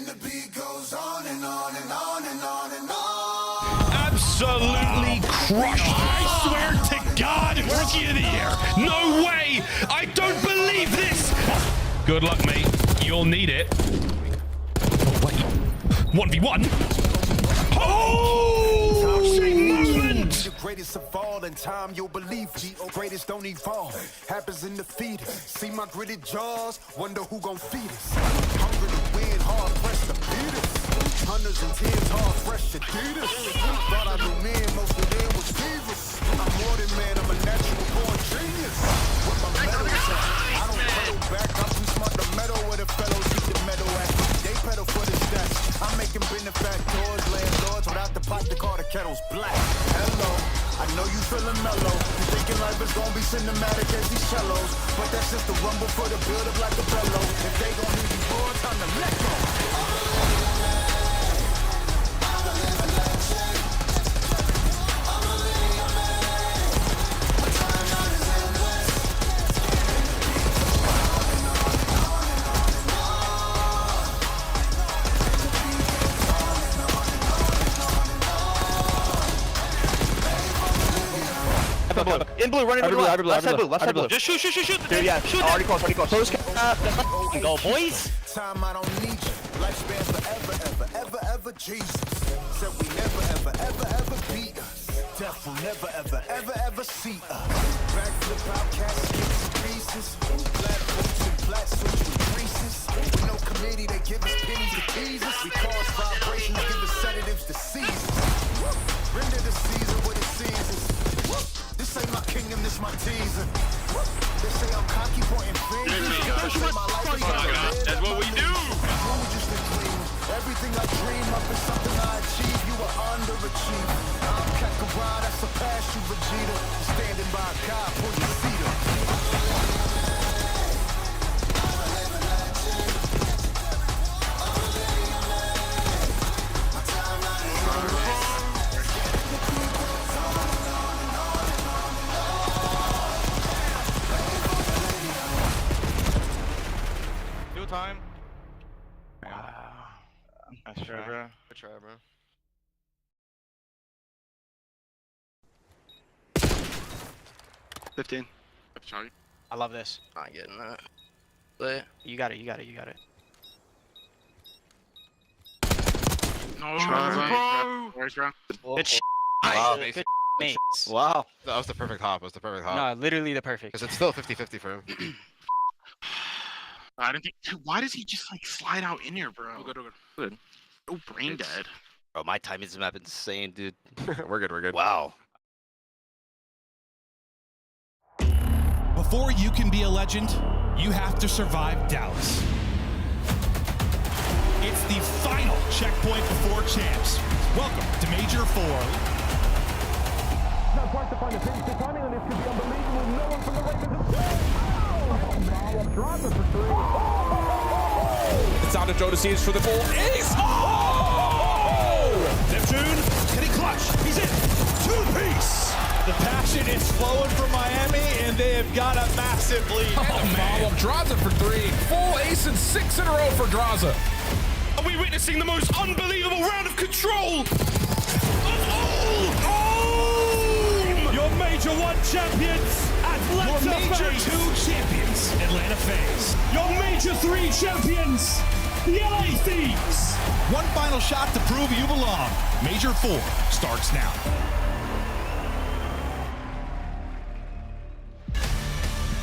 And the beat goes on and on and on and on and on. Absolutely crushed. I swear to God, Rookie of the Year. No way. I don't believe this. Good luck, mate. You'll need it. Oh, wait. 1v1. Oh, same moment. The greatest of all in time, you'll believe it. Greatest don't evolve. Happens in the feet. See my gritted jaws. Wonder who gon' feed us. Hungry to win, hard pressed to beat us. Hundreds and tens, hard fresh to beat us. Thought I knew men, most of them was fevers. I'm more than man, I'm a natural born genius. With my medals, I don't pedal back. I'm too smart to meddle with a fellow. Keep the metal at me. They pedal for the stats. I'm making benefactors, landlords. Without the pot, they call the kettles black. Hello, I know you feeling mellow. You thinking life is gonna be cinematic as these cellos. But that's just the rumble for the build up like a bellow. If they gon' need these boards, time to let go. In blue, running to the left. Left side blue, left side blue. Just shoot. Dude, yeah, already close, already close. Go, boys. Time I don't need you. Lifespan forever, Jesus. Said we never, beat us. Death will never see us. Backflip out, caskets, pieces. Black boots and black switch with creases. With no committee, they give us pennies to tease us. We cause vibrations, give us sedatives to seize us. Render the season what it seasons. This ain't my kingdom, this my teaser. They say I'm cocky, pointing fingers. They say my life is That's what we do. just a dream. Everything I dream up is something I achieve. You are underachieved. I'm Kakarot, I surpass you, Vegeta. Standing by God, pull your seat up. Time. Nice try, bro. Good try, bro. $15. I love this. Not getting that. But You got it. No, bro. where's bro? Good Wow. Good mate. Wow. That was the perfect hop. It was the perfect hop. No, literally the perfect. Because it's still 50-50 for him. I didn't think. Dude, why does he just like slide out in here, bro? Good. So brain dead. Bro, my timing's map insane, dude. We're good. Wow. Before you can be a legend, you have to survive Dallas. It's the final checkpoint before champs. Welcome to Major 4. Now quite to find a pinch. The timing on this could be unbelievable. No one from the Ravens. Draza for three. It's out to Joe for the ball. Ace! Oh! Neptune, can he clutch? He's in. Two-piece. The passion is flowing from Miami, and they have got a massive lead. Oh, man. Draza for three. Full ace and 6 in a row for Draza. Are we witnessing the most unbelievable round of control of all? Your Major 1 champions, Atlanta Your Major FaZe. 2 champions, Atlanta FaZe. Your Major 3 champions, the LA Thieves. One final shot to prove you belong. Major 4 starts now.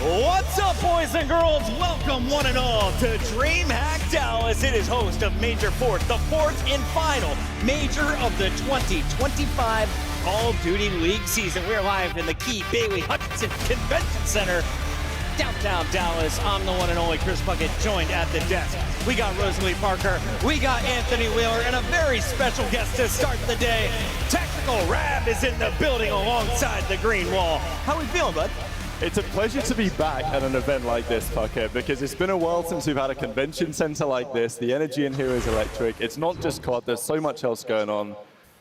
What's up, boys and girls? Welcome, one and all, to DreamHack Dallas. It is host of Major 4, the fourth and final major of the 2025 Call of Duty League season. We're live in the Key Bailey Hutchinson Convention Center, downtown Dallas. I'm the one and only Chris Puckett, joined at the desk. We got Rosalie Parker, we got Anthony Wheeler, and a very special guest to start the day. Tactical Rab is in the building alongside the green wall. How we feeling, bud? It's a pleasure to be back at an event like this, Puckett, because it's been a while since we've had a convention center like this. The energy in here is electric. It's not just COD, there's so much else going on.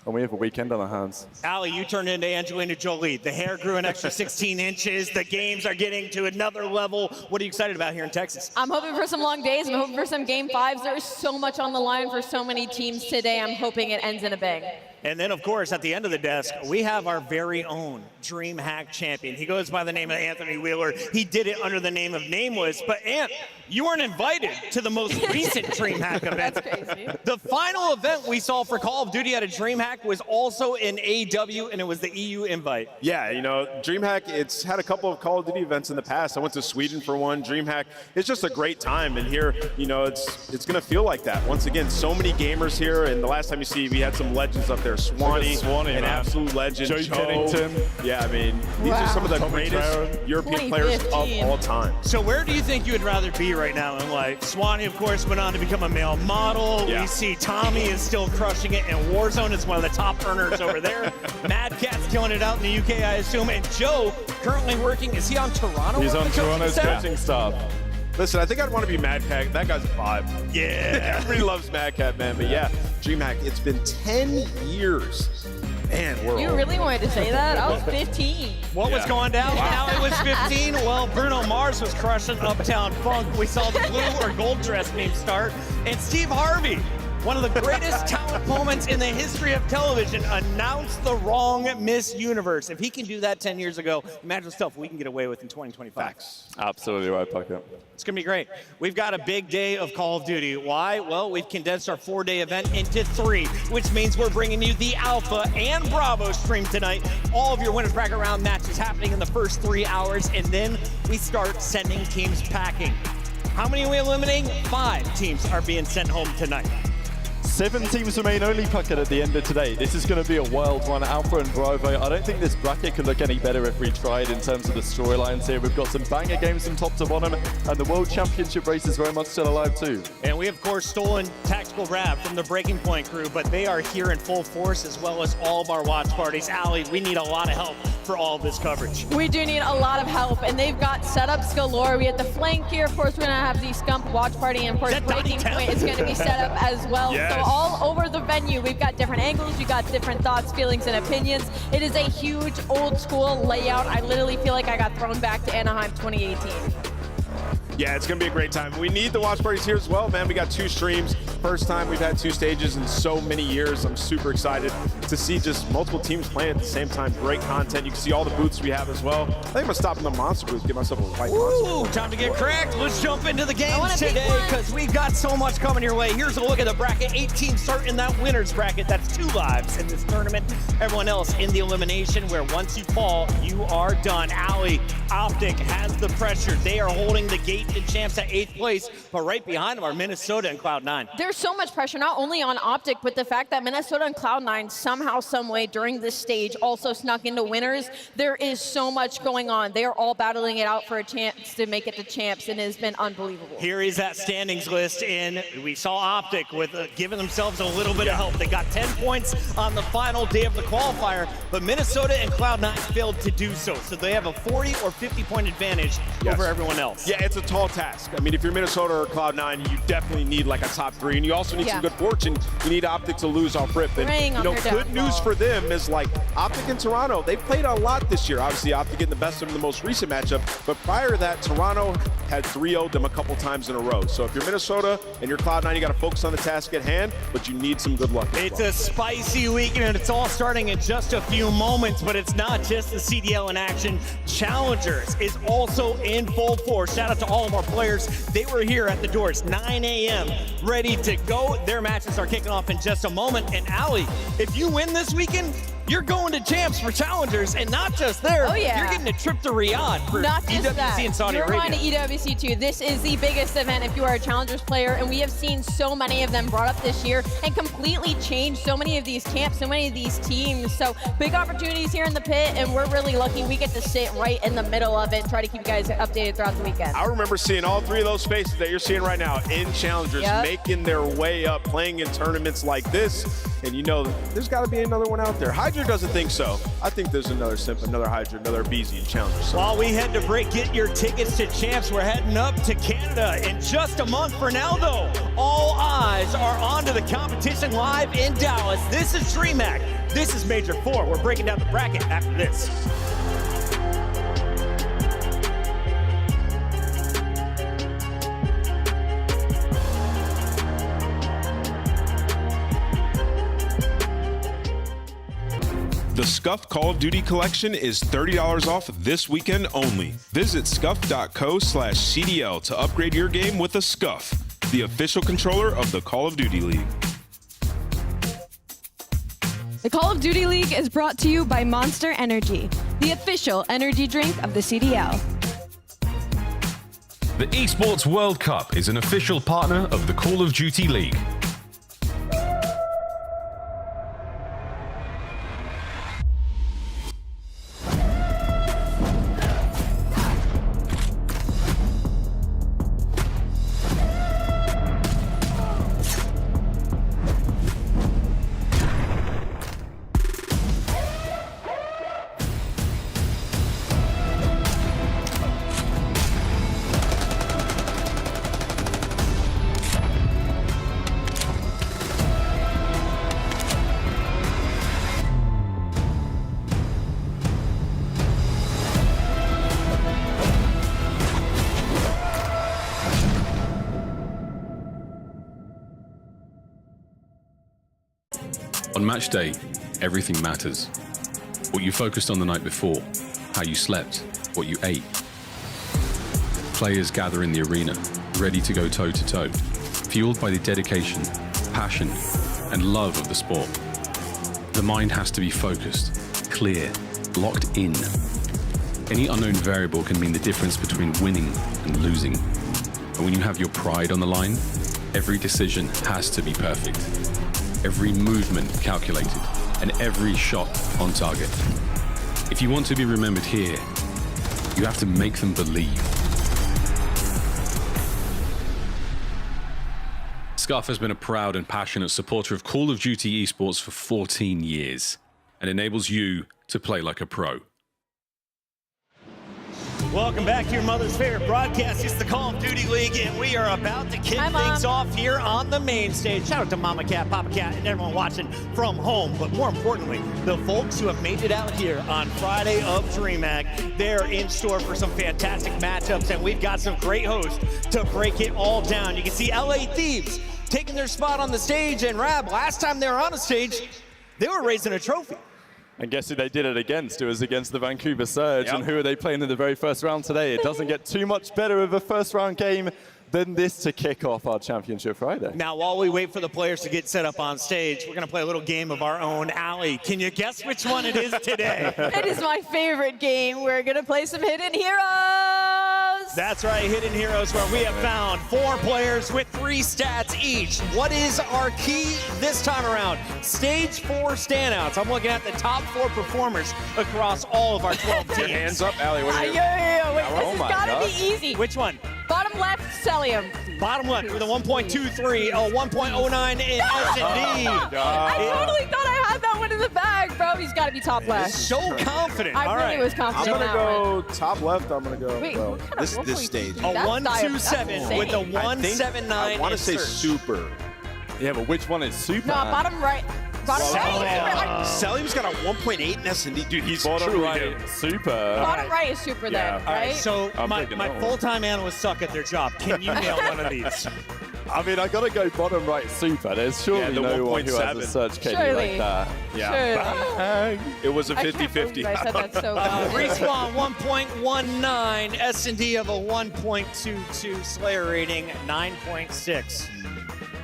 And we have a weekend on our hands. Ali, you turned into Angelina Jolie. The hair grew an extra 16 inches. The games are getting to another level. What are you excited about here in Texas? I'm hoping for some long days. I'm hoping for some game 5s. There is so much on the line for so many teams today. I'm hoping it ends in a bang. And then, of course, at the end of the desk, we have our very own DreamHack champion. He goes by the name of Anthony Wheeler. He did it under the name of Nameless. But, Ant, you weren't invited to the most recent DreamHack event. That's crazy. The final event we saw for Call of Duty at a DreamHack was also in AW, and it was the EU invite. Yeah, you know, DreamHack, it's had a couple of Call of Duty events in the past. I went to Sweden for one. DreamHack, it's just a great time. And here, you know, it's going to feel like that. Once again, so many gamers here. And the last time you see, we had some legends up there. Swanee, an absolute legend. Joe Kennington. Yeah, I mean, these are some of the greatest European players of all time. So where do you think you would rather be right now in life? Swanee, of course, went on to become a male model. Yeah. We see Tommy is still crushing it in Warzone. It's one of the top earners over there. Mad Cat's killing it out in the UK, I assume. And Joe, currently working, is he on Toronto? He's on Toronto's coaching staff. Listen, I think I'd want to be Mad Cat. That guy's a vibe. Yeah. Everybody loves Mad Cat, man. But yeah, DreamHack, it's been 10 years. Man, we're You old. really wanted to say that? I was 15. What was going down? Now it was 15. Well, Bruno Mars was crushing Uptown Funk. We saw the blue or gold dress meme start. And Steve Harvey, one of the greatest talent moments in the history of television, announced the wrong Miss Universe. If he can do that 10 years ago, imagine stuff we can get away with in 2025. Facts. Absolutely right, Puckett. It's going to be great. We've got a big day of Call of Duty. Why? Well, we've condensed our 4-day event into 3, which means we're bringing you the Alpha and Bravo stream tonight. All of your Winners Bracket round matches happening in the first 3 hours, and then we start sending teams packing. How many are we eliminating? 5 teams are being sent home tonight. 7 teams remain only, Puckett, at the end of today. This is going to be a wild one, Alpha and Bravo. I don't think this bracket could look any better if we tried in terms of the storylines here. We've got some banger games from top to bottom, and the World Championship race is very much still alive too. And we, of course, stolen Tactical Rab from the Breaking Point crew, but they are here in full force, as well as all of our watch parties. Ali, we need a lot of help for all of this coverage. We do need a lot of help, and they've got setups galore. We have the flank here. Of course, we're going to have the Scump watch party, and of course, Breaking Point is going to be set up as well. Yes. So all over the venue, we've got different angles, we've got different thoughts, feelings, and opinions. It is a huge old school layout. I literally feel like I got thrown back to Anaheim 2018. Yeah, it's going to be a great time. We need the watch parties here as well, man. We got 2 streams. First time we've had 2 stages in so many years. I'm super excited to see just multiple teams playing at the same time. Great content. You can see all the booths we have as well. I think I'm going to stop in the monster booth, get myself a white monster. Ooh, time to get cracked. Let's jump into the games today, because we've got so much coming your way. Here's a look at the bracket. 8 teams start in that winner's bracket. That's 2 lives in this tournament. Everyone else in the elimination, where once you fall, you are done. Ali, Optic has the pressure. They are holding the gate to champs at 8th place, but right behind them are Minnesota and Cloud9. There's so much pressure, not only on Optic, but the fact that Minnesota and Cloud9 somehow, some way during this stage also snuck into winners. There is so much going on. They are all battling it out for a chance to make it to champs, and it has been unbelievable. Here is that standings list, and we saw Optic with giving themselves a little bit of help. They got 10 points on the final day of the qualifier, but Minnesota and Cloud9 failed to do so. So they have a 40 or 50 point advantage over everyone else. Yeah, it's a tall task. I mean, if you're Minnesota or Cloud9, you definitely need like a top 3, and you also need some good fortune. You need Optic to lose off rip. And, you know, good news for them is like Optic and Toronto, they've played a lot this year. Obviously, Optic getting the best of them in the most recent matchup, but prior to that, Toronto had 3-0'd them a couple times in a row. So if you're Minnesota and you're Cloud9, you got to focus on the task at hand, but you need some good luck. It's a spicy weekend, and it's all starting in just a few moments, but it's not just the CDL in action. Challengers is also in full force. Shout out to all of our players. They were here at the doors, 9 a.m., ready to go. Their matches are kicking off in just a moment. And Ali, if you win this weekend, you're going to champs for challengers, and not just there. Oh, yeah. You're getting a trip to Riyadh for Not just EWC that. in Saudi You're Arabia. going to EWC too. This is the biggest event if you are a challengers player, and we have seen so many of them brought up this year and completely changed so many of these camps, so many of these teams. So big opportunities here in the pit, and we're really lucky we get to sit right in the middle of it and try to keep you guys updated throughout the weekend. I remember seeing all 3 of those faces that you're seeing right now in challengers, making their way up, playing in tournaments like this. and you know there's got to be another one out there. Hydra doesn't think so. I think there's another Simp, another Hydra, another BZ challenger. So. While we head to break, get your tickets to Champs. We're heading up to Canada in just a month. For now, though, all eyes are onto the competition live in Dallas. This is DreamHack. This is Major 4. We're breaking down the bracket after this. The Scuff Call of Duty collection is $30 off this weekend only. Visit scuff.co/CDL to upgrade your game with a Scuff, the official controller of the Call of Duty League. The Call of Duty League is brought to you by Monster Energy, the official energy drink of the CDL. The Esports World Cup is an official partner of the Call of Duty League. On match day, everything matters. What you focused on the night before, how you slept, what you ate. Players gather in the arena, ready to go toe-to-toe, fueled by the dedication, passion, and love of the sport. The mind has to be focused, clear, locked in. Any unknown variable can mean the difference between winning and losing. And when you have your pride on the line, every decision has to be perfect. Every movement calculated, and every shot on target. If you want to be remembered here, you have to make them believe. Scuff has been a proud and passionate supporter of Call of Duty esports for 14 years, and enables you to play like a pro. Welcome back to your mother's favorite broadcast. It's the Call of Duty League, and we are about to kick things off here on the main stage. Shout out to Mama Cat, Papa Cat, and everyone watching from home. But more importantly, the folks who have made it out here on Friday of DreamHack. They're in store for some fantastic matchups, and we've got some great hosts to break it all down. You can see LA Thieves taking their spot on the stage, and Rab, last time they were on the stage, they were raising a trophy. And guess who they did it against? It was against the Vancouver Surge. Yep. And who are they playing in the very first round today? It doesn't get too much better of a first round game than this to kick off our Championship Friday. Now, while we wait for the players to get set up on stage, we're going to play a little game of our own. Allie, can you guess which one it is today? It is my favorite game. We're going to play some Hidden Heroes. That's right, Hidden Heroes, where we have found 4 players with 3 stats each. What is our key this time around? Stage 4 standouts. I'm looking at the top 4 performers across all of our 12 teams. Hands up, Allie. What are you? Yeah. Wait, this has got to be easy. Which one? Bottom left, Celium. Bottom left with a 1.23, a 1.09 in S&D. I totally thought I had that one in the bag, bro. He's got to be top left. So confident. I really was confident. I'm going to go top left. I'm going to go. Wait, what kind of this stage. A 1.27 with a 1.79. I want to say super. Yeah, but which one is super? No, bottom right. Bottom right. Selim's got a 1.8 in S&D. Dude, he's bottom right good. super. Bottom right is super then, right? All right, so my full-time analysts suck at their job. Can you nail one of these? I mean, I got to go bottom right super. There's surely no one who has a Surge KD like that. Yeah. It was a 50-50. I said that so well. Respawn 1.19, S&D of a 1.22, Slayer rating 9.6.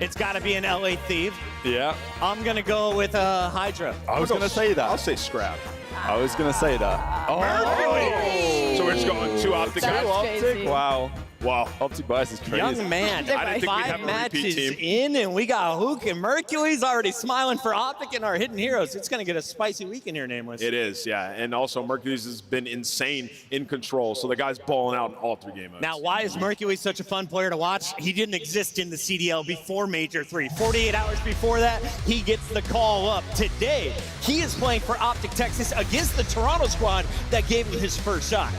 It's got to be an LA Thief. Yeah. I'm going to go with Hydra. I was going to say that. I'll say Scrap. I was going to say that. Oh! So we're just going 2 Optic. That's crazy. Wow. Wow, Optic Bias is crazy. Young man, I didn't think we'd 5 have a matches repeat team. in, and we got Hook and Mercury's already smiling for Optic and our hidden heroes. It's going to get a spicy weekend here, Nameless. It is, yeah. And also, Mercury's has been insane in control, so the guy's balling out in all 3 game modes. Now, why is Mercury such a fun player to watch? He didn't exist in the CDL before Major 3. 48 hours before that, he gets the call up. Today, he is playing for Optic Texas against the Toronto squad that gave him his first shot.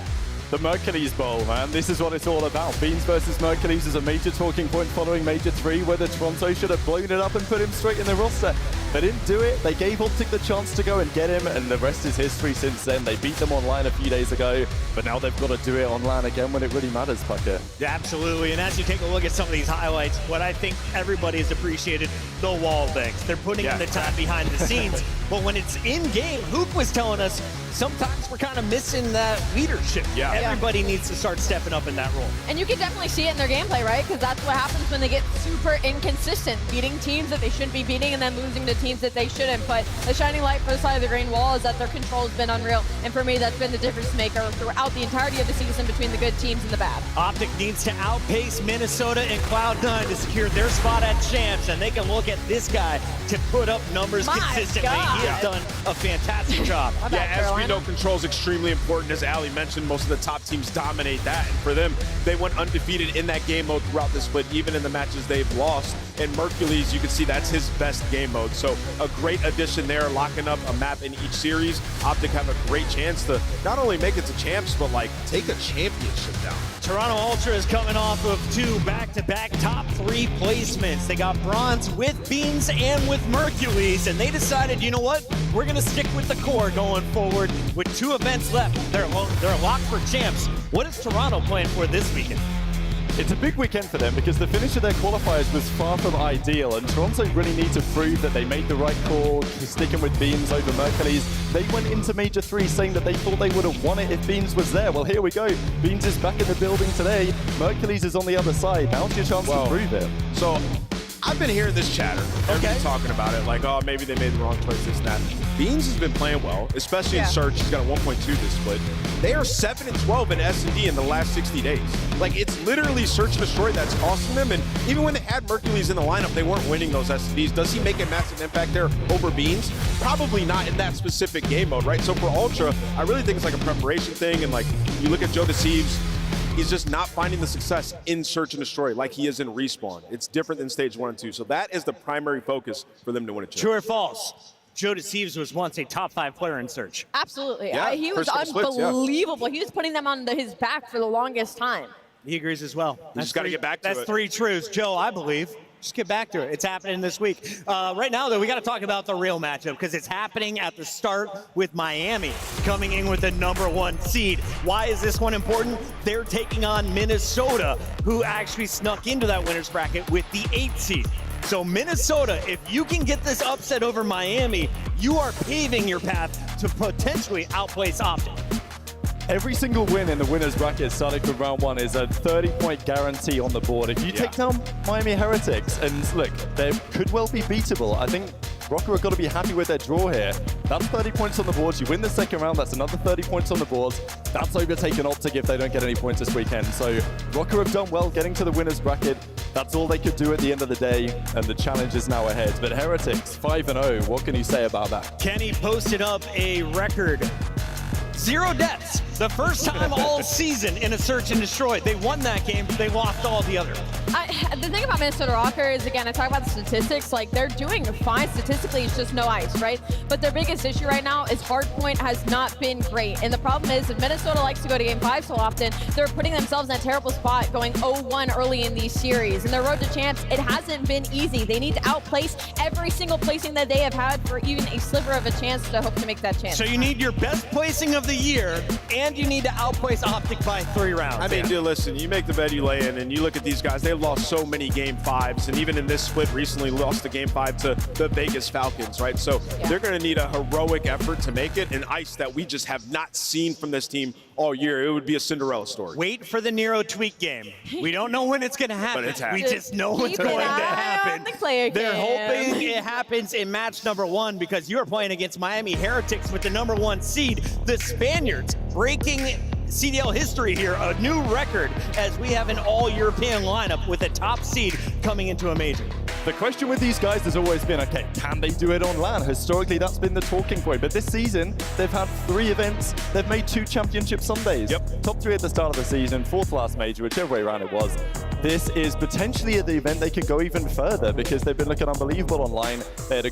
The Mercules Bowl, man. This is what it's all about. Beans versus Mercules is a major talking point following Major 3, whether Toronto should have blown it up and put him straight in the roster. They didn't do it. They gave Optic the chance to go and get him, and the rest is history since then. They beat them online a few days ago, but now they've got to do it online again when it really matters, Pucker. Yeah, absolutely. And as you take a look at some of these highlights, what I think everybody has appreciated, the wall banks. They're putting in the time behind the scenes, but when it's in-game, Hook was telling us sometimes we're kind of missing that leadership. Yeah. Everybody needs to start stepping up in that role. And you can definitely see it in their gameplay, right? Because that's what happens when they get super inconsistent, beating teams that they shouldn't be beating and then losing to teams that they shouldn't. But the shining light for the side of the green wall is that their control has been unreal. And for me, that's been the difference maker throughout the entirety of the season between the good teams and the bad. Optic needs to outpace Minnesota and Cloud9 to secure their spot at champs, and they can look at this guy to put up numbers consistently. God. He has done a fantastic job. Yeah, as we know, control is extremely important. As Ali mentioned, most of the top teams dominate that. And for them, they went undefeated in that game mode throughout the split, even in the matches they've lost. And Mercules, you can see that's his best game mode. So a great addition there, locking up a map in each series. Optic have a great chance to not only make it to champs, but like take a championship down. Toronto Ultra is coming off of 2 back-to-back top 3 placements. They got bronze with Beans and with Mercules, and they decided, you know what? We're going to stick with the core going forward. With 2 events left, they're locked for champs. What is Toronto playing for this weekend? It's a big weekend for them because the finish of their qualifiers was far from ideal, and Toronto really need to prove that they made the right call, sticking with Beans over Mercules. They went into Major 3 saying that they thought they would have won it if Beans was there. Well, here we go. Beans is back in the building today. Mercules is on the other side. Now's your chance to prove it. So I've been hearing this chatter. Everybody's talking about it, like, oh, maybe they made the wrong choice, this and that. Beans has been playing well, especially in Search. He's got a 1.2 this split. They are 7-12 in S&D in the last 60 days. Like, it's literally Search and Destroy that's costing them. And even when they had Mercules in the lineup, they weren't winning those S&Ds. Does he make a massive impact there over Beans? Probably not in that specific game mode, right? So for Ultra, I really think it's like a preparation thing. And like, you look at Joe Deceives, he's just not finding the success in Search and Destroy like he is in Respawn. It's different than stage 1 and 2. So that is the primary focus for them to win a chip. True or false? Joe Deceives was once a top 5 player in Search. Absolutely. Yeah, he was unbelievable. He was putting them on his back for the longest time. He agrees as well. You just got to get back to it. That's 3 truths. Joe, I believe. Just get back to it. It's happening this week. Right now, though, we got to talk about the real matchup because it's happening at the start with Miami coming in with the #1 seed. Why is this one important? They're taking on Minnesota, who actually snuck into that winner's bracket with the 8th seed. So Minnesota, if you can get this upset over Miami, you are paving your path to potentially outplace Optic. Every single win in the winner's bracket starting from round 1 is a 30-point guarantee on the board. If you take down Miami Heretics, and look, they could well be beatable. I think Rocker have got to be happy with their draw here. That's 30 points on the board. You win the second round, that's another 30 points on the board. That's overtaken Optic if they don't get any points this weekend. So Rocker have done well getting to the winner's bracket. That's all they could do at the end of the day, and the challenge is now ahead. But Heretics, 5-0, what can you say about that? Kenny posted up a record. 0 deaths. The first time all season in a Search and Destroy. They won that game, they lost all the other. The thing about Minnesota Rocker is, again, I talk about the statistics, like they're doing fine statistically, it's just no ice, right? But their biggest issue right now is hardpoint has not been great. And the problem is, if Minnesota likes to go to game 5 so often, they're putting themselves in a terrible spot going 0-1 early in these series. And their road to champs, it hasn't been easy. They need to outplace every single placing that they have had for even a sliver of a chance to hope to make that chance. So you need your best placing of the year, and you need to outplace Optic by 3 rounds. I mean, dude, listen, you make the bed you lay in, and you look at these guys, they've lost so many game 5s, and even in this split recently lost the game 5 to the Vegas Falcons, right? So they're going to need a heroic effort to make it, an ice that we just have not seen from this team all year. It would be a Cinderella story. Wait for the Nero tweak game. We don't know when it's going to happen. But it's happening. We just know it's going to happen. They're hoping it happens in match #1 because you're playing against Miami Heretics with the #1 seed, the Spaniards, breaking CDL history here, a new record as we have an all-European lineup with a top seed coming into a major. The question with these guys has always been, okay, can they do it on LAN? Historically, that's been the talking point. But this season, they've had 3 events. They've made 2 championship Sundays. Yep. Top 3 at the start of the season, 4th last major, whichever way around it was. This is potentially the event they could go even further because they've been looking unbelievable online. They had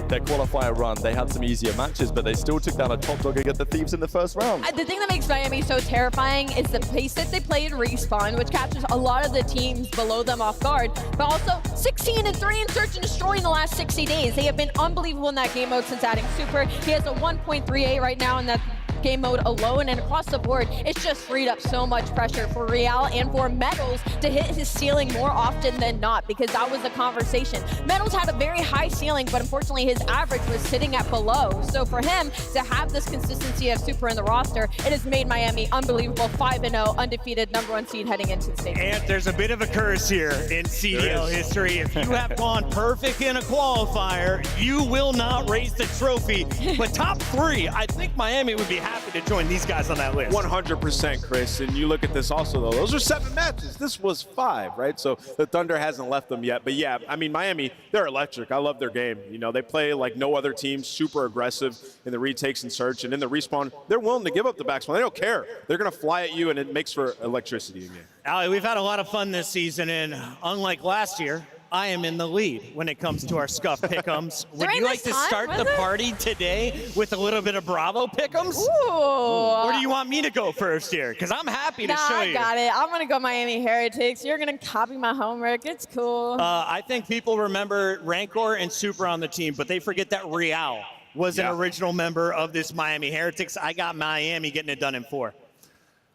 their qualifier run. They had some easier matches, but they still took down a top dog against the Thieves in the first round. The thing that makes Miami so terrifying is the pace that they play in Respawn, which captures a lot of the teams below them off guard, but also 16-3 in Search and Destroy in the last 60 days. They have been unbelievable in that game mode since adding Super. He has a 1.38 right now in that game mode alone, and across the board, it's just freed up so much pressure for Real and for Metals to hit his ceiling more often than not, because that was the conversation. Metals had a very high ceiling, but unfortunately his average was sitting at below. So for him to have this consistency of Super in the roster, it has made Miami unbelievable, 5-0, undefeated, #1 seed heading into the stage. And there's a bit of a curse here in CDL history. If you have gone perfect in a qualifier, you will not raise the trophy. But top 3, I think Miami would be happy to join these guys on that list. 100%, Chris. And you look at this also, though. Those are 7 matches. This was 5, right? So the Thunder hasn't left them yet. But yeah, I mean, Miami, they're electric. I love their game. You know, they play like no other team, super aggressive in the retakes and search. And in the respawn, they're willing to give up the backspawn. They don't care. They're going to fly at you, and it makes for electricity again. Ali, we've had a lot of fun this season, and unlike last year, I am in the lead when it comes to our Scuff pick'ems. Would you like to start the party today with a little bit of Bravo pick'ems? Ooh. Or do you want me to go first here? Because I'm happy to show you. I got it. I'm going to go Miami Heretics. You're going to copy my homework. It's cool. I think people remember Rancor and Super on the team, but they forget that Real was an original member of this Miami Heretics. I got Miami getting it done in 4.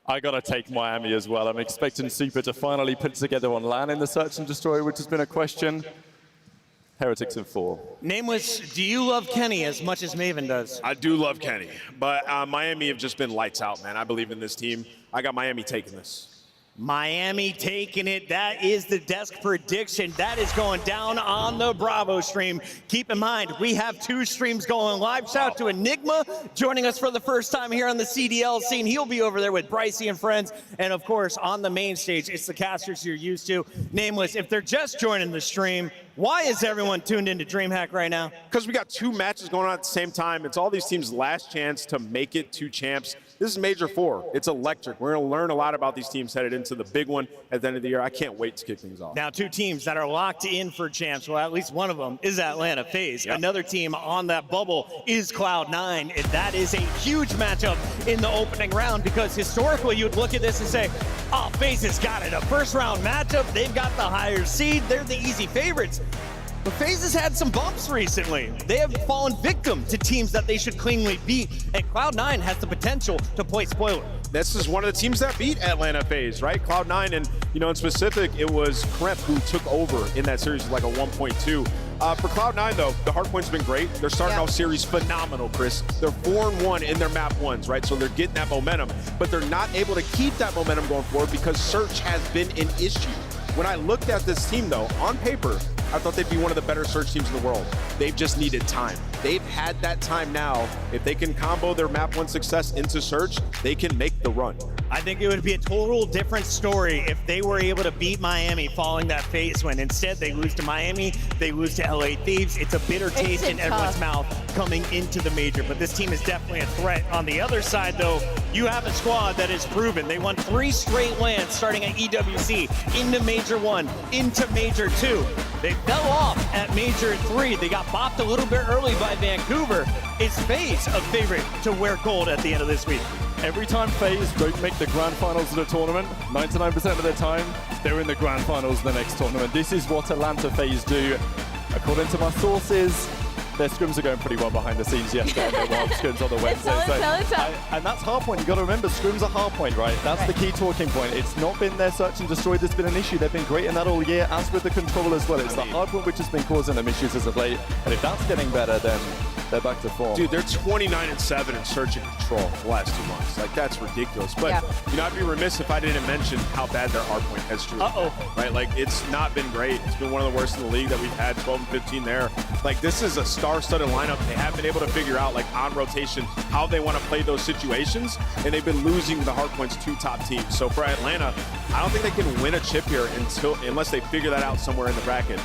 I got to take Miami as well. I'm expecting Super to finally put together on LAN in the Search and Destroy, which has been a question. Heretics in 4. Nameless, do you love Kenny as much as Maven does? I do love Kenny, but Miami have just been lights out, man. I believe in this team. I got Miami taking this. Miami taking it. That is the desk prediction. That is going down on the Bravo stream. Keep in mind, we have 2 streams going live. Shout out to Enigma joining us for the first time here on the CDL scene. He'll be over there with Brycey and friends. And of course, on the main stage, it's the casters you're used to. Nameless, if they're just joining the stream, why is everyone tuned into DreamHack right now? Because we got 2 matches going on at the same time. It's all these teams' last chance to make it to champs. This is Major 4. It's electric. We're going to learn a lot about these teams headed into the big one at the end of the year. I can't wait to kick things off. Now, 2 teams that are locked in for champs. Well, at least one of them is Atlanta FaZe. Yep. Another team on that bubble is Cloud9, and that is a huge matchup in the opening round because historically you'd look at this and say, oh, FaZe has got it. A first-round matchup. They've got the higher seed. They're the easy favorites. But FaZe has had some bumps recently. They have fallen victim to teams that they should cleanly beat, and Cloud9 has the potential to play spoiler. This is one of the teams that beat Atlanta FaZe, right? Cloud9, and you know, in specific, it was Kremp who took over in that series with like a 1.2. For Cloud9, though, the hardpoint's been great. They're starting off series phenomenal, Chris. They're 4-1 in their map 1s, right? So they're getting that momentum, but they're not able to keep that momentum going forward because search has been an issue. When I looked at this team, though, on paper, I thought they'd be one of the better search teams in the world. They've just needed time. They've had that time now. If they can combo their map 1 success into search, they can make the run. I think it would be a total different story if they were able to beat Miami following that FaZe win. Instead, they lose to Miami, they lose to LA Thieves. It's a bitter taste in everyone's mouth coming into the major, but this team is definitely a threat. On the other side, though, you have a squad that is proven. They won 3 straight lands starting at EWC, into Major 1, into Major 2. They fell off at Major 3. They got bopped a little bit early by Vancouver. Is FaZe a favorite to wear gold at the end of this week? Every time FaZe don't make the grand finals of the tournament, 99% of the time, they're in the grand finals of the next tournament. This is what Atlanta FaZe do. According to my sources, their scrims are going pretty well behind the scenes. Yes, they're wild scrims on the Wednesday. And that's hardpoint. You've got to remember, scrims are hardpoint, right? That's the key talking point. It's not been their search and destroy that's been an issue. They've been great in that all year, as with the control as well. It's the hardpoint which has been causing them issues as of late. And if that's getting better, then they're back to form. Dude, they're 29-7 in search and control the last 2 months. Like, that's ridiculous. But, you know, I'd be remiss if I didn't mention how bad their hardpoint has truly been. Right? Like, it's not been great. It's been one of the worst in the league that we've had, 12 and 15 there. Like, this is a star-studded lineup. They have been able to figure out, like, on rotation, how they want to play those situations, and they've been losing the hardpoints to top teams. So for Atlanta, I don't think they can win a chip here unless they figure that out somewhere in the bracket.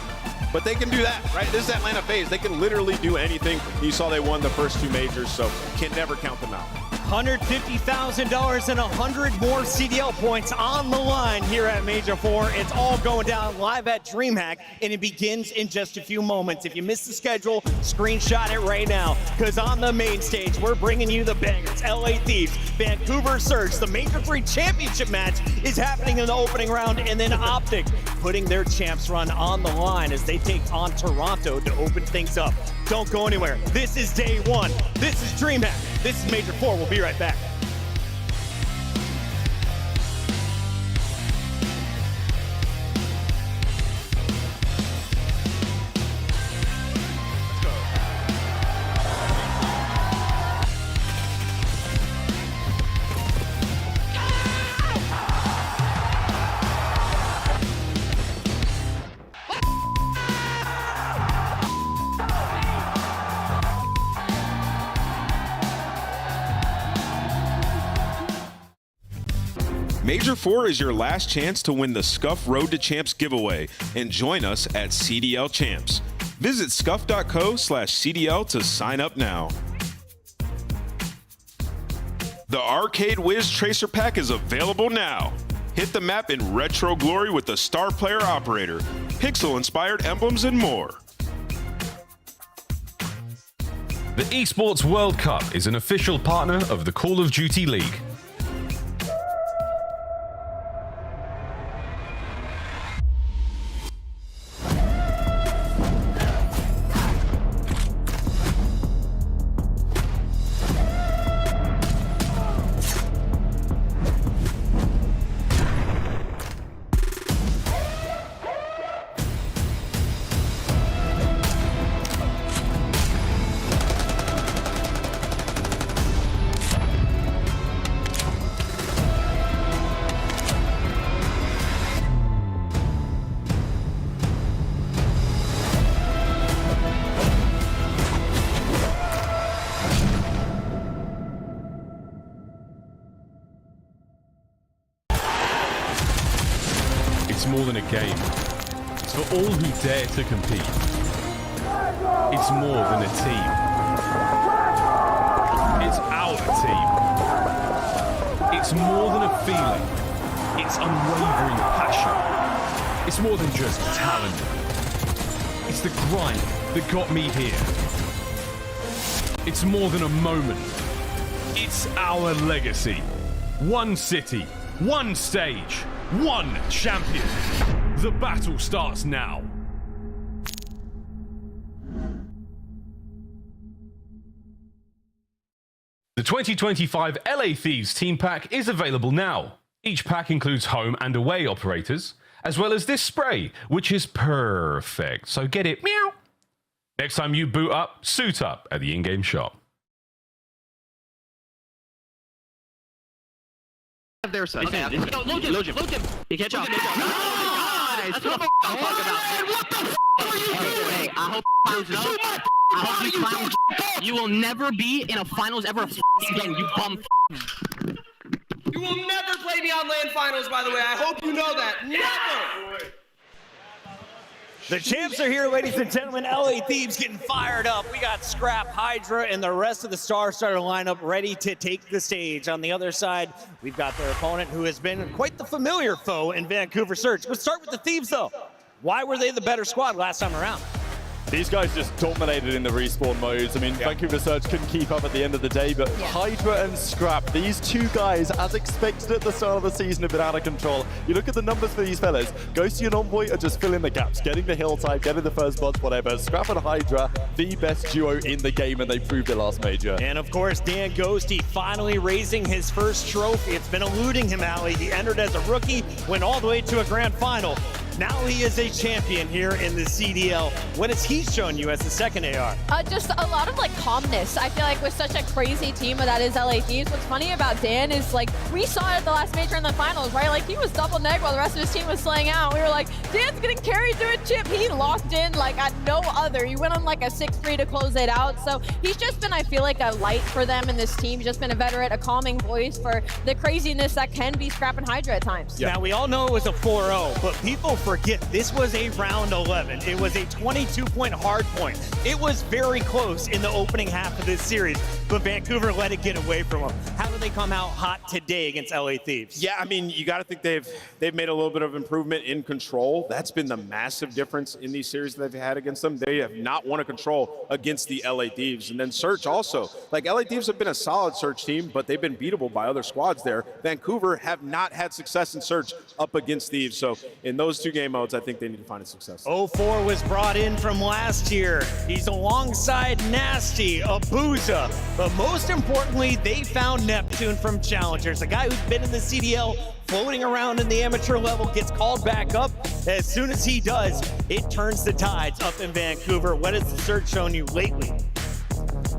But they can do that, right? This is Atlanta FaZe. They can literally do anything. You saw they won the first 2 majors, so can never count them out. $150,000 and 100 more CDL points on the line here at Major 4. It's all going down live at DreamHack, and it begins in just a few moments. If you missed the schedule, screenshot it right now, because on the main stage, we're bringing you the bangers. LA Thieves, Vancouver Surge, the Major 3 championship match is happening in the opening round, and then Optic putting their champs run on the line as they take on Toronto to open things up. Don't go anywhere. This is day 1. This is DreamHack. This is Major 4. We'll be right back. Major 4 is your last chance to win the Scuff Road to Champs giveaway and join us at CDL Champs. Visit scuff.co/CDL to sign up now. The Arcade Wiz Tracer Pack is available now. Hit the map in retro glory with the Star Player Operator, pixel-inspired emblems, and more. The Esports World Cup is an official partner of the Call of Duty League. It's more than a game. It's for all who dare to compete. It's more than a team. It's our team. It's more than a feeling. It's unwavering passion. It's more than just talent. It's the grind that got me here. It's more than a moment. It's our legacy. One city, one stage, one champion. The battle starts now. The 2025 LA Thieves Team Pack is available now. Each pack includes home and away operators, as well as this spray, which is perfect. So get it, meow. Next time you boot up, suit up at the in-game shop. Their side. Okay. Load him. You catch up. Nice. That's what I'm talking about. What the f*** are you doing? Hey, I hope you clowns. You will never be in a finals ever again, you bum. You will never play me on LAN finals, by the way. I hope you know that. Never! The champs are here, ladies and gentlemen. LA Thieves getting fired up. We got Scrap, Hydra, and the rest of the star-starter lineup ready to take the stage. On the other side, we've got their opponent, who has been quite the familiar foe in Vancouver Surge. Let's start with the Thieves, though. Why were they the better squad last time around? These guys just dominated in the respawn modes. I mean, Vancouver Surge couldn't keep up at the end of the day, but Hydra and Scrap, these two guys, as expected at the start of the season, have been out of control. You look at the numbers for these fellas. Ghosty and Envoy are just filling the gaps, getting the hillside, getting the first bloods, whatever. Scrap and Hydra, the best duo in the game, and they proved it last major. And of course, Dan Ghosty finally raising his first trophy. It's been eluding him, Ali. He entered as a rookie, went all the way to a grand final. Now he is a champion here in the CDL. What has he shown you as the second AR? Just a lot of like calmness. I feel like with such a crazy team that is LA Thieves, what's funny about Dan is like, we saw it at the last major in the finals, right? Like he was double neg while the rest of his team was slaying out. We were like, Dan's getting carried through a chip. He locked in like at no other. He went on like a 6-3 to close it out. So he's just been, I feel like, a light for them in this team. He's just been a veteran, a calming voice for the craziness that can be Scrap and Hydra at times. Yeah. Now we all know it was a 4-0, but people forget this was a round 11. It was a 22-point hard point. It was very close in the opening half of this series, but Vancouver let it get away from them. How do they come out hot today against LA Thieves? Yeah, I mean, you got to think they've made a little bit of improvement in control. That's been the massive difference in these series that they've had against them. They have not won a control against the LA Thieves. And then Search also. Like, LA Thieves have been a solid Search team, but they've been beatable by other squads there. Vancouver have not had success in Search up against Thieves. So in those two game modes, I think they need to find a success. 04 was brought in from last year. He's alongside Nasty, Abuza, but most importantly, they found Neptune from Challengers, a guy who's been in the CDL, floating around in the amateur level, gets called back up. As soon as he does, it turns the tides up in Vancouver. What has the Search shown you lately?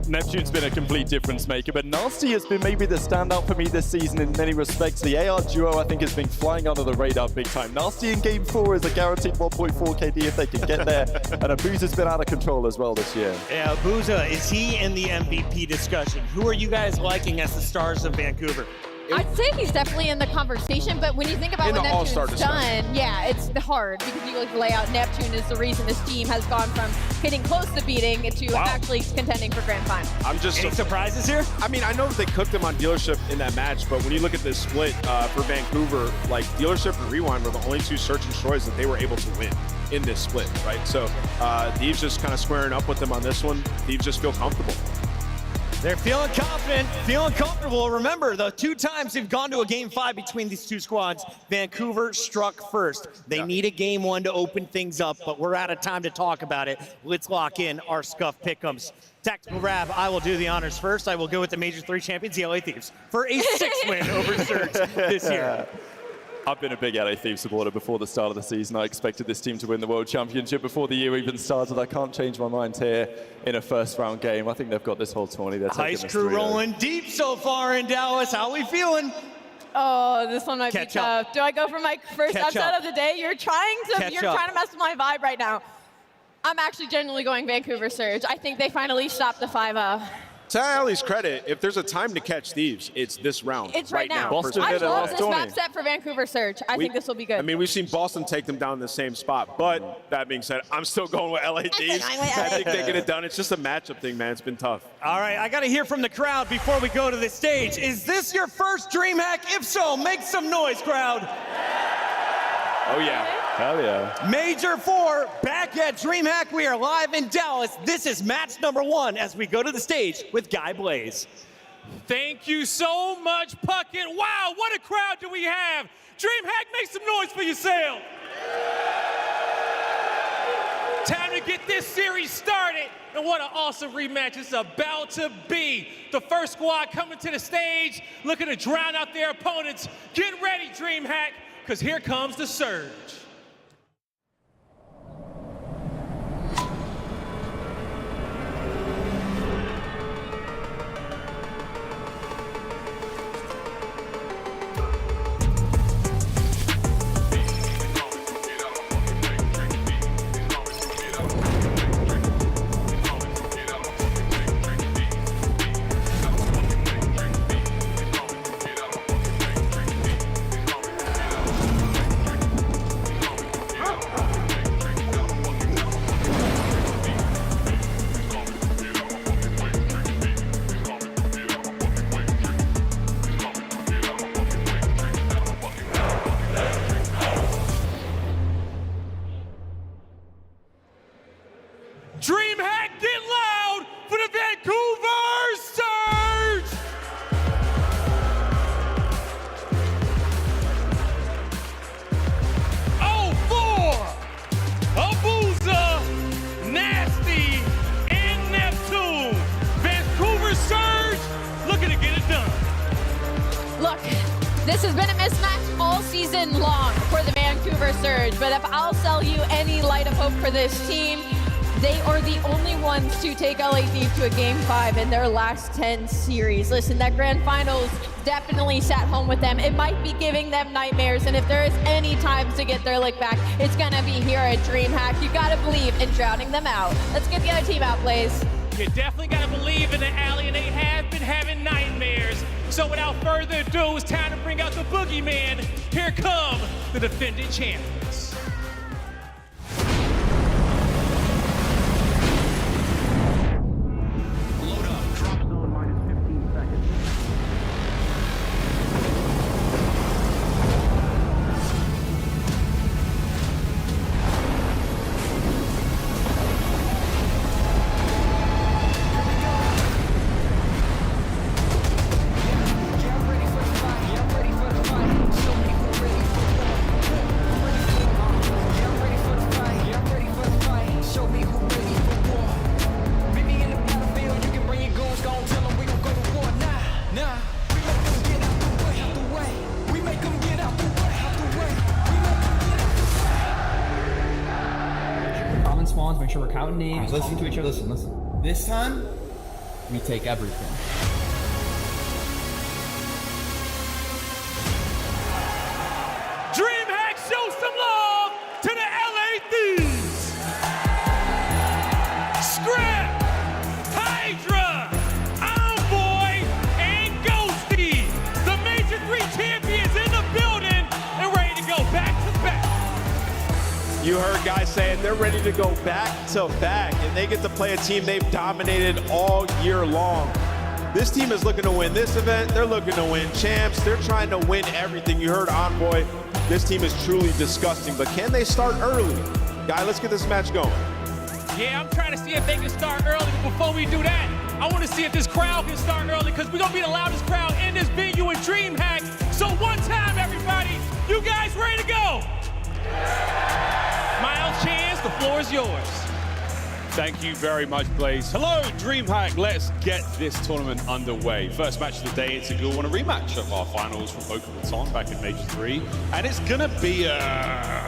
Neptune's been a complete difference maker, but Nasty has been maybe the standout for me this season in many respects. The AR duo, I think, has been flying under the radar big time. Nasty in Game 4 is a guaranteed 1.4 KD if they can get there, and Abuza's been out of control as well this year. Yeah, Abuza, is he in the MVP discussion? Who are you guys liking as the stars of Vancouver? I'd say he's definitely in the conversation, but when you think about what Neptune's done, yeah, it's hard because you like lay out Neptune is the reason this team has gone from hitting close to beating to actually contending for grand final. I'm just Any surprises here? I mean, I know that they cooked them on Dealership in that match, but when you look at this split for Vancouver, like Dealership and Rewind were the only two Search and Destroys that they were able to win in this split, right? So Thieves just kind of squaring up with them on this one. Thieves just feel comfortable. They're feeling confident, feeling comfortable. Remember, the 2 times they've gone to a Game 5 between these two squads, Vancouver struck first. They need a Game 1 to open things up, but we're out of time to talk about it. Let's lock in our Scuff Pick'ems. Tactical Rab, I will do the honors first. I will go with the Major 3 champions, the LA Thieves, for a 6-win over Search this year. I've been a big LA Thieves supporter before the start of the season. I expected this team to win the World Championship before the year even started. I can't change my mind here in a first-round game. I think they've got this whole tourney. They're taking Ice Crew rolling deep so far in Dallas. How we feeling? Oh, this one might be tough. Do I go for my first upset of the day? You're trying to mess with my vibe right now. I'm actually genuinely going Vancouver Surge. I think they finally stopped the 5-0. To Allie's credit, if there's a time to catch Thieves, it's this round. It's right now. I love this map set for Vancouver Surge. I think this will be good. I mean, we've seen Boston take them down in the same spot, but that being said, I'm still going with LA Thieves. I think they get it done. It's just a matchup thing, man. It's been tough. All right, I got to hear from the crowd before we go to the stage. Is this your first DreamHack? If so, make some noise, crowd. Oh, yeah. Hell yeah. Major 4, back at DreamHack. We are live in Dallas. This is match number 1 as we go to the stage with Guy Blaze. Thank you so much, Puckett. Wow, what a crowd do we have. DreamHack, make some noise for yourself. Time to get this series started. And what an awesome rematch it's about to be. The first squad coming to the stage, looking to drown out their opponents. Get ready, DreamHack, because here comes the Surge. DreamHack, get loud for the Vancouver Surge! Abuza, Nasty, and Neptune. Vancouver Surge looking to get it done. Look, this has been a mismatch all season long for the Vancouver Vancouver Surge, but if I'll sell you any light of hope for this team, they are the only ones to take LA Thieves to a Game 5 in their last 10 series. Listen, that Grand Finals definitely sat home with them. It might be giving them nightmares, and if there is any time to get their lick back, it's gonna be here at DreamHack. You gotta believe in drowning them out. Let's get the other team out, Blaze. You definitely gotta believe in the alley, and they have been having nightmares. So without further ado, it's time to bring out the boogeyman. Here come the defending champions. Spawns, make sure we're counting names, listening to each other. Listen. This time, we take everything. DreamHack, show some love to the LA Thieves. Scrap, Hydra, Envoy, and Ghosty. The Major 3 champions in the building and ready to go back to back. You heard guys saying they're ready to go back to back, and they get to play a team they've dominated all year long. This team is looking to win this event. They're looking to win champs. They're trying to win everything. You heard Envoy. This team is truly disgusting, but can they start early? Guy, let's get this match going. Yeah, I'm trying to see if they can start early. But before we do that, I want to see if this crowd can start early, because we're going to be the loudest crowd in this venue in DreamHack. So one time, everybody, you guys ready to go? Miles Chance, the floor is yours. Thank you very much, Blaze. Hello, DreamHack. Let's get this tournament underway. First match of the day, it's a good one, a rematch of our finals from Boca Raton back in Major 3. And it's going to be,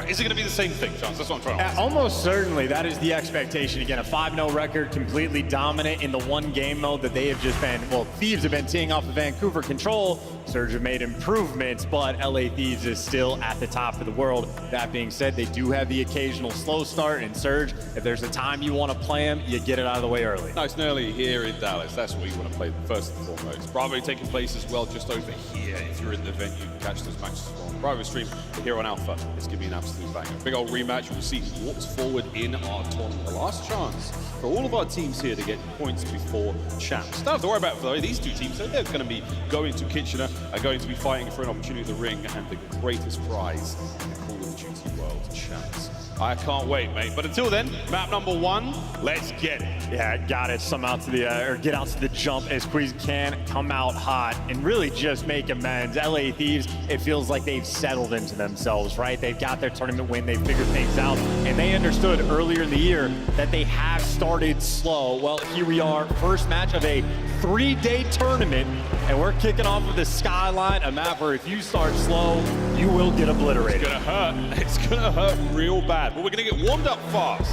is it going to be the same thing, Chance? That's what I'm trying to ask. Almost certainly. That is the expectation. Again, a 5-0 record, completely dominant in the one game mode that they have just been, well, Thieves have been teeing off of Vancouver control. Surge have made improvements, but LA Thieves is still at the top of the world. That being said, they do have the occasional slow start in Surge. If there's a time you want to play them, you get it out of the way early. Nice and early here in Dallas. That's what you want to play first and foremost. Bravo taking place as well just over here. If you're in the event, you can catch those matches as well. Bravo stream here on Alpha. It's going to be an absolute banger. Big old rematch. We'll see what's forward in our tournament. The last chance for all of our teams here to get points before champs. Don't have to worry about it, though. These two teams, they're going to be going to Kitchener, are going to be fighting for an opportunity in the ring and the greatest prize in the Call of Duty World Champs. I can't wait, mate. But until then, map number 1, let's get it. Yeah, got it. Some out to the, or get out to the jump as quick as you can, come out hot, and really just make amends. LA Thieves, it feels like they've settled into themselves, right? They've got their tournament win, they figured things out, and they understood earlier in the year that they have started slow. Well, here we are, first match of a 3-day tournament, and we're kicking off with the Skyline, a map where if you start slow, you will get obliterated. It's gonna hurt. It's gonna hurt real bad, but we're gonna get warmed up fast.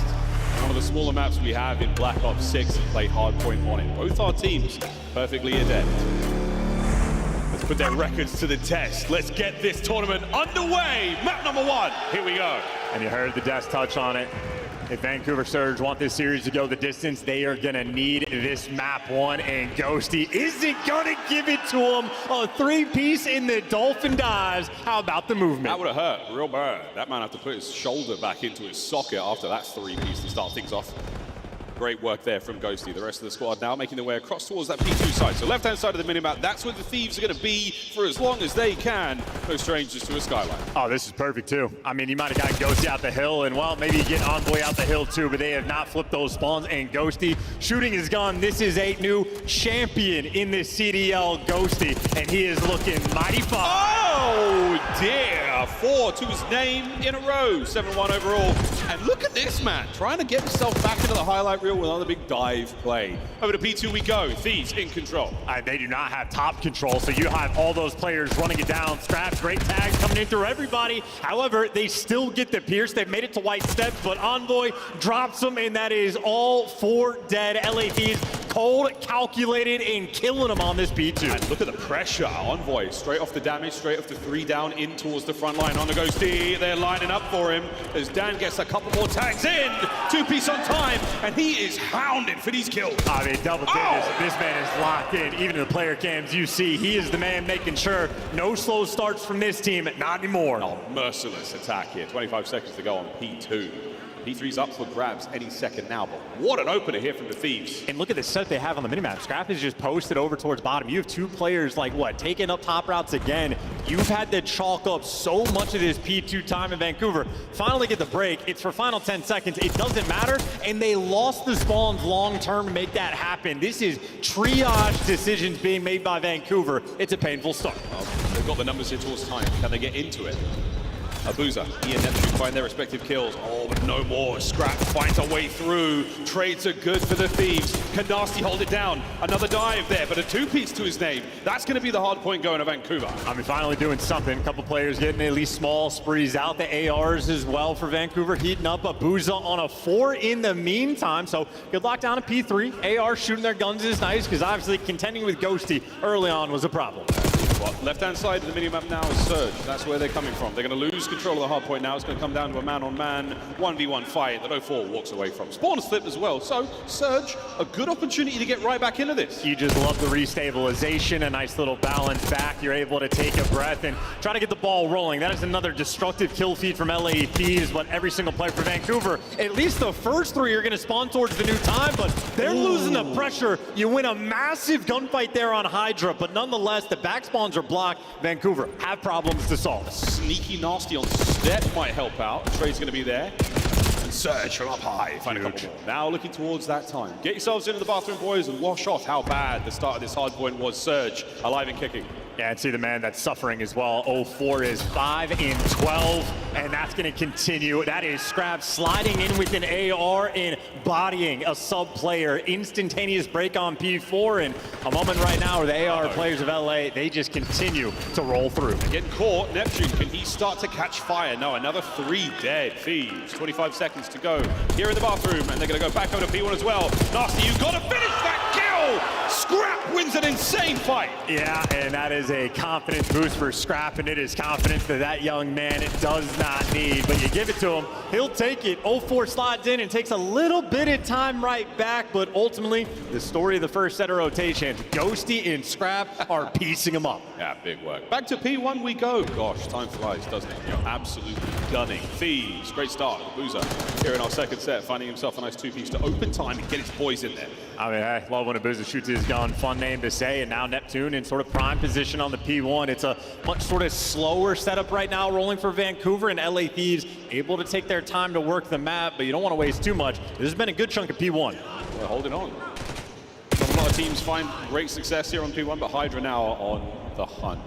One of the smaller maps we have in Black Ops 6 and play hardpoint on it. Both our teams perfectly adept. Let's put their records to the test. Let's get this tournament underway. Map number 1, here we go. And you heard the Death touch on it. If Vancouver Surge want this series to go the distance, they are going to need this map 1, and Ghosty isn't going to give it to him. A 3-piece in the Dolphin dives. How about the movement? That would have hurt real bad. That man had to put his shoulder back into his socket after that 3-piece to start things off. Great work there from Ghosty. The rest of the squad now making their way across towards that P2 side. So left-hand side of the minimap, that's where the Thieves are going to be for as long as they can. No strangers to a Skyline. Oh, this is perfect, too. I mean, you might have got Ghosty out the hill, and, well, maybe you get Envoy out the hill, too, but they have not flipped those spawns, and Ghosty shooting his gun. This is a new champion in this CDL, Ghosty, and he is looking mighty fine. Oh, dear. 4 to his name in a row. 7-1 overall. And look at this man, trying to get himself back into the highlight reel with another big dive play. Over to P2 we go. Thieves in control. They do not have top control, so you have all those players running it down. Scraps, great tags coming in through everybody. However, they still get the pierce. They've made it to white steps, but Envoy drops them, and that is all 4 dead. LA Thieves cold, calculated, and killing them on this P2. And look at the pressure. Envoy straight off the damage, straight off the 3 down, in towards the front line. On the goes D. They're lining up for him as Dan gets a couple more tags in. 2-piece on time, and he is hounded for these kills. I mean, double digits. This man is locked in. Even in the player cams you see, he is the man making sure no slow starts from this team. Not anymore. Oh, merciless attack here. 25 seconds to go on P2. P3's up for grabs any second now, but what an opener here from the Thieves. And look at the set they have on the minimap. Scrap is just posted over towards bottom. You have 2 players like what, taking up top routes again. You've had to chalk up so much of this P2 time in Vancouver. Finally get the break. It's for final 10 seconds. It doesn't matter, and they lost the spawns long term to make that happen. This is triage decisions being made by Vancouver. It's a painful start. Well, they've got the numbers here towards time. Can they get into it? Abuza, he and Neptune find their respective kills. Oh, but no more. Scrap finds a way through. Trades are good for the Thieves. Can Nasty hold it down? Another dive there, but a 2-piece to his name. That's going to be the hard point going to Vancouver. I mean, finally doing something. A couple players getting at least small sprees out. The ARs as well for Vancouver, heating up. Abuza on a 4 in the meantime. So good lockdown at P3. AR shooting their guns is nice, because obviously contending with Ghosty early on was a problem. Left-hand side of the minimap now is Surge. That's where they're coming from. They're going to lose control of the hard point now. It's going to come down to a man-on-man 1v1 fight that 04 walks away from. Spawn's flipped as well. So, Surge, a good opportunity to get right back into this. You just love the restabilization, a nice little balance back. You're able to take a breath and try to get the ball rolling. That is another destructive kill feed from LA Thieves, but every single player for Vancouver, at least the first 3 are going to spawn towards the new time, but they're losing the pressure. You win a massive gunfight there on Hydra, but nonetheless, the back spawns are blocked. Vancouver have problems to solve. Sneaky Nasty on step might help out. Trade's going to be there. And Surge from up high. Find a couple more. Now looking towards that time. Get yourselves into the bathroom, boys, and wash off how bad the start of this hard point was. Surge, alive and kicking. Yeah, and see the man that's suffering as well. 04 is 5 in 12, and that's going to continue. That is Scrap sliding in with an AR and bodying a sub-player. Instantaneous break on P4, and a moment right now where the AR players of LA, they just continue to roll through. Getting caught. Neptune, can he start to catch fire? No, another 3 dead Thieves. 25 seconds to go here in the bathroom, and they're going to go back over to P1 as well. Nasty, you've got to finish that kill! Scrap wins an insane fight. Yeah, and that is a confidence boost for Scrap, and it is confidence that that young man does not need. But you give it to him, he'll take it. 04 slides in and takes a little bit of time right back, but ultimately, the story of the first set of rotations, Ghosty and Scrap are piecing him up. Yeah, big work. Back to P1 we go. Gosh, time flies, doesn't it? You're absolutely gunning. Thieves, great start. Boozer here in our second set, finding himself a nice 2-piece to open time and get his boys in there. I mean, I love when Abuza shoots his gun. Fun name to say. And now Neptune in sort of prime position on the P1. It's a much sort of slower setup right now rolling for Vancouver, and LA Thieves able to take their time to work the map, but you don't want to waste too much. This has been a good chunk of P1. We're holding on. A lot of teams find great success here on P1, but Hydra now on the hunt.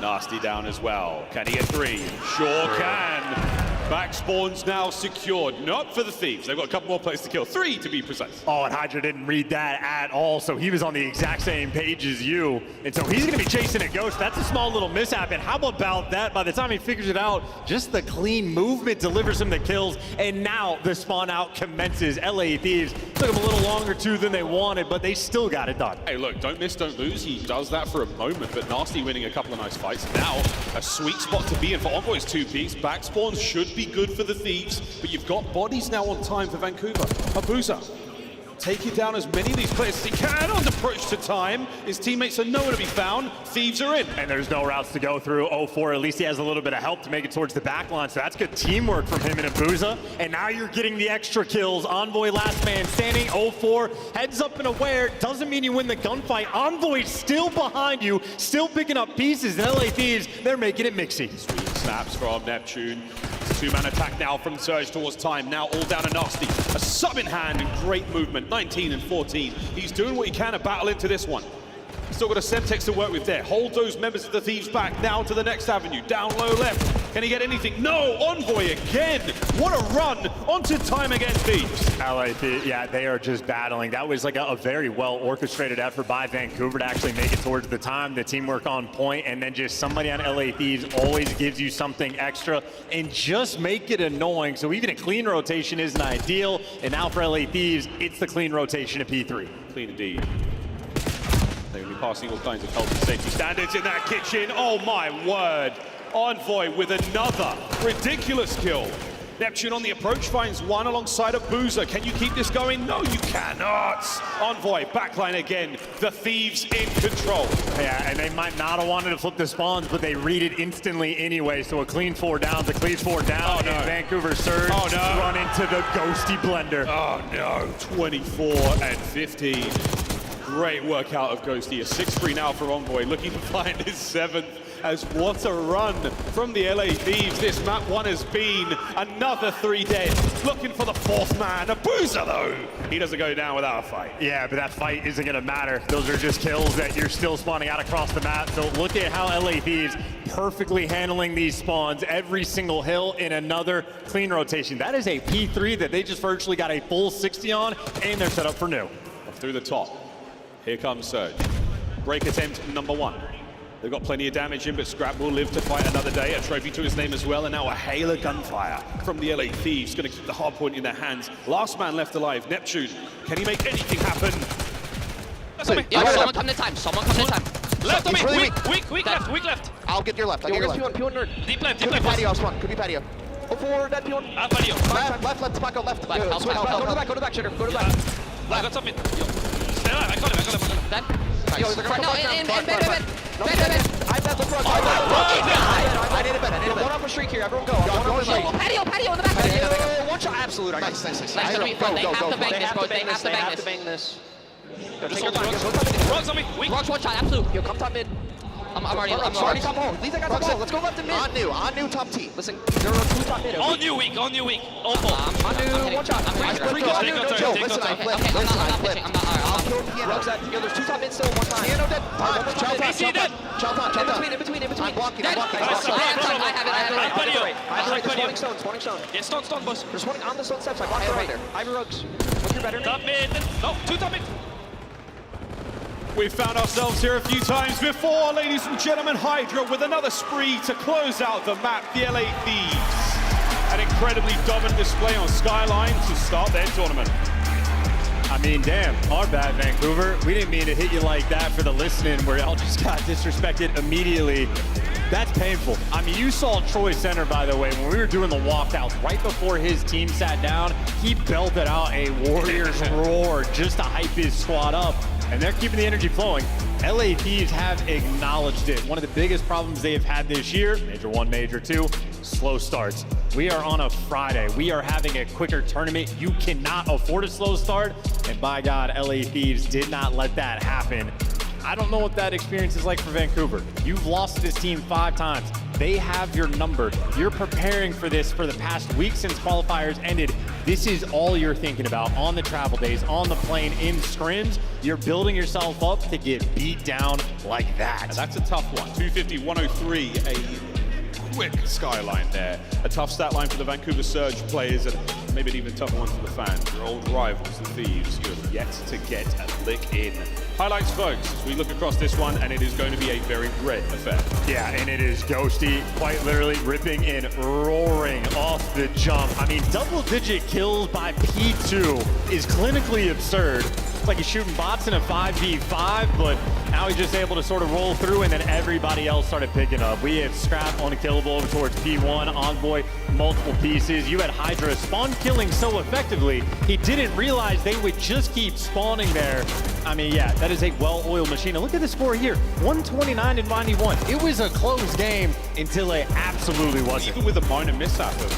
Nasty down as well. Can he get 3? Sure can. Back spawns now secured. Not for the Thieves. They've got a couple more players to kill. 3 to be precise. Oh, and Hydra didn't read that at all, so he was on the exact same page as you. And so he's going to be chasing a Ghost. That's a small little mishap. And how about that? By the time he figures it out, just the clean movement delivers him the kills. And now the spawn out commences. LA Thieves took him a little longer too than they wanted, but they still got it done. Hey, look, don't miss, don't lose. He does that for a moment, but Nasty winning a couple of nice fights. Now, a sweet spot to be in for Envoy's 2-piece. Back spawns should be good for the Thieves, but you've got bodies now on time for Vancouver. Abuza taking down as many of these players as he can on the approach to time. His teammates are nowhere to be found. Thieves are in. And there's no routes to go through. 04, at least he has a little bit of help to make it towards the back line, so that's good teamwork from him and Abuza. And now you're getting the extra kills. Envoy last man standing. 04 heads up and aware. Doesn't mean you win the gunfight. Envoy's still behind you, still picking up pieces. And LA Thieves, they're making it mixy. Sweet snaps from Neptune. 2-man attack now from Surge towards time. Now all down to Nasty. A sub in hand and great movement. 19 and 14. He's doing what he can to battle into this one. Still got a Semtex to work with there. Hold those members of the Thieves back. Now to the next avenue. Down low left. Can he get anything? No! Envoy again! What a run! Onto time against Thieves. LA Thieves, yeah, they are just battling. That was like a very well orchestrated effort by Vancouver to actually make it towards the time. The teamwork on point, and then just somebody on LA Thieves always gives you something extra and just make it annoying. So even a clean rotation isn't ideal. And now for LA Thieves, it's the clean rotation at P3. Clean indeed. They will be passing all kinds of health and safety standards in that kitchen. Oh my word. Envoy with another ridiculous kill. Neptune on the approach finds one alongside a Boozer. Can you keep this going? No, you cannot. Envoy, backline again. The Thieves in control. Yeah, and they might not have wanted to flip the spawns, but they read it instantly anyway. So a clean 4 down, the clean 4 down, oh, no. and Vancouver Surge run into the ghosty blender. Oh no, 24 and 15. Great work out of Ghosty. A 6-3 now for Envoy, looking to find his 7th. As what a run from the LA Thieves. This map 1 has been another 3 dead. Looking for the 4th man. A Boozer though. He doesn't go down without a fight. Yeah, but that fight isn't gonna matter. Those are just kills that you're still spawning out across the map. So look at how LA Thieves perfectly handling these spawns. Every single hill in another clean rotation. That is a P3 that they just virtually got a full 60 on, and they're set up for new. Through the top. Here comes Surge. Break attempt number 1. They've got plenty of damage in, but Scrap will live to fight another day. A trophy to his name as well, and now a hail of gunfire from the LA Thieves. Going to keep the hard point in their hands. Last man left alive, Neptune. Can he make anything happen? Yeah, someone come to time. Someone come to time. Left of me. Really Weak left. I'll get your left. I'll get your left. P1 nerd. Deep left. Patio, spawn. Could be patio. Go forward, that P1. Patio. Left, Tobacco, left. Go to the back, Shitter. Go to the back. I got something. Stay alive. I got him. Then. Yo, they're gonna No, in bed. I bet the front. I need a bed. One up a streak here. Everyone go. Patio in the back. Patio. One shot. Absolute. Nice. They have to bang this. Rocks on me. Weak. Rocks one shot. Absolute. Yo, come top mid. I'm already top hole. These guys got top hole. Let's go left and mid. On new top T. Listen, there are 2 top mid. On new weak. On new, one shot. I'm I'll kill Piano. There's 2 top mid still, 1 time. Piano dead. Chow. In between. I'm blocking. I have it. Spawning stone. Yeah, stone, boss. They're spawning on the stone steps. I blocked right there. Ivy Rugs. What's your better? Top mid. No, 2 top mid. We've found ourselves here a few times before, ladies and gentlemen. Hydra with another spree to close out the map, the LA Thieves. An incredibly dominant display on Skyline to start their tournament. I mean, damn, our bad, Vancouver. We didn't mean to hit you like that for the listening where y'all just got disrespected immediately. That's painful. I mean, you saw Troy Center, by the way, when we were doing the walkouts right before his team sat down, he belted out a Warriors roar just to hype his squad up. And they're keeping the energy flowing. LA Thieves have acknowledged it. One of the biggest problems they have had this year, Major 1, Major 2, slow starts. We are on a Friday. We are having a quicker tournament. You cannot afford a slow start. And by God, LA Thieves did not let that happen. I don't know what that experience is like for Vancouver. You've lost this team 5 times. They have your number. You're preparing for this for the past week since qualifiers ended. This is all you're thinking about on the travel days, on the plane, in scrims. You're building yourself up to get beat down like that. And that's a tough one. 250, 103, a quick Skyline there. A tough stat line for the Vancouver Surge players, and maybe an even tougher one for the fans. Your old rivals, the Thieves, you have yet to get a lick in. Highlights, folks, as we look across this one, and it is going to be a very red affair. Yeah, and it is Ghosty, quite literally ripping and roaring off the jump. I mean, double-digit kills by P2 is clinically absurd. It's like he's shooting bots in a 5v5, but now he's just able to sort of roll through, and then everybody else started picking up. We have Scrap unkillable over towards P1, Envoy, multiple pieces. You had Hydra spawn killing so effectively, he didn't realize they would just keep spawning there. I mean, yeah, that is a well-oiled machine. And look at the score here, 129 and 91. It was a close game until it absolutely wasn't. Even with a minor mishap of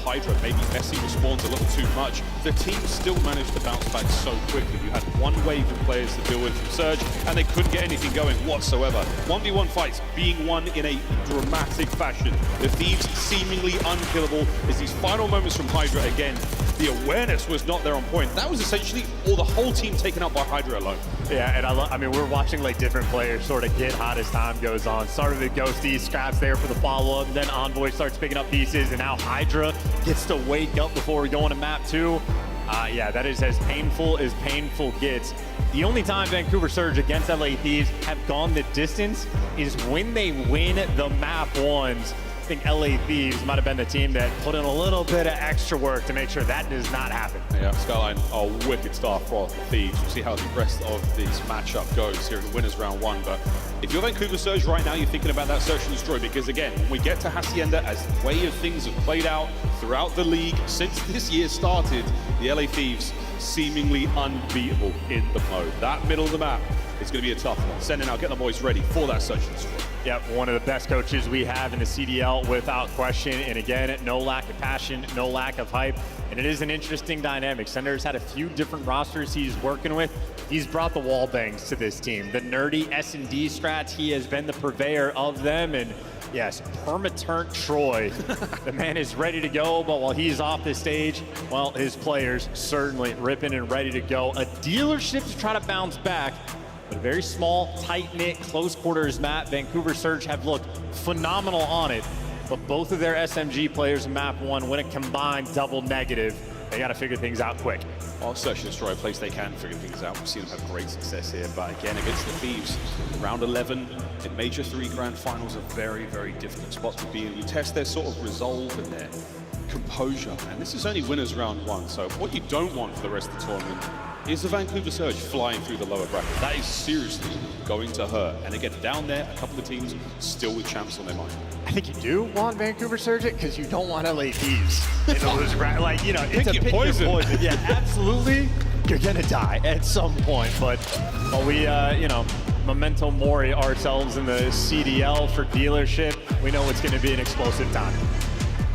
Hydra, maybe Messi respawns a little too much, the team still managed to bounce back so quickly. You had one wave of players to deal with from Surge, and they couldn't get anything going whatsoever. 1v1 fights being won in a dramatic fashion. The Thieves seemingly unkillable as these final moments from Hydra again. The awareness was not there on point. That was essentially the whole team taken out by Hydra alone. Yeah, and I mean, we're watching like different players sort of get hot as time goes on. Started with Ghosty, Scraps there for the follow-up, then Envoy starts picking up pieces, and now Hydra gets to wake up before we go into map 2. Yeah, that is as painful gets. The only time Vancouver Surge against LA Thieves have gone the distance is when they win the map 1s. I think LA Thieves might have been the team that put in a little bit of extra work to make sure that does not happen. Yeah, Skyline are wicked start for Thieves. We'll see how the rest of this matchup goes here in the winners round 1. But if you're Vancouver Surge right now, you're thinking about that search and destroy, because again, when we get to Hacienda, as the way of things have played out throughout the league since this year started, the LA Thieves seemingly unbeatable in the mode. That middle of the map is going to be a tough one. Sending out, get the boys ready for that search and destroy. Yep, one of the best coaches we have in the CDL without question. And again, no lack of passion, no lack of hype. And it is an interesting dynamic. Sender's had a few different rosters he's working with. He's brought the wall bangs to this team. The nerdy S&D strats, he has been the purveyor of them. And yes, permaturnt Troy. The man is ready to go, but while he's off the stage, well, his players certainly ripping and ready to go. A dealership to try to bounce back. A very small, tight-knit, close quarters map. Vancouver Surge have looked phenomenal on it, but both of their SMG players in map 1 win a combined double negative. They got to figure things out quick. Well, search and destroy a place they can figure things out. We've seen them have great success here, but again, against the Thieves, round 11 in Major 3 Grand Finals, a very, very difficult spot to be in. You test their sort of resolve and their composure, and this is only winners round 1, so what you don't want for the rest of the tournament is the Vancouver Surge flying through the lower bracket. That is seriously going to hurt. And again, down there, a couple of teams still with champs on their mind. I think you do want Vancouver Surge because you don't want LA Thieves in those like, you know, it's a pick your poison. Yeah, absolutely. You're gonna die at some point, but we, you know, memento mori ourselves in the CDL for dealership. We know it's gonna be an explosive time.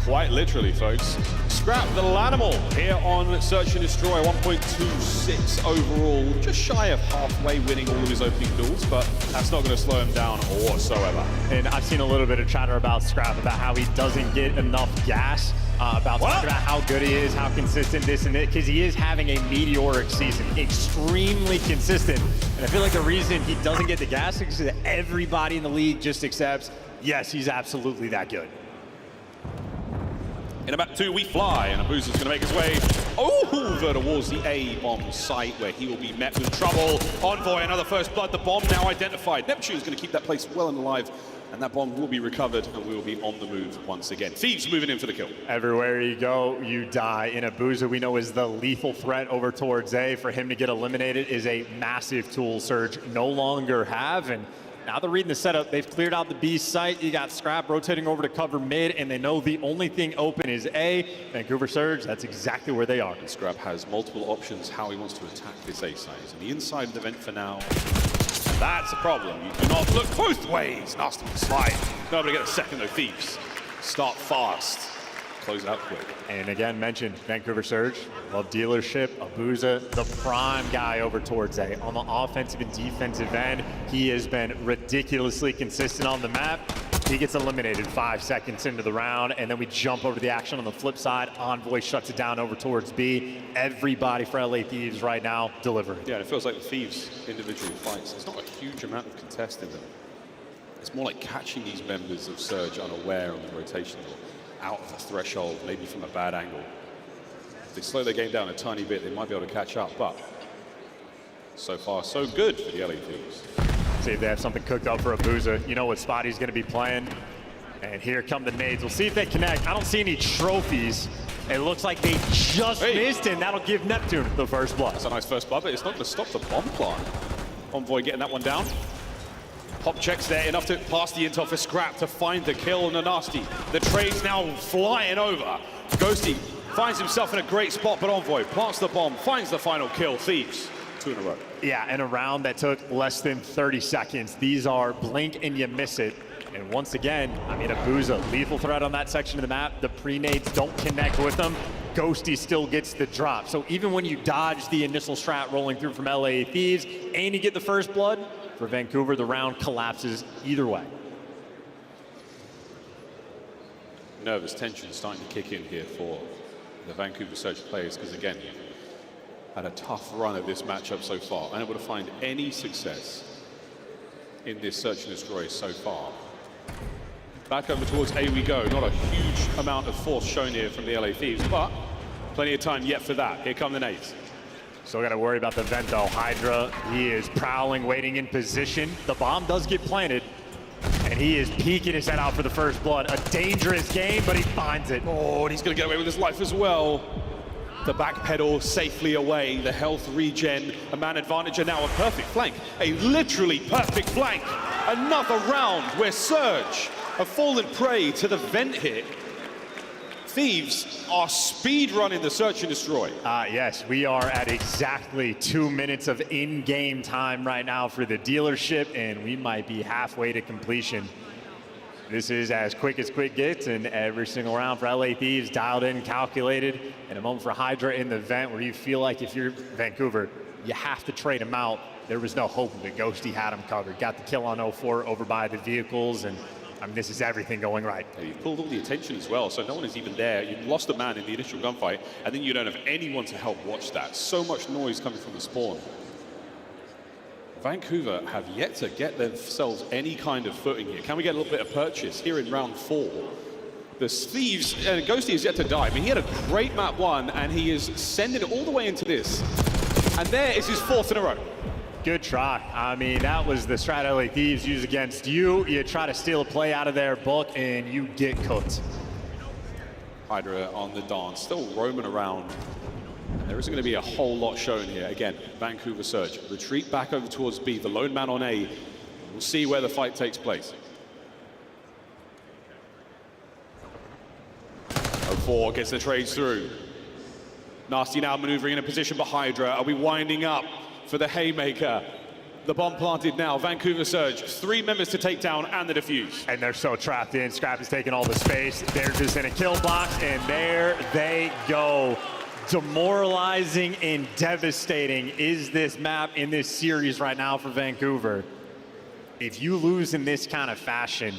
Quite literally, folks. Scrap, the little animal, here on Search and Destroy, 1.26 overall. Just shy of halfway winning all of his opening duels, but that's not going to slow him down whatsoever. And I've seen a little bit of chatter about Scrap, about how he doesn't get enough gas, about talking about how good he is, how consistent this and that, because he is having a meteoric season, extremely consistent. And I feel like the reason he doesn't get the gas is that everybody in the league just accepts, yes, he's absolutely that good. In about 2, we fly, and Abuza's going to make his way over towards the A-bomb site, where he will be met with trouble. Envoy, another first blood. The bomb now identified. Neptune's going to keep that place well and alive, and that bomb will be recovered, and we will be on the move once again. Thieves moving in for the kill. Everywhere you go, you die. And Abuza, we know, is the lethal threat over towards A. For him to get eliminated is a massive tool Surge no longer have, and now they're reading the setup. They've cleared out the B site. You got Scrap rotating over to cover mid, and they know the only thing open is A. Vancouver Surge, that's exactly where they are. And Scrap has multiple options how he wants to attack this A site. He's in the inside of the vent for now. That's a problem. You do not look both ways. Nasty slide. Not able to get a second though. Thieves start fast. Close it out quick. And again, mentioned Vancouver Surge, love dealership, Abuza, the prime guy over towards A. On the offensive and defensive end, he has been ridiculously consistent on the map. He gets eliminated 5 seconds into the round, and then we jump over to the action on the flip side. Envoy shuts it down over towards B. Everybody for LA Thieves right now delivering. Yeah, it feels like the Thieves individual fights, there's not a huge amount of contest in them. It's more like catching these members of Surge unaware on the rotation, out of the threshold, maybe from a bad angle. If they slow their game down a tiny bit, they might be able to catch up, but so far, so good for the LA Thieves. See if they have something cooked up for Abuza. You know what spot he's going to be playing. And here come the nades. We'll see if they connect. I don't see any trophies. It looks like they just missed, and that'll give Neptune the first blood. That's a nice first blood, but it's not going to stop the bomb plant. Envoy getting that one down. Pop checks there, enough to pass the intel for Scrap to find the kill on the Nasty. The trade's now flying over. Ghosty finds himself in a great spot, but Envoy plants the bomb, finds the final kill. Thieves, 2 in a row. Yeah, in a round that took less than 30 seconds. These are blink and you miss it. And once again, I mean, Abuza, lethal threat on that section of the map. The pre-nades don't connect with them. Ghosty still gets the drop. So even when you dodge the initial strat rolling through from LA Thieves and you get the first blood, for Vancouver, the round collapses either way. Nervous tension starting to kick in here for the Vancouver Surge players, because again, had a tough run at this matchup so far, unable to find any success in this search and destroy so far. Back over towards A we go. Not a huge amount of force shown here from the LA Thieves, but plenty of time yet for that. Here come the nades. Still got to worry about the vent though. Hydra, he is prowling, waiting in position. The bomb does get planted, and he is peeking his head out for the first blood. A dangerous game, but he finds it. Oh, and he's going to get away with his life as well. The backpedal safely away, the health regen, a man advantage, and now a perfect flank. A literally perfect flank. Another round where Surge have fallen prey to the vent hit. Thieves are speed running the search and destroy. Yes, we are at exactly 2 minutes of in-game time right now for the dealership, and we might be halfway to completion. This is as quick gets, and every single round for LA Thieves dialed in, calculated, and a moment for Hydra in the vent where you feel like if you're Vancouver, you have to trade him out. There was no hope of it. Ghosty had him covered. Got the kill on 04 over by the vehicles, and I mean, this is everything going right. Yeah, you've pulled all the attention as well, so no one is even there. You've lost a man in the initial gunfight, and then you don't have anyone to help watch that. So much noise coming from the spawn. Vancouver have yet to get themselves any kind of footing here. Can we get a little bit of purchase here in round 4? The Thieves, and Ghosty is yet to die. I mean, he had a great map 1, and he is sending it all the way into this. And there is his 4th in a row. Good try. I mean, that was the strat LA Thieves use against you. You try to steal a play out of their book, and you get cooked. Hydra on the dance, still roaming around. There isn't going to be a whole lot shown here. Again, Vancouver Surge. Retreat back over towards B, the lone man on A. We'll see where the fight takes place. 04 gets the trades through. Nasty now maneuvering in a position, but Hydra, are we winding up for the haymaker? The bomb planted now. Vancouver Surge, 3 members to take down and the defuse. And they're so trapped in. Scrap is taking all the space. They're just in a kill box, and there they go. Demoralizing and devastating is this map in this series right now for Vancouver. If you lose in this kind of fashion,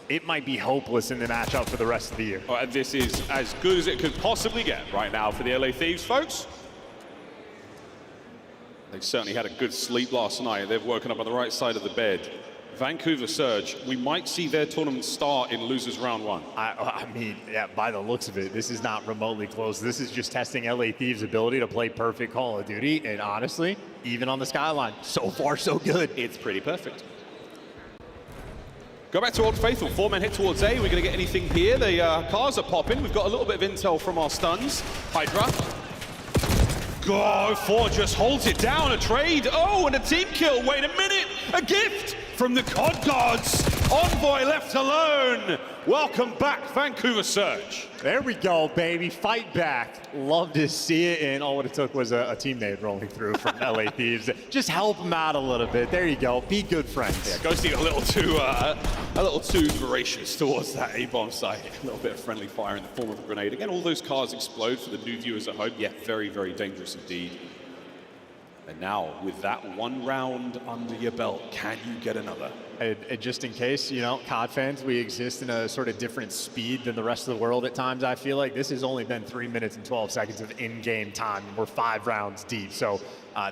it might be hopeless in the matchup for the rest of the year. And this is as good as it could possibly get right now for the LA Thieves, folks. They certainly had a good sleep last night. They've woken up on the right side of the bed. Vancouver Surge, we might see their tournament start in losers round 1. I mean, yeah, by the looks of it, this is not remotely close. This is just testing LA Thieves' ability to play perfect Call of Duty. And honestly, even on the skyline, so far so good. It's pretty perfect. Go back to Old Faithful. 4 men hit towards A. We're going to get anything here. The cars are popping. We've got a little bit of intel from our stuns. Hydra. Go, 4 just holds it down. A trade. Oh, and a team kill. Wait a minute. A gift from the COD gods. Envoy left alone. Welcome back, Vancouver Surge. There we go, baby. Fight back. Love to see it. And all what it took was a teammate rolling through from LA Thieves. Just help them out a little bit. There you go. Be good friends. Yeah, Ghosty a little too voracious towards that A-bomb site. A little bit of friendly fire in the form of a grenade. Again, all those cars explode for the new viewers at home. Yeah, very, very dangerous indeed. And now, with that 1 round under your belt, can you get another? And just in case, you know, COD fans, we exist in a sort of different speed than the rest of the world at times. I feel like this has only been 3 minutes and 12 seconds of in-game time. We're 5 rounds deep. So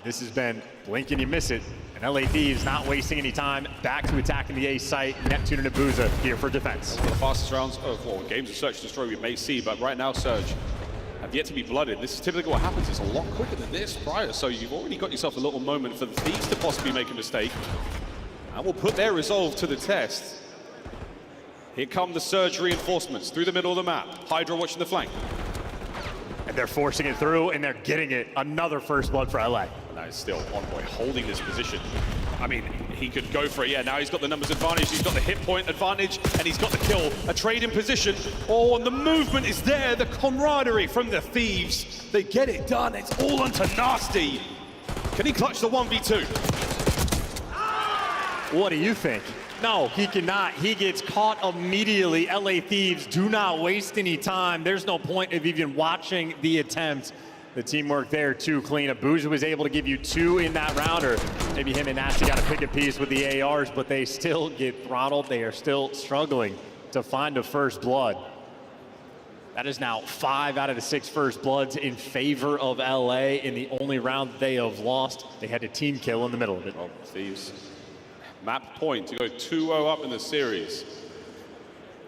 this has been blink and you miss it. And LA Thieves not wasting any time, back to attacking the A site. Neptune and Abuza here for defense. One of the fastest rounds of games of Search and Destroy we may see, but right now, Surge have yet to be blooded. This is typically what happens. It's a lot quicker than this prior, so you've already got yourself a little moment for the Thieves to possibly make a mistake. And will put their resolve to the test. Here come the Surge reinforcements through the middle of the map. Hydra watching the flank. And they're forcing it through, and they're getting it. Another first blood for LA. And that is still Envoy holding this position. I mean, he could go for it. Yeah, now he's got the numbers advantage, he's got the hit point advantage, and he's got the kill. A trade in position. Oh, and the movement is there. The camaraderie from the Thieves. They get it done. It's all onto Nasty. Can he clutch the 1v2? What do you think? No, he cannot. He gets caught immediately. LA Thieves do not waste any time. There's no point of even watching the attempt. The teamwork there too clean. Abuja was able to give you 2 in that round, or maybe him and Nasty got to pick a piece with the ARs, but they still get throttled. They are still struggling to find a first blood. That is now 5 out of the 6 first bloods in favor of LA in the only round that they have lost. They had a team kill in the middle of it. Well, Thieves, map point to go 2-0 up in the series.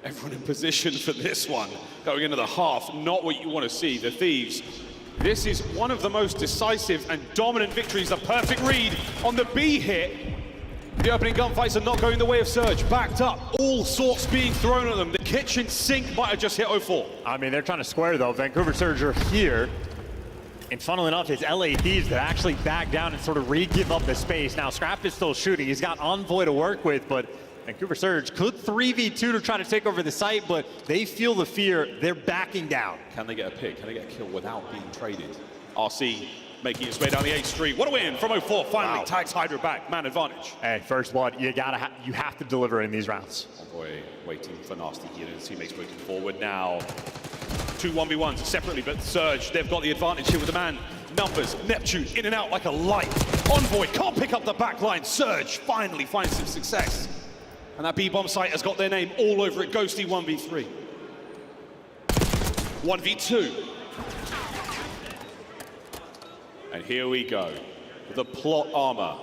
Everyone in position for this one. Going into the half, not what you want to see. The Thieves, this is one of the most decisive and dominant victories. A perfect read on the B hit. The opening gunfights are not going the way of Surge. Backed up, all sorts being thrown at them. The kitchen sink might have just hit 0-4. I mean, they're trying to square though. Vancouver Surge are here. And funnily enough, it's LA Thieves that actually back down and sort of re-give up the space. Now, Scrap is still shooting. He's got Envoy to work with, but Vancouver Surge could 3v2 to try to take over the site, but they feel the fear. They're backing down. Can they get a pick? Can they get a kill without being traded? RC making its way down the 8th Street. What a win from 0-4. Finally tags Hydra back. Man advantage. Hey, first blood, you have to deliver in these rounds. Envoy waiting for Nasty here. His teammates moving forward now. 2 1v1s separately, but Surge, they've got the advantage here with the man. Numbers, Neptune in and out like a light. Envoy can't pick up the back line. Surge finally finds some success. And that B-bomb site has got their name all over it. Ghosty 1v3. 1v2. And here we go. The plot armor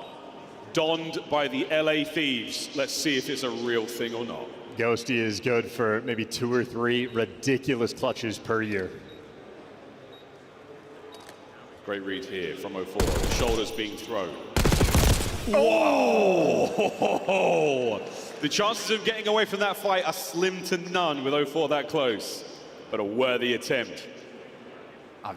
donned by the LA Thieves. Let's see if it's a real thing or not. Ghosty is good for maybe 2 or 3 ridiculous clutches per year. Great read here from 0-4. Shoulders being thrown. Whoa! The chances of getting away from that fight are slim to none with 0-4 that close. But a worthy attempt.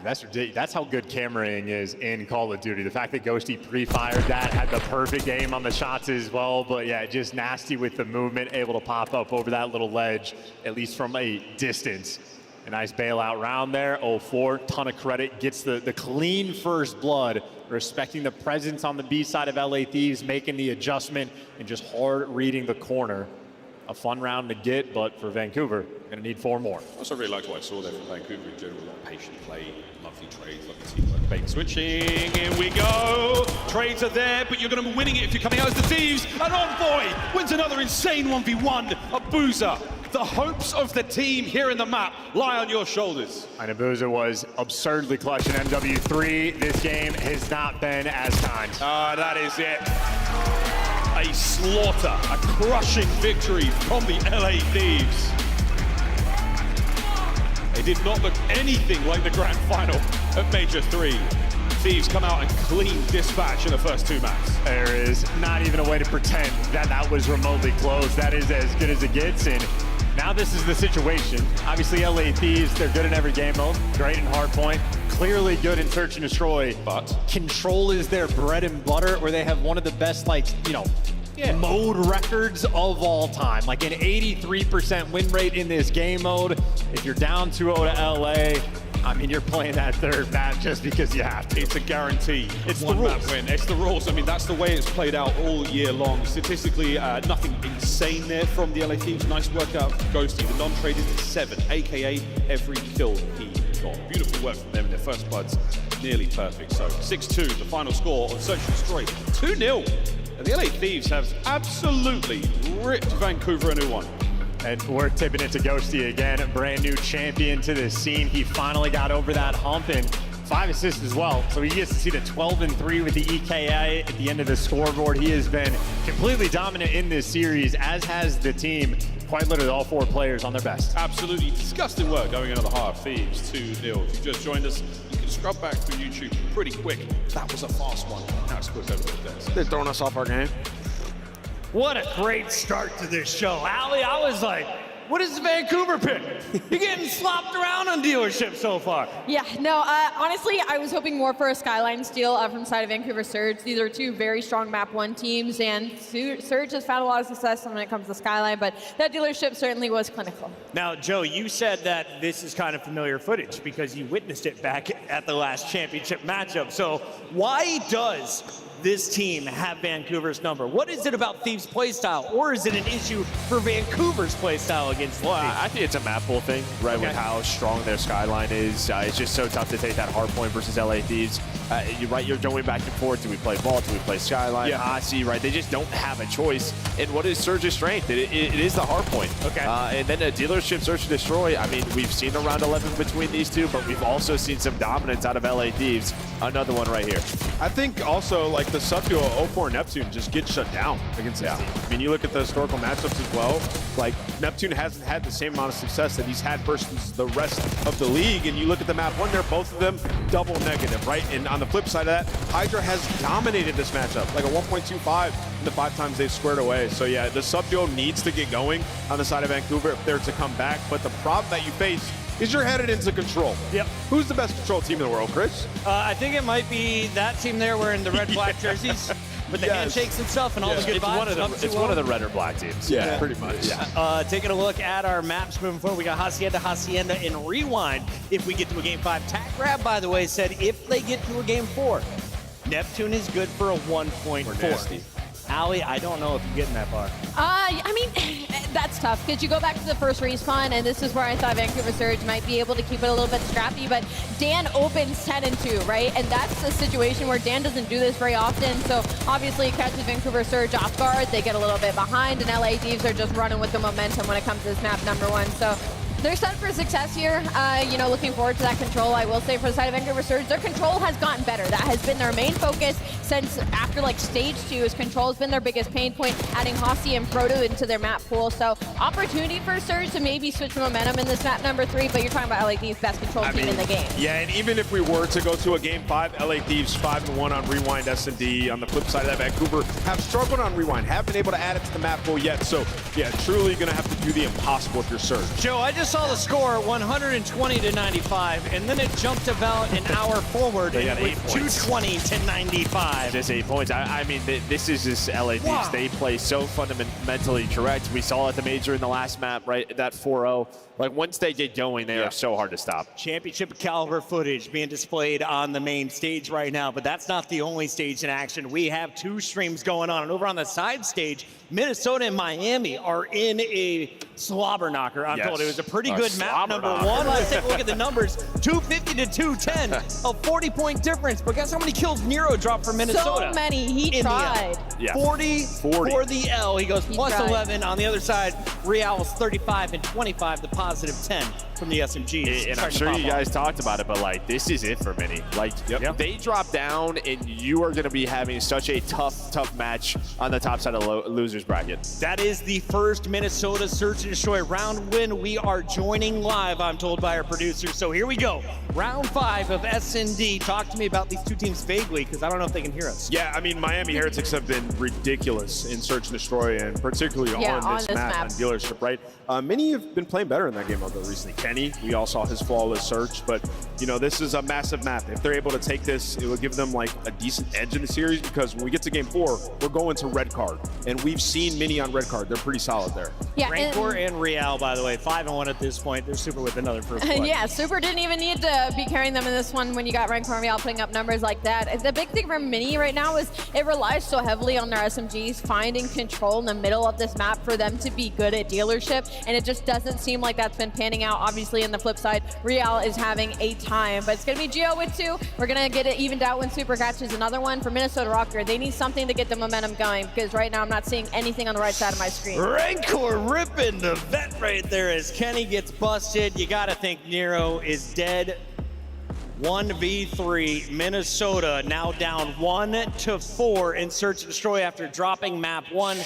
That's ridiculous. That's how good cameraing is in Call of Duty. The fact that Ghosty pre-fired that, had the perfect aim on the shots as well, but yeah, just nasty with the movement, able to pop up over that little ledge, at least from a distance. A nice bailout round there. 0-4, ton of credit, gets the clean first blood, respecting the presence on the B side of LA Thieves, making the adjustment, and just hard reading the corner. A fun round to get, but for Vancouver, gonna need 4 more. I also really liked what I saw there from Vancouver in general. A lot of patient play, lovely trades, lovely teamwork. Bait switching, here we go. Trades are there, but you're gonna be winning it if you're coming out as the Thieves. And Envoy wins another insane 1v1. Abuza, the hopes of the team here in the map lie on your shoulders. And Abuza was absurdly clutch in MW3. This game has not been as kind. That is it. A slaughter, a crushing victory from the LA Thieves. They did not look anything like the grand final at Major 3. Thieves come out and clean dispatch in the first 2 maps. There is not even a way to pretend that that was remotely close. That is as good as it gets, and now this is the situation. Obviously, LA Thieves, they're good in every game mode, great in hardpoint, clearly good in search and destroy, but control is their bread and butter, where they have one of the best, mode records of all time. Like an 83% win rate in this game mode. If you're down 2-0 to LA, I mean, you're playing that third map just because you have to. It's a guarantee. It's one the map win. It's the rules. I mean, that's the way it's played out all year long. Statistically, nothing insane there from the LA Thieves. Nice work out. Ghosty, the non-traded, 7, aka every kill he got. Beautiful work from them in their first bloods. Nearly perfect. So 6-2, the final score of Search and Destroy. 2-0. And the LA Thieves have absolutely ripped Vancouver a new one. And we're tipping it to Ghosty again, a brand new champion to this scene. He finally got over that hump, and 5 assists as well. So he gets to see the 12-3 with the EKA at the end of the scoreboard. He has been completely dominant in this series, as has the team. Quite literally all 4 players on their best. Absolutely disgusting work going into the half. Thieves 2-0. If you just joined us, you can scrub back through YouTube pretty quick. That was a fast one. Now it's quick over the desk. They're throwing us off our game. What a great start to this show. Ali, I was like, what is the Vancouver pick? You're getting slopped around on dealership so far. Yeah, no, honestly, I was hoping more for a Skyline steal from the side of Vancouver Surge. These are 2 very strong map 1 teams, and Surge has found a lot of success when it comes to Skyline, but that dealership certainly was clinical. Now, Joe, you said that this is kind of familiar footage because you witnessed it back at the last championship matchup. So why does this team have Vancouver's number? What is it about Thieves' playstyle, or is it an issue for Vancouver's playstyle against the Thieves? I think it's a map pool thing, right? Okay. With how strong their Skyline is. It's just so tough to take that hard point versus LA Thieves. You're going back and forth. Do we play Vault? Do we play Skyline? Yeah. Asi, right? They just don't have a choice. And what is Surge's strength? It is the hard point. Okay. And then a dealership Search and Destroy. I mean, we've seen a round 11 between these two, but we've also seen some dominance out of LA Thieves. Another one right here. I think also like the sub-duo 04 Neptune just gets shut down against this team. I mean, you look at the historical matchups as well. Like Neptune hasn't had the same amount of success that he's had versus the rest of the league. And you look at the map one there, both of them double negative, right? And on the flip side of that, Hydra has dominated this matchup, like a 1.25 in the 5 times they've squared away. So yeah, the sub-duo needs to get going on the side of Vancouver if they're to come back. But the problem that you face is you're headed into Control. Yep. Who's the best Control team in the world, Chris? I think it might be that team there wearing the red-black jerseys. With the handshakes and stuff and all the good vibes. It's one of the red or black teams. Yeah, pretty much. Yeah. Taking a look at our maps moving forward, we got Hacienda, and Rewind. If we get to a game 5, Tack Grab, by the way, said if they get to a game 4, Neptune is good for a 1.4. Allie, I don't know if you're getting that far. I mean, that's tough because you go back to the first respawn, and this is where I thought Vancouver Surge might be able to keep it a little bit scrappy, but Dan opens 10-2, right? And that's a situation where Dan doesn't do this very often, so obviously it catches Vancouver Surge off guard. They get a little bit behind, and LA Thieves are just running with the momentum when it comes to this map number 1. So they're set for success here. You know, looking forward to that control. I will say for the side of Vancouver Surge, their control has gotten better. That has been their main focus since after like stage 2 is control has been their biggest pain point, adding Hossie and Proto into their map pool. So opportunity for Surge to maybe switch momentum in this map number 3, but you're talking about LA Thieves' best control team in the game. Yeah, and even if we were to go to a game 5, LA Thieves 5-1 on Rewind S&D. On the flip side of that, Vancouver have struggled on Rewind, haven't been able to add it to the map pool yet. So yeah, truly gonna have to do the impossible if you're Surge. Joe, I just saw the score, 120-95, and then it jumped about an hour forward and it was 220-95. Just 8 points. I mean, this is just LA Thieves. Wow. They play so fundamentally correct. We saw at the major in the last map, right? That 4-0. Like, once they get going, they are so hard to stop. Championship caliber footage being displayed on the main stage right now, but that's not the only stage in action. We have 2 streams going on, and over on the side stage, Minnesota and Miami are in a slobber knocker. I'm told it was a pretty good map number 1. Let's take a look at the numbers. 250 to 210, a 40-point difference. But guess how many kills Nero dropped for Minnesota? So many. He tried. 40 for the L. He goes plus tried. 11. On the other side, Real is 35 and 25, the positive 10 from the SMGs. And I'm sure you guys talked about it, but like, this is it for Mini. Like, they drop down, and you are going to be having such a tough match on the top side of the losers bracket. That is the first Minnesota Search and Destroy round win. We are joining live, I'm told by our producer. So here we go. Round 5 of S&D. Talk to me about these 2 teams vaguely, because I don't know if they can hear us. Yeah, I mean, Miami Heretics have been ridiculous in Search and Destroy, and particularly on this map, on Dealership, right? Many have been playing better in that game, although recently Kenny, we all saw his flawless search, but you know, this is a massive map. If they're able to take this, it will give them like a decent edge in the series, because when we get to game 4, we're going to red card, and we've seen Mini on red card. They're pretty solid there. Yeah, Rancor and Real, by the way, 5-1 at this point. They're Super with another first blood. Yeah, Super didn't even need to be carrying them in this one when you got Rancor and Real putting up numbers like that. The big thing for Mini right now is it relies so heavily on their SMGs finding control in the middle of this map for them to be good at Dealership, and it just doesn't seem like that's been panning out. Obviously, on the flip side, Real is having a time, but it's going to be Geo with 2. We're going to get it evened out when Super catches another one. For Minnesota Rocker, they need something to get the momentum going, because right now I'm not seeing anything on the right side of my screen. Rancor ripping the vet right there as Kenny gets busted. You got to think Nero is dead. 1v3, Minnesota now down 1-4 in Search and Destroy after dropping map 1.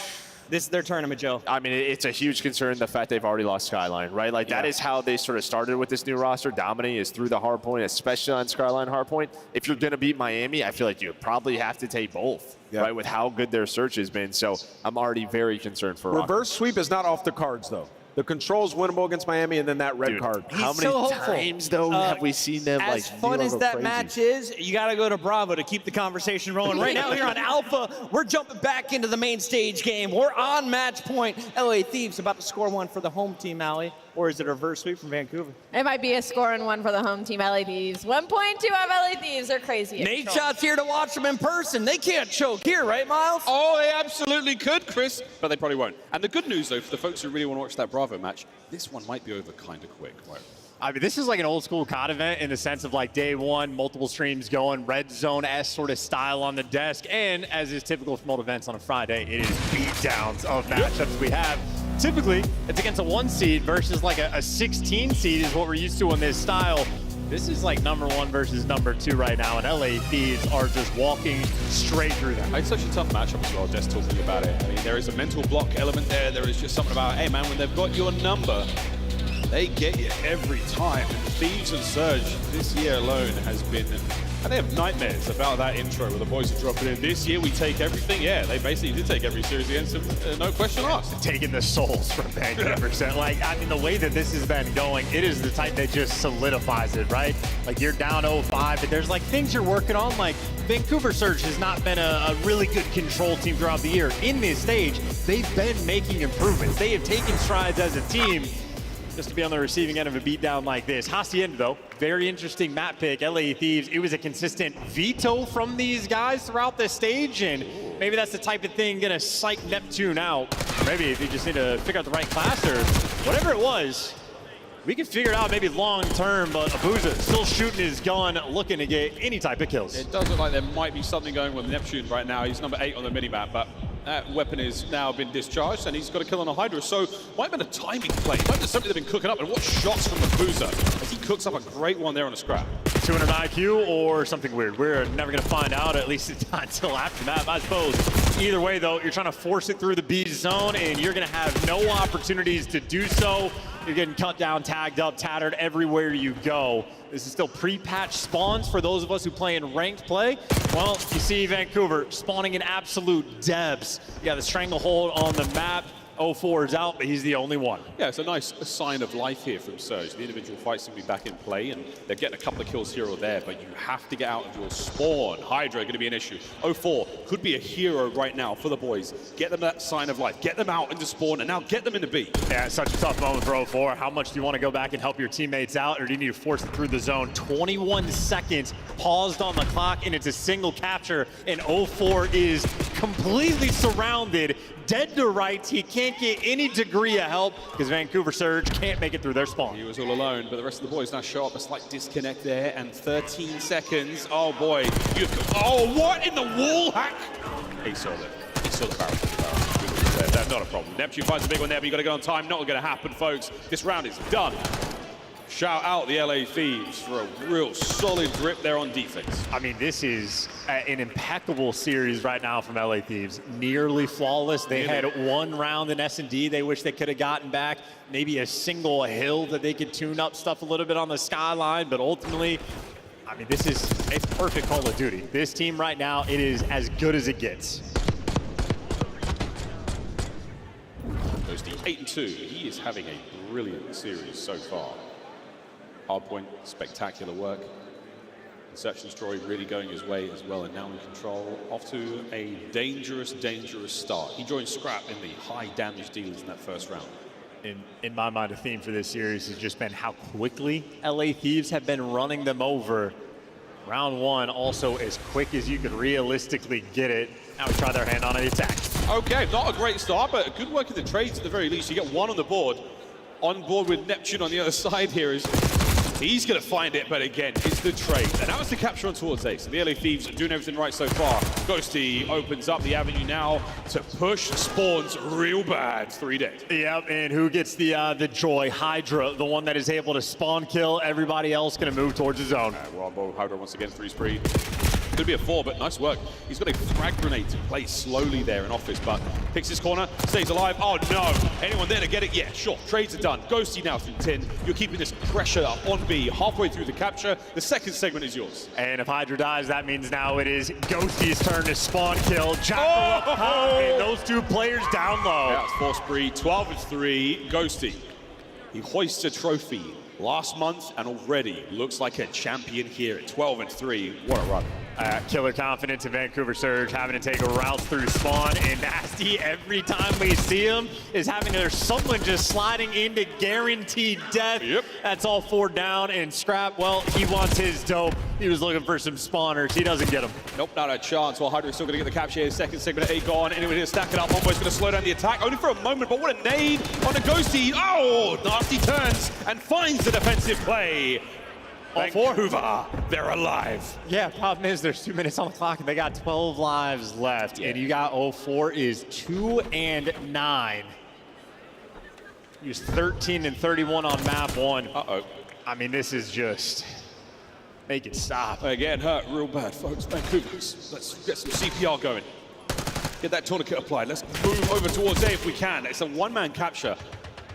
This is their tournament, Joe. I mean, it's a huge concern, the fact they've already lost Skyline, right? Like, that is how they sort of started with this new roster. Dominating is through the hard point, especially on Skyline hard point. If you're going to beat Miami, I feel like you probably have to take both, right, with how good their search has been. So I'm already very concerned for Reverse sweep is not off the cards, though. The control's winnable against Miami, and then that red card. How many times, though, have we seen them as fun as that match is, you got to go to Bravo to keep the conversation rolling. Right now here on Alpha, we're jumping back into the main stage game. We're on match point. LA Thieves about to score 1 for the home team, Allie. Or is it a reverse sweep from Vancouver? It might be a score and 1 for the home team, LA Thieves. 1.2 of LA Thieves. They're crazy. Nate Shot's here to watch them in person. They can't choke here, right, Miles? Oh, they absolutely could, Chris, but they probably won't. And the good news, though, for the folks who really want to watch that Bravo Bravo match, this one might be over kind of quick. Right? I mean, this is like an old school COD event in the sense of like day one, multiple streams going, red zone-esque sort of style on the desk. And as is typical from old events on a Friday, it is beatdowns of matchups we have. Typically, it's against a 1 seed versus like a 16 seed is what we're used to in this style. This is like number 1 versus number 2 right now, and LA Thieves are just walking straight through that. It's such a tough matchup as well, just talking about it. I mean, there is a mental block element there. There is just something about, hey man, when they've got your number, they get you every time. And Thieves and Surge this year alone has been, and they have nightmares about that intro where the boys are dropping in. This year we take everything. Yeah, they basically did take every series against them, no question asked. Taking the souls from Vancouver. Like, I mean, the way that this has been going, it is the type that just solidifies it, right? Like, you're down 0-5, but there's like things you're working on. Like, Vancouver Surge has not been a really good control team throughout the year. In this stage, they've been making improvements. They have taken strides as a team. Just to be on the receiving end of a beatdown like this. Hacienda, though, very interesting map pick. LA Thieves, it was a consistent veto from these guys throughout the stage, and maybe that's the type of thing gonna psych Neptune out. Or maybe if you just need to figure out the right class or whatever it was, we can figure it out maybe long term, but Abuza still shooting his gun, looking to get any type of kills. It does look like there might be something going with Neptune right now. He's number 8 on the minimap, but that weapon has now been discharged, and he's got a kill on a Hydra. So might have been a timing play. Might have been something they've been cooking up. And what shots from Abuza as he cooks up a great one there on a scrap. 200 IQ or something weird. We're never going to find out, at least not until after that, I suppose. Either way, though, you're trying to force it through the B zone, and you're going to have no opportunities to do so. You're getting cut down, tagged up, tattered everywhere you go. This is still pre-patch spawns for those of us who play in ranked play. Well, you see Vancouver spawning in absolute depths. You got the stranglehold on the map. 0-4 is out, but he's the only one. Yeah, it's a nice sign of life here from Surge. The individual fights seem to be back in play, and they're getting a couple of kills here or there, but you have to get out of your spawn. Hydra going to be an issue. 0-4 could be a hero right now for the boys. Get them that sign of life. Get them out into spawn, and now get them into B. Yeah, it's such a tough moment for 0-4. How much do you want to go back and help your teammates out, or do you need to force it through the zone? 21 seconds paused on the clock, and it's a single capture, and 0-4 is completely surrounded. Dead to rights. He can't get any degree of help because Vancouver Surge can't make it through their spawn. He was all alone, but the rest of the boys now show up. A slight disconnect there, and 13 seconds. Oh boy. Oh, what in the wall hack? He saw that. He saw the barrel. That's not a problem. Neptune finds a big one there, but you got to get on time. Not going to happen, folks. This round is done. Shout out the LA Thieves for a real solid grip there on defense. I mean, this is an impeccable series right now from LA Thieves. Nearly flawless. They had one round in S&D they wish they could have gotten back. Maybe a single hill that they could tune up stuff a little bit on the skyline, but ultimately, I mean, this is a perfect Call of Duty. This team right now, it is as good as it gets. Goes to 8-2. He is having a brilliant series so far. Hardpoint, spectacular work. Search and Destroy really going his way as well, and now in control. Off to a dangerous, dangerous start. He joined Scrap in the high damage dealers in that first round. In my mind, the theme for this series has just been how quickly LA Thieves have been running them over. Round one, also as quick as you could realistically get it. Now we try their hand on an attack. Okay, not a great start, but a good work in the trades at the very least. You get one on the board. On board with Neptune on the other side here is he's going to find it, but again, it's the trade. And that was the capture on towards Ace. The LA Thieves are doing everything right so far. Ghosty opens up the avenue now to push spawns real bad. 3 dead. Yep, and who gets the joy? Hydra, the one that is able to spawn kill. Everybody else going to move towards the zone. We're on board. Hydra once again, 3 spree. Could be a 4, but nice work. He's got a frag grenade to play slowly there in office, but picks his corner, stays alive. Oh no! Anyone there to get it? Yeah, sure. Trades are done. Ghosty now through 10. You're keeping this pressure up on B halfway through the capture. The second segment is yours. And if Hydra dies, that means now it is Ghosty's turn to spawn kill. Jackal up top, and those two players down low. Yeah, it's 4 spree, 12-3. Ghosty. He hoists a trophy last month and already looks like a champion here at 12-3. What a run. Killer confidence in Vancouver Surge, having to take a route through spawn, and Nasty, every time we see him, is having there's someone just sliding into guaranteed death. Yep. That's all 4 down, and Scrap, well, he wants his dope. He was looking for some spawners. He doesn't get them. Nope, not a chance. Well, Hydra's still going to get the capture here. Second segment of 8 gone. Anyway, going to stack it up. Envoy's going to slow down the attack, only for a moment, but what a nade on a ghosty. Oh, Nasty turns and finds the defensive play. Vancouver, they're alive. Yeah, problem is there's 2 minutes on the clock and they got 12 lives left. Yeah. And you got 04 is 2 and 9. He was 13 and 31 on map 1. Uh-oh. I mean, this is just, make it stop. They're getting hurt real bad, folks. Vancouver, let's get some CPR going. Get that tourniquet applied. Let's move over towards A if we can. It's a one-man capture.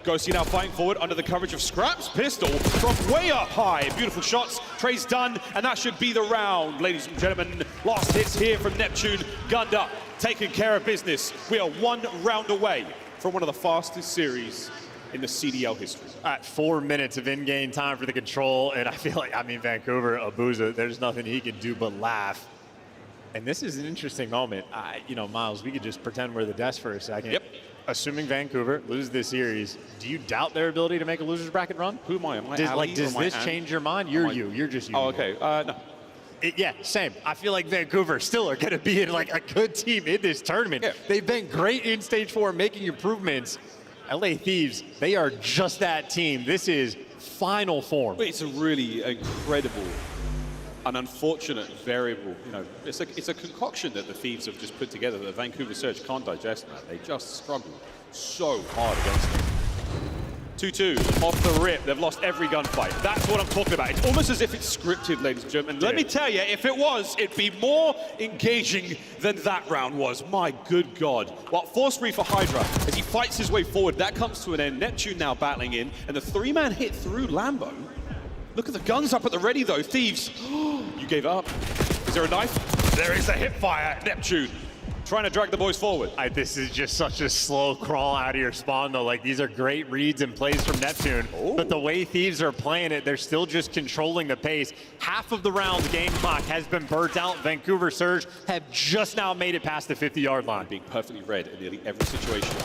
Ghosty now fighting forward under the coverage of Scrap's pistol from way up high. Beautiful shots. Trey's done, and that should be the round. Ladies and gentlemen, last hits here from Neptune. Gunned up, taking care of business. We are 1 round away from one of the fastest series in the CDL history. At 4 minutes of in-game time for the control, and I feel like, I mean, Vancouver, Abuza, there's nothing he can do but laugh. And this is an interesting moment. You know, Miles, we could just pretend we're the desk for a second. Yep. Assuming Vancouver loses this series, do you doubt their ability to make a loser's bracket run? Who am I? Am I does this change your mind? You're you. You're just you. Oh, okay. No. Yeah, same. I feel like Vancouver still are going to be in like a good team in this tournament. Yeah. They've been great in Stage 4, making improvements. LA Thieves, they are just that team. This is final form. It's a really incredible, an unfortunate variable. You know, it's a concoction that the Thieves have just put together that the Vancouver Surge can't digest. Man. They just struggle so hard against them. 2-2 off the rip. They've lost every gunfight. That's what I'm talking about. It's almost as if it's scripted, ladies and gentlemen. Let me tell you, if it was, it'd be more engaging than that round was. My good God. Well, force free for Hydra as he fights his way forward. That comes to an end. Neptune now battling in, and the 3-man hit through Lambo. Look at the guns up at the ready, though. Thieves, you gave up. Is there a knife? There is a hip fire. Neptune trying to drag the boys forward. This is just such a slow crawl out of your spawn, though. Like, these are great reads and plays from Neptune. Ooh. But the way Thieves are playing it, they're still just controlling the pace. Half of the round's game clock has been burnt out. Vancouver Surge have just now made it past the 50-yard line. Being perfectly read in nearly every situation.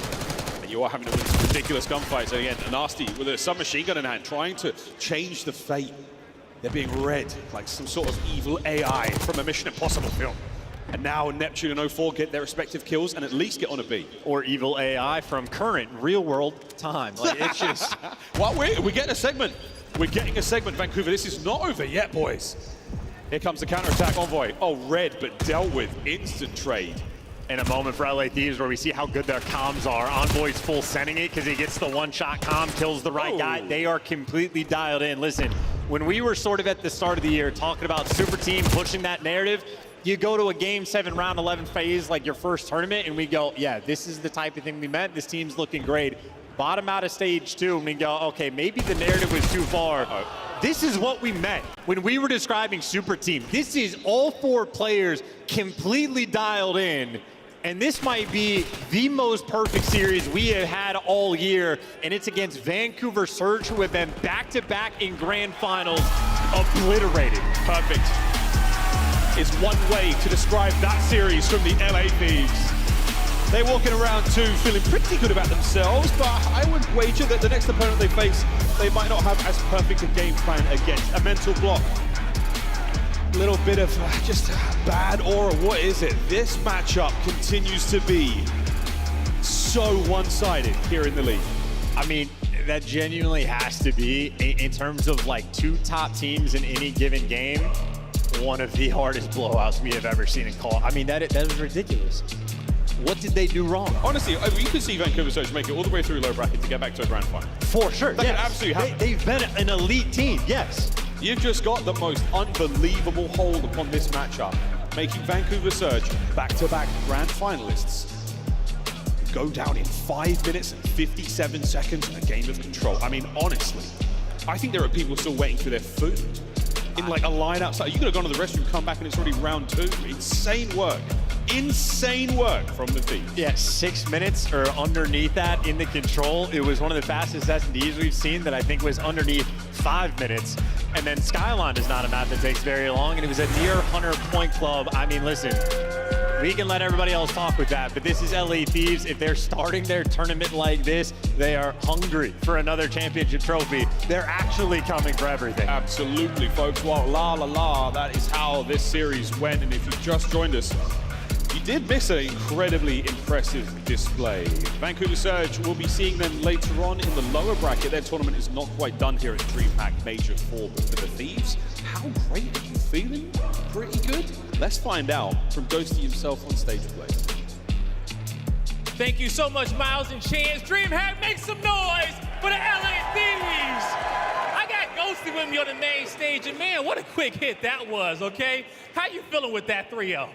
And you are having to win some ridiculous gunfights. And again, Nasty with a submachine gun in hand, trying to change the fate. They're being read like some sort of evil AI from a Mission Impossible film. And now Neptune and 04 get their respective kills and at least get on a B. Or evil AI from current real-world time. Like, it's just... Well, we're getting a segment. We're getting a segment, Vancouver. This is not over yet, boys. Here comes the counterattack Envoy. Oh, red, but dealt with. Instant trade. In a moment for LA Thieves where we see how good their comms are. Envoy's full sending it because he gets the one-shot comm, kills the right guy. They are completely dialed in. Listen, when we were sort of at the start of the year talking about Super Team pushing that narrative, you go to a Game 7, Round 11 phase, like your first tournament, and we go, yeah, this is the type of thing we meant. This team's looking great. Bottom out of Stage 2, and we go, okay, maybe the narrative was too far. This is what we meant when we were describing Super Team. This is all 4 players completely dialed in, and this might be the most perfect series we have had all year, and it's against Vancouver Surge, who have been back-to-back in grand finals, obliterated. Perfect. Is one way to describe that series from the LA Thieves. They're walking around too, feeling pretty good about themselves, but I would wager that the next opponent they face, they might not have as perfect a game plan against. A mental block. A little bit of just bad aura. What is it? This matchup continues to be so one-sided here in the league. I mean, that genuinely has to be, in terms of like 2 top teams in any given game, one of the hardest blowouts we have ever seen in call. I mean, that is ridiculous. What did they do wrong? Honestly, you could see Vancouver Surge make it all the way through low bracket to get back to a grand final. For sure, That could absolutely happen. They've been an elite team, yes. You've just got the most unbelievable hold upon this matchup, making Vancouver Surge back-to-back grand finalists go down in 5 minutes and 57 seconds in a game of control. I mean, honestly, I think there are people still waiting for their food in like a line outside. You could have gone to the restroom, come back, and it's already round 2. Insane work. Insane work from the Thieves. Yeah, 6 minutes or underneath that in the control. It was one of the fastest S&Ds we've seen that I think was underneath 5 minutes. And then Skyline is not a map that takes very long, and it was a near 100-point club. I mean, listen, we can let everybody else talk with that, but this is LA Thieves. If they're starting their tournament like this, they are hungry for another championship trophy. They're actually coming for everything. Absolutely, folks. Well, that is how this series went. And if you just joined us, you did miss an incredibly impressive display. Vancouver Surge will be seeing them later on in the lower bracket. Their tournament is not quite done here at DreamHack Major 4, but for the Thieves, how great are you feeling? Pretty good? Let's find out from Ghosty himself on stage, please. Thank you so much, Miles and Chance. DreamHack, make some noise for the LA Thieves. I got Ghosty with me on the main stage, and man, what a quick hit that was, okay? How you feeling with that 3-0?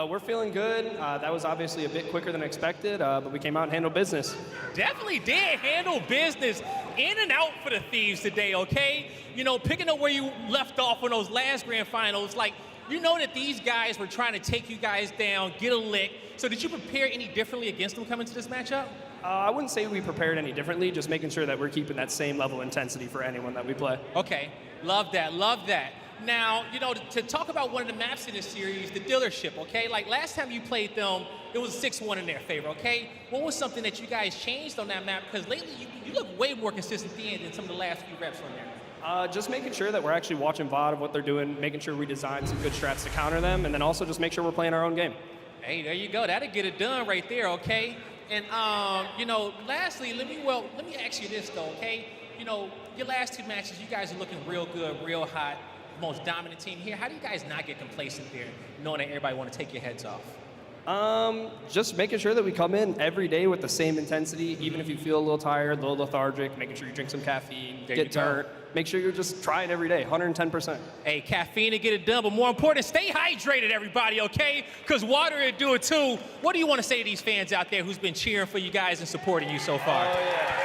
We're feeling good. That was obviously a bit quicker than expected, but we came out and handled business. Definitely did handle business in and out for the Thieves today, okay? You know, picking up where you left off on those last grand finals, like, you know that these guys were trying to take you guys down, get a lick. So did you prepare any differently against them coming to this matchup? I wouldn't say we prepared any differently, just making sure that we're keeping that same level of intensity for anyone that we play. Okay, love that, love that. Now, you know, to talk about one of the maps in this series, the dealership, okay? Like last time you played them, it was 6-1 in their favor, okay? What was something that you guys changed on that map? Because lately you look way more consistent than some of the last few reps on there. Just making sure that we're actually watching VOD of what they're doing, making sure we design some good strats to counter them, and then also just make sure we're playing our own game. Hey, there you go. That'll get it done right there, okay? And, you know, lastly, let me ask you this, though, okay? You know, your last two matches, you guys are looking real good, real hot. Most dominant team here. How do you guys not get complacent there, knowing that everybody want to take your heads off? Just making sure that we come in every day with the same intensity, even if you feel a little tired, a little lethargic, making sure you drink some caffeine, get turned. Make sure you're just trying every day, 110%. Hey, caffeine to get it done, but more important, stay hydrated, everybody, okay? Because water will do it too. What do you want to say to these fans out there who's been cheering for you guys and supporting you so far? Oh, yeah.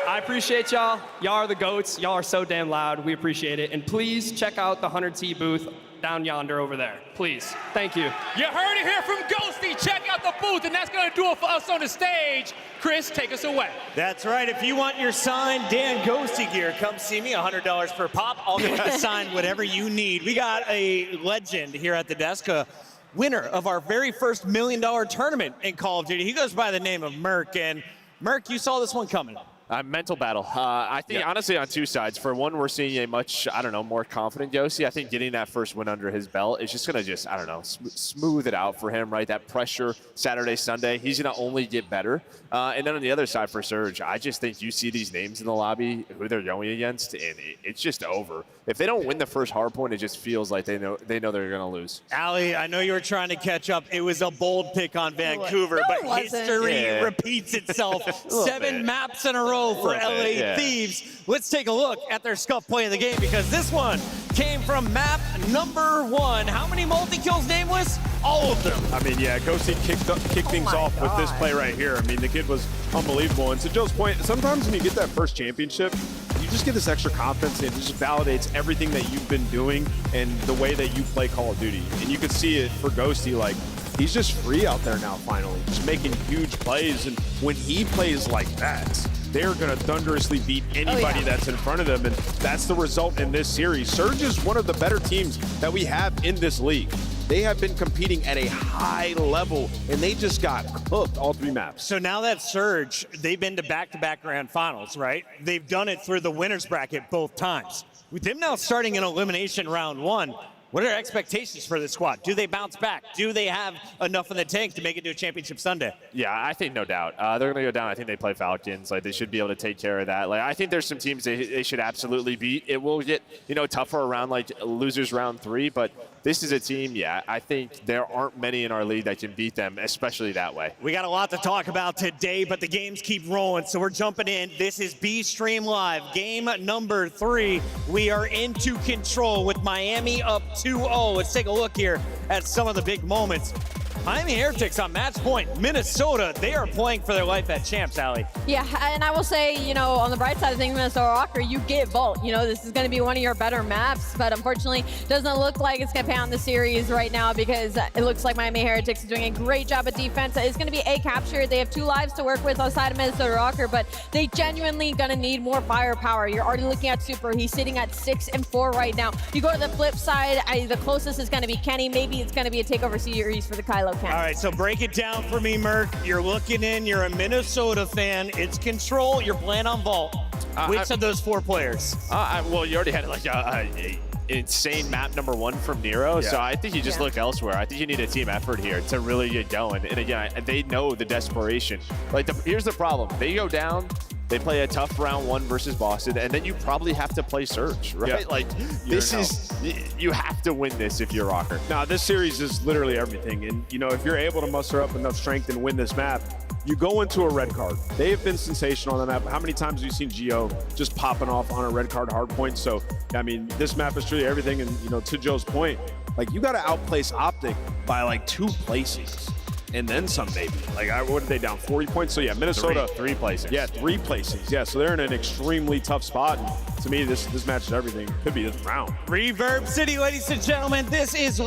I appreciate y'all. Y'all are the GOATs. Y'all are so damn loud. We appreciate it. And please check out the 100T booth down yonder over there. Please. Thank you. You heard it here from Ghosty. Check out the booth, and that's going to do it for us on the stage. Chris, take us away. That's right. If you want your signed Dan Ghosty gear, come see me. $100 per pop. I'll get you signed whatever you need. We got a legend here at the desk, a winner of our very first $1 million tournament in Call of Duty. He goes by the name of Merc, and Merc, you saw this one coming. Mental battle. I think, honestly, on two sides. For one, we're seeing a much, more confident Yossi. I think getting that first win under his belt is just going to smooth it out for him, right? That pressure Saturday, Sunday, he's going to only get better. And then on the other side for Surge, I just think you see these names in the lobby, who they're going against, and it's just over. If they don't win the first hard point, it just feels like they know they're going to lose. Allie, I know you were trying to catch up. It was a bold pick on Vancouver, but history repeats itself. 7 maps in a row for LA Thieves. Let's take a look at their scuff play of the game, because this one came from map number 1. How many multi-kills, Nameless? All of them. I mean, yeah, Ghosty kicked things off with this play right here. I mean, the kid was unbelievable. And to Joe's point, sometimes when you get that first championship, you just get this extra confidence, and it just validates everything that you've been doing and the way that you play Call of Duty. And you can see it for Ghosty, like, he's just free out there now finally, just making huge plays. And when he plays like that, they're going to thunderously beat anybody that's in front of them, and that's the result in this series. Surge is one of the better teams that we have in this league. They have been competing at a high level, and they just got cooked all 3 maps. So now that Surge, they've been to back-to-back grand finals, right? They've done it through the winner's bracket both times. With them now starting in elimination round 1, what are expectations for this squad? Do they bounce back? Do they have enough in the tank to make it to a championship Sunday? Yeah, I think no doubt. They're going to go down. I think they play Falcons. Like, they should be able to take care of that. Like, I think there's some teams they should absolutely beat. It will get, tougher around, like, losers round 3, but this is a team, I think there aren't many in our league that can beat them, especially that way. We got a lot to talk about today, but the games keep rolling, so we're jumping in. This is B-Stream Live, game number 3. We are into control with Miami up 2-0. Let's take a look here at some of the big moments. Miami Heretics on match point. Minnesota, they are playing for their life at champs, Allie. Yeah, and I will say, you know, on the bright side of things, Minnesota Rocker, you get Vault. You know, this is going to be one of your better maps, but unfortunately, doesn't look like it's going to pay on the series right now because it looks like Miami Heretics is doing a great job of defense. It's going to be a capture. They have 2 lives to work with outside of Minnesota Rocker, but they genuinely going to need more firepower. You're already looking at Super. He's sitting at 6 and 4 right now. You go to the flip side, the closest is going to be Kenny. Maybe it's going to be a takeover series for the Kylo Ken. All right, so break it down for me, Merc. You're looking in, you're a Minnesota fan. It's Control, you're playing on Vault. Which of those 4 players? Well, you already had like a insane map number 1 from Nero, so I think you just look elsewhere. I think you need a team effort here to really get going. And again, they know the desperation. Like, here's the problem. They go down, they play a tough round 1 versus Boston, and then you probably have to play Surge, right? Yeah. Like, this is, you have to win this if you're Rocker. Now, this series is literally everything. And, you know, if you're able to muster up enough strength and win this map, you go into a red card. They have been sensational on the map. How many times have you seen Geo just popping off on a red card hard point? So, I mean, this map is truly everything. And, you know, to Joe's point, like, you got to outplace Optic by like 2 places. And then some, maybe. Like, what are they down? 40 points? So, yeah, Minnesota. 3 places. Yeah, 3 places. Yeah, so they're in an extremely tough spot. And to me, this match is everything. Could be this round. Reverb City, ladies and gentlemen, this is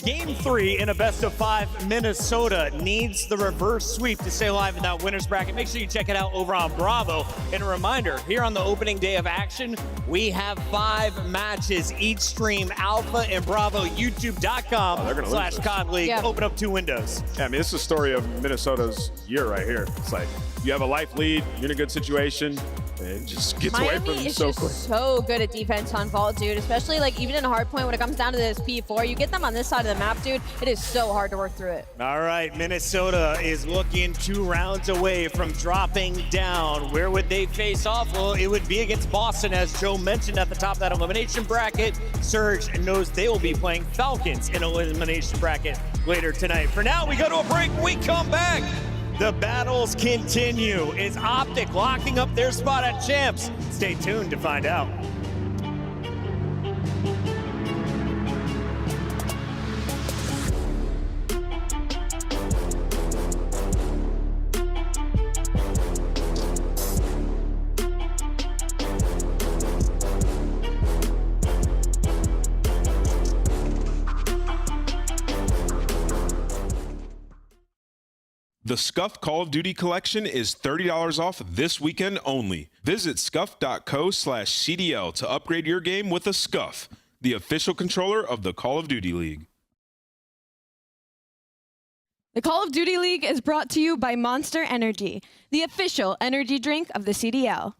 game 3 in a best-of-5. Minnesota needs the reverse sweep to stay alive in that winner's bracket. Make sure you check it out over on Bravo. And a reminder, here on the opening day of action, we have 5 matches each stream, Alpha and Bravo, youtube.com/COD League. Open up 2 windows. Yeah, I mean, this is the story of Minnesota's year right here. It's like, you have a life lead, you're in a good situation, and it just gets away from you so quick. Miami is just so good at defense on Vault, dude. Especially, like, even in a hard point when it comes down to this P4, you get them on this side of the map, dude, it is so hard to work through it. All right, Minnesota is looking 2 rounds away from dropping down. Where would they face off? Well, it would be against Boston, as Joe mentioned at the top of that elimination bracket. Surge knows they will be playing Falcons in elimination bracket later tonight. For now, we go to a break. We come back. The battles continue. Is Optic locking up their spot at champs? Stay tuned to find out. The Scuff Call of Duty collection is $30 off this weekend only. Visit scuff.co/CDL to upgrade your game with a Scuff, the official controller of the Call of Duty League. The Call of Duty League is brought to you by Monster Energy, the official energy drink of the CDL.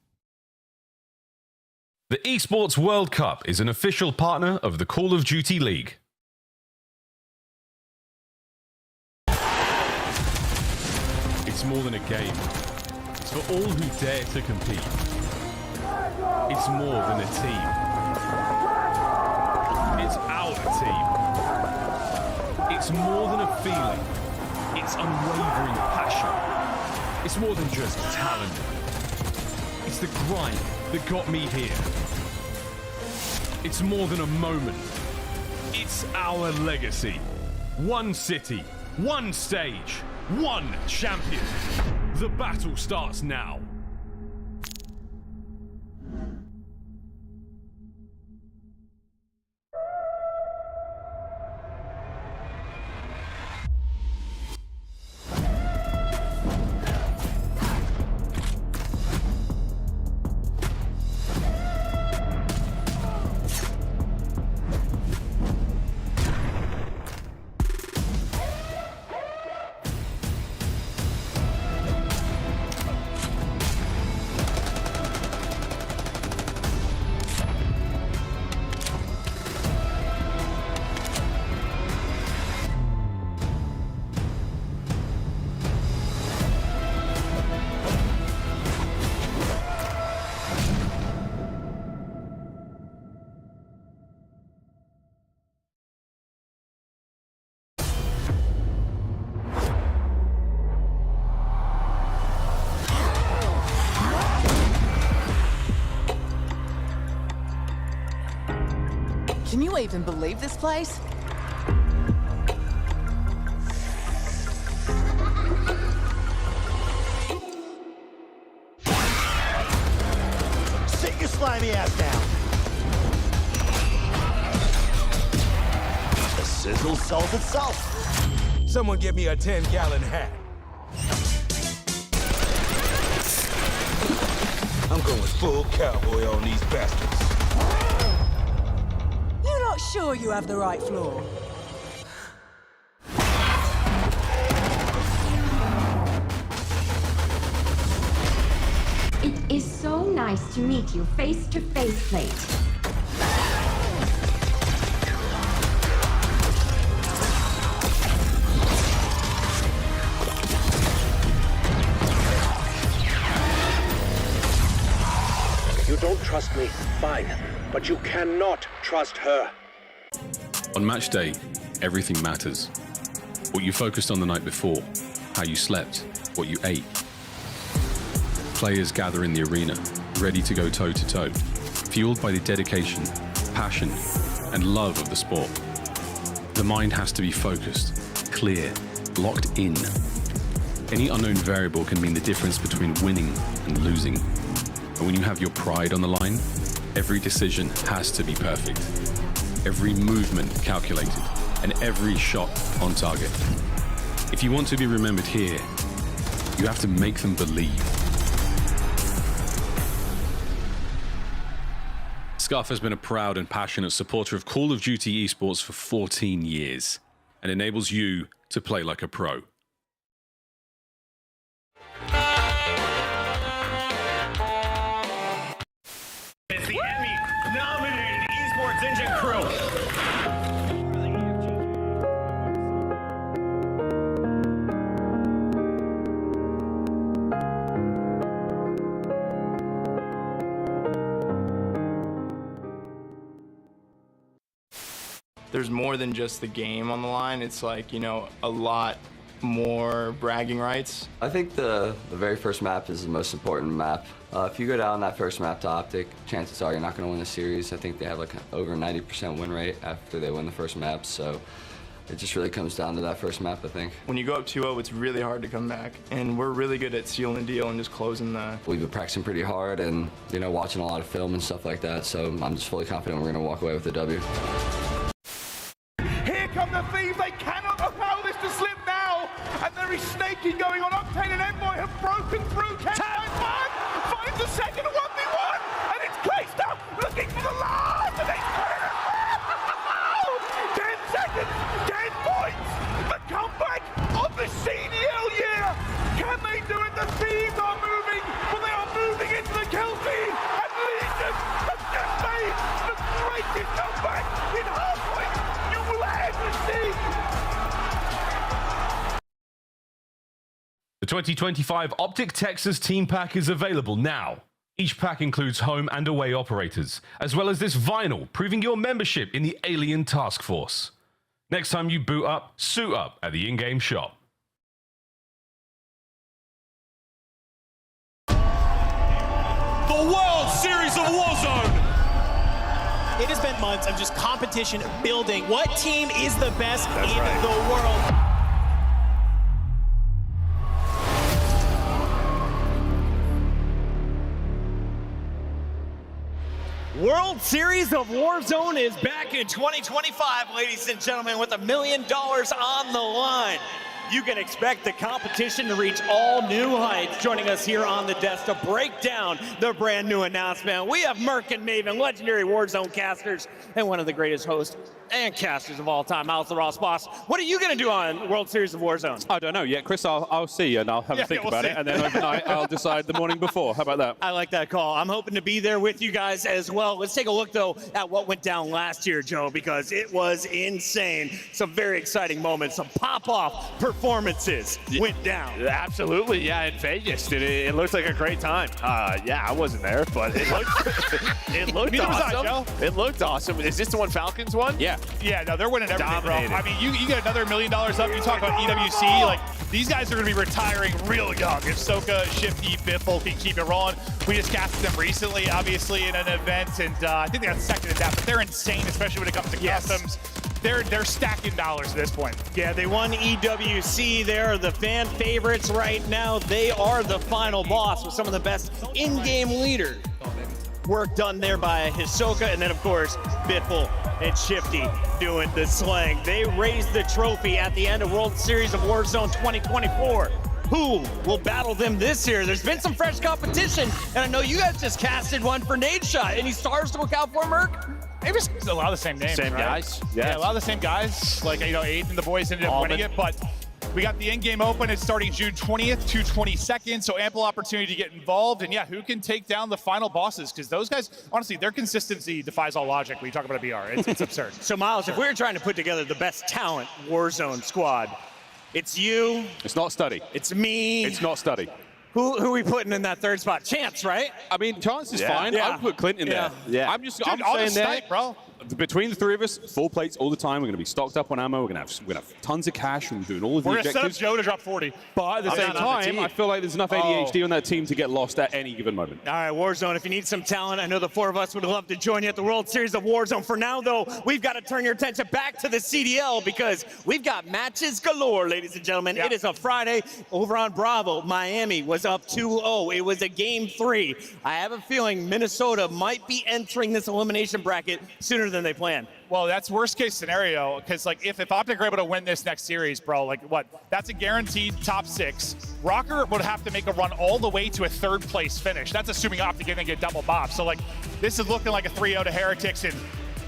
The Esports World Cup is an official partner of the Call of Duty League. It's more than a game. It's for all who dare to compete. It's more than a team. It's our team. It's more than a feeling. It's unwavering passion. It's more than just talent. It's the grind that got me here. It's more than a moment. It's our legacy. One city, one stage, one champion. The battle starts now. Can you even believe this place? your slimy ass down. The sizzle sells itself. Someone give me a 10-gallon hat. I'm going full cowboy on these bastards. You're not sure you have the right floor? It is so nice to meet you face to face, Plate. You don't trust me, fine, but you cannot trust her. On match day, everything matters. What you focused on the night before, how you slept, what you ate. Players gather in the arena, ready to go toe-to-toe, fueled by the dedication, passion, and love of the sport. The mind has to be focused, clear, locked in. Any unknown variable can mean the difference between winning and losing. And when you have your pride on the line, every decision has to be perfect. Every movement calculated, and every shot on target. If you want to be remembered here, you have to make them believe. Scuff has been a proud and passionate supporter of Call of Duty esports for 14 years and enables you to play like a pro. It's the Emmy-nominated Esports Engine Crew. There's more than just the game on the line. It's like, you know, a lot more bragging rights. I think the very first map is the most important map. If you go down that first map to Optic, chances are you're not going to win the series. I think they have like over 90% win rate after they win the first map, so it just really comes down to that first map, I think. When you go up 2-0, it's really hard to come back, and we're really good at sealing the deal and just closing the... We've been practicing pretty hard and, you know, watching a lot of film and stuff like that, so I'm just fully confident we're going to walk away with the W. Here come the Thieves. They cannot allow this to slip now. And there is snaking going on. Octane and Envoy have broken through. Finds the second 1v1. And it's Clayster looking for the last. And he's put it out. 10 seconds, 10 points. The comeback of the CDL year. Can they do it? The Thieves are moving. Well, they are moving into the kill feed. And Legion have just made the greatest comeback in halfway. The 2025 Optic Texas Team Pack is available now. Each pack includes home and away operators, as well as this vinyl proving your membership in the Alien Task Force. Next time you boot up, suit up at the in-game shop. The World Series of Warzone! It has been months of just competition building. What team is the best in the world? World Series of Warzone is back in 2025, ladies and gentlemen, with $1 million on the line. You can expect the competition to reach all new heights. Joining us here on the desk to break down the brand new announcement, we have Merc and Maven, legendary Warzone casters, and one of the greatest hosts and casters of all time, Alistair Ross Boss. What are you going to do on World Series of Warzone? I don't know yet, Chris. I'll see you and I'll have a think about it, and then overnight I'll decide the morning before. How about that? I like that call. I'm hoping to be there with you guys as well. Let's take a look, though, at what went down last year, Joe, because it was insane. Some very exciting moments, some pop-off performances went down. Absolutely, yeah, in Vegas. It looked like a great time. Yeah, I wasn't there, but it looked awesome. It looked awesome. Is this the one Falcons won? Yeah. Yeah, no, they're winning everything, Dominated. bro. I mean, you get another $1 million up. You talk about EWC. Like, these guys are going to be retiring real young. If Soka, Shifty, Biffle can keep it rolling. We just casted them recently, obviously, in an event, and I think they got second in that. But they're insane, especially when it comes to customs. They're stacking dollars at this point. Yeah, they won EWC. They're the fan favorites right now. They are the final boss with some of the best in-game leaders. work done there by Hisoka, and then of course, Biffle and Shifty doing the slang. They raised the trophy at the end of World Series of Warzone 2024. Who will battle them this year? There's been some fresh competition, and I know you guys just casted one for Nadeshot. Any stars to look out for, Merc? It was a lot of the same names, Same right? guys. Yeah, a lot of the same guys. Like, you know, Eighth and the boys ended up winning it, but we got the in-game open. It's starting June 20th to 22nd, so ample opportunity to get involved. And yeah, who can take down the final bosses? Because those guys, honestly, their consistency defies all logic when you talk about a BR. It's absurd. So Miles, if we were trying to put together the best talent Warzone squad, it's you. It's not Study. It's me. It's not Study. Who are we putting in that third spot? Chance, right? I mean, Chance is fine. I would put Clint in there. Yeah. I'm saying that, bro. Between the three of us, full plates all the time. We're going to be stocked up on ammo. We're going to have tons of cash. We're doing all of the We're going to set up objectives. Joe to drop 40. But at the same time, I feel like there's enough ADHD on that team to get lost at any given moment. All right, Warzone, if you need some talent, I know the four of us would love to join you at the World Series of Warzone. For now, though, we've got to turn your attention back to the CDL because we've got matches galore, ladies and gentlemen. It is a Friday over on Bravo. Miami was up 2-0. It was a game 3. I have a feeling Minnesota might be entering this elimination bracket sooner than they planned. Well, that's worst case scenario, because like if Optic are able to win this next series, bro, like what? That's a guaranteed top 6. Rocker would have to make a run all the way to a 3rd place finish. That's assuming Optic didn't get double bop. So like this is looking like a 3-0 to Heretics, and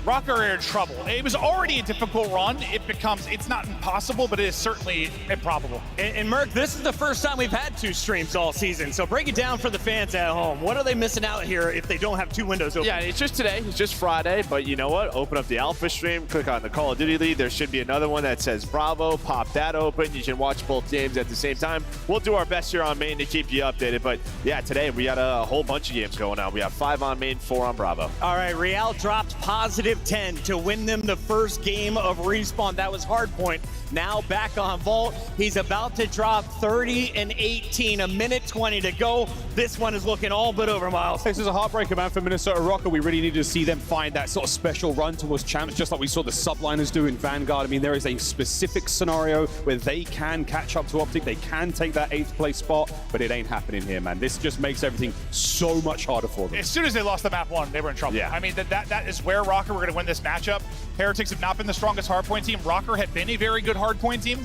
Rocker are in trouble. It was already a difficult run. It's not impossible, but it is certainly improbable. And Merc, this is the first time we've had 2 streams all season. So break it down for the fans at home. What are they missing out here if they don't have 2 windows open? Yeah, it's just today. It's just Friday. But you know what? Open up the Alpha stream. Click on the Call of Duty lead. There should be another one that says Bravo. Pop that open. You can watch both games at the same time. We'll do our best here on main to keep you updated. But yeah, today we got a whole bunch of games going on. We have 5 on main, 4 on Bravo. All right, Real dropped positive 10 to win them the first game of Respawn. That was Hardpoint. Now back on Vault. He's about to drop 30 and 18, a minute 20 to go. This one is looking all but over, Miles. This is a heartbreaker, man, for Minnesota Rocker. We really needed to see them find that sort of special run towards champs, just like we saw the subliners do in Vanguard. I mean, there is a specific scenario where they can catch up to Optic. They can take that 8th place spot, but it ain't happening here, man. This just makes everything so much harder for them. As soon as they lost the map 1, they were in trouble. Yeah. I mean, that is where Rocker were going to win this matchup. Heretics have not been the strongest hardpoint team. Rocker had been a very good hardpoint team.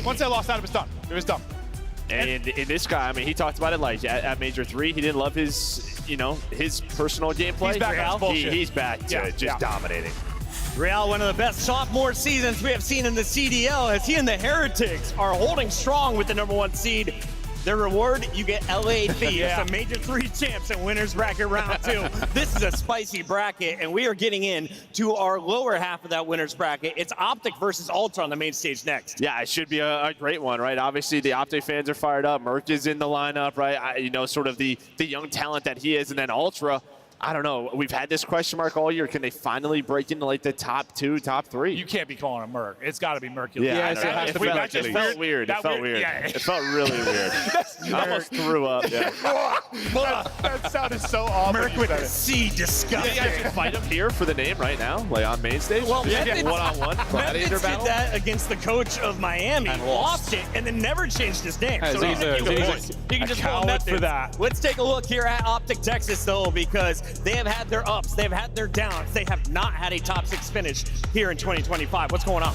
Once they lost that, it was done. It was done. And this guy, I mean, he talked about it like at Major 3. He didn't love his, his personal gameplay. He's back on his bullshit. He's back to just dominating. Real, one of the best sophomore seasons we have seen in the CDL, as he and the Heretics are holding strong with the #1 seed. Their reward, you get LA Thieves, a Major 3 champs and winners bracket round 2. This is a spicy bracket, and we are getting in to our lower half of that winners bracket. It's Optic versus Ultra on the main stage next. Yeah, it should be a great one, right? Obviously, the Optic fans are fired up. Merc is in the lineup, right? Sort of the young talent that he is, and then Ultra. I don't know. We've had this question mark all year. Can they finally break into like the top 2, top 3? You can't be calling him Merc. It's got to be Mercury. Yeah, it felt weird. It felt weird. Yeah. It felt really weird. I almost threw up. Yeah. that sounded so awful. Merc with a C, disgusting. You guys can fight him here for the name right now, like on main stage. Well, one-on-one gladiator Methods battle. did that against the coach of Miami, And lost it, and then never changed his name. Hey, So he's you can just call him Methods. for that. Let's take a look here at Optic Texas, though, because they have had their ups, they've had their downs. They have not had a top 6 finish here in 2025. What's going on?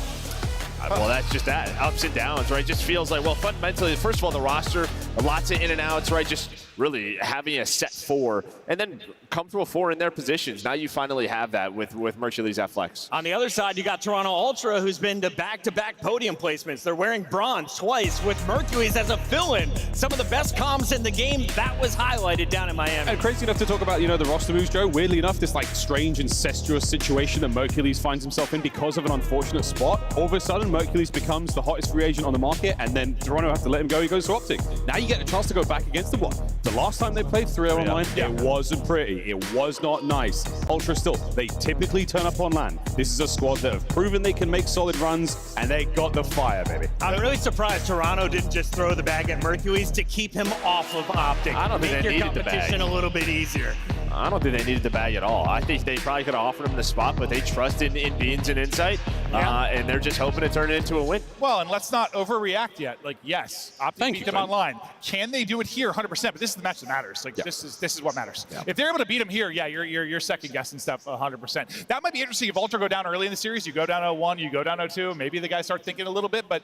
Well, that's just that. Ups and downs, right? Just feels like, well, fundamentally, first of all, the roster, lots of in and outs, right? Just really having a set 4 and then comfortable 4 in their positions. Now you finally have that with Mercury's at Flex. On the other side, you got Toronto Ultra, who's been to back-to-back podium placements. They're wearing bronze twice with Mercury's as a fill-in. Some of the best comms in the game, that was highlighted down in Miami. And crazy enough to talk about, the roster moves, Joe. Weirdly enough, this like strange incestuous situation that Mercury's finds himself in because of an unfortunate spot. All of a sudden, Mercury's becomes the hottest free agent on the market, and then Toronto have to let him go. He goes to Optic. Now you get a chance to go back against the one. The last time they played 3-0 online, it wasn't pretty. It was not nice. Ultra still, they typically turn up on LAN. This is a squad that have proven they can make solid runs, and they got the fire, baby. I'm really surprised Toronto didn't just throw the bag at Mercury's to keep him off of Optic. I don't think they needed the bag. Make your competition a little bit easier. I don't think they needed the bag at all. I think they probably could have offered him the spot, but they trust in Beans and Insight. Yeah. and they're just hoping to turn it into a win. Well, and let's not overreact yet. Like, yes, Optic beat them online. Can they do it here? 100%. But this is the match that matters. Like, this is what matters. If they're able to beat them here, yeah, you're second guessing stuff 100%. That might be interesting if Ultra go down early in the series. You go down 0-1, you go down 0-2. Maybe the guys start thinking a little bit, but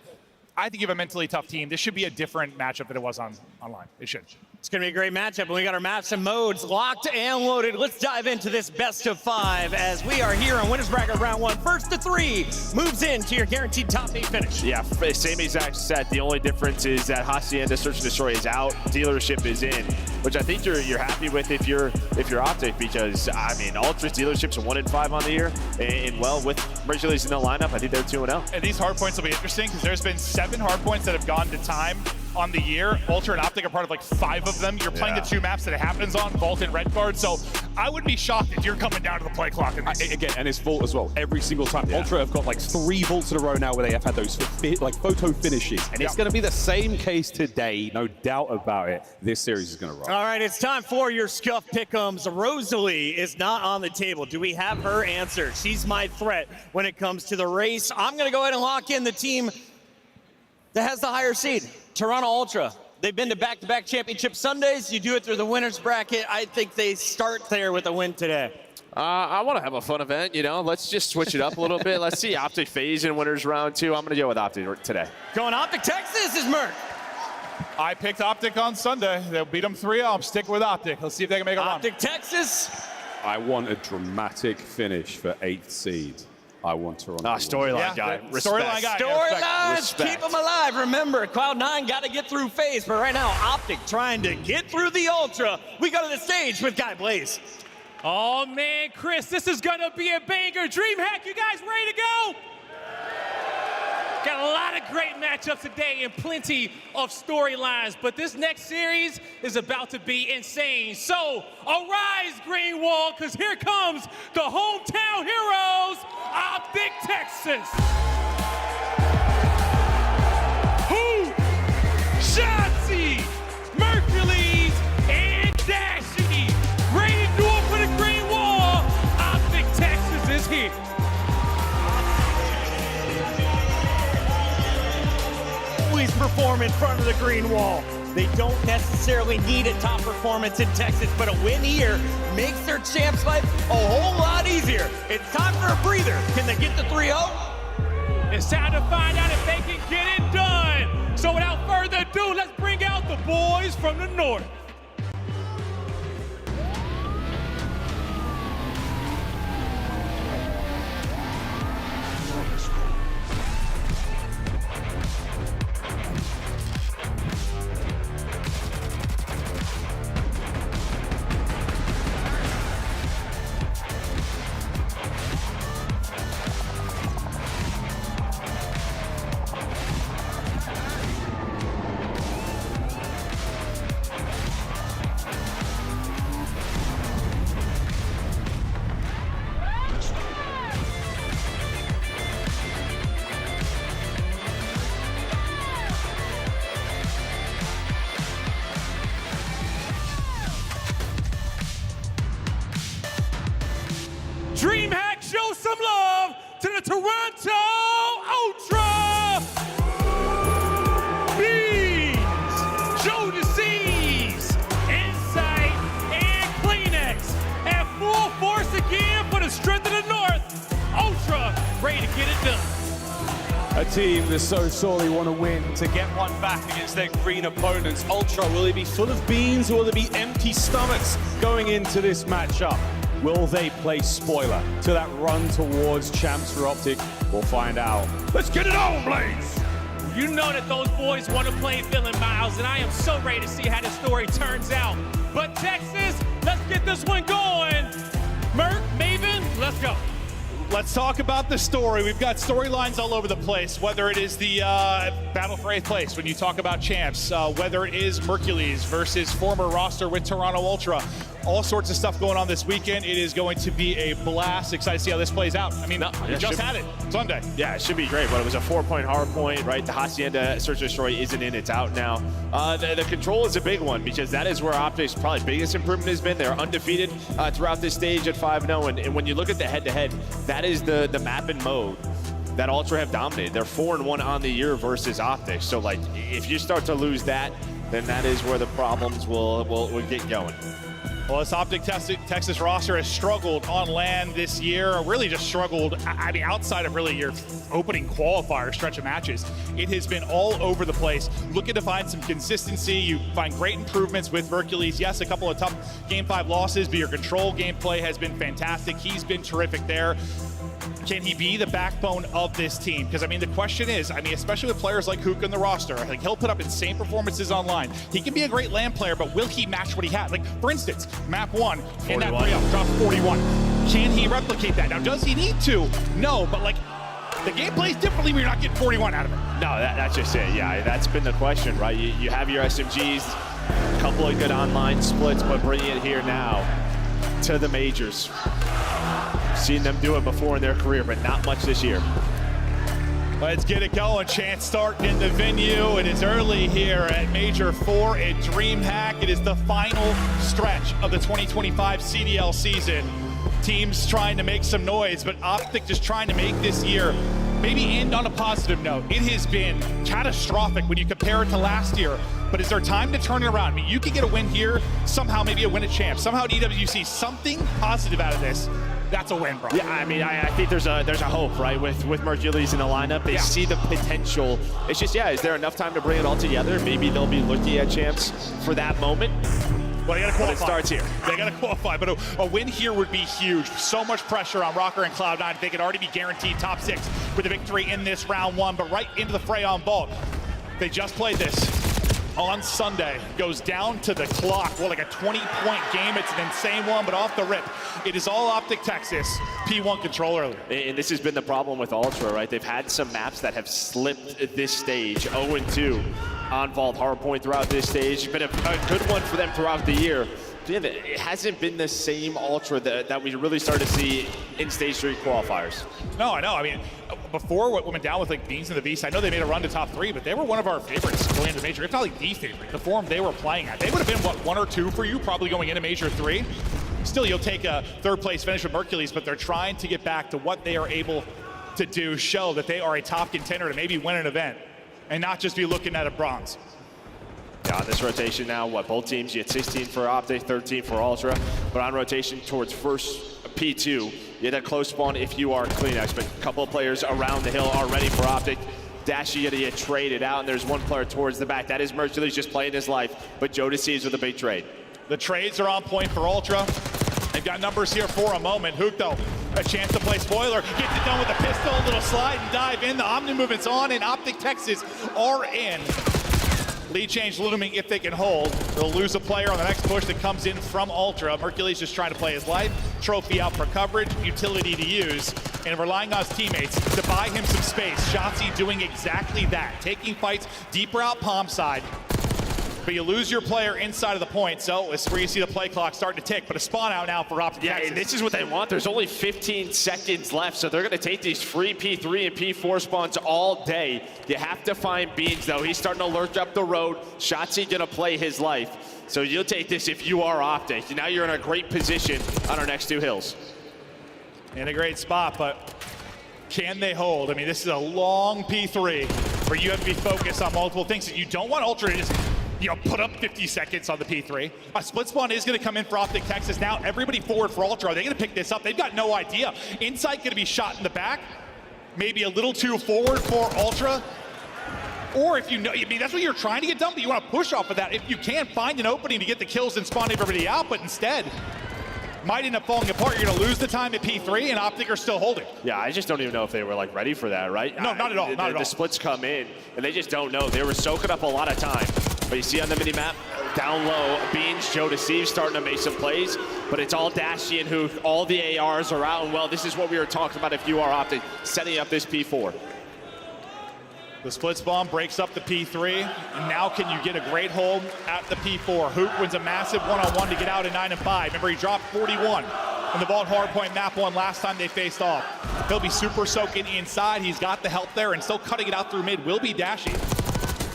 I think you have a mentally tough team. This should be a different matchup than it was online. It should. It's going to be a great matchup, and we got our maps and modes locked and loaded. Let's dive into this best of 5 as we are here on Winners Bracket Round 1. First to 3 moves into your guaranteed top 8 finish. Yeah, same exact set. The only difference is that Hacienda Search and Destroy is out, Dealership is in, which I think you're happy with if you're Optic, because I mean, Ultra's Dealership's 1-5 on the year, and well, with Mercury's in the lineup, I think they're 2-0. And these hard points will be interesting because there's been 7 hard points that have gone to time on the year. Ultra and Optic are part of like 5 of them. You're playing the 2 maps that it happens on, Vault and Red Card. So I would be shocked if you're coming down to the play clock in this. Again, and it's Vault as well. Every single time. Ultra have got like 3 Vaults in a row now where they have had those like photo finishes. And it's going to be the same case today. No doubt about it. This series is going to roll. All right, it's time for your Scuff Pick'ems. Rosalie is not on the table. Do we have her answer? She's my threat when it comes to the race. I'm going to go ahead and lock in the team that has the higher seed, Toronto Ultra. They've been to back-to-back championship Sundays. You do it through the winners bracket. I think they start there with a win today. I want to have a fun event, you know. Let's just switch it up a little bit. Let's see Optic FaZe in winners round 2. I'm going to go with Optic today. Going Optic Texas is Merc. I picked Optic on Sunday. They'll beat them 3-0. I'm sticking with Optic. Let's see if they can make a run. Optic Texas. I want a dramatic finish for 8th seed. I want Toronto. Storyline guy. Storyline guy. Storylines, keep them alive. Remember, Cloud9 got to get through FaZe, but right now, Optic trying to get through the Ultra. We go to the stage with Guy Blaze. Oh, man, Chris, this is going to be a banger. DreamHack, you guys ready to go? Got a lot of great matchups today and plenty of storylines, but this next series is about to be insane. So arise, Green Wall, because here comes the hometown heroes, Optic Texas. Who? Shotzi, Mercules, and Dashy. Ready to do it for the Green Wall. Optic Texas is here. Perform in front of the green wall. They don't necessarily need a top performance in Texas, but a win here makes their champs' life a whole lot easier. It's time for a breather. Can they get the 3-0? It's time to find out if they can get it done. So without further ado, let's bring out the boys from the north. DreamHack, show some love to the Toronto Ultra. Beans, Joe Disease, Insight, and Kleenex at full force again for the strength of the North. Ultra ready to get it done. A team that so sorely want to win to get one back against their green opponents. Ultra, will they be full of beans or will they be empty stomachs going into this matchup? Will they play spoiler to that run towards champs for Optic? We'll find out. Let's get it on, Blaze! You know that those boys want to play Villain Miles, and I am so ready to see how this story turns out. But Texas, let's get this one going. Merc, Maven, let's go. Let's talk about the story. We've got storylines all over the place, whether it is the battle for 8th place, when you talk about champs, whether it is Mercules versus former roster with Toronto Ultra. All sorts of stuff going on this weekend. It is going to be a blast. Excited to see how this plays out. I mean, we just had it Sunday. Yeah, it should be great. But it was a 4-point hard point, right? The Hacienda Search and Destroy isn't in, it's out now. The control is a big one because that is where Optic's probably biggest improvement has been. They're undefeated throughout this stage at 5-0. And when you look at the head-to-head, that is the map and mode that Ultra have dominated. They're 4-1 on the year versus Optic. So like, if you start to lose that, then that is where the problems will get going. Well, this Optic Texas roster has struggled on land this year, really just struggled, I mean, outside of really your opening qualifier stretch of matches. It has been all over the place. Looking to find some consistency. You find great improvements with Hercules. Yes, a couple of tough Game 5 losses, but your control gameplay has been fantastic. He's been terrific there. Can he be the backbone of this team? Because, I mean, the question is, I mean, especially with players like Hook in the roster, like he'll put up insane performances online. He can be a great LAN player, but will he match what he had? Like, for instance, map 1 in that pre-up dropped 41. Can he replicate that? Now, does he need to? No, but like, the game plays differently when you're not getting 41 out of it. No, that's just it. Yeah, that's been the question, right? You have your SMGs, a couple of good online splits, but bringing it here now to the majors. Seen them do it before in their career, but not much this year. Let's get it going. Chance starting in the venue. It is early here at Major 4 at DreamHack. It is the final stretch of the 2025 CDL season. Teams trying to make some noise, but Optic just trying to make this year maybe end on a positive note. It has been catastrophic when you compare it to last year, but is there time to turn it around? I mean, you could get a win here, somehow maybe a win at Champs, somehow at EWC, something positive out of this. That's a win, bro. Yeah, I mean, I think there's a hope, right, with Hercules in the lineup. They see the potential. It's just, yeah, is there enough time to bring it all together? Maybe they'll be looking at Champs for that moment. Well, they got to qualify. But it starts here. They got to qualify, but a win here would be huge. So much pressure on Rocker and Cloud9. They could already be guaranteed top 6 with a victory in this round 1, but right into the fray on Vault. They just played this on Sunday. Goes down to the clock. Well, like a 20-point game. It's an insane one, but off the rip, it is all Optic Texas. P1 control early. And this has been the problem with Ultra, right? They've had some maps that have slipped at this stage. 0-2 on Vault Hardpoint throughout this stage. It's been a good one for them throughout the year. It hasn't been the same Ultra that we really started to see in Stage 3 qualifiers. No, I know. I mean, before what went down with like Beans and the Beast, I know they made a run to top 3, but they were one of our favorites going into Major, if not like the favorite. The form they were playing at. They would have been, what, 1 or 2 for you, probably going into Major 3. Still, you'll take a 3rd place finish with Hercules, but they're trying to get back to what they are able to do, show that they are a top contender to maybe win an event, and not just be looking at a bronze. Yeah, on this rotation now, both teams, you had 16 for Optic, 13 for Ultra, but on rotation towards first P2, you had a close spawn if you are Kleenex, but a couple of players around the hill are ready for Optic. Dashy gonna get traded out, and there's one player towards the back. That is Hercules just playing his life, but Joe Deceives with a big trade. The trades are on point for Ultra. They've got numbers here for a moment. Hook, though, a chance to play spoiler. Gets it done with a pistol, a little slide and dive in. The Omni movement's on, and Optic Texas are in. Lead change looming if they can hold. They'll lose a player on the next push that comes in from Ultra. Hercules just trying to play his life. Trophy out for coverage, utility to use, and relying on his teammates to buy him some space. Shotzzy doing exactly that. Taking fights deeper out palm side. But you lose your player inside of the point, so it's where you see the play clock starting to tick. But a spawn out now for Optic Texas. And this is what they want. There's only 15 seconds left, so they're going to take these free P3 and P4 spawns all day. You have to find Beans, though. He's starting to lurch up the road. Shotzzy going to play his life. So you'll take this if you are Optic. Now you're in a great position on our next 2 hills. In a great spot, but can they hold? I mean, this is a long P3 where you have to be focused on multiple things. You don't want Ultra to just, put up 50 seconds on the P3. A split spawn is going to come in for Optic Texas. Now everybody forward for Ultra. Are they going to pick this up? They've got no idea. Insight going to be shot in the back. Maybe a little too forward for Ultra. Or if that's what you're trying to get done, but you want to push off of that. If you can, find an opening to get the kills and spawn everybody out, but instead, might end up falling apart. You're going to lose the time at P3, and Optic are still holding. Yeah, I just don't even know if they were ready for that, right? No, not at all. The splits come in, and they just don't know. They were soaking up a lot of time. But you see on the mini-map, down low, Beans, Joe Deceives starting to make some plays, but it's all Dashy and Hook. All the ARs are out, and well, this is what we were talking about if you are Optic, setting up this P4. The split spawn breaks up the P3, and now can you get a great hold at the P4? Hook wins a massive one-on-one to get out in 9 and 5. Remember, he dropped 41 in the Vault Hardpoint map 1 last time they faced off. He'll be super soaking inside. He's got the help there, and still cutting it out through mid will be Dashy.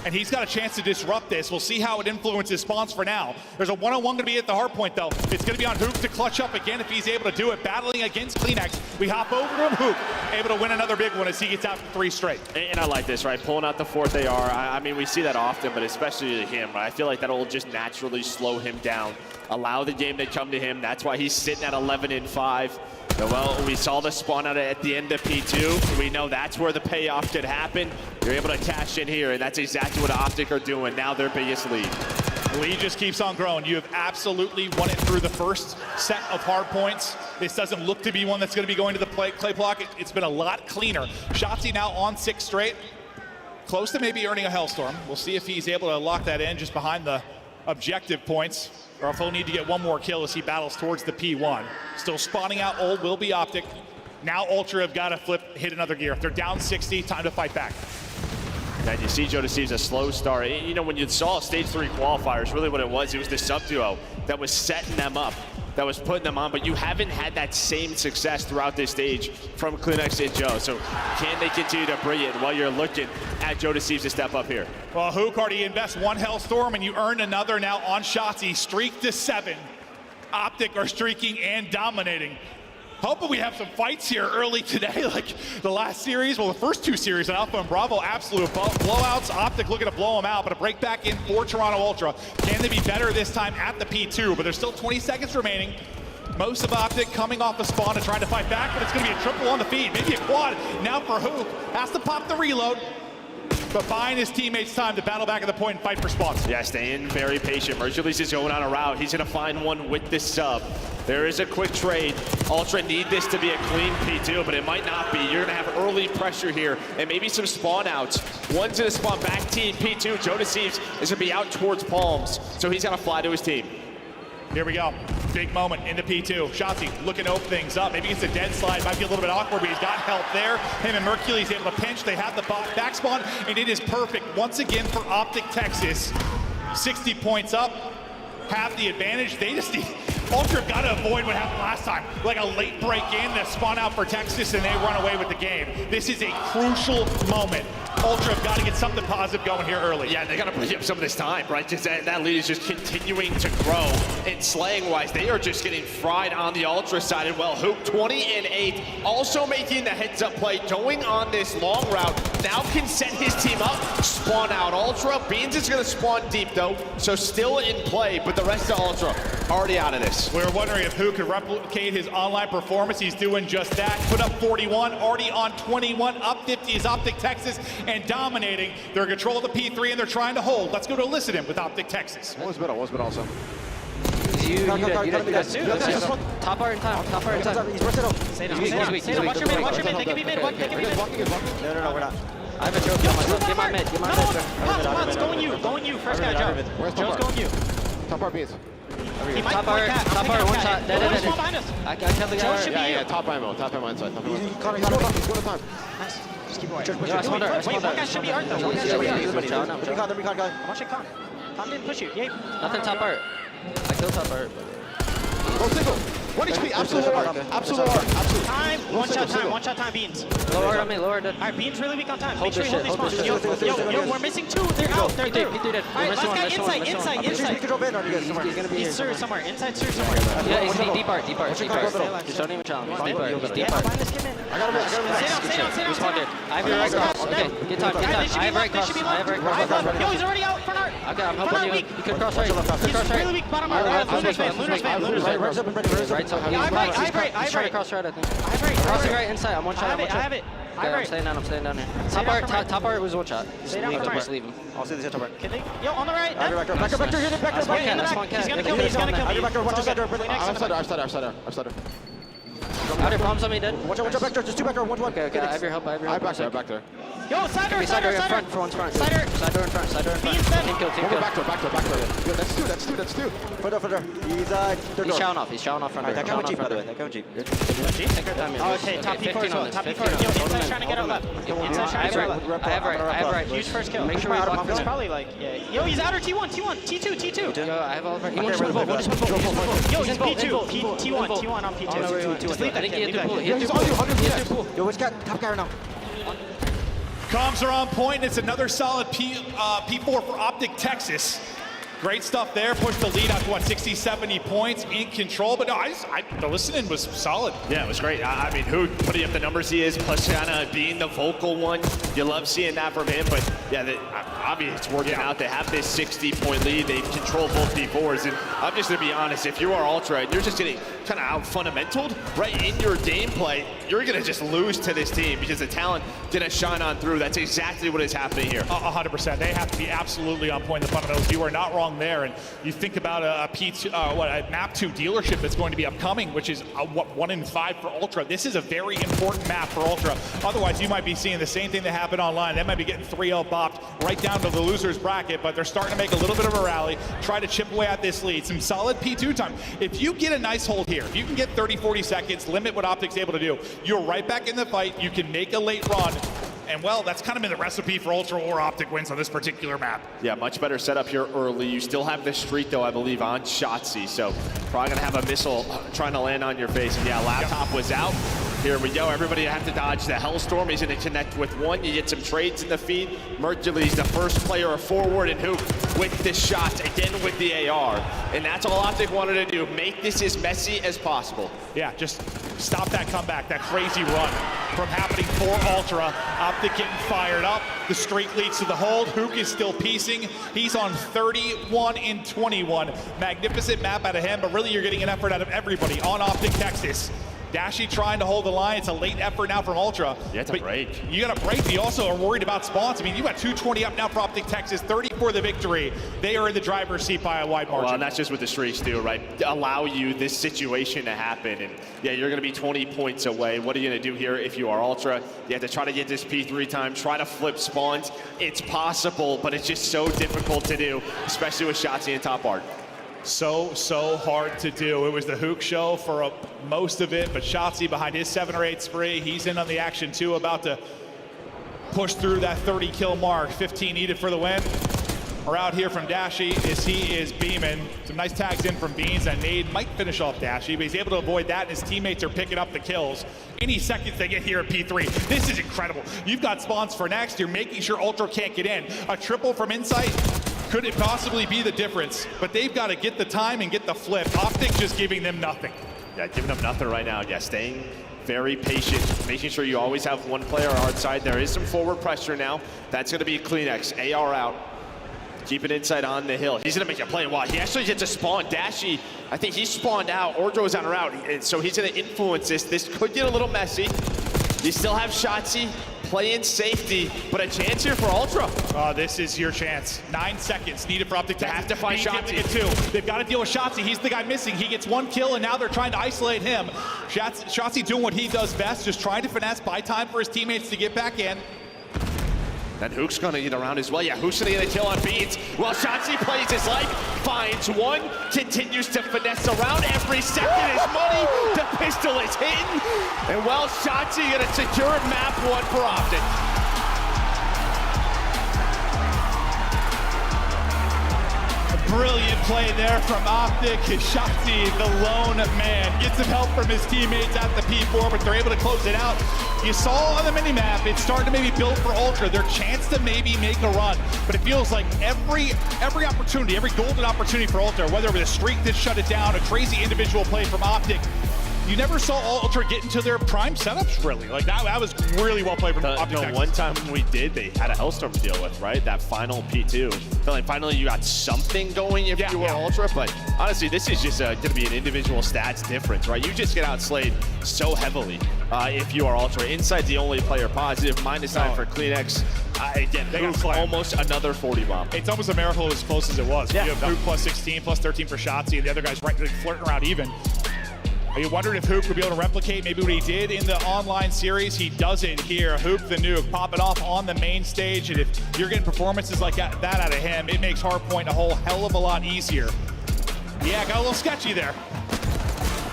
and he's got a chance to disrupt this. We'll see how it influences spawns for now. There's a one-on-one going to be at the hard point, though. It's going to be on Hook to clutch up again if he's able to do it, battling against Kleenex. We hop over to him, Hook, able to win another big one as he gets out for 3 straight. And I like this, right? Pulling out the 4th AR. I mean, we see that often, but especially to him, right? I feel like that'll just naturally slow him down, allow the game to come to him. That's why he's sitting at 11-5. Well, we saw the spawn out at the end of P2. We know that's where the payoff could happen. You're able to cash in here, and that's exactly what Optic are doing. Now their biggest lead. The lead just keeps on growing. You have absolutely won it through the first set of hard points. This doesn't look to be one that's going to be going to the clay block. It's been a lot cleaner. Shotzzy now on 6 straight. Close to maybe earning a Hellstorm. We'll see if he's able to lock that in just behind the objective points, or if he'll need to get one more kill as he battles towards the P1. Still spawning out old will be Optic. Now Ultra have got to hit another gear. If they're down 60, time to fight back. And you see Jodeci's a slow start. You know, when you saw stage 3 qualifiers, really what it was the sub-duo that was setting them up, that was putting them on, but you haven't had that same success throughout this stage from Kleenex and Joe. So can they continue to bring it while you're looking at Jodeci to step up here? Well, Hook already invests 1 Hellstorm and you earn another now on Shotzzy. Streak to 7. Optic are streaking and dominating. Hoping we have some fights here early today, like the last series. Well, the first 2 series on Alpha and Bravo, absolute blowouts. Optic looking to blow them out, but a break back in for Toronto Ultra. Can they be better this time at the P2? But there's still 20 seconds remaining. Most of Optic coming off the spawn and trying to fight back, but it's going to be a triple on the feed, maybe a quad. Now for Hook, has to pop the reload, but buying his teammates time to battle back at the point and fight for spawns. Yeah, staying very patient. Mercules is going on a route. He's going to find one with this sub. There is a quick trade. Ultra need this to be a clean P2, but it might not be. You're going to have early pressure here and maybe some spawn outs. One's going to spawn back team P2. Jodeci is going to be out towards Palms, so he's going to fly to his team. Here we go. Big moment in the P2. Shotzzy looking to open things up. Maybe it's a dead slide. Might be a little bit awkward, but he's got help there. Him and Mercules able to pinch. They have the back spawn, and it is perfect once again for Optic Texas. 60 points up. Have the advantage. They just need... Ultra got to avoid what happened last time. Like a late break in, they spawn out for Texas, and they run away with the game. This is a crucial moment. Ultra have got to get something positive going here early. Yeah, they got to bring up some of this time, right? Just that lead is just continuing to grow. And slaying-wise, they are just getting fried on the Ultra side as well. Hoop 20-8, also making the heads-up play, going on this long route. Now can set his team up, spawn out Ultra. Beans is going to spawn deep, though, so still in play, but the rest of Ultra already out of this. We were wondering if who could replicate his online performance. He's doing just that. Put up 41, already on 21. Up 50 is Optic Texas and dominating. They're in control of the P3 and they're trying to hold. Let's go to elicit him with Optic Texas. What was middle also? You guys do. Top art in time. Top art in time. He's weak. Watch your mid. They can be mid. No, we're not. I have a trophy on myself. Get my mid. It's going you. First guy, Joe. Where's Joe's going you. Top art beats. Top art, one shot. Dead. Behind us. I tell the guy. Yeah, top ammo inside. He's going to time. Nice. Just keep going. Wait, one guy should be art though. Recon. Watch it, Con. Con didn't push you. Yay. Nothing top art. I killed top art. Go single. 1 HP. Absolute art. Time. One shot time. Beans. Lower on me. All right, Beans really weak on time. Hold Make sure you hold these spawns. Yo, we're missing 2. They're out. They're through. Alright, last guy inside. He's gonna be here. He's somewhere. Inside somewhere. Yeah, he's deep art. Just don't even challenge. He's deep art. I got him. Sit down. I have your right cross. Okay, get time. I have right cross. Yo, he's already out. Front art. Okay, I'm helping you. You could cross right. He's really weak. Bottom art. Luna's van. He's trying to cross right, I think. Crossing right inside. I'm one shot. I have it. Okay, I'm staying down here. Top art was one shot. Just leave him. I'll see the top art. Yo, on the right. Back there. He's gonna kill me. He's gonna kill me. I've started. Out here, bombs on me, dead. Watch out, back there. Just 2 back there. 1. Okay, I have your help. Back there. Yo, side door in front. Side door in front. Team kill. Back there. Yo, that's two. Put up. He's showing off front door. That guy Jeep, by the way. Okay, top P4 as well. Top P4. Yo, inside's trying to get up left. I have right. Huge first kill. Make sure we block It's probably like, yeah. Yo, he's outer T1. T2. Yo, I have all of our. Yo, he's P2. T1 on P2. Just leave that kid. He's on you. Yo, which guy? Top guy right now. Comms are on point. It's another solid P4 for Optic Texas. Great stuff there. Pushed the lead out to, what, 60, 70 points, in control. But no, the listening was solid. Yeah, it was great. I mean, who putting up the numbers he is, plus kind of being the vocal one. You love seeing that from him. But yeah, obviously it's working out. They have this 60-point lead. They control both P4s. And I'm just going to be honest, if you are Ultra and you're just getting kind of out-fundamentaled, right, in your gameplay, you're going to just lose to this team because the talent didn't shine on through. That's exactly what is happening here. 100%. They have to be absolutely on point in the fundamentals. You are not wrong there. And you think about a P2, a map 2 dealership that's going to be upcoming, which is what, 1 in 5 for Ultra. This is a very important map for Ultra. Otherwise, you might be seeing the same thing that happened online. They might be getting 3-0 bopped right down to the loser's bracket, but they're starting to make a little bit of a rally, try to chip away at this lead. Some solid P2 time. If you get a nice hold here, if you can get 30, 40 seconds, limit what Optic's able to do, you're right back in the fight. You can make a late run. And well, that's kind of been the recipe for Ultra or Optic wins on this particular map. Yeah, much better setup here early. You still have the streak, though, I believe, on Shotzzy. So probably going to have a missile trying to land on your face. And yeah, laptop was out. Here we go. Everybody have to dodge the Hellstorm. He's going to connect with one. You get some trades in the feed. Mercury's the first player forward, and Hoop with the shots, again with the AR. And that's all Optic wanted to do, make this as messy as possible. Yeah, just stop that comeback, that crazy run from happening for Ultra. Optic getting fired up. The streak leads to the hold. Hook is still piecing. He's on 31 in 21. Magnificent map out of him, but really you're getting an effort out of everybody on Optic Texas. Dashy trying to hold the line. It's a late effort now from Ultra. Yeah, it's a break. You got a break. You also are worried about spawns. I mean, you got 220 up now for Optic Texas, 30 for the victory. They are in the driver's seat by a wide margin. Well, and that's just what the streaks do, right? Allow you this situation to happen. And yeah, you're going to be 20 points away. What are you going to do here if you are Ultra? You have to try to get this P3 time, try to flip spawns. It's possible, but it's just so difficult to do, especially with Shotzzy and top art. So hard to do. It was the Hook show for most of it, but Shotzzy behind his 7 or 8 spree. He's in on the action too, about to push through that 30 kill mark. 15 needed for the win. We're out here from Dashy as he is beaming. Some nice tags in from Beans, and Nade might finish off Dashy, but he's able to avoid that, and his teammates are picking up the kills. Any seconds they get here at P3. This is incredible. You've got spawns for next. You're making sure Ultra can't get in. A triple from Insight. Could it possibly be the difference? But they've got to get the time and get the flip. Optic just giving them nothing. Yeah, giving them nothing right now. Yeah, staying very patient, making sure you always have one player hard side. There is some forward pressure now. That's going to be Kleenex. AR out. Keep it inside on the hill. He's going to make a play. Wow, he actually gets a spawn. Dashy, I think he spawned out. Ordro's on a route, and so he's going to influence this. This could get a little messy. You still have Shotzzy playing safety, but a chance here for Ultra. This is your chance. 9 seconds needed for Optic to have to find Shotzzy. They've got to deal with Shotzzy. He's the guy missing. He gets 1 kill, and now they're trying to isolate him. Shotzzy doing what he does best, just trying to finesse, buy time for his teammates to get back in. Then Hook's gonna get around as well. Yeah, Hook's gonna get a kill on Beans. Well, Shotzzy plays his life, finds one, continues to finesse around. Every second is money. The pistol is hidden. And well, Shotzzy gonna secure map 1 for Optic. Brilliant play there from Optic. Shotzzy, the lone man, gets some help from his teammates at the P4, but they're able to close it out. You saw on the minimap, it's starting to maybe build for Ultra, their chance to maybe make a run, but it feels like every opportunity, every golden opportunity for Ultra, whether it was a streak that shut it down, a crazy individual play from Optic, you never saw Ultra get into their prime setups, really. Like, that was really well played from Optic. No, one time we did, they had a Hellstorm to deal with, right? That final P2. I feel like finally you got something going if you were Ultra, but honestly, this is just going to be an individual stats difference, right? You just get outslayed so heavily if you are Ultra. Inside's the only player positive, -9 for Kleenex. Again, almost another 40 bomb. It's almost a miracle as close as it was. Yeah, you have Hook plus 16, plus 13 for Shotzzy, and the other guy's right flirting around even. Are you wondering if Hoop would be able to replicate maybe what he did in the online series? He does it here. Hoop the nuke, pop it off on the main stage, and if you're getting performances like that out of him, it makes hardpoint a whole hell of a lot easier. Yeah, got a little sketchy there.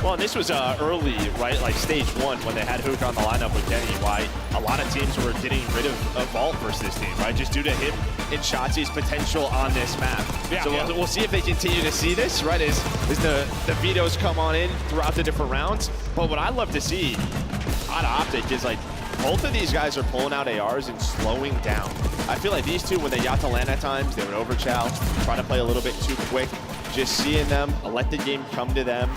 Well, this was early, right, like stage 1 when they had Hook on the lineup with Denny. Why a lot of teams were getting rid of Vault versus this team, right? Just due to him and Shotzzy's potential on this map. Yeah, so we'll see if they continue to see this, right, as the vetoes come on in throughout the different rounds. But what I love to see out of Optic is, like, both of these guys are pulling out ARs and slowing down. I feel like these two, when they got to land at times, they would overchow, try to play a little bit too quick. Just seeing them, let the game come to them,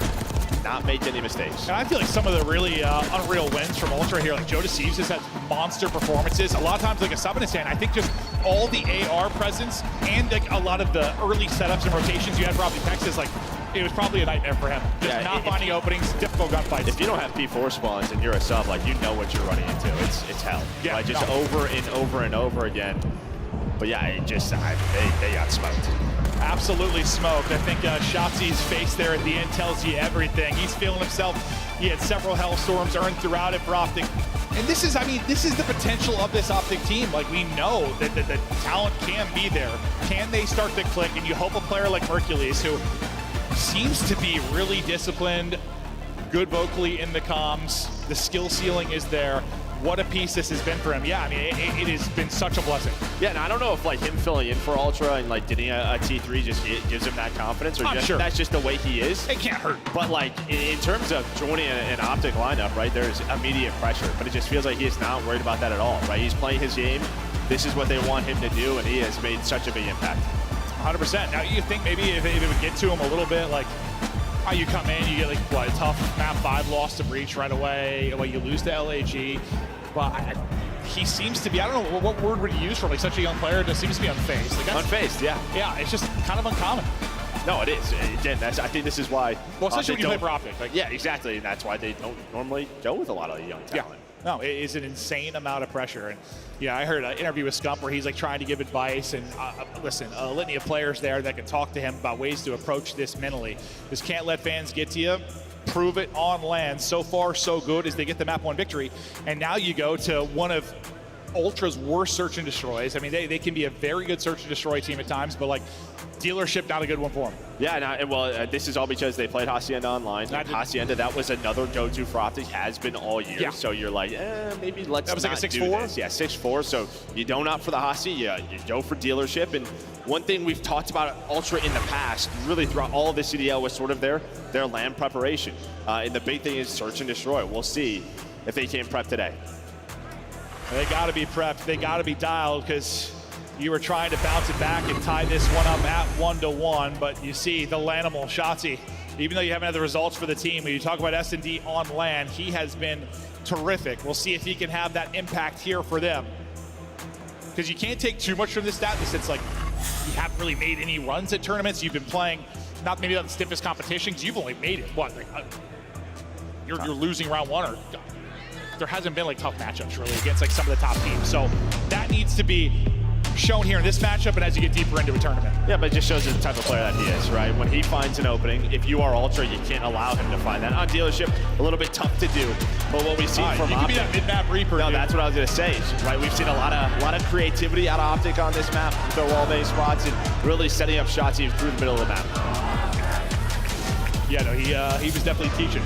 not make any mistakes. And I feel like some of the really unreal wins from Ultra here, like Thieves has had monster performances. A lot of times, like a sub in his hand, I think just all the AR presence and like a lot of the early setups and rotations you had for Optic Texas, like it was probably a nightmare for him. Just not finding openings, difficult gunfights. If you don't have P4 spawns and you're a sub, like you know what you're running into. It's hell. Yeah, right? Just over and over and over again. But yeah, they got smoked. Absolutely smoked. I think Shotzi's face there at the end tells you everything. He's feeling himself. He had several Hellstorms earned throughout it for Optic. And this is, I mean, this is the potential of this Optic team. Like, we know that the talent can be there. Can they start to click? And you hope a player like Hercules, who seems to be really disciplined, good vocally in the comms, the skill ceiling is there. What a piece this has been for him. Yeah, I mean, it has been such a blessing. Yeah, and I don't know if like him filling in for Ultra and like getting a T3 just gives him that confidence, or that's just the way he is. It can't hurt. But like in terms of joining an Optic lineup, right, there's immediate pressure, but it just feels like he's not worried about that at all, right? He's playing his game. This is what they want him to do, and he has made such a big impact. 100%. Now, you think maybe if it would get to him a little bit, like, how you come in, you get like what, a tough map 5 loss to Breach right away. Well, you lose to LAG, but he seems to be, I don't know what word would you use for like such a young player. Just seems to be unfazed. Like unfazed, yeah. Yeah, it's just kind of uncommon. No, it is. Again, I think this is why. Well, especially when you play for Optic. Like, yeah, exactly, and that's why they don't normally go with a lot of young talent. Yeah. No, it is an insane amount of pressure. And yeah, I heard an interview with Scump where he's like trying to give advice, and listen, a litany of players there that can talk to him about ways to approach this mentally. Just can't let fans get to you. Prove it on land. So far, so good as they get the map 1 victory. And now you go to one of Ultra's worst search and destroys. I mean, they can be a very good search and destroy team at times, but like Dealership, not a good one for them. Yeah, well, this is all because they played Hacienda online. Hacienda, that was another go-to for Optic, has been all year. Yeah. So you're like, maybe let's That was not like a 6-4? Yeah, 6-4. So you don't opt for the Hasi, you go for Dealership. And one thing we've talked about Ultra in the past, really throughout all of the CDL, was sort of their land preparation. And the big thing is search and destroy. We'll see if they can prep today. They got to be prepped. They got to be dialed, because you were trying to bounce it back and tie this one up at 1-1, but you see the Lanimal, Shotzi, even though you haven't had the results for the team, when you talk about S&D on land, he has been terrific. We'll see if he can have that impact here for them. Because you can't take too much from this stat. It's like you haven't really made any runs at tournaments. You've been playing not maybe on the stiffest competitions. You've only made it, what, like you're losing round 1, or there hasn't been like tough matchups really against like some of the top teams. So that needs to be shown here in this matchup and as you get deeper into a tournament. Yeah, but it just shows the type of player that he is, right? When he finds an opening, if you are Ultra, you can't allow him to find that. On Dealership, a little bit tough to do. But what we've seen from you Optic, can be that mid-map Reaper. No, dude. that's what I was gonna say, right? We've seen a lot of creativity out of Optic on this map, with their wall-based spots, and really setting up shots even through the middle of the map. Yeah, no, he was definitely teaching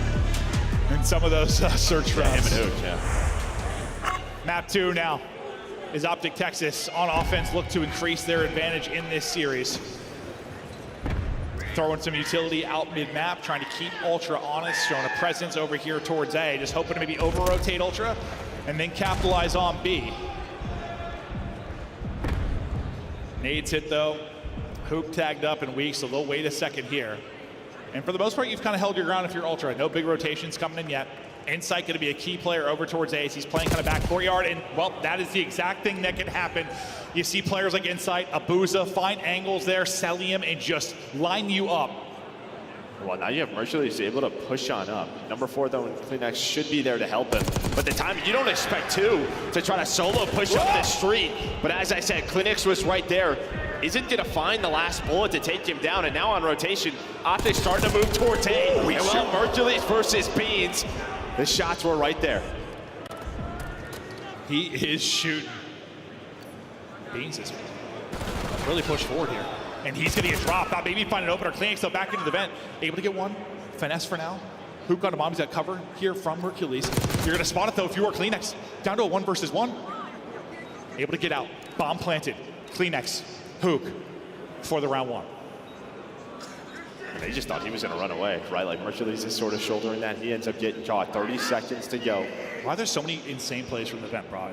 in some of those search rounds. Him and Hook, yeah. Map 2 now is Optic Texas on offense, look to increase their advantage in this series. Throwing some utility out mid-map, trying to keep Ultra honest, showing a presence over here towards A, just hoping to maybe over-rotate Ultra and then capitalize on B. Nades hit though, Hook tagged up and weak, so they'll wait a second here. And for the most part, you've kind of held your ground if you're Ultra. No big rotations coming in yet. Insight going to be a key player over towards Ace. He's playing kind of back courtyard, and well, that is the exact thing that can happen. You see players like Insight, Abuza, find angles there, Celium, and just line you up. Well, now you have Mercury's able to push on up. Number 4, though, Kleenex should be there to help him. But the time, you don't expect 2 to try to solo push up the street. But as I said, Kleenex was right there. Isn't going to find the last bullet to take him down. And now on rotation, Optic starting to move towards A. We shoot Mercury's versus Beans. The shots were right there. He is shooting. Beans is really pushed forward here. And he's going to get dropped. Now maybe find an opener. Kleenex though back into the vent. Able to get one. Finesse for now. Hook on the bomb. He's got cover here from Hercules. You're going to spot it though if you are Kleenex. Down to a 1 versus 1. Able to get out. Bomb planted. Kleenex. Hook for the round 1. They just thought he was going to run away, right? Like Mercules is sort of shouldering that. He ends up getting caught. 30 seconds to go. Why are there so many insane plays from the vent, bro?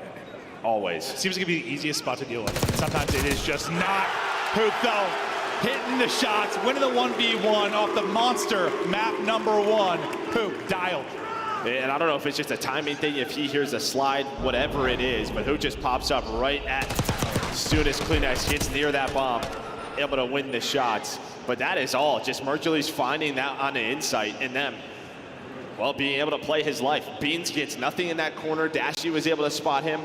Always. Seems to be the easiest spot to deal with. And sometimes it is just not. Hook though, hitting the shots, winning the 1v1 off the monster map number 1. Hook dialed. And I don't know if it's just a timing thing, if he hears a slide, whatever it is, but Hook just pops up right as soon as Kleenex gets near that bomb, able to win the shots. But that is all, just Mercules finding that on the insight, and them, well, being able to play his life. Beans gets nothing in that corner. Dashy was able to spot him.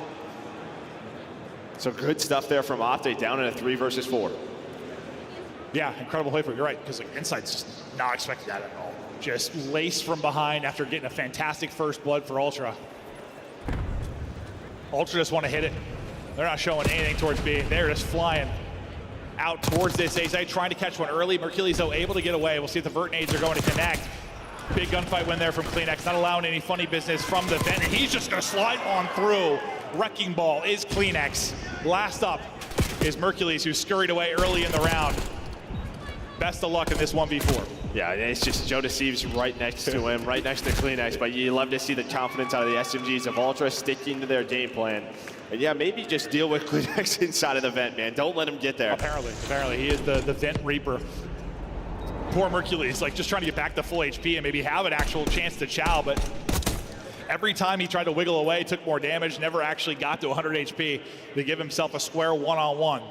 So good stuff there from Optic, down in a 3 versus 4. Yeah, incredible play for, you're right, because like, Insight's just not expecting that at all. Just laced from behind after getting a fantastic first blood for Ultra. Ultra just want to hit it. They're not showing anything towards B. They're just flying out towards this A site, trying to catch one early. Mercules, though, able to get away. We'll see if the vert nades are going to connect. Big gunfight win there from Kleenex, not allowing any funny business from the vent, and he's just going to slide on through. Wrecking ball is Kleenex. Last up is Mercules, who scurried away early in the round. Best of luck in this 1v4. Yeah, it's just Joe Thieves right next to him, right next to Kleenex, but you love to see the confidence out of the SMGs of Ultra sticking to their game plan. And yeah, maybe just deal with Kleenex inside of the vent, man. Don't let him get there. Apparently he is the vent reaper. Poor Mercules, like just trying to get back to full HP and maybe have an actual chance to chow, but every time he tried to wiggle away, took more damage, never actually got to 100 HP to give himself a square one-on-one.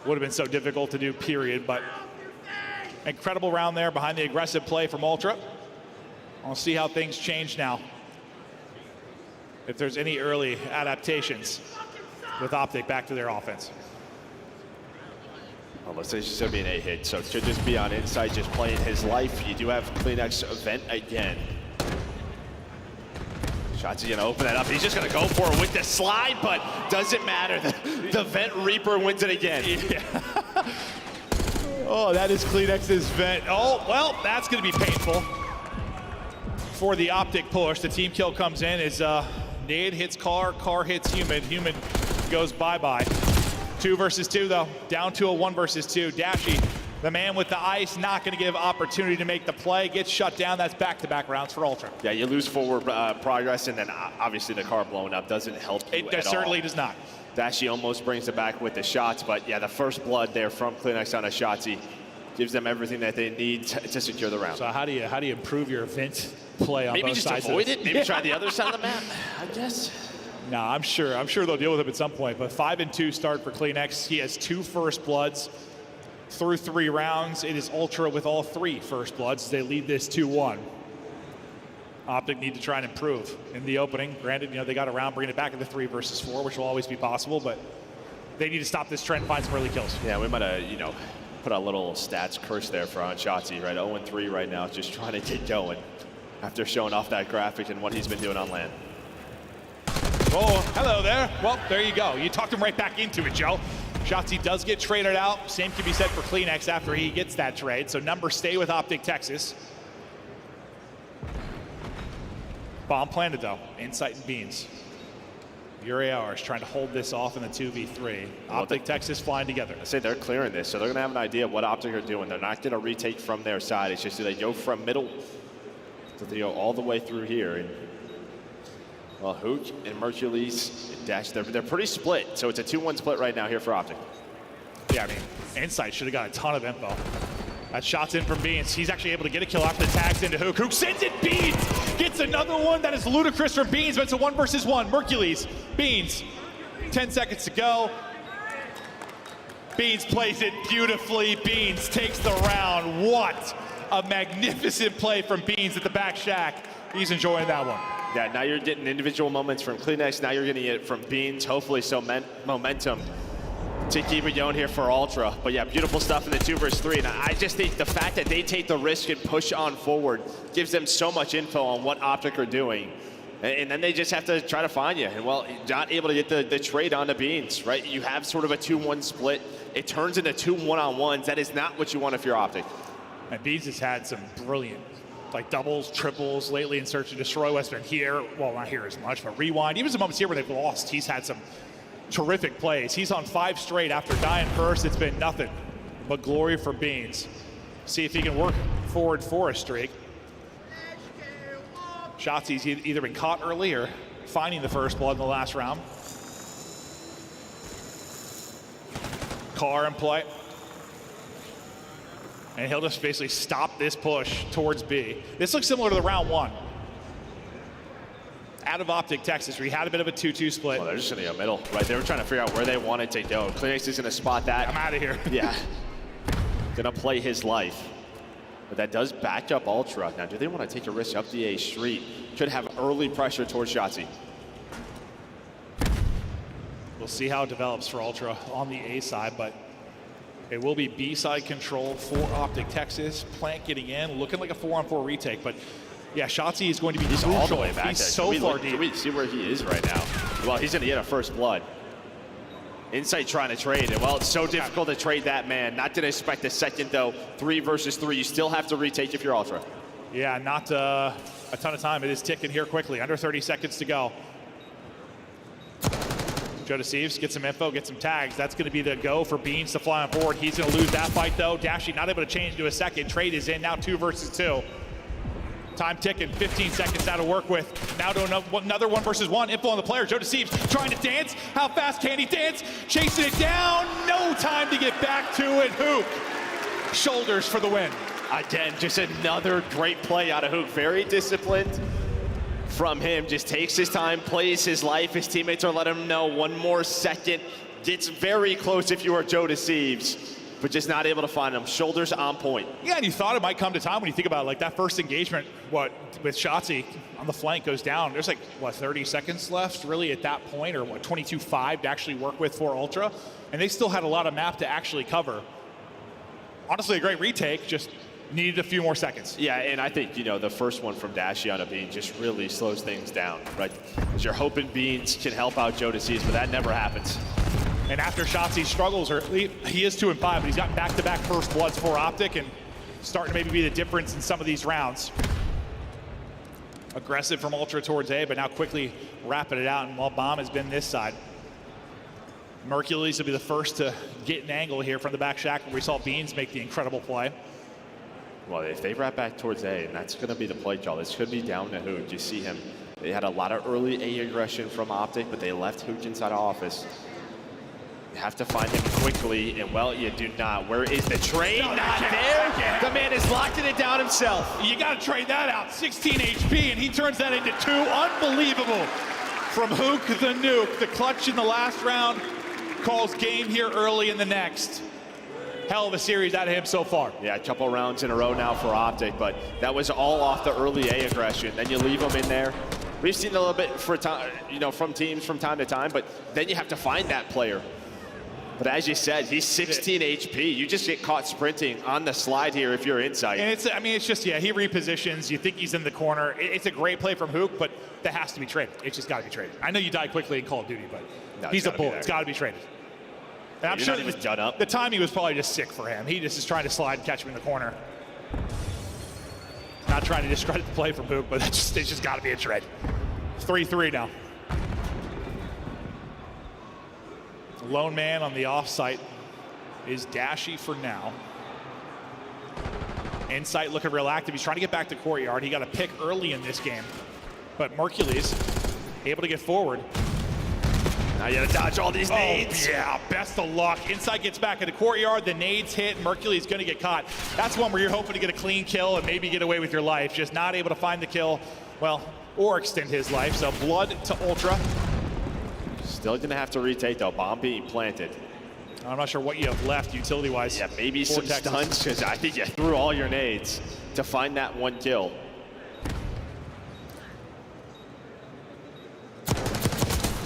Would have been so difficult to do, period, but incredible round there behind the aggressive play from Ultra. I'll see how things change now. If there's any early adaptations with Optic back to their offense. Well, let's say it's going to be an 8-hit, so it should just be on inside, just playing his life. You do have Kleenex vent again. Shots are going to open that up. He's just going to go for it with the slide, but doesn't matter. The Vent Reaper wins it again. Yeah. Oh, that is Kleenex's vent. Oh, well, that's going to be painful for the Optic push. The team kill comes in as Nade hits car hits human. Human goes bye-bye. 2 versus 2, though. Down to a 1 versus 2. Dashy, the man with the ice, not going to give opportunity to make the play. Gets shut down. That's back-to-back rounds for Ultra. Yeah, you lose forward progress, and then obviously the car blowing up doesn't help you It certainly does not. Dashy almost brings it back with the shots, but yeah, the first blood there from Kleenex on a Shotzzy gives them everything that they need to secure the round. So how do you improve your vent play on both sides? Maybe just avoid it. Maybe try the other side of the map, I guess. No, I'm sure they'll deal with him at some point. But 5-2 start for Kleenex. He has 2 first bloods through 3 rounds. It is Ultra with all 3 first bloods. They lead this 2-1. Optic need to try and improve in the opening. Granted, they got a round bringing it back into 3 versus 4, which will always be possible, but they need to stop this trend and find some early kills. Yeah, we might have, put a little stats curse there for Shotzzy, right? 0-3 right now, just trying to get going after showing off that graphic and what he's been doing on land. Oh, hello there. Well, there you go. You talked him right back into it, Joe. Shotzzy does get traded out. Same can be said for Kleenex after he gets that trade. So numbers stay with Optic Texas. Bomb planted, though. Insight and Beans. Uriel is trying to hold this off in the 2v3. Optic Texas flying together. I say they're clearing this, so they're going to have an idea of what Optic are doing. They're not going to retake from their side. It's just that they go from middle, so they go all the way through here. And well, Hook and Mercules and Dash, they're pretty split. So it's a 2-1 split right now here for Optic. Yeah, I mean, Insight should have got a ton of info. That shot's in from Beans. He's actually able to get a kill after the tags into Hook. Hook sends it, Beans gets another one. That is ludicrous from Beans, but it's a 1 versus 1. Mercules, Beans, 10 seconds to go. Beans plays it beautifully. Beans takes the round. What a magnificent play from Beans at the back shack. He's enjoying that one. Yeah, now you're getting individual moments from Kleenex. Now you're getting it from Beans. Hopefully some momentum to keep it going here for Ultra. But yeah, beautiful stuff in the 2 versus 3. And I just think the fact that they take the risk and push on forward gives them so much info on what Optic are doing. And then they just have to try to find you. And well, not able to get the trade on the Beans, right? You have sort of a 2-1 split. It turns into 2 1-on-1s. That is not what you want if you're Optic. And Beans has had some brilliant doubles, triples lately in Search and Destroy. Western here, well, not here as much, but Rewind. Even some moments here where they've lost, he's had some terrific plays. He's on 5 straight after dying first. It's been nothing but glory for Beans. See if he can work forward for a streak. Shotzi's either been caught early or finding the first blood in the last round. Car in play. And he'll just basically stop this push towards B. This looks similar to the round one. Out of Optic, Texas, where he had a bit of a 2-2 split. Well, they're just in the middle, right? They were trying to figure out where they wanted to go. Clinics is gonna spot that. I'm out of here. Yeah, gonna play his life. But that does back up Ultra. Now, do they want to take a risk up the A street? Could have early pressure towards Shotzi. We'll see how it develops for Ultra on the A side, but it will be B side control for Optic Texas. Plant getting in, looking like a 4-on-4 retake, but yeah, Shotzi is going to be crucial. All the way back. He's so far deep. Can we see where he is right now? Well, he's gonna get a first blood. Insight trying to trade, and well, it's so difficult to trade that man. Not to expect a second though. 3 versus 3, you still have to retake if you're Ultra. Yeah, not a ton of time. It is ticking here quickly, under 30 seconds to go. Joe Thieves gets some info, gets some tags. That's going to be the go for Beans to fly on board. He's going to lose that fight though. Dashy not able to change into a second. Trade is in, now 2 versus 2. Time ticking, 15 seconds now to work with. Now to another 1 versus 1. Info on the player. Joe Thieves trying to dance. How fast can he dance? Chasing it down. No time to get back to it. Hook. Shoulders for the win. Again, just another great play out of Hook. Very disciplined from him. Just takes his time, plays his life. His teammates are letting him know 1 more second. Gets very close if you are Joe Thieves, but just not able to find him. Shoulders on point. Yeah, and you thought it might come to time when you think about it, like that first engagement, with Shotzi on the flank goes down. There's like, 30 seconds left really at that point, or 22.5 to actually work with for Ultra. And they still had a lot of map to actually cover. Honestly, a great retake, just needed a few more seconds. Yeah, and I think, the first one from Dashy on a Bean just really slows things down, right? Because you're hoping Beans can help out Joe Thieves, but that never happens. And after Shotzi struggles, he is 2-5, but he's got back-to-back first bloods for Optic and starting to maybe be the difference in some of these rounds. Aggressive from Ultra towards A, but now quickly wrapping it out, and while Bomb has been this side. Mercules will be the first to get an angle here from the back shack where we saw Beans make the incredible play. Well, if they wrap back towards A, and that's going to be the play call. This could be down to Hooj. You see him. They had a lot of early A aggression from Optic, but they left Hooj inside of office. You have to find him quickly, and well, you do not. Where is the trade? Not there. The man is locking it down himself. You got to trade that out. 16 HP, and he turns that into 2. Unbelievable. From Hook the Nuke, the clutch in the last round calls game here early in the next. Hell of a series out of him so far. Yeah, a couple rounds in a row now for Optic, but that was all off the early A aggression. Then you leave him in there. We've seen a little bit for time, from teams from time to time, but then you have to find that player. But as you said, he's 16 HP. You just get caught sprinting on the slide here if you're inside. And it's just, he repositions. You think he's in the corner. It's a great play from Hook, but that has to be traded. It's just got to be traded. I know you die quickly in Call of Duty, but no, he's a bull. It's got to be traded. And I'm sure the timing was probably just sick for him. He just is trying to slide and catch him in the corner. Not trying to discredit the play from Hook, but it's just got to be a trade. 3-3 now. Lone man on the offsite is Dashy for now. Insight looking real active. He's trying to get back to courtyard. He got a pick early in this game, but Mercules able to get forward. Now you gotta dodge all these nades. Yeah, best of luck. Insight gets back in the courtyard. The nades hit. Mercules gonna get caught. That's one where you're hoping to get a clean kill and maybe get away with your life. Just not able to find the kill, well, or extend his life. So blood to Ultra. Still gonna have to retake though. Bomb being planted. I'm not sure what you have left utility-wise. Yeah, maybe some stunts, because I think you threw all your nades to find that 1 kill.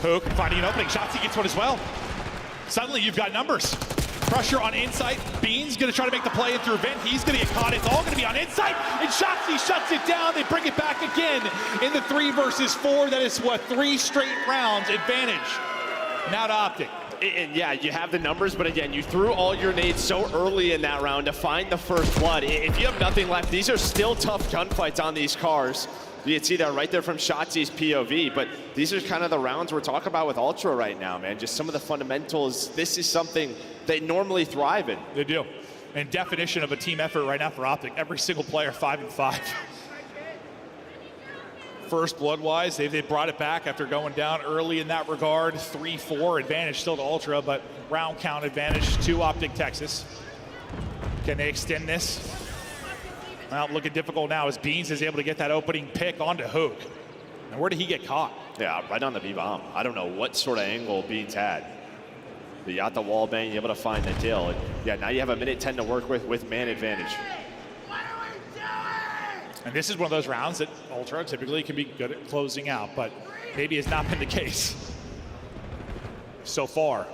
Hook finding an opening. Shotzi gets one as well. Suddenly you've got numbers. Pressure on Insight. Beans gonna try to make the play in through Vent. He's gonna get caught. It's all gonna be on Insight. And Shotzi shuts it down. They bring it back again in the 3 versus 4. That is 3 straight rounds advantage. Now to Optic. And yeah, you have the numbers, but again, you threw all your nades so early in that round to find the first blood. If you have nothing left, these are still tough gunfights on these cars. You can see that right there from Shotzi's POV, but these are kind of the rounds we're talking about with Ultra right now, man. Just some of the fundamentals. This is something they normally thrive in. They do. and definition of a team effort right now for Optic. Every single player 5-5. First blood-wise, they brought it back after going down early in that regard. 3-4 advantage still to Ultra, but round count advantage to Optic Texas. Can they extend this? Well, looking difficult now as Beans is able to get that opening pick onto Hook. And where did he get caught? Yeah, right on the B-bomb. I don't know what sort of angle Beans had. But you got the wall bang, you're able to find the kill. And yeah, now you have a minute 10 to work with man advantage. And this is one of those rounds that Ultra typically can be good at closing out, but maybe has not been the case so far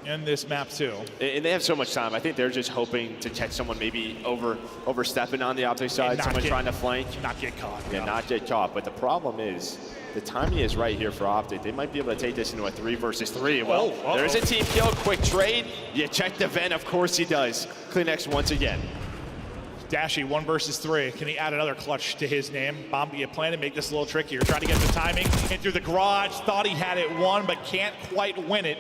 in this map too. And they have so much time. I think they're just hoping to catch someone maybe overstepping on the Optic side, someone trying to flank. Not get caught. Yeah, not get caught. But the problem is, the timing is right here for Optic. They might be able to take this into a 3 versus 3. Well, there's a team kill, quick trade. You check the vent, of course he does. CleanX once again. Dashy 1 versus 3. Can he add another clutch to his name? Bomb to get planted, make this a little trickier. Trying to get the timing in through the garage. Thought he had it won, but can't quite win it.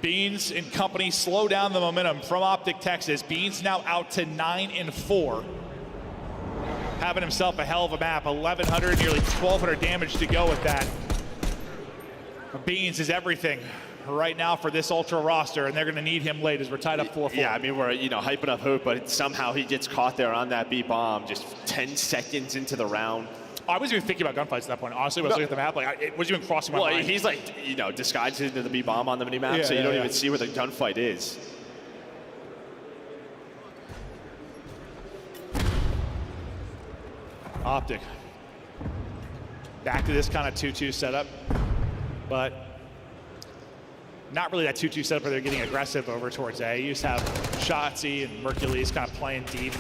Beans and company slow down the momentum from Optic Texas. Beans now out to 9-4. Having himself a hell of a map. 1,100, nearly 1,200 damage to go with that. Beans is everything right now for this Ultra roster, and they're going to need him late as we're tied up 4-4. Yeah, I mean, we're hyping up Hoop, but somehow he gets caught there on that B-bomb just 10 seconds into the round. I wasn't even thinking about gunfights at that point. Honestly, when I was looking at the map, like, it wasn't even crossing my mind. Well, he's like, disguised into the B-bomb on the mini-map, so you don't even see where the gunfight is. Optic. Back to this kind of 2-2 setup, but not really that 2-2 setup where they're getting aggressive over towards A. You just have Shotzi and Mercules kind of playing deep,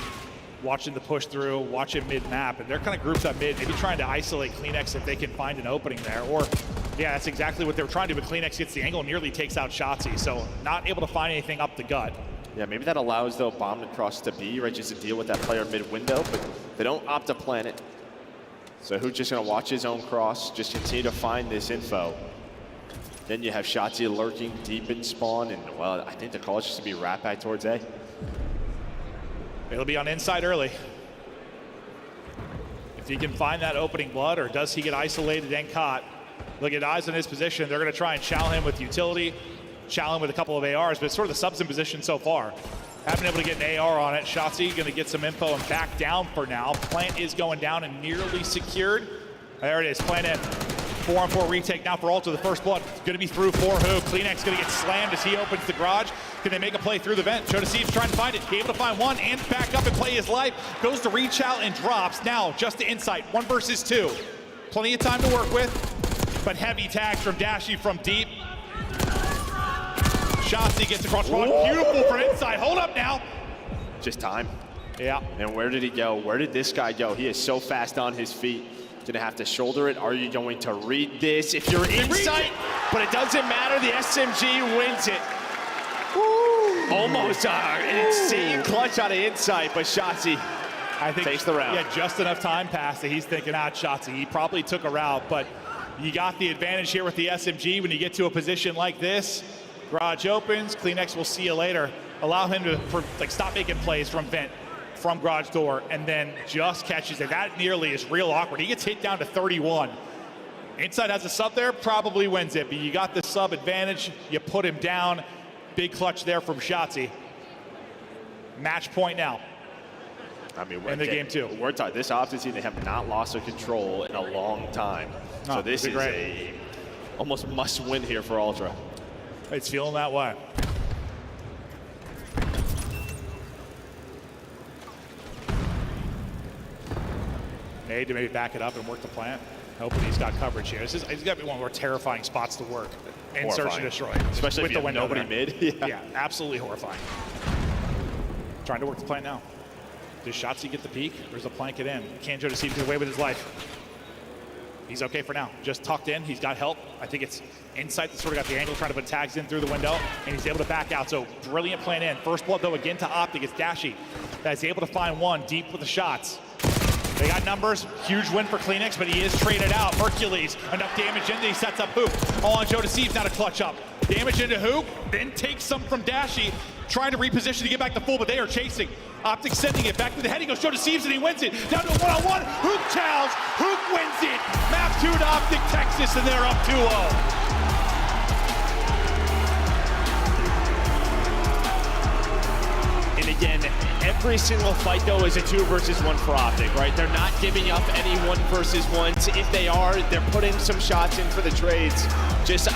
watching the push through, watching mid-map, and they're kind of grouped up mid, maybe trying to isolate CleanX if they can find an opening there. Or, yeah, that's exactly what they were trying to do, but CleanX gets the angle, nearly takes out Shotzi, so not able to find anything up the gut. Yeah, maybe that allows, though, Bomb to cross to B, right, just to deal with that player mid-window, but they don't opt to plan it. So who's just going to watch his own cross, just continue to find this info. Then you have Shotzi lurking deep in spawn, and, well, I think the call is just to be wrapped back towards A. It'll be on inside early. If he can find that opening blood, or does he get isolated and caught? Look at eyes in his position. They're going to try and chow him with utility, chow him with a couple of ARs, but it's sort of the subs in position so far. Haven't been able to get an AR on it. Shotzi going to get some info and back down for now. Plant is going down and nearly secured. There it is, plant in. 4-on-4 retake now for Ultra, the first blood. Going to be through for who? CleanX going to get slammed as he opens the garage. Can they make a play through the vent? Show to Thieves trying to find it. Be able to find one and back up and play his life. Goes to reach out and drops. Now just to insight, 1 versus 2. Plenty of time to work with, but heavy tags from Dashy from deep. Shotzi gets across front. Beautiful from inside. Hold up now. Just time. Yeah. And where did he go? Where did this guy go? He is so fast on his feet. Gonna have to shoulder it. Are you going to read this? If you're inside, but it doesn't matter. The SMG wins it. Woo. Almost an insane clutch out of insight, but Shotzi takes the round. Yeah, just enough time passed that he's thinking, Shotzi. He probably took a route, but you got the advantage here with the SMG when you get to a position like this. Garage opens. CleanX will see you later. Allow him to stop making plays from vent, from garage door, and then just catches it. That nearly is real awkward. He gets hit down to 31. Inside has a sub there, probably wins it, but you got the sub advantage. You put him down. Big clutch there from Shotzi. Match point now. I mean, in the game too. We're talking, this Optic team, they have not lost their control in a long time. So this is a almost must win here for Ultra. It's feeling that way. Nade to maybe back it up and work the plant. Hoping he's got coverage here. He's got to be one of the more terrifying spots to work in Search and Destroy. Especially with if you the have nobody mid. Yeah, absolutely horrifying. Trying to work the plant now. Does Shotzi get the peek, or does the plant get in? Kanjo just seems to get away with his life. He's okay for now. Just tucked in. He's got help. I think it's Insight that sort of got the angle, trying to put tags in through the window, and he's able to back out. So brilliant plant in. First blood, though, again to Optic. It's Dashy that is able to find one deep with the shots. They got numbers, huge win for Kleenex, but he is traded out. Hercules, enough damage in that he sets up Hook. All on Joe Deceives, now to clutch up. Damage into Hook, then takes some from Dashy, trying to reposition to get back to full, but they are chasing. Optic sending it back to the head, he goes Joe Deceives and he wins it. Down to a one-on-one, Hook chows, Hook wins it. Map 2 to Optic Texas, and they're up 2-0. And again, every single fight, though, is a 2 versus 1 for Optic, right? They're not giving up any 1 versus 1s. If they are, they're putting some shots in for the trades. Just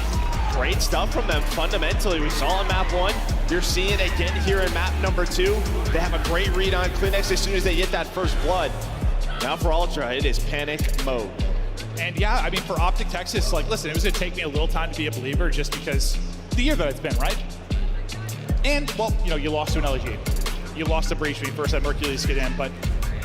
great stuff from them, fundamentally. We saw in map 1. You're seeing it again here in map number 2. They have a great read on Kleenex as soon as they get that first blood. Now for Ultra, it is panic mode. And yeah, I mean, for Optic Texas, like, listen, it was going to take me a little time to be a believer just because the year that it's been, right? And, well, you know, you lost to an LG. You lost to Breach when you first had Hercules get in, but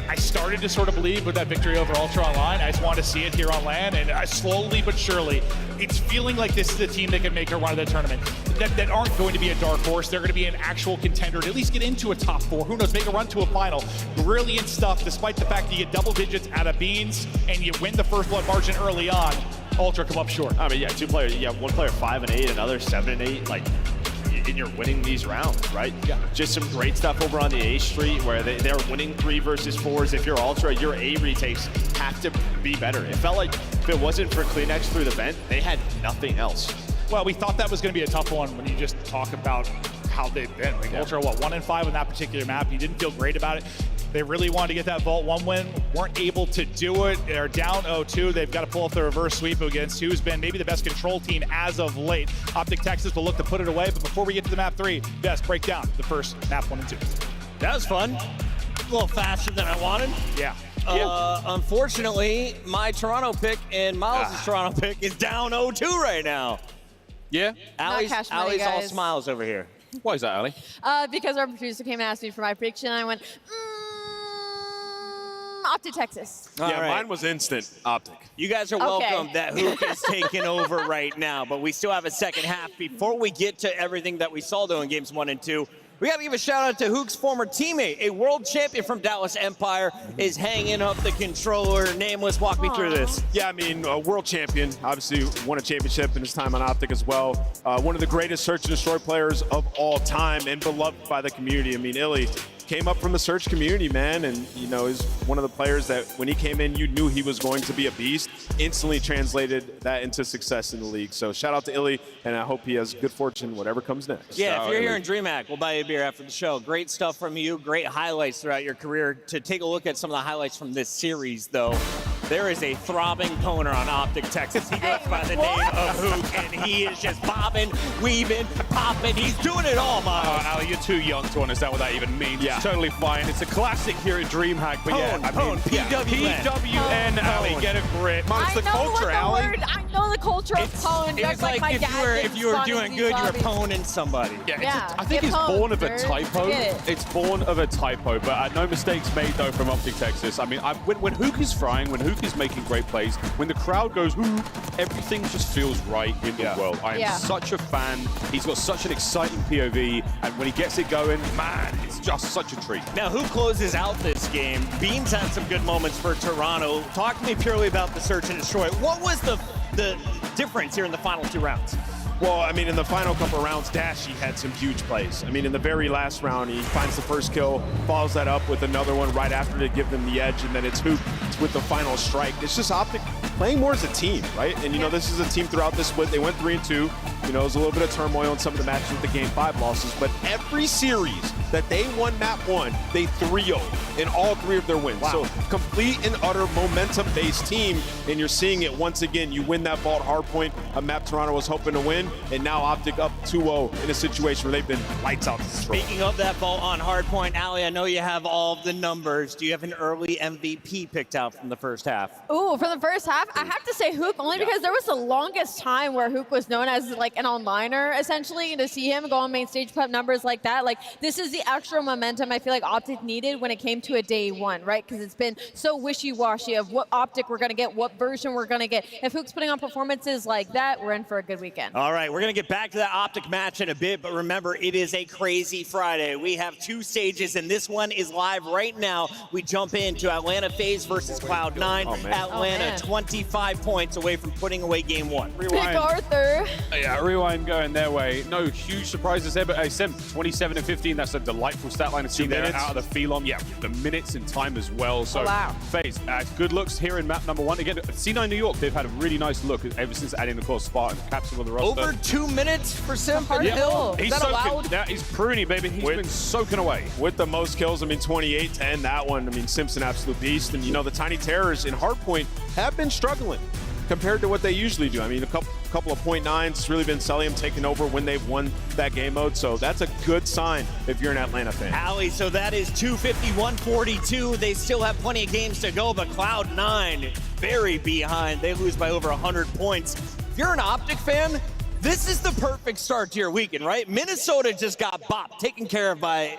I started to sort of believe with that victory over Ultra Online. I just wanted to see it here on LAN, and slowly but surely, it's feeling like this is a team that can make a run of the tournament. That aren't going to be a dark horse. They're going to be an actual contender to at least get into a top 4. Who knows, make a run to a final. Brilliant stuff, despite the fact that you get double digits out of Beans, and you win the first blood margin early on. Ultra come up short. I mean, yeah, 2 players, you have 1 player 5 and 8, another 7 and 8, like, and you're winning these rounds, right? Yeah. Just some great stuff over on the A Street where they're winning 3 versus 4s. If you're Ultra, your A retakes have to be better. It felt like if it wasn't for Kleenex through the vent, they had nothing else. Well, we thought that was going to be a tough one when you just talk about how they've been. Like, Ultra, what, 1-5 on that particular map? You didn't feel great about it. They really wanted to get that Vault 1 win, weren't able to do it. They're down 0-2. They've got to pull off the reverse sweep against who's been maybe the best control team as of late. Optic Texas will look to put it away, but before we get to the map 3, let's break down the first map 1 and 2. That was fun. A little faster than I wanted. Yeah. Unfortunately, my Toronto pick and Miles' Toronto pick is down 0-2 right now. Yeah? Allie's all smiles over here. Why is that, Allie? Because our producer came and asked me for my prediction, and I went, Optic Texas. Mine was instant Optic. You guys are welcome that Hook is taking over right now, but we still have a second half. Before we get to everything that we saw, though, in games 1 and 2, we got to give a shout out to Hook's former teammate, a world champion from Dallas Empire, is hanging up the controller. Nameless, walk me through this. Yeah, I mean, a world champion, obviously won a championship in his time on Optic as well. One of the greatest search and destroy players of all time and beloved by the community. I mean, Illy came up from the search community, man, and, you know, is one of the players that when he came in, you knew he was going to be a beast. Instantly translated that into success in the league. So shout out to Illy, and I hope he has good fortune whatever comes next. Yeah, if you're here in DreamHack, we'll buy you a beer after the show. Great stuff from you, great highlights throughout your career. To take a look at some of the highlights from this series, though, there is a throbbing poner on Optic Texas. He goes by the name of Hook, and he is just bobbing, weaving, popping. He's doing it all, Miles. Ali, you're too young to understand what that even means. Yeah. It's totally fine. It's a classic here at DreamHack, but PWN, Ali, get a grip. I know the culture of pwn. It's like if you were doing good, you were pwning somebody. I think it's born of a typo. It's born of a typo, but no mistakes made, though, from Optic Texas. I mean, when Hook is frying, when Hook is making great plays, when the crowd goes, ooh, everything just feels right in the world. I am such a fan. He's got such an exciting POV, and when he gets it going, man, it's just such a treat. Now, who closes out this game? Beans had some good moments for Toronto. Talk to me purely about the search and destroy. What was the difference here in the final 2 rounds? Well, I mean, in the final couple of rounds, Dashy had some huge plays. I mean, in the very last round, he finds the first kill, follows that up with another one right after to give them the edge, and then it's Hook with the final strike. It's just Optic playing more as a team, right? And, you know, this is a team throughout this split. They went 3-2. You know, there's a little bit of turmoil in some of the matches with the Game 5 losses, but every series that they won map 1, they 3-0 in all 3 of their wins. Wow. So complete and utter momentum-based team, and you're seeing it once again. You win that Vault hardpoint, a map Toronto was hoping to win, and now Optic up 2-0 in a situation where they've been lights out. Speaking of that Vault on hardpoint, Ali, I know you have all of the numbers. Do you have an early MVP picked out from the first half? Ooh, from the first half, I have to say Hook, only because there was the longest time where Hook was known as like an onliner, essentially, and to see him go on main stage, put up numbers like that, like, this is the extra momentum I feel like Optic needed when it came to a day one, right? Because it's been so wishy-washy of what Optic we're going to get, what version we're going to get. If Hook's putting on performances like that, we're in for a good weekend. All right, we're going to get back to that Optic match in a bit, but remember, it is a crazy Friday. We have 2 stages, and this one is live right now. We jump into Atlanta FaZe versus Cloud9. Atlanta 25 points away from putting away game 1. Big Arthur. Yeah, rewind going their way. No huge surprises there, but Sim, 27 and 15, that's a delightful stat line to see there out of the Phelon. Yeah, the minutes and time as well. So FaZe, good looks here in map number 1. Again, C9 New York, they've had a really nice look ever since adding, of course, Spartan capsule of the roster. Over 2 minutes for Sim. He's soaking. He's pruning, baby. He's been soaking away. With the most kills, I mean, 28 to end that one. I mean, Sim's an absolute beast. And, you know, the Tiny Terrors in Hardpoint have been struggling compared to what they usually do. I mean, a couple of .9s. It's really been Celium taking over when they've won that game mode. So that's a good sign if you're an Atlanta fan. Allie, so that is 250-142. They still have plenty of games to go, but Cloud9 very behind. They lose by over 100 points. If you're an Optic fan, this is the perfect start to your weekend, right? Minnesota just got bopped, taken care of by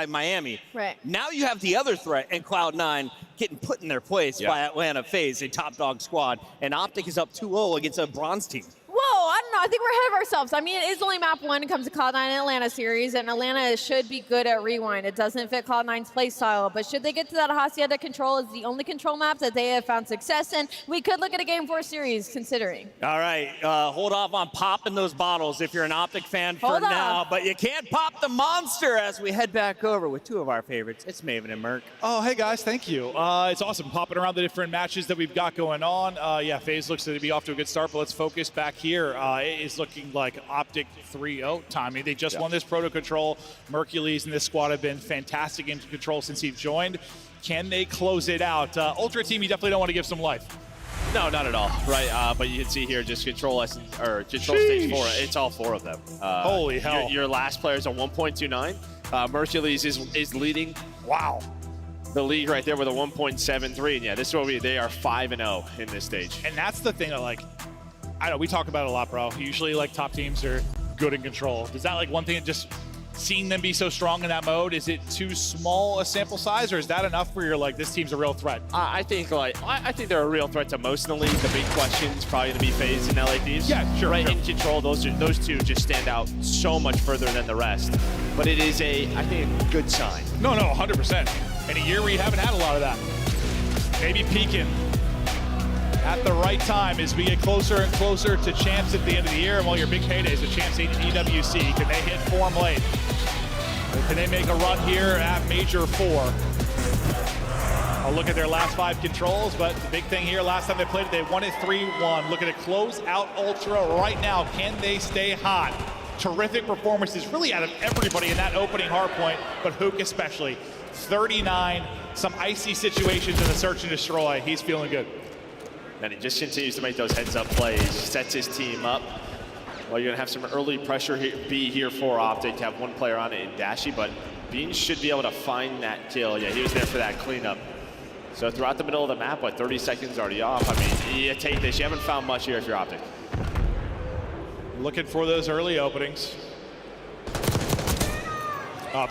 Miami. Right. Now you have the other threat in Cloud9 getting put in their place by Atlanta FaZe, a top dog squad, and Optic is up 2-0 against a bronze team. Whoa, I don't know. I think we're ahead of ourselves. I mean, it is only map 1 when it comes to Cloud9 and Atlanta series, and Atlanta should be good at rewind. It doesn't fit Cloud9's play style, but should they get to that Hacienda control, is the only control map that they have found success in. We could look at a Game 4 series, considering. All right, hold off on popping those bottles if you're an Optic fan for now, but you can't pop the monster as we head back over with 2 of our favorites. It's Maven and Merc. Oh, hey guys, thank you. It's awesome popping around the different matches that we've got going on. Yeah, FaZe looks to be off to a good start, but let's focus back here. It is looking like Optic 3-0 timing. They just won this Proto Control. Mercules and this squad have been fantastic in control since he's joined. Can they close it out? Ultra team, you definitely don't want to give some life. No, not at all, right? But you can see here, just control stage 4. It's all 4 of them. Holy hell! Your last player is a 1.29. Mercules is leading. Wow. The league right there with a 1.73, and yeah, this is what they are 5-0 in this stage. And that's the thing that, like, I know we talk about it a lot, bro. Usually, like, top teams are good in control. Is that like one thing that just seeing them be so strong in that mode, is it too small a sample size, or is that enough where you're like, this team's a real threat? I think they're a real threat to most in the league. The big question is probably to be FaZe and LA Thieves. Yeah, sure. Right, sure. in control, those 2 just stand out so much further than the rest. But it is I think, a good sign. No, 100%. In a year where you haven't had a lot of that. Maybe peaking at the right time as we get closer and closer to champs at the end of the year. And while your big paydays with champs 8 and EWC, can they hit form late? Or can they make a run here at Major 4? I'll look at their last 5 controls, but the big thing here, last time they played it, they won it 3-1. Looking to close out Ultra right now. Can they stay hot? Terrific performances really out of everybody in that opening hardpoint, but Hook especially. 39, some icy situations in the search and destroy. He's feeling good. And he just continues to make those heads-up plays, sets his team up. Well, you're going to have some early pressure here for Optic to have one player on it in Dashy, but Beans should be able to find that kill. Yeah, he was there for that cleanup. So throughout the middle of the map, 30 seconds already off. I mean, you take this. You haven't found much here if you're Optic. Looking for those early openings.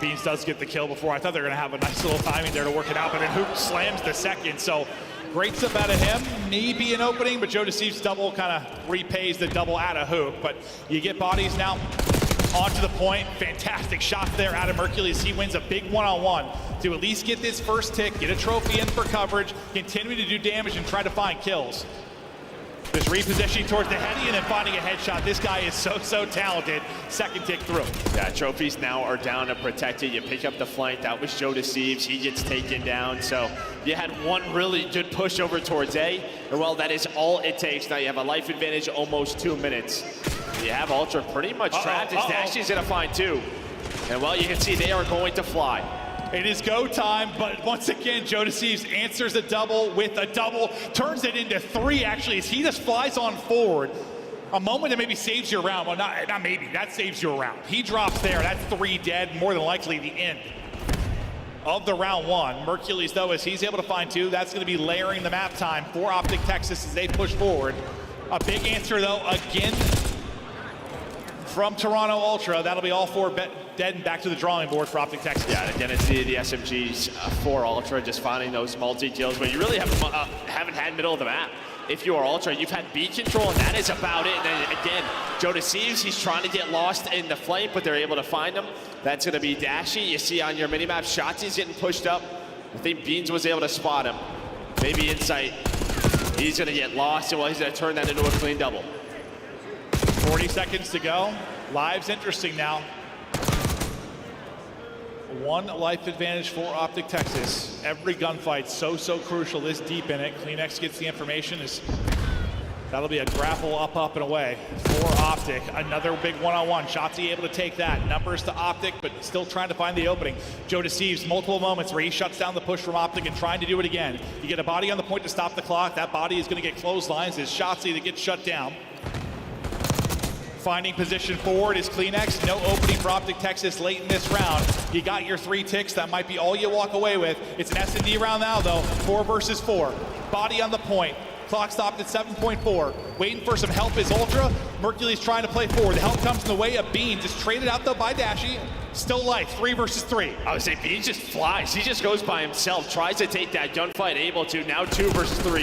Beans does get the kill before. I thought they were going to have a nice little timing there to work it out, but then Hoop slams the second. So great stuff out of him. Maybe an opening, but Joe Deceiv's double kind of repays the double out of Hoop. But you get bodies now onto the point. Fantastic shot there out of Mercules. He wins a big one-on-one to at least get this first tick, get a trophy in for coverage, continue to do damage and try to find kills. Just repositioning towards the heady and then finding a headshot. This guy is so talented. Second tick through. Yeah, trophies now are down and protected. You pick up the flank. That was Joe Deceives. He gets taken down. So you had one really good push over towards A. And well, that is all it takes. Now you have a life advantage, almost 2 minutes. You have Ultra pretty much trapped. His Dashy's gonna find 2. And well, you can see they are going to fly. It is go time, but once again, Joe Deceives answers a double with a double, turns it into 3 actually, as he just flies on forward. A moment that maybe saves your round. Well, not maybe, that saves your round. He drops there, that's 3 dead, more than likely the end of the round 1. Mercules, though, as he's able to find 2, that's gonna be layering the map time for Optic Texas as they push forward. A big answer, though, again from Toronto Ultra. That'll be all 4 dead and back to the drawing board for Optic Texas. Yeah, and again, it's the SMGs for Ultra, just finding those multi-kills, but you really haven't had middle of the map. If you are Ultra, you've had B control, and that is about it. And then again, Thieves, he's trying to get lost in the flank, but they're able to find him. That's going to be Dashy. You see on your minimap, Shotzi's getting pushed up. I think Beans was able to spot him. Maybe Insight. He's going to get lost, and well, he's going to turn that into a clean double. 40 seconds to go. Live's interesting now. 1 life advantage for Optic Texas. Every gunfight so crucial this deep in it. CleanX gets the information. That'll be a grapple up and away for Optic. Another big one-on-one. Shotzi able to take that. Numbers to Optic, but still trying to find the opening. Thieves, multiple moments where he shuts down the push from Optic and trying to do it again. You get a body on the point to stop the clock. That body is going to get clotheslines. It's Shotzi that gets shut down. Finding position forward is CleanX. No opening for Optic Texas late in this round. You got your 3 ticks. That might be all you walk away with. It's an S&D round now, though. 4 versus 4. Body on the point. Clock stopped at 7.4. Waiting for some help is Ultra. Mercury's trying to play forward. The help comes in the way of Beans. It's traded out, though, by Dashy. Still life, 3 versus 3. I would say Beans just flies. He just goes by himself, tries to take that gunfight, able to. Now 2 versus 3.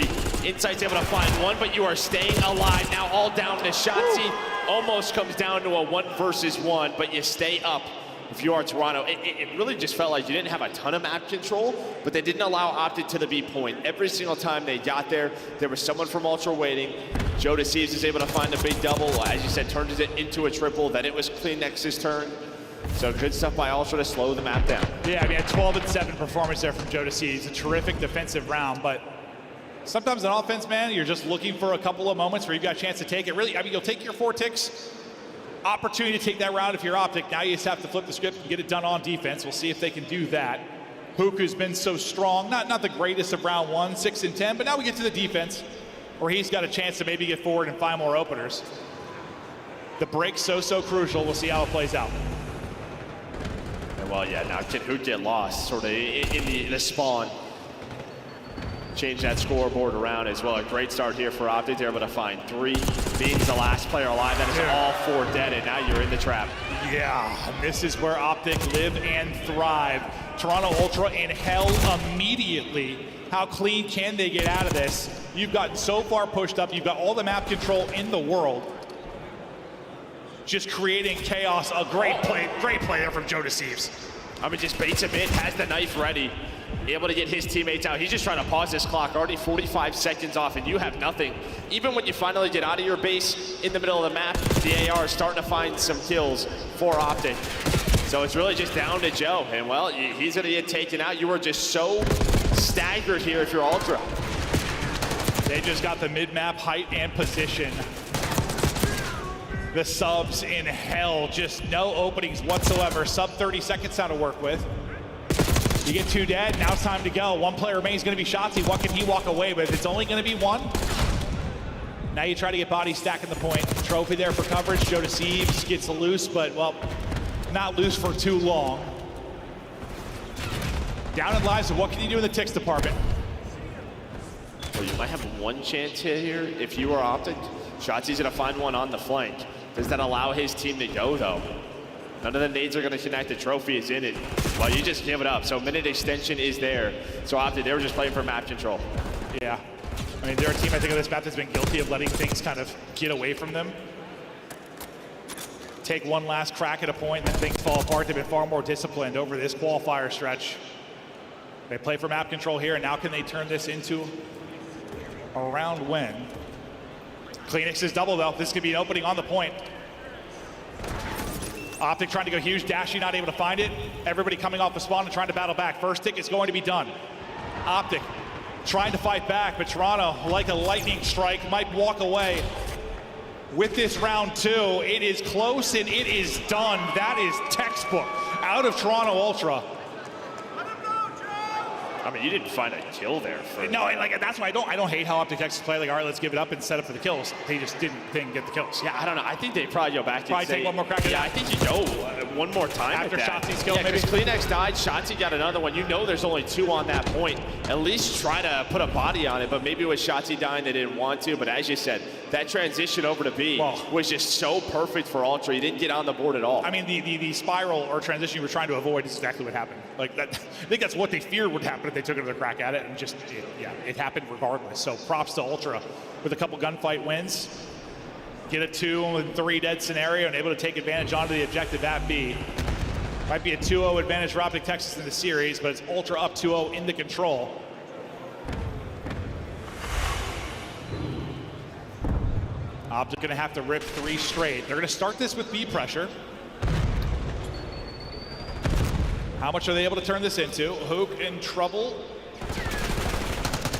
Insight's able to find 1, but you are staying alive. Now all down to Shotzi. Almost comes down to a 1 versus 1, but you stay up. If you are Toronto, it really just felt like you didn't have a ton of map control, but they didn't allow Optic to the B point. Every single time they got there, there was someone from Ultra waiting. Thieves is able to find a big double. As you said, turns it into a triple. Then it was CleanX's turn. So good stuff by Ultra to slow the map down. Yeah, I mean, a 12-7 performance there from Thieves. A terrific defensive round, but sometimes on offense, man, you're just looking for a couple of moments where you've got a chance to take it. Really, I mean, you'll take your 4 ticks. Opportunity to take that round if you're Optic. Now you just have to flip the script and get it done on defense. We'll see if they can do that. Huku's been so strong. Not the greatest of round 1, 6 and 10, but now we get to the defense where he's got a chance to maybe get forward and find more openers. The break's so crucial. We'll see how it plays out. And well, yeah, now can Huk get lost sort of in the spawn? Change that scoreboard around as well. A great start here for Optic. They're able to find 3. Beans the last player alive. That is all 4 dead, and now you're in the trap. Yeah, this is where Optic live and thrive. Toronto Ultra in hell immediately. How clean can they get out of this? You've gotten so far pushed up. You've got all the map control in the world. Just creating chaos. A great play there from Thieves. I mean, just baits him in, has the knife ready. Able to get his teammates out. He's just trying to pause this clock. Already 45 seconds off, and you have nothing. Even when you finally get out of your base in the middle of the map, the AR is starting to find some kills for Optic. So it's really just down to Joe. And well, he's going to get taken out. You are just so staggered here if you're Ultra. They just got the mid-map height and position. The subs in hell, just no openings whatsoever. Sub 30 seconds now to work with. You get 2 dead, now it's time to go. 1 player remains, going to be Shotzi. What can he walk away with? It's only going to be 1. Now you try to get bodies stacking the point. Trophy there for coverage. Thieves gets loose, but, well, not loose for too long. Down in lives, so what can you do in the ticks department? Well, you might have 1 chance here if you are Optic. Shotzi's going to find 1 on the flank. Does that allow his team to go, though? None of the nades are going to connect. The trophy is in it. Well, you just give it up. So minute extension is there. So Optic, they were just playing for map control. Yeah. I mean, they're a team, I think, on this map that's been guilty of letting things kind of get away from them. Take 1 last crack at a point, and then things fall apart. They've been far more disciplined over this qualifier stretch. They play for map control here, and now can they turn this into a round win? CleanX's double, though. This could be an opening on the point. Optic trying to go huge. Dashy not able to find it. Everybody coming off the spawn and trying to battle back. First tick is going to be done. Optic trying to fight back, but Toronto, like a lightning strike, might walk away with this round 2. It is close and it is done. That is textbook out of Toronto Ultra. I mean, you didn't find a kill there. No, like that's why I don't hate how Optic Texas play. Like, all right, let's give it up and set up for the kills. They just didn't get the kills. Yeah, I don't know. I think they probably go back and take 1 more crack at I think you go 1 more time after Shotzi's kill. Yeah, because CleanX died, Shotzi got another one. You know there's only 2 on that point. At least try to put a body on it, but maybe with Shotzi dying, they didn't want to. But as you said, that transition over to B was just so perfect for Ultra. He didn't get on the board at all. I mean, the spiral or transition you were trying to avoid is exactly what happened. Like that, I think that's what they feared would happen if they took another crack at it, and just, it happened regardless. So props to Ultra with a couple gunfight wins. Get a 2 and 3 dead scenario and able to take advantage onto the objective at B. Might be a 2-0 advantage for Optic Texas in the series, but it's Ultra up 2-0 in the control. Optic gonna have to rip 3 straight. They're gonna start this with B pressure. How much are they able to turn this into? Hook in trouble.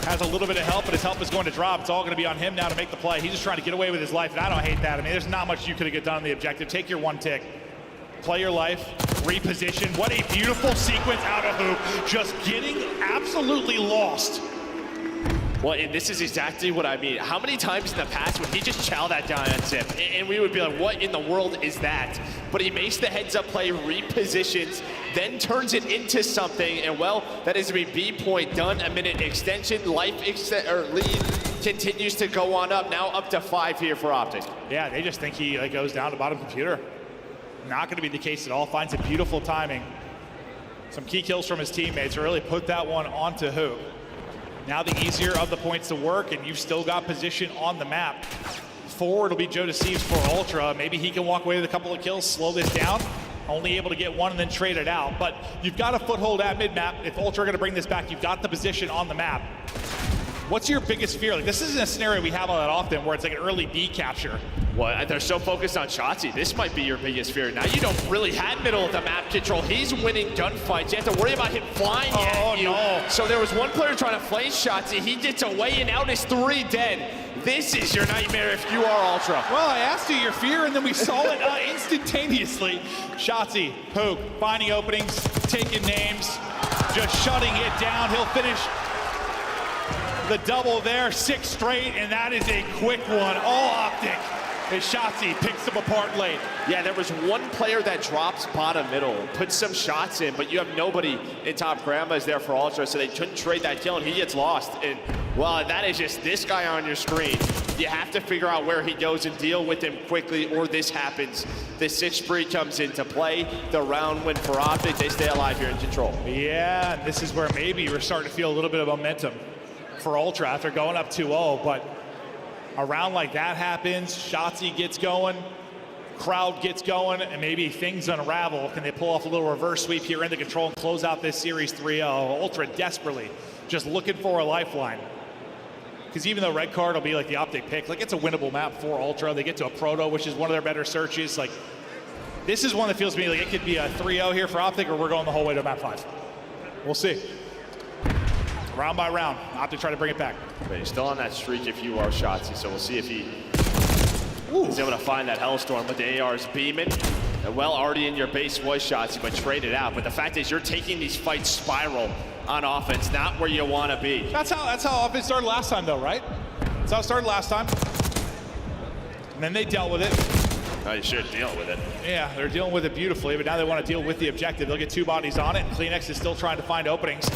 Has a little bit of help, but his help is going to drop. It's all going to be on him now to make the play. He's just trying to get away with his life, and I don't hate that. I mean, there's not much you could have done on the objective. Take your 1 tick. Play your life. Reposition. What a beautiful sequence out of Hoop. Just getting absolutely lost. Well, and this is exactly what I mean. How many times in the past would he just chow that down on Zip? And we would be like, what in the world is that? But he makes the heads-up play, repositions, then turns it into something. And, well, that is a B point done. A minute extension. Lead continues to go on up. Now up to 5 here for Optic. Yeah, they just think he goes down to bottom computer. Not going to be the case at all. Finds a beautiful timing. Some key kills from his teammates. Really put that one onto Hoop. Now the easier of the points to work, and you've still got position on the map. Forward will be Joe Deceives for Ultra. Maybe he can walk away with a couple of kills, slow this down. Only able to get 1 and then trade it out. But you've got a foothold at mid-map. If Ultra are going to bring this back, you've got the position on the map. What's your biggest fear? Like, this isn't a scenario we have all that often where it's like an early B capture. Well, they're so focused on Shotzi. This might be your biggest fear. Now you don't really have middle of the map control. He's winning gunfights. You have to worry about him flying at you. No. So there was one player trying to flame Shotzi. He gets away and out is 3 dead. This is your nightmare if you are Ultra. Well, I asked you your fear, and then we saw it instantaneously. Shotzi, Hook, finding openings, taking names, just shutting it down. He'll finish the double there, 6 straight, and that is a quick one. All Optic. As Shotzi picks them apart late. Yeah, there was one player that drops bottom middle, puts some shots in, but you have nobody in top. Grandma's there for Ultra, so they couldn't trade that kill, and he gets lost. And, well, that is just this guy on your screen. You have to figure out where he goes and deal with him quickly, or this happens. The 6th spree comes into play. The round win for Optic. They stay alive here in control. Yeah, and this is where maybe we're starting to feel a little bit of momentum for Ultra after going up 2-0, but a round like that happens, Shotzi gets going, crowd gets going, and maybe things unravel. Can they pull off a little reverse sweep here in the control and close out this series 3-0? Ultra desperately just looking for a lifeline. Because even though red card will be like the Optic pick, like it's a winnable map for Ultra. They get to a proto, which is one of their better searches. Like, this is one that feels to me like it could be a 3-0 here for Optic, or we're going the whole way to map 5. We'll see. Round by round, Optic try to bring it back. But he's still on that streak if you are Shotzi, so we'll see if he is able to find that Hellstorm with the ARs beaming. Well, already in your base was Shotzi, but trade it out. But the fact is you're taking these fights spiral on offense, not where you want to be. That's how offense started last time, though, right? That's how it started last time. And then they dealt with it. Oh, you should deal with it. Yeah, they're dealing with it beautifully, but now they want to deal with the objective. They'll get 2 bodies on it, and Kleenex is still trying to find openings.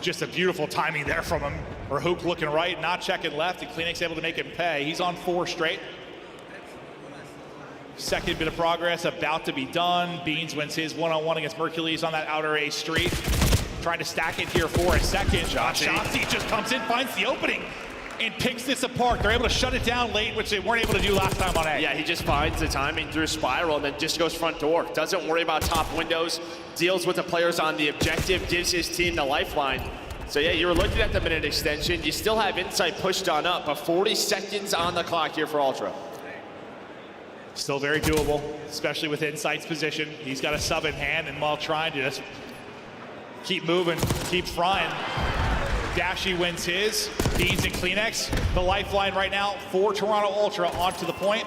Just a beautiful timing there from him. Or Hook looking right, not checking left, and Kleenex able to make him pay. He's on 4 straight. Second bit of progress about to be done. Beans wins his one-on-one against Mercules on that outer A street. Trying to stack it here for a second. Shotzi just comes in, finds the opening, and picks this apart. They're able to shut it down late, which they weren't able to do last time on A. Yeah, he just finds the timing through spiral and then just goes front door. Doesn't worry about top windows, deals with the players on the objective, gives his team the lifeline. So yeah, you were looking at the minute extension. You still have Insight pushed on up, but 40 seconds on the clock here for Ultra. Still very doable, especially with Insight's position. He's got a sub in hand, and while trying to just keep moving, keep frying, Dashy wins his. Beans and Kleenex, the lifeline right now for Toronto Ultra onto the point.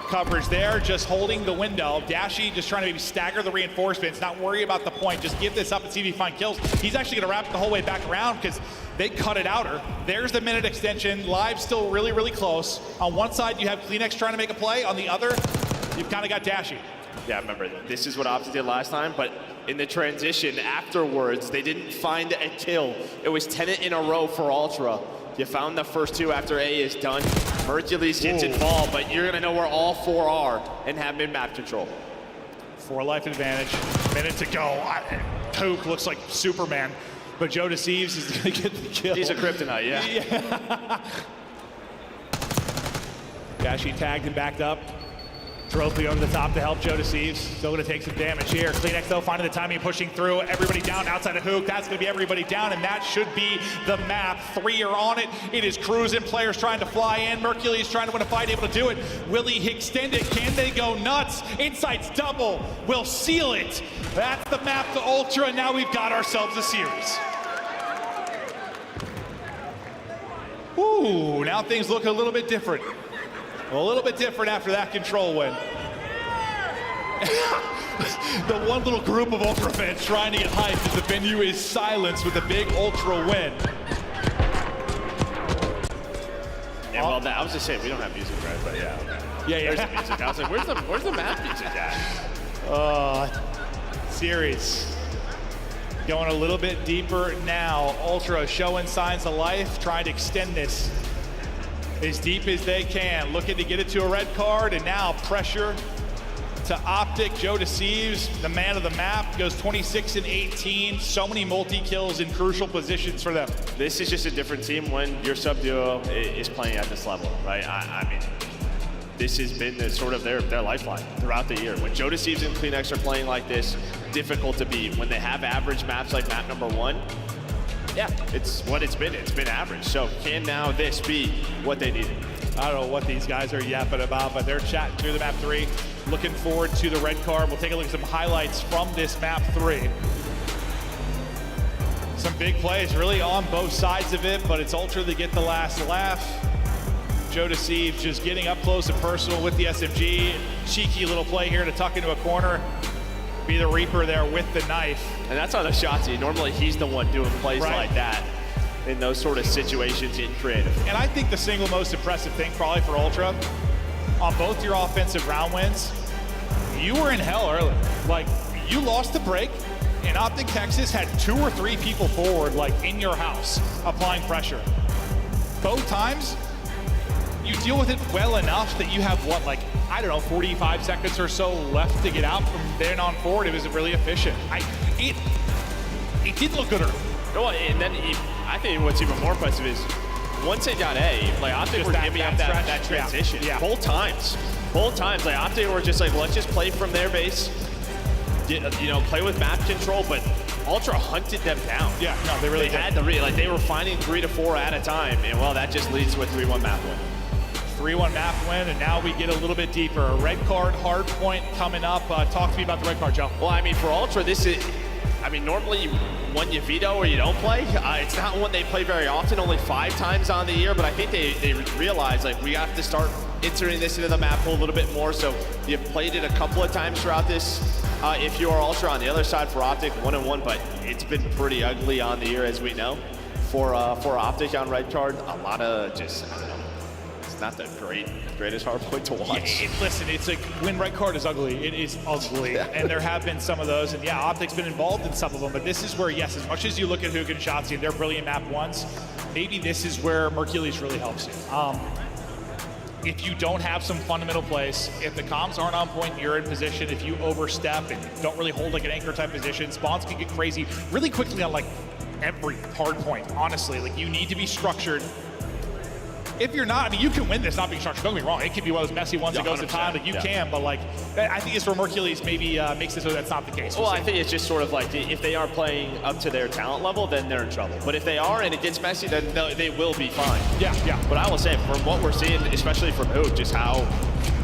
Coverage there, just holding the window. Dashy just trying to maybe stagger the reinforcements, not worry about the point, just give this up and see if he finds kills. He's actually gonna wrap it the whole way back around because they cut it outer. There's the minute extension. Live still really, really close. On one side, you have Kleenex trying to make a play. On the other, you've kind of got Dashy. Yeah, remember, this is what Optic did last time, but in the transition afterwards, they didn't find a kill. It was 10 in a row for Ultra. You found the first 2 after A is done. Hercules hits and fall, but you're gonna know where all 4 are and have mid-map control. 4 life advantage, minute to go. Hook looks like Superman, but Joe Thieves is gonna get the kill. He's a kryptonite, yeah. Gashi tagged and backed up. Trophy over the top to help Joe Thieves. Still gonna take some damage here. Kleenex though finding the timing, pushing through. Everybody down outside of Hook. That's gonna be everybody down, and that should be the map. 3 are on it. It is cruising. Players trying to fly in. Mercury is trying to win a fight, able to do it. Will he extend it? Can they go nuts? Insight's double will seal it. That's the map to Ultra, and now we've got ourselves a series. Ooh, now things look a little bit different. A little bit different after that control win. The one little group of Ultra fans trying to get hyped as the venue is silenced with a big Ultra win. Yeah, well, I was just saying, we don't have music, right? But yeah. Yeah. There's the music. I was like, where's the map music at? Series. Going a little bit deeper now. Ultra showing signs of life, trying to extend this as deep as they can, looking to get it to a red card, and now pressure to Optic. Joe Thieves, the man of the map, goes 26 and 18. So many multi-kills in crucial positions for them. This is just a different team when your sub-duo is playing at this level, right? I mean, this has been sort of their lifeline throughout the year. When Joe Thieves and Kleenex are playing like this, difficult to beat. When they have average maps like map number 1, yeah, it's what it's been. It's been average. So can now this be what they needed? I don't know what these guys are yapping about, but they're chatting through the map 3. Looking forward to the red card. We'll take a look at some highlights from this map 3. Some big plays really on both sides of it, but it's Ultra that get the last laugh. Joe Thieves just getting up close and personal with the SMG. Cheeky little play here to tuck into a corner. Be the Reaper there with the knife. And that's on the Shotzi. Normally he's the one doing plays like that in those sort of situations, getting creative. And I think the single most impressive thing probably for Ultra, on both your offensive round wins, you were in hell early. Like, you lost the break, and Optic Texas had 2 or 3 people forward, like in your house, applying pressure. Both times, you deal with it well enough that you have what, like, I don't know, 45 seconds or so left to get out from then on forward. It was really efficient. It did look good early. No, and then I think what's even more impressive is once they got A, like Optic were giving up that transition. Yeah. Both times, like Optic were just like, let's just play from their base, you know, play with map control, but Ultra hunted them down. Yeah, no, they really had they were finding 3 to 4 at a time, and well, that just leads to a 3-1 map win. 3-1 map win, and now we get a little bit deeper. A red card, hard point coming up. Talk to me about the red card, Joe. Well, I mean, for Ultra, this is, I mean, normally one you veto or you don't play. It's not one they play very often, only 5 times on the year, but I think they realize, like, we have to start entering this into the map pool a little bit more, so you've played it a couple of times throughout this. If you are Ultra on the other side for Optic, 1-1, but it's been pretty ugly on the year, as we know. For Optic on red card, a lot of just, I don't know, not the greatest hard point to watch. Yeah, listen, it's like when red card is ugly, it is ugly, and there have been some of those, and yeah, Optic's been involved in some of them, but this is where, yes, as much as you look at Hook and Shotzi and their brilliant map ones, maybe this is where Mercules really helps you. If you don't have some fundamental plays, if the comms aren't on point, you're in position, if you overstep and don't really hold like an anchor type position, spawns can get crazy really quickly on like every hard point, honestly. Like, you need to be structured. If you're not, I mean, you can win this not being structured. Don't get me wrong. It can be one of those messy ones that goes to time, but you can. But, like, I think it's where Mercules maybe makes it so that's not the case. Well, I think it's just sort of like if they are playing up to their talent level, then they're in trouble. But if they are and it gets messy, then they will be fine. Yeah. But I will say, from what we're seeing, especially from Hook, just how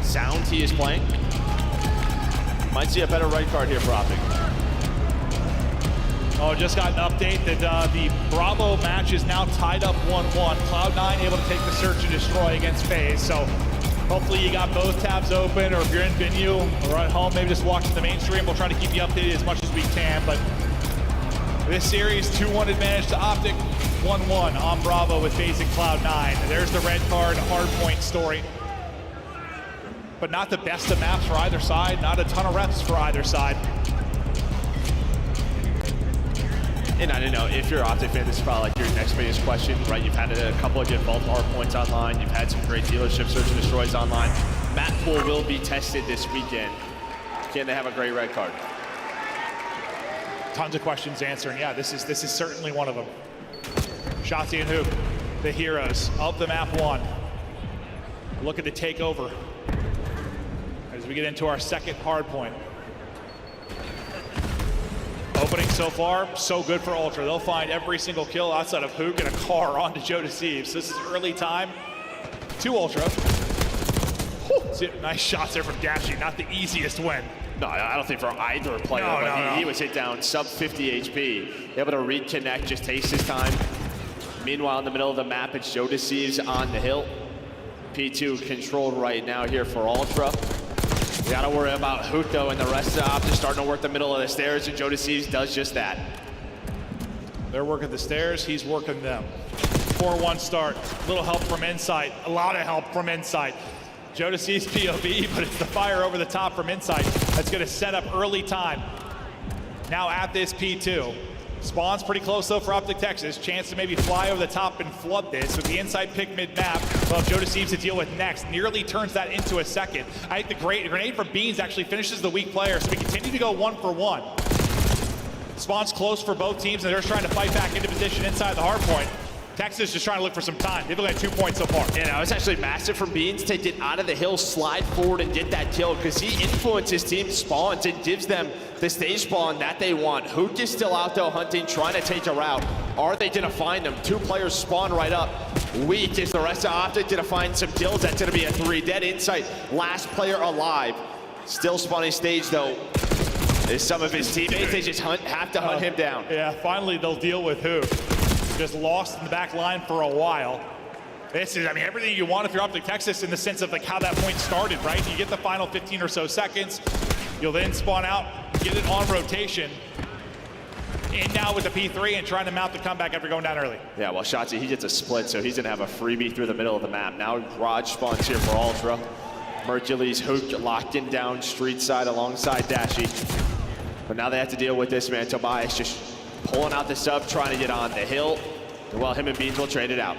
sound he is playing, might see a better right card here for Optic. Oh, just got an update that the Bravo match is now tied up 1-1. Cloud9 able to take the search and destroy against FaZe. So hopefully you got both tabs open, or if you're in venue or at home, maybe just watching the main stream. We'll try to keep you updated as much as we can. But this series, 2-1 advantage to Optic, 1-1 on Bravo with FaZe and Cloud9. There's the red card, hard point story. But not the best of maps for either side, not a ton of reps for either side. And I don't know, if you're an Optic fan, this is probably like your next biggest question, right? You've had a couple of good vault hard points online. You've had some great dealership search and destroys online. Map pool will be tested this weekend. Can they have a great red card? Tons of questions to answer, and yeah, this is certainly one of them. Shotzzy and Hoop, the heroes of the map 1, looking to take over as we get into our second hard point. Opening so far, so good for Ultra. They'll find every single kill outside of Hook and a car onto Joe Deceives. This is early time to Ultra. Whew. Nice shots there from Dashy, not the easiest win. No, I don't think for either player, but he was hit down sub 50 HP, able to reconnect, just takes his time. Meanwhile, in the middle of the map, it's Joe Deceives on the hill. P2 controlled right now here for Ultra. We gotta worry about Hoot though, and the rest of the Optic starting to work the middle of the stairs, and Joe Deceives does just that. They're working the stairs, he's working them. 4-1 start, little help from inside, a lot of help from inside. Joe Deceives POV, but it's the fire over the top from inside that's gonna set up early time. Now at this P2. Spawn's pretty close though for Optic Texas. Chance to maybe fly over the top and flood this with the inside pick mid-map. Well, Joe Deceives to deal with next. Nearly turns that into a second. I think the grenade from Beans actually finishes the weak player, so we continue to go 1-for-1. Spawn's close for both teams, and they're just trying to fight back into position inside the hard point. Texas just trying to look for some time. They've only had 2 points so far. Yeah, no, it's actually massive from Beans to get out of the hill, slide forward, and get that kill, because he influences team spawns and gives them the stage spawn that they want. Hoot is still out there hunting, trying to take a route. Are they gonna find them? 2 players spawn right up. Weak is the rest of Optic gonna find some kills. That's gonna be a 3. Dead insight, last player alive. Still spawning stage though. Is some of his teammates, they just have to hunt him down. Yeah, finally they'll deal with Hoot. Just lost in the back line for a while. This is, I mean, everything you want if you're Optic Texas in the sense of like how that point started, right? You get the final 15 or so seconds. You'll then spawn out, get it on rotation. In now with the P3 and trying to mount the comeback after going down early. Yeah, well, Shotzzy, he gets a split, so he's gonna have a freebie through the middle of the map. Now Raj spawns here for Ultra. Mercules, Hook locked in down street side alongside Dashy. But now they have to deal with this, man. Tobias just pulling out the sub, trying to get on the hill. Well, him and Beans will trade it out.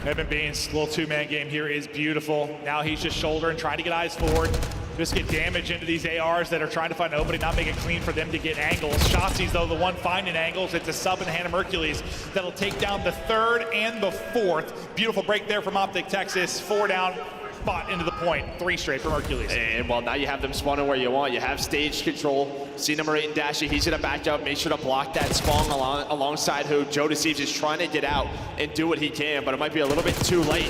Him and Beans, little 2-man game here is beautiful. Now he's just shouldering, trying to get eyes forward. Just get damage into these ARs that are trying to find an opening, not make it clean for them to get angles. Shotzi's, though, the one finding angles. It's a sub in the hand of Mercules that'll take down the 3rd and the 4th. Beautiful break there from Optic Texas. 4 down. Spot into the point, 3 straight for Hercules. And well, now you have them spawning where you want. You have stage control. See number 8 and Dashy, he's gonna back up, make sure to block that spawn alongside who Joe Deceives is trying to get out and do what he can, but it might be a little bit too late.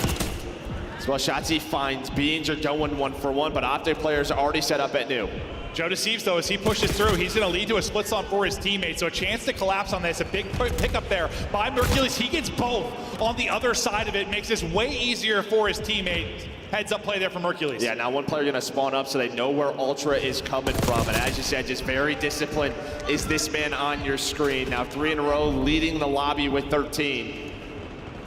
As well, Shotzzy finds Beans are going 1-for-1, but Optic players are already set up at new. Joe Deceives, though, as he pushes through, he's going to lead to a split stun for his teammates. So a chance to collapse on this, a big pickup there by Mercules. He gets both on the other side of it, makes this way easier for his teammates. Heads up play there from Mercules. Yeah, now one player going to spawn up so they know where Ultra is coming from. And as you said, just very disciplined is this man on your screen. Now 3 in a row, leading the lobby with 13.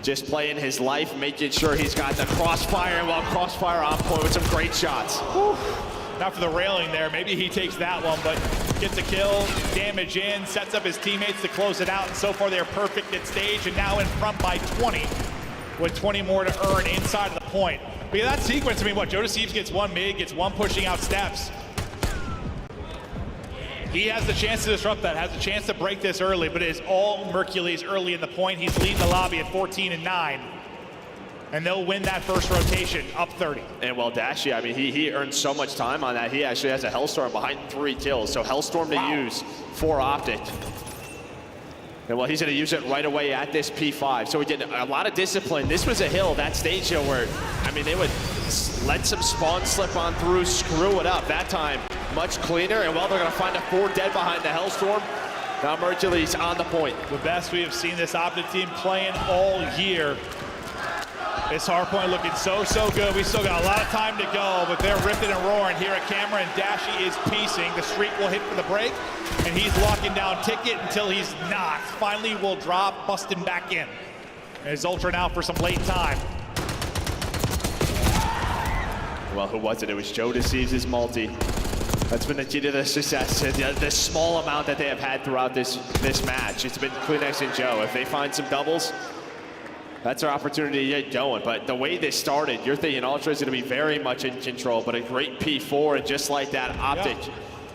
Just playing his life, making sure he's got the crossfire, and well, crossfire on point with some great shots. Whew. Not for the railing there. Maybe he takes that one, but gets a kill, damage in, sets up his teammates to close it out. And so far, they're perfect at stage, and now in front by 20, with 20 more to earn inside of the point. But yeah, that sequence, I mean, what, Joe Deceives gets 1 mid, gets 1 pushing out steps. He has the chance to disrupt that, has a chance to break this early, but it is all Mercules early in the point. He's leading the lobby at 14-9. And they'll win that first rotation, up 30. And well, Dashy, I mean, he earned so much time on that. He actually has a Hellstorm behind 3 kills. So Hellstorm to use for Optic. And well, he's going to use it right away at this P5. So we did a lot of discipline. This was a hill, that stage hill, where, I mean, they would let some spawn slip on through, screw it up. That time, much cleaner. And well, they're going to find a 4 dead behind the Hellstorm. Now Mercules on the point. The best we have seen this Optic team playing all year. This hardpoint looking so good. We still got a lot of time to go, but they're ripping and roaring here at camera, and Dashy is piecing. The streak will hit for the break, and he's locking down Ticket until he's not. Finally will drop, busting back in. And his Ultra now for some late time. Well, who was it? It was Joe Deceives' multi. That's been the key to the success, the small amount that they have had throughout this match. It's been Kleenex and Joe. If they find some doubles, that's our opportunity to get going. But the way this started, you're thinking Ultra is going to be very much in control, but a great P4, and just like that, Optic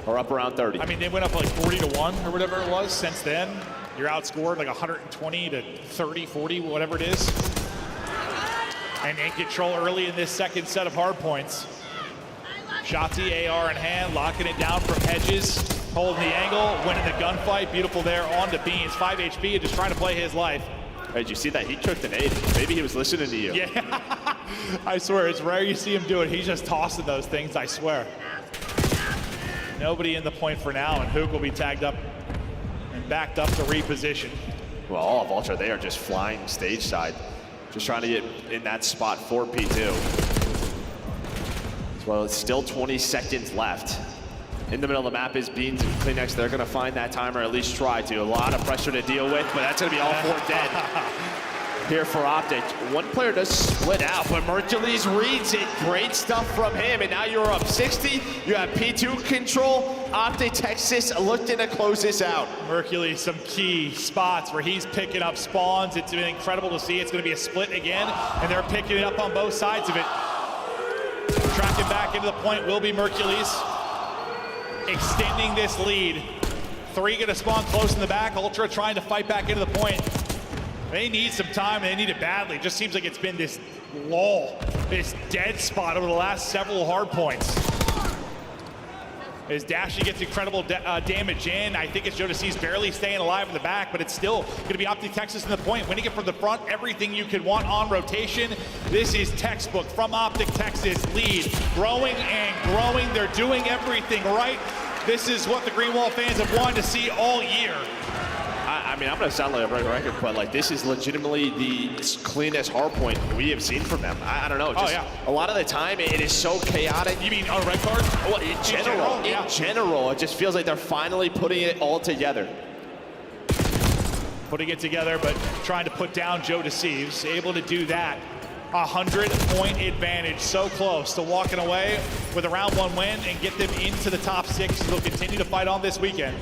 are up around 30. I mean, they went up like 40-1 or whatever it was. Since then, you're outscored like 120 to 30, 40, whatever it is. And in control early in this second set of hard points. Shotzi, AR in hand, locking it down from Hedges, holding the angle, winning the gunfight. Beautiful there on to Beans. 5 HP and just trying to play his life. Hey, did you see that? He cooked an 8. Maybe he was listening to you. Yeah, I swear, it's rare you see him do it. He's just tossing those things, I swear. Nobody in the point for now, and Hook will be tagged up and backed up to reposition. Well, all of Ultra, they are just flying stage side. Just trying to get in that spot for P2. Well, it's still 20 seconds left. In the middle of the map is Beans and Kleenex. They're going to find that timer, at least try to. A lot of pressure to deal with, but that's going to be all 4 dead here for Optic. One player does split out, but Mercules reads it. Great stuff from him, and now you're up 60. You have P2 control. Optic Texas looking to close this out. Mercules, some key spots where he's picking up spawns. It's been incredible to see. It's going to be a split again, and they're picking it up on both sides of it. Tracking back into the point will be Mercules. Extending this lead. 3 gonna spawn close in the back. Ultra trying to fight back into the point. They need some time, and they need it badly. Just seems like it's been this lull, this dead spot over the last several hard points. As Dashy gets incredible damage in, I think it's Jodeci's barely staying alive in the back, but it's still gonna be Optic Texas in the point. Winning it from the front, everything you could want on rotation. This is textbook from Optic Texas. Lead, growing and growing. They're doing everything right. This is what the Greenwall fans have wanted to see all year. I mean, I'm going to sound like a broken record, but like this is legitimately the cleanest hard point we have seen from them. I don't know. Just a lot of the time, it is so chaotic. You mean on red card? Well, in general, it just feels like they're finally putting it all together. Putting it together, but trying to put down Jodeci. Able to do that. 100-point advantage, so close to walking away with a round 1 win and get them into the top 6. They'll continue to fight on this weekend.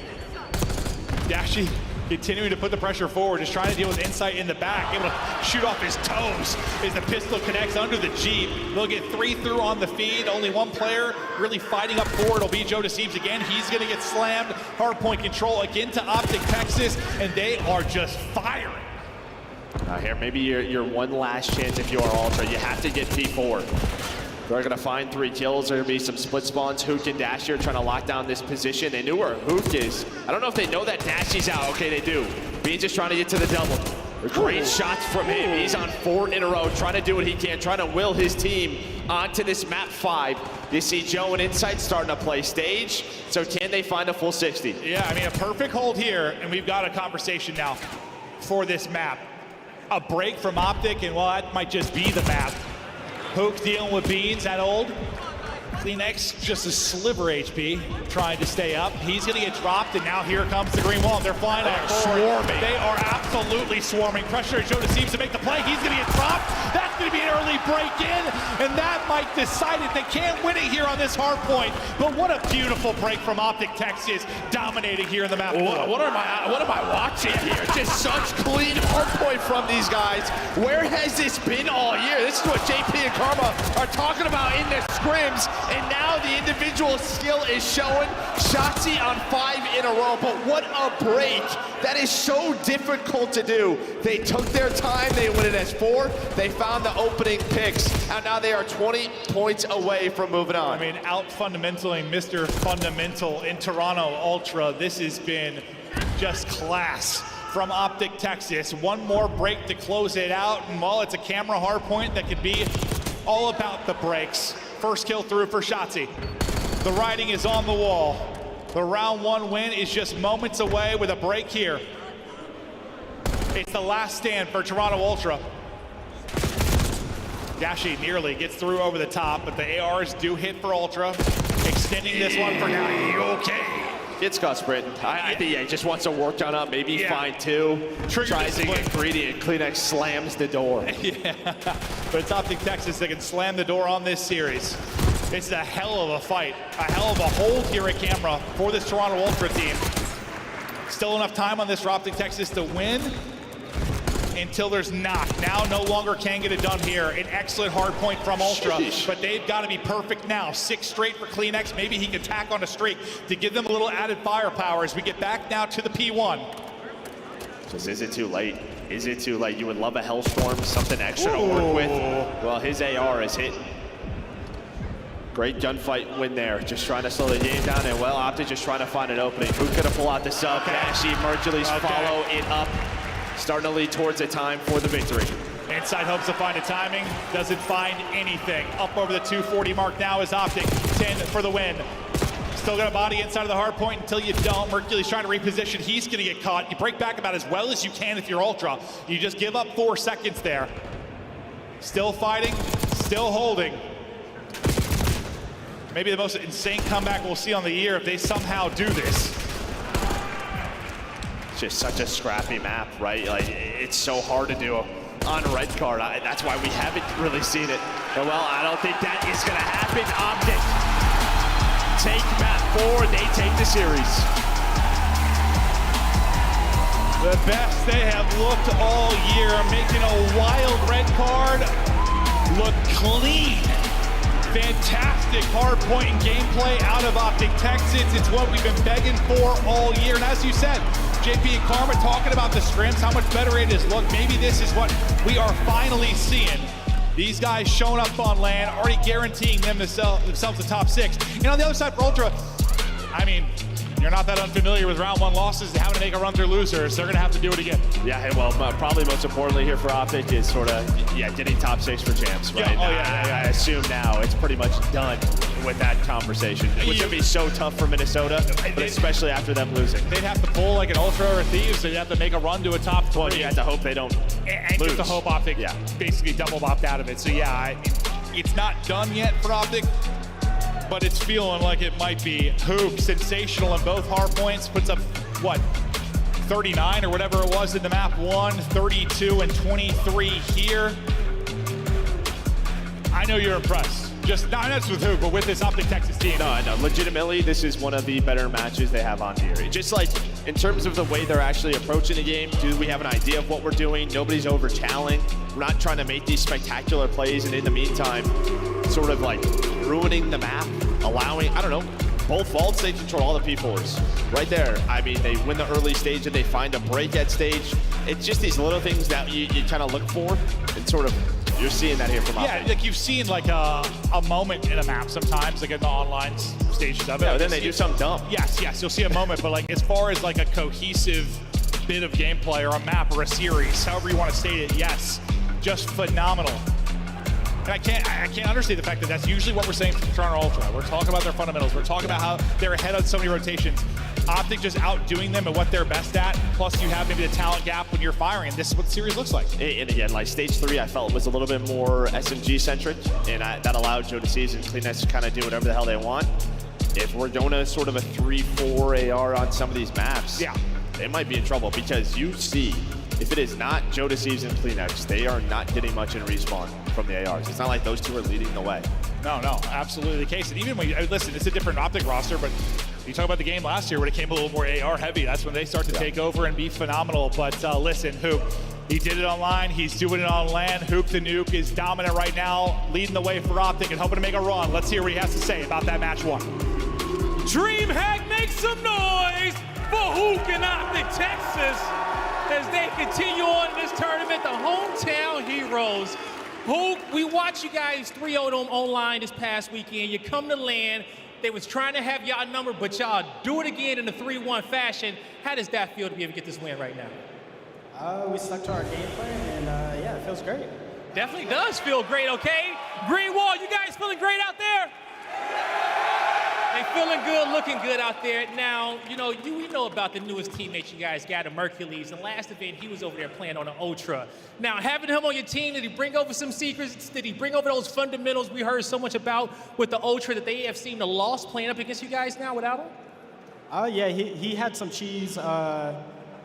Dashy continuing to put the pressure forward, just trying to deal with insight in the back, able to shoot off his toes as the pistol connects under the Jeep. They'll get 3 through on the feed. Only 1 player really fighting up forward. It'll be Jodeci again. He's gonna get slammed. Hardpoint control again to Optic Texas, and they are just firing. Here, maybe your one last chance if you are Ultra. You have to get P4. They're going to find 3 kills. There are going to be some split spawns. Hook and Dash here trying to lock down this position. They knew where Hook is. I don't know if they know that Dashy's out. Okay, they do. Beans just trying to get to the double. Great shots from him. He's on 4 in a row, trying to do what he can, trying to will his team onto this map 5. You see Joe and Insight starting to play stage. So can they find a full 60? Yeah, I mean, a perfect hold here, and we've got a conversation now for this map. A break from Optic, and well, that might just be the map. Hook dealing with Beans, that old. Kleenex, just a sliver HP, trying to stay up. He's gonna get dropped, and now here comes the green wall. They're flying out swarming. They are absolutely swarming. Pressure, Joda seems to make the play. He's gonna get dropped. That's gonna be an early break in, and that might decide it. They can't win it here on this hard point, but what a beautiful break from Optic Texas, dominating here in the map. What am I watching here? Just such clean hard point from these guys. Where has this been all year? This is what JP and Karma are talking about in the scrims. And now the individual skill is showing. Shotzi on 5 in a row, but what a break. That is so difficult to do. They took their time, they win it as 4. They found the opening picks, and now they are 20 points away from moving on. I mean, out fundamentaling Mr. Fundamental in Toronto Ultra. This has been just class from Optic Texas. One more break to close it out, and while it's a camera hard point that could be all about the breaks. First kill through for Shotzi. The writing is on the wall. The round 1 win is just moments away with a break here. It's the last stand for Toronto Ultra. Dashi nearly gets through over the top, but the ARs do hit for Ultra. Extending this one for now. Okay. It's Gus Britton. I think he just wants to work on up, maybe find 2. Tries to get greedy, and Kleenex slams the door. Yeah, but it's Optic Texas that can slam the door on this series. This is a hell of a fight, a hell of a hold here at camera for this Toronto Ultra team. Still enough time on this for Optic Texas to win until there's not. Now no longer can get it done here. An excellent hard point from Ultra, but they've got to be perfect now. 6 straight for CleanX. Maybe he can tack on a streak to give them a little added firepower as we get back now to the P1. Just is it too late? Is it too late? You would love a Hellstorm, something extra to work with. Well, his AR is hit. Great gunfight win there. Just trying to slow the game down, and well, Optic just trying to find an opening. Who could have pulled out the sub? Ashy, Mercules follow it up. Starting to lead towards a time for the victory. Inside hopes to find a timing, doesn't find anything. Up over the 240 mark now is Optic, 10 for the win. Still got a body inside of the hard point until you don't. Mercules trying to reposition, he's gonna get caught. You break back about as well as you can if you're Ultra. You just give up 4 seconds there. Still fighting, still holding. Maybe the most insane comeback we'll see on the year if they somehow do this. Just such a scrappy map, right? Like, it's so hard to do on a red card. That's why we haven't really seen it. But well, I don't think that is gonna happen. Optic take map 4, they take the series. The best they have looked all year, making a wild red card look clean. Fantastic hard point and gameplay out of Optic Texas. It's what we've been begging for all year. And as you said, JP and Karma talking about the scrims, how much better it is. Look, maybe this is what we are finally seeing. These guys showing up on land, already guaranteeing themselves the top 6. And on the other side for Ultra, I mean, you're not that unfamiliar with round 1 losses and having to make a run through losers. They're gonna have to do it again. Yeah, well, probably most importantly here for Optic is sort of, getting top 6 for champs, right? Yeah, I assume now it's pretty much done with that conversation. It would be so tough for Minnesota, but especially after them losing. They'd have to pull like an Ultra or a Thieves, so you'd have to make a run to a top 3. Well, you have to hope they don't and lose. just to hope Optic basically double opt out of it. So yeah, it's not done yet for Optic, but it's feeling like it might be. Hoop, sensational in both hard points, puts up, what, 39 or whatever it was in the map 1, 32 and 23 here. I know you're impressed. Just not just with Hoop, but with this Optic Texas team. No, legitimately, this is one of the better matches they have on here. Just like, in terms of the way they're actually approaching the game, do we have an idea of what we're doing? Nobody's over-challenging. We're not trying to make these spectacular plays, and in the meantime, sort of like ruining the map, allowing, I don't know, both vaults, they control all the P4s. Right there, I mean, they win the early stage and they find a break at stage. It's just these little things that you kind of look for, and sort of, you're seeing that here from Optic. Yeah, like you've seen like a moment in a map sometimes, like in the online stages of it. Yeah, but then they do something dumb. Yes, you'll see a moment, but like as far as like a cohesive bit of gameplay or a map or a series, however you want to state it, yes, just phenomenal. And I can't understate the fact that that's usually what we're saying from Toronto Ultra. We're talking about their fundamentals. We're talking about how they're ahead on so many rotations. Optic just outdoing them and what they're best at. Plus you have maybe the talent gap when you're firing, and this is what the series looks like. And again, like stage 3, I felt was a little bit more SMG centric, and that allowed Joe DeCease and CleanX to kind of do whatever the hell they want. If we're going to sort of a 3-4 AR on some of these maps, they might be in trouble, because you see, if it is not Joe DeCease and CleanX, they are not getting much in respawn from the ARs. It's not like those two are leading the way. No, absolutely the case. And even when listen, it's a different Optic roster, but you talk about the game last year when it came a little more AR heavy. That's when they start to take over and be phenomenal. But listen, Hoop, he did it online. He's doing it on land. Hoop the Nuke is dominant right now, leading the way for Optic and hoping to make a run. Let's hear what he has to say about that match 1. DreamHack, make some noise for Hoop and Optic Texas as they continue on in this tournament, the hometown heroes. Hoop, we watched you guys 3-0 them online this past weekend. You come to land. They was trying to have y'all number, but y'all do it again in a 3-1 fashion. How does that feel to be able to get this win right now? We stuck to our game plan, and yeah, it feels great. Definitely does feel great, okay? Green Wall, you guys feeling great out there? They feeling good, looking good out there. Now, we know about the newest teammates you guys got, Mercules. The last event, he was over there playing on an Ultra. Now, having him on your team, did he bring over some secrets? Did he bring over those fundamentals we heard so much about with the Ultra that they have seemed to lost playing up against you guys now without him? Yeah, he had some cheese.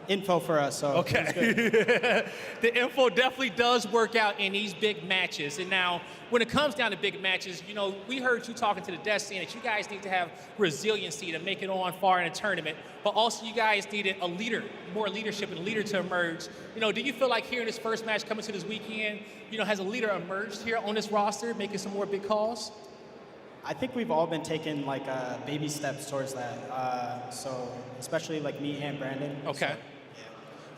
info for us. So okay. The info definitely does work out in these big matches. And now, when it comes down to big matches, you know, we heard you talking to the desk saying that you guys need to have resiliency to make it on far in a tournament, but also you guys needed a leader, more leadership and a leader to emerge. You know, do you feel like here in this first match coming to this weekend, you know, has a leader emerged here on this roster, making some more big calls? I think we've all been taking like baby steps towards that. So especially like me and Brandon. Okay. So,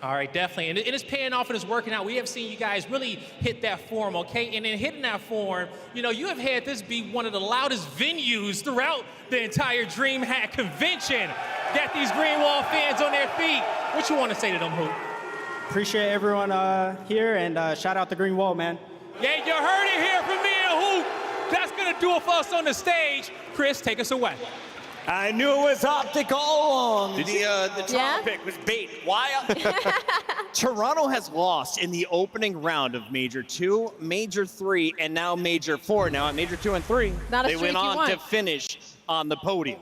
all right, definitely. And it's paying off and it's working out. We have seen you guys really hit that form, okay? And in hitting that form, you know, you have had this be one of the loudest venues throughout the entire DreamHack convention. Got these Greenwall fans on their feet. What you want to say to them, Hoop? Appreciate everyone here, and shout out the Green Wall, man. Yeah, you heard it here from me and Hoop. That's going to do it for us on the stage. Chris, take us away. I knew it was Optic all along. The Toronto pick was bait. Why? Toronto has lost in the opening round of Major 2, Major 3, and now Major 4. Now at Major 2 and 3, they went on to finish on the podium.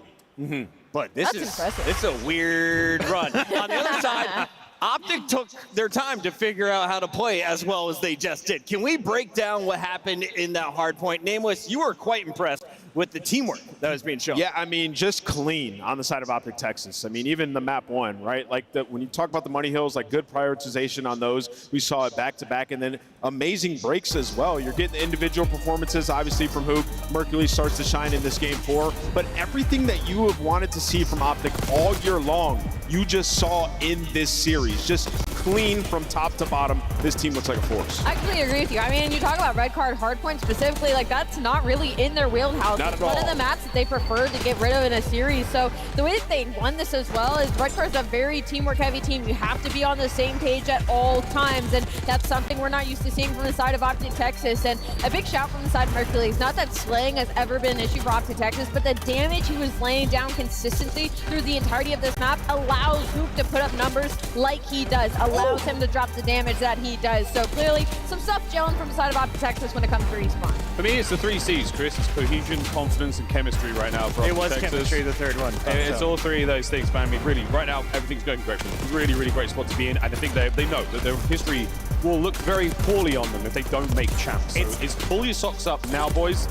But this is a weird run. On the other side, Optic took their time to figure out how to play as well as they just did. Can we break down what happened in that hard point? Nameless, you were quite impressed with the teamwork that was being shown. Yeah, I mean, just clean on the side of Optic Texas. I mean, even the map one, right? Like, when you talk about the money hills, like good prioritization on those. We saw it back to back, and then amazing breaks as well. You're getting the individual performances, obviously, from Hoop. Mercury starts to shine in this game 4, but everything that you have wanted to see from Optic all year long, you just saw in this series. Just clean from top to bottom. This team looks like a force. I completely agree with you. I mean, you talk about red card hardpoint specifically, like that's not really in their wheelhouse. Not it's at one all. of the maps that they prefer to get rid of in a series. So the way that they won this as well is red card's a very teamwork heavy team. You have to be on the same page at all times, and that's something we're not used to seeing from the side of Optic Texas. And a big shout from the side of Mercury. Not that slaying has ever been an issue for Optic Texas, but the damage he was laying down consistently through the entirety of this map allows Hoop to put up numbers like he does, allows him to drop the damage that he does. So clearly, some stuff gelling from the side of Optic Texas when it comes to respawn. For me, it's the 3 C's, Chris. It's cohesion, confidence, and chemistry right now for It was Texas. chemistry, the third one. And it's all 3 of those things, man. I mean, really, right now, everything's going great for them. Really, really great spot to be in. And I think they know that their history will look very poorly on them if they don't make champs. So it's pull your socks up now, boys,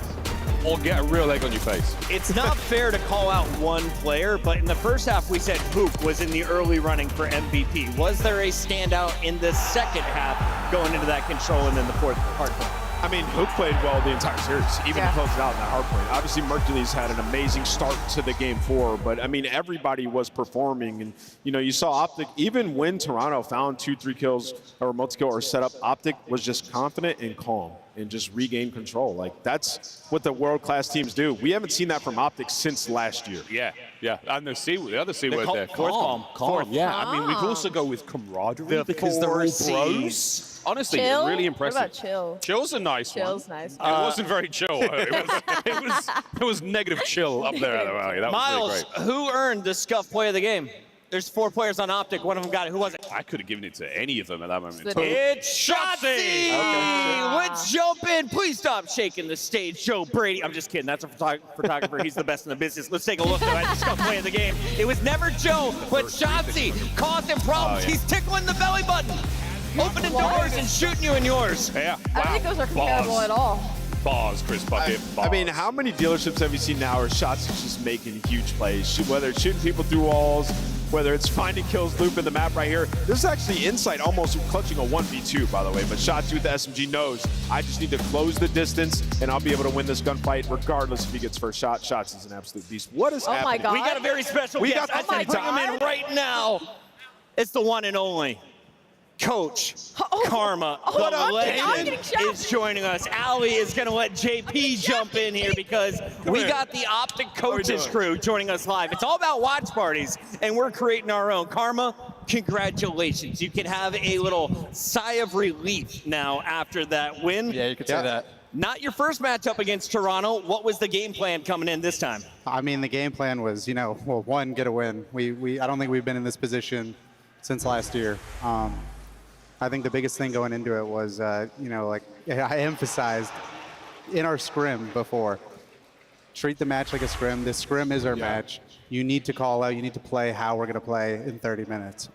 or get a real egg on your face. It's not fair to call out one player, but in the first half, we said Hoop was in the early running for MVP. Was there a standout in the second half going into that control and then the fourth hard point? I mean, Hoop played well the entire series, even to close it out in that hard point. Obviously, Mercury's had an amazing start to the game 4, but I mean, everybody was performing. And, you know, you saw Optic, even when Toronto found 2-3 kills or multi-kill or setup, Optic was just confident and calm and just regain control. Like, that's what the world-class teams do. We haven't seen that from Optic since last year. Yeah. And the other C word there. Calm. Yeah, I mean, we've also go with camaraderie because they're all bros. Honestly, Chill? really impressive. What about chill? Chill's a nice Chill's one. nice. It wasn't very chill. It was negative chill up there. That Miles, was really great. who earned the scuff play of the game? There's 4 players on Optic. One of them got it. Who was it? I could have given it to any of them at that moment. It's Shotzi! Let's jump in. Please stop shaking the stage, Joe Brady. I'm just kidding. That's a photographer. He's the best in the business. Let's take a look at the scuff play of the game. It was never Joe, but Shotzi causing problems. He's tickling the belly button, opening doors and shooting you in yours. Yeah. I don't think those are comparable at all. Bars, Chris Bucket. I mean, how many dealerships have you seen now where shots are just making huge plays? Whether it's shooting people through walls, whether it's finding kills, looping the map right here. This is actually Insight almost clutching a 1v2, by the way. But Shotzi with the SMG knows, I just need to close the distance, and I'll be able to win this gunfight regardless if he gets first shot. Shotzi's an absolute beast. What is happening? my God. We got a very special guest. I said bring him in right now. It's the one and only Coach Karma. The legend is joining us. Ali is going to let JP jump in here because we got the Optic Coaches crew joining us live. It's all about watch parties, and we're creating our own. Karma, congratulations. You can have a little sigh of relief now after that win. Yeah, you could say that. Not your first matchup against Toronto. What was the game plan coming in this time? I mean, the game plan was, well, one, get a win. I don't think we've been in this position since last year. I think the biggest thing going into it was, I emphasized in our scrim before, treat the match like a scrim. This scrim is our match. You need to call out. You need to play how we're going to play in 30 minutes.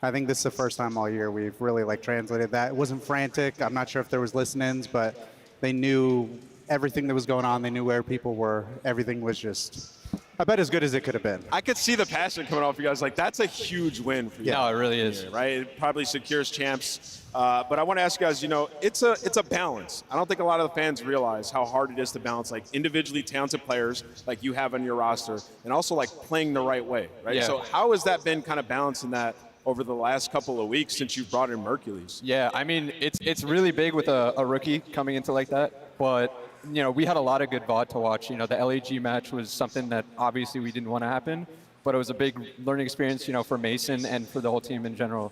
I think this is the first time all year we've really like translated that. It wasn't frantic. I'm not sure if there was listen-ins, but they knew everything that was going on. They knew where people were. Everything was just, I bet, as good as it could have been. I could see the passion coming off you guys. Like, that's a huge win for you. No, it really is. Right? It probably secures champs. But I want to ask you guys, you know, it's a balance. I don't think a lot of the fans realize how hard it is to balance, like, individually talented players like you have on your roster and also, like, playing the right way, right? Yeah. So how has that been kind of balancing that over the last couple of weeks since you've brought in Mercules? Yeah, I mean, it's really big with a rookie coming into like that, but you know, we had a lot of good VOD to watch. You know, the LAG match was something that obviously we didn't want to happen, but it was a big learning experience, you know, for Mason and for the whole team in general,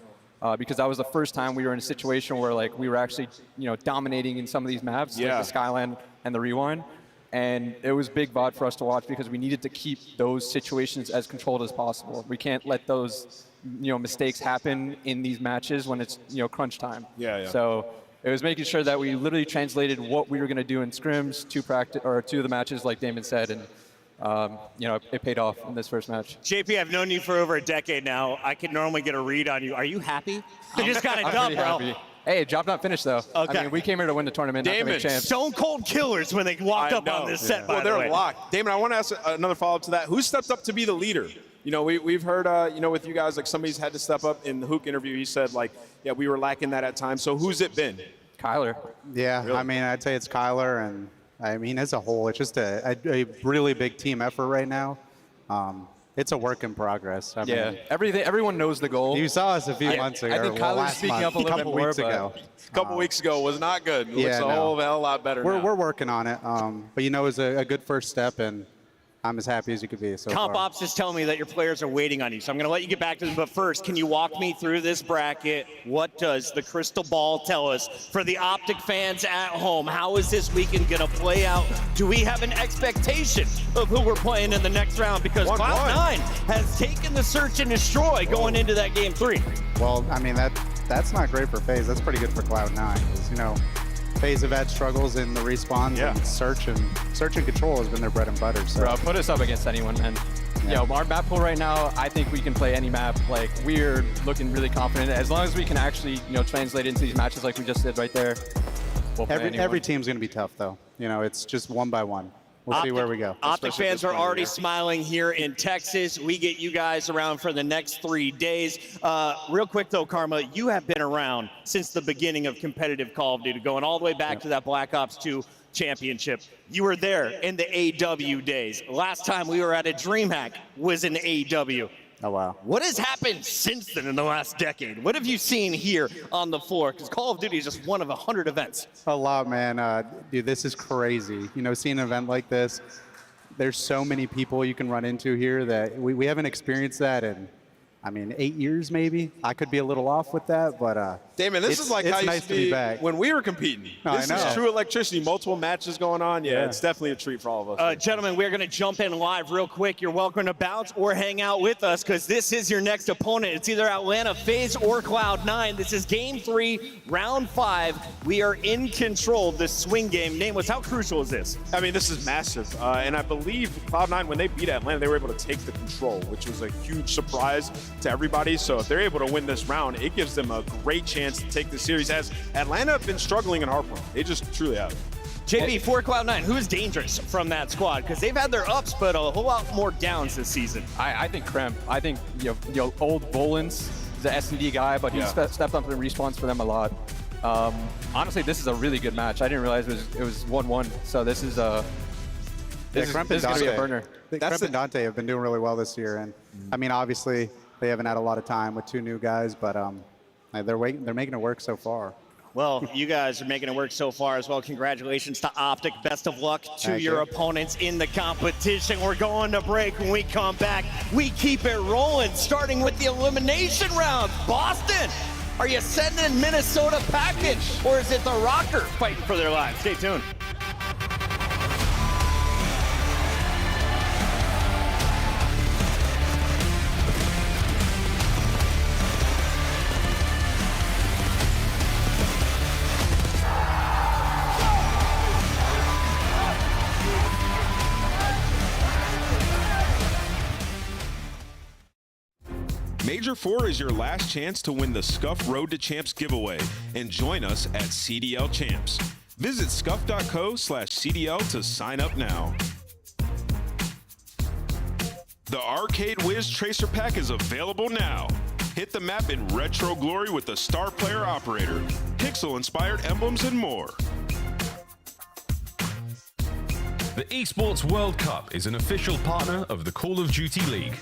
because that was the first time we were in a situation where like we were actually, you know, dominating in some of these maps, like the Skyline and the Rewind. And it was big VOD for us to watch because we needed to keep those situations as controlled as possible. We can't let those, you know, mistakes happen in these matches when it's, you know, crunch time. So it was making sure that we literally translated what we were going to do in scrims to the matches, like Damon said, and you know, it paid off in this first match. JP, I've known you for over a decade now. I can normally get a read on you. Are you happy? You just got it done, bro. Happy. Hey, job not finished though. Okay. I mean, we came here to win the tournament, not to make champs. Stone cold killers when they walked up on this set. Well, they're locked. Damon, I want to ask another follow-up to that. Who stepped up to be the leader? You know, we've heard, you know, with you guys, like somebody's had to step up. In the Hook interview, he said, like, yeah, we were lacking that at times. So who's it been? Kyler. Yeah, really? I mean, I'd say it's Kyler, and I mean, as a whole, it's just a really big team effort right now. It's a work in progress. I mean, everyone knows the goal. You saw us a few months ago. I think Kyler's speaking up a little bit more, A couple weeks ago was not good. It looks a whole hell of a lot better now. We're working on it, but you know, it was a good first step, and I'm as happy as you could be so Comp far. Ops is telling me that your players are waiting on you, so I'm going to let you get back to them. But first, can you walk me through this bracket? What does the crystal ball tell us for the Optic fans at home? How is this weekend going to play out? Do we have an expectation of who we're playing in the next round? Because Cloud9 has taken the search and destroy going into that game 3. Well, I mean, that's not great for FaZe. That's pretty good for Cloud9, because, you know, FaZe have had struggles in the respawns, and search and control has been their bread and butter. So. Bro, put us up against anyone, man. Yeah. Yo, our map pool right now, I think we can play any map. Like, we're looking really confident. As long as we can actually, you know, translate into these matches like we just did right there, we'll play anyone. Every team's going to be tough, though. You know, it's just one by one. We'll see where we go. Optic fans are already smiling here in Texas. We get you guys around for the next 3 days. Real quick, though, Karma, you have been around since the beginning of competitive Call of Duty, going all the way back to that Black Ops 2 championship. You were there in the AW days. Last time we were at a DreamHack was in AW. Oh, wow. What has happened since then in the last decade? What have you seen here on the floor? Because Call of Duty is just one of 100 events. A lot, man. Dude, this is crazy. You know, seeing an event like this, there's so many people you can run into here that we haven't experienced that in, I mean, 8 years maybe. I could be a little off with that, but Damon, this is like how you used to be back when we were competing. This is true electricity. Multiple matches going on. Yeah, it's definitely a treat for all of us. Gentlemen, we're going to jump in live real quick. You're welcome to bounce or hang out with us because this is your next opponent. It's either Atlanta FaZe or Cloud9. This is Game 3, Round 5. We are in control of this swing game. Nameless, how crucial is this? I mean, this is massive. And I believe Cloud9, when they beat Atlanta, they were able to take the control, which was a huge surprise to everybody. So if they're able to win this round, it gives them a great chance to take the series, as Atlanta have been struggling in hardpoint. They just truly have. JP, for Cloud9, who is dangerous from that squad? Because they've had their ups, but a whole lot more downs this season. I think Krem. I think you know old Bolins is an S&D guy, but he stepped up in respawns for them a lot. Honestly, this is a really good match. I didn't realize it was 1-1. So this is a this is going to be a burner. Kremp and Dante have been doing really well this year, and I mean, obviously they haven't had a lot of time with 2 new guys, but they're making it work so far. Well, you guys are making it work so far as well. Congratulations to Optic. Best of luck to your opponents in the competition. We're going to break. When we come back, we keep it rolling, starting with the elimination round. Boston, are you sending Minnesota package, or is it the Rocker fighting for their lives? Stay tuned. Major Major 4 is your last chance to win the Scuff Road to Champs giveaway and join us at CDL Champs. Visit scuff.co/CDL to sign up now. The Arcade Wiz Tracer Pack is available now. Hit the map in retro glory with the Star Player Operator, pixel-inspired emblems, and more. The Esports World Cup is an official partner of the Call of Duty League.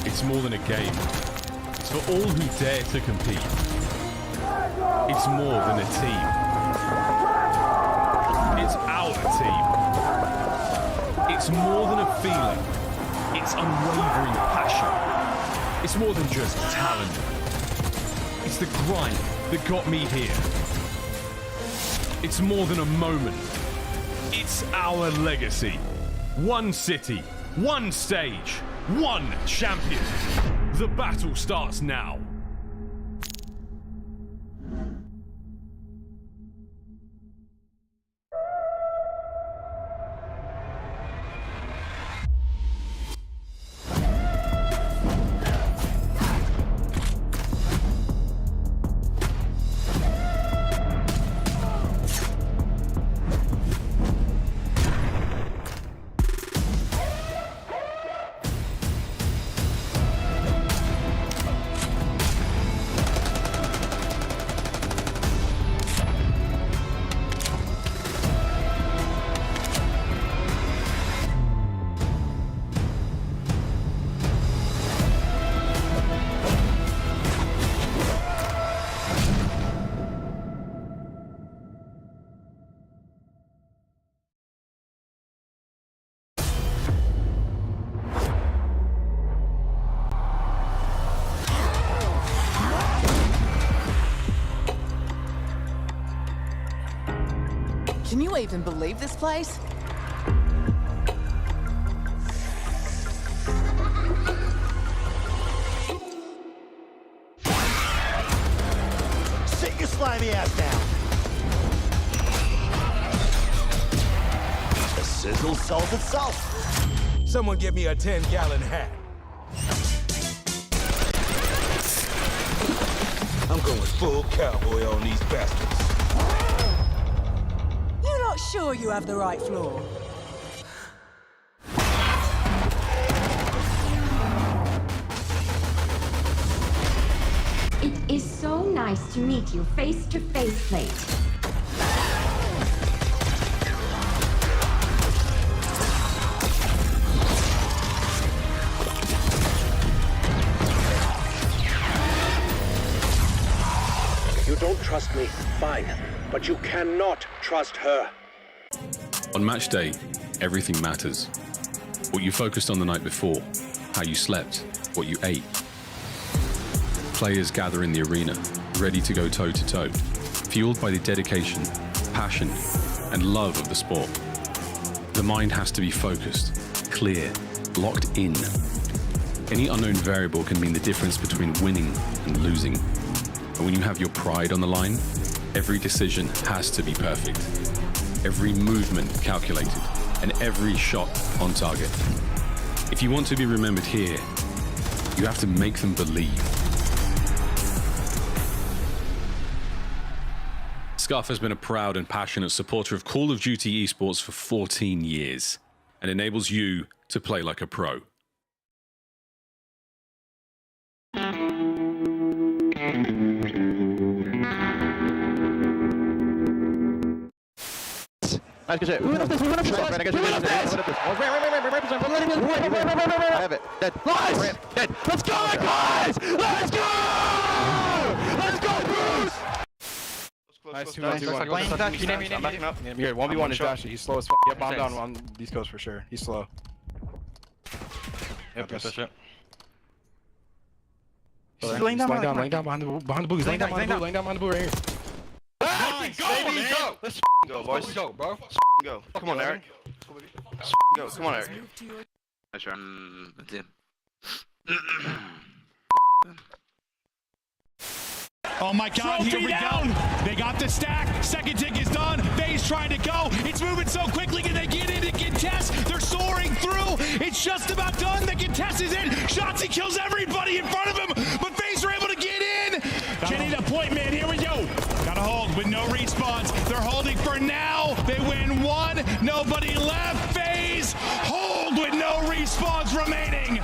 It's more than a game. It's for all who dare to compete. It's more than a team. It's our team. It's more than a feeling. It's unwavering passion. It's more than just talent. It's the grind that got me here. It's more than a moment. It's our legacy. One city, one stage, one champion. The battle starts now. Can you even believe this place? Sit your slimy ass down. The sizzle sells itself. Someone give me a 10-gallon hat. I'm going full cowboy on these bastards. You're not sure you have the right floor? It is so nice to meet you face to face, Plate. You don't trust me, fine. But you cannot trust her. On match day, everything matters. What you focused on the night before, how you slept, what you ate. Players gather in the arena, ready to go toe-to-toe, fueled by the dedication, passion, and love of the sport. The mind has to be focused, clear, locked in. Any unknown variable can mean the difference between winning and losing. And when you have your pride on the line, every decision has to be perfect. Every movement calculated, and every shot on target. If you want to be remembered here, you have to make them believe. Scuff has been a proud and passionate supporter of Call of Duty esports for 14 years, and enables you to play like a pro. Nice, good shit. I have it. Dead. Nice! Dead. Let's go, guys! Let's go! Let's go, Bruce! Nice, 2 Nice. 2 1. I'm backing up. Here, 1v1 is Dashy. He's slow as fuck. Yep, bomb down on East Coast for sure. He's slow. Yep, that's shit. He's laying down behind the booze. Laying down behind the boo right here. Nice, baby, go! Let's go, boys. Go, bro. Go. Come on, Eric. Go. Come on, Eric. I kör en Oh my God, here we go. They got the stack. Second tick is done. FaZe trying to go. It's moving so quickly. Can they get in and contest? They're soaring through. It's just about done. The contest is in. Shotzi kills everybody in front of him, but FaZe are able to get in. Getting a point, man. Here we go. Gotta hold with no respawns. They're holding for now. They win one. Nobody left. FaZe hold with no respawns remaining.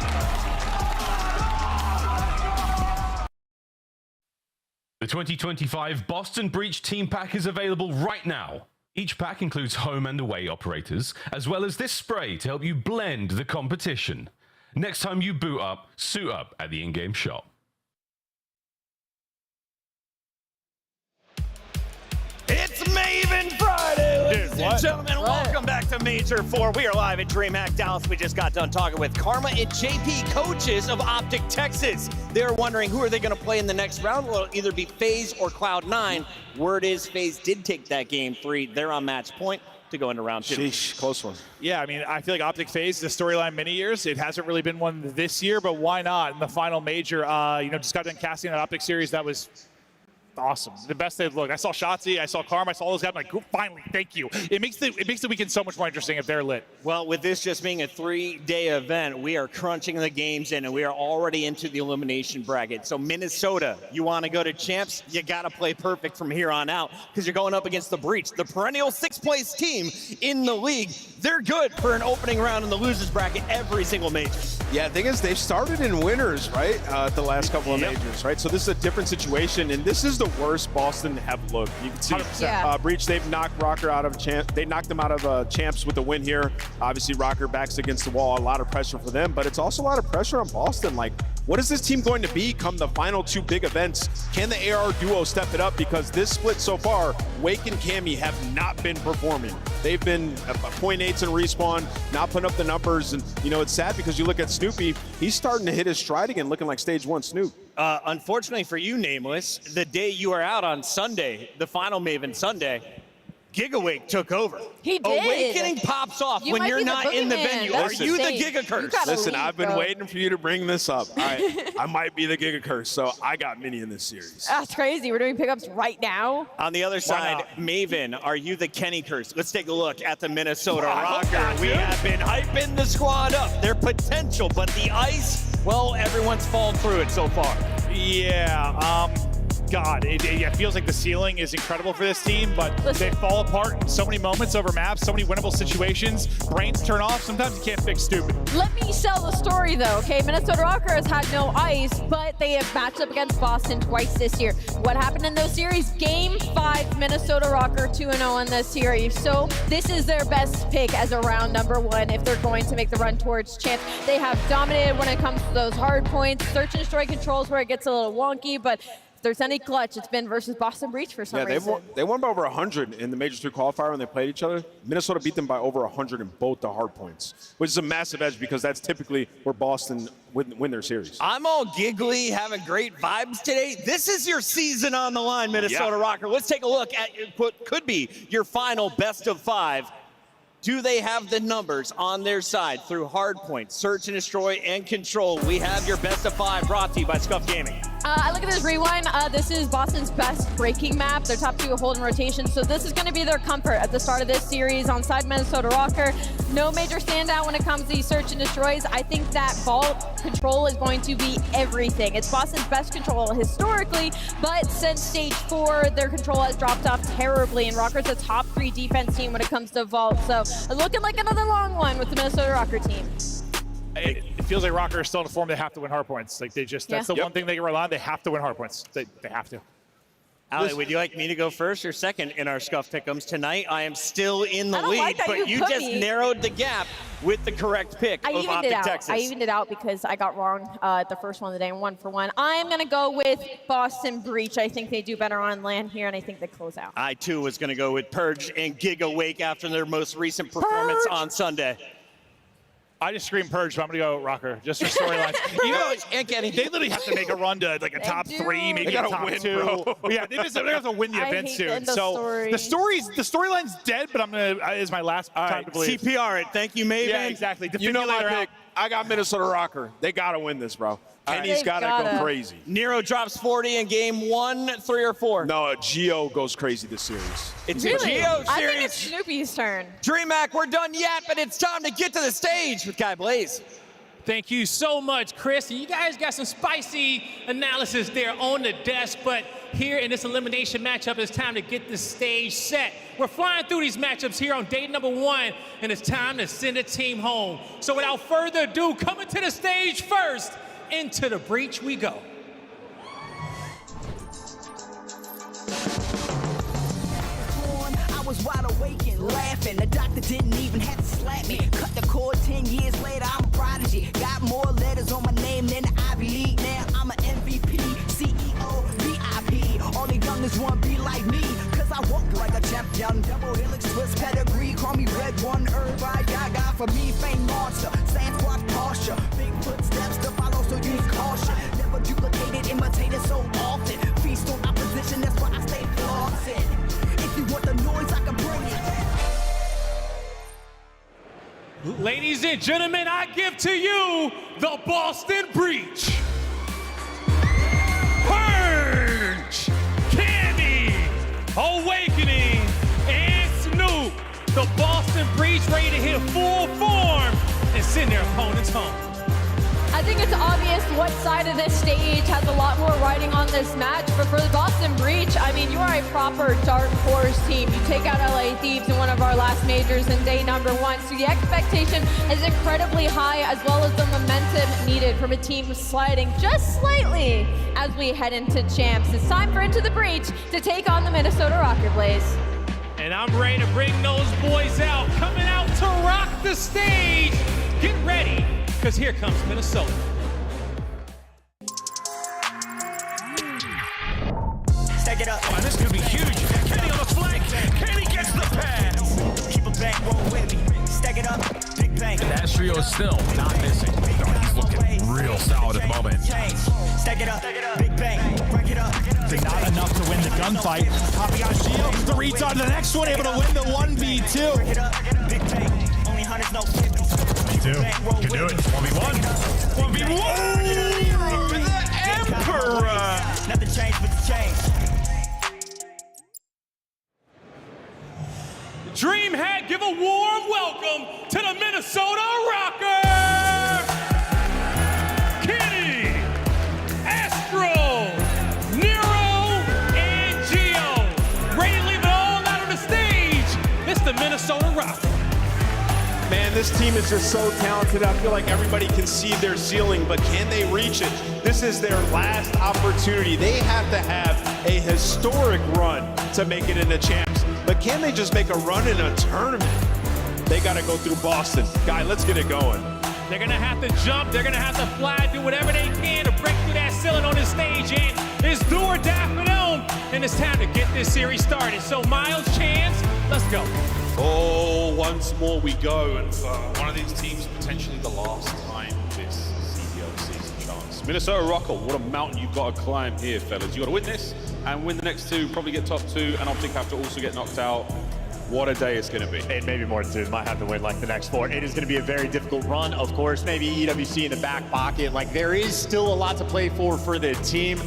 The 2025 Boston Breach Team Pack is available right now. Each pack includes home and away operators, as well as this spray to help you blend the competition. Next time you boot up, suit up at the in-game shop. It's Maven Friday, ladies and gentlemen. Welcome back to Major 4. We are live at DreamHack Dallas. We just got done talking with Karma and JP, coaches of Optic Texas. They're wondering who are they going to play in the next round. Will it either be FaZe or Cloud9? Word is FaZe did take that game 3. They're on match point to go into round 2. Sheesh, close one. Yeah, I mean, I feel like Optic FaZe, the storyline many years. It hasn't really been one this year, but why not in the final major? Just got done casting that Optic series. That was awesome. The best they've looked. I saw Shotzi, I saw Karma, I saw all those guys. I'm like, oh, finally, thank you. It makes the weekend so much more interesting if they're lit. Well, with this just being a 3-day event, we are crunching the games in, and we are already into the elimination bracket. So Minnesota, you want to go to champs, you got to play perfect from here on out because you're going up against the Breach, the perennial 6th place team in the league. They're good for an opening round in the losers bracket every single major. Yeah, the thing is, they've started in winners, right? The last couple of majors, right? So this is a different situation, and this is the worst Boston have looked. You can see Breach, they've knocked Rocker out of champ. They knocked them out of champs with the win here. Obviously, Rocker backs against the wall. A lot of pressure for them, but it's also a lot of pressure on Boston. Like, what is this team going to be come the final 2 big events? Can the AR duo step it up? Because this split so far, Wake and Cammy have not been performing. They've been 0.8s in respawn, not putting up the numbers. And, it's sad because you look at Snoopy, he's starting to hit his stride again, looking like stage 1 Snoop. Unfortunately for you, Nameless, the day you are out on Sunday, the final Maven Sunday, Gigawake took over. He did. Awakening pops off when you're not in the venue. Are you the Giga Curse? Listen, I've been waiting for you to bring this up. I might be the Giga Curse, so I got many in this series. That's crazy. We're doing pickups right now. On the other side, Maven, are you the Kenny Curse? Let's take a look at the Minnesota Rocker. We have been hyping the squad up. Their potential, but the ice, well, everyone's fallen through it so far. Yeah, God, it feels like the ceiling is incredible for this team, but they fall apart in so many moments over maps, so many winnable situations. Brains turn off. Sometimes you can't fix stupid. Let me sell the story, though, okay? Minnesota Rockers had no ice, but they have matched up against Boston twice this year. What happened in those series? Game 5, Minnesota Rocker 2-0 in this series. So this is their best pick as a round number 1 if they're going to make the run towards champs. They have dominated when it comes to those hard points. Search and destroy controls where it gets a little wonky, but if there's any clutch, it's been versus Boston Breach for some reason. They won by over 100 in the Major 3 qualifier when they played each other. Minnesota beat them by over 100 in both the hard points, which is a massive edge because that's typically where Boston win their series. I'm all giggly, having great vibes today. This is your season on the line, Minnesota Rocker. Let's take a look at what could be your final best of 5. Do they have the numbers on their side through hardpoint, search and destroy, and control? We have your best of 5 brought to you by Scuff Gaming. I look at this rewind. This is Boston's best breaking map. Their top 2 hold in rotation, so this is going to be their comfort at the start of this series on side Minnesota Rocker. No major standout when it comes to these search and destroys. I think that vault control is going to be everything. It's Boston's best control historically, but since stage 4, their control has dropped off terribly, and Rocker's a top 3 defense team when it comes to vault. So looking like another long one with the Minnesota Rocker team. It feels like Rocker is still in a form they have to win hardpoints. Like that's the one thing they can rely on. They have to win hardpoints. They have to. Ali, would you like me to go first or second in our Scuff Pick'ems? Tonight, I am still in the lead, but you just narrowed the gap with the correct pick of Optic Texas. I evened it out because I got wrong the first one of the day, 1 for 1. I'm going to go with Boston Breach. I think they do better on land here, and I think they close out. I, too, was going to go with Purge and Giga Wake after their most recent performance on Sunday. I just scream Purge, but I'm going to go Rocker, just for storylines. They literally have to make a a like a top 3, maybe a top 2. Bro. Yeah, they have to win the event soon. So the storyline's dead, but I'm going to, is my last time to believe. CPR it. Thank you, Maven. Yeah, exactly. You know my pick. I got Minnesota Rocker. They got to win this, bro. Kenny's got to go crazy. Nero drops 40 in game 1, 3, or 4. No, Geo goes crazy this series. It's Really? a Geo series. I think it's Snoopy's turn. DreamHack, we're done yet, but it's time to get to the stage with Kai Blaze. Thank you so much, Chris. And you guys got some spicy analysis there on the desk, but here in this elimination matchup, it's time to get the stage set. We're flying through these matchups here on day number 1, and it's time to send a team home. So without further ado, coming to the stage first, into the breach we go. I was wide awake and laughing. The doctor didn't even have to slap me. Cut the cord 10 years later, I'm a prodigy. Got more letters on my name than the Ivy League. Now I'm an MVP, CEO, VIP. All the youngest want to be like me. Cause I walk like a champion. Double helix, twist pedigree. Call me Red One, everybody gaga. For me, fame monster. Sand squad posture. Big footsteps to follow, so use caution. Never duplicated, imitated so often. Feast on opposition, that's why I stay flossing. If you want the noise, I can bring it. Ladies and gentlemen, I give to you the Boston Breach. Purge, Candy, Awakening, and Snoop. The Boston Breach ready to hit full form and send their opponents home. I think it's obvious what side of this stage has a lot more riding on this match, but for the Boston Breach, I mean, you are a proper dark horse team. You take out LA Thieves in one of our last majors in day number 1, so the expectation is incredibly high, as well as the momentum needed from a team sliding just slightly as we head into champs. It's time for Into the Breach to take on the Minnesota Rocker Blaze. And I'm ready to bring those boys out, coming out to rock the stage. Get ready, because here comes Minnesota. Stack it up. Oh, this could be huge. Kenny on the flank. Kenny gets the pass. Keep a back roll with me. Stack it up. Big bang. That trio is still not missing. He's looking real solid at the moment. Stack it up. Big bang. Break it up. Not enough to win the gunfight. Copy on Geo. The reads on to the next one, able to win the 1v2. Break it up. Big bang. Only hunters know 50. Two. Can do it. 1v1. 1v1. The Emperor. Nothing changed but the change. DreamHack, give a warm welcome to the Minnesota Rocker! Kenny, Astro, Nero, and Geo. Ready to leave it all out on the stage. It's the Minnesota Rocker. Man, this team is just so talented. I feel like everybody can see their ceiling, but can they reach it? This is their last opportunity. They have to have a historic run to make it into champs. But can they just make a run in a tournament? They got to go through Boston. Guy, let's get it going. They're going to have to jump. They're going to have to fly, do whatever they can to break through that ceiling on this stage. And it's do or die for them. And it's time to get this series started. So, Miles, Chance, let's go. Oh, once more we go. And for one of these teams, potentially the last time this CDL season chance. Minnesota Rocker, what a mountain you've got to climb here, fellas. You've got to win this and win the next 2, probably get top 2, and Optic have to also get knocked out. What a day it's going to be. And maybe more than 2, might have to win like the next 4. It is going to be a very difficult run, of course. Maybe EWC in the back pocket. Like, there is still a lot to play for the team,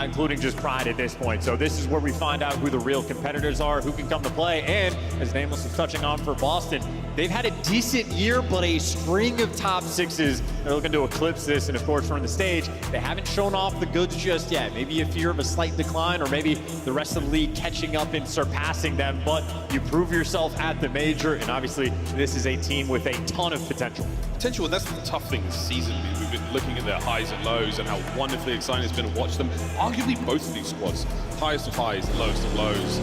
including just pride at this point. So this is where we find out who the real competitors are, who can come to play. And as Nameless is touching on for Boston, they've had a decent year, but a string of top 6s. They're looking to eclipse this, and of course from the stage, they haven't shown off the goods just yet. Maybe a fear of a slight decline, or maybe the rest of the league catching up and surpassing them, but you prove yourself at the major, and obviously this is a team with a ton of potential. Potential, and that's the tough thing this season. We've been looking at their highs and lows and how wonderfully exciting it's been to watch them. Arguably both of these squads, highest of highs, lowest of lows.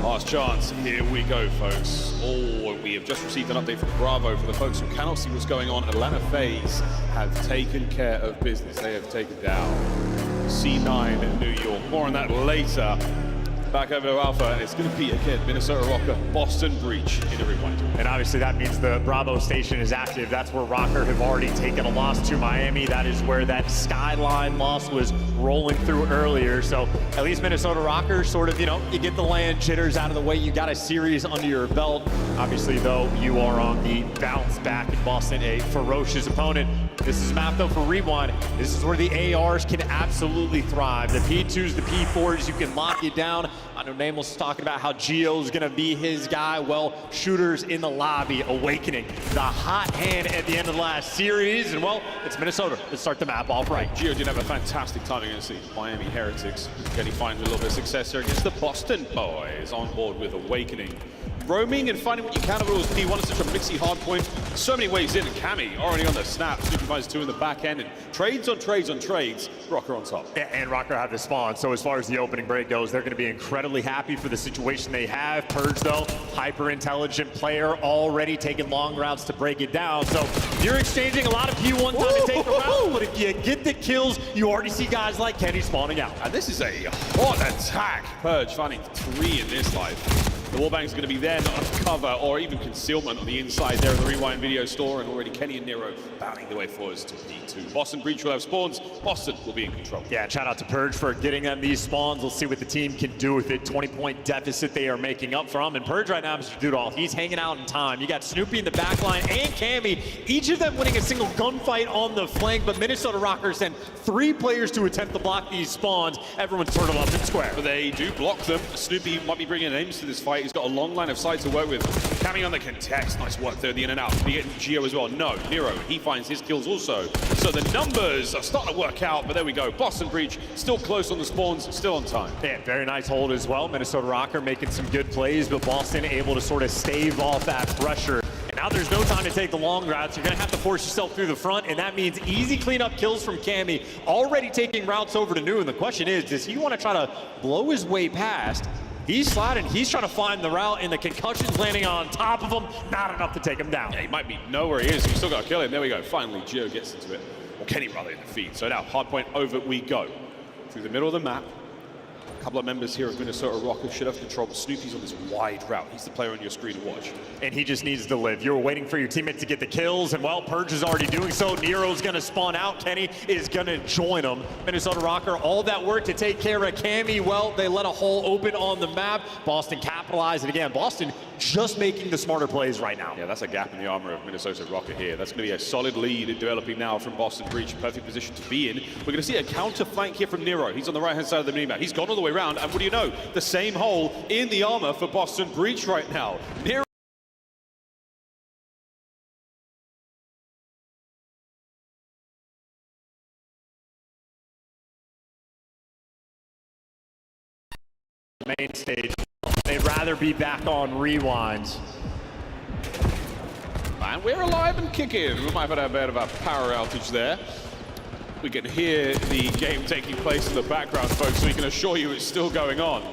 Last chance, here we go, folks. Oh, we have just received an update from Bravo. For the folks who cannot see what's going on, Atlanta FaZe have taken care of business. They have taken down C9 in New York. More on that later. back over to Alpha, and it's going to be, again, Minnesota Rocker, Boston Breach in a rewind. And obviously that means the Bravo station is active. That's where Rocker have already taken a loss to Miami. That is where that Skyline loss was rolling through earlier. So at least Minnesota Rocker sort of, you know, you get the land jitters out of the way. You got a series under your belt. Obviously, though, you are on the bounce back in Boston, a ferocious opponent. This is a map, though, for Rewind. This is where the ARs can absolutely thrive. The P2s, the P4s, you can lock you down. I know Nameless was talking about how Gio's going to be his guy. Well, shooters in the lobby, Awakening, the hot hand at the end of the last series. And, well, it's Minnesota. Let's start the map off right. Gio did have a fantastic time against the Miami Heretics. Getting finally a little bit of success here against the Boston Boys on board with Awakening. Roaming and finding what you can of it was P1 is such a mixy hard point. So many ways in, and Cammy already on the snap. Snoopy finds 2 in the back end, and trades on trades on trades. Rocker on top. Yeah, and Rocker have the spawn, so as far as the opening break goes, they're going to be incredibly happy for the situation they have. Purge, though, hyper-intelligent player, already taking long routes to break it down. So you're exchanging a lot of P1 time to take the route, but if you get the kills, you already see guys like Kenny spawning out. And this is a hot attack. Purge finding 3 in this life. The wallbang is going to be there, not a cover or even concealment on the inside there of the Rewind video store, and already Kenny and Nero bounding the way forwards to P2. Boston Breach will have spawns. Boston will be in control. Yeah, shout out to Purge for getting them these spawns. We'll see what the team can do with it. 20-point deficit they are making up from. And Purge right now, Mr. Doodle, he's hanging out in time. You got Snoopy in the back line and Cammy, each of them winning a single gunfight on the flank, but Minnesota Rockers send 3 players to attempt to block these spawns. Everyone's turtled up in square. But they do block them. Snoopy might be bringing names to this fight. He's got a long line of sight to work with. Cammy on the contest. Nice work there, the in and out. Be getting Gio as well. No, Nero, he finds his kills also. So the numbers are starting to work out, but there we go. Boston Breach still close on the spawns, still on time. Yeah, very nice hold as well. Minnesota Rocker making some good plays, but Boston able to sort of stave off that pressure. And now there's no time to take the long routes. You're going to have to force yourself through the front, and that means easy cleanup kills from Cammy, already taking routes over to New. And the question is, does he want to try to blow his way past? He's sliding, he's trying to find the route, and the concussion's landing on top of him. Not enough to take him down. Yeah, he might know where he is. He's still got to kill him. There we go. Finally, Gio gets into it. Or Kenny rather in the feed. So now, hard point over we go. Through the middle of the map. A couple of members here of Minnesota Rockers should have control, but Snoopy's on this wide route. He's the player on your screen to watch. And he just needs to live. You're waiting for your teammate to get the kills, and well, Purge is already doing so. Nero's gonna spawn out. Kenny is gonna join him. Minnesota Rocker, all that work to take care of Cammy. Well, they let a hole open on the map. Boston capitalized, and again, Boston just making the smarter plays right now. Yeah, that's a gap in the armor of Minnesota Rocker here. That's gonna be a solid lead developing now from Boston Breach. Perfect position to be in. We're gonna see a counter flank here from Nero. He's on the right-hand side of the minimap. He's gone all the way around, and what do you know? The same hole in the armor for Boston Breach right now. Nero main stage. They'd rather be back on rewinds. And we're alive and kicking. We might have had a bit of a power outage there. We can hear the game taking place in the background, folks, so we can assure you it's still going on,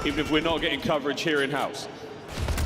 even if we're not getting coverage here in-house.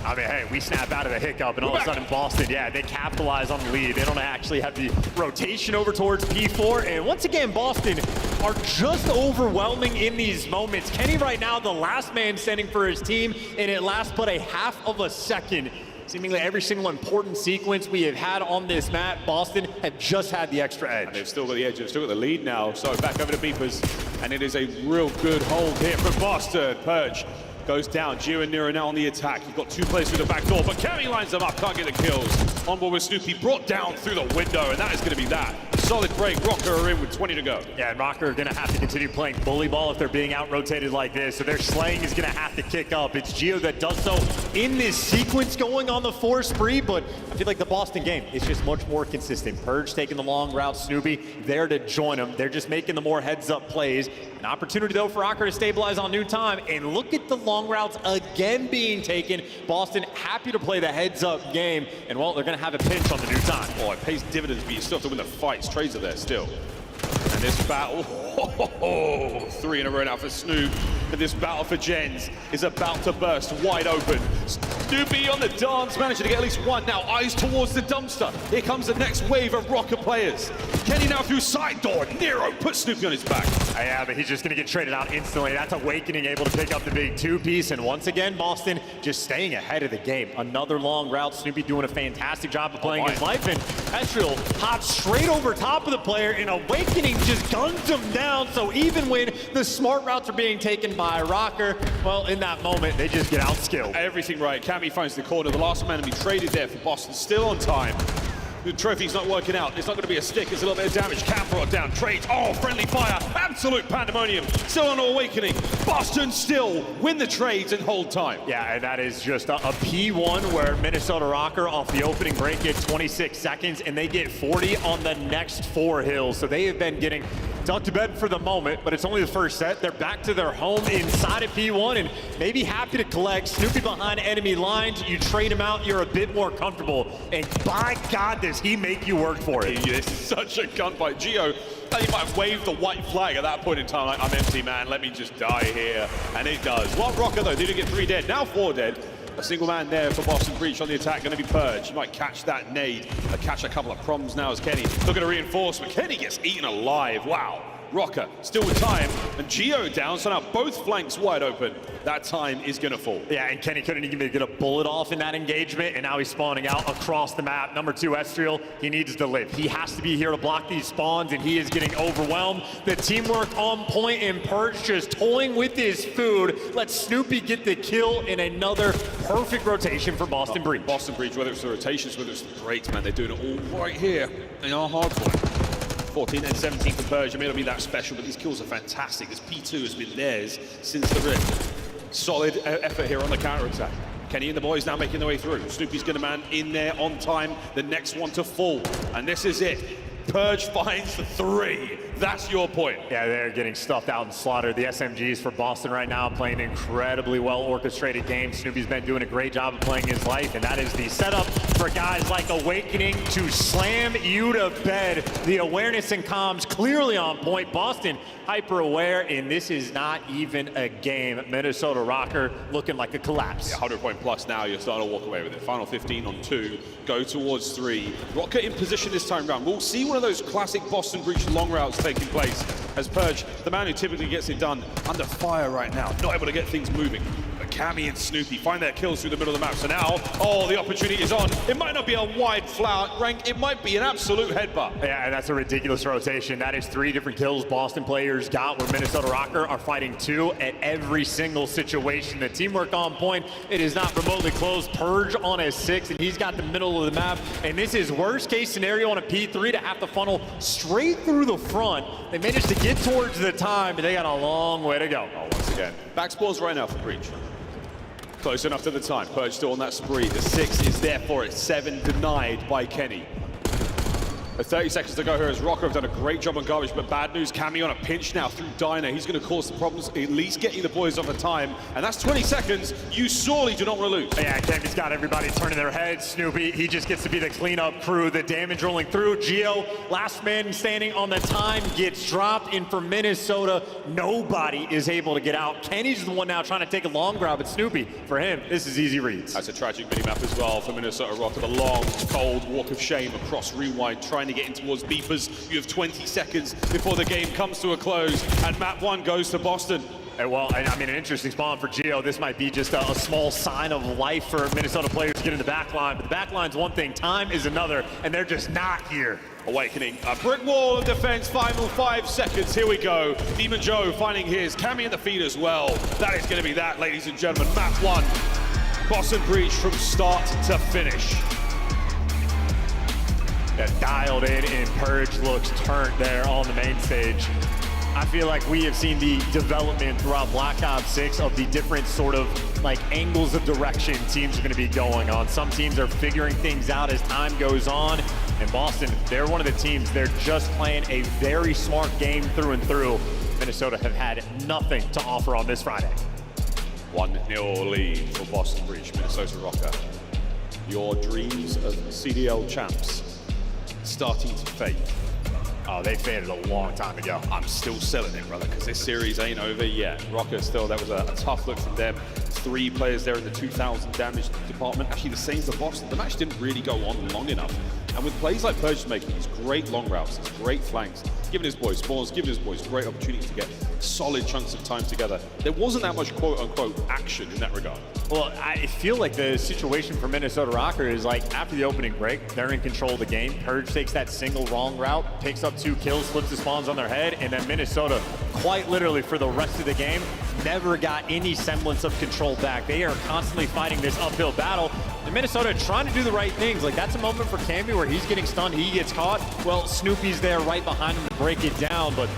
I mean, hey, we snap out of the hiccup, and all of a sudden Boston, yeah, they capitalize on the lead. They don't actually have the rotation over towards P4, and once again, Boston are just overwhelming in these moments. Kenny right now, the last man standing for his team, and it lasts but a half of a second. Seemingly every single important sequence we have had on this map, Boston have just had the extra edge. And they've still got the edge, they've still got the lead now. So back over to Beepers, and it is a real good hold here for Boston. Purge goes down. Gio and Nero now on the attack. You've got 2 players through the back door, but Cammy lines them up, can't get the kills. On board with Snoopy, brought down through the window, and that is going to be that. Solid break. Rocker are in with 20 to go. Yeah, and Rocker are going to have to continue playing bully ball if they're being out-rotated like this, so their slaying is going to have to kick up. It's Gio that does so in this sequence going on the 4 spree, but I feel like the Boston game is just much more consistent. Purge taking the long route, Snoopy there to join them. They're just making the more heads-up plays. An opportunity, though, for Rocker to stabilize on new time, and look at the long routes again being taken. Boston happy to play the heads-up game, and well, they're going to have a pinch on the new time. Oh, it pays dividends, but you still have to win the fights. Trades are there still. And this battle, Oh, 3 in a row now for Snoop. And this battle for gens is about to burst wide open. Snoopy on the dance, managing to get at least one. Now eyes towards the dumpster. Here comes the next wave of Rocker players. Kenny now through side door. Nero puts Snoopy on his back. Yeah, but he's just going to get traded out instantly. That's Awakening able to pick up the big two-piece. And once again, Boston just staying ahead of the game. Another long route. Snoopy doing a fantastic job of playing his life. And Estriel hops straight over top of the player, and Awakening just guns him down. So even when the smart routes are being taken by Rocker, well, in that moment, they just get outskilled. Everything right. Cammy finds the corner. The last man to be traded there for Boston. Still on time. The trophy's not working out. It's not going to be a stick. It's a little bit of damage. Cam brought down. Trades. Oh, friendly fire. Absolute pandemonium. Still on Awakening. Boston still win the trades and hold time. Yeah, and that is just a P1 where Minnesota Rocker off the opening break gets 26 seconds, and they get 40 on the next 4 hills. So they have been getting tucked to bed for the moment, but it's only the first set. They're back to their home inside of P1 and maybe happy to collect. Snoopy behind enemy lines. You trade him out, you're a bit more comfortable. And by God, does he make you work for it. It's such a gunfight. Gio, he might have waved the white flag at that point in time, like, I'm empty, man. Let me just die here. And it does. One Rocker, though, didn't get 3 dead. Now 4 dead. A single man there for Boston Breach on the attack, going to be Purge. He might catch that nade, catch a couple of proms now as Kenny looking at reinforcement. Kenny gets eaten alive. Wow. Rocker still with time, and Gio down, so now both flanks wide open. That time is gonna fall. Yeah, and Kenny couldn't even get a bullet off in that engagement, and now he's spawning out across the map. Number 2, Estriel, he needs to live. He has to be here to block these spawns, and he is getting overwhelmed. The teamwork on point, and Purge just toying with his food. Let Snoopy get the kill in another perfect rotation for Boston Breach. Boston Breach, whether it's the rotations, whether it's the breaks, man, they're doing it all right here in our hardpoint. 14 and 17 for Purge. I mean, it'll be that special, but these kills are fantastic. This P2 has been theirs since the Rift. Solid effort here on the counter-attack. Kenny and the boys now making their way through. Snoopy's gonna man in there on time. The next one to fall, and this is it. Purge finds the 3. That's your point. Yeah, they're getting stuffed out and slaughtered. The SMGs for Boston right now playing an incredibly well orchestrated game. Snoopy's been doing a great job of playing his life, and that is the setup for guys like Awakening to slam you to bed. The awareness and comms clearly on point. Boston hyper aware, and this is not even a game. Minnesota Rocker looking like a collapse. Yeah, 100-point plus now. You're starting to walk away with it. Final 15 on 2. Go towards 3. Rocker in position this time round. We'll see one of those classic Boston Breach long routes taking place as Purge, the man who typically gets it done, under fire right now, not able to get things moving. But Cammy and Snoopy find their kills through the middle of the map. So now, oh, the opportunity is on. It might not be a wide flower rank, it might be an absolute headbutt. Yeah, and that's a ridiculous rotation. That is 3 different kills Boston players got, where Minnesota Rocker are fighting 2 at every single situation. The teamwork on point, it is not remotely close. Purge on a 6, and he's got the middle of the map. And this is worst case scenario on a P3 to have to funnel straight through the front. They managed to get towards the time, but they got a long way to go. Oh, once again, back spawns right now for Breach. Close enough to the time. Purge still on that spree. The 6 is there for it. 7 denied by Kenny. 30 seconds to go here as Rocker have done a great job on garbage, but bad news, Cammy on a pinch now through Diner. He's going to cause the problems, at least getting the boys off the time, and that's 20 seconds you sorely do not want to lose. Yeah, Cammy's got everybody turning their heads. Snoopy, he just gets to be the cleanup crew, the damage rolling through. Gio, last man standing on the time, gets dropped, and for Minnesota, nobody is able to get out. Kenny's the one now trying to take a long grab at Snoopy. For him, this is easy reads. That's a tragic minimap as well for Minnesota Rocker. The long, cold walk of shame across Rewind, trying to get in towards Beepers. You have 20 seconds before the game comes to a close, and map 1 goes to Boston. Well, I mean, an interesting spawn for Gio. This might be just a small sign of life for Minnesota players to get in the back line, but the back line's one thing, time is another, and they're just not here. Awakening, a brick wall of defense, final 5 seconds, here we go. Demon Joe finding his, Cammy in the feed as well. That is gonna be that, ladies and gentlemen, map 1. Boston Breach from start to finish. Yeah, dialed in, and Purge looks turned there on the main stage. I feel like we have seen the development throughout Black Ops 6 of the different sort of like angles of direction teams are going to be going on. Some teams are figuring things out as time goes on. And Boston, they're one of the teams, they're just playing a very smart game through and through. Minnesota have had nothing to offer on this Friday. 1-0 lead for Boston Breach, Minnesota Rocker. Your dreams of CDL champs starting to fade. Oh, they faded a long time ago. I'm still selling it, brother, because this series ain't over yet. Rocker still, that was a tough look from them. 3 players there in the 2,000 damage department. Actually, the same for Boston. The match didn't really go on long enough. And with plays like Purge making these great long routes, these great flanks, giving his boys spawns, giving his boys great opportunities to get solid chunks of time together, there wasn't that much quote-unquote action in that regard. Well, I feel like the situation for Minnesota Rocker is like after the opening break, they're in control of the game. Purge takes that single wrong route, picks up 2 kills, flips the spawns on their head, and then Minnesota, quite literally for the rest of the game, never got any semblance of control back. They are constantly fighting this uphill battle. And Minnesota trying to do the right things. Like, that's a moment for Camby where he's getting stunned, he gets caught. Well, Snoopy's there right behind him to break it down, but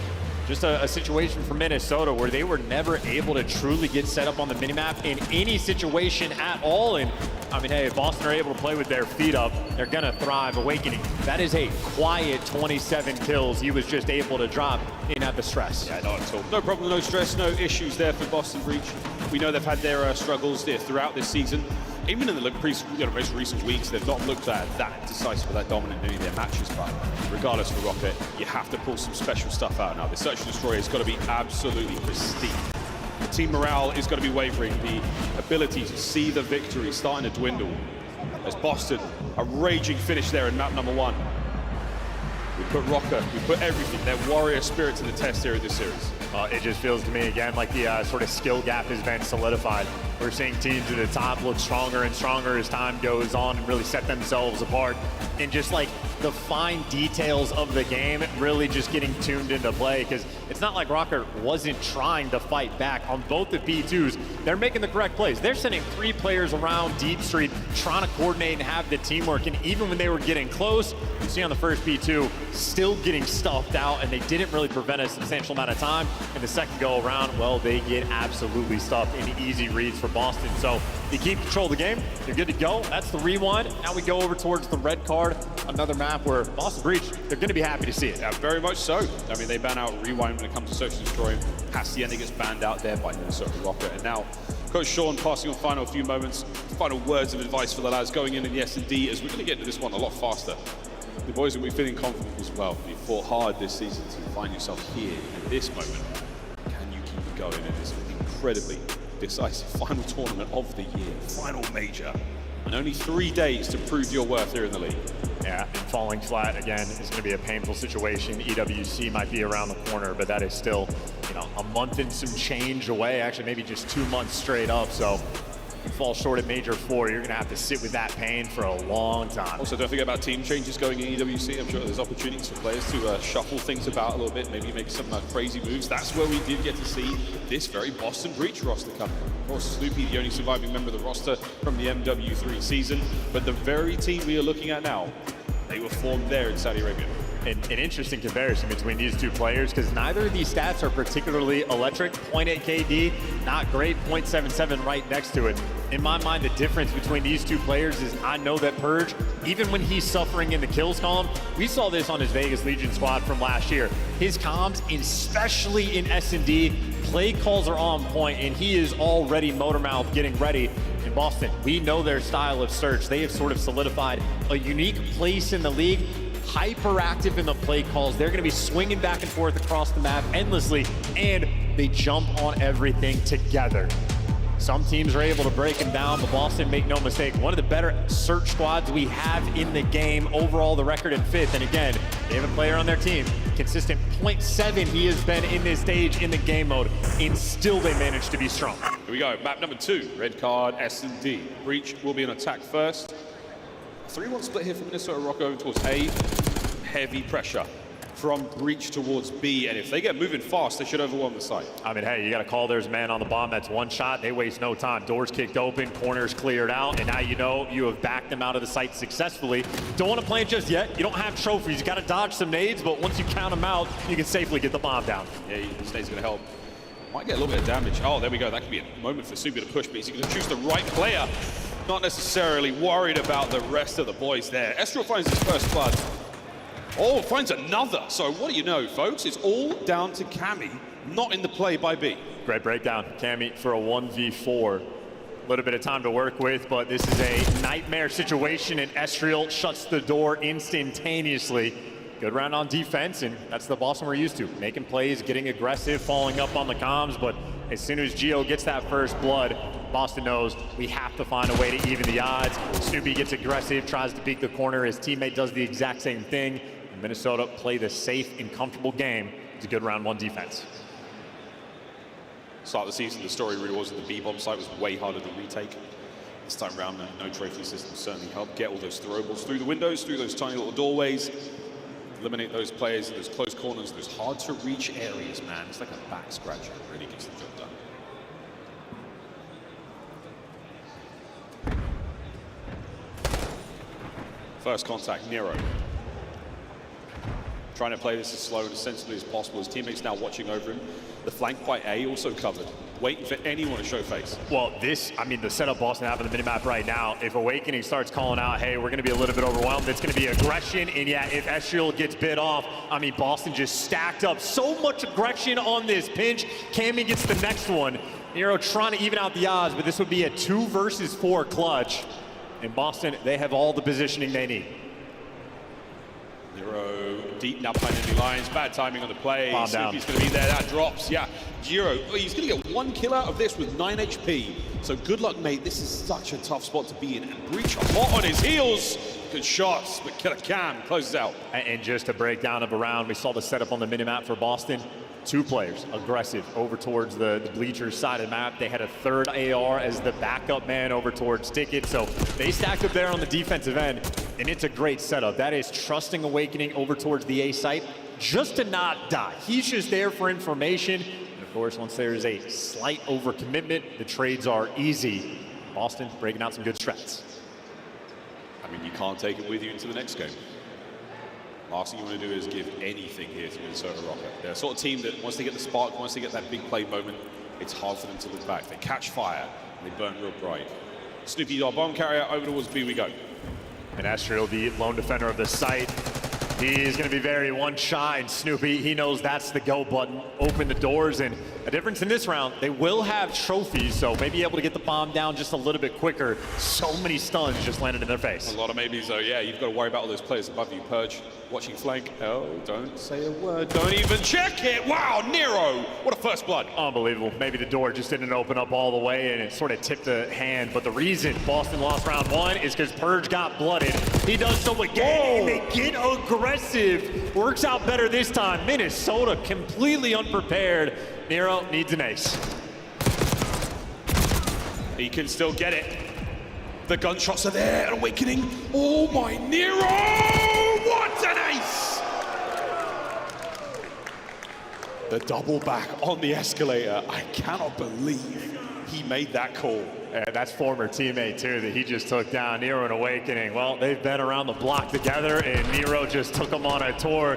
just a situation for Minnesota where they were never able to truly get set up on the minimap in any situation at all. And I mean, hey, if Boston are able to play with their feet up, they're gonna thrive. Awakening, that is a quiet 27 kills he was just able to drop in at the stress. Yeah, not at all. No problem, no stress, no issues there for Boston Breach. We know they've had their struggles there throughout this season. Even in the most recent weeks, they've not looked that decisive or that dominant in any of their matches, but regardless for Rocket, you have to pull some special stuff out now. The Search and Destroy has got to be absolutely pristine. The team morale is going to be wavering. The ability to see the victory starting to dwindle. As Boston, a raging finish there in map number 1. We put Rocker, we put everything, their warrior spirit to the test here in this series. It just feels to me, again, like the sort of skill gap has been solidified. We're seeing teams at the top look stronger and stronger as time goes on and really set themselves apart. And just like the fine details of the game really just getting tuned into play, because it's not like Rocker wasn't trying to fight back on both the P2s. They're making the correct plays. They're sending 3 players around Deep Street, trying to coordinate and have the teamwork. And even when they were getting close, you see on the first P2, still getting stuffed out, and they didn't really prevent a substantial amount of time. And the second go around, well, they get absolutely stuffed in easy reads for Boston. So you keep control of the game, you're good to go. That's the rewind. Now we go over towards the red card, another map where Boston Breach, they're going to be happy to see it. Yeah, very much so. I mean, they ban out rewind when it comes to Search and Destroy. Hacienda gets banned out there by Minnesota Rocket. And now Coach Sean passing on final few moments, final words of advice for the lads going in the S&D as we're going to get into this one a lot faster. The boys will be feeling confident as well. You fought hard this season to find yourself here at this moment. Can you keep it going in this incredibly decisive final tournament of the year, final major, and only 3 days to prove your worth here in the league? Yeah, and falling flat again is going to be a painful situation. EWC might be around the corner, but that is still, you know, a month and some change away. Actually, maybe just 2 months straight up. So you fall short at Major 4, you're going to have to sit with that pain for a long time. Also, don't forget about team changes going in EWC. I'm sure there's opportunities for players to shuffle things about a little bit, maybe make some crazy moves. That's where we did get to see this very Boston Breach roster come. Of course, Snoopy, the only surviving member of the roster from the MW3 season, but the very team we are looking at now, they were formed there in Saudi Arabia. An interesting comparison between these 2 players, because neither of these stats are particularly electric. 0.8 KD, not great. 0.77 right next to it. In my mind, the difference between these 2 players is I know that Purge, even when he's suffering in the kills column, we saw this on his Vegas Legion squad from last year. His comms, especially in S&D, play calls are on point, and he is already motor mouth getting ready. In Boston, we know their style of search. They have sort of solidified a unique place in the league. Hyperactive in the play calls. They're going to be swinging back and forth across the map endlessly, and they jump on everything together. Some teams are able to break them down, but Boston, make no mistake, one of the better search squads we have in the game. Overall, the record in 5th, and again, they have a player on their team. Consistent 0.7 he has been in this stage in the game mode, and still they managed to be strong. Here we go, map number 2, red card, S&D. Breach will be on attack first. 3-1 split here from Minnesota Rock over towards A. Heavy pressure from Breach towards B, and if they get moving fast, they should overwhelm the site. I mean, hey, you got to call there's a man on the bomb. That's 1 shot. They waste no time. Doors kicked open, corners cleared out, and now you know you have backed them out of the site successfully. Don't want to play it just yet. You don't have trophies. You got to dodge some nades, but once you count them out, you can safely get the bomb down. Yeah, this nade's going to help. Might get a little bit of damage. Oh, there we go. That could be a moment for Snoopy to push, but he's going to choose the right player. Not necessarily worried about the rest of the boys there. Estrel finds his first blood. Oh, finds another. So what do you know, folks? It's all down to Cammy, not in the play by B. Great breakdown, Cammy, for a 1v4. A little bit of time to work with, but this is a nightmare situation, and Estriel shuts the door instantaneously. good round on defense, and that's the Boston we're used to. Making plays, getting aggressive, following up on the comms, but as soon as Gio gets that first blood, Boston knows we have to find a way to even the odds. Snoopy gets aggressive, tries to peek the corner. His teammate does the exact same thing. And Minnesota play the safe and comfortable game. It's a good round one defense. Start of the season, the story really was that the B-bomb site was way harder to retake. This time around, no trophy system certainly helped get all those throwables through the windows, through those tiny little doorways, eliminate those players in those close corners, those hard to reach areas, man. It's like a back scratcher. It really gets the job done. First contact, Nero. Trying to play this as slow and as sensibly as possible. His teammates now watching over him. The flank by A also covered. Waiting for anyone to show face. Well, the setup Boston have on the minimap right now, if Awakening starts calling out, hey, we're going to be a little bit overwhelmed, it's going to be aggression. And yeah, if Estriel gets bit off, Boston just stacked up so much aggression on this pinch. Cammy gets the next one. Nero trying to even out the odds, but this would be a 2 versus 4 clutch. And Boston, they have all the positioning they need. Nero deep now playing enemy lines. Bad timing on the play. Bomb down. Snoopy's going to be there. That drops. Yeah. Giro, he's going to get 1 kill out of this with 9 HP. So good luck, mate. This is such a tough spot to be in. And Breach hot on his heels. Good shots, but Killer Cam closes out. And just a breakdown of a round, we saw the setup on the minimap for Boston. 2 players aggressive over towards the bleachers side of the map. They had a third AR as the backup man over towards Ticket. So they stacked up there on the defensive end, and it's a great setup. That is trusting Awakening over towards the A site just to not die. He's just there for information. And of course, once there's a slight overcommitment, the trades are easy. Boston breaking out some good strats. You can't take it with you into the next game. Last thing you want to do is give anything here to Minnesota Rocket. They're a sort of team that once they get the spark, once they get that big play moment, it's hard for them to look back. They catch fire, and they burn real bright. Snoopy, our bomb carrier, over towards B we go. And Estriel, the lone defender of the site, he's going to be very one shot, and Snoopy, he knows that's the go button. Open the doors, and a difference in this round, they will have trophies, so maybe able to get the bomb down just a little bit quicker. So many stuns just landed in their face. A lot of maybes, though. Yeah, you've got to worry about all those players above you. Purge, watching flank. Oh, don't say a word. Don't even check it. Wow, Nero. What a first blood. Unbelievable. Maybe the door just didn't open up all the way, and it sort of tipped the hand. But the reason Boston lost round 1 is because Purge got blooded. He does so again, and they get aggressive. Works out better this time. Minnesota completely unprepared. Nero needs an ace. He can still get it. The gunshots are there. Awakening. Oh my, Nero! What an ace! The double back on the escalator. I cannot believe he made that call. Yeah, that's former teammate too that he just took down. Nero and Awakening. Well, they've been around the block together, and Nero just took them on a tour.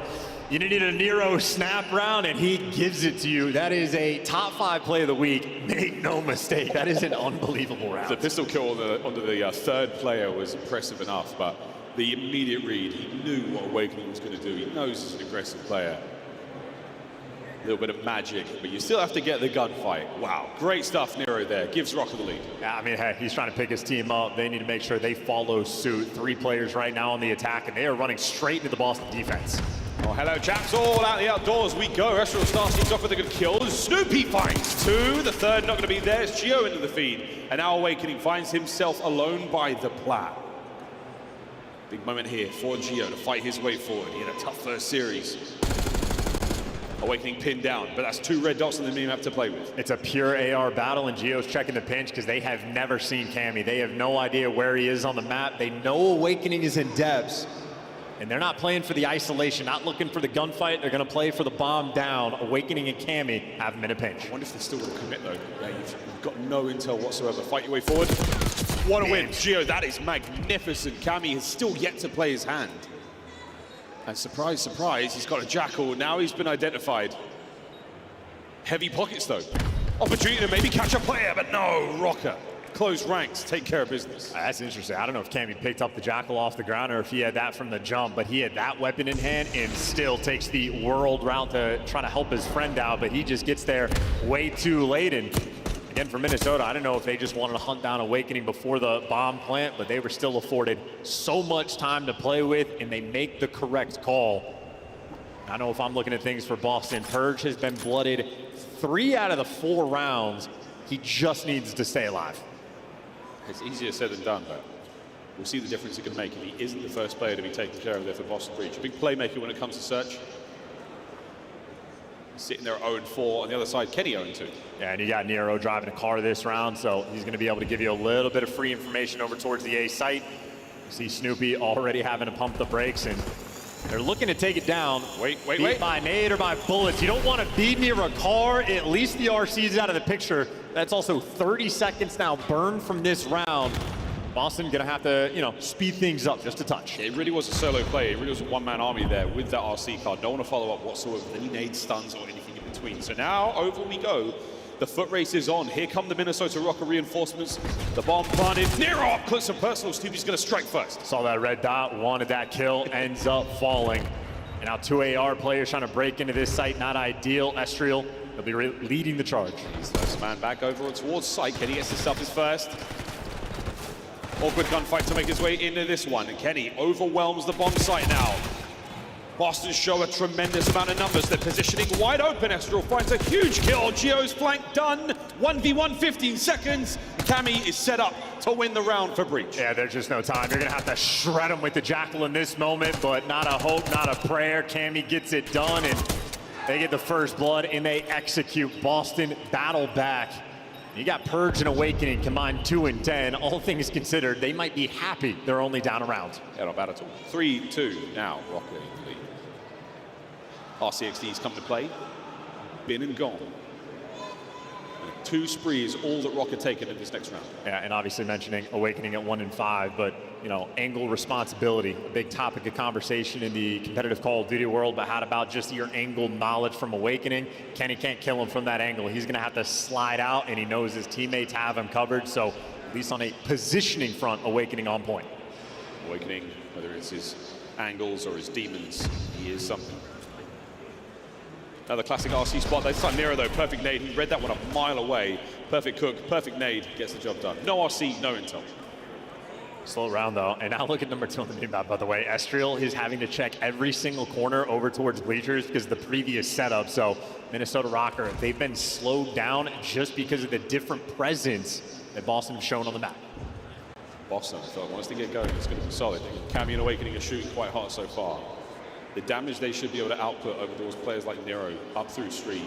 You needed a Nero snap round, and he gives it to you. That is a top 5 play of the week. Make no mistake. That is an unbelievable round. The pistol kill onto the third player was impressive enough, but the immediate read, he knew what Awakening was going to do. He knows he's an aggressive player. A little bit of magic, but you still have to get the gunfight. Wow, great stuff, Nero there. Gives Rocket the lead. Yeah, hey, he's trying to pick his team up. They need to make sure they follow suit. 3 players right now on the attack, and they are running straight into the Boston defense. Oh, hello, chaps. All out the outdoors we go. Estriel starts things off with a good kill. Snoopy finds 2. The third not going to be there. It's Gio into the feed. And now Awakening finds himself alone by the plat. Big moment here for Gio to fight his way forward. He had a tough first series. Awakening pinned down, but that's 2 red dots on the minimap to play with. It's a pure AR battle, and Gio's checking the pinch because they have never seen Cammy. They have no idea where he is on the map. They know Awakening is in depths, and they're not playing for the isolation, not looking for the gunfight. They're going to play for the bomb down. Awakening and Cammy have him in a pinch. I wonder if they still will commit, though. Yeah, you've got no intel whatsoever. Fight your way forward. What a win. Gio, that is magnificent. Cammy has still yet to play his hand. And surprise, surprise, he's got a Jackal. Now he's been identified. Heavy pockets, though. Opportunity to maybe catch a player, but no, Rocker. Close ranks, take care of business. That's interesting. I don't know if Cammy picked up the Jackal off the ground or if he had that from the jump, but he had that weapon in hand and still takes the world route to try to help his friend out, but he just gets there way too late. And again, for Minnesota, I don't know if they just wanted to hunt down Awakening before the bomb plant, but they were still afforded so much time to play with, and they make the correct call. I don't know if I'm looking at things for Boston. Purge has been blooded 3 out of the 4 rounds. He just needs to stay alive. It's easier said than done, but we'll see the difference he can make if he isn't the first player to be taken care of there for Boston Breach. A big playmaker when it comes to search. Sitting there at 0-4 on the other side, Kenny 0-2. Yeah, and you got Nero driving a car this round, so he's going to be able to give you a little bit of free information over towards the A site. You see Snoopy already having to pump the brakes, and they're looking to take it down. Wait. By nade or by bullets. You don't want to be near a car. At least the RC's out of the picture. That's also 30 seconds now burned from this round. Boston going to have to, you know, speed things up just a touch. It really was a solo play. It really was a one-man army there with that RC card. Don't want to follow up whatsoever with any nade stuns or anything in between. So now over we go. The foot race is on. Here come the Minnesota Rocker reinforcements. The bomb planted. Nero up close and personal. Snoopy's going to strike first. Saw that red dot, wanted that kill, ends up falling. And now 2 AR players trying to break into this site. Not ideal. Estriel, he'll be leading the charge. He's first man back over towards site. Kenny gets himself his first. Awkward gunfight to make his way into this one. And Kenny overwhelms the bomb site now. Boston show a tremendous amount of numbers. They're positioning wide open. Estriel finds a huge kill. Geo's flank done. 1v1, 15 seconds. Cammy is set up to win the round for Breach. Yeah, there's just no time. You're going to have to shred him with the Jackal in this moment, but not a hope, not a prayer. Cammy gets it done, and they get the first blood, and they execute. Boston battle back. You got Purge and Awakening combined 2 and 10. All things considered, they might be happy they're only down a round. Yeah, not bad at all. 3-2 now, Rocket in the lead. RCXD's come to play. Been and gone. 2 sprees, all that Rocket taken in this next round. Yeah, and obviously mentioning Awakening at 1 and 5, but you know, angle responsibility, a big topic of conversation in the competitive Call of Duty world. But how about just your angle knowledge from Awakening? Kenny can't kill him from that angle. He's going to have to slide out, and he knows his teammates have him covered. So at least on a positioning front, Awakening on point. Awakening, whether it's his angles or his demons, he is something. Another classic RC spot. This time Nero though, perfect nade. He read that one a mile away. Perfect cook, perfect nade, gets the job done. No RC, no intel. Slow round though, and now look at number 2 on the mini map, by the way. Estriel is having to check every single corner over towards bleachers because of the previous setup. So Minnesota Rocker, they've been slowed down just because of the different presence that Boston have shown on the map. Boston, if it wants to get going, it's going to be solid. Cammy and Awakening are shooting quite hot so far. The damage they should be able to output over those players like Nero up through street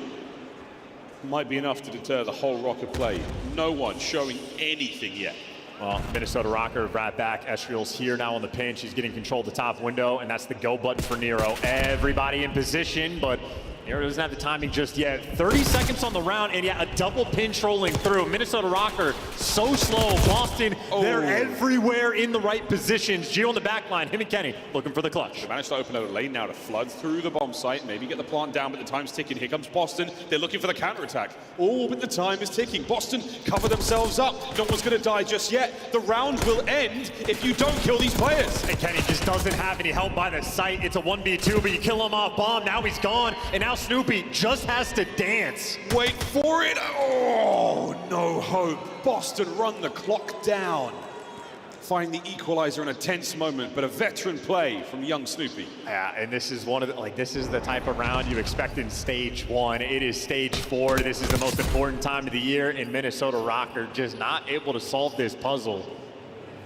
might be enough to deter the whole Rocket play. No one showing anything yet. Well, Minnesota Rocker right back. Estriel's here now on the pinch. He's getting control of the top window, and that's the go button for Nero. Everybody in position, but Nero doesn't have the timing just yet. 30 seconds on the round, and yeah, a double pinch rolling through. Minnesota Rocker so slow. Boston, they're everywhere in the right positions. Gio on the back line, him and Kenny looking for the clutch. They managed to open a lane now to flood through the bomb site, maybe get the plant down, but the time's ticking. Here comes Boston. They're looking for the counterattack. Oh, but the time is ticking. Boston cover themselves up. No one's going to die just yet. The round will end if you don't kill these players. And Kenny just doesn't have any help by the site. It's a 1v2, but you kill him off bomb. Now he's gone, and now Snoopy just has to dance. Wait for it. Oh, no hope. Boston run the clock down. Find the equalizer in a tense moment, but a veteran play from young Snoopy. Yeah, and this is one of the, this is the type of round you expect in stage 1. It is stage 4. This is the most important time of the year, and Minnesota Rocker just not able to solve this puzzle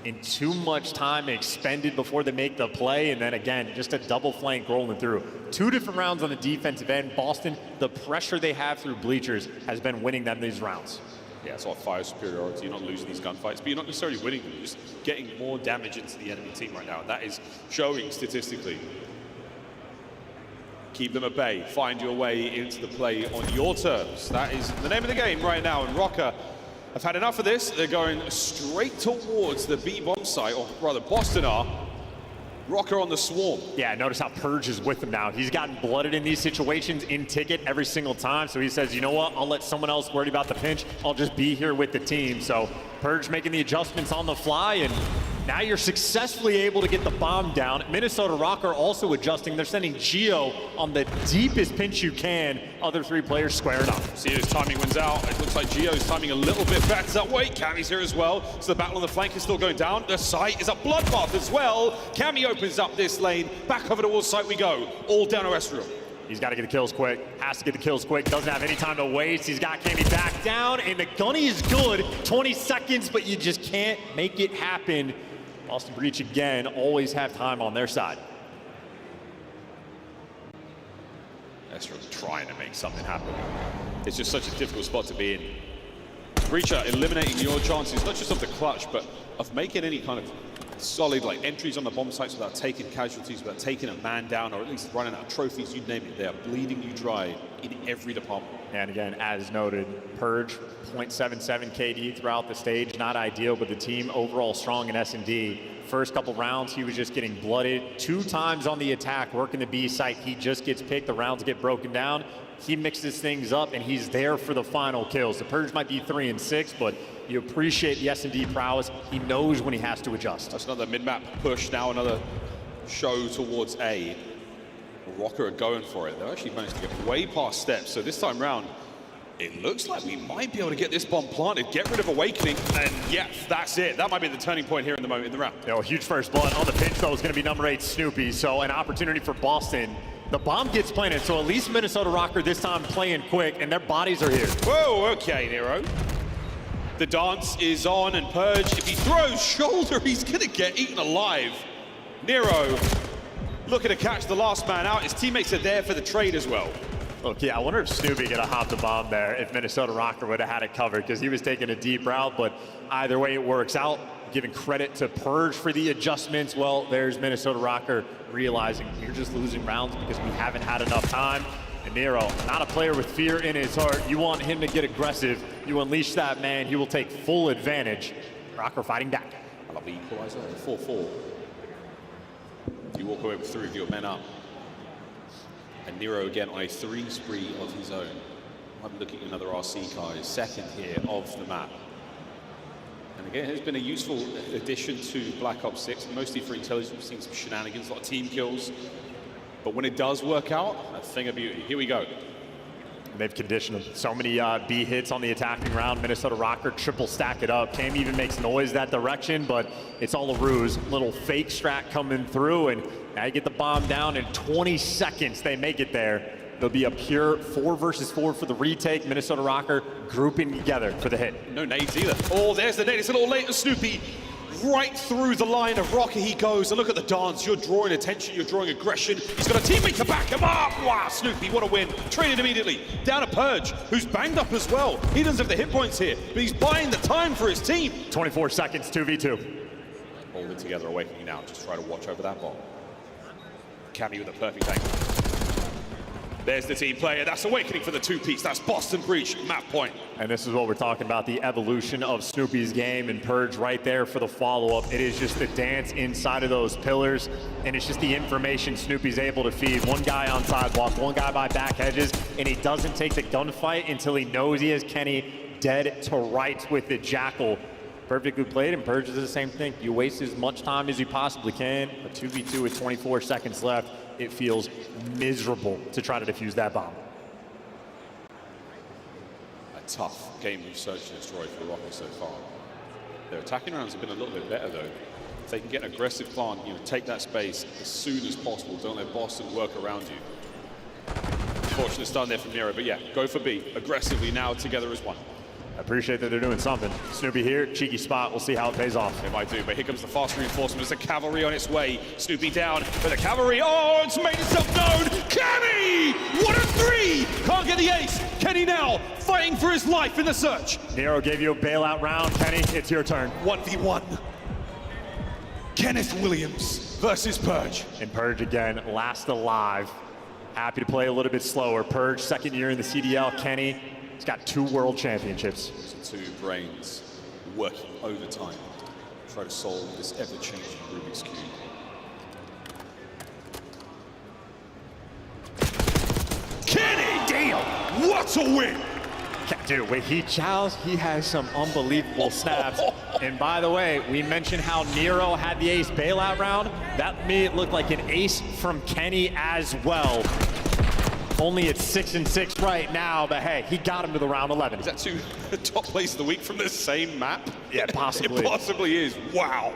in too much time expended before they make the play, and then again, just a double flank rolling through. 2 different rounds on the defensive end. Boston, the pressure they have through bleachers has been winning them these rounds. Yeah, it's all fire superiority. You're not losing these gunfights, but you're not necessarily winning them. You're just getting more damage into the enemy team right now, and that is showing statistically. Keep them at bay. Find your way into the play on your terms. That is the name of the game right now, and Rocker have had enough of this. They're going straight towards the B bomb site, or rather Boston are. Rocker on the swarm. Yeah, notice how Purge is with him now. He's gotten blooded in these situations in ticket every single time. So he says, you know what, I'll let someone else worry about the pinch. I'll just be here with the team. So Purge making the adjustments on the fly, and now you're successfully able to get the bomb down. Minnesota Rocker also adjusting. They're sending Gio on the deepest pinch you can. Other 3 players squaring up. See his timing wins out. It looks like Gio's timing a little bit better. Wait, Cammy's here as well. So the battle on the flank is still going down. The site is a bloodbath as well. Cammy opens up this lane. Back over towards site we go. All down to Estriel. He's got to get the kills quick. Has to get the kills quick. Doesn't have any time to waste. He's got Kenny back down, and the gunny is good. 20 seconds, but you just can't make it happen. Boston Breach again, always have time on their side. Ezra trying to make something happen. It's just such a difficult spot to be in. Breacher eliminating your chances, not just of the clutch, but of making any kind of solid like entries on the bomb sites without taking casualties, without taking a man down, or at least running out of trophies, you name it. They are bleeding you dry in every department. And again, as noted, Purge, 0.77 KD throughout the stage. Not ideal, but the team overall strong in S&D. First couple rounds, he was just getting blooded. 2 times on the attack, working the B site. He just gets picked, the rounds get broken down. He mixes things up, and he's there for the final kills. The Purge might be 3 and 6, but you appreciate the S&D prowess. He knows when he has to adjust. That's another mid-map push, now another show towards A. Rocker are going for it. They've actually managed to get way past steps, so this time round, it looks like we might be able to get this bomb planted, get rid of Awakening, and yeah, that's it. That might be the turning point here in the moment in the round. Huge first blood on the pinch, though, is going to be number 8, Snoopy, so an opportunity for Boston. The bomb gets planted, so at least Minnesota Rocker this time playing quick, and their bodies are here. Whoa, okay, Nero. The dance is on, and Purge, if he throws shoulder, he's gonna get eaten alive. Nero looking to catch the last man out. His teammates are there for the trade as well. Look, yeah, I wonder if Snoopy could have hopped the bomb there if Minnesota Rocker would have had it covered, because he was taking a deep route, but either way it works out. Giving credit to Purge for the adjustments. Well, there's Minnesota Rocker realizing you're just losing rounds because we haven't had enough time. And Nero, not a player with fear in his heart. You want him to get aggressive. You unleash that man, he will take full advantage. Rocker fighting back. I love the equalizer, 4-4. You walk away with 3 of your men up. And Nero again on a 3 spree of his own. I'm looking at another RC car, his second here of the map. And again, it's been a useful addition to Black Ops 6, mostly for intelligence. We've seen some shenanigans, a lot of team kills. But when it does work out, a thing of beauty. Here we go. They've conditioned him. So many B hits on the attacking round. Minnesota Rocker triple stack it up. Cam even makes noise that direction, but it's all a ruse. Little fake strat coming through, and now you get the bomb down in 20 seconds. They make it there. There'll be a pure 4 versus 4 for the retake. Minnesota Rocker grouping together for the hit. No nades either. Oh, there's the nade. It's a little late to Snoopy. Right through the line of Rocker he goes. And look at the dance. You're drawing attention. You're drawing aggression. He's got a teammate to back him up. Wow, Snoopy, what a win. Traded immediately. Down to Purge, who's banged up as well. He doesn't have the hit points here, but he's buying the time for his team. 24 seconds, 2v2. Hold it together, Awakening now. Just try to watch over that ball. Cammy with a perfect angle. There's the team player. That's Awakening for the 2-piece. That's Boston Breach, map point. And this is what we're talking about, the evolution of Snoopy's game, and Purge right there for the follow-up. It is just the dance inside of those pillars, and it's just the information Snoopy's able to feed. One guy on sidewalk, one guy by back hedges, and he doesn't take the gunfight until he knows he has Kenny dead to rights with the Jackal. Perfectly played, and Purge does the same thing. You waste as much time as you possibly can. A 2v2 with 24 seconds left. It feels miserable to try to defuse that bomb. A tough game of search and destroy for Rocker so far. Their attacking rounds have been a little bit better though. If they can get an aggressive plant, take that space as soon as possible. Don't let Boston work around you. Fortunate stun there from Nero, but yeah, go for B aggressively now together as one. I appreciate that they're doing something. Snoopy here, cheeky spot. We'll see how it pays off. It might do, but here comes the fast reinforcement. There's the cavalry on its way. Snoopy down, but the cavalry, oh, it's made itself known. Kenny! 1 of 3! Can't get the ace. Kenny now fighting for his life in the search. Nero gave you a bailout round. Kenny, it's your turn. 1v1. Kenneth Williams versus Purge. And Purge again, last alive. Happy to play a little bit slower. Purge, second year in the CDL. Kenny, he's got 2 world championships. So 2 brains working overtime to try to solve this ever-changing Rubik's Cube. Kenny! Damn! What a win! Dude, when he chows, he has some unbelievable snaps. And by the way, we mentioned how Nero had the ace bailout round. That made it look like an ace from Kenny as well. Only at 6 and 6 right now, but hey, he got him to the round 11. Is that 2 top plays of the week from the same map? Yeah, possibly. It possibly is. Wow.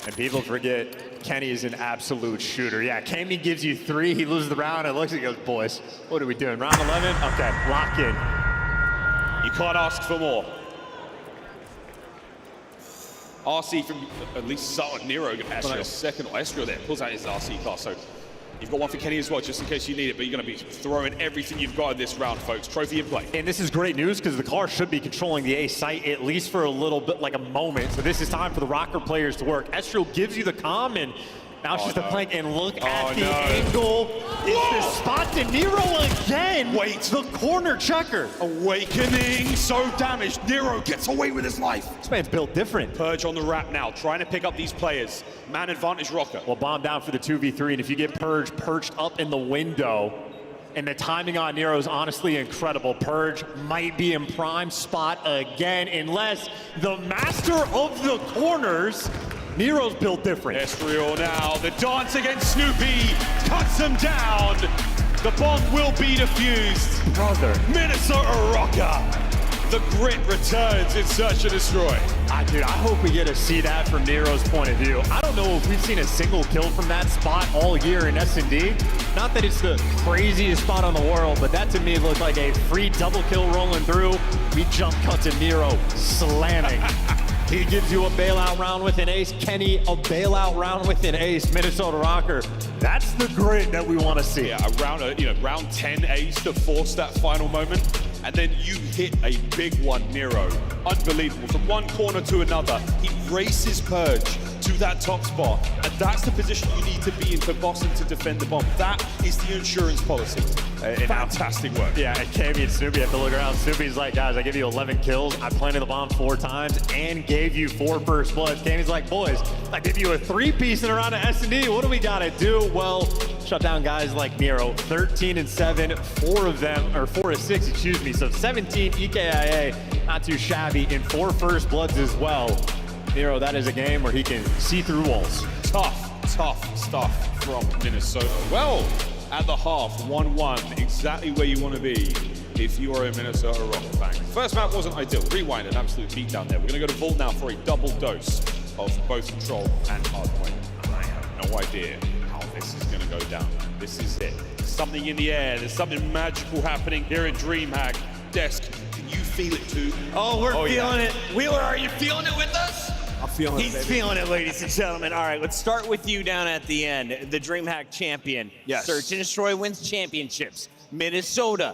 And people forget Kenny is an absolute shooter. Yeah, Kami gives you 3, he loses the round, and looks and goes, boys, what are we doing? Round 11? Okay, lock in. You can't ask for more. RC from at least Sutton, Nero, Estrio second, or Estrio there, pulls out his RC class. So you've got one for Kenny as well, just in case you need it, but you're going to be throwing everything you've got in this round, folks. Trophy in play. And this is great news because the car should be controlling the A site at least for a little bit, like a moment. So this is time for the Rocker players to work. Estrio gives you the comm, and now it's just a plank, and look at the angle. It's the spot to Nero again. Wait. The corner checker. Awakening, so damaged. Nero gets away with his life. This man's built different. Purge on the wrap now, trying to pick up these players. Man advantage Rocker. Well, bomb down for the 2v3, and if you get Purge perched up in the window, and the timing on Nero is honestly incredible. Purge might be in prime spot again, unless the master of the corners, Nero's built different. Estrio now, the dance against Snoopy, cuts him down. The bomb will be defused. Brother. Minnesota Rocker. The grit returns in Search and Destroy. Dude, I hope we get to see that from Nero's point of view. I don't know if we've seen a single kill from that spot all year in S&D. Not that it's the craziest spot on the world, but that to me looked like a free double kill rolling through. We jump cut to Nero slamming. He gives you a bailout round with an ace. Kenny, a bailout round with an ace. Minnesota Rocker. That's the grit that we want to see. Yeah, round 10 ace to force that final moment. And then you hit a big one, Nero. Unbelievable. From one corner to another, he races Purge to that top spot. And that's the position you need to be in for Boston to defend the bomb. That is the insurance policy. Fantastic work. Yeah, and Kami and Snoopy have to look around. Snoopy's like, guys, I give you 11 kills. I planted the bomb 4 times and gave you 4 first bloods. Kami's like, boys, I give you a 3-piece in a round of S&D. What do we got to do? Well, shut down guys like Nero. 13 and 7, 4 of them, or 4 to 6, excuse me. So 17 EKIA, not too shabby, and 4 first bloods as well. Nero, that is a game where he can see through walls. Tough stuff from Minnesota. Well, at the half, 1-1, exactly where you want to be if you are a Minnesota Rocker fan. First map wasn't ideal. Rewind, an absolute beat down there. We're going to go to Vault now for a double dose of both Control and Hardpoint. And I have no idea how this is going to go down. This is it. There's something in the air. There's something magical happening here at DreamHack. Desk, can you feel it too? Oh, we're feeling it. Wheeler, are you feeling it with us? I'm feeling it, He's baby. feeling it, ladies and gentlemen. All right, let's start with you down at the end. The DreamHack champion. Yes. Search and Destroy wins championships. Minnesota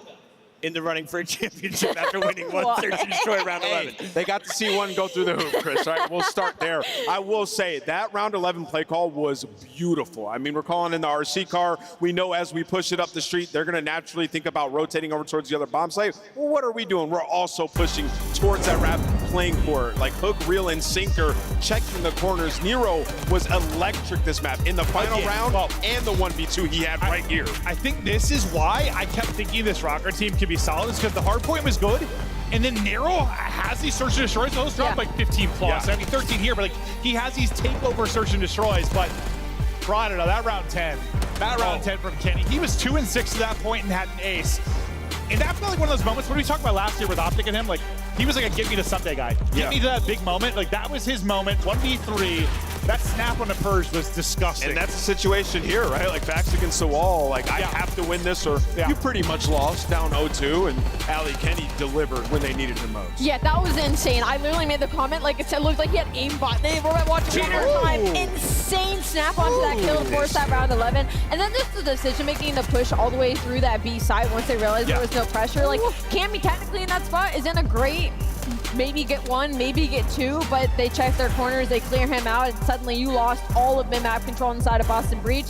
in the running for a championship after winning one Search and Destroy round 11. They got to see one go through the hoop, Chris. All right, we'll start there. I will say that round 11 play call was beautiful. I mean, we're calling in the RC car. We know as we push it up the street, they're going to naturally think about rotating over towards the other bomb site. Well, what are we doing? We're also pushing towards that wrap, playing for it. Like hook, reel, and sinker, checking the corners. Nero was electric this map in the final round and the 1v2 he had right here. I think this is why I kept thinking this Rocker team could be solid, is because the hard point was good, and then Nero has these search and destroys. Those dropped like 15 plus. I mean, 13 here, but like he has these takeover search and destroys. But I don't know, that round 10 from Kenny, he was 2 and 6 to that point and had an ace. And that felt like one of those moments when we talked about last year with Optic and him, like he was like a give me the Sunday guy. Get me to that big moment. Like that was his moment. 1v3. That snap on the Purge was disgusting. And that's the situation here, right? Like backs against the wall. Like I have to win this or you pretty much lost down 0-2, and Ali Kenny delivered when they needed him most. Yeah, that was insane. I literally made the comment, like it looked like he had aimbot. They were watching one more time. Insane snap onto that kill to force that round 11. And then just the decision making to push all the way through that B side once they realized there was no pressure. Like Kami technically in that spot is in a great, maybe get 1, maybe get 2, but they check their corners, they clear him out, and suddenly you lost all of mid-map control inside of Boston Breach.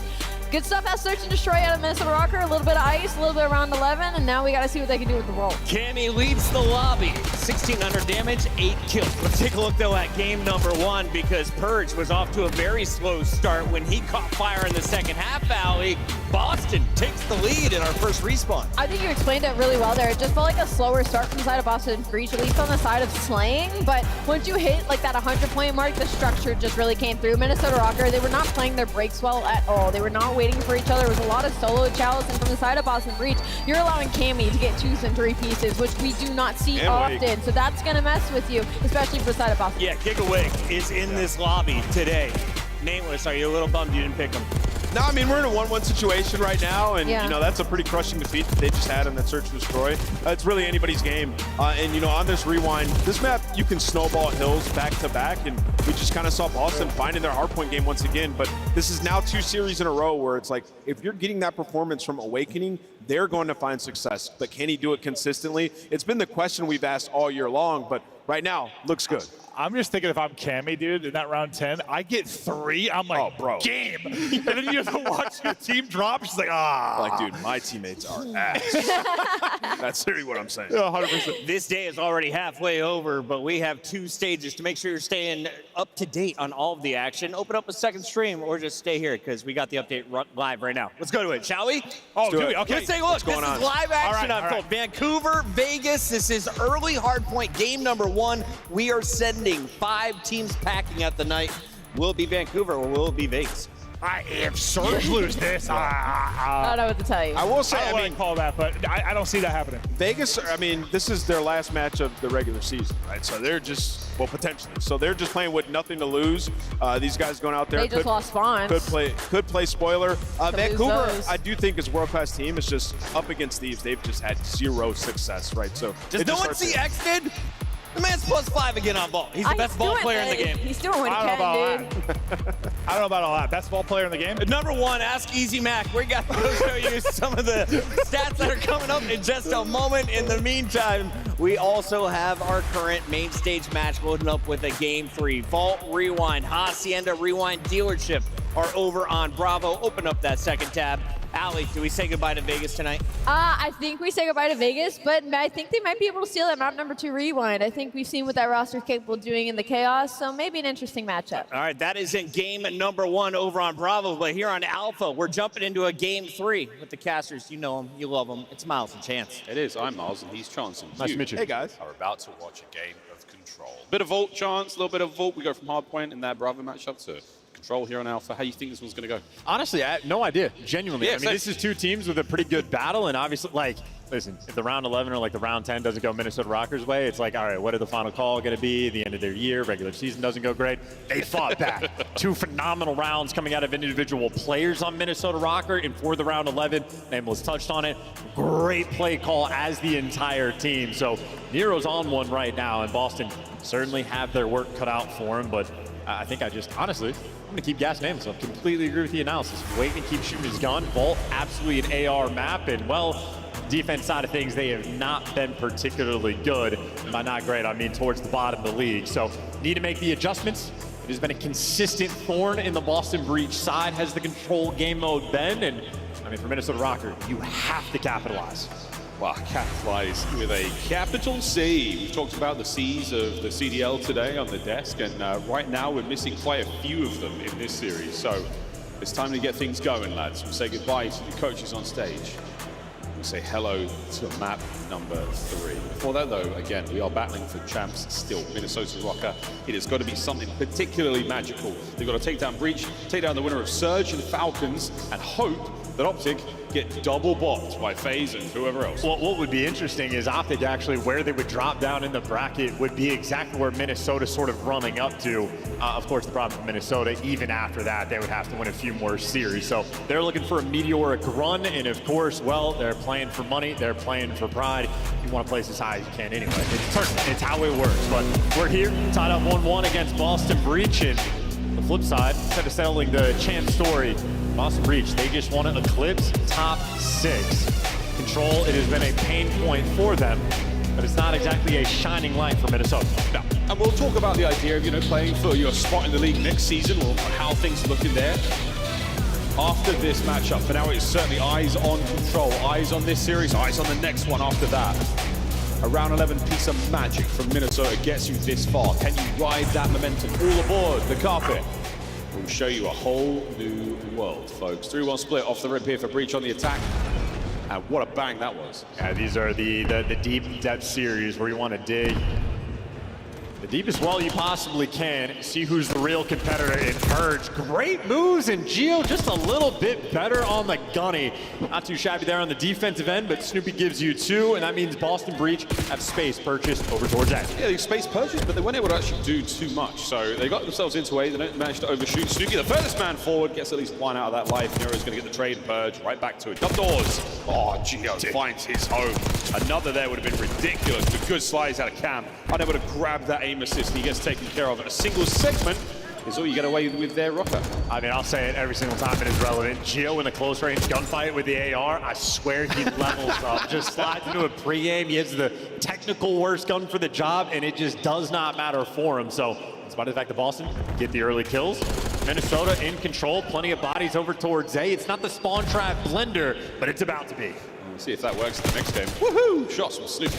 Good stuff as Search and Destroy out of Minnesota Rocker, a little bit of ice, a little bit of round 11, and now we gotta see what they can do with the roll. Kami leads the lobby, 1,600 damage, 8 kills. Let's take a look though at game number 1, because Purge was off to a very slow start when he caught fire in the second half alley. Boston takes the lead in our first respawn. I think you explained it really well there. It just felt like a slower start from the side of Boston Breach, at least on the side of slaying, but once you hit like that 100-point mark, the structure just really came through. Minnesota Rocker, they were not playing their breaks well at all. They were not waiting for each other. It was a lot of solo chalice, and from the side of Boston Breach, you're allowing Kami to get 2s and 3 pieces, which we do not see often. So that's gonna mess with you, especially for the side of Boston. Yeah, Gigawig is in this lobby today. Nate, are you a little bummed you didn't pick him? No, I mean, we're in a 1-1 situation right now, and, you know, that's a pretty crushing defeat that they just had in that Search and Destroy. It's really anybody's game. And, you know, on this rewind, this map, you can snowball hills back to back, and we just kind of saw Boston finding their hardpoint game once again. But this is now 2 series in a row where it's like, if you're getting that performance from Awakening, they're going to find success. But can he do it consistently? It's been the question we've asked all year long, but right now, looks good. I'm just thinking if I'm Cammy, dude, in that round 10, I get 3. I'm like, oh, bro, game. And then you have to watch your team drop. She's like, ah. Like, dude, my teammates are ass. That's literally what I'm saying. 100%. This day is already halfway over, but we have 2 stages to make sure you're staying up to date on all of the action. Open up a second stream or just stay here because we got the update live right now. Let's go to it, shall we? Oh, do we? Okay. Let's take a look. This is live action. I'm told. Vancouver, Vegas. This is early hardpoint game number 1. We are sending 5 teams packing out the night. Will it be Vancouver or will it be Vegas? If Surge lose this, I don't know what to tell you. I will say, I mean, call that, but I don't see that happening. Vegas, I mean, this is their last match of the regular season, right? So they're just, well, potentially. So they're just playing with nothing to lose. These guys going out there. They just lost Spawn. Could play spoiler. Vancouver, those. I do think is a world-class team. It's just up against Thieves. They've just had 0 success, right? So does no one see X did? The man's +5 again on ball. He's the best ball player in the game. He's doing what he can, dude. I don't know about all that. Best ball player in the game? Number 1, Ask Easy Mac. We got to show you some of the stats that are coming up in just a moment. In the meantime, we also have our current main stage match loading up with a Game 3. Vault Rewind, Hacienda Rewind Dealership are over on Bravo. Open up that second tab. Allie, do we say goodbye to Vegas tonight? I think we say goodbye to Vegas, but I think they might be able to steal that map number 2 rewind. I think we've seen what that roster is capable of doing in the chaos, so maybe an interesting matchup. All right, that is in game number 1 over on Bravo, but here on Alpha, we're jumping into a game 3 with the casters. You know them, you love them. It's Miles and Chance. It is. I'm Miles, and he's Chance. And nice to meet you. Hey, guys. Are about to watch a game of Control. Bit of Vault, Chance, a little bit of Vault. We go from hardpoint in that Bravo matchup to Control here on Alpha. How do you think this one's going to go? Honestly, I have no idea. Genuinely. Yeah, I mean, this is 2 teams with a pretty good battle, and obviously, like, listen, if the round 11 or like the round 10 doesn't go Minnesota Rockers' way, it's like, all right, what are the final call going to be? The end of their year, regular season doesn't go great. They fought back. 2 phenomenal rounds coming out of individual players on Minnesota Rocker, and for the round 11, Nameless touched on it. Great play call as the entire team. So Nero's on one right now, and Boston certainly have their work cut out for him, but I think honestly, I'm going to keep gassing Nameless. I completely agree with the analysis. Wait and keep shooting his gun. Vault, absolutely an AR map, and well, defense side of things, they have not been particularly good. By not great, I mean towards the bottom of the league. So need to make the adjustments. It has been a consistent thorn in the Boston Breach side, has the Control game mode been, and I mean, for Minnesota Rocker, you have to capitalize. Well, capitalize with a capital C. We've talked about the C's of the CDL today on the desk, and right now we're missing quite a few of them in this series. So it's time to get things going, lads. We'll say goodbye to the coaches on stage. We'll say hello to map number 3. Before that, though, again, we are battling for champs still. Minnesota Rocker. It has got to be something particularly magical. They've got to take down Breach, take down the winner of Surge and Falcons, and hope that Optic get double bopped by FaZe and whoever else. Well, what would be interesting is Optic actually where they would drop down in the bracket would be exactly where Minnesota's sort of running up to. Of course, the problem with Minnesota, even after that, they would have to win a few more series. So they're looking for a meteoric run, and of course, well, they're playing for money, they're playing for pride. You want to place as high as you can anyway. It's tournament, it's how it works. But we're here, tied up 1-1 against Boston Breach, and the flip side, instead of settling the champ story, Boston Breach, they just want to eclipse top 6. Control, it has been a pain point for them, but it's not exactly a shining light for Minnesota. No. And we'll talk about the idea of, playing for your spot in the league next season, or how things are looking there. After this matchup, for now it's certainly eyes on Control, eyes on this series, eyes on the next one after that. A round 11 piece of magic from Minnesota gets you this far. Can you ride that momentum? All aboard the carpet. We'll show you a whole new world, folks. 3-1 split off the rip here for Breach on the attack. And what a bang that was. Yeah, these are the deep depth series where you want to dig the deepest well you possibly can. See who's the real competitor in Purge. Great moves, and Geo just a little bit better on the gunny. Not too shabby there on the defensive end, but Snoopy gives you 2, and that means Boston Breach have space purchased over towards A. Yeah, they space purchased, but they weren't able to actually do too much. So they got themselves into A, they don't manage to overshoot. Snoopy, the furthest man forward, gets at least 1 out of that life. Nero's going to get the trade, Purge, right back to it. Up doors. Oh, Geo finds his home. Another there would have been ridiculous. The good slides out of Cam. Unable to grab that aim assist, and he gets taken care of. A single segment is all you get away with there, Rocker. I mean, I'll say it every single time it is relevant. Geo in the close range gunfight with the AR, I swear he levels up. Just slides into a pregame. He has the technical worst gun for the job, and it just does not matter for him. So, in spite of the fact that Boston get the early kills, Minnesota in control, plenty of bodies over towards A. It's not the spawn trap blender, but it's about to be. We'll see if that works in the next game. Woohoo! Shots from Snoopy.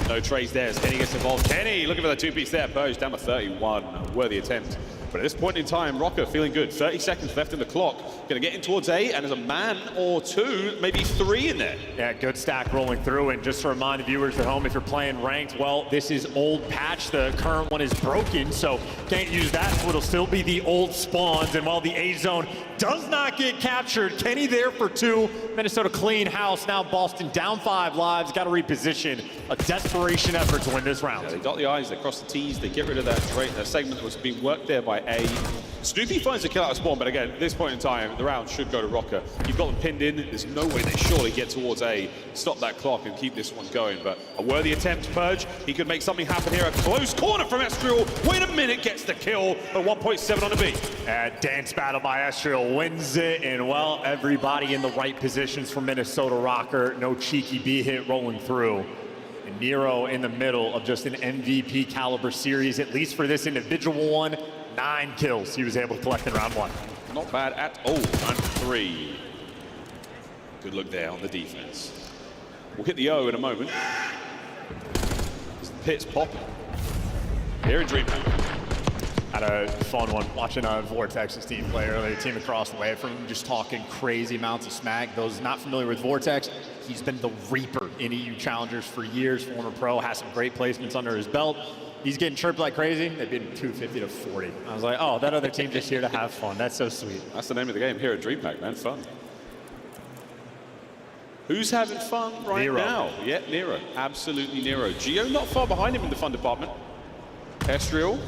No trades there as Kenny gets involved. Kenny looking for the 2-piece there. Purge down to 31. Worthy attempt. But at this point in time, Rocker feeling good. 30 seconds left in the clock. Going to get in towards A, and there's a man or 2, maybe 3 in there. Yeah, good stack rolling through. And just to remind the viewers at home, if you're playing ranked, well, this is old patch. The current one is broken, so can't use that. So it'll still be the old spawns. And while the A zone does not get captured, Kenny there for 2. Minnesota clean house. Now Boston down 5 lives. Got to reposition. A desperation effort to win this round. Yeah, they dot the I's, they cross the T's, they get rid of that segment that was being worked there by A. Snoopy finds a kill out of spawn, but again, at this point in time, the round should go to Rocker. You've got them pinned in. There's no way they surely get towards A, stop that clock and keep this one going. But a worthy attempt, Purge. He could make something happen here. A close corner from Estriel. Wait a minute, gets the kill. A 1.7 on the B. Dance battle by Estriel wins it. And well, everybody in the right positions for Minnesota Rocker. No cheeky B hit rolling through. And Nero in the middle of just an MVP caliber series, at least for this individual one. 9 kills he was able to collect in round 1. Not bad at all. Round 3. Good look there on the defense. We'll hit the O in a moment. As the pit's popping. Here in DreamHack. Had a fun one watching Vortex's team play earlier. Team across the way from him, just talking crazy amounts of smack. Those not familiar with Vortex, he's been the Reaper in EU Challengers for years. Former pro, has some great placements under his belt. He's getting chirped like crazy. They've been 250 to 40. I was like, oh, that other team just here to have fun. That's so sweet. That's the name of the game here at DreamHack, man. Fun. Who's having fun right now? Yeah, Nero. Absolutely Nero. Geo not far behind him in the fun department. Estriel.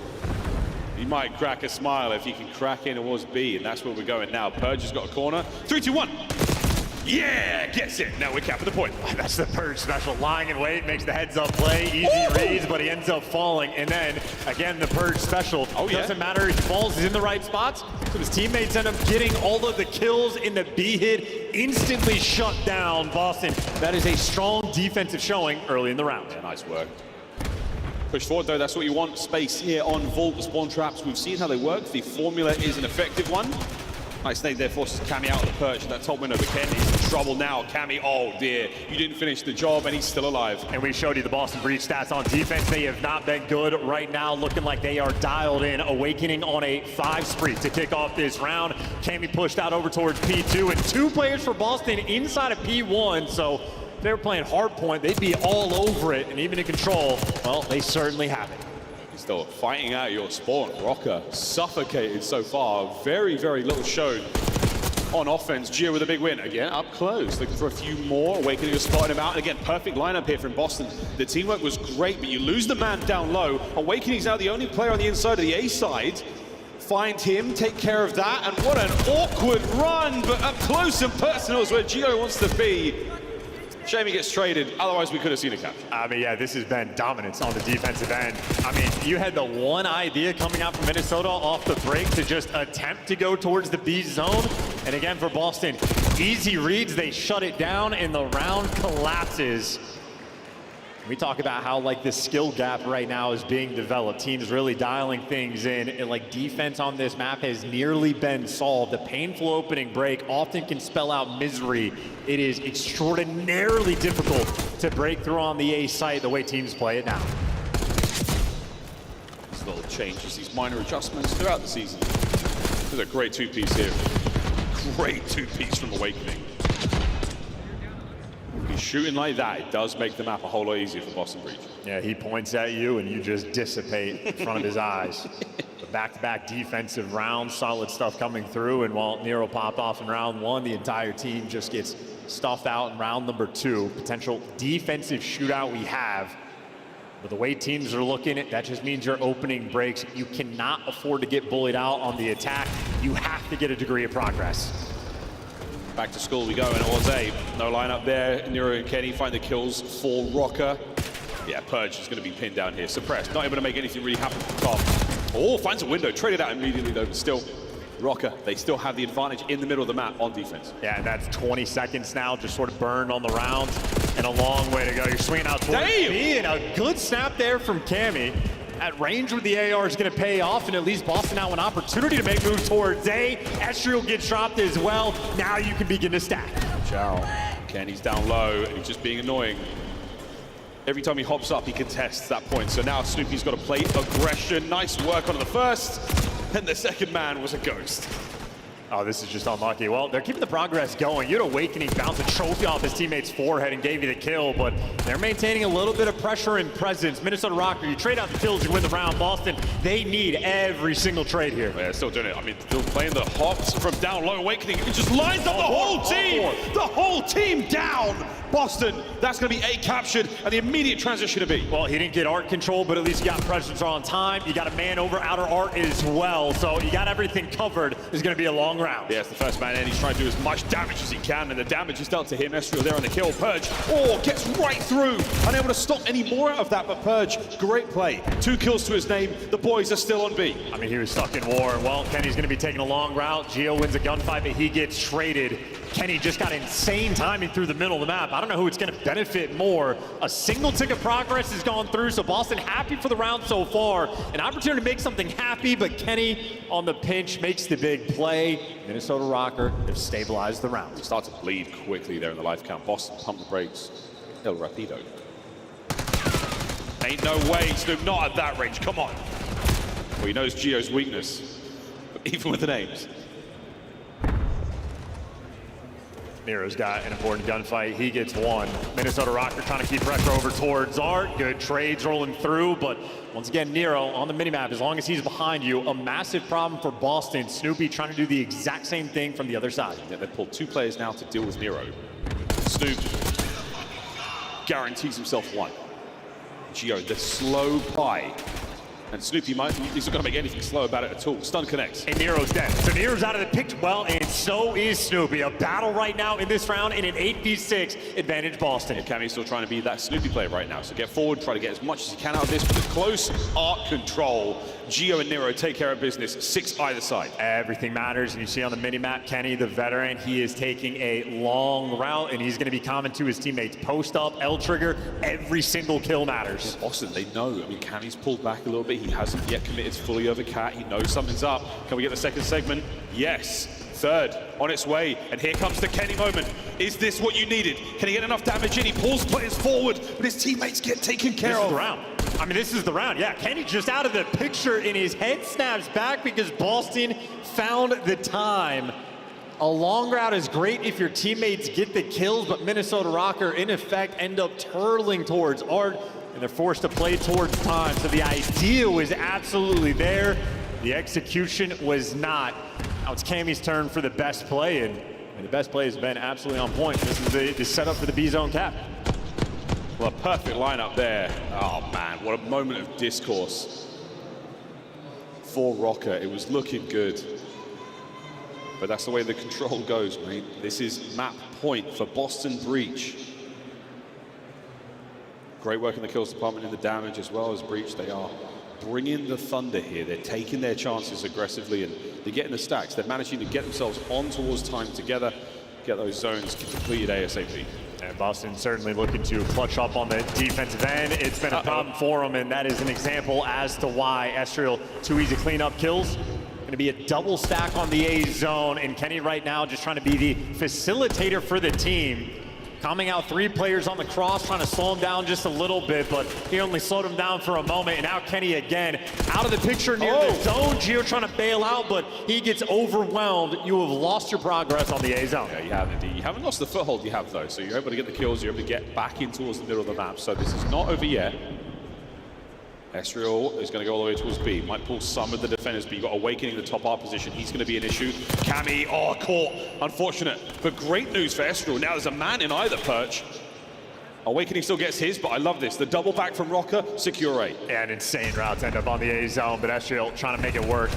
He might crack a smile if he can crack in towards B, and that's where we're going now. Purge has got a corner. 3, 2, 1. Yeah, gets it. Now we're capping the point. That's the Purge special. Lying in wait, makes the heads-up play. Easy reads, but he ends up falling. And then, again, the Purge special. Oh, yeah. Doesn't matter. He falls. He's in the right spots. So his teammates end up getting all of the kills in the B hit. Instantly shut down Boston. That is a strong defensive showing early in the round. Yeah, nice work. Push forward, though. That's what you want. Space here on Vault. The spawn traps. We've seen how they work. The formula is an effective one. Nice nade there, forces Cammy out of the perch. That top window, but Kenny's in trouble now. Cammy, oh dear, you didn't finish the job, and he's still alive. And we showed you the Boston Breach stats on defense. They have not been good right now, looking like they are dialed in. Awakening on a 5 spree to kick off this round. Cammy pushed out over towards P2, and 2 players for Boston inside of P1, so if they were playing hardpoint, they'd be all over it, and even in control, well, they certainly have it. Still fighting out your spawn. Rocker suffocated so far. Very, very little shown on offense. Gio with a big win. Again, up close. Looking for a few more. Awakening was spotting him out. And again, perfect lineup here from Boston. The teamwork was great, but you lose the man down low. Awakening's now the only player on the inside of the A side. Find him, take care of that. And what an awkward run, but up close and personal is where Gio wants to be. Shame he gets traded, otherwise we could have seen a capture. I mean, yeah, this has been dominance on the defensive end. I mean, you had the one idea coming out from Minnesota off the break to just attempt to go towards the B zone. And again, for Boston, easy reads, they shut it down, and the round collapses. We talk about how like this skill gap right now is being developed. Teams really dialing things in. And, like defense on this map has nearly been solved. A painful opening break often can spell out misery. It is extraordinarily difficult to break through on the A site the way teams play it now. These little changes, these minor adjustments throughout the season. This is a great 2-piece here. Great 2-piece from Awakening. He shooting like that, it does make the map a whole lot easier for Boston Breach. Yeah, he points at you and you just dissipate in front of his eyes. The back-to-back defensive rounds, solid stuff coming through, and while Nero popped off in round 1, the entire team just gets stuffed out in round number 2. Potential defensive shootout we have. But the way teams are looking, that just means your opening breaks. You cannot afford to get bullied out on the attack. You have to get a degree of progress. Back to school we go, and Orze, no lineup there. Nero and Kenny find the kills for Rocker. Yeah, Purge is going to be pinned down here. Suppressed, not able to make anything really happen from the top. Oh, finds a window, traded out immediately though, but still, Rocker, they still have the advantage in the middle of the map on defense. Yeah, and that's 20 seconds now, just sort of burned on the round, and a long way to go. You're swinging out towards B, and a good snap there from Cammy. At range with the AR is going to pay off, and at least Boston now an opportunity to make moves towards A. Estriel gets dropped as well. Now you can begin to stack. Chow, Kenny's down low, and he's just being annoying. Every time he hops up, he contests that point. So now Snoopy's got to play aggression. Nice work on the first, and the second man was a ghost. Oh, this is just unlucky. Well, they're keeping the progress going. You had Awakening bounce a trophy off his teammate's forehead and gave you the kill, but they're maintaining a little bit of pressure and presence. Minnesota Rocker, you trade out the kills, you win the round. Boston, they need every single trade here. Yeah, still doing it. I mean, still playing the hops from down low. Awakening, it just lines up the whole team. The whole team down. Boston, that's going to be A captured, and the immediate transition to B. Well, he didn't get art control, but at least you got presence on time. You got a man over outer art as well, so you got everything covered. It's going to be a long round. Yeah, it's the first man in. He's trying to do as much damage as he can, and the damage is dealt to him. Estriel there on the kill. Purge, gets right through. Unable to stop any more out of that, but Purge, great play. 2 kills to his name. The boys are still on B. I mean, he was stuck in war. Well, Kenny's going to be taking a long route. Gio wins a gunfight, but he gets traded. Kenny just got insane timing through the middle of the map. I don't know who it's going to benefit more. A single tick of progress has gone through, so Boston happy for the round so far. An opportunity to make something happy, but Kenny on the pinch makes the big play. Minnesota Rocker have stabilized the round. He starts to bleed quickly there in the life count. Boston pump the brakes. El Rapido. Ain't no way, Snoop, not at that range. Come on. Well, he knows Gio's weakness, even with the names. Nero's got an important gunfight. He gets one. Minnesota Rocker trying to keep pressure over towards Art. Good trades rolling through, but once again, Nero on the minimap, as long as he's behind you, a massive problem for Boston. Snoopy trying to do the exact same thing from the other side. Yeah, they pulled 2 players now to deal with Nero. Snoop guarantees himself 1. Gio, the slow buy. And Snoopy, he's not going to make anything slow about it at all. Stun connects. And Nero's dead. So Nero's out of the pick. Well, and so is Snoopy. A battle right now in this round in an 8v6 advantage Boston. And Cammy's still trying to be that Snoopy player right now. So get forward, try to get as much as you can out of this. With close art control, Gio and Nero take care of business. 6 either side. Everything matters. And you see on the minimap, Kenny, the veteran, he is taking a long route, and he's going to be common to his teammates. Post up, L trigger, every single kill matters. Yeah, Boston, they know. I mean, Cammy's pulled back a little bit. He hasn't yet committed fully over Cat. He knows something's up. Can we get the second segment? Yes. Third on its way, and here comes the Kenny moment. Is this what you needed? Can he get enough damage in? He pulls players forward, but his teammates get taken care of. This is the round. I mean, this is the round. Yeah, Kenny just out of the picture, and his head snaps back because Boston found the time. A long route is great if your teammates get the kills, but Minnesota Rocker, in effect, end up turtling towards Art, and they're forced to play towards time. So the idea was absolutely there. The execution was not. Now it's Cammy's turn for the best play, and the best play has been absolutely on point. This is the setup for the B-zone cap. Well, a perfect lineup there. Oh, man, what a moment of discourse for Rocker. It was looking good. But that's the way the control goes, mate. This is map point for Boston Breach. Great work in the kills department, in the damage as well as Breach. They are bringing the thunder here. They're taking their chances aggressively, and they're getting the stacks. They're managing to get themselves on towards time together, get those zones completed ASAP. And Boston certainly looking to clutch up on the defensive end. It's been a problem for them, and that is an example as to why Estriel, too easy cleanup kills. Going to be a double stack on the A zone, and Kenny right now just trying to be the facilitator for the team. Coming out 3 players on the cross, trying to slow him down just a little bit, but he only slowed him down for a moment. And now Kenny again out of the picture near the zone. Gio trying to bail out, but he gets overwhelmed. You have lost your progress on the A zone. Yeah, you have indeed. You haven't lost the foothold you have though, so you're able to get the kills, you're able to get back in towards the middle of the map. So this is not over yet. Esriel is going to go all the way towards B. Might pull some of the defenders, but you've got Awakening in the top R position. He's going to be an issue. Cammy, caught. Unfortunate. But great news for Esriel. Now there's a man in either perch. Awakening still gets his, but I love this. The double back from Rocker, secure A. And insane routes end up on the A zone, but Esriel trying to make it work.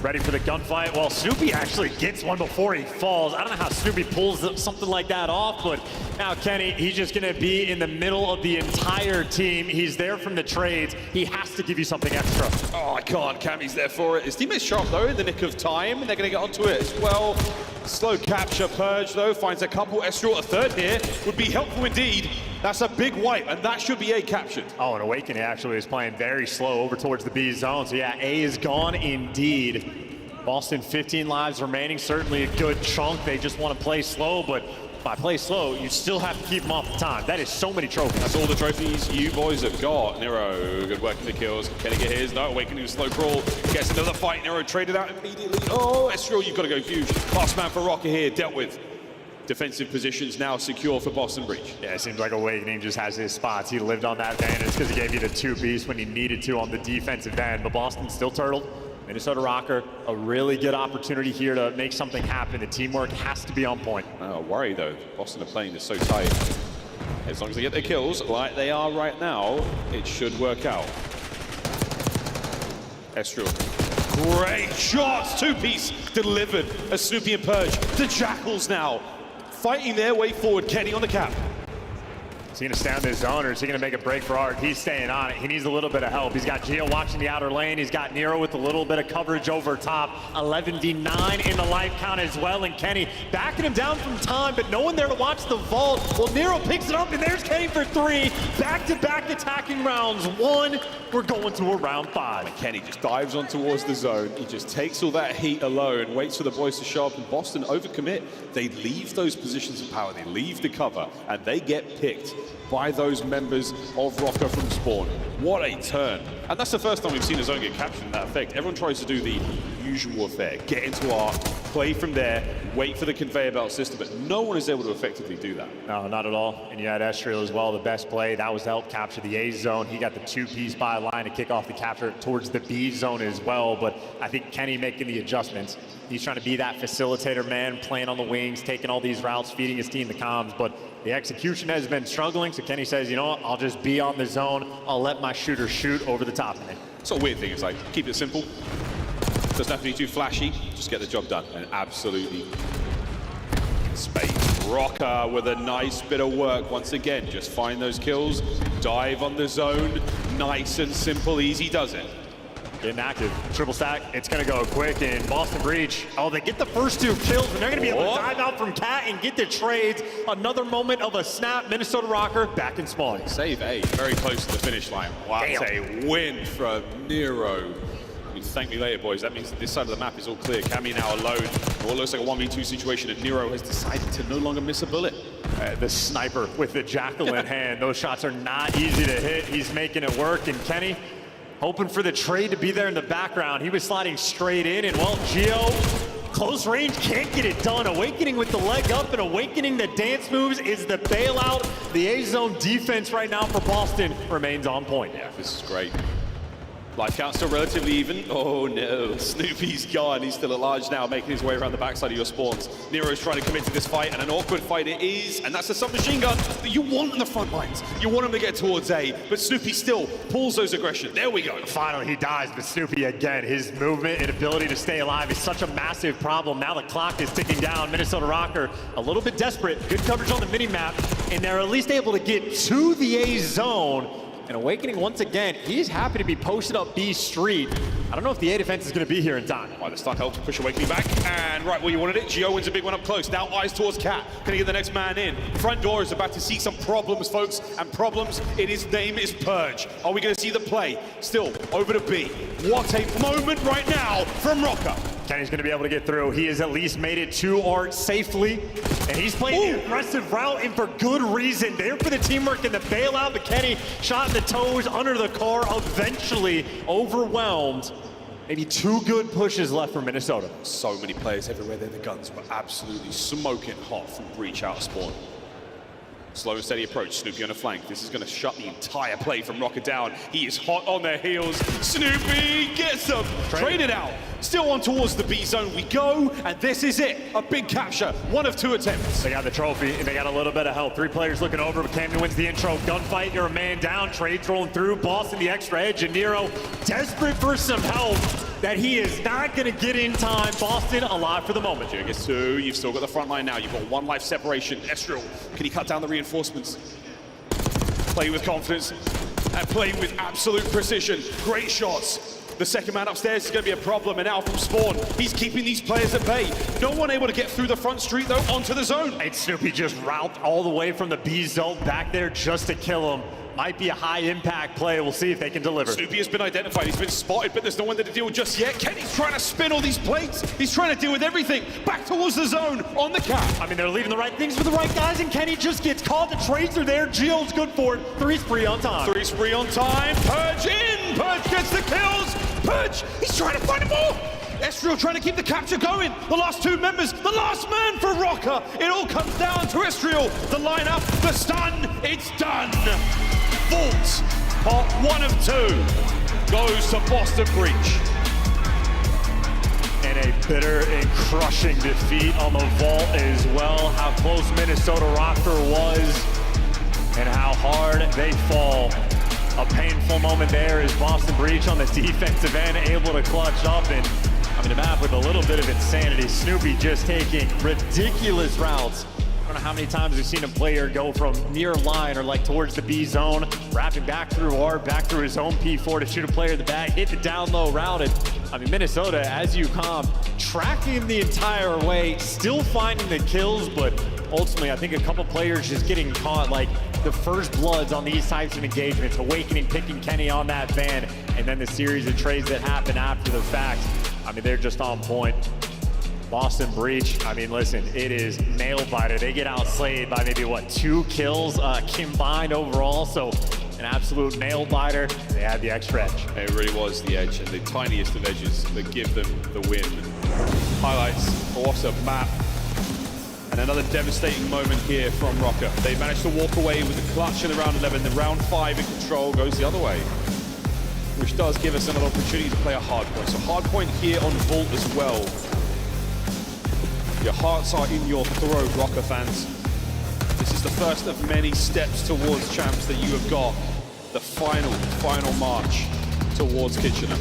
Ready for the gunfight. Well, Snoopy actually gets one before he falls. I don't know how Snoopy pulls something like that off, but now Kenny, he's just going to be in the middle of the entire team. He's there from the trades. He has to give you something extra. Oh, I can't. Cammy's there for it. His teammate's sharp, though, in the nick of time, and they're going to get onto it as well. Slow capture. Purge, though, finds a couple. Esriel, a third here, would be helpful indeed. That's a big wipe, and that should be A captured. Oh, and Awakening actually is playing very slow over towards the B zone. So yeah, A is gone indeed. Boston 15 lives remaining, certainly a good chunk. They just want to play slow, but by play slow, you still have to keep them off the time. That is so many trophies. That's all the trophies you boys have got. Nero, good work in the kills. Can he get his? No, Awakening, slow crawl. Gets another fight. Nero traded out immediately. Oh, Esriel, you've got to go huge. Last man for Rocker here, dealt with. Defensive positions now secure for Boston Breach. Yeah, it seems like Awakening just has his spots. He lived on that advantage because he gave you the 2 beasts when he needed to on the defensive end, but Boston still turtled. Minnesota Rocker, a really good opportunity here to make something happen. The teamwork has to be on point. Oh, worry though. Boston are playing this so tight. As long as they get their kills, like they are right now, it should work out. Esriel. Great shots! 2-piece delivered as Snoopy and Purge. The Jackals now fighting their way forward. Kenny on the cap. Is he going to stay on this zone, or is he going to make a break for Art? He's staying on it. He needs a little bit of help. He's got Gio watching the outer lane. He's got Nero with a little bit of coverage over top. 11v9 in the life count as well, and Kenny backing him down from time, but no one there to watch the vault. Well, Nero picks it up, and there's Kenny for 3. Back-to-back attacking rounds. 1. We're going to a round 5. And Kenny just dives on towards the zone. He just takes all that heat alone, waits for the boys to show up, and Boston overcommit. They leave those positions of power. They leave the cover, and they get picked by those members of Rocker from spawn. What a turn. And that's the first time we've seen a zone get captured in that effect. Everyone tries to do the usual affair, get into arc, play from there, wait for the conveyor belt system, but no one is able to effectively do that. No, not at all. And you had Esriel as well, the best play. That was to help capture the A zone. He got the 2-piece by line to kick off the capture towards the B zone as well, but I think Kenny making the adjustments. He's trying to be that facilitator man, playing on the wings, taking all these routes, feeding his team the comms, but the execution has been struggling, so Kenny says, you know what, I'll just be on the zone. I'll let my shooter shoot over the top of it. It's a weird thing, it's like, keep it simple. Doesn't have to be too flashy, just get the job done. And absolutely space. Rocker with a nice bit of work once again. Just find those kills, dive on the zone. Nice and simple, easy does it. Getting active. Triple stack, it's going to go quick, and Boston Breach, they get the first 2 kills, and they're going to be able to dive out from Cat and get the trades. Another moment of a snap. Minnesota Rocker back in spawn. Save A, very close to the finish line. What a win from Nero. Thank me later, boys. That means that this side of the map is all clear. Cammy now alone. What looks like a 1v2 situation, and Nero has decided to no longer miss a bullet. The sniper with the jackal in hand. Those shots are not easy to hit. He's making it work, and Kenny hoping for the trade to be there in the background. He was sliding straight in, and well, Gio, close range, can't get it done. Awakening with the leg up, and Awakening the dance moves is the bailout. The A-zone defense right now for Boston remains on point. Yeah, this is great. Life count still relatively even. Oh no, Snoopy's gone. He's still at large now, making his way around the backside of your spawns. Nero's trying to commit to this fight, and an awkward fight it is. And that's a submachine gun that you want on the front lines. You want him to get towards A, but Snoopy still pulls those aggression. There we go. Finally, he dies, but Snoopy again, his movement and ability to stay alive is such a massive problem. Now the clock is ticking down. Minnesota Rocker a little bit desperate. Good coverage on the mini-map, and they're at least able to get to the A zone. And Awakening, once again, he's happy to be posted up B Street. I don't know if the A defense is going to be here in time. Right, the stun helps push Awakening back. And right where you wanted it, Gio wins a big one up close. Now eyes towards Cat. Can he get the next man in? Front door is about to see some problems, folks. And problems in his name is Purge. Are we going to see the play? Still, over to B. What a moment right now from Rocker. Kenny's going to be able to get through. He has at least made it to Art safely, and he's playing the aggressive route, and for good reason. There for the teamwork and the bailout, but Kenny shot in the toes under the car, eventually overwhelmed. Maybe 2 good pushes left for Minnesota. So many players everywhere there. The guns were absolutely smoking hot from breach out of spawn. Slow and steady approach, Snoopy on the flank. This is going to shut the entire play from Rocker down. He is hot on their heels. Snoopy gets them. Traded out. Still on towards the B zone we go, and this is it. A big capture. 1 of 2 attempts. They got the trophy, and they got a little bit of help. 3 players looking over, but Camden wins the intro. Gunfight, you're a man down. Trades rolling through. Boston the extra edge, and Nero desperate for some help that he is not going to get in time. Boston alive for the moment. Junior gets 2. You've still got the front line now. You've got 1 life separation. Estriel, can he cut down the reinforcements? Play with confidence and play with absolute precision. Great shots. The second man upstairs is going to be a problem, and now from spawn, he's keeping these players at bay. No one able to get through the front street, though, onto the zone. And Snoopy just route all the way from the B zone back there just to kill him. Might be a high-impact play. We'll see if they can deliver. Snoopy has been identified. He's been spotted, but there's no one there to deal with just yet. Kenny's trying to spin all these plates. He's trying to deal with everything. Back towards the zone on the cap. I mean, they're leaving the right things for the right guys, and Kenny just gets caught. The trades are there. Gio's good for it. 3 spree on time. 3 spree on time. Purge in. Purge gets the kills. Purge, he's trying to find them all. Estriel trying to keep the capture going. The last 2 members, the last man for Rocker. It all comes down to Estriel. The lineup, the stun, it's done. Vault, part 1 of 2, goes to Boston Breach. And a bitter and crushing defeat on the vault as well. How close Minnesota Rocker was and how hard they fall. A painful moment there is Boston Breach on the defensive end, able to clutch up, and I mean, a map with a little bit of insanity. Snoopy just taking ridiculous routes. I don't know how many times we've seen a player go from near line or like towards the B zone, wrapping back through R, back through his own P4 to shoot a player in the back, hit the down low route. And I mean, Minnesota, as you come, tracking the entire way, still finding the kills, but ultimately, I think a couple players just getting caught, like the first bloods on these types of engagements, Awakening picking Kenny on that van, and then the series of trades that happen after the fact. I mean, they're just on point. Boston Breach, I mean, listen, it is nail biter. They get outslayed by maybe, what, 2 kills combined overall, so an absolute nail biter. They had the extra edge. It really was the edge, and the tiniest of edges that give them the win. Highlights, what a map. And another devastating moment here from Rocker. They managed to walk away with the clutch in the round 11. The round 5 in control goes the other way, which does give us another opportunity to play a hard point. So hard point here on Vault as well. Your hearts are in your throat, Rocker fans. This is the first of many steps towards champs that you have got. The final march towards Kitchener.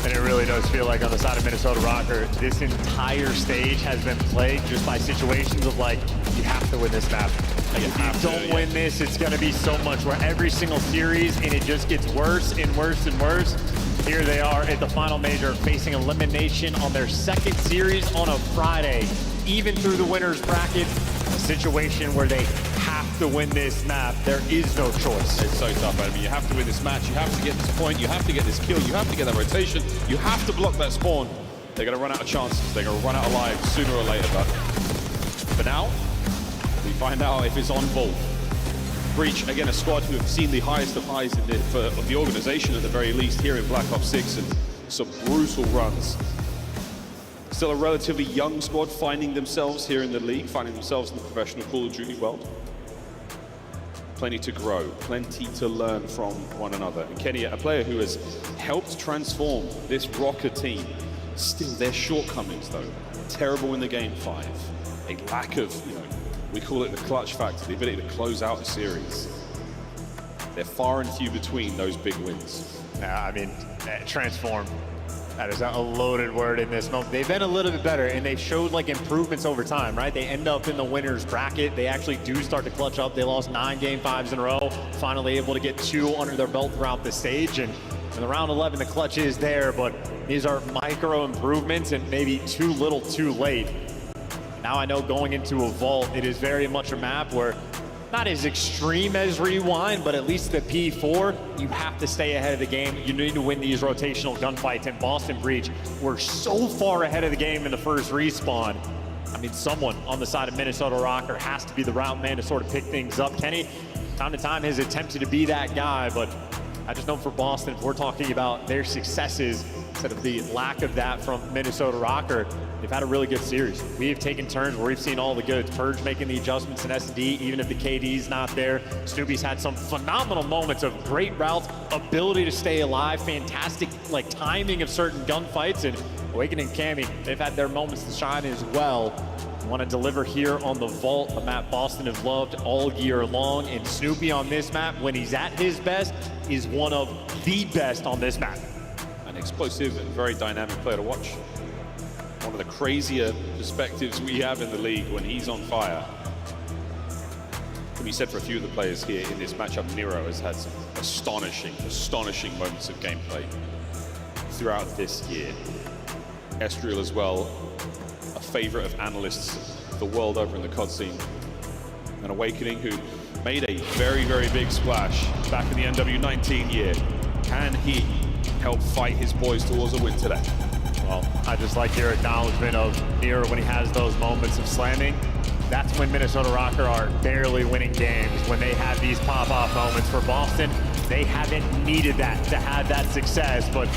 And it really does feel like on the side of Minnesota Rocker, this entire stage has been plagued just by situations of like, you have to win this map. Like, if you don't win this, it's gonna be so much where every single series, and it just gets worse and worse and worse. Here they are at the final major, facing elimination on their 2nd series on a Friday. Even through the winner's bracket, a situation where they have to win this map. There is no choice. It's so tough, I mean, you have to win this match, you have to get this point, you have to get this kill, you have to get that rotation, you have to block that spawn. They're gonna run out of chances, they're gonna run out of lives sooner or later, but for now, we find out if it's on Vault. Breach, again, a squad who have seen the highest of highs of the organization at the very least here in Black Ops 6, and some brutal runs. Still a relatively young squad finding themselves here in the league, finding themselves in the professional Call of Duty world. Plenty to grow, plenty to learn from one another. And Kenny, a player who has helped transform this Rocker team. Still, their shortcomings though, terrible in the game 5. A lack of, we call it the clutch factor, the ability to close out a series. They're far and few between those big wins. I mean, transform. That is a loaded word in this moment. They've been a little bit better, and they showed like improvements over time, right? They end up in the winner's bracket. They actually do start to clutch up. They lost 9 game 5s in a row, finally able to get 2 under their belt throughout the stage. And in the round 11, the clutch is there, but these are micro improvements and maybe too little too late. Now I know going into a vault, it is very much a map where not as extreme as Rewind, but at least the P4, you have to stay ahead of the game. You need to win these rotational gunfights, and Boston Breach were so far ahead of the game in the first respawn. I mean, someone on the side of Minnesota Rocker has to be the route man to sort of pick things up. Kenny, time to time, has attempted to be that guy, but I just know for Boston, if we're talking about their successes instead of the lack of that from Minnesota Rocker, they've had a really good series. We've taken turns where we've seen all the goods. Purge making the adjustments in S&D, even if the KD's not there. Snoopy's had some phenomenal moments of great routes, ability to stay alive, fantastic like timing of certain gunfights, and Awakening Cammy, they've had their moments to shine as well. Want to deliver here on the Vault, a map Boston have loved all year long, and Snoopy on this map, when he's at his best, is one of the best on this map. An explosive and very dynamic player to watch. One of the crazier perspectives we have in the league when he's on fire. Can be said for a few of the players here in this matchup. Nero has had some astonishing moments of gameplay throughout this year. Estriel as well, a favorite of analysts the world over in the COD scene. And Awakening, who made a very big splash back in the NW19 year. Can he help fight his boys towards a win today? Well, I just like your acknowledgement of Nero when he has those moments of slamming. That's when Minnesota Rocker are barely winning games, when they have these pop-off moments. For Boston, they haven't needed that to have that success, but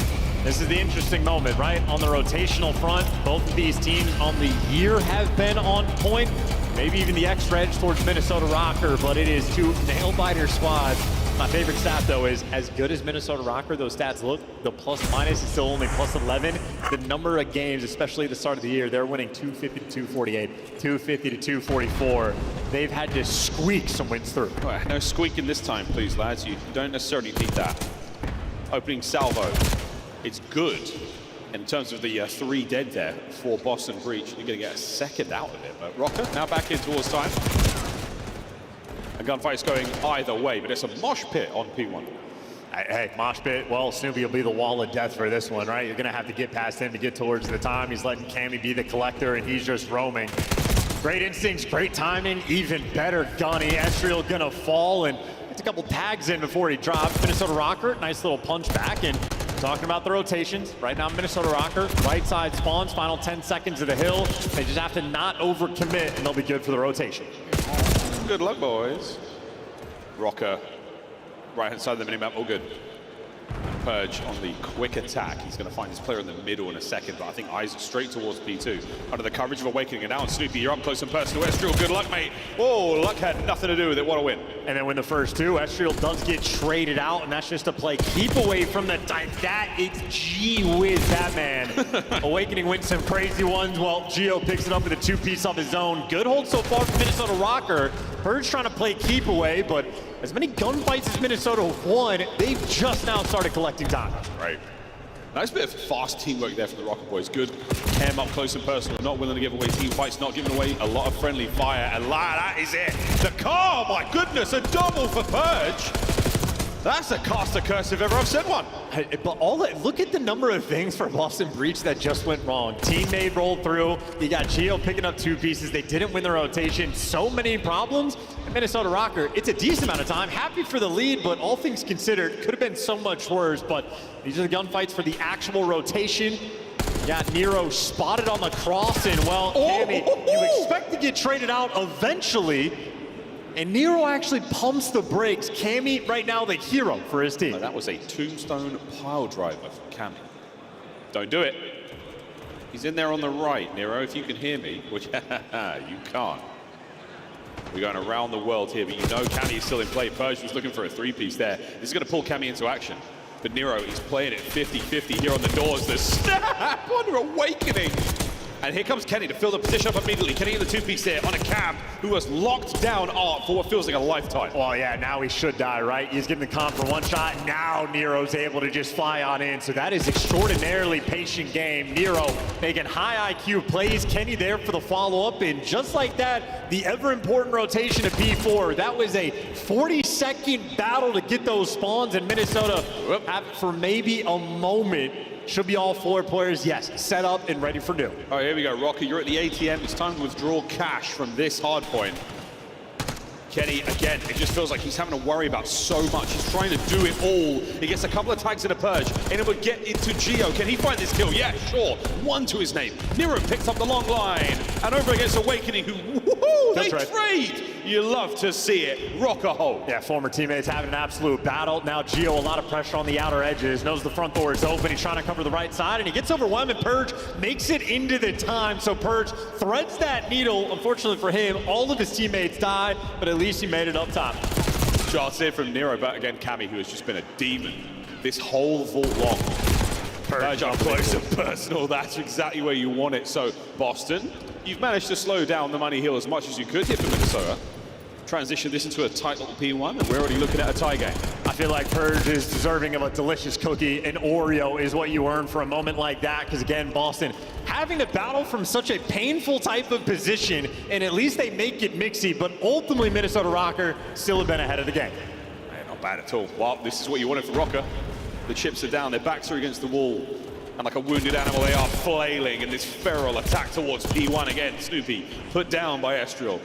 this is the interesting moment, right? On the rotational front, both of these teams on the year have been on point. Maybe even the extra edge towards Minnesota Rocker, but it is two nail-biter squads. My favorite stat, though, is as good as Minnesota Rocker, those stats look, the plus-minus is still only +11. The number of games, especially at the start of the year, they're winning 250 to 248, 250 to 244. They've had to squeak some wins through. Well, no squeaking this time, please, lads. You don't necessarily need that. Opening salvo. It's good in terms of the 3 dead there for Boston Breach. You're going to get a second out of it, but Rocker now back in towards time. A gunfight's going either way, but it's a mosh pit on P1. Hey, mosh pit, well, Snoopy will be the wall of death for this one, right? You're going to have to get past him to get towards the time. He's letting Cammy be the collector, and he's just roaming. Great instincts, great timing, even better gunny. Estriel going to fall, and it's a couple tags in before he drops. Minnesota Rocker, nice little punch back, and talking about the rotations, right now Minnesota Rocker, right side spawns, final 10 seconds of the hill. They just have to not overcommit, and they'll be good for the rotation. Good luck, boys. Rocker, right-hand side of the minimap, all good. Purge on the quick attack. He's going to find his player in the middle in a second, but I think eyes are straight towards P2. Under the coverage of Awakening, and now on Snoopy, you're up close and personal. Estriel, good luck, mate. Whoa, luck had nothing to do with it. What a win. And then when the first two, Estriel does get traded out, and that's just to play keep away from the dive. That is gee whiz, that man. Awakening wins some crazy ones. Well, Gio picks it up with a 2-piece of his own. Good hold so far from Minnesota Rocker. Purge trying to play keep away, but as many gunfights as Minnesota won, they've just now started collecting time. Right. Nice bit of fast teamwork there from the Rocker boys. Good. Cam up close and personal, not willing to give away team fights, not giving away a lot of friendly fire. And that is it. The car, my goodness, a double for Purge. That's a caster curse if ever I've seen one. But look at the number of things for Boston Breach that just went wrong. Teammate rolled through. You got Gio picking up 2 pieces. They didn't win the rotation. So many problems. And Minnesota Rocker, it's a decent amount of time. Happy for the lead, but all things considered, could have been so much worse. But these are the gunfights for the actual rotation. You got Nero spotted on the cross, and well, Cammy, you expect to get traded out eventually. And Nero actually pumps the brakes. Cammy, right now, the hero for his team. That was a tombstone pile driver from Cammy. Don't do it. He's in there on the right, Nero, if you can hear me, which you can't. We're going around the world here, but you know Cammy is still in play. Purge was looking for a 3-piece there. This is going to pull Cammy into action. But Nero, he's playing it 50-50 here on the doors. The snap on Awakening. And here comes Kenny to fill the position up immediately. Kenny in the 2-piece there on a Cam who has locked down Art for what feels like a lifetime. Well, yeah, now he should die, right? He's getting the comp for 1 shot. Now Nero's able to just fly on in. So that is extraordinarily patient game. Nero making high IQ plays. Kenny there for the follow-up. And just like that, the ever-important rotation of P4. That was a 40-second battle to get those spawns in Minnesota. For maybe a moment. Should be all 4 players, yes, set up and ready for new. All right, here we go, Rocky. You're at the ATM. It's time to withdraw cash from this hard point. Kenny, again, it just feels like he's having to worry about so much. He's trying to do it all. He gets a couple of tags in a purge, and it would get into Geo. Can he find this kill? Yeah, sure. 1 to his name. Nero picks up the long line, and over against Awakening, who, woohoo, they trade. You love to see it. Rock a hole. Yeah, former teammates having an absolute battle. Now Geo, a lot of pressure on the outer edges. Knows the front door is open. He's trying to cover the right side, and he gets overwhelmed, and Purge makes it into the time. So Purge threads that needle. Unfortunately for him, all of his teammates died, but at least he made it up top. Shots in from Nero, but again, Cammy, who has just been a demon this whole vault long. Purge up close and personal. That's exactly where you want it. So, Boston, you've managed to slow down the money hill as much as you could here for Minnesota. Transition this into a tight little P1, and we're already looking at a tie game. I feel like Purge is deserving of a delicious cookie. An Oreo is what you earn for a moment like that, because again, Boston having to battle from such a painful type of position, and at least they make it mixy, but ultimately Minnesota Rocker still have been ahead of the game. Man, not bad at all. Well, this is what you wanted for Rocker. The chips are down, their backs are against the wall, and like a wounded animal, they are flailing in this feral attack towards P1 again. Snoopy put down by Estriel.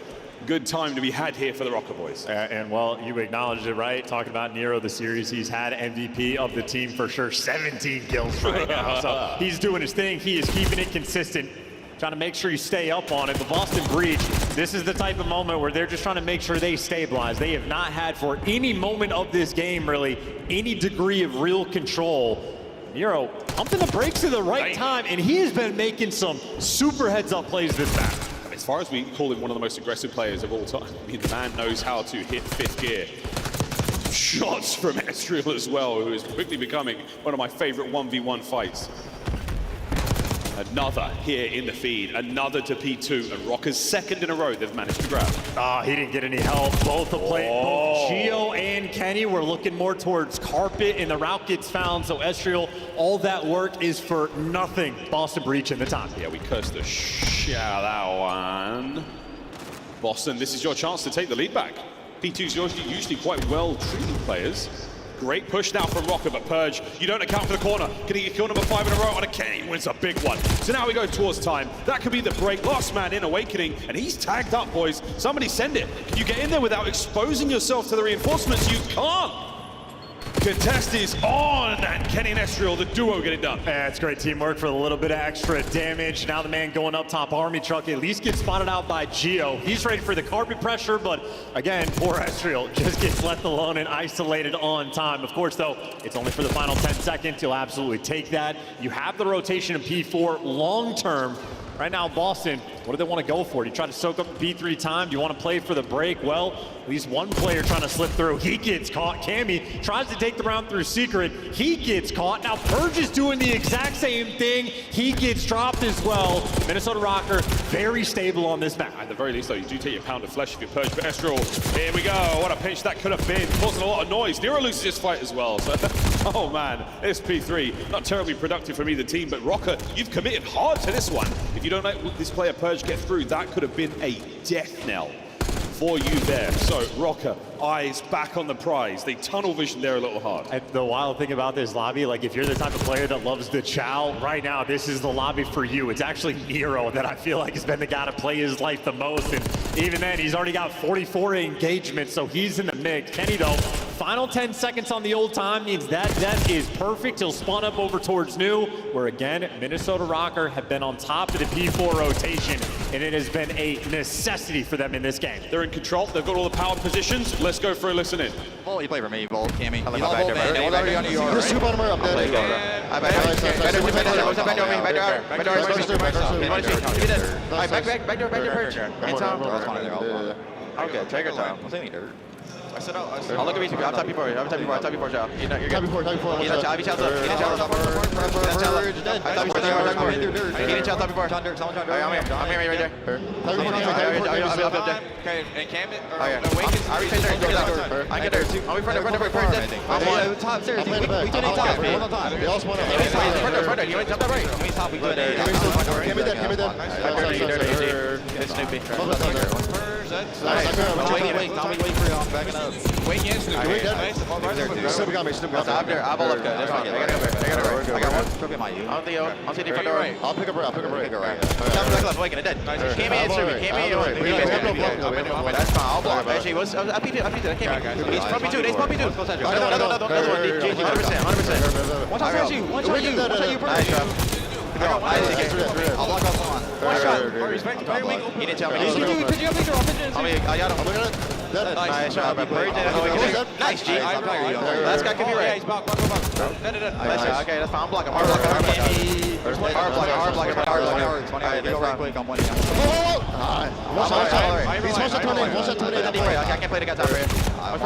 Good time to be had here for the Rocker boys. And well, you acknowledged it, right? Talking about Nero, the series, he's had MVP of the team for sure. 17 kills right now. So he's doing his thing. He is keeping it consistent, trying to make sure you stay up on it. The Boston Breach, this is the type of moment where they're just trying to make sure they stabilize. They have not had for any moment of this game, really, any degree of real control. Nero pumping the brakes at the right time, and he has been making some super heads-up plays this match. As far as we call him one of the most aggressive players of all time, I mean, the man knows how to hit 5th gear. Shots from Estriel as well, who is quickly becoming one of my favorite 1v1 fights. Another here in the feed, another to P2, and Rocker's second in a row they've managed to grab. He didn't get any help. Both Geo and Kenny were looking more towards carpet, and the route gets found. So Estriel, all that work is for nothing. Boston Breach in the top. Yeah, we cursed the shit out of that one. Boston, this is your chance to take the lead back. P2's usually quite well-treated players. Great push now from Rocker, but Purge, you don't account for the corner. Can he get kill number 5 in a row on a Kenny? Wins a big one. So now we go towards time. That could be the break. Last man in, Awakening, and he's tagged up, boys. Somebody send it. Can you get in there without exposing yourself to the reinforcements? You can't. Contest is on, and Kenny and Estriel, the duo, get it done. Yeah, it's great teamwork for a little bit of extra damage. Now the man going up top, Army Truck, at least gets spotted out by Geo. He's ready for the carpet pressure, but again, poor Estriel just gets left alone and isolated on time. Of course, though, it's only for the final 10 seconds. He'll absolutely take that. You have the rotation in P4 long term. Right now, Boston, what do they want to go for? Do you try to soak up the P3 time? Do you want to play for the break? Well, at least one player trying to slip through. He gets caught. Cammy tries to take the round through secret. He gets caught. Now Purge is doing the exact same thing. He gets dropped as well. Minnesota Rocker, very stable on this map. At the very least, though, you do take your pound of flesh if you're Purge. But Estriel, here we go. What a pinch that could have been. Causing a lot of noise. Nero loses his fight as well. So, oh, man. This P3, not terribly productive from either team. But Rocker, you've committed hard to this one. If you don't let this player Purge get through, that could have been a death knell for you there. So Rocker, eyes back on the prize. They tunnel vision there a little hard. And the wild thing about this lobby, like if you're the type of player that loves the chow, right now this is the lobby for you. It's actually Nero that I feel like has been the guy to play his life the most. And even then, he's already got 44 engagements, so he's in the mix. Kenny, though, final 10 seconds on the old time means that death is perfect. He'll spawn up over towards new, where again, Minnesota Rocker have been on top of the P4 rotation, and it has been a necessity for them in this game. They're in control. They've got all the power positions. Let's go for a listen in. Volt, you play for me, Volt, Cammy. I like my back there, man. Volt already on your There's two bottom up there. Back door, Purge. Okay, take your time. What's any dirt? I said I'll look at me. I'll top before. I'll top before, Chow. You're good. Top before. He's a Chow. He's Chow. He's a Chow. Top before. I'm here right there. Okay, and Cam it. I reach there. I get there. I'll be front of I'm on top. Seriously, we do need top. One on top. They also want to. Front. You want to jump that right? We top. We do it. Give me that. It's Snoopy. wait for y'all. Backing up. Wait, yes, Snoop got me. Snoop got me. I got one. Trophy my you. I'll see the front door. I'll pick up right. Come back left, waking it dead. Came in, Snoopy. Came in. That's fine. I'll block. Actually, I peeped it. I came in. He's pumpy too. He's pumpy too. Another one. 100%. One shot you. One shot you. Nice job. I'll block off one. One shot. He didn't tell me. I got him. Nice job. Nice, G. Last guy could be right. Okay, that's fine. I'm blocking. Hard blocking. Alright, that's fine. Quick, I'm winning. He's supposed to turn in. I can't play the guy top right. I'm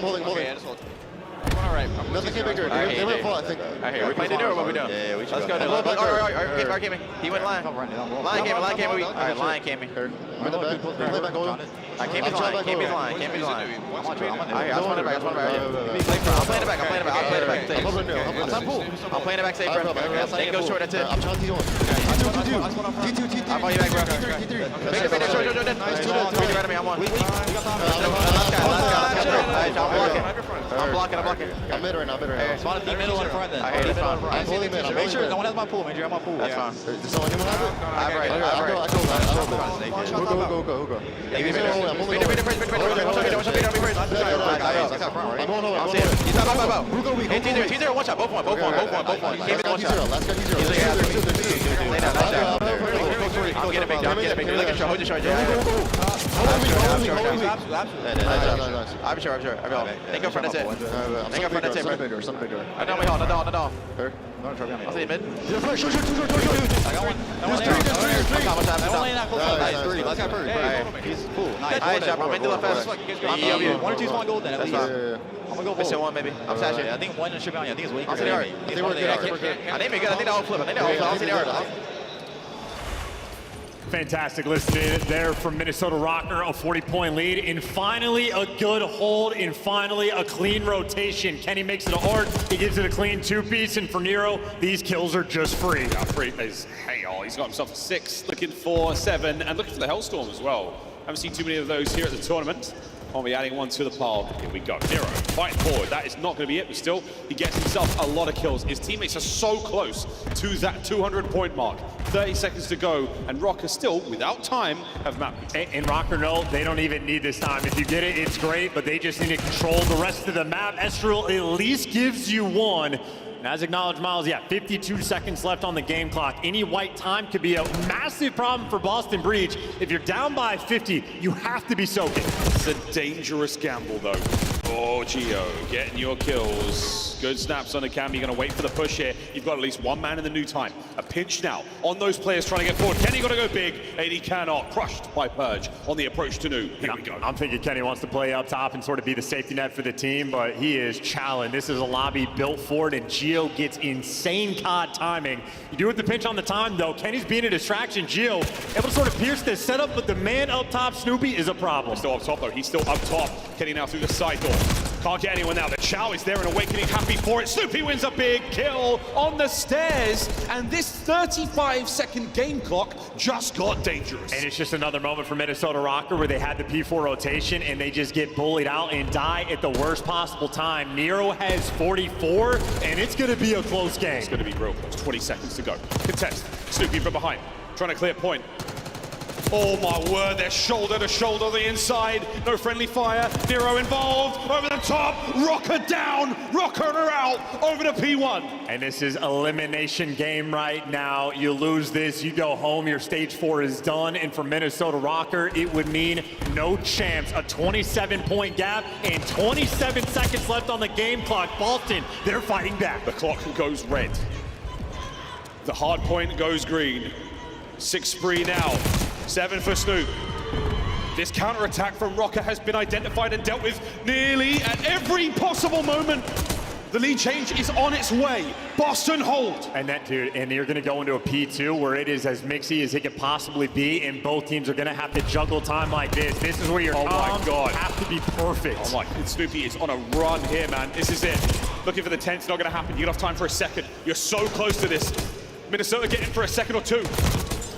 holding. Alright, nothing came bigger. They were full, I think. Alright, we playing the door, what we doing? Yeah, we should go. Alright, came in. He went line. Line came in. Alright, line came in. Play back over. I came in line. I just want it back. I'll play it back. I'm playing it back safe, bro. They can go short, that's it. I'm trying to do it. T2. I'll follow you back, bro. Bigger. Nice. I'm on. I'm blocking. I'm mid right now. Spawn the middle in front then. I'm pulling mid. Make sure no one has my pool. Make sure I'm on pool. That's fine. Does someone have it? I'm right. Go. He's up. T0, one shot. Both one. Keep it one shot. Last guy T0. I'll get it big down. Look at hold your charge. I'm sure. They go front, that's it. Something bigger. I know we hold. No. I'll see you mid. I got one. Let's go first. He's cool. Nice job. I'm into the fast. One or two small gold then. That's fine. I'm gonna go missing one maybe. I'm sashing. I think one should be on you. I think it's weak. I'll see the art. I think we're good. I think we're good. I think they'll flip. I'll see the art. Fantastic listening there from Minnesota Rocker, a 40-point lead, and finally a good hold, and finally a clean rotation. Kenny makes it a hard, he gives it a clean two-piece, and for Nero, these kills are just free. Free is Hale. He's got himself a 6, looking for 7, and looking for the Hellstorm as well. Haven't seen too many of those here at the tournament. I'll be adding one to the pile. Here we go. Nero fighting forward. That is not going to be it, but still, he gets himself a lot of kills. His teammates are so close to that 200-point mark. 30 seconds to go, and Rocker still, without time, have mapped. And Rocker, no, they don't even need this time. If you get it, it's great, but they just need to control the rest of the map. Estral at least gives you one. And as acknowledged, Miles, 52 seconds left on the game clock. Any white time could be a massive problem for Boston Breach. If you're down by 50, you have to be soaking. It's a dangerous gamble, though. Oh, Gio, getting your kills. Good snaps on the cam. You're going to wait for the push here. You've got at least one man in the new time. A pinch now on those players trying to get forward. Kenny got to go big, and he cannot. Crushed by Purge on the approach to new. Here we go. I'm thinking Kenny wants to play up top and sort of be the safety net for the team, but he is challenged. This is a lobby built for it, and Gio gets insane COD timing. You do it the pinch on the time, though. Kenny's being a distraction. Gio able to sort of pierce this setup, but the man up top, Snoopy, is a problem. Still up top, though. He's still up top. Kenny now through the side door. Can't get anyone now. The Chow is there in Awakening, happy for it. Snoopy wins a big kill on the stairs, and this 35-second game clock just got dangerous. And it's just another moment for Minnesota Rocker where they had the P4 rotation and they just get bullied out and die at the worst possible time. Nero has 44, and it's going to be a close game. It's going to be real close. 20 seconds to go. Contest. Snoopy from behind, trying to clear point. Oh my word, they're shoulder to shoulder on the inside. No friendly fire. Nero involved. Over the top. Rocker down. Rocker out. Over to P1. And this is elimination game right now. You lose this, you go home. Your stage 4 is done. And for Minnesota Rocker, it would mean no champs. A 27-point gap and 27 seconds left on the game clock. Boston, they're fighting back. The clock goes red. The hard point goes green. 6 free now. 7 for Snoop. This counterattack from Rocker has been identified and dealt with nearly at every possible moment. The lead change is on its way. Boston hold. And that, dude, and you're going to go into a P2 where it is as mixy as it could possibly be, and both teams are going to have to juggle time like this. This is where your comms have to be perfect. Oh my, Snoopy is on a run here, man. This is it. Looking for the 10th, not going to happen. You don't have time for a second. You're so close to this. Minnesota getting for a second or two.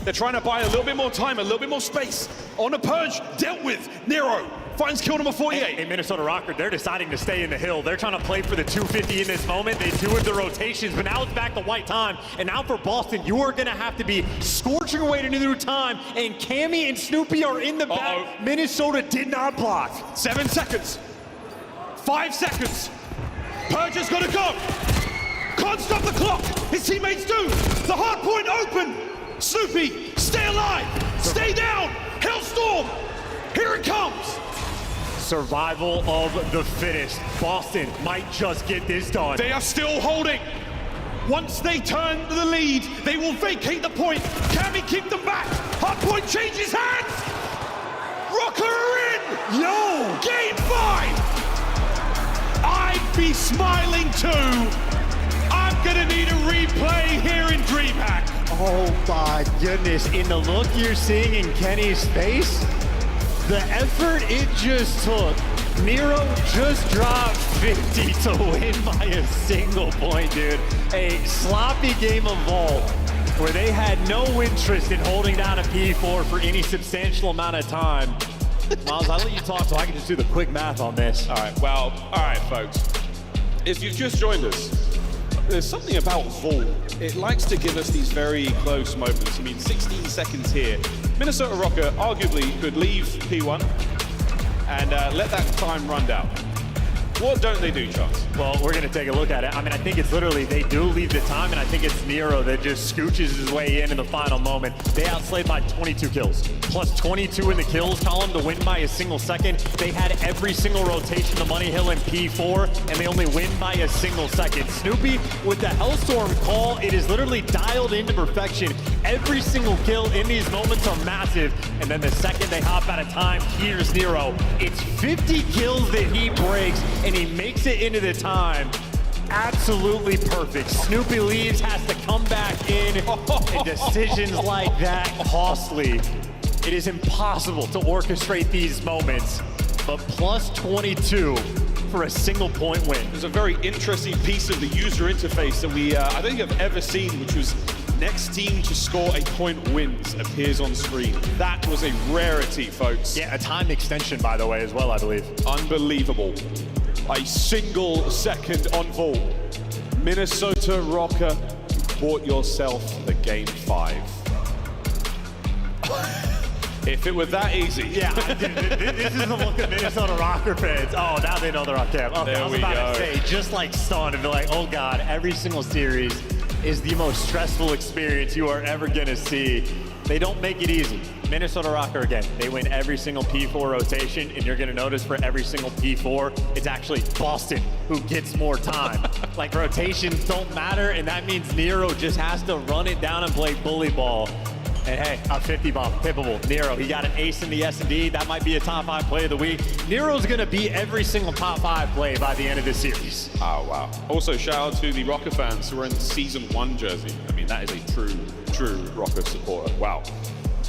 They're trying to buy a little bit more time, a little bit more space. On the purge, dealt with. Nero finds kill number 48. Hey, Minnesota Rocker, they're deciding to stay in the hill. They're trying to play for the 250 in this moment. They do it the rotations, but now it's back to white time. And now for Boston, you are going to have to be scorching away to new time. And Cammy and Snoopy are in the back. Minnesota did not block. 7 seconds. 5 seconds. Purge is going to go. Can't stop the clock. His teammates do. The hard point open. Snoopy, stay alive. Stay down. Hellstorm. Here it comes. Survival of the fittest. Boston might just get this done. They are still holding. Once they turn the lead, they will vacate the point. Can we keep them back? Hard point changes hands. Rocker are in. Yo. Game 5. I'd be smiling too. I'm gonna need a replay here in DreamHack. Oh my goodness, in the look you're seeing in Kenny's face, the effort it just took. Nero just dropped 50 to win by a single point, dude. A sloppy game of Vault where they had no interest in holding down a P4 for any substantial amount of time. Miles, I'll let you talk so I can just do the quick math on this. All right, well, all right, folks. If you've just joined us, there's something about Vault. It likes to give us these very close moments. I mean, 16 seconds here. Minnesota Rocker arguably could leave P1 and let that time run down. What don't they do, Chance? Well, we're going to take a look at it. I mean, I think it's literally they do leave the time, and I think it's Nero that just scooches his way in the final moment. They outslayed by 22 kills, plus 22 in the kills column to win by a single second. They had every single rotation to Money Hill and P4, and they only win by a single second. Snoopy with the Hellstorm call, it is literally dialed into perfection. Every single kill in these moments are massive, and then the second they hop out of time, here's Nero. It's 50 kills that he breaks, and he makes it into the time. Absolutely perfect. Snoopy leaves, has to come back in, and decisions like that costly. It is impossible to orchestrate these moments, but plus 22 for a single point win. There's a very interesting piece of the user interface that we, I don't think I've ever seen, which was next team to score a point wins appears on screen. That was a rarity, folks. Yeah, a time extension, by the way, as well, I believe. Unbelievable. A single second on Vault. Minnesota Rocker, you bought yourself the game 5. If it were that easy. Yeah, this is the look of Minnesota Rocker fans. Oh, now they know they're on camp. Okay, I was about to say, just like stunned and be like, oh God, every single series is the most stressful experience you are ever gonna see. They don't make it easy. Minnesota Rocker, again, they win every single P4 rotation, and you're gonna notice for every single P4, it's actually Boston who gets more time. Like, rotations don't matter, and that means Nero just has to run it down and play bully ball. And hey, a 50 bomb, pippable. Nero, he got an ace in the S&D. That might be a top 5 play of the week. Nero's gonna be every single top 5 play by the end of the series. Oh, wow. Also, shout out to the Rocker fans who are in the Season 1 jersey. I mean, that is a true Rocker supporter. Wow.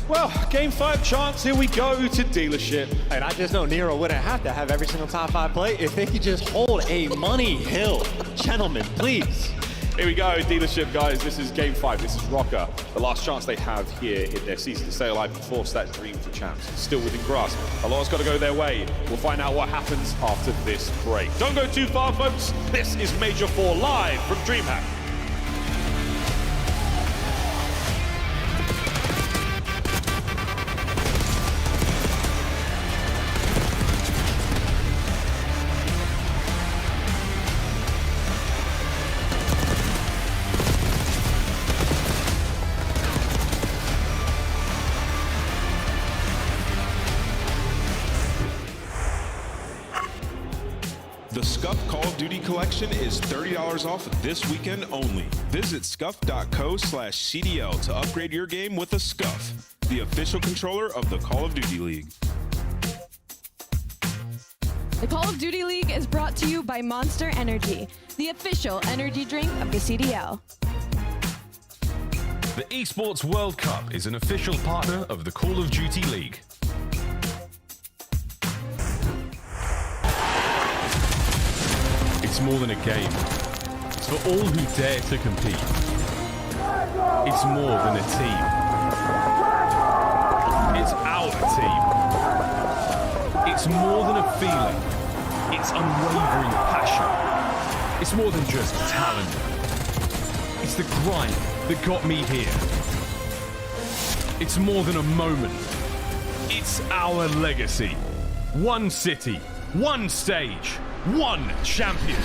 Well, game 5 chance. Here we go to dealership. And I just know Nero wouldn't have to have every single top 5 play if they could just hold a Money Hill. Gentlemen, please. Here we go, dealership, guys. This is game 5. This is Rocker. The last chance they have here in their season to stay alive and force that dream for champs. It's still within grasp. A lot's got to go their way. We'll find out what happens after this break. Don't go too far, folks. This is Major 4 live from DreamHack. The Scuff Call of Duty collection is $30 off this weekend only. Visit scuff.co/CDL to upgrade your game with a Scuff, the official controller of the Call of Duty League. The Call of Duty League is brought to you by Monster Energy, the official energy drink of the CDL. The Esports World Cup is an official partner of the Call of Duty League. It's more than a game. It's for all who dare to compete. It's more than a team. It's our team. It's more than a feeling. It's unwavering passion. It's more than just talent. It's the grind that got me here. It's more than a moment. It's our legacy. One city, one stage, one champion.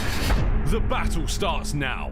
The battle starts now.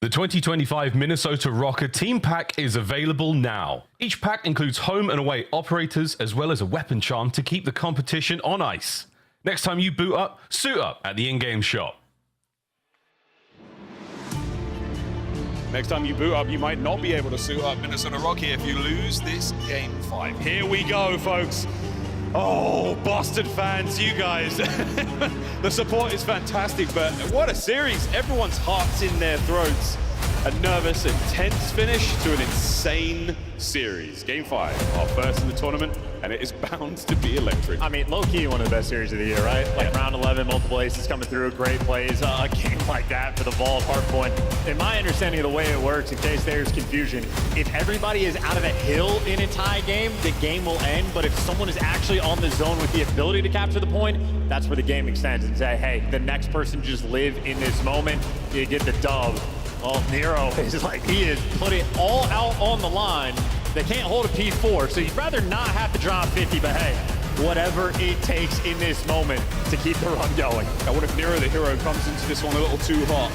The 2025 Minnesota Rocker Team Pack is available now. Each pack includes home and away operators as well as a weapon charm to keep the competition on ice. Next time you boot up, suit up at the in-game shop. Next time you boot up, you might not be able to suit up Minnesota Rocky if you lose this Game 5. Here we go, folks. Oh, Boston fans, you guys. The support is fantastic, but what a series. Everyone's heart's in their throats. A nervous and tense finish to an insane series. Game 5, our first in the tournament, and it is bound to be electric. I mean, low-key one of the best series of the year, right? Like round 11, multiple aces coming through, great plays. A game like that for the Vault Hardpoint. In my understanding of the way it works, in case there's confusion, if everybody is out of a hill in a tie game, the game will end. But if someone is actually on the zone with the ability to capture the point, that's where the game extends and say, hey, the next person just live in this moment, you get the dub. Well, Nero is like, he is putting it all out on the line. They can't hold a P4, so you'd rather not have to drop 50, but hey, whatever it takes in this moment to keep the run going. Now, what if Nero, the hero, comes into this one a little too hot?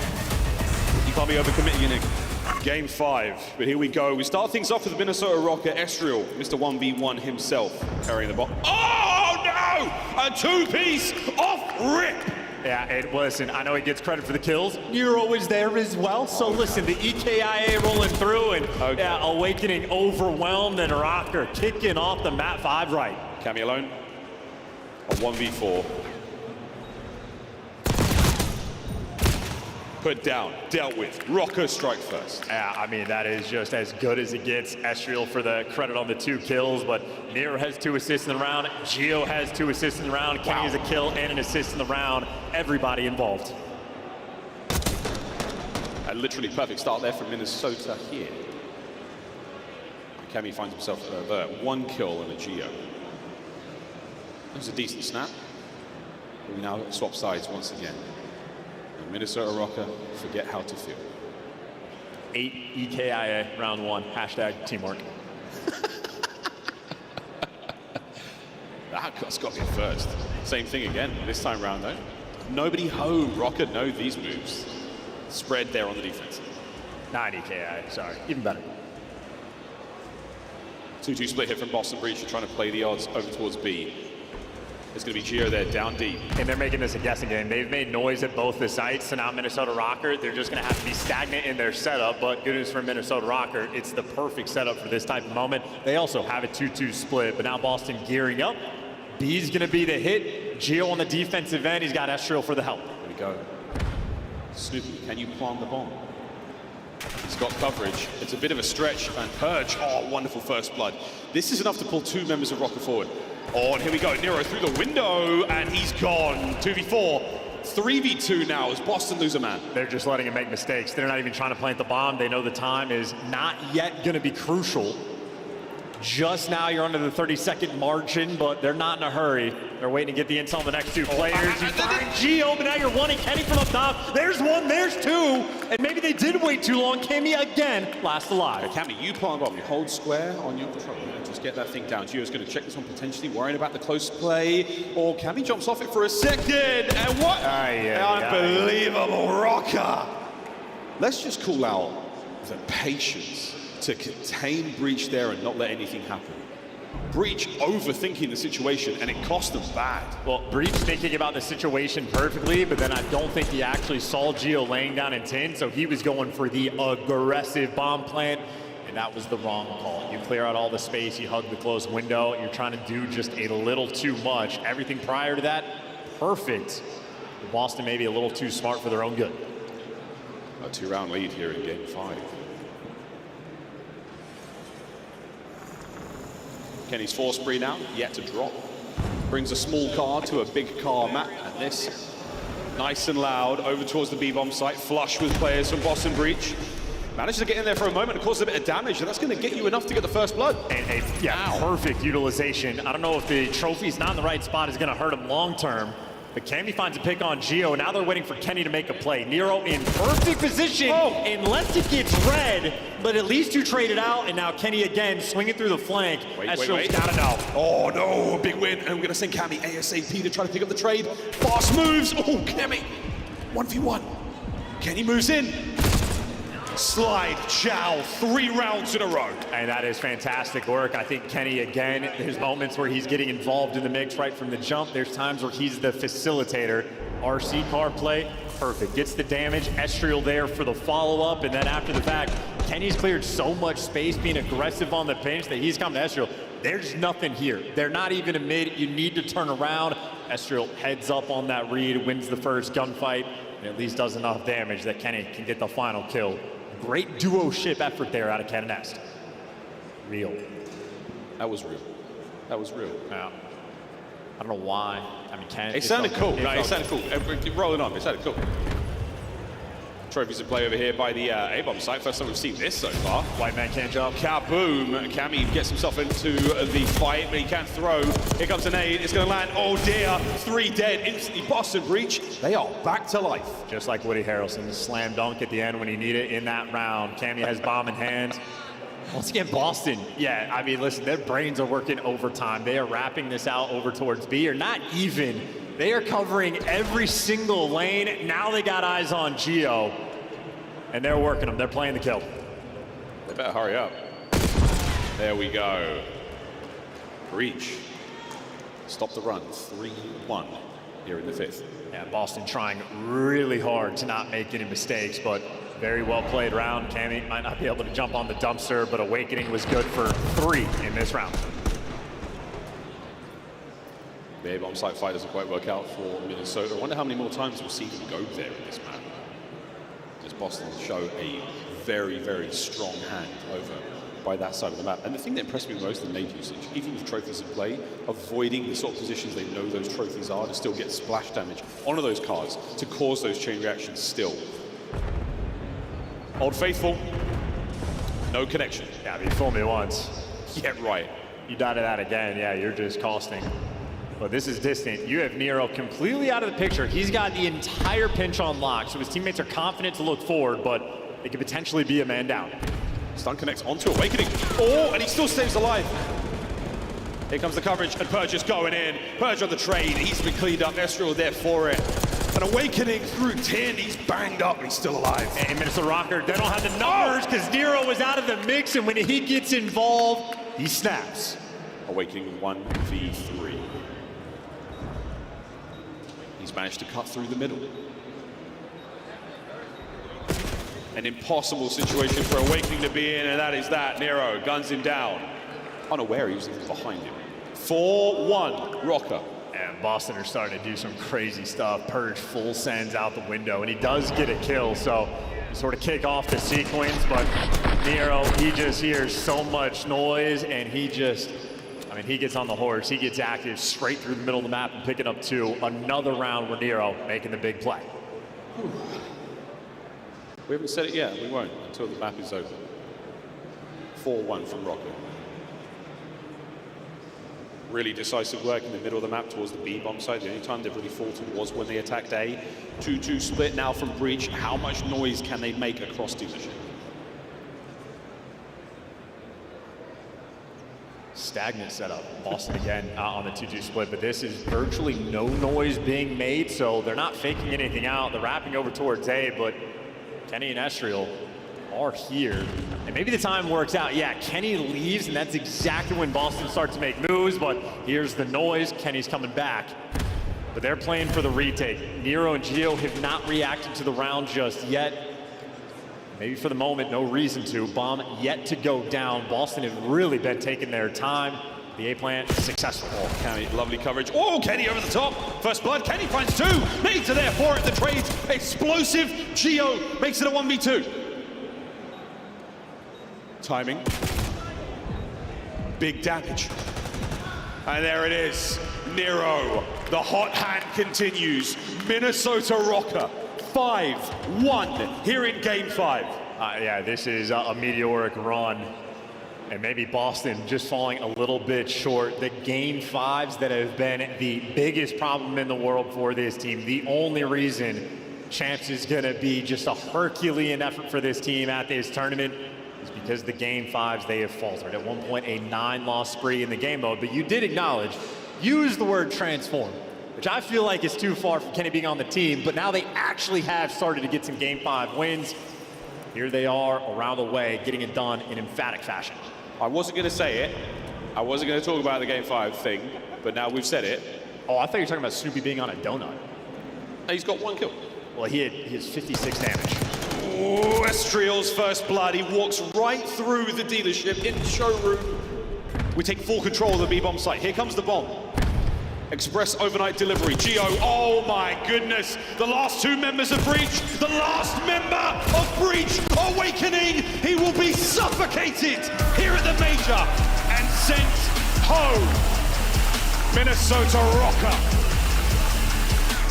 You can't be overcommitting in Game 5, but here we go. We start things off with Minnesota Rocker, Estriel, Mr. 1v1 himself, carrying the ball. Oh, no! A two-piece off rip! Yeah, listen, I know he gets credit for the kills. Nero is there as well. So listen, the EKIA rolling through and Awakening overwhelmed and Rocker kicking off the map 5 right. Cammy alone. A 1v4. Put down, dealt with. Rocker strike first. Yeah, I mean, that is just as good as it gets. Estriel for the credit on the 2 kills, but Nero has 2 assists in the round. Gio has 2 assists in the round. Kenny has a kill and an assist in the round. Everybody involved. A literally perfect start there from Minnesota here. Cammy finds himself there. 1 kill and a Gio. That was a decent snap. But we now swap sides once again. Minnesota Rocker, forget how to feel. 8 EKIA round 1, hashtag teamwork. That's got to be a first. Same thing again this time around though. Nobody home. Rocker know these moves. Spread there on the defense. 90 KI, sorry, even better. 2-2 split hit from Boston Breach. They're trying to play the odds over towards B. There's going to be Gio there, down deep. And they're making this a guessing game. They've made noise at both the sites, so now Minnesota Rocker, they're just going to have to be stagnant in their setup, but good news for Minnesota Rocker, it's the perfect setup for this type of moment. They also have a 2-2 split, but now Boston gearing up. B's going to be the hit. Gio on the defensive end, he's got Estriel for the help. There we go. Snoopy, can you plant the bomb? He's got coverage. It's a bit of a stretch, and Purge, oh, wonderful first blood. This is enough to pull 2 members of Rocker forward. Oh, and here we go, Nero through the window, and he's gone. 2v4, 3v2 now as Boston lose a man. They're just letting him make mistakes. They're not even trying to plant the bomb. They know the time is not yet going to be crucial. Just now you're under the 30-second margin, but they're not in a hurry. They're waiting to get the intel on the next 2 players. You find Gio, but now you're wanting Kenny from up top. There's 1, there's 2, and maybe they did wait too long. Cammy again, last alive. Cammy, you plant bomb. You hold square on your control. Just get that thing down. Gio's going to check this one potentially, worrying about the close play. Or Cammy jumps off it for a second, and what? Unbelievable Rocker. Let's just call out the patience to contain Breach there and not let anything happen. Breach overthinking the situation, and it cost them bad. Well, Breach thinking about the situation perfectly, but then I don't think he actually saw Gio laying down in 10, so he was going for the aggressive bomb plant, and that was the wrong call. You clear out all the space, you hug the closed window, you're trying to do just a little too much. Everything prior to that, perfect. Boston maybe a little too smart for their own good. A 2-round lead here in Game 5. Kenny's 4 spree now, yet to drop. Brings a small car to a big car map, and this, nice and loud, over towards the B-bomb site, flush with players from Boston Breach. Manages to get in there for a moment and cause a bit of damage, and that's going to get you enough to get the first blood. And perfect utilization. I don't know if the trophy's not in the right spot is going to hurt him long term, but Cammy finds a pick on Gio. Now they're waiting for Kenny to make a play. Nero in perfect position, unless it gets red, but at least you trade it out, and now Kenny again swinging through the flank. Wait. Gotta know. Oh no, a big win, and we're going to send Cammy ASAP to try to pick up the trade. Fast moves, oh, Cammy, 1v1. Kenny moves in. Slide, chow, 3 rounds in a row. And that is fantastic work. I think Kenny, again, there's moments where he's getting involved in the mix right from the jump. There's times where he's the facilitator. RC car play, perfect. Gets the damage, Estriel there for the follow-up, and then after the fact, Kenny's cleared so much space being aggressive on the pinch that he's come to Estriel. There's nothing here. They're not even a mid. You need to turn around. Estriel heads up on that read, wins the first gunfight, and at least does enough damage that Kenny can get the final kill. Great duo-ship effort there out of Cannon Nest. Real. That was real. That was real. Yeah. I don't know why. I mean, it sounded cool. It sounded cool. Rolling on. It sounded cool. Trophies in play over here by the A-bomb site. First time we've seen this so far. White man can't jump. Kaboom. Cammy gets himself into the fight, but he can't throw. Here comes an aid. It's going to land. Oh dear. 3 dead. Instantly Boston Breach. They are back to life. Just like Woody Harrelson's slam dunk at the end when he needed it in that round. Cammy has bomb in hand. Once again, Boston, yeah, I mean, listen, their brains are working overtime. They are wrapping this out over towards B, or not even. They are covering every single lane. Now they got eyes on Gio, and they're working them. They're playing the kill. They better hurry up. There we go. Breach. Stop the run. 3-1 here in the 5th. Yeah, Boston trying really hard to not make any mistakes, but very well played round. Cammy might not be able to jump on the dumpster, but Awakening was good for 3 in this round. The A-bomb site fight doesn't quite work out for Minnesota. I wonder how many more times we'll see them go there in this map. Does Boston show a very, very strong hand over by that side of the map? And the thing that impressed me most in nade usage, even with trophies in play, avoiding the sort of positions they know those trophies are to still get splash damage onto those cards to cause those chain reactions still. Old Faithful, no connection. Yeah, but you fooled me once. Yeah, right. You die to that again, yeah, you're just costing. But this is distant. You have Nero completely out of the picture. He's got the entire pinch on lock, so his teammates are confident to look forward, but it could potentially be a man down. Stun connects onto Awakening. Oh, and he still stays alive. Here comes the coverage, and Purge is going in. Purge on the trade, he's been cleaned up. Ezreal there for it. An awakening through 10, he's banged up, he's still alive. And Minnesota Rocker, they don't have the numbers because Nero was out of the mix, and when he gets involved, he snaps. Awakening 1v3. He's managed to cut through the middle. An impossible situation for Awakening to be in, and that is that. Nero guns him down. Unaware he was even behind him. 4-1, Rocker. And Boston are starting to do some crazy stuff. Purge full sends out the window, and he does get a kill, so you sort of kick off the sequence, but Nero, he just hears so much noise, and he just, I mean, he gets on the horse, he gets active straight through the middle of the map and picking up 2. Another round with Nero making the big play. We haven't said it yet, we won't until the map is open. 4-1 from Rocker. Really decisive work in the middle of the map towards the B-bomb side. The only time they've really faltered was when they attacked A. 2-2 split now from Breach. How much noise can they make across dealership? Stagnant setup. Boston again on the 2-2 split, but this is virtually no noise being made, so they're not faking anything out. They're wrapping over towards A, but Kenny and Ezreal are here. And maybe the time works out. Yeah, Kenny leaves, and that's exactly when Boston starts to make moves, but here's the noise. Kenny's coming back. But they're playing for the retake. Nero and Gio have not reacted to the round just yet. Maybe for the moment, no reason to. Bomb yet to go down. Boston have really been taking their time. The A plant successful. Oh, Kenny, lovely coverage. Oh, Kenny over the top. First blood, Kenny finds 2. Needs are there for it. The trade's explosive. Gio makes it a 1v2. Timing. Big damage. And there it is. Nero. The hot hand continues. Minnesota Rocker. 5-1 here in Game 5. Yeah, this is a meteoric run. And maybe Boston just falling a little bit short. The Game 5s that have been the biggest problem in the world for this team. The only reason Champs is going to be just a Herculean effort for this team at this tournament is because the Game 5s, they have faltered. At one point, a 9-loss spree in the game mode, but you did acknowledge, use the word transform, which I feel like is too far from Kenny being on the team, but now they actually have started to get some Game 5 wins. Here they are around the way, getting it done in emphatic fashion. I wasn't going to say it. I wasn't going to talk about the Game 5 thing, but now we've said it. Oh, I thought you were talking about Snoopy being on a donut. He's got 1 kill. Well, he has 56 damage. Oh, Ezreal's first blood. He walks right through the dealership in the showroom. We take full control of the B-bomb site. Here comes the bomb. Express overnight delivery. Gio, oh my goodness. The last 2 members of Breach. The last member of Breach awakening. He will be suffocated here at the major and sent home. Minnesota Rocker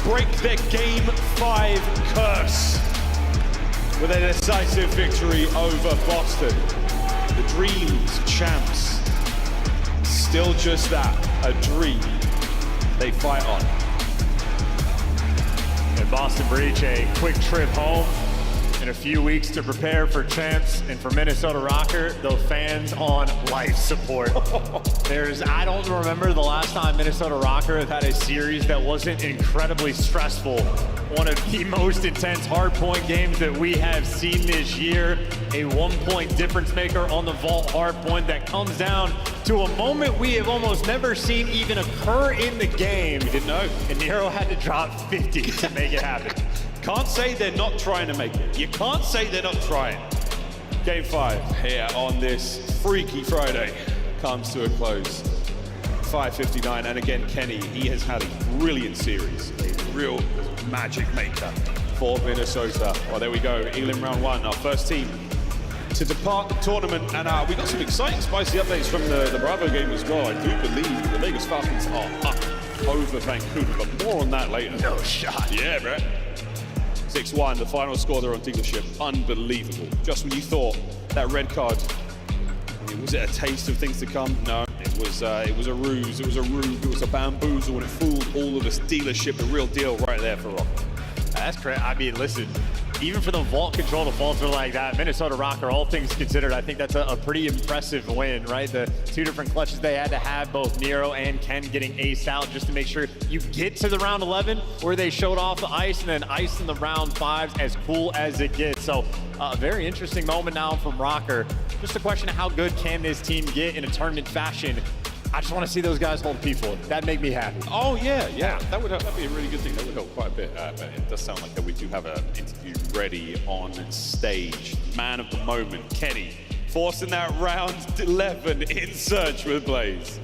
break their Game 5 curse with a decisive victory over Boston. The Dreams champs. Still just that, a dream they fight on. And Boston Breach, a quick trip home in a few weeks to prepare for Champs, and for Minnesota Rocker, the fans on life support. I don't remember the last time Minnesota Rocker have had a series that wasn't incredibly stressful. One of the most intense hardpoint games that we have seen this year. A 1-point difference maker on the vault hardpoint that comes down to a moment we have almost never seen even occur in the game. We didn't know. And Nero had to drop 50 to make it happen. Can't say they're not trying to make it. You can't say they're not trying. Game 5 here on this Freaky Friday comes to a close. 5:59, and again, Kenny, he has had a brilliant series. A real magic maker for Minnesota. Well, there we go. Elim round 1, our first team to depart the tournament. And we got some exciting, spicy updates from the Bravo game as well. I do believe the Vegas Falcons are up over Vancouver, but more on that later. No shot. Yeah, bro. 6-1, the final score there on dealership. Unbelievable. Just when you thought that red card, was it a taste of things to come? No, it was a ruse, it was a rube, it was a bamboozle, and it fooled all of us. Dealership, the real deal right there for Rock. That's correct. I mean, listen, even for the vault control to falter like that, Minnesota Rocker, all things considered, I think that's a pretty impressive win, right? The two different clutches they had to have, both Nero and Ken getting aced out just to make sure you get to the round 11 where they showed off the ice, and then ice in the round 5s, as cool as it gets. So a very interesting moment now from Rocker. Just a question of how good can this team get in a tournament fashion. I just want to see those guys hold people. That'd make me happy. Oh, yeah. That'd be a really good thing. That would help quite a bit. But it does sound like that we do have an interview ready on stage. Man of the moment, Kenny, forcing that round 11 in search with Blaze.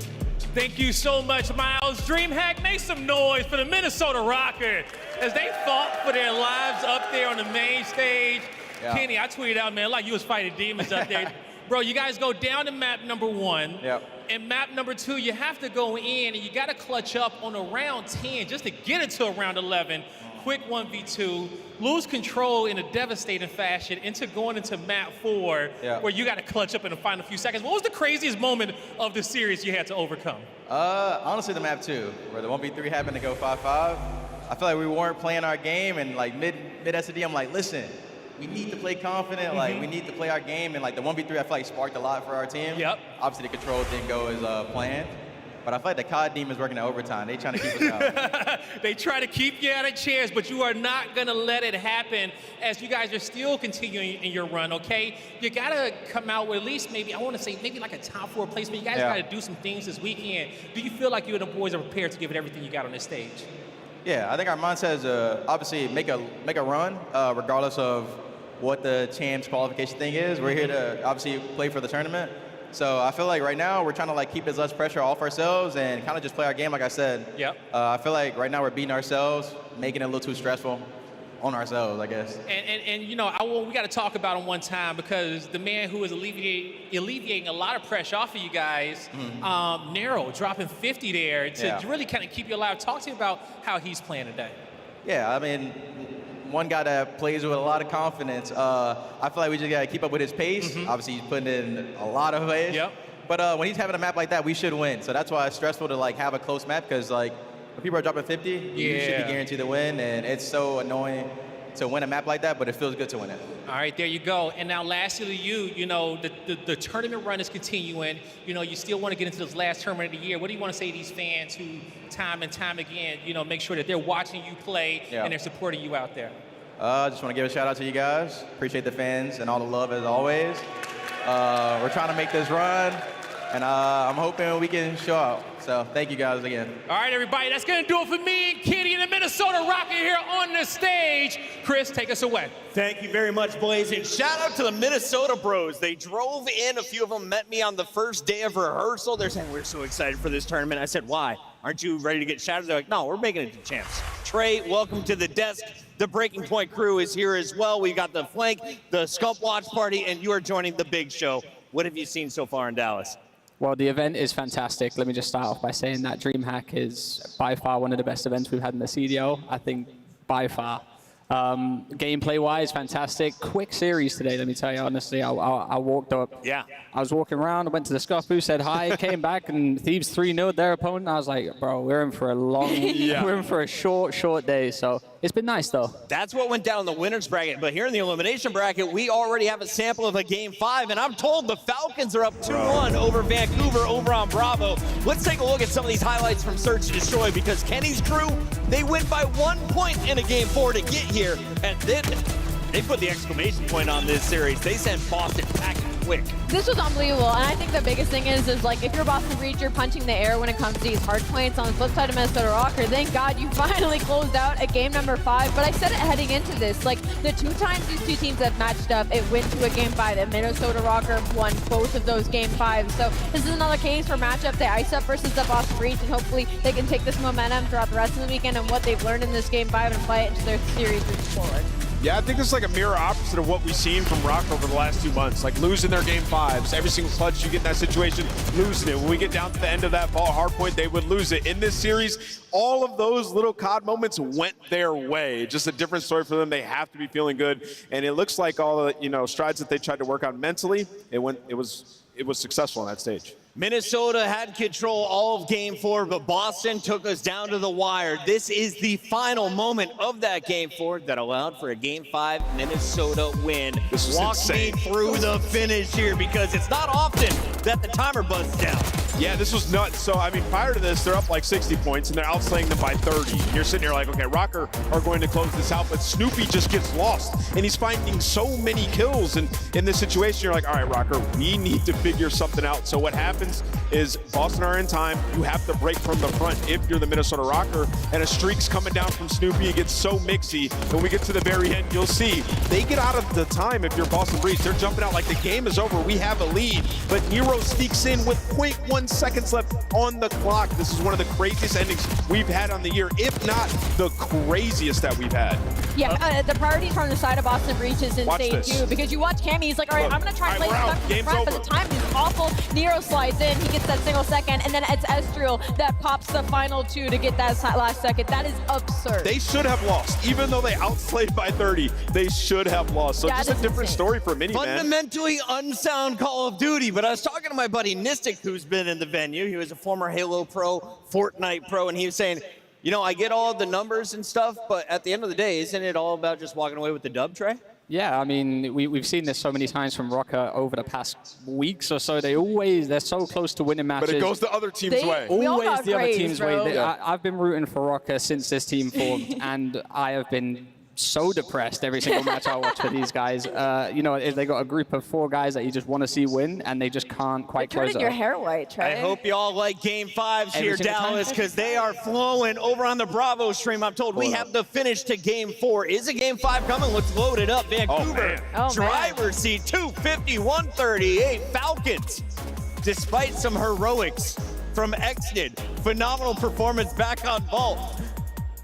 Thank you so much, Miles. DreamHack, make some noise for the Minnesota Rocker as they fought for their lives up there on the main stage. Yeah. Kenny, I tweeted out, man, like you was fighting demons up there. Bro, you guys go down to map number 1. Yep. And map number 2, you have to go in and you got to clutch up on a round 10 just to get it to a round 11. Quick 1v2, lose control in a devastating fashion into going into map 4, where you got to clutch up in the final few seconds. What was the craziest moment of the series you had to overcome? Honestly, the map 2, where the 1v3 happened to go 5-5. I feel like we weren't playing our game, and like mid SD, I'm like, listen, we need to play confident. Like, we need to play our game. And like the 1v3, I feel like sparked a lot for our team. Yep. Obviously, the control didn't go as planned. But I feel like the COD team is working at overtime. They trying to keep us out. They try to keep you out of chairs, but you are not going to let it happen as you guys are still continuing in your run, okay? You got to come out with at least maybe, I want to say, maybe like a top 4 placement. You guys got to do some things this weekend. Do you feel like you and the boys are prepared to give it everything you got on this stage? Yeah, I think our mindset is obviously make a run, regardless of what the champs qualification thing is. We're here to obviously play for the tournament. So I feel like right now we're trying to like keep as less pressure off ourselves and kind of just play our game like I said. Yep. I feel like right now we're beating ourselves, making it a little too stressful on ourselves, I guess. And you know, we got to talk about him one time because the man who is alleviating a lot of pressure off of you guys, Nero, dropping 50 there to really kind of keep you alive. Talk to me about how he's playing today. Yeah, I mean, one guy that plays with a lot of confidence. I feel like we just got to keep up with his pace. Obviously, he's putting in a lot of ways. Yep. But when he's having a map like that, we should win. So that's why it's stressful to like have a close map because like when people are dropping 50, you should be guaranteed to win. And it's so annoying to win a map like that, but it feels good to win it. All right, there you go. And now lastly, you know, the tournament run is continuing. You know, you still want to get into this last tournament of the year. What do you want to say to these fans who time and time again, you know, make sure that they're watching you play and they're supporting you out there? Just want to give a shout out to you guys. Appreciate the fans and all the love as always. We're trying to make this run, and I'm hoping we can show out. So thank you guys again. All right, everybody, that's going to do it for me and Kitty and the Minnesota Rocket here on the stage. Chris, take us away. Thank you very much, Blaze. And shout out to the Minnesota bros. They drove in. A few of them met me on the first day of rehearsal. They're saying, we're so excited for this tournament. I said, why? Aren't you ready to get shouted? They're like, no, we're making it to champs. Trey, welcome to the desk. The Breaking Point crew is here as well. We got the flank, the Scump Watch Party, and you are joining the big show. What have you seen so far in Dallas? Well, the event is fantastic. Let me just start off by saying that DreamHack is by far one of the best events we've had in the CDO. I think by far. Gameplay-wise, fantastic. Quick series today, let me tell you honestly. I walked up. Yeah. I was walking around, I went to the Scuff booth, said hi, came back, and Thieves 3-0'd their opponent. I was like, bro, we're in for a long, we're in for a short day. So it's been nice, though. That's what went down in the winners bracket. But here in the elimination bracket, we already have a sample of a Game 5. And I'm told the Falcons are up 2-1 over Vancouver over on Bravo. Let's take a look at some of these highlights from Search and Destroy because Kenny's crew, they win by 1 point in a Game 4 to get here. And then they put the exclamation point on this series. They sent Boston packing quick. This was unbelievable, and I think the biggest thing is like if you're Boston Breach, you're punching the air when it comes to these hard points. On the flip side of Minnesota Rocker, thank God you finally closed out at game number 5. But I said it heading into this, like the 2 times these 2 teams have matched up, it went to a game 5, and Minnesota Rocker won both of those game 5s. So this is another case for matchup. They ice up versus the Boston Breach, and hopefully they can take this momentum throughout the rest of the weekend and what they've learned in this game 5 and apply it into their series moving forward. Yeah, I think it's like a mirror opposite of what we've seen from Rock over the last 2 months. Like losing their game 5s. Every single clutch you get in that situation, losing it. When we get down to the end of that ball hard point, they would lose it. In this series, all of those little COD moments went their way. Just a different story for them. They have to be feeling good. And it looks like all the strides that they tried to work on mentally, it was successful on that stage. Minnesota had control all of Game 4, but Boston took us down to the wire. This is the final moment of that Game 4 that allowed for a Game 5 Minnesota win. This was Walk insane. me through the finish here, because it's not often that the timer buzzes down. Yeah, this was nuts. So, I mean, prior to this, they're up like 60 points, and they're outslaying them by 30. You're sitting here like, okay, Rocker are going to close this out, but Snoopy just gets lost, and he's finding so many kills. And in this situation, you're like, all right, Rocker, we need to figure something out. So what happens is Boston are in time. You have to break from the front if you're the Minnesota Rocker, and a streak's coming down from Snoopy. It gets so mixy. When we get to the very end, you'll see they get out of the time if you're Boston Breeze. They're jumping out like the game is over. We have a lead, but Nero sneaks in with 0.1 seconds left on the clock. This is one of the craziest endings we've had on the year, if not the craziest that we've had. Yeah, the priority from the side of Boston Breach is insane too, because you watch Cammy, he's like, all right, I'm going to try and play stuff in the front, but the time is awful. Nero slides in, he gets that single second, and then it's Estriel that pops the final 2 to get that last second. That is absurd. They should have lost. Even though they outplayed by 30, they should have lost. So just a different story for Mini, man. Fundamentally unsound Call of Duty, but I was talking to my buddy Nistic, who's been in the venue. He was a former Halo pro, Fortnite pro, and he was saying, you know, I get all the numbers and stuff, but at the end of the day, isn't it all about just walking away with the dub, Trey? Yeah, I mean, we've seen this so many times from Rocker over the past weeks or so. They're so close to winning matches. But it goes the other team's way. Always the other team's way. I've been rooting for Rocker since this team formed, and I have been so depressed every single match I watch for these guys. You know, they got a group of 4 guys that you just want to see win, and they just can't quite close it your up. hair white, Trey. I hope y'all like Game 5s Every here, single time. Dallas, because they are flowing over on the Bravo stream. I'm told we have the finish to Game 4. Is a Game 5 coming? Let's load it up. Vancouver, driver's seat, 250, 138. Falcons, despite some heroics from Exnid, phenomenal performance back on Vault.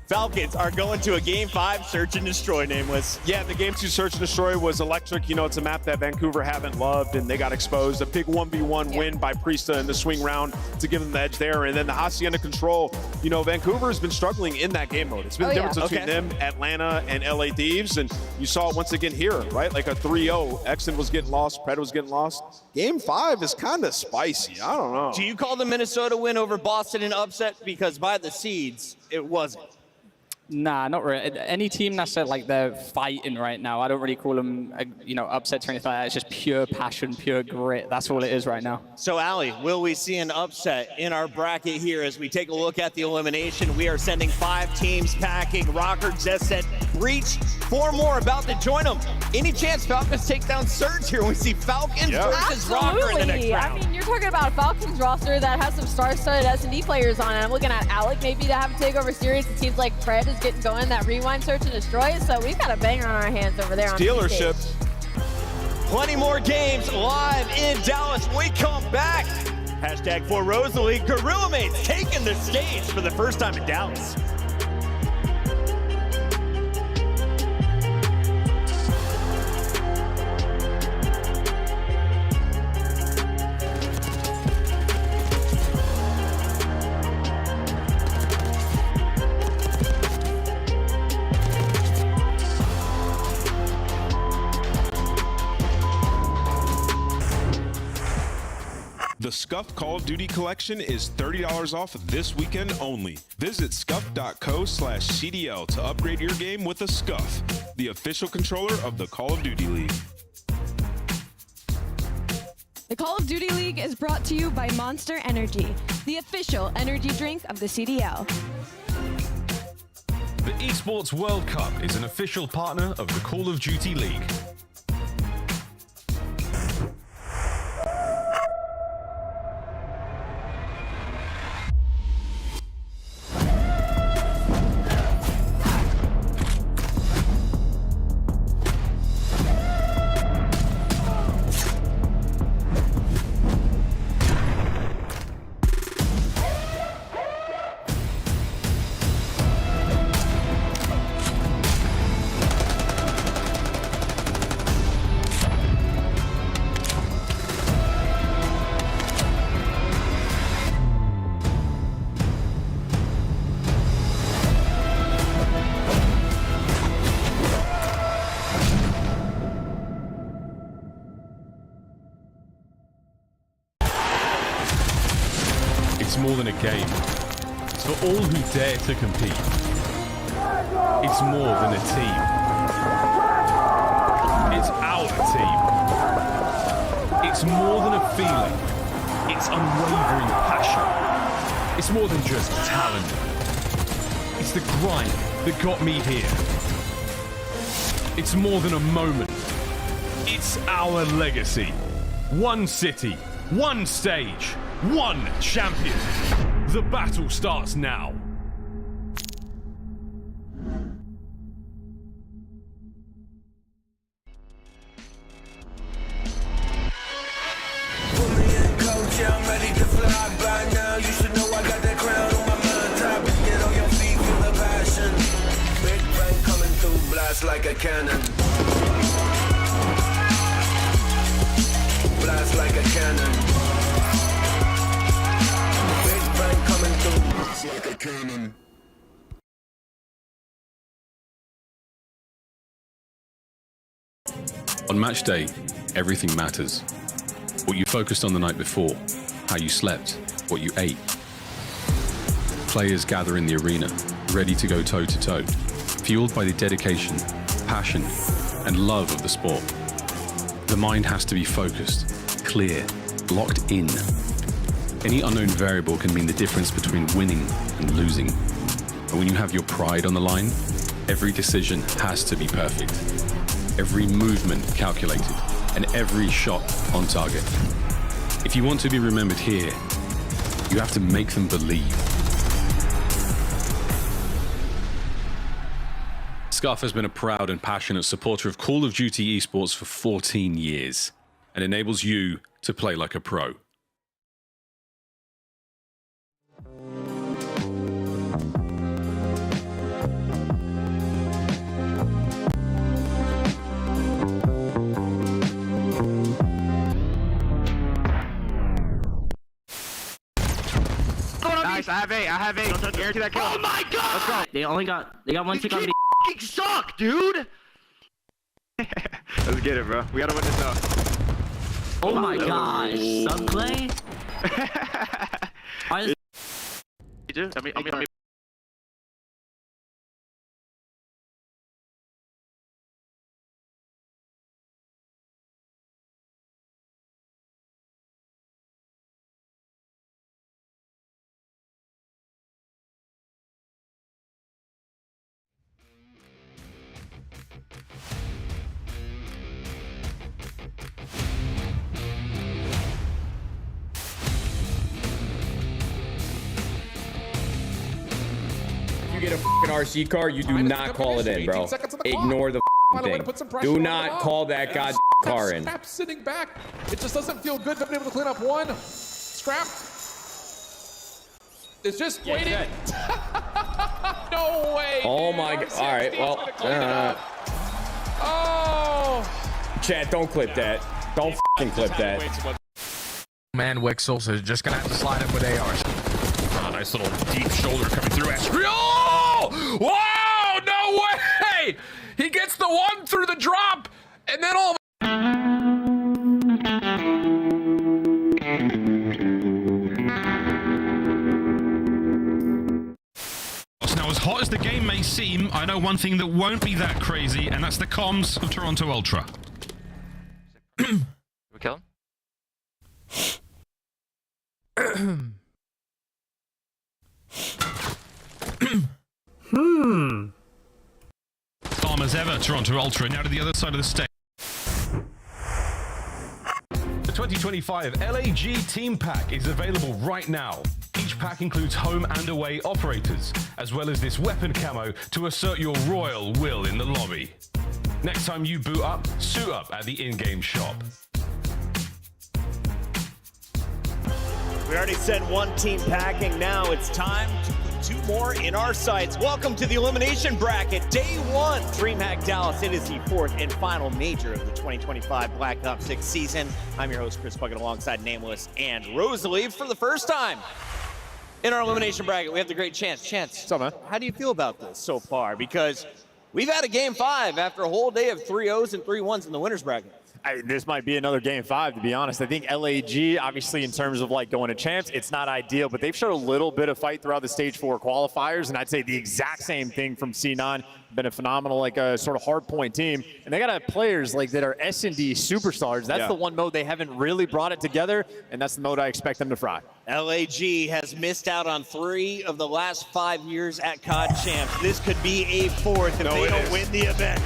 Falcons are going to a Game 5 search and destroy, Nameless. Yeah, the Game 2 search and destroy was electric. You know, it's a map that Vancouver haven't loved, and they got exposed. A big 1v1 win by Priesta in the swing round to give them the edge there. And then the Hacienda control. You know, Vancouver has been struggling in that game mode. It's been the difference between them, Atlanta, and LA Thieves. And you saw it once again here, right? Like a 3-0. Exton was getting lost. Pred was getting lost. Game 5 is kind of spicy. I don't know. Do you call the Minnesota win over Boston an upset? Because by the seeds, it wasn't. Nah, not really. Any team that's like they're fighting right now, I don't really call them, you know, upsets or anything like that. It's just pure passion, pure grit. That's all it is right now. So, Ali, will we see an upset in our bracket here as we take a look at the elimination? We are sending 5 teams packing. Rocker just said Breach. 4 more about to join them. Any chance Falcons take down Surge here when we see Falcons versus Rocker in the next round? I mean, you're talking about a Falcons roster that has some star-studded S&D players on it. I'm looking at Alec maybe to have a takeover series. It seems like Fred is getting going, that rewind search and destroy. So we've got a banger on our hands over there. Dealership. Plenty more games live in Dallas when we come back. Hashtag for Rosalie. Gorilla Mates taking the stage for the first time in Dallas. The Scuff Call of Duty collection is $30 off this weekend only. Visit scuff.co/CDL to upgrade your game with a Scuff, the official controller of the Call of Duty League. The Call of Duty League is brought to you by Monster Energy, the official energy drink of the CDL. The Esports World Cup is an official partner of the Call of Duty League. more than a game. It's for all who dare to compete. It's more than a team. It's our team. It's more than a feeling. It's unwavering passion. It's more than just talent. It's the grind that got me here. It's more than a moment. It's our legacy. One city, one stage, one champion. The battle starts now. I'm ready to fly by now. You should know I got that crown on my mind. Top it, get on your feet, feel the passion. Big bang coming through, blast like a cannon. Blast like a cannon. Big bang coming through, blast like a cannon. On match day, everything matters. What you focused on the night before, how you slept, what you ate. Players gather in the arena, ready to go toe-to-toe, fueled by the dedication, passion, and love of the sport. The mind has to be focused, clear, locked in. Any unknown variable can mean the difference between winning and losing. And when you have your pride on the line, every decision has to be perfect. Every movement calculated, and every shot on target. If you want to be remembered here, you have to make them believe. Scuff has been a proud and passionate supporter of Call of Duty esports for 14 years and enables you to play like a pro. Nice, I have eight. Guarantee that kill. Oh my god! Let's go. They got one tick on me. You suck, dude! Let's get it, bro. We gotta win this out. Oh my gosh, subplay? I mean. Get a fucking RC car, you do not call it in, bro. Ignore the thing. Do not call that goddamn car in. Scrap sitting back. It just doesn't feel good to be able to clean up one. Scrap. It's just waiting. No way. Oh my god. All right, well. Oh. Chat, don't clip that. Don't fucking clip that. Man, Wixels is just gonna have to slide in with ARs. Oh, nice little deep shoulder coming through. Oh! Whoa! No way! He gets the one through the drop, and then all. Now, as hot as the game may seem, I know one thing that won't be that crazy, and that's the comms of Toronto Ultra. We kill him? Calm as ever, Toronto Ultra, now to the other side of the stage. The 2025 LAG Team Pack is available right now. Each pack includes home and away operators, as well as this weapon camo to assert your royal will in the lobby. Next time you boot up, suit up at the in-game shop. We already said one team packing. Now it's time to put two more in our sights. Welcome to the elimination bracket, day one. DreamHack Dallas. It is the fourth and final major of the 2025 Black Ops 6 season. I'm your host, Chris Bucket, alongside Nameless and Rosalie. For the first time in our elimination bracket, we have the great Chance. Chance, how do you feel about this so far? Because we've had a game 5 after a whole day of 3-0s and 3-1s in the winners bracket. This might be another game 5, to be honest. I think LAG, obviously, in terms of like going to champs, it's not ideal, but they've showed a little bit of fight throughout the stage 4 qualifiers, and I'd say the exact same thing from C9. Been a phenomenal, like a sort of hard point team, and they got to have players like that are S&D superstars. That's the one mode they haven't really brought it together, and that's the mode I expect them to fry. LAG has missed out on 3 of the last 5 years at COD Champs. This could be a 4th if they don't win the event.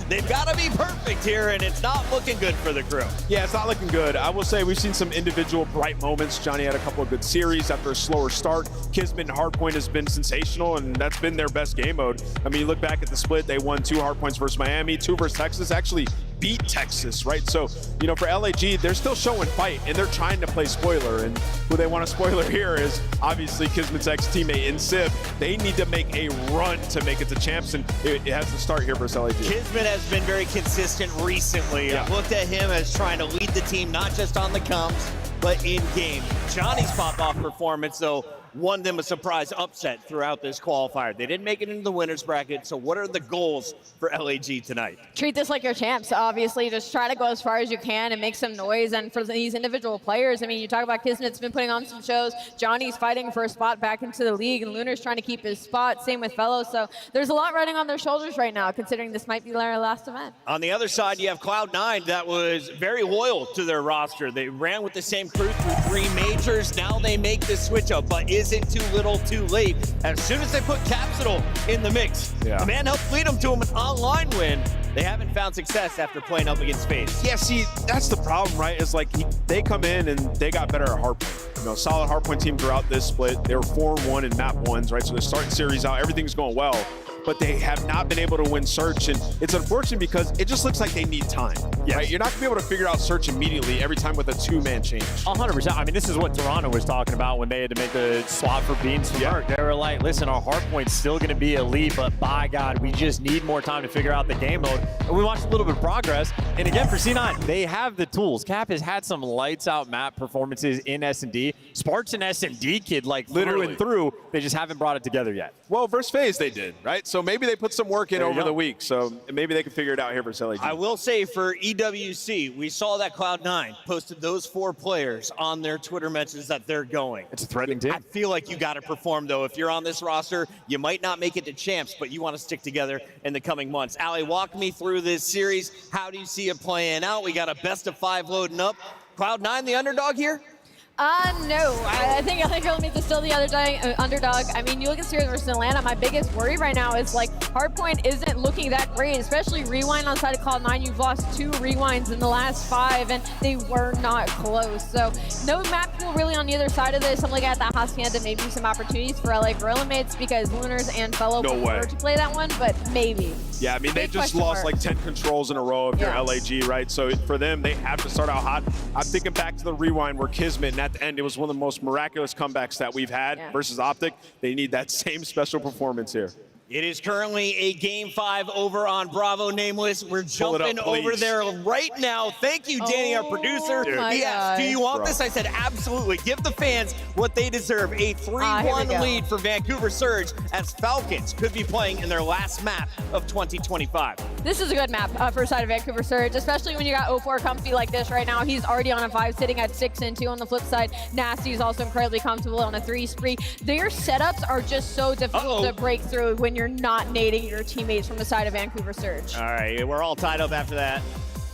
They've got to be perfect here, and it's not looking good for the crew. Yeah, it's not looking good. I will say we've seen some individual bright moments. Johnny had a couple of good series after a slower start. Kismet and Hardpoint has been sensational, and that's been their best game mode. I mean, you look back at the split, they won 2 Hardpoints versus Miami, 2 versus Texas, actually beat Texas, right? So, you know, for LAG, they're still showing fight, and they're trying to play spoiler, and who they want to spoiler here is obviously Kismet's ex-teammate in Civ. They need to make a run to make it to champs, and it has to start here versus LAG. Kismet has been very consistent recently. I've looked at him as trying to lead the team, not just on the comms, but in game. Johnny's pop-off performance, though, won them a surprise upset throughout this qualifier. They didn't make it into the winners bracket, so what are the goals for LAG tonight? Treat this like your champs, obviously. Just try to go as far as you can and make some noise. And for these individual players, I mean, you talk about Kismet's been putting on some shows. Johnny's fighting for a spot back into the league, and Lunar's trying to keep his spot. Same with Fellow. So there's a lot riding on their shoulders right now, considering this might be their last event. On the other side, you have Cloud9 that was very loyal to their roster. They ran with the same crew through 3 majors. Now they make the switch up, but is it too little too late? As soon as they put Capsule in the mix, the man helped lead them to an online win. They haven't found success after playing up against FaZe. Yeah, see, that's the problem, right? It's like they come in and they got better at hardpoint. You know, solid hardpoint team throughout this split. They were 4-1 in map 1s, right? So they're starting series out. Everything's going well. But they have not been able to win Search, and it's unfortunate because it just looks like they need time, right? You're not gonna be able to figure out Search immediately every time with a 2-man change. 100%. I mean, this is what Toronto was talking about when they had to make the swap for Beans from Merc. They were like, listen, our hardpoint's still gonna be elite, but by God, we just need more time to figure out the game mode. And we watched a little bit of progress. And again, for C9, they have the tools. Cap has had some lights out map performances in S&D. Sparks and S&D kid, like through and through, they just haven't brought it together yet. Well, versus FaZe they did, right? So maybe they put some work in over the week, so maybe they can figure it out here for LAG. I will say for EWC, we saw that Cloud9 posted those 4 players on their Twitter mentions that they're going. It's a threatening team. I feel like you got to perform, though. If you're on this roster, you might not make it to champs, but you want to stick together in the coming months. Ali, walk me through this series. How do you see it playing out? We got a best of 5 loading up. Cloud9 the underdog here? No. I think LA is still the underdog. I mean, you look at series versus Atlanta, my biggest worry right now is like Hardpoint isn't looking that great, especially Rewind on the side of Cloud9. You've lost 2 Rewinds in the last 5, and they were not close. So no map pool really on either side of this. I'm looking at that Hacienda, maybe some opportunities for LA Gorilla mates because Lunars and Fellow prefer to play that one, but maybe. Yeah, I mean, they just lost like 10 controls in a row if you're LAG, right? So for them, they have to start out hot. I'm thinking back to the Rewind where Kismet, and at the end, it was one of the most miraculous comebacks that we've had versus Optic. They need that same special performance here. It is currently a game 5 over on Bravo Nameless. We're jumping over there right now. Thank you, Danny, our producer. He asked, do you want this? I said, absolutely. Give the fans what they deserve. A 3-1 lead for Vancouver Surge as Falcons could be playing in their last map of 2025. This is a good map for side of Vancouver Surge, especially when you got 0-4 comfy like this right now. He's already on a 5, sitting at 6-2 on the flip side. Nasty is also incredibly comfortable on a 3 spree. Their setups are just so difficult to break through when you're not nading your teammates from the side of Vancouver Surge. All right, we're all tied up after that.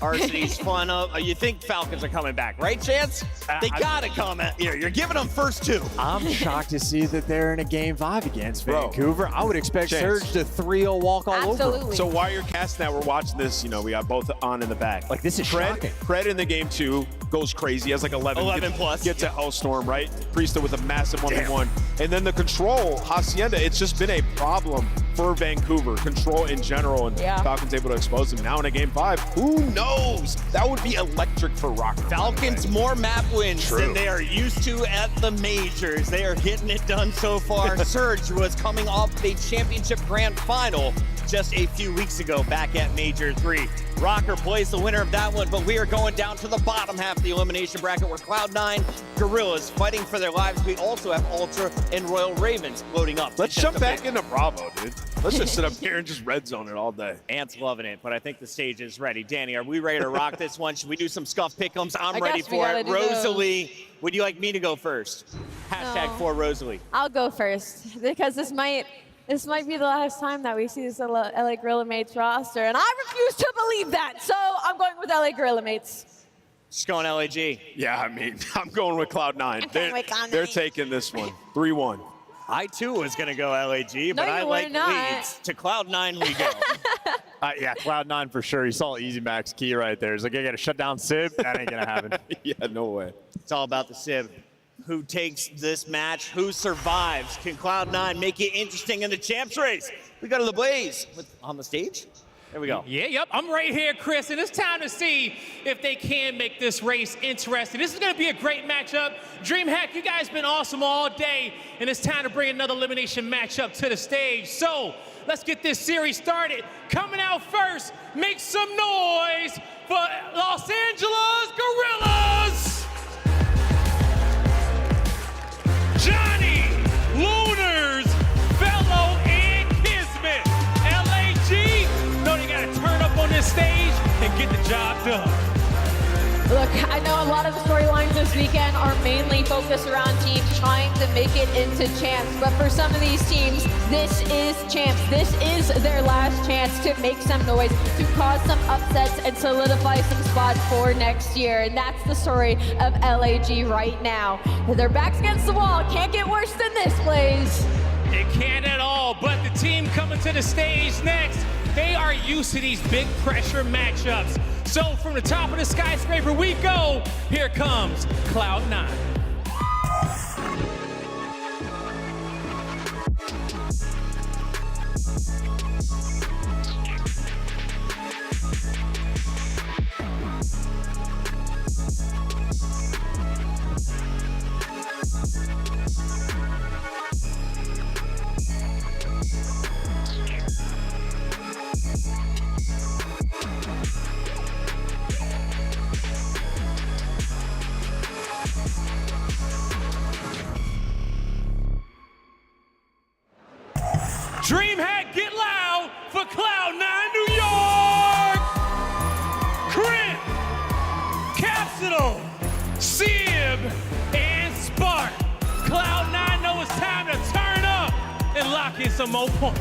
Arseny's fun up. You think Falcons are coming back, right, Chance? They gotta come at here. You're giving them first 2. I'm shocked to see that they're in a game 5 against Vancouver. I would expect Surge to 3-0 walk all over them. So while you're casting that, we're watching this, you know, we got both on in the back. Like, this is shocking. Fred in the game 2 goes crazy. He has like 11 plus. Gets a Hellstorm, right? Priesta with a massive 1v1. And then the control, Hacienda, it's just been a problem for Vancouver. Control in general, and Falcons able to expose them. Now in a game 5, who knows? That would be electric for Rock. Falcons more map wins than they are used to at the majors. They are getting it done so far. Surge was coming off a championship grand final just a few weeks ago back at Major 3. Rocker plays the winner of that one, but we are going down to the bottom half of the elimination bracket where Cloud9, Gorillas fighting for their lives. We also have Ultra and Royal Ravens loading up. Let's jump back into Bravo, dude. Let's just sit up here and just red zone it all day. Ant's loving it, but I think the stage is ready. Danny, are we ready to rock this one? Should we do some scuff pick'ems? I'm ready for it. Rosalie, would you like me to go first? Hashtag for Rosalie. I'll go first because this might be the last time that we see this LA Gorilla Mates roster, and I refuse to believe that. So I'm going with LA Gorilla Mates. Just going LAG. Yeah, I mean, I'm going with Cloud9. They're taking this one. 3-1. I too was going to go LAG, but I like leads. To Cloud9 we go. Yeah, Cloud9 for sure. You saw Easy Max key right there. He's like, I got to shut down Sib. That ain't going to happen. Yeah, no way. It's all about the Sib. Who takes this match? Who survives? Can Cloud9 make it interesting in the champs race? We go to the Blaze on the stage. There we go. Yeah, yep. I'm right here, Chris, and it's time to see if they can make this race interesting. This is going to be a great matchup. DreamHack, you guys been awesome all day, and it's time to bring another elimination matchup to the stage. So let's get this series started. Coming out first, make some noise for Los Angeles Gorillas. Johnny, Lunars, Fellow, and Kismet. LAG, know they gotta turn up on this stage and get the job done. Look, I know a lot of the storylines this weekend are mainly focused around teams trying to make it into champs, but for some of these teams, this is champs. This is their last chance to make some noise, to cause some upsets and solidify some spots for next year. And that's the story of LAG right now. Their backs against the wall. Can't get worse than this, Blaze. It can't at all, but the team coming to the stage next, they are used to these big pressure matchups. So from the top of the skyscraper we go. Here comes Cloud9. DreamHack, get loud for Cloud9 New York! Crimp, Capsule, Sib, and Spark. Cloud9 know it's time to turn up and lock in some more points.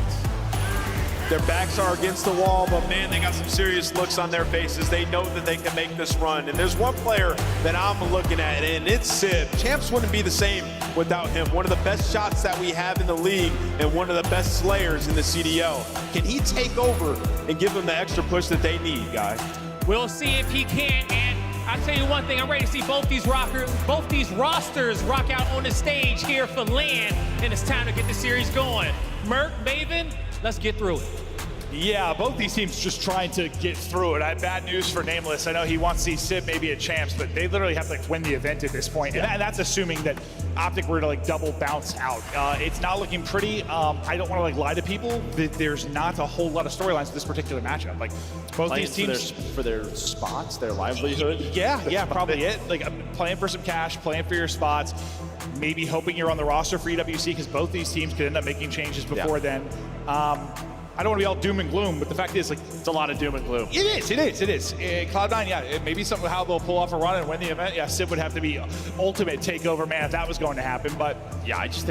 Their backs are against the wall, but man, they got some serious looks on their faces. They know that they can make this run. And there's one player that I'm looking at, and it's Sib. Champs wouldn't be the same without him. One of the best shots that we have in the league and one of the best slayers in the CDL. Can he take over and give them the extra push that they need, guys? We'll see if he can. And I'll tell you one thing, I'm ready to see both these rosters rock out on the stage here for LAN, and it's time to get the series going. Merc, Maven, let's get through it. Yeah, both these teams just trying to get through it. I have bad news for Nameless. I know he wants to see Sib maybe a champs, but they literally have to win the event at this point. And that's assuming that Optic were to double bounce out. It's not looking pretty. I don't want to lie to people that there's not a whole lot of storylines to this particular matchup. Both these teams for their spots, their livelihood. Yeah, probably it. Playing for some cash, playing for your spots, maybe hoping you're on the roster for EWC because both these teams could end up making changes before then. I don't want to be all doom and gloom, but the fact is, it's a lot of doom and gloom. It is. Cloud9, yeah, maybe something how they'll pull off a run and win the event. Yeah, Sib would have to be ultimate takeover, man, if that was going to happen. But yeah, I just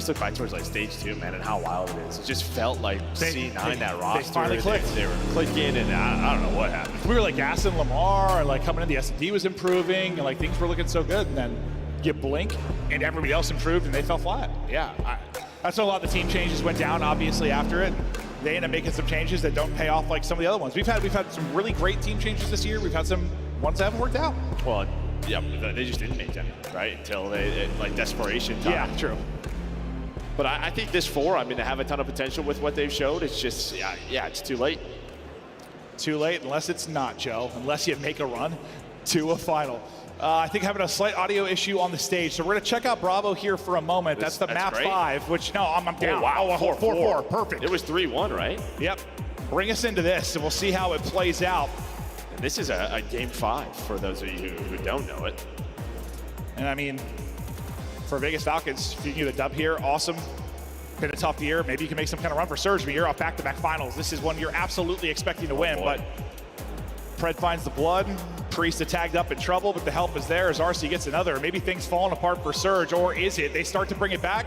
look back towards stage 2, man, and how wild it is. It just felt like C9 that roster. They finally clicked. They were clicking, and I don't know what happened. We were gassing Lamar, and coming in, the S&D was improving, and things were looking so good, and then you blink, and everybody else improved, and they fell flat. Yeah, that's when a lot of the team changes went down, obviously, after it. They end up making some changes that don't pay off like some of the other ones. We've had some really great team changes this year. We've had some ones that haven't worked out. Well, yeah, they just didn't make them, right? Until they desperation time. Yeah, true. But I think this 4, they have a ton of potential with what they've showed. It's just, it's too late. Too late, unless it's not, Joe. Unless you make a run to a final. I think having a slight audio issue on the stage. So we're going to check out Bravo here for a moment. That's the map great. 5, which, no, I'm down. Oh, wow. 4-4. Perfect. It was 3-1, right? Yep. Bring us into this, and we'll see how it plays out. And this is a game 5 for those of you who don't know it. And I mean, for Vegas Falcons, if you can get a dub here, awesome. Been a tough year. Maybe you can make some kind of run for Surge, but you're off back-to-back finals. This is one you're absolutely expecting to win, but Pred finds the blood. Priest tagged up in trouble, but the help is there as RC gets another. Maybe things falling apart for Surge, or is it? They start to bring it back.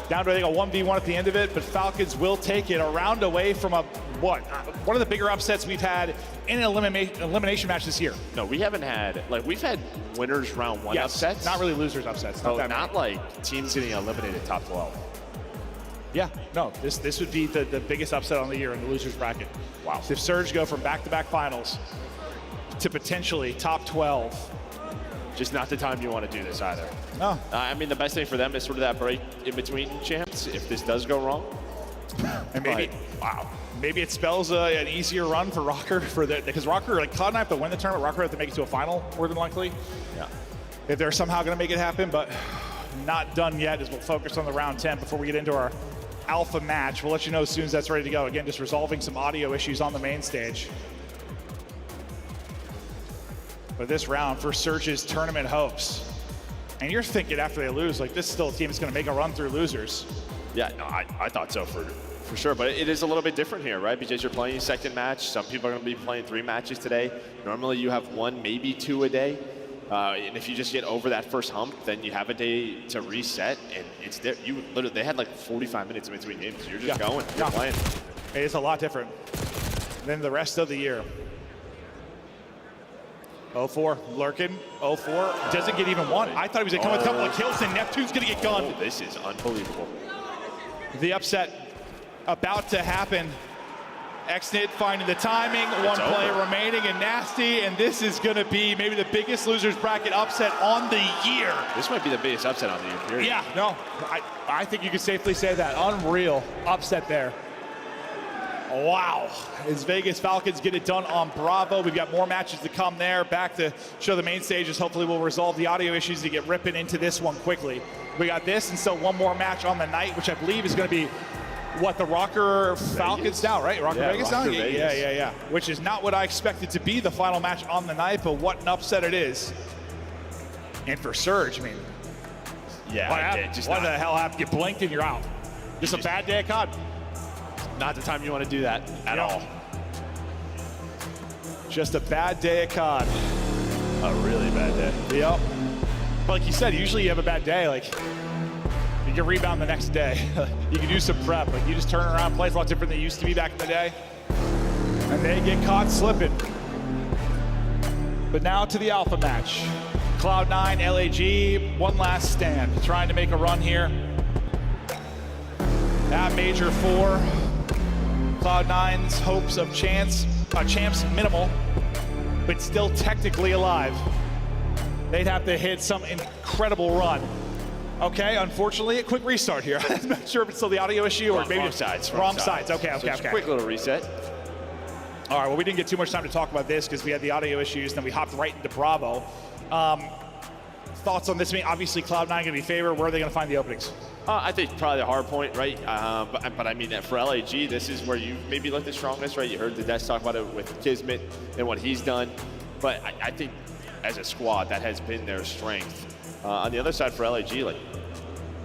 Down to, I think, a 1v1 at the end of it, but Falcons will take it a round away from one of the bigger upsets we've had in an elimination match this year. No, we haven't had, we've had winners round 1 upsets. Not really losers upsets. Not like teams getting eliminated top 12. Yeah, no, this would be the biggest upset on the year in the losers bracket. Wow. If Surge go from back-to-back finals to potentially top 12. Just not the time you want to do this either. No. I mean, the best thing for them is sort of that break in between champs if this does go wrong. And maybe, maybe it spells an easier run for Rocker because Rocker, Cloud9 have to win the tournament. Rocker have to make it to a final more than likely. Yeah. If they're somehow going to make it happen, but not done yet, as we'll focus on the round 10 before we get into our alpha match. We'll let you know as soon as that's ready to go. Again, just resolving some audio issues on the main stage. But this round for Surge's tournament hopes. And you're thinking after they lose, this is still a team that's going to make a run through losers. Yeah, no, I thought so for sure. But it is a little bit different here, right? Because you're playing a second match. Some people are going to be playing 3 matches today. Normally you have 1, maybe 2 a day. And if you just get over that first hump, then you have a day to reset. And it's there. They had 45 minutes in between games. You're just going. You're playing. It's a lot different than the rest of the year. 0-4, lurking, 0-4, doesn't get even 1. I thought he was going to come with a couple of kills, and Neptune's going to get gunned. Oh, this is unbelievable. The upset about to happen. Xnit finding the timing, one play remaining, and Nasty, and this is going to be maybe the biggest losers bracket upset on the year. This might be the biggest upset on the year, period. Yeah, no, I think you can safely say that. Unreal upset there. Wow, as Vegas Falcons get it done on Bravo. We've got more matches to come there. Back to show the main stages. Hopefully we'll resolve the audio issues to get ripping into this one quickly. We got this and still one more match on the night, which I believe is going to be the Rocker Falcons now, right? Rocker Vegas now? Yeah. Which is not what I expected to be the final match on the night, but what an upset it is. And for Surge, I mean, what the hell happened? You blinked and you're out. Just a bad day of COD. Not the time you want to do that at all. Just a bad day at COD. A really bad day. Yep. But like you said, usually you have a bad day, you can rebound the next day. You can do some prep. You just turn around, plays a lot different than it used to be back in the day. And they get caught slipping. But now to the alpha match. Cloud9, LAG, one last stand. Trying to make a run here. At Major 4. Cloud9's hopes of champs minimal, but still technically alive. They'd have to hit some incredible run. Okay, unfortunately, a quick restart here. I'm not sure if it's still the audio issue or maybe wrong sides. Wrong sides. Okay. Quick little reset. All right, well, we didn't get too much time to talk about this because we had the audio issues, then we hopped right into Bravo. Thoughts on this? I mean, obviously, Cloud9 going to be favored. Where are they going to find the openings? I think probably the hard point, right? But I mean, for LAG, this is where you maybe look the strongest, right? You heard the Desk talk about it with Kismet and what he's done. But I think as a squad, that has been their strength. On the other side for LAG,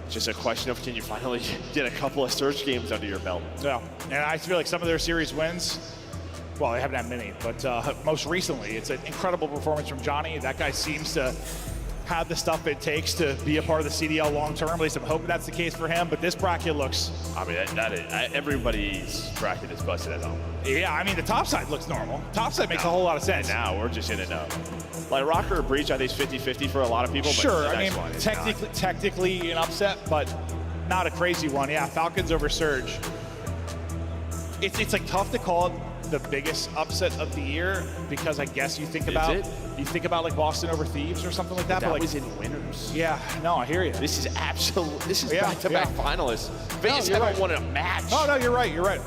just a question of can you finally get a couple of Surge games under your belt? Yeah, and I feel like some of their series wins, well, they haven't had many, but most recently, it's an incredible performance from Johnny. That guy seems to have the stuff it takes to be a part of the CDL long-term. At least I'm hoping that's the case for him, but this bracket looks... I mean, everybody's bracket is busted at home. Yeah, I mean, the top side looks normal. Top side makes a whole lot of sense. And now we're just in it now. Rocker or Breach, I think is 50-50 for a lot of people. Sure, but I mean, technically an upset, but not a crazy one. Yeah, Falcons over Surge. It's tough to call it the biggest upset of the year because I guess you think about Boston over Thieves or something like that. But was in winners. Yeah, no, I hear you. This is back-to-back finalists. Vegas haven't won a match. Oh no, you're right.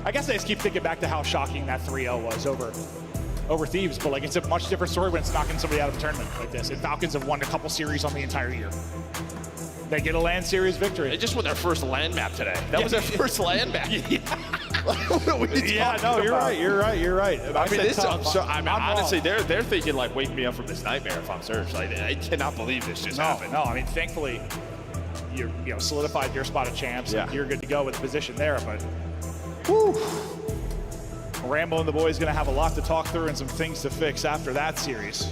I guess I just keep thinking back to how shocking that 3-0 was over over Thieves, but like it's a much different story when it's knocking somebody out of a tournament like this. And Falcons have won a couple series on the entire year. They get a LAN series victory. They just won their first LAN map today. That was their first LAN map. Yeah, no, you're right. You're right. I mean, honestly, they're thinking like, wake me up from this nightmare if I'm Surge. Like, I cannot believe this just happened. No, I mean, thankfully, you solidified your spot of champs. Yeah. And you're good to go with the position there, but whew. Rambo and the boys going to have a lot to talk through and some things to fix after that series.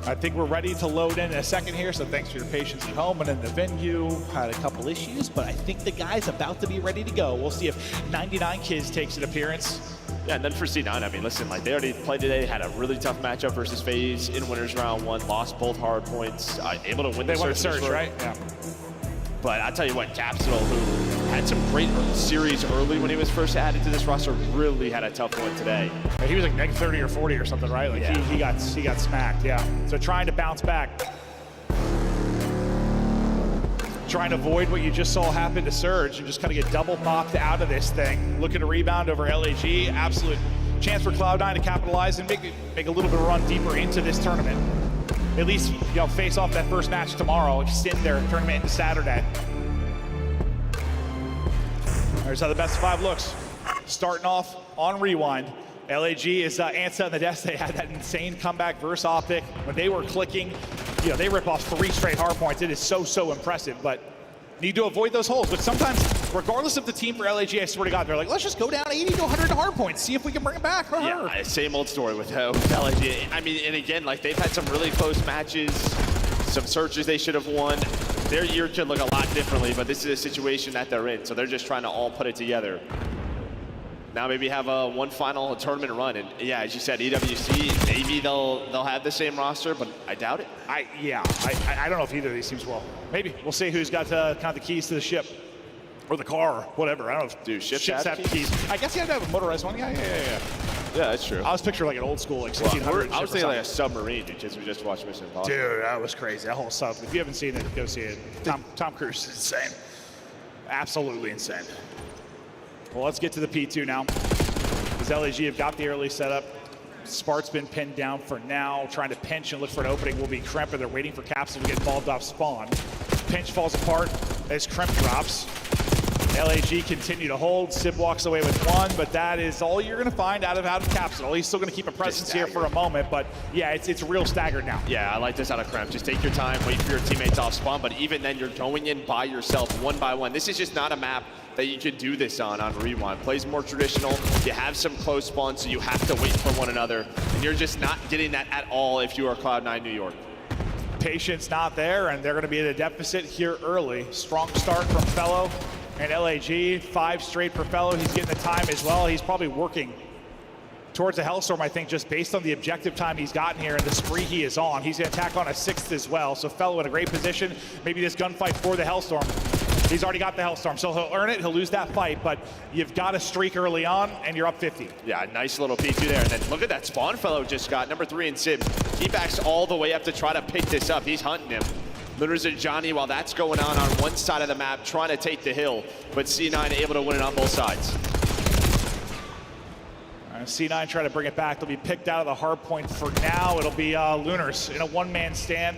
I think we're ready to load in a second here, so thanks for your patience at home and in the venue. Had a couple issues, but I think the guy's about to be ready to go. We'll see if 99 Kids takes an appearance. Yeah, and then for C9, I mean, listen, like they already played today, had a really tough matchup versus FaZe in winners round 1, lost both hard points, able to win They won the Surge, right? Yeah. But I tell you what, Capsule, who had some great series early when he was first added to this roster, really had a tough one today. He was like negative 30 or 40 or something, right? Like he got smacked, yeah. So trying to bounce back. Trying to avoid what you just saw happen to Surge and just kind of get double popped out of this thing. Looking to rebound over LAG. Absolute chance for Cloud9 to capitalize and make a little bit of a run deeper into this tournament. At least, face off that first match tomorrow, extend their tournament into Saturday. There's how the best of 5 looks. Starting off on Rewind. LAG is Ansa and the Death. They had that insane comeback versus Optic. When they were clicking, they rip off 3 straight hard points. It is so impressive, but need to avoid those holes. But sometimes, regardless of the team for LAG, I swear to God, they're like, let's just go down 80 to 100 hard points, see if we can bring it back. Yeah, same old story with LAG. I mean, and again, like they've had some really close matches, some searches they should have won. Their year could look a lot differently, but this is a situation that they're in, so they're just trying to all put it together. Now maybe have one final tournament run, and yeah, as you said, EWC, maybe they'll have the same roster, but I doubt it. I don't know if either of these teams will. Maybe we'll see who's got kind of the keys to the ship or the car or whatever. I don't know if ships have keys. I guess you have to have a motorized one. Yeah. Yeah, that's true. I was picturing like an old school, like 1600. I was thinking like a submarine, because we just watched Mission Impossible. Dude, that was crazy. That whole sub. If you haven't seen it, go see it. Tom Cruise is insane. Absolutely insane. Well, let's get to the P2 now. Because LAG have got the early setup. Spart's been pinned down for now. Trying to pinch and look for an opening will be Kremp, and they're waiting for Capsule to get involved off spawn. Pinch falls apart as Kremp drops. LAG continue to hold. Sib walks away with 1, but that is all you're going to find out of Capsule. He's still going to keep a presence here for a moment, but yeah, it's real staggered now. Yeah, I like this out of Kremp. Just take your time, wait for your teammates off spawn, but even then you're going in by yourself, 1 by 1. This is just not a map that you could do this on Rewind. Plays more traditional. You have some close spawns, so you have to wait for one another, and you're just not getting that at all if you are Cloud9 New York. Patience not there, and they're going to be at a deficit here early. Strong start from Fellow and LAG. 5 straight for Fellow. He's getting the time as well. He's probably working towards a Hellstorm, I think, just based on the objective time he's gotten here and the spree he is on. He's going to attack on a 6th as well, so Fellow in a great position. Maybe this gunfight for the Hellstorm. He's already got the Hellstorm, so he'll earn it. He'll lose that fight, but you've got a streak early on, and you're up 50. Yeah, nice little P2 there. And then look at that spawn Fellow just got, number 3 in Sib. He backs all the way up to try to pick this up. He's hunting him. Lunars and Johnny, while that's going on one side of the map, trying to take the hill, but C9 able to win it on both sides. C9 trying to bring it back. They'll be picked out of the hard point for now. It'll be Lunars in a 1-man stand,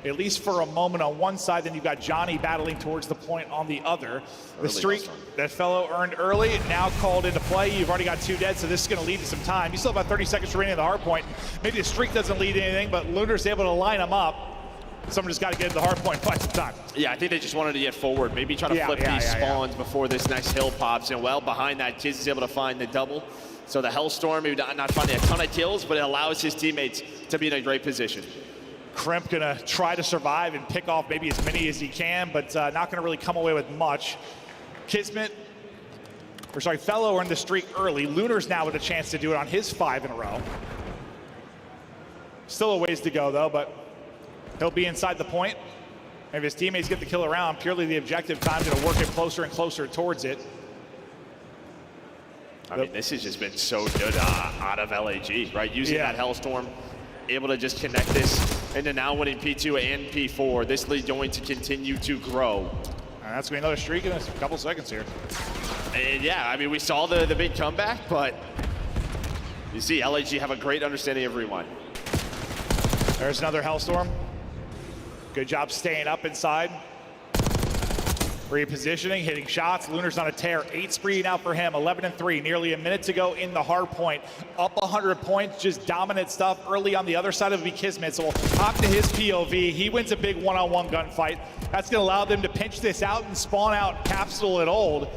at least for a moment on one side. Then you've got Johnny battling towards the point on the other. The streak that Fellow earned early, now called into play. You've already got 2 dead, so this is going to lead to some time. You still have about 30 seconds remaining at the hard point. Maybe the streak doesn't lead to anything, but Lunars able to line them up. Someone just got to get to the hard point, fight some time. Yeah, I think they just wanted to get forward. Maybe try to flip these spawns before this next hill pops. And well, behind that, Kiz is able to find the double. So the Hellstorm, maybe not finding a ton of kills, but it allows his teammates to be in a great position. Kremp gonna try to survive and pick off maybe as many as he can, but not gonna really come away with much. Fellow earned the streak early. Lunars now with a chance to do it on his 5 in a row. Still a ways to go though, but he'll be inside the point. If his teammates get the kill around, purely the objective time's gonna work it closer and closer towards it. I mean, this has just been so good out of LAG, right? Using that Hellstorm, able to just connect this into now winning P2 and P4. This lead going to continue to grow. And that's going to be another streak in a couple seconds here. And yeah, I mean, we saw the big comeback, but you see LAG have a great understanding of rewind. There's another Hellstorm. Good job staying up inside. Repositioning, hitting shots. Lunar's on a tear. 8 spree now for him. 11-3. Nearly a minute to go in the hard point. Up 100 points. Just dominant stuff early on the other side of Kismet. So we'll hop to his POV. He wins a big one-on-one gunfight. That's going to allow them to pinch this out and spawn out Capsule and Old.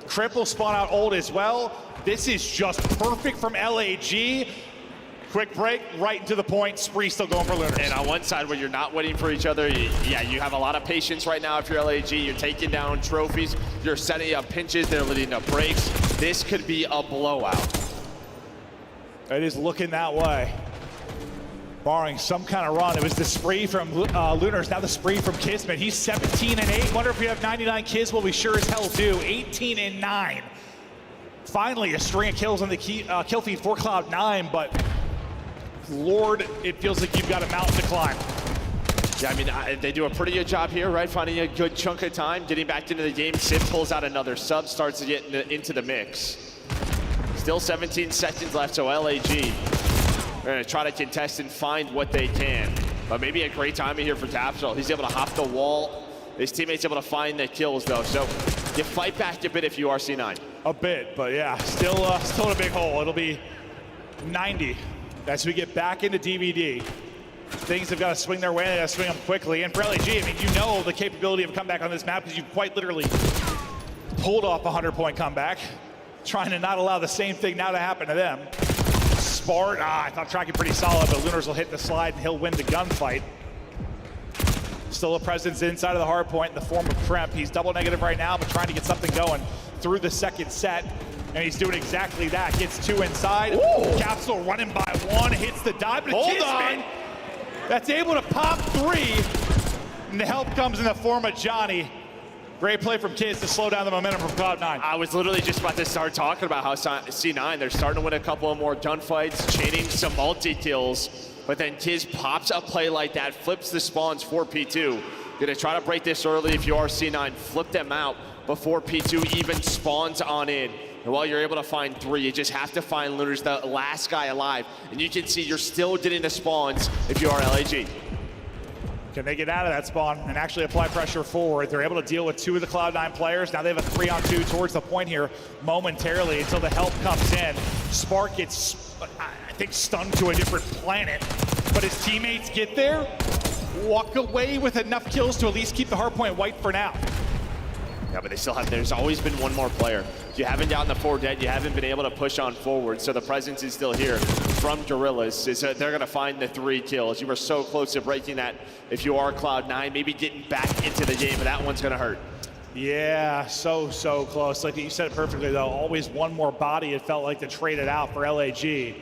Crip will spawn out Old as well. This is just perfect from LAG. Quick break, right into the point. Spree still going for Lunars. And on one side, where you're not waiting for each other, you have a lot of patience right now if you're LAG. You're taking down trophies. You're setting up pinches. They're leading up breaks. This could be a blowout. It is looking that way. Barring some kind of run. It was the spree from Lunars, now the spree from Kismet. He's 17-8. Wonder if we have 99 kills. Well, we sure as hell do. 18-9. Finally, a string of kills on the kill feed for Cloud9, but Lord, it feels like you've got a mountain to climb. Yeah, I mean, they do a pretty good job here, right? Finding a good chunk of time, getting back into the game. Sid pulls out another sub, starts to get into the mix. Still 17 seconds left, so LAG are gonna try to contest and find what they can. But maybe a great timing here for Capsule. He's able to hop the wall. His teammate's able to find the kills, though. So you fight back a bit if you are C9. A bit, but yeah, still in a big hole. It'll be 90. As we get back into DVD, things have got to swing their way. They got to swing them quickly. And for LAG, I mean, you know the capability of a comeback on this map because you quite literally pulled off a 100-point comeback, trying to not allow the same thing now to happen to them. Spart, I thought tracking pretty solid, but Lunars will hit the slide and he'll win the gunfight. Still a presence inside of the hard point in the form of Kremp. He's double negative right now, but trying to get something going through the second set. And he's doing exactly that. Gets 2 inside. Ooh. Capsule running by 1, hits the dive, but Hold on. That's able to pop 3. And the help comes in the form of Johnny. Great play from Kids to slow down the momentum from Cloud9. I was literally just about to start talking about how C9, they're starting to win a couple of more gunfights, chaining some multi-kills. But then Kiz pops a play like that, flips the spawns for P2. Gonna try to break this early if you are C9. Flip them out before P2 even spawns on in. And while you're able to find 3, you just have to find Lunars, the last guy alive. And you can see you're still getting the spawns if you are LAG. Can they get out of that spawn and actually apply pressure forward? They're able to deal with 2 of the Cloud9 players. Now they have a 3-on-2 towards the point here momentarily until the help comes in. Spark gets, I think, stunned to a different planet. But his teammates get there, walk away with enough kills to at least keep the hard point white for now. Yeah, but they still have, there's always been one more player. You haven't gotten the 4 dead, you haven't been able to push on forward, so the presence is still here from Gorillas. They're gonna find the 3 kills. You were so close to breaking that if you are Cloud9, maybe getting back into the game, but that one's gonna hurt. Yeah, so close. Like you said it perfectly though, always one more body it felt like to trade it out for LAG. You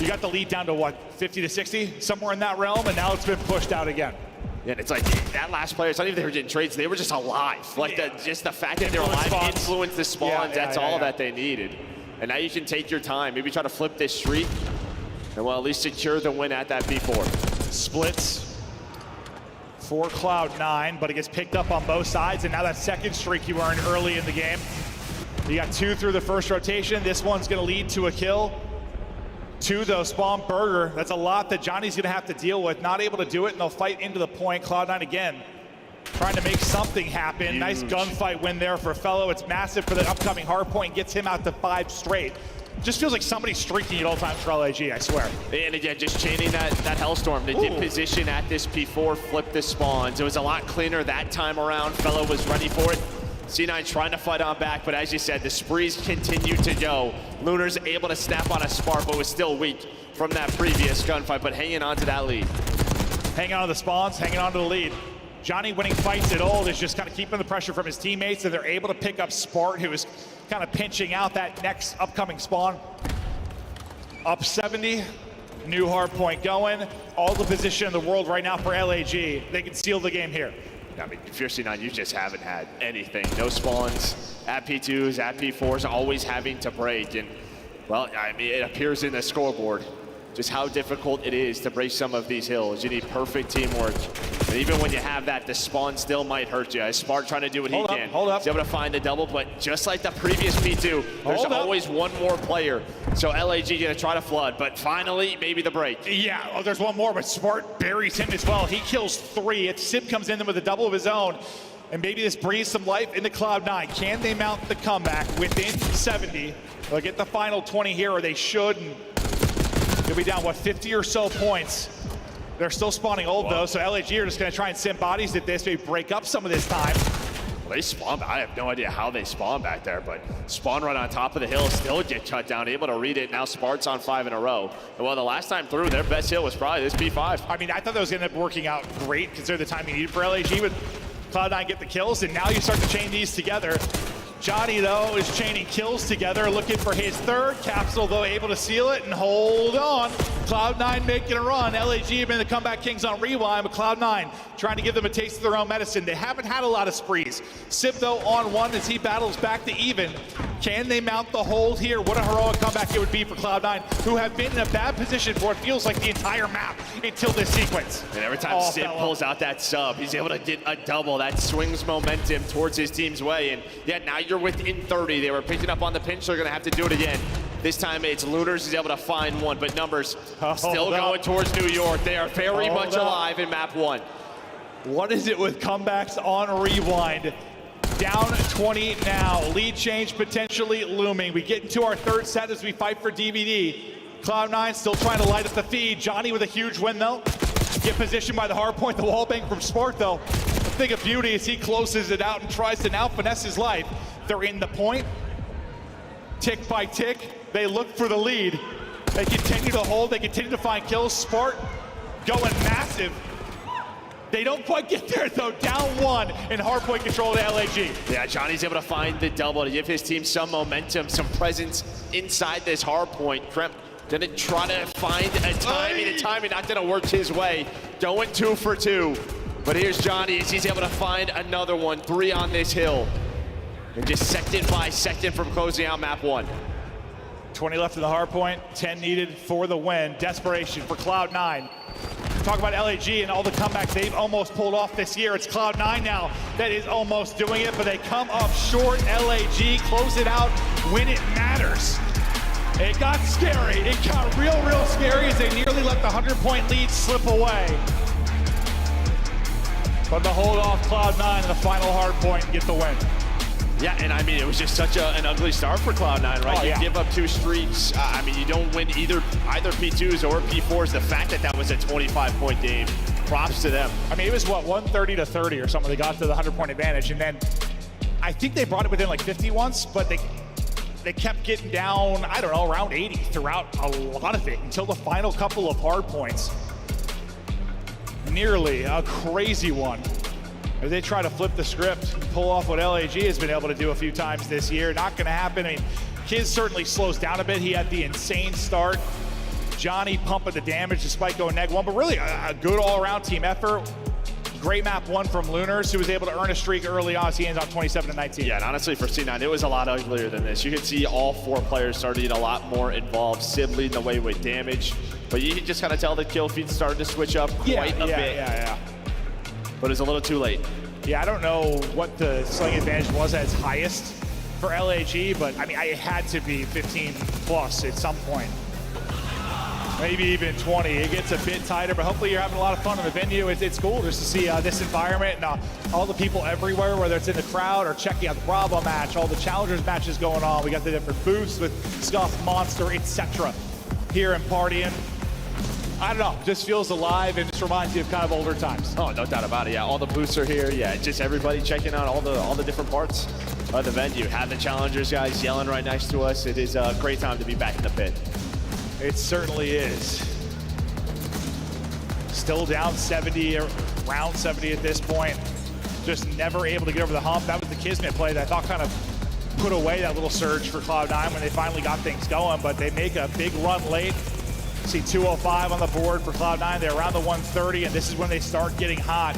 got the lead down to what, 50 to 60? Somewhere in that realm, and now it's been pushed out again. Yeah, and it's like that last player, it's not even they were getting trades, they were just alive. Like just the fact that they're alive influenced the spawns, that's all that they needed. And now you can take your time, maybe try to flip this streak, and well, at least secure the win at that B4. Splits for Cloud9, but it gets picked up on both sides, and now that second streak you earned early in the game. You got 2 through the first rotation. This one's gonna lead to a kill. 2 though, spawn Burger. That's a lot that Johnny's gonna have to deal with. Not able to do it, and they'll fight into the point. Cloud9 again, trying to make something happen. Huge. Nice gunfight win there for Fellow. It's massive for the upcoming hard point. Gets him out to 5 straight. Just feels like somebody's streaking at all times for LAG, I swear. And again, just chaining that Hellstorm to get position at this P4, flip the spawns. It was a lot cleaner that time around. Fellow was ready for it. C9 trying to fight on back, but as you said, the sprees continue to go. Lunar's able to snap on a spark, but was still weak from that previous gunfight, but hanging on to that lead. Hanging on to the spawns, hanging on to the lead. Johnny winning fights at Old is just kind of keeping the pressure from his teammates, and they're able to pick up Spart, who is kind of pinching out that next upcoming spawn. Up 70, new hard point going. All the position in the world right now for LAG. They can seal the game here. I mean, if you're C9, you just haven't had anything. No spawns at P2s, at P4s, always having to break. And, well, I mean, it appears in the scoreboard. just how difficult it is to break some of these hills. You need perfect teamwork. And even when you have that, the spawn still might hurt you. Spark trying to do what he can. Hold up. He's able to find the double, but just like the previous P2, there's always one more player. So LAG gonna try to flood, but finally, maybe the break. Yeah, oh, there's one more, but Smart buries him as well. He kills 3. If Sib comes in with a double of his own, and maybe this breathes some life into Cloud9. Can they mount the comeback within 70? They'll get the final 20 here, or they should. And they'll be down, what, 50 or so points. They're still spawning ult, though, so LAG are just going to try and send bodies at this, maybe break up some of this time. Well, they spawn. I have no idea how they spawn back there, but spawn right on top of the hill, still get cut down, able to read it. Now Spart's on 5 in a row. And well, the last time through, their best hill was probably this P5. I mean, I thought that was going to end up working out great, considering the time you needed for LAG, but Cloud9 get the kills, and now you start to chain these together. Johnny, though, is chaining kills together, looking for his 3rd capsule, though, able to seal it and hold on. Cloud9 making a run. LAG have been the comeback kings on rewind, but Cloud9 trying to give them a taste of their own medicine. They haven't had a lot of sprees. Sip, though, on 1 as he battles back to even. Can they mount the hold here? What a heroic comeback it would be for Cloud9, who have been in a bad position for what feels like the entire map until this sequence. And every time Sip pulls out that sub, he's able to get a double. That swings momentum towards his team's way. And yeah, now you're within 30. They were picking up on the pinch. They're going to have to do it again. This time it's Lunars. He's able to find 1, but numbers still going towards New York. They are very much alive in map 1. What is it with comebacks on rewind? Down 20 now. Lead change potentially looming. We get into our 3rd set as we fight for DVD. Cloud9 still trying to light up the feed. Johnny with a huge win, though. Get positioned by the hard point. The wall bang from Sport, though. The thing of beauty is he closes it out and tries to now finesse his life. They're in the point. Tick by tick, they look for the lead. They continue to hold. They continue to find kills. Sport going massive. They don't quite get there, though. Down 1 in hardpoint control to LAG. Yeah, Johnny's able to find the double to give his team some momentum, some presence inside this hardpoint. Kremp didn't try to find a timing. The timing not going to work his way. Going 2 for 2. But here's Johnny as he's able to find another one. 3 on this hill. And just second by second from closing out map 1. 20 left in the hardpoint. 10 needed for the win. Desperation for Cloud9. Talk about LAG and all the comebacks they've almost pulled off this year. It's Cloud9 now that is almost doing it, but they come up short. LAG close it out when it matters. It got scary. It got real scary as they nearly let the 100-point lead slip away. But to hold off Cloud9 in the final hardpoint and get the win. Yeah, and I mean, it was just such an ugly start for Cloud9, right? You give up 2 streaks. I mean, you don't win either P2s or P4s. The fact that that was a 25-point game, props to them. I mean, it was, what, 130 to 30 or something. They got to the 100-point advantage, and then I think they brought it within like 50 once, but they kept getting down, I don't know, around 80 throughout a lot of it until the final couple of hard points. Nearly a crazy one. As they try to flip the script and pull off what LAG has been able to do a few times this year. Not going to happen. I mean, Kiz certainly slows down a bit. He had the insane start. Johnny pumping the damage despite going -1, but really a good all-around team effort. Great map 1 from Lunars, who was able to earn a streak early on as he ends on 27-19. Yeah, and honestly for C9, it was a lot uglier than this. You could see all 4 players started to get a lot more involved. Sib leading the way with damage, but you can just kind of tell the kill feed started to switch up quite a bit. Yeah. But it's a little too late. Yeah, I don't know what the sling advantage was at its highest for LAG, but I mean, it had to be 15 plus at some point. Maybe even 20. It gets a bit tighter, but hopefully you're having a lot of fun in the venue. It's cool just to see this environment and all the people everywhere, whether it's in the crowd or checking out the Bravo match, all the Challengers matches going on. We got the different booths with Scuff, Monster, etc. here and partying. I don't know, just feels alive and just reminds you of kind of older times. Oh, no doubt about it. Yeah, all the booths are here. Yeah, just everybody checking out all the different parts of the venue. Have the Challengers guys yelling right next to us. It is a great time to be back in the pit. It certainly is. Still down 70, around 70 at this point. Just never able to get over the hump. That was the Kismet play that I thought kind of put away that little surge for Cloud9 when they finally got things going, but they make a big run late. See 205 on the board for Cloud9. They're around the 130, and this is when they start getting hot.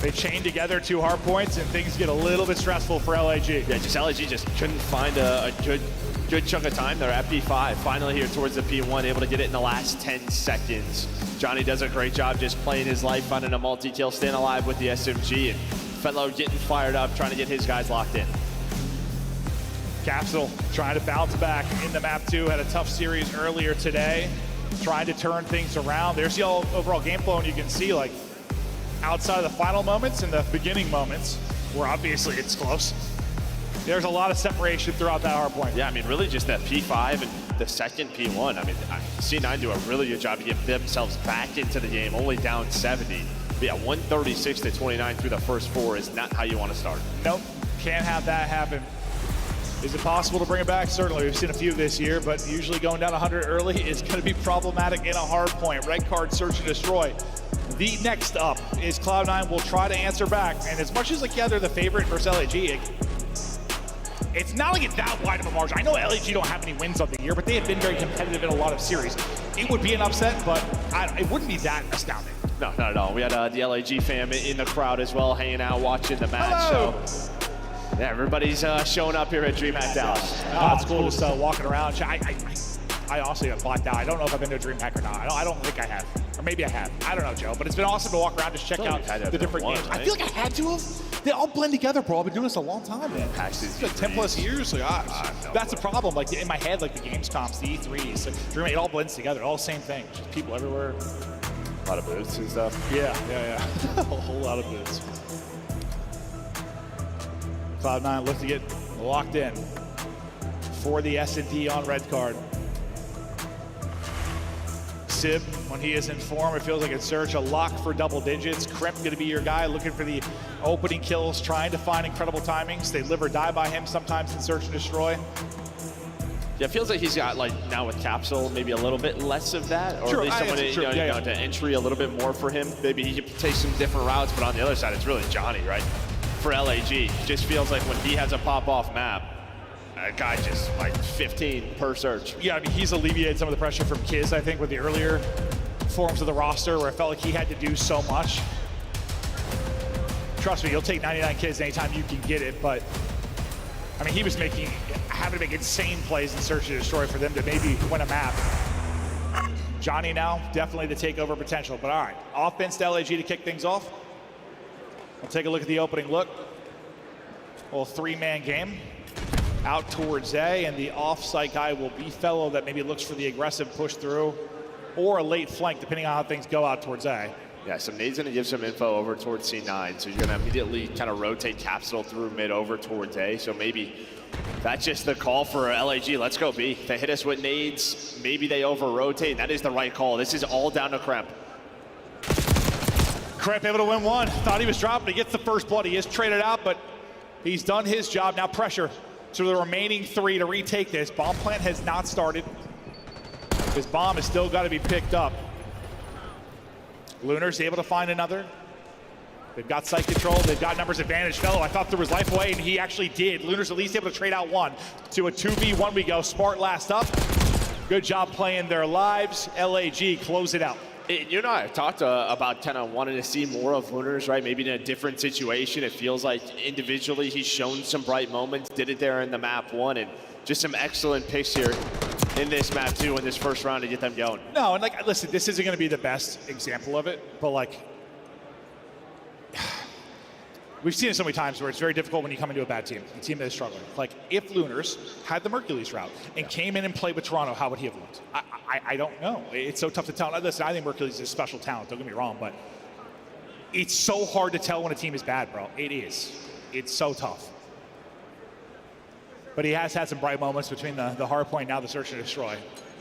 They chain together 2 hard points, and things get a little bit stressful for LAG. Yeah, just LAG just couldn't find a good chunk of time. They're at P5, finally here towards the P1, able to get it in the last 10 seconds. Johnny does a great job just playing his life, finding a multi-kill, staying alive with the SMG, and Fellow getting fired up, trying to get his guys locked in. Capsule trying to bounce back in the map 2, had a tough series earlier today, trying to turn things around. There's the overall game flow, and you can see, like, outside of the final moments and the beginning moments, where obviously it's close, there's a lot of separation throughout that hard point. Yeah, I mean, really just that P5 and the second P1. I mean, C9 do a really good job to get themselves back into the game, only down 70. But yeah, 136 to 29 through the first 4 is not how you want to start. Nope, can't have that happen. Is it possible to bring it back? Certainly, we've seen a few this year, but usually going down 100 early is going to be problematic in a hard point. Red card, search and destroy. The next up is Cloud9 will try to answer back, and as much as like, yeah, they're the favorite versus LAG, it's not like it's that wide of a margin. I know LAG don't have any wins on the year, but they have been very competitive in a lot of series. It would be an upset, but it wouldn't be that astounding. No, not at all. We had the LAG fam in the crowd as well, hanging out, watching the match. Hello. So, yeah, everybody's showing up here at DreamHack Dallas. Oh, it's cool just walking around. I also got blacked out. I don't know if I've been to a DreamHack or not. I don't think I have. Or maybe I have. I don't know, Joe. But it's been awesome to walk around, just check out the different games. Right? I feel like I had to have. They all blend together, bro. I've been doing this a long time, man. It's like 10 plus years. Like, that's the problem. Like in my head, like the games comps, the E3s, like, DreamHack, it all blends together. All the same thing. Just people everywhere. A lot of boots and stuff. Yeah. A whole lot of boots. Cloud9 look to get locked in for the S&D on red card. Sib, when he is in form, it feels like it's Search, a lock for double digits. Crimp gonna be your guy, looking for the opening kills, trying to find incredible timings. They live or die by him sometimes in Search and Destroy. Yeah, it feels like he's got, like, now with Capsule, maybe a little bit less of that. Or Sure, at least someone to entry a little bit more for him. Maybe he could take some different routes, but on the other side, it's really Johnny, right? For LAG, just feels like when he has a pop-off map, a guy just like 15 per search. Yeah, I mean, he's alleviated some of the pressure from Kiz, I think, with the earlier forms of the roster where it felt like he had to do so much. Trust me, you'll take 99 Kiz anytime you can get it, but I mean, he was having to make insane plays in Search and Destroy for them to maybe win a map. Johnny now, definitely the takeover potential, but all right, offense to LAG to kick things off. We'll take a look at the opening look. A little 3-man game. Out towards A, and the off-site guy will be Fellow that maybe looks for the aggressive push through or a late flank, depending on how things go out towards A. Yeah, so Nade's going to give some info over towards C9, so you're going to immediately kind of rotate Capsule through mid over towards A, so maybe that's just the call for LAG. Let's go B. They hit us with nades, maybe they over-rotate, and that is the right call. This is all down to Kremp. Kremp able to win one. Thought he was dropping. He gets the first blood. He is traded out, but he's done his job. Now pressure to the remaining 3 to retake this. Bomb plant has not started. This bomb has still got to be picked up. Lunar's able to find another. They've got site control. They've got numbers advantage. Fellow, I thought there was life away, and he actually did. Lunar's at least able to trade out one. To a 2v1 we go. Smart last up. Good job playing their lives. LAG close it out. You know, I've talked about kind of wanting to see more of Lunar's, right? Maybe in a different situation. It feels like individually he's shown some bright moments, did it there in the map 1, and just some excellent picks here in this map 2 in this first round to get them going. No, and like, listen, this isn't going to be the best example of it, but like, we've seen it so many times where it's very difficult when you come into a bad team, a team that is struggling. Like, if Lunars had the Mercules route and came in and played with Toronto, how would he have looked? I don't know. It's so tough to tell. Listen, I think Mercules is a special talent, don't get me wrong, but it's so hard to tell when a team is bad, bro. It is. It's so tough. But he has had some bright moments between the hard point, now the search and destroy.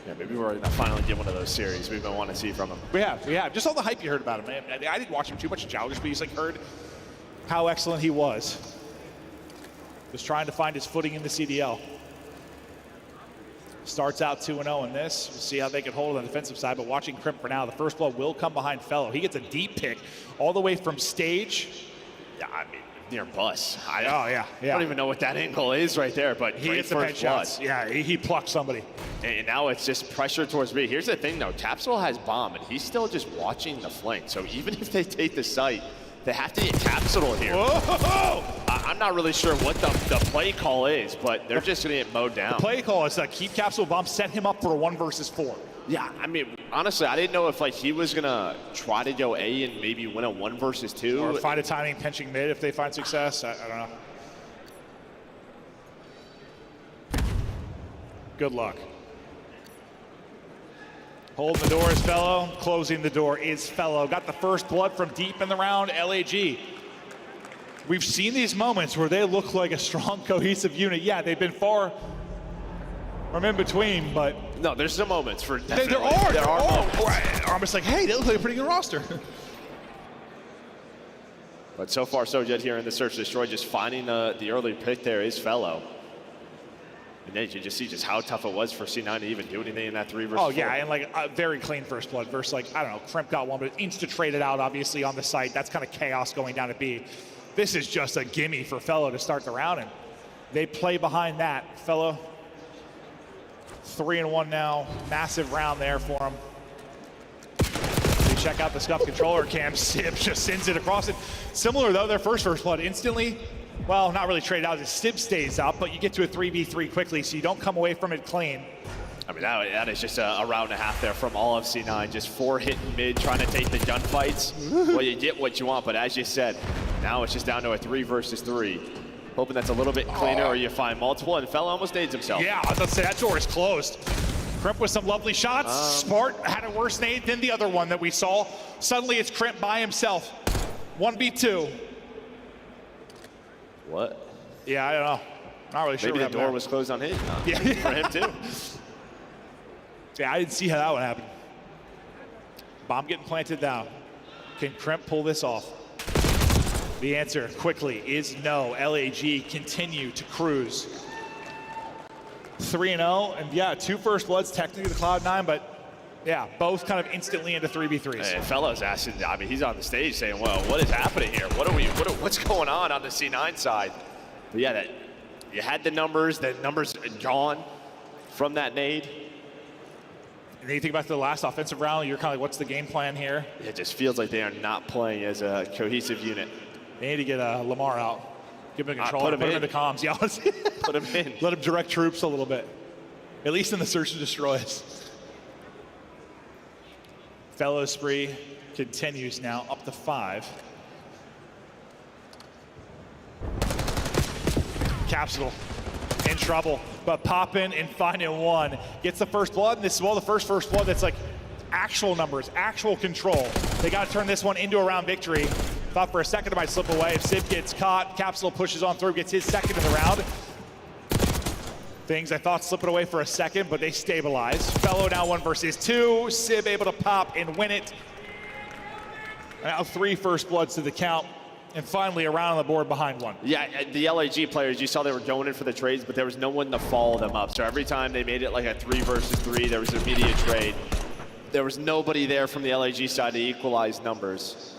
Yeah, maybe we're going to finally get one of those series we've been wanting to see from him. We have. Just all the hype you heard about him, man. I didn't watch him too much in Challenge, but he's like heard how excellent he was. Just trying to find his footing in the CDL. Starts out 2-0 in this. We'll see how they can hold on the defensive side, but watching Crimp for now, the first blow will come behind Fellow. He gets a deep pick all the way from stage. Yeah, I mean, near bus. I don't even know what that angle is right there, but he hits some headshots. Yeah, he plucked somebody. And now it's just pressure towards B. Here's the thing, though. Capsule has bomb, and he's still just watching the flank. So even if they take the site, they have to get Capsule here. Whoa! I'm not really sure what the play call is, but they're just going to get mowed down. The play call is keep Capsule bomb, set him up for a 1 versus 4. Yeah, I mean, honestly, I didn't know if he was going to try to go A and maybe win a 1 versus 2. Or find a timing pinching mid if they find success. I don't know. Good luck. Holding the door is Fellow. Closing the door is Fellow. Got the first blood from deep in the round, LAG. We've seen these moments where they look like a strong, cohesive unit. Yeah, they've been far from in between, but... No, there's some moments for There are moments. I'm just like, hey, they look like a pretty good roster. But so far, so good here in the Search and Destroy. Just finding the early pick there is Fellow. And then you can just see just how tough it was for C9 to even do anything in that 3 versus 4. Oh, yeah, and a very clean first blood versus, I don't know, Crimp got one, but insta-traded out, obviously, on the site. That's kind of chaos going down to B. This is just a gimme for Fellow to start the round, and they play behind that. Fellow, 3-1 now. Massive round there for him. They check out the Scuff controller cam. Sib just sends it across it. Similar, though, their first blood instantly. Well, not really traded out as Sib stays out, but you get to a 3v3 quickly, so you don't come away from it clean. I mean, that is just a round and a half there from all of C9. Just 4 hitting mid, trying to take the gunfights. Well, you get what you want, but as you said, now it's just down to a 3 versus 3. Hoping that's a little bit cleaner, or you find multiple, and Fellow almost nades himself. Yeah, I was about to say, that door is closed. Crimp with some lovely shots. Smart had a worse nade than the other one that we saw. Suddenly it's Crimp by himself. 1v2. What? Yeah, I don't know. Not really sure. Maybe the door was closed on his. Yeah. For him too. Yeah, I didn't see how that one happened. Bomb getting planted now. Can Crimp pull this off? The answer quickly is no. LAG continue to cruise. 3-0, and yeah, 2 first bloods technically the Cloud9, but yeah, both kind of instantly into 3v3s. Hey, Fellow's asking, I mean, he's on the stage saying, well, what is happening here? What's going on the C9 side? But yeah, you had the numbers gone from that nade. And then you think about the last offensive round, you're kind of like, what's the game plan here? It just feels like they are not playing as a cohesive unit. They need to get Lamar out. Give him a controller, put him in the comms. Yeah, put him in. Let him direct troops a little bit. At least in the search and destroys. Fellow spree continues now up to 5. Capsule in trouble, but popping and finding 1. Gets the first blood, and this is the first blood that's actual numbers, actual control. They got to turn this one into a round victory. Thought for a second it might slip away. If Sib gets caught, Capsule pushes on through, gets his second in the round. Things I thought slipping away for a second, but they stabilize. Fellow now 1 versus 2. Sib able to pop and win it. Now 3 first bloods to the count. And finally a round on the board behind 1. Yeah, the LAG players, you saw they were going in for the trades, but there was no one to follow them up. So every time they made it like a 3 versus 3, there was an immediate trade. There was nobody there from the LAG side to equalize numbers.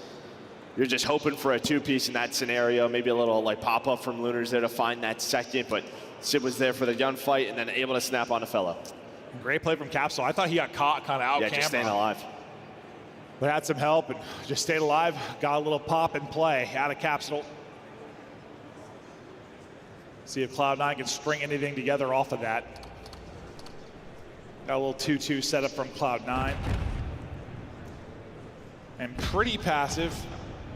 You're just hoping for a 2-piece in that scenario, maybe a little pop-up from Lunars there to find that second, but Sid was there for the gunfight and then able to snap on a Fellow. Great play from Capsule. I thought he got caught kind of out camera. Yeah, just staying alive. But had some help and just stayed alive. Got a little pop and play out of Capsule. See if Cloud9 can string anything together off of that. Got a little 2-2 setup from Cloud9. And pretty passive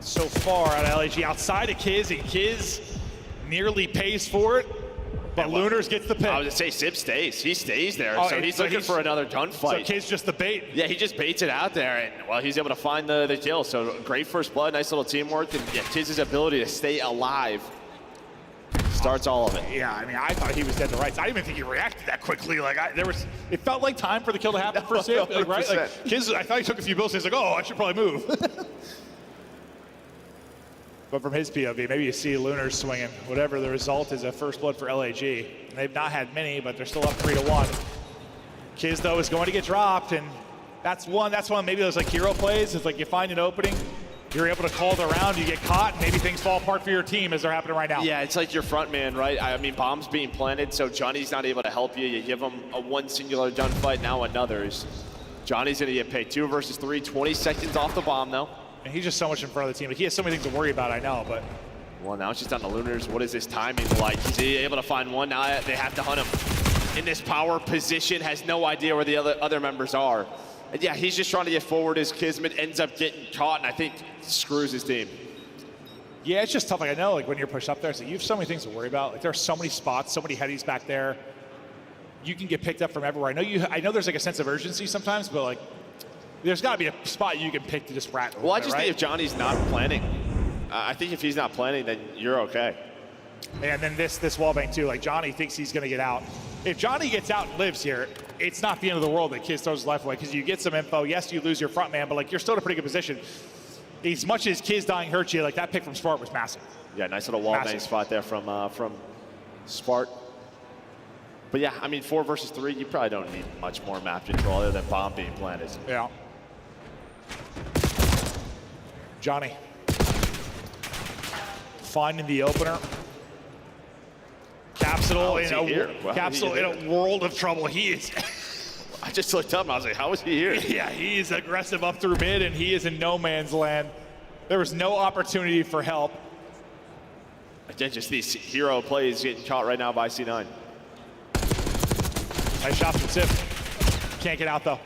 so far out of LAG. Outside of Kiz, and Kiz nearly pays for it. But Lunars gets the pick. I was going to say, Sib stays. He stays there, so he's looking for another gunfight. So Kiz just the bait. Yeah, he just baits it out there, and well, he's able to find the kill. So great first blood, nice little teamwork, and yeah, Kiz's ability to stay alive starts all of it. Yeah, I mean, I thought he was dead to rights. I didn't even think he reacted that quickly. It felt like time for the kill to happen for Sib, right? Kiz, I thought he took a few builds. He's like, oh, I should probably move. But from his POV, maybe you see Lunars swinging. Whatever the result is, a first blood for LAG. And they've not had many, but they're still up 3-1. Kiz, though, is going to get dropped, and that's one maybe those hero plays. It's you find an opening, you're able to call the round, you get caught, and maybe things fall apart for your team as they're happening right now. Yeah, it's like your front man, right? I mean, bombs being planted, so Johnny's not able to help you. You give him a 1 singular gunfight, now another's. Johnny's going to get paid 2 versus 3, 20 seconds off the bomb, though. And he's just so much in front of the team. Like, he has so many things to worry about, I know, but. Well, now it's just on the Lunars. What is this timing like? He's able to find one. Now they have to hunt him in this power position. Has no idea where the other members are. And yeah, he's just trying to get forward. His Kismet ends up getting caught, and I think screws his team. Yeah, it's just tough. Like, I know, like, when you're pushed up there, so you have so many things to worry about. Like, there are so many spots, so many headies back there. You can get picked up from everywhere. I know there's like a sense of urgency sometimes, but like, there's got to be a spot you can pick to just rat. Well, I just think if Johnny's not planning, I think if he's not planning, then you're okay. And then this wallbang too. Like, Johnny thinks he's going to get out. If Johnny gets out and lives here, it's not the end of the world that Kiz throws his life away, because you get some info. Yes, you lose your front man, but like, you're still in a pretty good position. As much as Kiz dying hurts you, like, that pick from Spart was massive. Yeah, nice little wallbang spot there from Spart. But yeah, I mean, 4 versus 3, you probably don't need much more map control other than bomb being planted. Yeah. Johnny. Finding the opener. Capsule in a world of trouble. He is. I just looked up and I was like, how is he here? Yeah, he is aggressive up through mid, and he is in no man's land. There was no opportunity for help. Again, just these hero plays getting caught right now by C9. Nice shot from Sif. Can't get out though.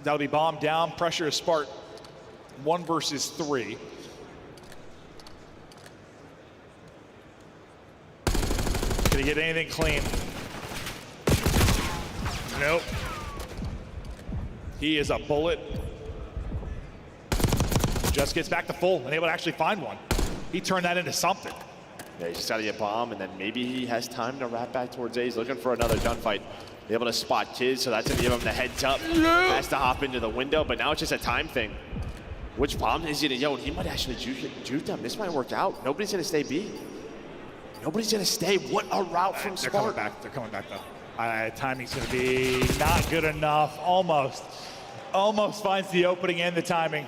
That'll be bombed down. Pressure is Spart. 1 versus 3. Can he get anything clean? Nope. He is a bullet. Just gets back to full and able to actually find one. He turned that into something. Yeah, he's just got to get bomb, and then maybe he has time to wrap back towards A. He's looking for another gunfight. Be able to spot Kiz, so that's gonna give him the heads up. Has to hop into the window, but now it's just a time thing. Which bomb is he gonna, he might actually juke them. This might work out. Nobody's gonna stay B. Nobody's gonna stay. What a route from Spart. They're coming back though. Timing's gonna be not good enough. Almost finds the opening and the timing.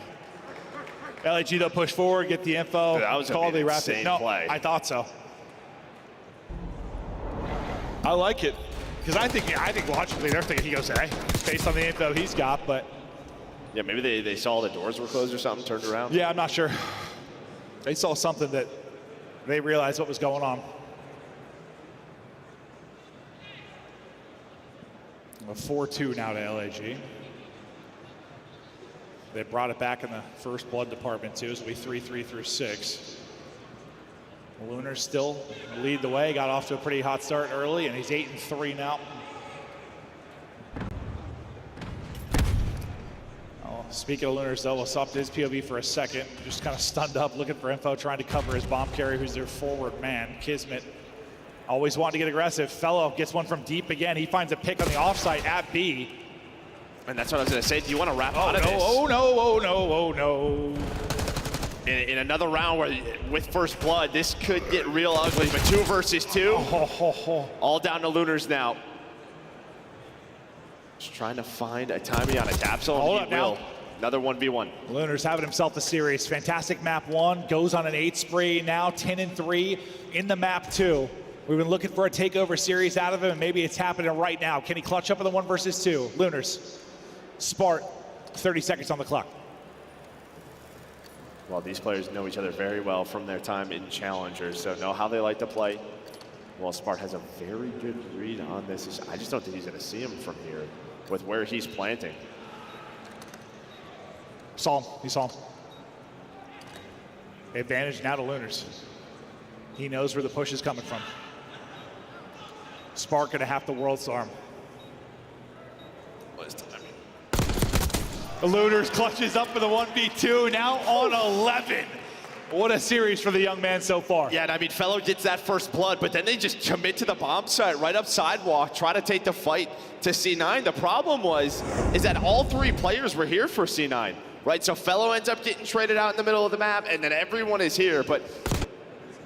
LAG, they'll push forward, get the info. Dude, that was call the insane play. I thought so. I like it, because I think logically they're thinking he goes A, based on the info he's got, but. Yeah, maybe they saw the doors were closed or something, turned around. Yeah, I'm not sure. They saw something that they realized what was going on. A 4-2 now to LAG. They brought it back in the first blood department too, so it'll be 3-3 through 6. The Lunars still lead the way, got off to a pretty hot start early, and he's 8-3 now. Oh, speaking of Lunars though, we'll stop his POV for a second. Just kind of stunned up, looking for info, trying to cover his bomb carrier, who's their forward man, Kismet. Always wanting to get aggressive. Fellow gets one from deep again. He finds a pick on the offsite at B. And that's what I was going to say. Do you want to wrap out of this? Oh, no, oh, no, oh, no. In another round where, with first blood, this could get real ugly, but 2 versus 2. All down to Lunars now. Just trying to find a timing on a capsule. Hold up now. Another 1v1. Lunars having himself a series. Fantastic map 1, goes on an 8 spree, now 10-3 in the map 2. We've been looking for a takeover series out of him, and maybe it's happening right now. Can he clutch up in the 1 versus 2? Lunars. Spart, 30 seconds on the clock. Well, these players know each other very well from their time in Challengers, so know how they like to play. Well, Spart has a very good read on this. I just don't think he's going to see him from here with where he's planting. Saw him. He saw him. Advantage now to Lunars. He knows where the push is coming from. Spart going to have the world's arm. The Lunars clutches up for the 1v2, now on 11. What a series for the young man so far. Yeah, and I mean, Fellow gets that first blood, but then they just commit to the bomb site, right up sidewalk, try to take the fight to C9. The problem is that all 3 players were here for C9, right? So Fellow ends up getting traded out in the middle of the map, and then everyone is here, but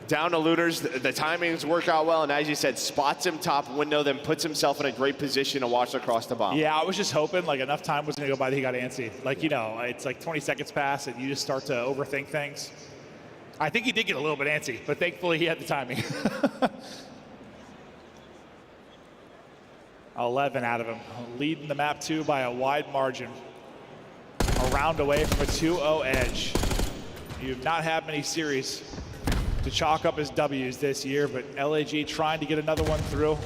down to Lunars, the timings work out well, and as you said, spots him top window, then puts himself in a great position to watch across the bomb. Yeah, I was just hoping like enough time was gonna go by that he got antsy. Like, you know, it's like 20 seconds pass and you just start to overthink things. I think he did get a little bit antsy, but thankfully he had the timing. 11 out of him, leading the map 2 by a wide margin. round away from a 2-0 edge. You have not had many series to chalk up as W's this year, but LAG trying to get another one through.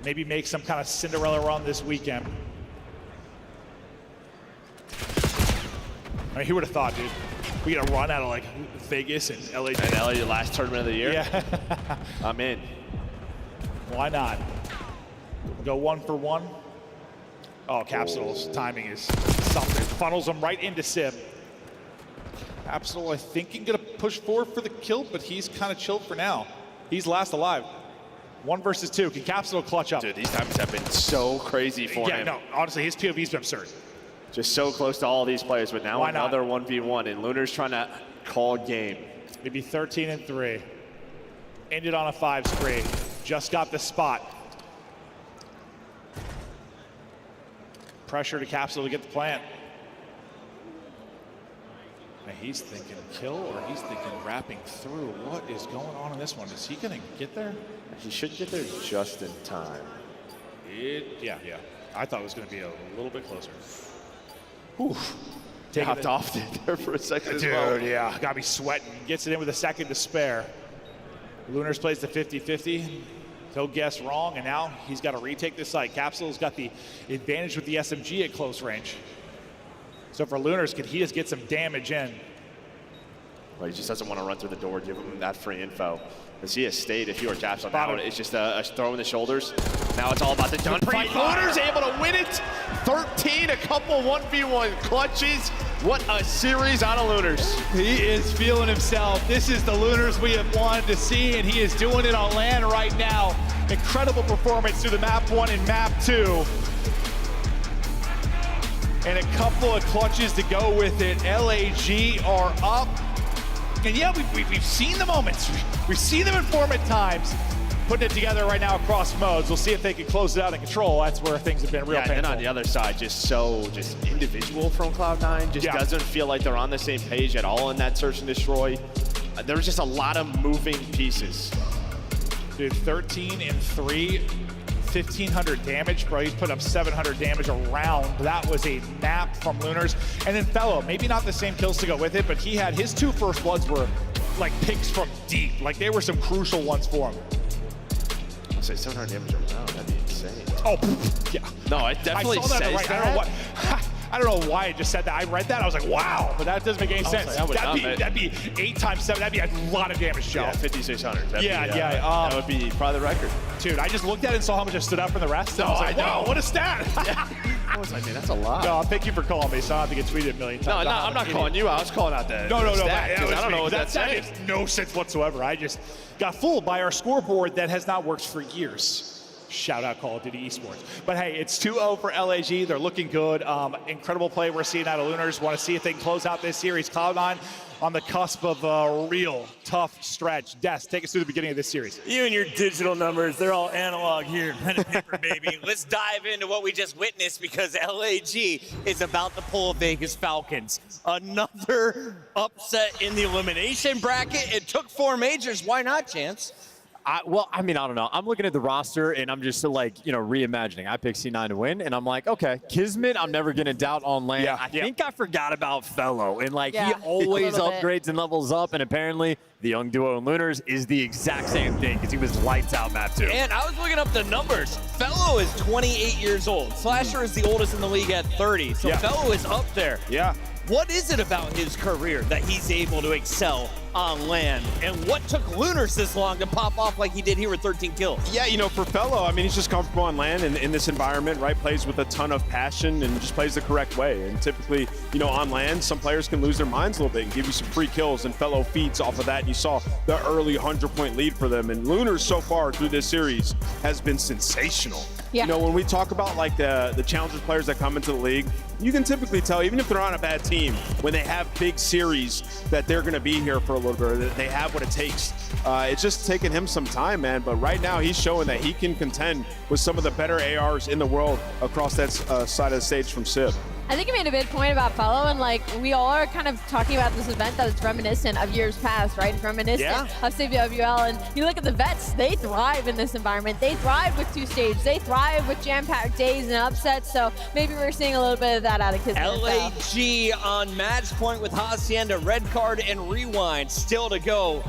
Maybe make some kind of Cinderella run this weekend. I mean, who would have thought, dude? We get a run out of like Vegas and LAG. And LA, the last tournament of the year? Yeah. I'm in. Why not? Go 1 for 1. Oh, Capsule's timing is something. Funnels him right into Sib. Capsule, I think, can gonna push forward for the kill, but he's kind of chilled for now. He's last alive. 1 versus 2. Can Capsule clutch up? Dude, these times have been so crazy for him. Yeah, no, honestly, his POV's been absurd. Just so close to all these players, but now Why not? another 1v1, and Lunar's trying to call game. Maybe 13-3. Ended on a 5 spree. Just got the spot. Pressure to Capsule to get the plant. Now he's thinking kill, or he's thinking wrapping through. What is going on in this one? Is he gonna get there? He should get there just in time. Yeah. I thought it was gonna be a little bit closer. Oof. Hopped off there for a second as Dude, well. yeah, gotta be sweating. Gets it in with a second to spare. Lunars plays the 50-50. He'll guess wrong, and now he's got to retake this site. Capsule's got the advantage with the SMG at close range. So for Lunars, could he just get some damage in? Well, he just doesn't want to run through the door, give him that free info. Because he has stayed, if you were Capsule now, it's just a throw in the shoulders. Now it's all about the gunfight. Lunar's able to win it. 13, a couple 1v1 clutches. What a series out of Lunars. He is feeling himself. This is the Lunars we have wanted to see, and he is doing it on land right now. Incredible performance through the map 1 and map 2. And a couple of clutches to go with it. LAG are up. And yeah, we've seen the moments. We've seen them in form at times. Putting it together right now across modes. We'll see if they can close it out in control. That's where things have been real painful. And then on the other side, just individual from Cloud9. Just doesn't feel like they're on the same page at all in that search and destroy. There's just a lot of moving pieces. Dude, 13-3, 1,500 damage, bro. He's put up 700 damage a round. That was a nap from Lunars. And then Fellow, maybe not the same kills to go with it, but he had his 2 first bloods were like picks from deep. Like they were some crucial ones for him. I'll say 700 damage a round, that'd be insane. Oh, yeah. No, it definitely says that. I don't know why I just said that. I read that, I was like, wow, but that doesn't make any sense. That'd be 8 times 7, that'd be a lot of damage, Joe. Yeah, 5,600. That would be probably the record. Dude, I just looked at it and saw how much I stood out from the rest. And I was like, wow, what a stat. I was like, man, that's a lot. No, thank you for calling me, so I don't have to get tweeted a million times. No, I'm not calling you out. I was calling out that. No. Stat, I don't know what that makes no sense whatsoever. I just got fooled by our scoreboard that has not worked for years. Shout out Call of Duty Esports. But hey, it's 2-0 for LAG. They're looking good. Incredible play we're seeing out of Lunars. Want to see if they can close out this series. Cloud9 on the cusp of a real tough stretch. Des, take us through the beginning of this series. You and your digital numbers, they're all analog here. Pen and paper, baby. Let's dive into what we just witnessed because LAG is about to pull Vegas Falcons. Another upset in the elimination bracket. It took 4 majors. Why not, Chance? I don't know. I'm looking at the roster and I'm just reimagining. I picked C9 to win, and I'm like, okay, Kismet, I'm never gonna doubt on land. I think I forgot about Fellow, and he always upgrades and levels up, and apparently the young duo in Lunars is the exact same thing because he was lights out map 2. And I was looking up the numbers. Fellow is 28 years old. Slasher is the oldest in the league at 30. So Fellow is up there. Yeah. What is it about his career that he's able to excel on land? And what took Lunars this long to pop off like he did here with 13 kills? Yeah, for Fellow, I mean, he's just comfortable on land in this environment, right? Plays with a ton of passion and just plays the correct way. And typically, on land, some players can lose their minds a little bit and give you some free kills, and Fellow feeds off of that. And you saw the early 100-point lead for them. And Lunars so far through this series has been sensational. Yeah. When we talk about the challengers players that come into the league, you can typically tell, even if they're on a bad team, when they have big series, that they're going to be here for a little bit, that they have what it takes. It's just taken him some time, man. But right now, he's showing that he can contend with some of the better ARs in the world across that side of the stage from Sib. I think you made a big point about Fellow, and like we all are kind of talking about this event that is reminiscent of years past, right? It's reminiscent of CBWL, and you look at the vets, they thrive in this environment. They thrive with 2-stage. They thrive with jam-packed days and upsets, so maybe we're seeing a little bit of that out of Kismet. LAG on match point with Hacienda, red card and rewind still to go.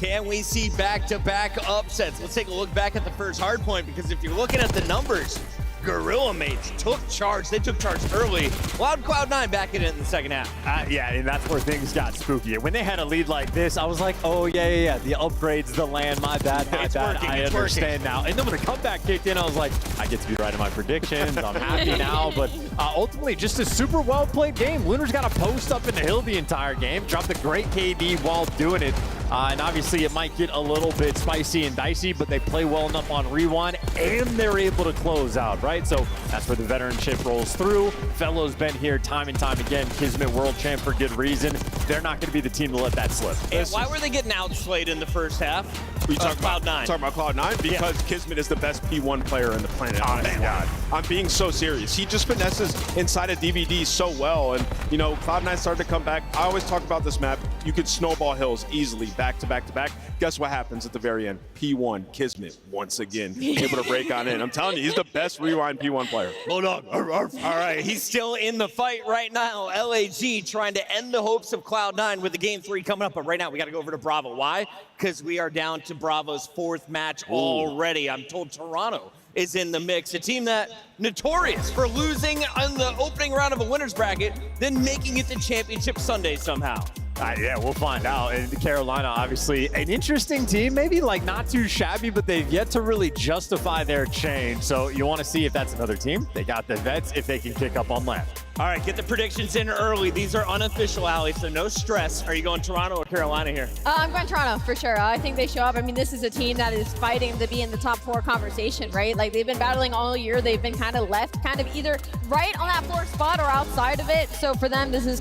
Can we see back-to-back upsets? Let's take a look back at the first hard point, because if you're looking at the numbers, Gorilla Mates took charge. They took charge early. Cloud9 back in it in the second half. Yeah, and that's where things got spooky. When they had a lead like this, I was like, oh, yeah. The upgrades, the land, my bad. I understand now. And then when the comeback kicked in, I was like, I get to be right in my predictions. I'm happy now. But ultimately, just a super well-played game. Lunar's got a post up in the hill the entire game. Dropped a great KD while doing it. And obviously, it might get a little bit spicy and dicey, but they play well enough on rewind, and they're able to close out, right? So that's where the veteranship rolls through. Fellow's been here time and time again. Kismet world champ for good reason. They're not going to be the team to let that slip. And why were they getting outplayed in the first half? We talk about Cloud9. Talking about Cloud9 because Kismet is the best P1 player in the planet. Honest God. I'm being so serious. He just finesses inside of DVD so well, and you know Cloud9 started to come back. I always talk about this map. You could snowball hills easily, back to back to back. Guess what happens at the very end? P1 Kismet once again able to break on in. I'm telling you, he's the best rewind P1 player. Hold on. All right, he's still in the fight right now. LAG trying to end the hopes of Cloud9 with the game 3 coming up. But right now, we got to go over to Bravo. Why? Because we are down to Bravo's 4th match already. I'm told Toronto is in the mix. A team that notorious for losing in the opening round of a winner's bracket, then making it to Championship Sunday somehow. Yeah, we'll find out. And Carolina, obviously, an interesting team. Maybe like not too shabby, but they've yet to really justify their change. So you want to see if that's another team. They got the vets if they can kick up on land. All right, get the predictions in early. These are unofficial, Allie, so no stress. Are you going Toronto or Carolina here? I'm going Toronto for sure. I think they show up. I mean, this is a team that is fighting to be in the top 4 conversation, right? Like they've been battling all year. They've been kind of left, kind of either right on that 4th spot or outside of it. So for them, this is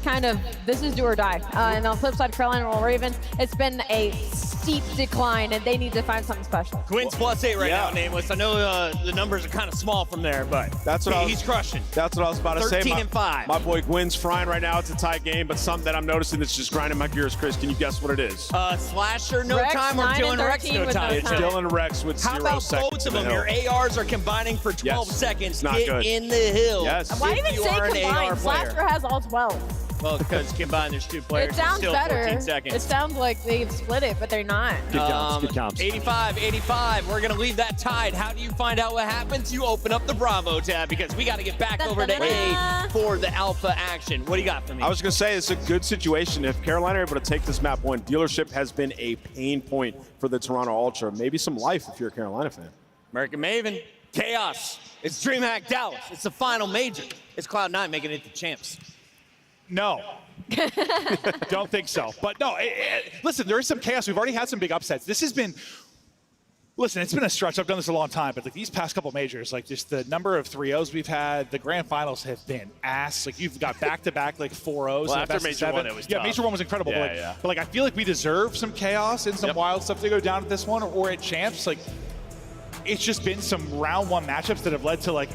do or die. And on the flip side, Carolina Roll Ravens, it's been a steep decline, and they need to find something special. Quinn's +8 right now, Nameless. I know the numbers are kind of small from there, but that's what he's crushing. That's what I was about to say. 13-5. My boy Gwyn's frying right now. It's a tight game, but something that I'm noticing that's just grinding my gears. Chris, can you guess what it is? Slasher no Rex, time or Dylan Rex no time? It's Dylan Rex with 0 seconds. How about both of them? Your ARs are combining for 12 seconds. It's not Get good. in the hill. Yes. Why even say combined? Slasher has all 12. Well, because combined, there's 2 players. It sounds still better. 14 seconds. It sounds like they've split it, but they're not. Good comps, good comps. 85-85. We're going to leave that tied. How do you find out what happens? You open up the Bravo tab because we got to get back over to A for the alpha action. What do you got for me? I was going to say it's a good situation. If Carolina are able to take this map 1, dealership has been a pain point for the Toronto Ultra. Maybe some life if you're a Carolina fan. American Maven, Chaos. It's DreamHack Dallas. It's the final major. It's Cloud9 making it the champs. No. Don't think so. But no, listen, there is some chaos. We've already had some big upsets. This has been, listen, it's been a stretch. I've done this a long time, but like these past couple majors, like just the number of 3-0s we've had, the grand finals have been ass. Like you've got back-to-back like 4-0s. Well, after major 1, it was tough. Major 1 was incredible. Yeah, but I feel like we deserve some chaos and some wild stuff to go down at this one or at champs. Like it's just been some round 1 matchups that have led to like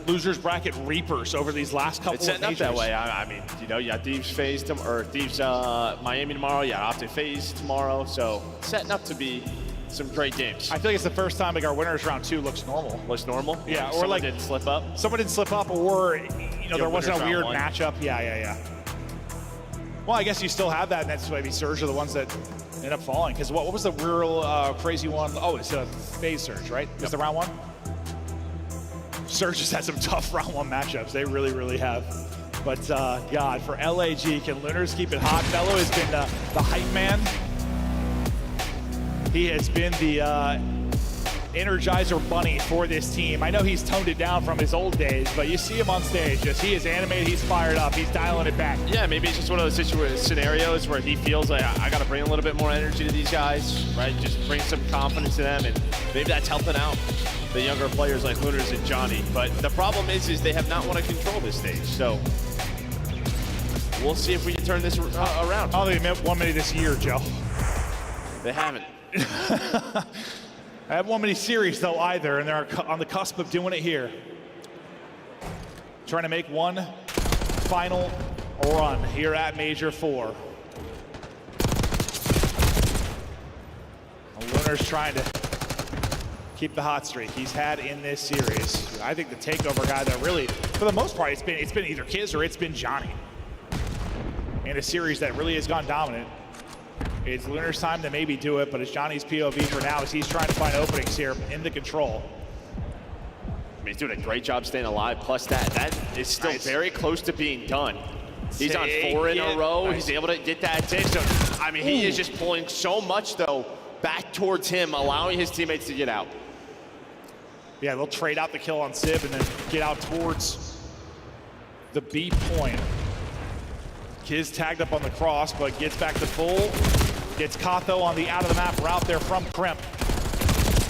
losers bracket reapers over these last couple it's of setting majors. up that way. I mean, you know, you got Thieves FaZe Thieves Miami tomorrow. You got Optic FaZe tomorrow. So setting up to be some great games. I feel like it's the first time like our winners round 2 looks normal. Looks normal? Yeah, or someone like didn't slip up. Someone didn't slip up, or you know there wasn't a weird matchup. Yeah. Well, I guess you still have that, and that's maybe Surge are the ones that end up falling. Because what was the real crazy one? Oh, it's a FaZe Surge, right? Is the round 1? Surge has had some tough round 1 matchups. They really, really have. But God, for LAG, can Lunars keep it hot? Fellow has been the hype man. He has been the Energizer Bunny for this team. I know he's toned it down from his old days, but you see him on stage. Just he is animated, he's fired up, he's dialing it back. Yeah, maybe it's just one of those scenarios where he feels like I got to bring a little bit more energy to these guys, right? Just bring some confidence to them, and maybe that's helping out the younger players like Lunars and Johnny. But the problem is they have not want to control this stage. So we'll see if we can turn this around. I don't think they won many this year, Joe. They haven't. I haven't won many series though either, and they're on the cusp of doing it here. Trying to make one final run here at Major 4. Lunar's trying to keep the hot streak he's had in this series. I think the takeover guy that really, for the most part, it's been either Kiz or it's been Johnny. In a series that really has gone dominant. It's Lunar's time to maybe do it, but it's Johnny's POV for now as he's trying to find openings here in the control. I mean, he's doing a great job staying alive, plus that is still very close to being done. He's on 4 in a row. He's able to get that tick. So, I mean, he is just pulling so much, though, back towards him, allowing his teammates to get out. Yeah, they'll trade out the kill on Sib and then get out towards the B point. Kiz tagged up on the cross, but gets back to full. Gets Katho on the out-of-the-map route there from Crimp.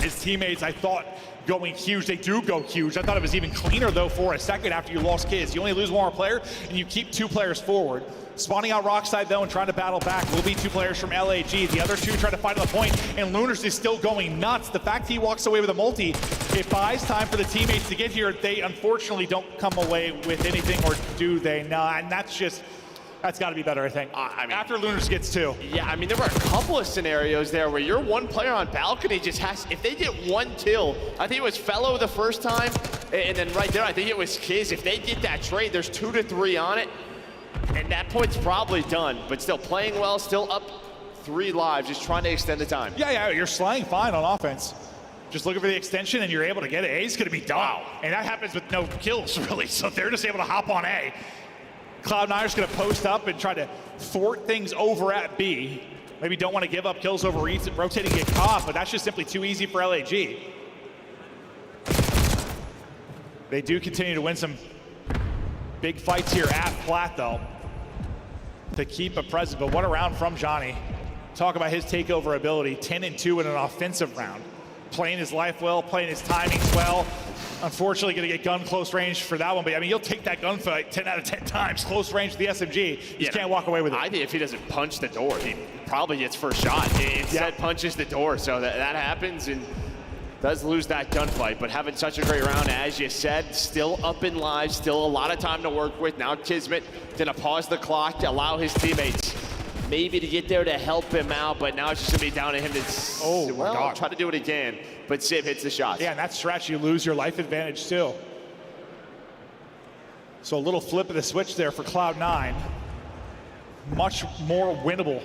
His teammates, I thought, going huge. They do go huge. I thought it was even cleaner, though, for a second after you lost Kiz. You only lose one more player, and you keep 2 players forward. Spawning out Rockside, though, and trying to battle back will be 2 players from LAG. The other 2 try to fight on the point, and Lunars is still going nuts. The fact he walks away with a multi, it buys time for the teammates to get here. They unfortunately don't come away with anything, or do they? Nah, and that's got to be better, I think. I mean, after Lunars gets 2. Yeah, I mean, there were a couple of scenarios there where your one player on balcony just has, if they get 1 kill, I think it was Fellow the first time, and then right there, I think it was Kiz. If they get that trade, there's 2 to 3 on it, and that point's probably done, but still playing well, still up 3 lives, just trying to extend the time. Yeah, you're slaying fine on offense. Just looking for the extension, and you're able to get it. A's going to be done. Wow. And that happens with no kills, really, so they're just able to hop on A. Cloud9 is going to post up and try to thwart things over at B. Maybe don't want to give up kills over rotating and get caught, but that's just simply too easy for LAG. They do continue to win some big fights here at Plat, though, to keep a presence. But what a round from Johnny. Talk about his takeover ability. 10-2 in an offensive round. Playing his life well, playing his timings well. Unfortunately, going to get gun close range for that one. But I mean, you'll take that gunfight 10 out of 10 times. Close range to the SMG. You just can't walk away with it. I think if he doesn't punch the door, he probably gets first shot. Instead, punches the door. So that happens and does lose that gunfight. But having such a great round, as you said, still up in lives, still a lot of time to work with. Now Kismet going to pause the clock to allow his teammates maybe to get there to help him out, but now it's just gonna be down to him to try to do it again. But Sib hits the shots. Yeah, and that stretch, you lose your life advantage too. So a little flip of the switch there for Cloud9. Much more winnable.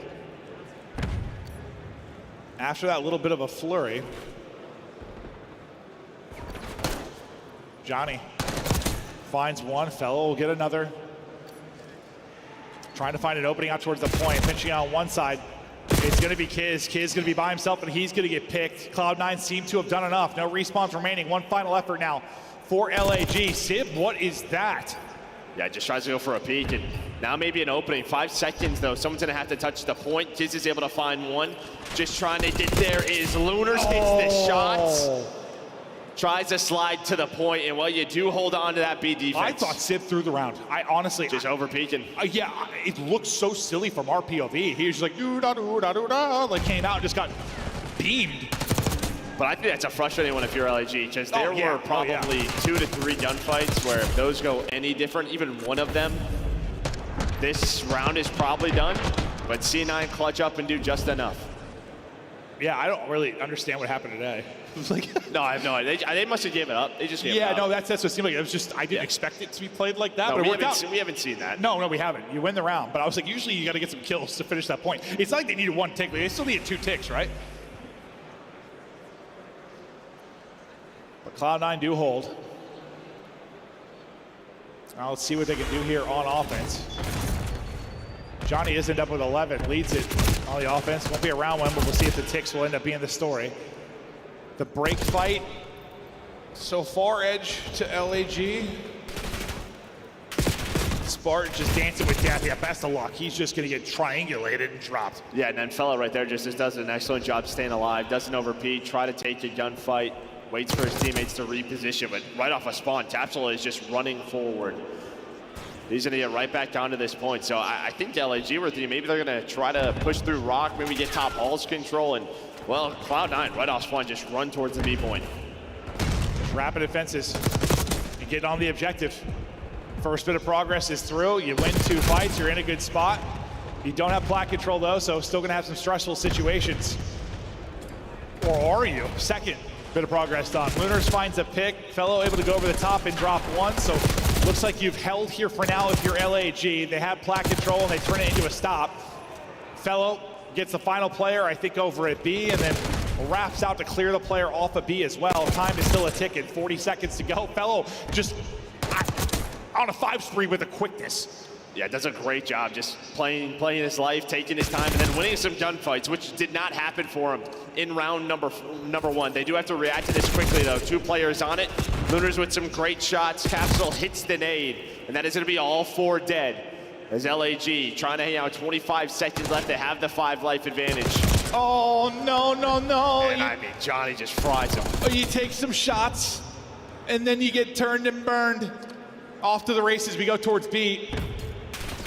After that little bit of a flurry. Johnny finds one, Fellow will get another. Trying to find an opening out towards the point, pinching out on one side. It's going to be Kiz. Kiz going to be by himself, and he's going to get picked. Cloud9 seem to have done enough. No respawns remaining. One final effort now for LAG. Sib, what is that? Yeah, just tries to go for a peek, and now maybe an opening. 5 seconds, though. Someone's going to have to touch the point. Kiz is able to find one. Just trying to get there is Lunars. Hits the shots. Tries to slide to the point, and well, you do hold on to that B defense. I thought Sib threw the round. I honestly... Just over peeking. Yeah, it looked so silly from our POV. He was just like, doo-da-doo-da-doo-da, like came out and just got beamed. But I think that's a frustrating one if you're LAG, because there were probably 2 to 3 gunfights where if those go any different, even one of them, this round is probably done. But C9 clutch up and do just enough. Yeah, I don't really understand what happened today. No, I have no idea. They must have given it up. They just gave it up. Yeah, no, that's what it seemed like. It was just, I didn't expect it to be played like that, No, but it we worked haven't out. we haven't seen that. No, we haven't. You win the round, but I was like, usually you got to get some kills to finish that point. It's not like they needed 1 tick, but they still needed 2 ticks, right? But Cloud9 do hold. Now let's see what they can do here on offense. Johnny is end up with 11, leads it on the offense. Won't be a round one, but we'll see if the ticks will end up being the story. The break fight, so far edge to LAG. Spartan just dancing with death. Yeah, best of luck. He's just going to get triangulated and dropped. Yeah, and then Fellow right there just does an excellent job staying alive. Doesn't overpeak, try to take a gunfight, waits for his teammates to reposition, but right off a spawn, Tapsula is just running forward. He's going to get right back down to this point. So I think LAG were thinking maybe they're going to try to push through rock, maybe get top halls control, and, well, Cloud9 right off spawn just run towards the B point. Rapid defenses and get on the objective. First bit of progress is through. You win 2 fights, you're in a good spot. You don't have plat control though, so still gonna have some stressful situations. Or are you? Second bit of progress done. Lunars finds a pick. Fellow able to go over the top and drop 1, so looks like you've held here for now if you're LAG. They have plat control and they turn it into a stop. Fellow gets the final player, I think, over at B, and then wraps out to clear the player off of B as well. Time is still a ticking, 40 seconds to go. Fellow just on a 5 spree with a quickness. Yeah, does a great job just playing his life, taking his time, and then winning some gunfights, which did not happen for him in round number 1. They do have to react to this quickly, though. 2 players on it. Lunars with some great shots. Capsule hits the nade, and that is going to be all 4 dead. As LAG trying to hang out 25 seconds left. They have the 5 life advantage. Oh, no, no, no. And I mean, Johnny just fries him. You take some shots, and then you get turned and burned. Off to the races, we go towards B.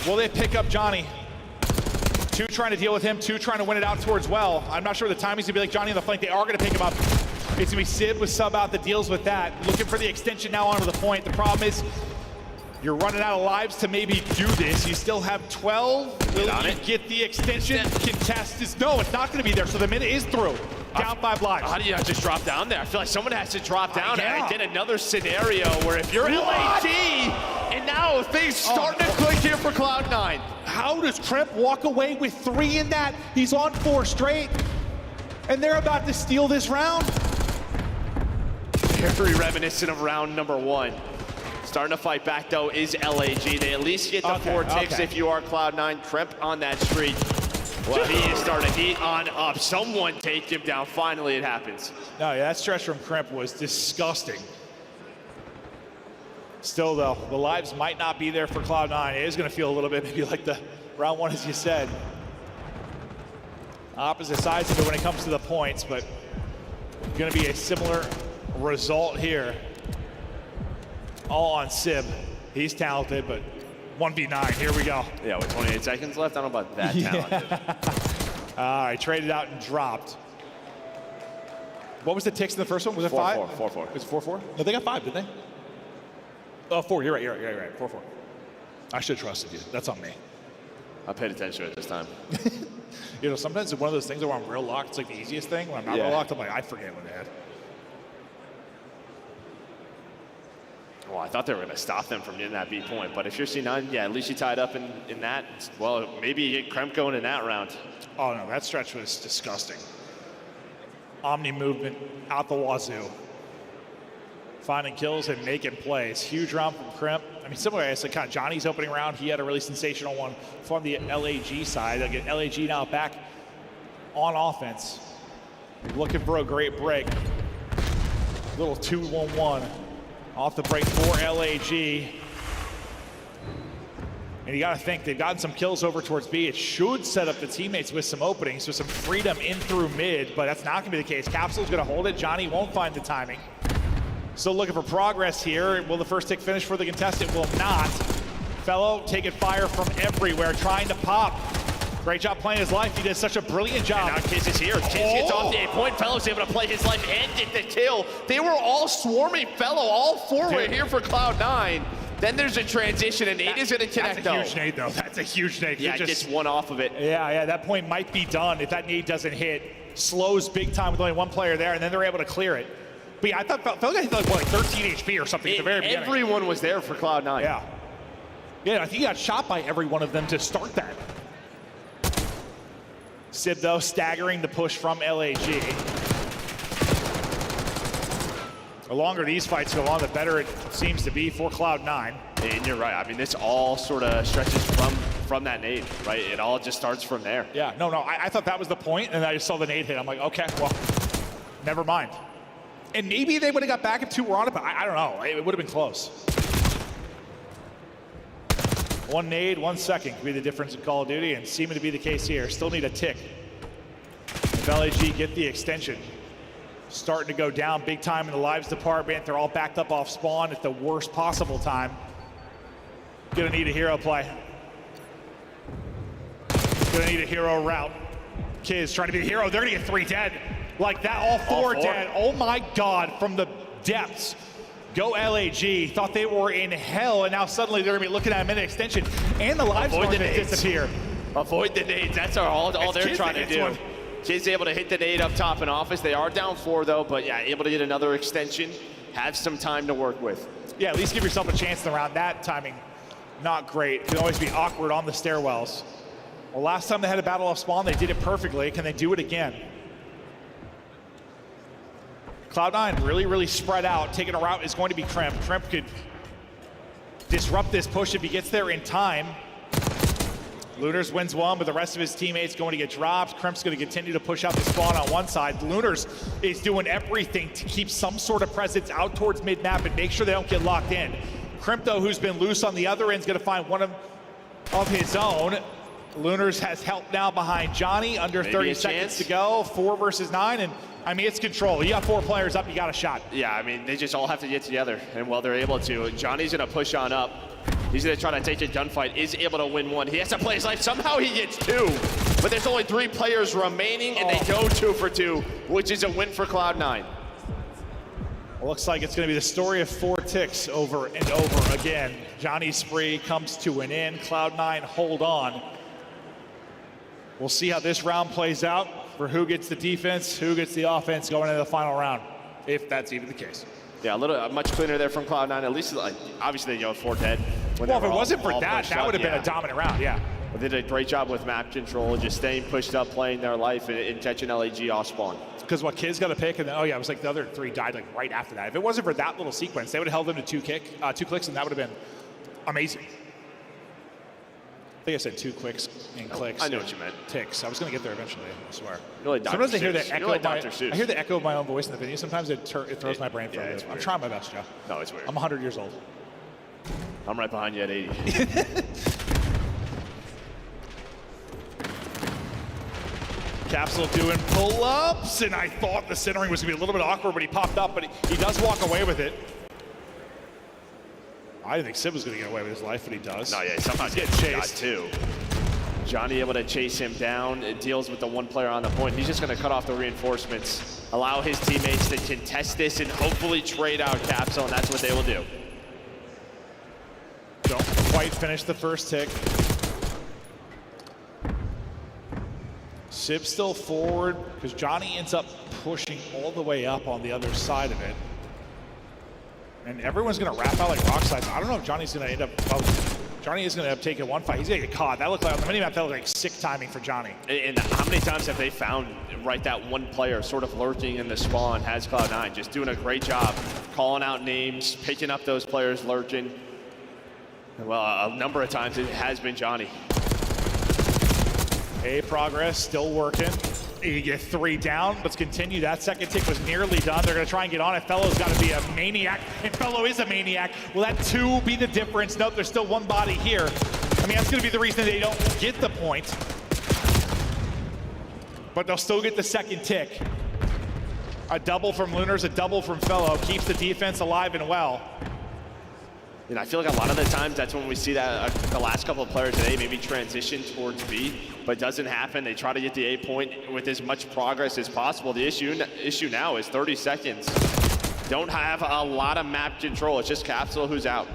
Will they pick up Johnny? 2 trying to deal with him, 2 trying to win it out towards well. I'm not sure the timing's gonna be like Johnny on the flank. They are gonna pick him up. It's gonna be Sib with sub out that deals with that. Looking for the extension now onto the point. The problem is, you're running out of lives to maybe do this. You still have 12. Will you get the extension? Contest is, no, it's not gonna be there. So the minute is through. Down 5 lives. How do you not just drop down there? I feel like someone has to drop down. And I did another scenario where if you're LAG, and now things starting to click here for Cloud9. How does Kremp walk away with 3 in that? He's on 4 straight, and they're about to steal this round. Very reminiscent of round number 1. Starting to fight back, though, is LAG. They at least get the 4 ticks if you are Cloud9. Kremp on that streak. Well, he is starting to eat on up. Someone take him down. Finally, it happens. No, yeah, that stretch from Kremp was disgusting. Still, though, the lives might not be there for Cloud9. It is going to feel a little bit maybe like the round 1, as you said. Opposite sides of it when it comes to the points, but going to be a similar result here. All on Sib. He's talented, but 1v9, here we go. Yeah, with 28 seconds left, I don't know about that talented. All right, traded out and dropped. What was the ticks in the first one? Was it 5? 4-4. Was it 4-4? No, they got 5, didn't they? Oh, 4, you're right, 4-4. I should have trusted you, that's on me. I paid attention to it this time. You know, sometimes it's one of those things where I'm real locked, it's like the easiest thing. When I'm not real locked, I'm like, I forget what they had. Well, I thought they were going to stop them from getting that B point, but if you're C9, yeah, at least you tied up in that. Well, maybe you get Kremp going in that round. Oh no, that stretch was disgusting. Omni movement out the wazoo. Finding kills and making plays. Huge round from Kremp. I mean, similar as kind of Johnny's opening round, he had a really sensational one from the LAG side. Again, LAG now back on offense. Looking for a great break. Little 2-1-1. Off the break for LAG. And you got to think, they've gotten some kills over towards B. It should set up the teammates with some openings, with some freedom in through mid, but that's not going to be the case. Capsule's going to hold it. Johnny won't find the timing. Still looking for progress here. Will the first tick finish for the contestant? Will not. Fellow taking fire from everywhere, trying to pop. Great job playing his life. He did such a brilliant job. And now Kiz is here. Kiz gets off the 8-point. Fellow's able to play his life and get the kill. They were all swarming Fellow. All 4 were here for Cloud9. Then there's a transition, and Nate is going to connect, That's a huge nade, though. That's a huge nade. Yeah, it gets 1 off of it. Yeah, that point might be done if that nade doesn't hit. Slows big time with only 1 player there, and then they're able to clear it. But yeah, I thought Fellow hit like 13 HP or something at the very beginning. Everyone was there for Cloud9. Yeah, I think he got shot by every one of them to start that. Sib, though, staggering the push from LAG. The longer these fights go on, the better it seems to be for Cloud9. And you're right. I mean, this all sort of stretches from that nade, right? It all just starts from there. Yeah, no, I thought that was the point, and I just saw the nade hit. I'm like, okay, well, never mind. And maybe they would have got back if 2 were on it, but I don't know. It would have been close. 1 nade, 1 second could be the difference in Call of Duty, and seeming to be the case here. Still need a tick. If LAG get the extension. Starting to go down big time in the lives department. They're all backed up off spawn at the worst possible time. Gonna need a hero play. Gonna need a hero route. Kids trying to be the hero. They're gonna get 3 dead. Like that, all 4 dead. Oh my God, from the depths. Go LAG. Thought they were in hell, and now suddenly they're going to be looking at a minute extension, and the lives are going to disappear. Avoid the nades. That's all they're trying to do. Kid's able to hit the nade up top in office. They are down 4, though, but yeah, able to get another extension. Have some time to work with. Yeah, at least give yourself a chance around that timing. Not great. It can always be awkward on the stairwells. Well, last time they had a battle off spawn, they did it perfectly. Can they do it again? Cloud9 really, really spread out. Taking a route is going to be Crimp. Crimp could disrupt this push if he gets there in time. Lunars wins one, but the rest of his teammates going to get dropped. Crimp's going to continue to push out the spawn on one side. Lunars is doing everything to keep some sort of presence out towards mid-map and make sure they don't get locked in. Crimp, though, who's been loose on the other end, is going to find one of his own. Lunars has help now behind Johnny. Under 30 seconds to go. 4 versus 9, and I mean, it's control. You got 4 players up, you got a shot. Yeah, I mean, they just all have to get together, and while they're able to, Johnny's gonna push on up. He's gonna try to take a gunfight, is able to win 1. He has to play his life. Somehow he gets 2, but there's only 3 players remaining, and they go 2 for 2, which is a win for Cloud9. Well, looks like it's gonna be the story of 4 ticks over and over again. Johnny's spree comes to an end. Cloud9 hold on. We'll see how this round plays out for who gets the defense, who gets the offense going into the final round, if that's even the case. Yeah, much cleaner there from Cloud9. At least, like, obviously, they go 4 dead. Well, if it wasn't for that, that would have been a dominant round, yeah. But they did a great job with map control, just staying pushed up, playing their life, and catching LAG off spawn. Because what Kid's got to pick, and then, oh yeah, it was like the other 3 died like right after that. If it wasn't for that little sequence, they would have held them to 2 clicks, and that would have been amazing. I think I said 2 clicks and clicks. I know what you meant. Ticks. I was going to get there eventually, I swear. You're like sometimes I hear the echo. I hear the echo of my own voice in the video. Sometimes it throws my brain for a bit. I'm trying my best, Joe. No, it's weird. I'm 100 years old. I'm right behind you at 80. Capsule doing pull-ups, and I thought the centering was going to be a little bit awkward, but he popped up, but he does walk away with it. I didn't think Sid was going to get away with his life, but he does. No, yeah, sometimes he's getting chased too. Johnny able to chase him down. It deals with the 1 player on the point. He's just going to cut off the reinforcements, allow his teammates to contest this, and hopefully trade out Capsule, and that's what they will do. Don't quite finish the first tick. Sib still forward, because Johnny ends up pushing all the way up on the other side of it. And everyone's going to wrap out like rock slides. I don't know if Johnny's going to end up... Johnny is going to end up taking 1 fight. He's going to get caught. That looked like, on the minimap, that looked like sick timing for Johnny. And how many times have they found, that 1 player sort of lurking in the spawn has Cloud9, just doing a great job, calling out names, picking up those players lurking. Well, a number of times it has been Johnny. Progress, still working. You get 3 down. Let's continue. That second tick was nearly done. They're going to try and get on it. Fellow's got to be a maniac, and Fellow is a maniac. Will that 2 be the difference? Nope, there's still 1 body here. I mean, that's going to be the reason they don't get the point. But they'll still get the second tick. A double from Lunars, a double from Fellow. Keeps the defense alive and well. And I feel like a lot of the times that's when we see that the last couple of players today maybe transition towards B, but it doesn't happen. They try to get the A point with as much progress as possible. The issue now is 30 seconds. Don't have a lot of map control. It's just Capsule who's out.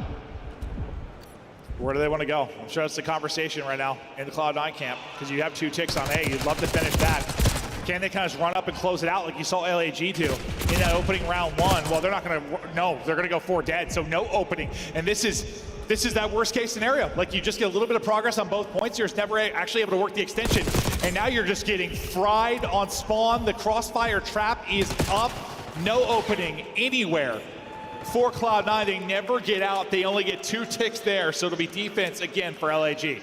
Where do they want to go? I'm sure that's the conversation right now in the Cloud9 camp, because you have 2 ticks on A. You'd love to finish that. Can they kind of just run up and close it out like you saw LAG do in that opening round 1? Well, they're not going to, no, they're going to go 4 dead, so no opening. And this is that worst case scenario. Like, you just get a little bit of progress on both points. You're just never actually able to work the extension. And now you're just getting fried on spawn. The crossfire trap is up. No opening anywhere for Cloud9. They never get out. They only get 2 ticks there, so it'll be defense again for LAG.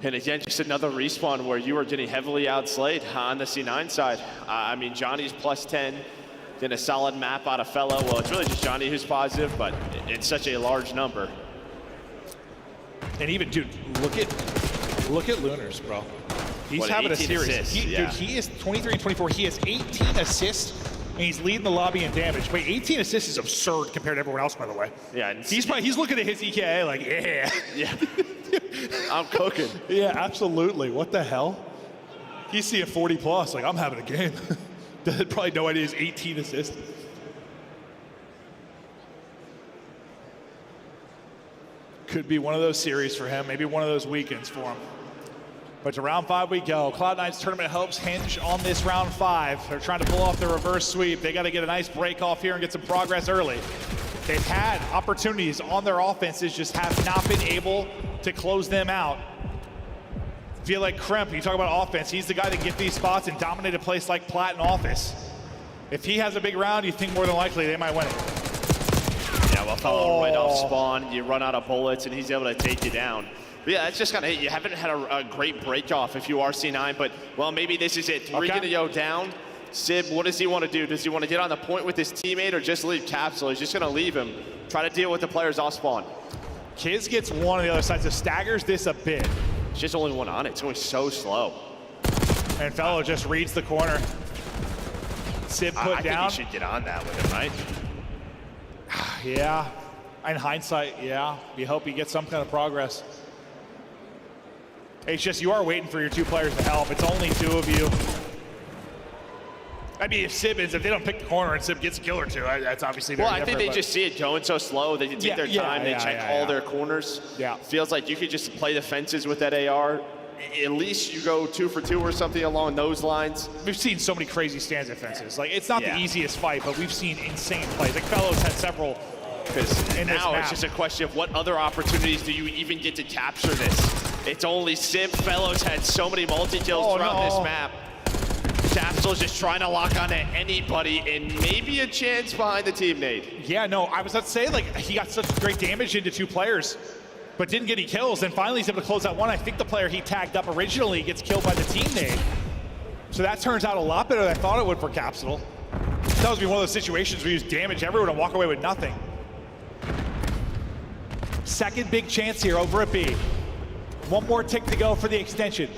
And again, just another respawn where you are getting heavily outslayed on the C9 side. I mean, Johnny's +10, getting a solid map out of Fellow. Well, it's really just Johnny who's positive, but it's such a large number. And even, dude, look at Lunars, bro. He's having a series. Dude, he is 23 and 24. He has 18 assists, and he's leading the lobby in damage. Wait, 18 assists is absurd compared to everyone else, by the way. Yeah, he's looking at his EKA like, yeah. Yeah. I'm cooking. Yeah, absolutely. What the hell? He's seeing 40 plus. Like, I'm having a game. Probably no idea he's 18 assists. Could be one of those series for him, maybe one of those weekends for him. But to round 5 we go. Cloud9's tournament hopes hinge on this round 5. They're trying to pull off the reverse sweep. They got to get a nice break off here and get some progress early. They've had opportunities on their offenses, just have not been able to close them out. Feel like Kremp, you talk about offense, he's the guy that get these spots and dominate a place like Plat in office. If he has a big round, you think more than likely they might win it. Yeah, well, fellow right off spawn, you run out of bullets and he's able to take you down. But yeah, that's just kind of, you haven't had a great break off if you are C9, but well, maybe this is it. 3 gonna go down. Sib, what does he want to do? Does he want to get on the point with his teammate or just leave Capsule? He's just gonna leave him, try to deal with the players off spawn. Kiz gets one on the other side, so staggers this a bit. It's just only one on it, it's going so slow. And Fellow just reads the corner. Sib put I down. think he should get on that with him, right? Yeah, in hindsight, yeah. You hope he gets some kind of progress. It's just you are waiting for your 2 players to help. It's only 2 of you. I mean, if they don't pick the corner and Sib gets a kill or 2, that's obviously very different. Well, I think they just see it going so slow. They take their time. They check all their corners. Yeah. Feels like you could just play the fences with that AR. At least you go 2 for 2 or something along those lines. We've seen so many crazy stands defenses. Like, it's not the easiest fight, but we've seen insane plays. Like, Fellows had several. Because now it's just a question of what other opportunities do you even get to capture this? It's only Sib. Fellows had so many multi-kills throughout this map. Capsule's just trying to lock onto anybody and maybe a chance behind the teammate. Yeah, no, I was about to say, like, he got such great damage into 2 players, but didn't get any kills. And finally he's able to close out one. I think the player he tagged up originally gets killed by the teammate. So that turns out a lot better than I thought it would for Capsule. That would be one of those situations where you just damage everyone and walk away with nothing. Second big chance here over at B. One more tick to go for the extension.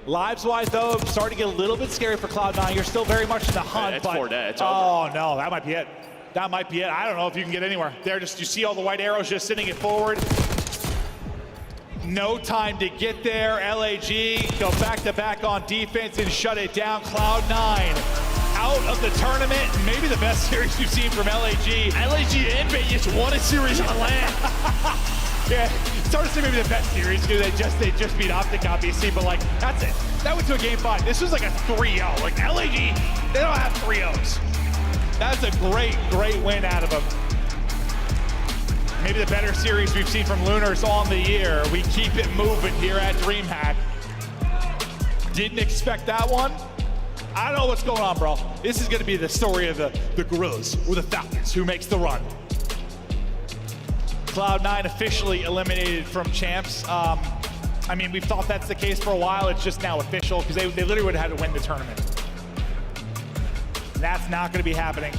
Lives-wise, though, starting to get a little bit scary for Cloud9. You're still very much in the hunt. It's 4 dead. It's over. No, that might be it. That might be it. I don't know if you can get anywhere. There, just you see all the white arrows just sending it forward. No time to get there. LAG go back-to-back on defense and shut it down. Cloud9 out of the tournament. Maybe the best series you've seen from LAG. LAG and Vegas won a series on land. Yeah, it's hard to say maybe the best series because they just beat Optic, obviously, but like, that's it. That went to a game 5. This was like a 3-0. Like, LAG, they don't have 3-0s. That's a great win out of them. Maybe the better series we've seen from Lunars on the year. We keep it moving here at DreamHack. Didn't expect that one. I don't know what's going on, bro. This is gonna be the story of the Gorillas or the Falcons who makes the run. Cloud9 officially eliminated from champs. I mean, we've thought that's the case for a while. It's just now official because they literally would have had to win the tournament. That's not going to be happening.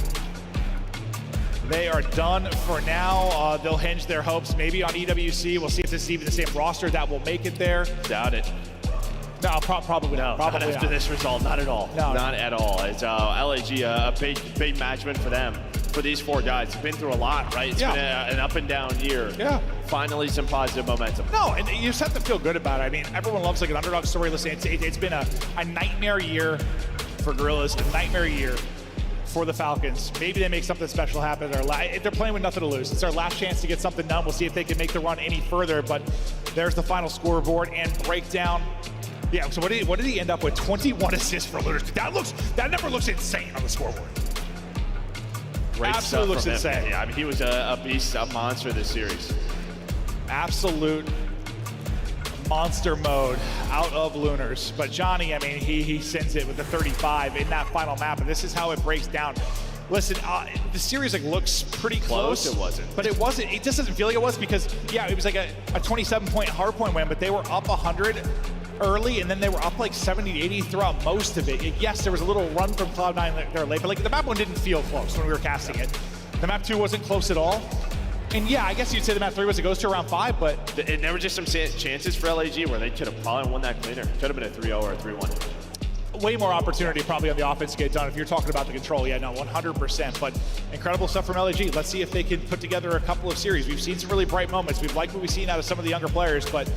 They are done for now. They'll hinge their hopes maybe on EWC. We'll see if this is even the same roster that will make it there. Doubt it. No, probably not. Probably not after this result. Not at all. No, not at all. It's LAG, a big match win for them. For these 4 guys, it's been through a lot, right? It's been an up and down year. Yeah. Finally, some positive momentum. No, and you just have to feel good about it. I mean, everyone loves like an underdog story. Listen, it's been a nightmare year for Gorillas, a nightmare year for the Falcons. Maybe they make something special happen. They're playing with nothing to lose. It's their last chance to get something done. We'll see if they can make the run any further, but there's the final scoreboard and breakdown. Yeah, so what did he end up with? 21 assists for Lunars. That number looks insane on the scoreboard. Great Absolutely looks stuff from him. insane. Yeah, I mean, he was a beast, a monster this series. Absolute monster mode out of Lunars. But Johnny, I mean, he sends it with the 35 in that final map, and this is how it breaks down. Listen, the series like looks pretty close. It wasn't. But it wasn't. It just doesn't feel like it was because, yeah, it was like a 27-point hardpoint win, but they were up 100 early, and then they were up like 70, 80 throughout most of it. Yes, there was a little run from Cloud9 there late, but like the map 1 didn't feel close when we were casting it. The map 2 wasn't close at all. And yeah, I guess you'd say the map 3 was it goes to around 5, but... And there were just some chances for LAG where they could have probably won that cleaner. Could have been a 3-0 or a 3-1. Way more opportunity probably on the offense to get done if you're talking about the control. Yeah, no, 100%. But incredible stuff from LAG. Let's see if they can put together a couple of series. We've seen some really bright moments. We've liked what we've seen out of some of the younger players, but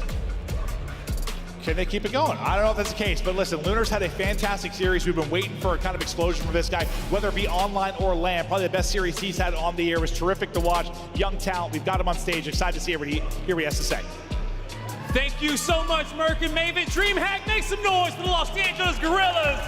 Can they keep it going? I don't know if that's the case, but listen, Lunar's had a fantastic series. We've been waiting for a kind of explosion from this guy, whether it be online or LAN. Probably the best series he's had on the air. It was terrific to watch. Young talent. We've got him on stage. Excited to see hear what he has to say. Thank you so much, Merc and Maven. DreamHack, make some noise for the Los Angeles Guerrillas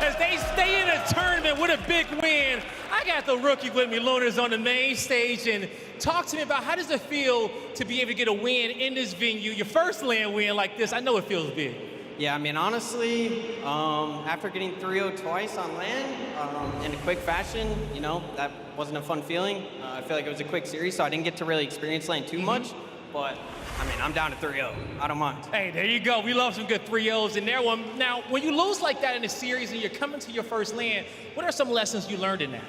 as they stay in a tournament with a big win. I got the rookie with me, Lunar's on the main stage, and talk to me about how does it feel to be able to get a win in this venue, your first LAN win like this. I know it feels big. Yeah, I mean, honestly, after getting 3-0 twice on LAN in a quick fashion, you know, that wasn't a fun feeling. I feel like it was a quick series, so I didn't get to really experience LAN too much, but I mean, I'm down to 3-0. I don't mind. Hey, there you go. We love some good 3-0s in there. Now, when you lose like that in a series and you're coming to your first LAN, what are some lessons you learned in that?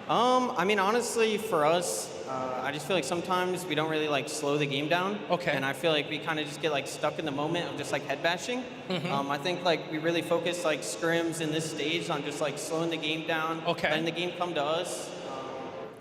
I mean, honestly, for us, I just feel like sometimes we don't really like slow the game down. Okay. And I feel like we kind of just get like stuck in the moment of just like head bashing. I think like we really focus like scrims in this stage on just like slowing the game down. Okay. Letting the game come to us.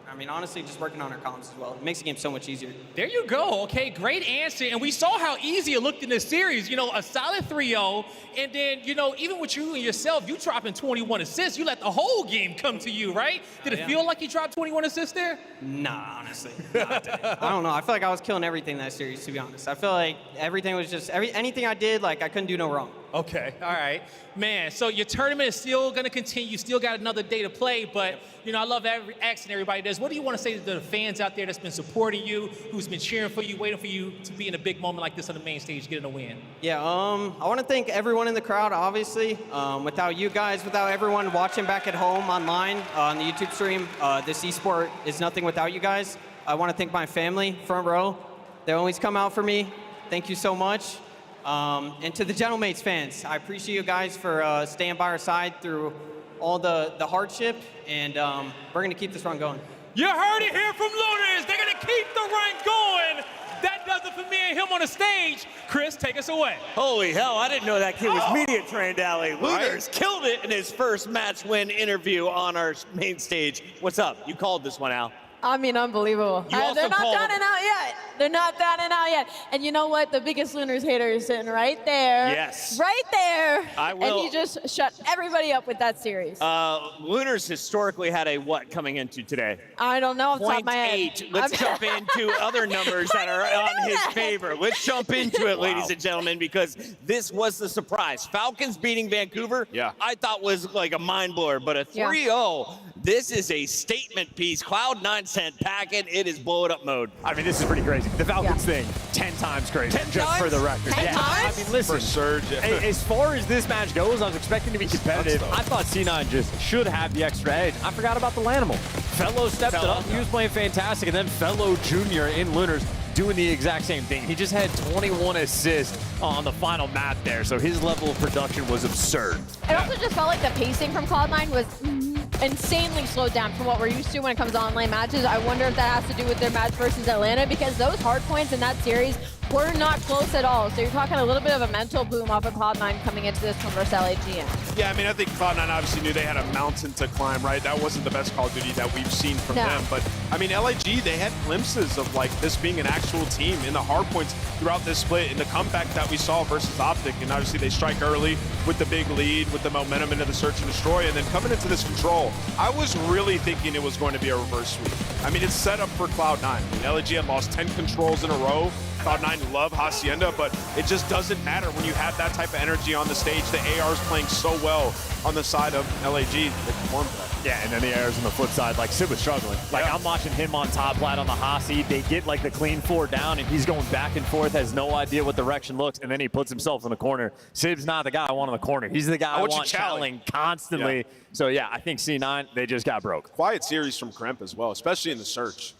I mean, honestly, just working on our comms as well. It makes the game so much easier. There you go. Okay, great answer. And we saw how easy it looked in this series. You know, a solid 3-0. And then, you know, even with you and yourself, you dropping 21 assists. You let the whole game come to you, right? Did it feel like you dropped 21 assists there? Nah, honestly. I don't know. I feel like I was killing everything that series, to be honest. I feel like everything was just, anything I did, like I couldn't do no wrong. Okay, all right. Man, so your tournament is still going to continue. You still got another day to play, but, you know, I love asking everybody this. What do you want to say to the fans out there that's been supporting you, who's been cheering for you, waiting for you to be in a big moment like this on the main stage, getting a win? Yeah, I want to thank everyone in the crowd, obviously. Without you guys, without everyone watching back at home online on the YouTube stream, this esport is nothing without you guys. I want to thank my family, front row. They always come out for me. Thank you so much. And to the Gentlemates fans, I appreciate you guys for staying by our side through all the hardship, and we're going to keep this run going. You heard it here from Lunars. They're going to keep the run going. That does it for me and him on the stage. Chris, take us away. Holy hell, I didn't know that kid was media trained, Ali. Lunars killed it in his first match win interview on our main stage. What's up? You called this one, Al. I mean, unbelievable. You also they're not called- done and out yet. They're not done and out yet. And you know what? The biggest Lunars hater is sitting right there. Yes. Right there. I will- And he just shut everybody up with that series. Lunars historically had a what coming into today? I don't know off the top of my head. 0.8. Let's jump into other numbers that are on his favor. Let's jump into it, ladies and gentlemen, because this was the surprise. Falcons beating Vancouver, I thought was like a mind blower, but a 3-0, this is a statement piece. Cloud9 sent packet. It is blow it up mode. I mean, this is pretty crazy. The Falcons thing, 10 times crazy, 10 just times? for the record. 10 times? I mean, listen, For Surge. as far as this match goes, I was expecting to be competitive. I thought C9 just should have the extra edge. I forgot about the Lanimal. Fellow stepped it up. He was playing fantastic. And then Fellow Jr. in Lunars doing the exact same thing. He just had 21 assists on the final map there. So his level of production was absurd. It also just felt like the pacing from Cloud9 was insanely slowed down from what we're used to when it comes to online matches. I wonder if that has to do with their match versus Atlanta, because those hard points in that series were not close at all. So you're talking a little bit of a mental boom off of Cloud9 coming into this one versus LAGN. Yeah, I mean, I think Cloud9 obviously knew they had a mountain to climb, right? That wasn't the best Call of Duty that we've seen from them. But, I mean, LAG, they had glimpses of, like, this being an actual team in the hard points throughout this split, in the comeback that we saw versus Optic. And obviously they strike early with the big lead, with the momentum into the search and destroy. And then coming into this control, I was really thinking it was going to be a reverse sweep. I mean, it's set up for Cloud9. I mean, LAG had lost 10 controls in a row. Cloud9 love Hacienda, but it just doesn't matter when you have that type of energy on the stage. The AR's playing so well on the side of LAG. They performed that. Yeah, and then the AR's on the flip side. Like, Sid was struggling. Like, I'm watching him on top plat on the Hasi. They get, like, the clean 4 down, and he's going back and forth, has no idea what direction looks, and then he puts himself in the corner. Sid's not the guy I want in the corner. He's the guy I want channeling constantly. Yeah. So, yeah, I think C9, they just got broke. Quiet series from Kremp as well, especially in the search.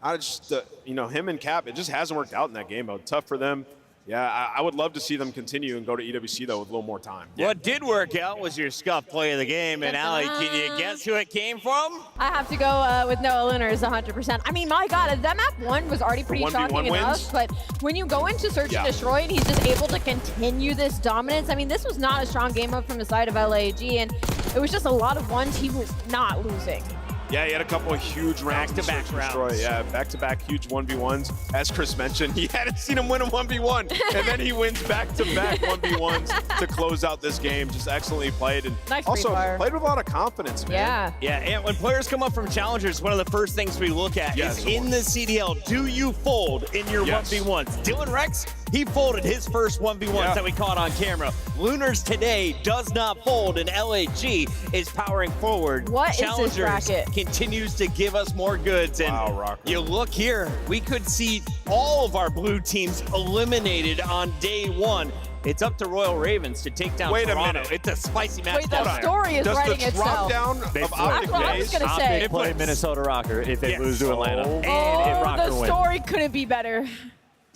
I just, you know, him and Cap, it just hasn't worked out in that game mode. Tough for them. Yeah, I would love to see them continue and go to EWC, though, with a little more time. What did work out was your scuff play of the game. And, Ali, can you guess who it came from? I have to go with Noah Lunars 100%. I mean, my God, that map 1 was already pretty shocking enough. But when you go into Search and Destroy and he's just able to continue this dominance, I mean, this was not a strong game up from the side of LAG. And it was just a lot of ones he was not losing. Yeah, he had a couple of huge rounds. Back-to-back rounds. Yeah, back-to-back huge 1v1s. As Chris mentioned, he hadn't seen him win a 1v1, and then he wins back-to-back 1v1s to close out this game. Just excellently played, and nice also fire. played with a lot of confidence, man. Yeah, and when players come up from challengers, one of the first things we look at is in the CDL, do you fold in your 1v1s? Dylan Rex, he folded his first 1v1s that we caught on camera. Lunars today does not fold, and LAG is powering forward. What is this Challengers bracket? continues to give us more goods, and you look here, we could see all of our blue teams eliminated on day one. It's up to Royal Ravens to take down Toronto. a minute. It's a spicy match. Wait, the story is writing itself. Down That's what I was gonna say. They play Minnesota Rocker if they lose to Atlanta. And if Oh, Rocker the wins. story couldn't be better.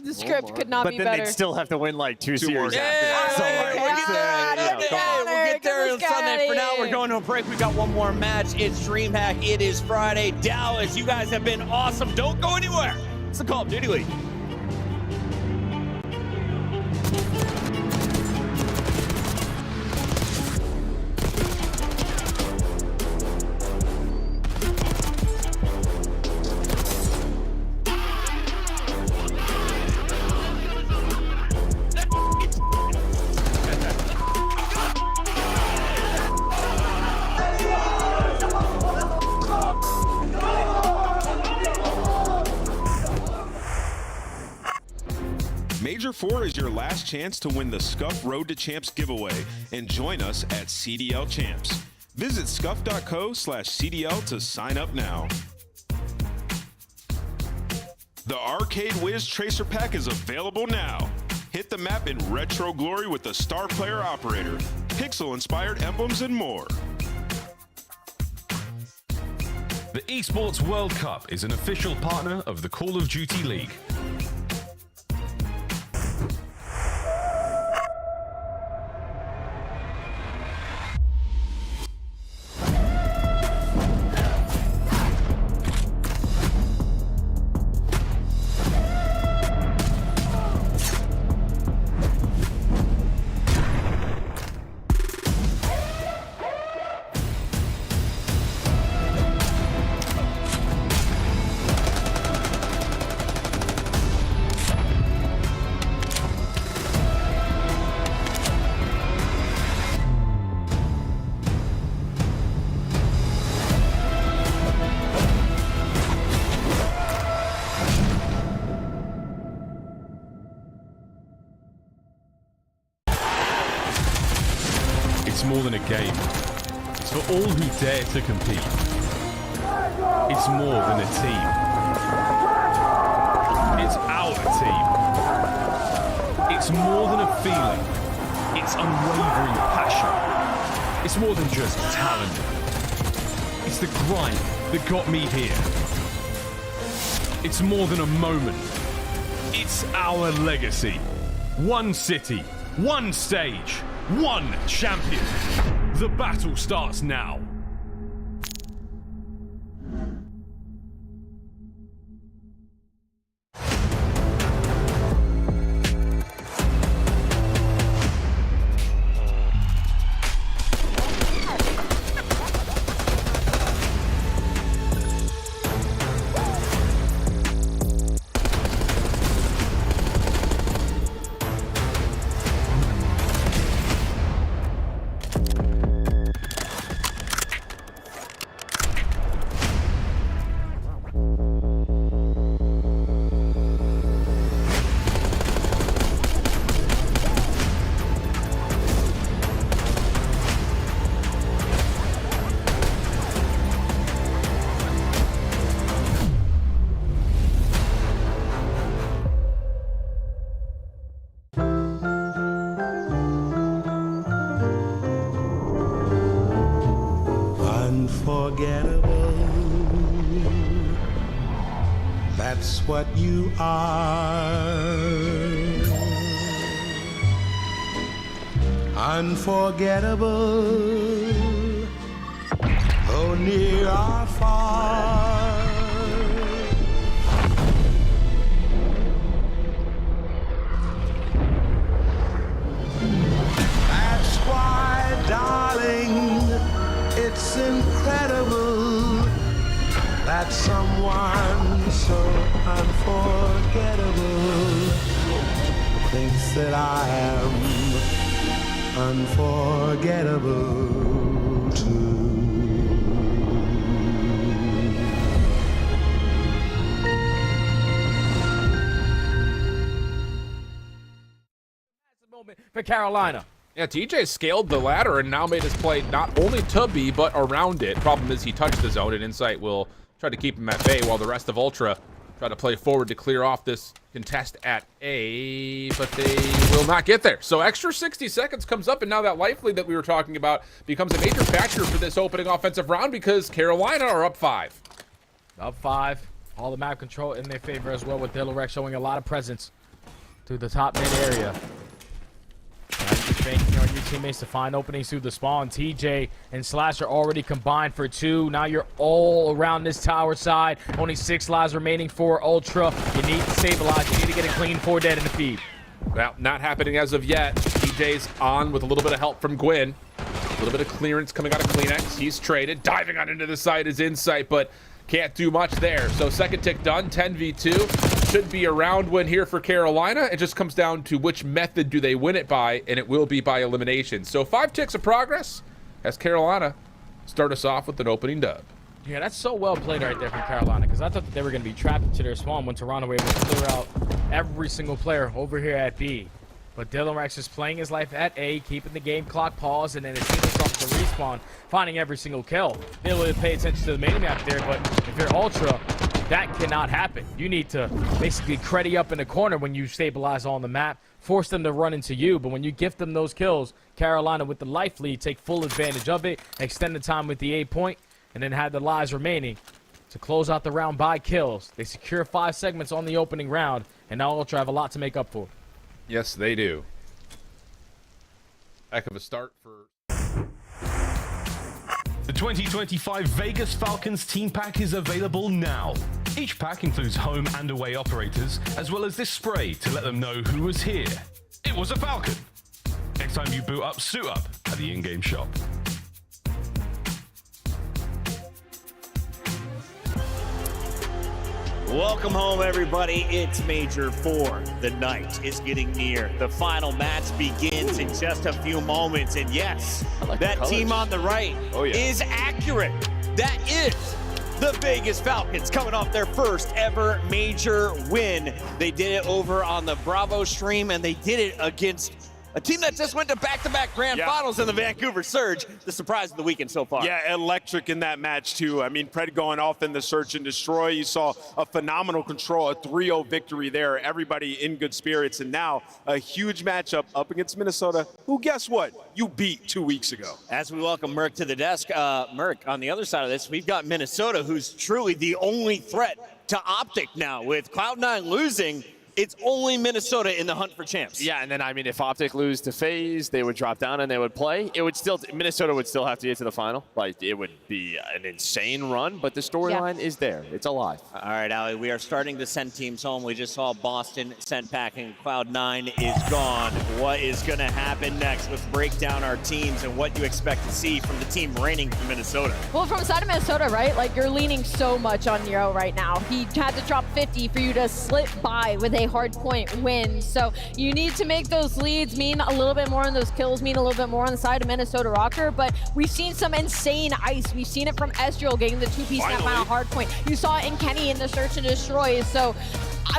The script could not But be then better. they'd still have to win like two series more. after that. We'll get there on Sunday. For now, we're going to a break. We've got one more match. It's DreamHack. It is Friday. Dallas, you guys have been awesome. Don't go anywhere. It's the Call of Duty League. Major 4 is your last chance to win the Scuff Road to Champs giveaway and join us at CDL Champs. Visit scuff.co/CDL to sign up now. The Arcade Wiz Tracer Pack is available now. Hit the map in retro glory with the Star Player Operator, pixel-inspired emblems, and more. The Esports World Cup is an official partner of the Call of Duty League. It's more than a game. It's for all who dare to compete. It's more than a team. It's our team. It's more than a feeling. It's unwavering passion. It's more than just talent. It's the grind that got me here. It's more than a moment. It's our legacy. One city, one stage, one champion. The battle starts now. Unforgettable. That's what you are. Unforgettable. Oh, near or far. That's why, darling, it's incredible so unforgettable, thinks that I am unforgettable too. For Carolina. Yeah, TJ scaled the ladder and now made his play not only to B, but around it. Problem is he touched the zone, and Insight will try to keep him at bay while the rest of Ultra try to play forward to clear off this contest at A, but they will not get there. So extra 60 seconds comes up, and now that life lead that we were talking about becomes a major factor for this opening offensive round because Carolina are up 5. Up 5. All the map control in their favor as well, with Dylan Rex showing a lot of presence through the top mid area. Now you're just banking on your teammates to find openings through the spawn. TJ and Slash are already combined for 2. Now you're all around this tower side. Only 6 lives remaining for Ultra. You need to stabilize. You need to get a clean 4 dead in the feed. Well, not happening as of yet. TJ's on with a little bit of help from Gwyn. A little bit of clearance coming out of Kleenex. He's traded. Diving on into the side is Insight, but can't do much there. So second tick done, 10v2. Should be a round win here for Carolina. It just comes down to which method do they win it by, and it will be by elimination. So 5 ticks of progress as Carolina start us off with an opening dub. Yeah, that's so well played right there from Carolina, because I thought that they were going to be trapped into their spawn when Toronto were able to clear out every single player over here at B. But Dylan Rex is playing his life at A, keeping the game clock paused, and then as soon as off the respawn, finding every single kill. They will pay attention to the main map there, but if you're Ultra, that cannot happen. You need to basically creddy up in the corner when you stabilize on the map, force them to run into you, but when you gift them those kills, Carolina with the life lead take full advantage of it, extend the time with the 8 point, and then have the lives remaining to close out the round by kills. They secure 5 segments on the opening round, and now Ultra have a lot to make up for. Yes, they do. Heck of a start for... The 2025 Vegas Falcons team pack is available now. Each pack includes home and away operators, as well as this spray to let them know who was here. It was a Falcon. Next time you boot up, suit up at the in-game shop. Welcome home, everybody. It's Major 4. The night is getting near. The final match begins in just a few moments. And yes, that team on the right is accurate. That is the Vegas Falcons coming off their first ever major win. They did it over on the Bravo stream, and they did it against a team that just went to back-to-back grand finals in the Vancouver Surge. The surprise of the weekend so far. Yeah, electric in that match, too. I mean, Pred going off in the search and destroy. You saw a phenomenal control, a 3-0 victory there. Everybody in good spirits. And now a huge matchup up against Minnesota, who, guess what? You beat 2 weeks ago. As we welcome Merc to the desk, Merc, on the other side of this, we've got Minnesota, who's truly the only threat to Optic now. With Cloud9 losing, it's only Minnesota in the hunt for champs. Yeah, and then, I mean, if Optic lose to FaZe, they would drop down and they would play. It would still, Minnesota would still have to get to the final. Like, it would be an insane run, but the storyline is there. It's alive. All right, Allie, we are starting to send teams home. We just saw Boston sent packing. Cloud9 is gone. What is going to happen next? Let's break down our teams and what you expect to see from the team reigning from Minnesota. Well, from the side of Minnesota, right? Like, you're leaning so much on Nero right now. He had to drop 50 for you to slip by with a hard point win. So you need to make those leads mean a little bit more, and those kills mean a little bit more on the side of Minnesota Rocker. But we've seen some insane ice. We've seen it from Estriel getting the 2-piece in that final hard point. You saw it in Kenny in the search and destroy. So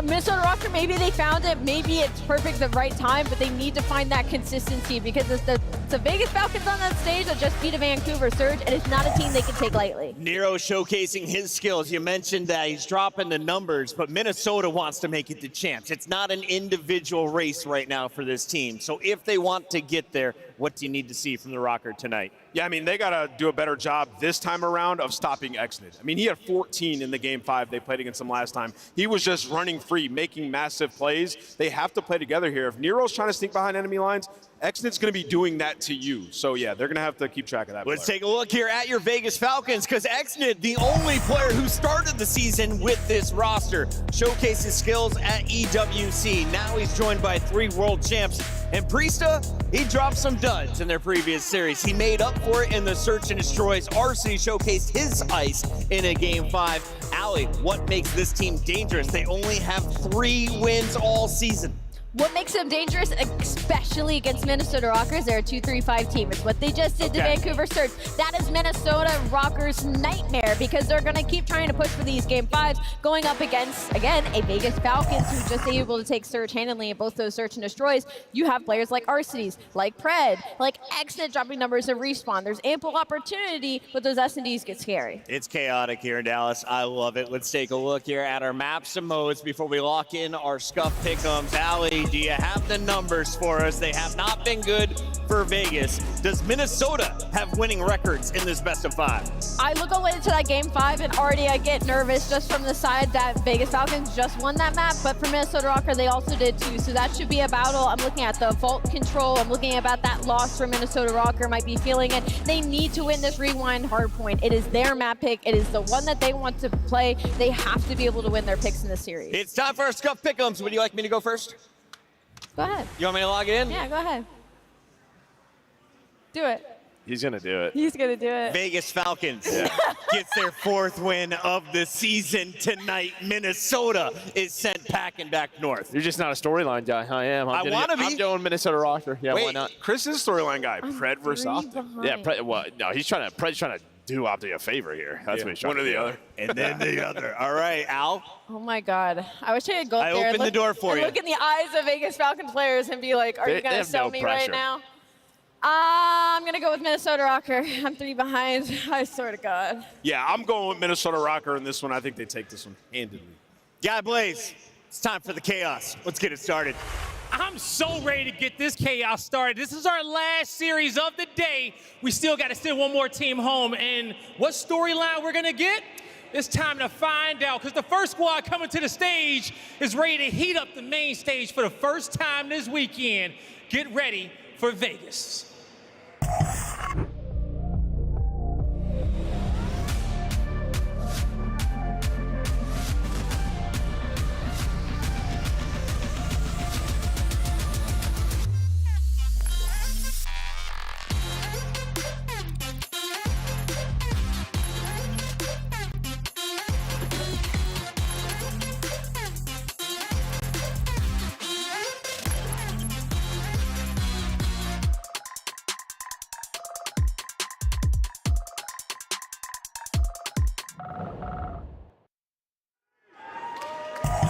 Minnesota Rocker, maybe they found it. Maybe it's perfect the right time, but they need to find that consistency, because it's the Vegas Falcons on that stage that just beat a Vancouver Surge, and it's not a team they can take lightly. Nero showcasing his skills. You mentioned that he's dropping the numbers, but Minnesota wants to make it to champs. It's not an individual race right now for this team. So if they want to get there, what do you need to see from the Rocker tonight? Yeah, I mean, they got to do a better job this time around of stopping Exnid. I mean, he had 14 in the game 5 they played against him last time. He was just running free, making massive plays. They have to play together here. If Nero's trying to sneak behind enemy lines, Exnid's going to be doing that to you. So, yeah, they're going to have to keep track of that. Let's take a look here at your Vegas Falcons, because Exnid, the only player who started the season with this roster, showcased his skills at EWC. Now he's joined by 3 world champs And Priesta, he dropped some duds in their previous series. He made up for it in the Search and Destroys. Arseny showcased his ice in a Game 5. Allie, what makes this team dangerous? They only have 3 wins all season. What makes them dangerous, especially against Minnesota Rockers? They're a 2-3-5 team. It's what they just did to Vancouver Search. That is Minnesota Rockers' nightmare because they're going to keep trying to push for these Game 5s, going up against, again, a Vegas Falcons who just able to take Search handily in both those Search and Destroys. You have players like Arseny's, like Pred, like Xnet dropping numbers of Respawn. There's ample opportunity, but those S&Ds get scary. It's chaotic here in Dallas. I love it. Let's take a look here at our maps and modes before we lock in our Scuff Pick'ems. Allie, do you have the numbers for us? They have not been good for Vegas. Does Minnesota have winning records in this best of 5? I look away to that Game 5 and already I get nervous just from the side that Vegas Falcons just won that map, but for Minnesota Rocker, they also did too. So that should be a battle. I'm looking at the vault control. I'm looking about that loss for Minnesota Rocker might be feeling it. They need to win this rewind hardpoint. It is their map pick. It is the one that they want to play. They have to be able to win their picks in this series. It's time for our Scuff Pick'ems. Would you like me to go first? Go ahead. You want me to log in? Yeah, go ahead. Do it. He's going to do it. He's going to do it. Vegas Falcons gets their 4th win of the season tonight. Minnesota is sent packing back north. You're just not a storyline guy. I am. I want to be. I'm doing Minnesota Rocker. Yeah, Wait, why not? Chris is storyline guy. Pred versus Optic. Yeah, well, no, Pred's trying to do Optic a favor here. That's what he's trying to do. One or the other. And then the other. All right, Al. Oh my God. I wish I could go up I there and opened the door for you. look in the eyes of Vegas Falcons players and be like, are you going to sell me right now? I'm going to go with Minnesota Rocker. I'm 3 behind. I swear to God. Yeah, I'm going with Minnesota Rocker in this one. I think they take this one handedly. Guy Blaze, it's time for the chaos. Let's get it started. I'm so ready to get this chaos started. This is our last series of the day. We still got to send one more team home. And what storyline we're going to get? It's time to find out because the first squad coming to the stage is ready to heat up the main stage for the first time this weekend. Get ready for Vegas.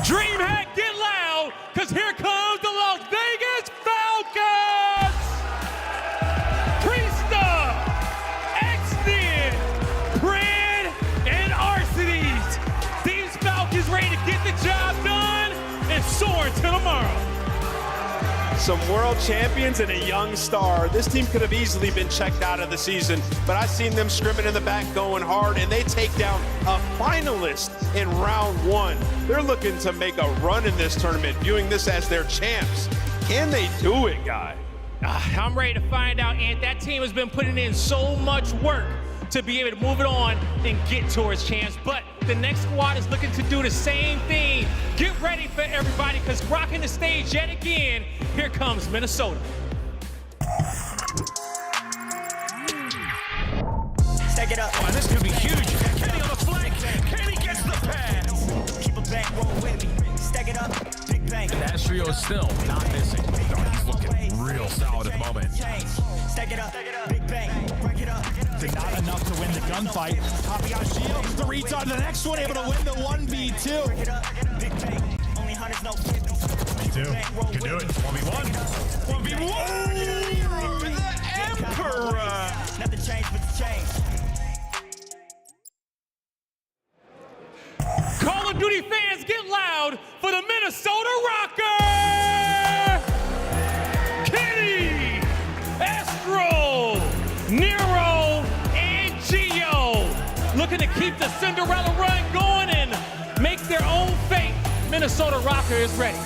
DreamHack, get loud, because here comes the Las Vegas Falcons! Priesta, Xnet, Pred, and Arseny's. These Falcons ready to get the job done and soar until tomorrow. Some world champions and a young star. This team could have easily been checked out of the season, but I've seen them scrimming in the back going hard, and they take down a finalist in round 1. They're looking to make a run in this tournament, viewing this as their champs. Can they do it, guy? I'm ready to find out, Ant. That team has been putting in so much work to be able to move it on and get towards champs. But the next squad is looking to do the same thing. Get ready for everybody, because rocking the stage yet again, here comes Minnesota. Take it up. Oh, this could be huge. Kenny on the flank. Kenny gets the pass. Keep a back roll with me. Stack it up. Big bang. And Astrio is still not missing. He's looking real solid at the moment. Stack it up. Big bang. Break it up. Not enough to win the gunfight. Copy on shield. The reads on the next one. Able to win the 1v2. Break it up. Big bang. Only hunters know 22. Can do it. 1v1. 1v1. The Emperor. Nothing changed but the change. Call of Duty fans, get loud for the Minnesota Rocker! Kenny, Astro, Nero, and Gio looking to keep the Cinderella run going and make their own fate. Minnesota Rocker is ready.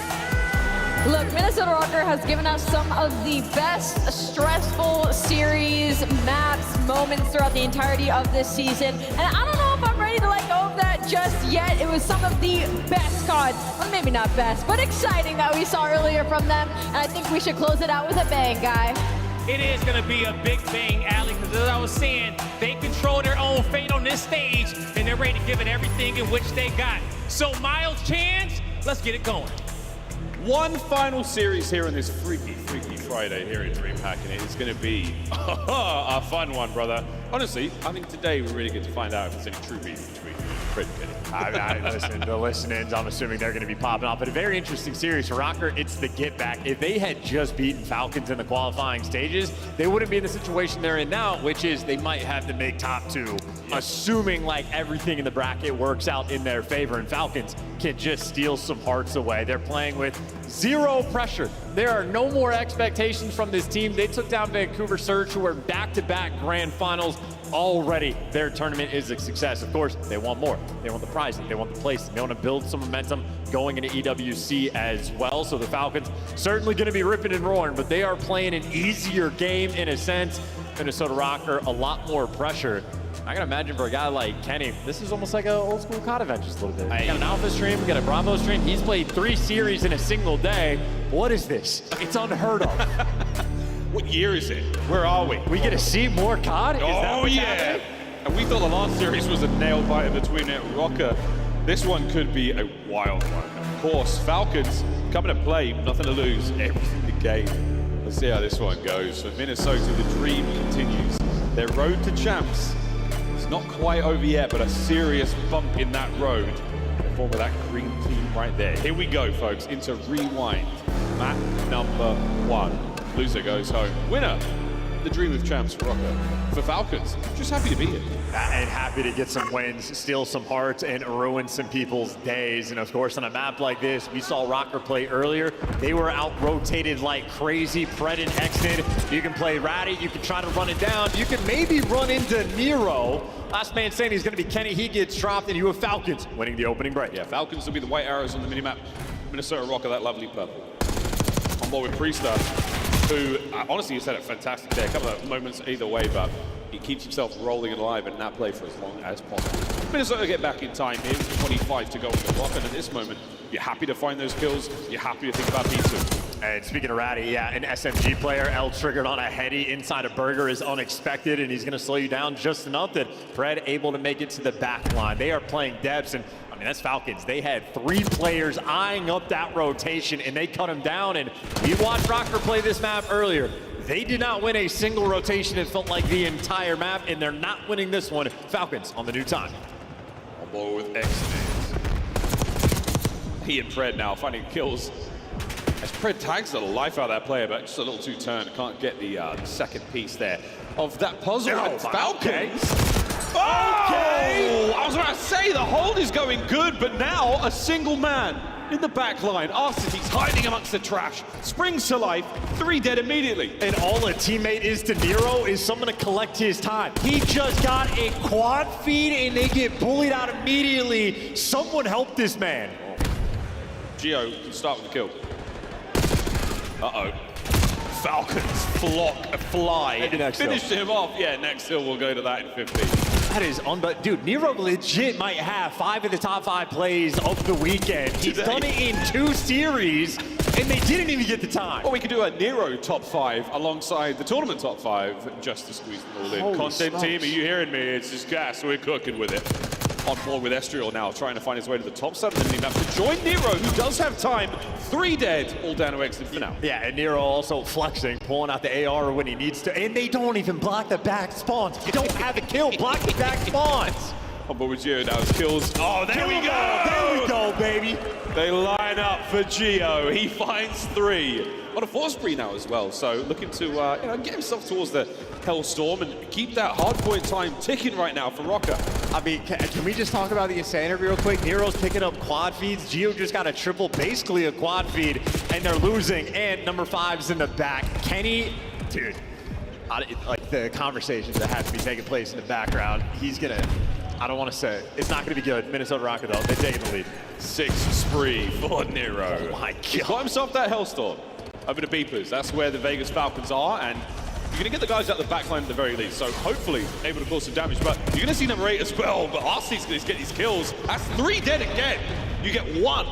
Look, Minnesota Rocker has given us some of the best stressful series, maps, moments throughout the entirety of this season. And I don't know if I'm ready to let go of that just yet. It was some of the best COD, or maybe not best, but exciting that we saw earlier from them. And I think we should close it out with a bang, guy. It is going to be a big bang, Allie, because as I was saying, they control their own fate on this stage, and they're ready to give it everything in which they got. So, Miles Chance, let's get it going. One final series here on this freaky Friday here at DreamHack, and it is going to be a fun one, brother. Honestly, I think today we really get to find out if there's any true beef between Fred and Kenny. Listen, the listen-ins, I'm assuming they're going to be popping off. But a very interesting series for Rocker. It's the get back. If they had just beaten Falcons in the qualifying stages, they wouldn't be in the situation they're in now, which is they might have to make top 2, assuming like everything in the bracket works out in their favor, and Falcons can just steal some hearts away. They're playing with zero pressure. There are no more expectations from this team. They took down Vancouver Surge, who are back-to-back grand finals. Already their tournament is a success. Of course, they want more. They want the prizing. They want the placing. They want to build some momentum going into EWC as well. So the Falcons certainly going to be ripping and roaring, but they are playing an easier game in a sense. Minnesota Rocker, a lot more pressure. I can imagine for a guy like Kenny, this is almost like an old school COD event just a little bit. We got an Alpha stream, we got a Bravo stream. He's played 3 series in a single day. What is this? It's unheard of. What year is it? Where are we? We get to see more COD? Oh, yeah. And we thought the last series was a nail biter between it and Rocker. This one could be a wild one. Of course, Falcons coming to play, nothing to lose, everything to gain. Let's see how this one goes. For Minnesota, the dream continues. Their road to champs. It's not quite over yet, but a serious bump in that road. In form of that green team right there. Here we go, folks, into Rewind. Map number 1. Loser goes home. Winner, the dream of champs for Rocker. For Falcons, just happy to be here. And happy to get some wins, steal some hearts, and ruin some people's days. And of course, on a map like this, we saw Rocker play earlier. They were out-rotated like crazy. Pred and Hexted. You can play Ratty, you can try to run it down. You can maybe run into Nero. Last man saying he's going to be Kenny. He gets dropped, and you have Falcons winning the opening break. Yeah, Falcons will be the white arrows on the minimap. Minnesota Rocker, that lovely purple. On board with Priester, who honestly has had a fantastic day. A couple of moments either way, but he keeps himself rolling and alive in that play for as long as possible. Minnesota get back in time here, 25 to go on the clock, and at this moment, you're happy to find those kills, you're happy to think about P2. And speaking of Ratty, yeah, an SMG player, L triggered on a heady inside a burger is unexpected, and he's going to slow you down just enough that Pred able to make it to the back line. They are playing depths, and I mean, that's Falcons. They had 3 players eyeing up that rotation, and they cut him down, and we watched Rocker play this map earlier. They did not win a single rotation. It felt like the entire map, and they're not winning this one. Falcons on the new time. On board with X. He and Pred now finding kills. As Pred tags the life out of that player, but just a little too turned. Can't get the second piece there of that puzzle. No, Falcons. Okay. I was about to say the hold is going good, but now a single man in the back line. Arcity's hiding amongst the trash. Springs to life. 3 dead immediately. And all a teammate is to Nero is someone to collect his time. He just got a quad feed and they get bullied out immediately. Someone help this man. Geo can start with the kill. Uh-oh. Falcons fly and finish him off. Yeah, next hill will go to that in 15. That is dude, Nero legit might have 5 of the top 5 plays of the weekend. He's done it in 2 series, and they didn't even get the time. Well, we could do a Nero top 5 alongside the tournament top 5 just to squeeze them all in. Holy Content smokes. team, are you hearing me? It's just gas, we're cooking with it. On board with Estriel now, trying to find his way to the top side of the map to join Nero, who does have time. 3 dead, all down to exit for now. Yeah, and Nero also flexing, pulling out the AR when he needs to, and they don't even block the back spawns. You don't have a kill, block the back spawns. On board with Geo now, his kills. Oh, there we go! There we go, baby. They line up for Geo. He finds 3. On a 4 spree now as well, so looking to get himself towards the Hellstorm and keep that hardpoint time ticking right now for Rocker. I mean, can we just talk about the insanity real quick? Nero's picking up quad feeds. Geo just got a triple, basically a quad feed, and they're losing. And number 5's in the back. Kenny, dude, like the conversations that have to be taking place in the background, he's gonna, I don't want to say it. It's not going to be good. Minnesota Rocket, though. They're taking the lead. 6 spree for Nero. Oh, my God. He's got himself that Hellstorm over to Beepers. That's where the Vegas Falcons are, and you're going to get the guys out the back line at the very least, so hopefully able to cause some damage, but you're going to see number 8 as well, but RC's going to get these kills. That's 3 dead again. You get 1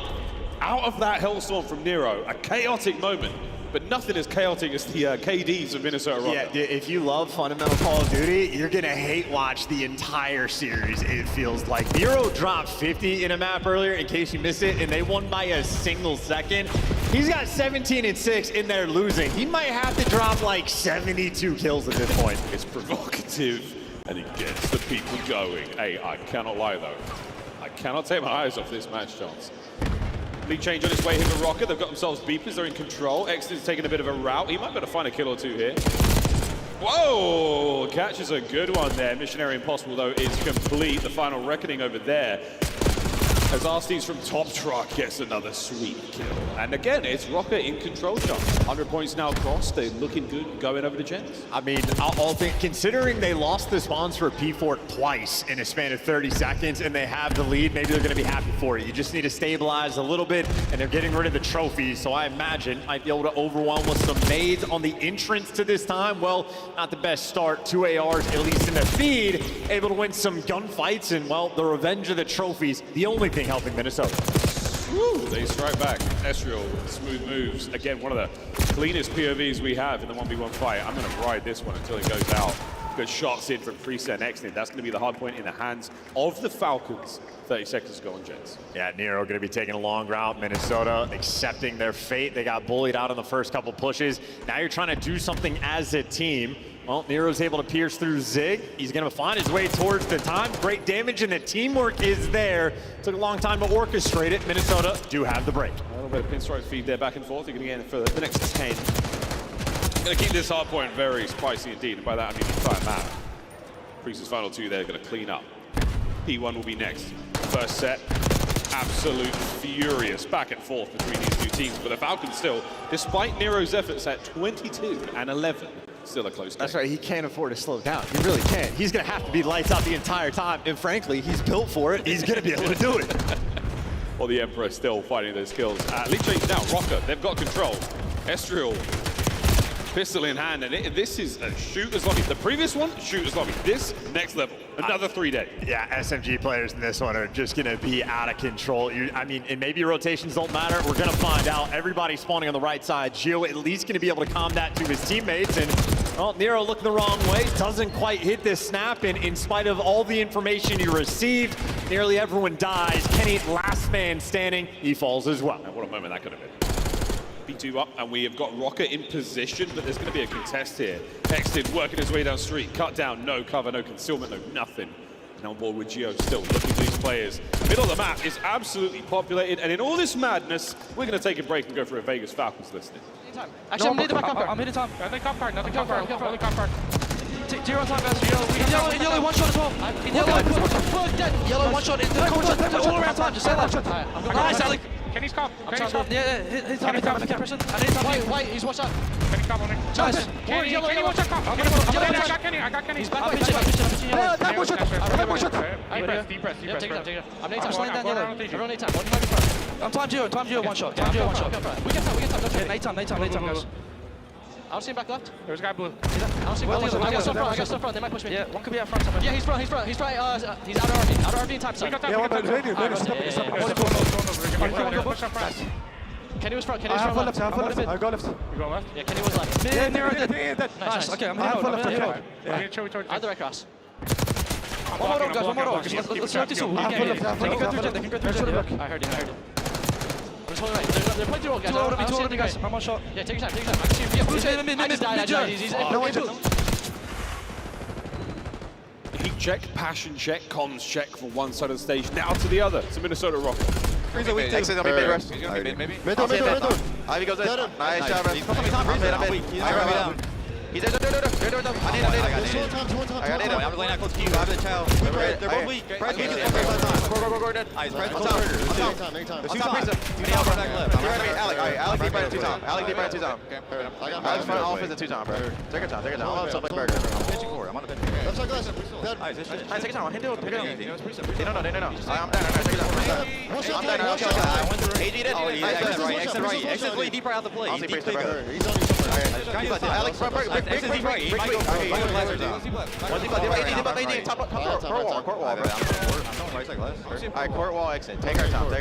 out of that Hellstorm from Nero, a chaotic moment. But nothing as chaotic as the KDs of Minnesota Rocket. Yeah, if you love fundamental Call of Duty, you're gonna hate watch the entire series, it feels like. Nero dropped 50 in a map earlier, in case you missed it, and they won by a single second. He's got 17 and 6 in there losing. He might have to drop like 72 kills at this point. It's provocative, and it gets the people going. Hey, I cannot lie though. I cannot take my eyes off this match, Chance. Lead change on his way here for Rocket. They've got themselves beepers. They're in control. Exton's taking a bit of a route. He might be able to find a kill or 2 here. Whoa! Catches a good one there. Missionary Impossible, though, is complete. The final reckoning over there. As RC's from Top Truck gets another sweet kill. And again, it's Rocket in control shot. 100 points now crossed. They're looking good going over to Jens. I mean, I'll think, considering they lost the spawns for P4 twice in a span of 30 seconds and they have the lead, maybe they're going to be happy for it. You just need to stabilize a little bit, and they're getting rid of the trophies, so I imagine might be able to overwhelm with some nades on the entrance to this time. Well, not the best start. 2 ARs, at least in the feed, able to win some gunfights, and, well, the revenge of the trophies, the only thing helping Minnesota. Woo, they strike back. Ezreal, smooth moves. Again, one of the cleanest POVs we have in the 1v1 fight. I'm going to ride this one until it goes out. Good shots in from Preset and Exton. That's going to be the hard point in the hands of the Falcons. 30 seconds to go on Jens. Yeah, Nero going to be taking a long route. Minnesota accepting their fate. They got bullied out on the first couple pushes. Now you're trying to do something as a team. Well, Nero's able to pierce through Zig. He's going to find his way towards the time. Great damage, and the teamwork is there. Took a long time to orchestrate it. Minnesota do have the break. A little bit of pinstripe feed there back and forth. You're going to get in for the next 10. Going to keep this hard point very spicy indeed, and by that I mean the entire map. Priest's final 2 there going to clean up. P1 will be next. First set, absolute furious back and forth between these 2 teams, but the Falcons still, despite Nero's efforts at 22 and 11, still a close game. That's right, he can't afford to slow down. He really can't. He's going to have to be lights out the entire time, and frankly, he's built for it. He's going to be able to do it. Well, the Emperor still fighting those kills. Lead change now, Rocker, they've got control. Ezreal, pistol in hand, and this is a shooter's lobby. The previous one, shooter's lobby. This, next level. Another 3 day. Yeah, SMG players in this one are just going to be out of control. I mean, and maybe rotations don't matter. We're going to find out. Everybody spawning on the right side. Gio at least going to be able to calm that to his teammates. And, well, Nero looking the wrong way. Doesn't quite hit this snap. And in spite of all the information he received, nearly everyone dies. Kenny, last man standing, he falls as well. And what a moment that could have been. B2 up, and we have got Rocker in position, but there's going to be a contest here. Hexted working his way down street, cut down, no cover, no concealment, no nothing. And on board with Gio still looking for these players. Middle of the map is absolutely populated, and in all this madness, we're going to take a break and go for a Vegas Falcons listing. Actually, I'm hitting the back I'm hitting top. Nothing cop card, nothing cop card, only cop card. Zero on top, guys. Yellow, 1 shot as well. In yellow, dead. Yellow, 1 shot. All around time, just say that. Nice, Alec. Kenny's cop. Kenny's cop. Yeah, hit top. I can't press it. White, he's watch out. Kenny's cop on me. Nice. Kenny, watch out, cop. I got Kenny. He's back. Back, watch out. Deep breath. Take it up. I'm nade time, slowing down yellow. Everyone nade time. I'm time zero, 1 shot. Time zero, 1 shot. We get time. Okay, nade time, guys. I don't see him back left. There's a guy blue. I don't see him. I got stuff front. They might push me. Yeah, one could be out front somewhere. Yeah, he's front. He's right. He's out of RV in type side. Yeah, one back. Kenny was front. I go left. You go left? Yeah, Kenny was left. Dead. Nice. Okay, I'm hitting left. I had the right cross. One more guys. Let's work this out. They can go through Jen. I heard you. They're playing through all guys. I don't see anything, guys. I'm 1 shot. Yeah, take your time. I can see him. Yeah, blue side. I just died. He's no way. Heat check, passion check, comms check from one side of the stage, now to the other. It's a Minnesota Rocket. Exit, I'll be mid rest. He's gonna be mid, maybe? Mid. Ivy goes in. Nice job, bro. I'm mid. He's there. I need him. I got him. I'm laying out close to you. I have the child. They're both weak. Press me. Go, dead. Press on top. There's 2 times. Alec, deep right at 2 times. Alec, deep right at 2 times. Alex, front offense at 2 times, bro. Take your time. I'm on the burger. I'm pitching forward. I'm on the bench. Left side glass. Nice, take your time. Hit it. Pick it up. They don't know. I'm down. Take your time. I'm down. AD dead. Exit right. Exit deep right out the play. He's on you somewhere. Alex, break. Alright, court wall exit. Take our time.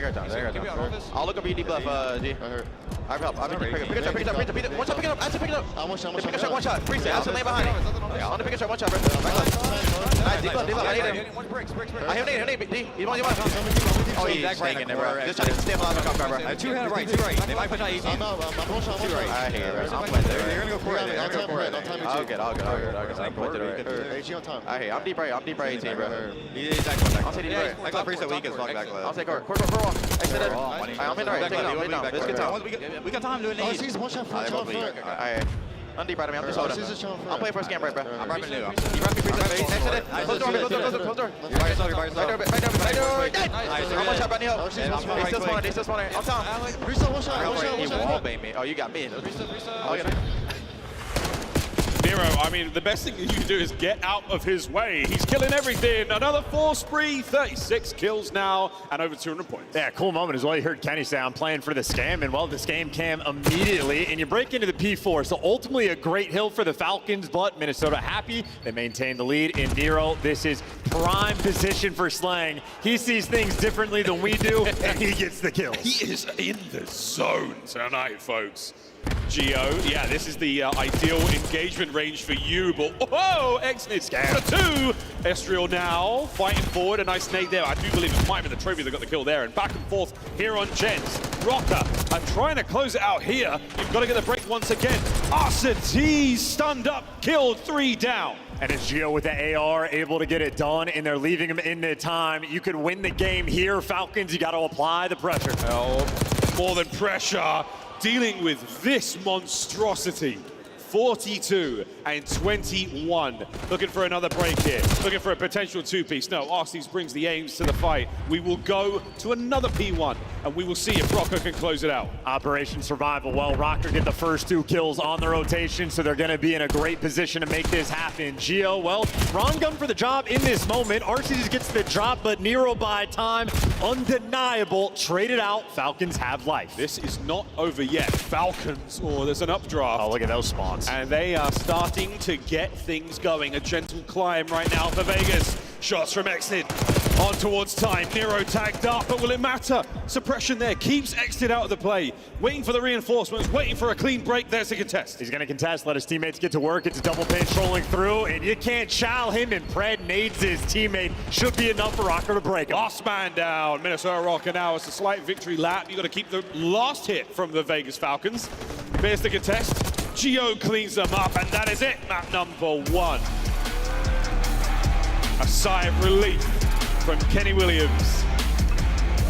I'll look up your deep left, G. I've helped. Pick it up. One shot, pick it up. Pick it up. Pick a shot, one shot. Freeze it. Acid lane behind it. Yeah, on the pick a shot, one shot, bro. Back left. Alright, deep left. I need him. I have D. You want. Oh, he's hanging there, bro. Just try to stabilize my car, bro. Two right. They might push out easy. I hear you, bro. I'm playing there. They're gonna go for it. I'll get. I'm I hear you. I'm deep right 18, bro. I'll take deep right. I got freeze weak as fuck back left. I'll take court wall. Exit it. I'm in the right. Take it down. Let's get down. We got time to do it. Alright. I'm deep right. I'm just holding. I'll play for a scam right, bro. I'm right in the You run me free to face. Exit it. Close door. Right door. I'm one shot, Brandy Hope. They still spawning. I'm telling. He wallbait me. Oh, you got me. I'll get it. Nero, I mean, the best thing that you can do is get out of his way. He's killing everything. Another 4 spree, 36 kills now, and over 200 points. Yeah, cool moment as well. You heard Kenny say, I'm playing for the scam, and well, the scam cam immediately, and you break into the P4. So ultimately a great hill for the Falcons, but Minnesota happy. They maintain the lead in Nero. This is prime position for Slang. He sees things differently than we do, and he gets the kills. He is in the zone tonight, folks. Geo, yeah, this is the ideal engagement range for you, but whoa, Exnit for 2. Estriel now fighting forward, a nice nade there. I do believe it might be the trophy that got the kill there, and back and forth here on Gens. Rocker, I'm trying to close it out here. You've got to get the break once again. Arcity stunned up, killed, 3 down. And it's Geo with the AR able to get it done, and they're leaving him into time. You could win the game here, Falcons. You got to apply the pressure. Oh, more than pressure. Dealing with this monstrosity. 42 and 21. Looking for another break here. Looking for a potential 2-piece. No, Arceus brings the aims to the fight. We will go to another P1, and we will see if Rocker can close it out. Operation Survival. Well, Rocker get the first 2 kills on the rotation, so they're going to be in a great position to make this happen. Geo, well, wrong gun for the job in this moment. Arceus gets the drop, but Nero by time, undeniable. Traded out. Falcons have life. This is not over yet. Falcons, there's an updraft. Oh, look at those spawns. And they are starting to get things going. A gentle climb right now for Vegas. Shots from Exit on towards time. Nero tagged up, but will it matter? Suppression there keeps Exit out of the play. Waiting for the reinforcements, waiting for a clean break. There's a contest. He's going to contest, let his teammates get to work. It's a double pinch rolling through, and you can't chow him, and Pred nades his teammate. Should be enough for Rocker to break him. Last man down. Minnesota Rocker now. It's a slight victory lap. You got to keep the last hit from the Vegas Falcons. There's the contest. Geo cleans them up, and that is it. Map number 1. A sigh of relief from Kenny Williams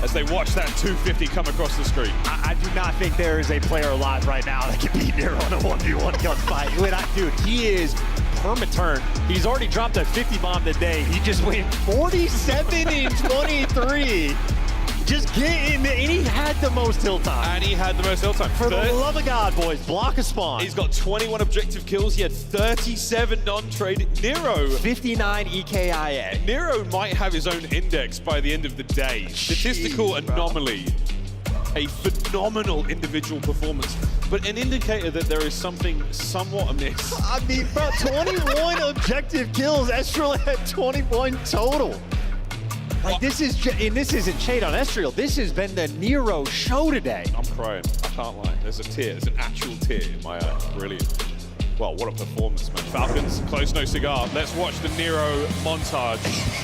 as they watch that 250 come across the screen. I do not think there is a player alive right now that can beat Nero in a 1v1 gunfight. Dude, he is perma-turn. He's already dropped a 50 bomb today. He just went 47 and 23. Just get in there, and he had the most hill time. For the love of God, boys, block a spawn. He's got 21 objective kills. He had 37 non-traded. Nero. 59 EKIA. Nero might have his own index by the end of the day. Statistical anomaly. A phenomenal individual performance, but an indicator that there is something somewhat amiss. I mean, bro, 21 objective kills. Estriel had 21 total. Like, this isn't shade on Estriel. This has been the Nero show today. I'm crying. I can't lie. There's a tear. There's an actual tear in my eye. Brilliant. Well, what a performance, man. Falcons, close no cigar. Let's watch the Nero montage.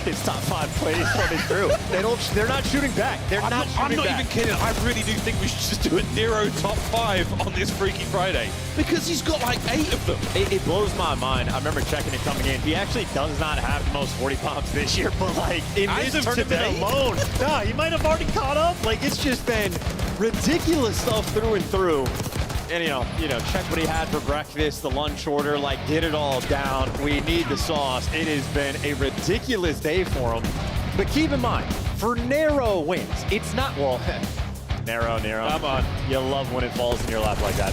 It's top 5 plays coming through. They're not shooting back. I'm not even kidding. I really do think we should just do a Nero top 5 on this Freaky Friday, because he's got like 8 of them. It blows my mind. I remember checking it coming in. He actually does not have the most 40 bombs this year, but like in this tournament alone, nah, he might have already caught up. Like, it's just been ridiculous stuff through and through. And you know, check what he had for breakfast, the lunch order, like, get it all down. We need the sauce. It has been a ridiculous day for him. But keep in mind, for Nero wins, it's not, well, Nero. Come on. You love when it falls in your lap like that.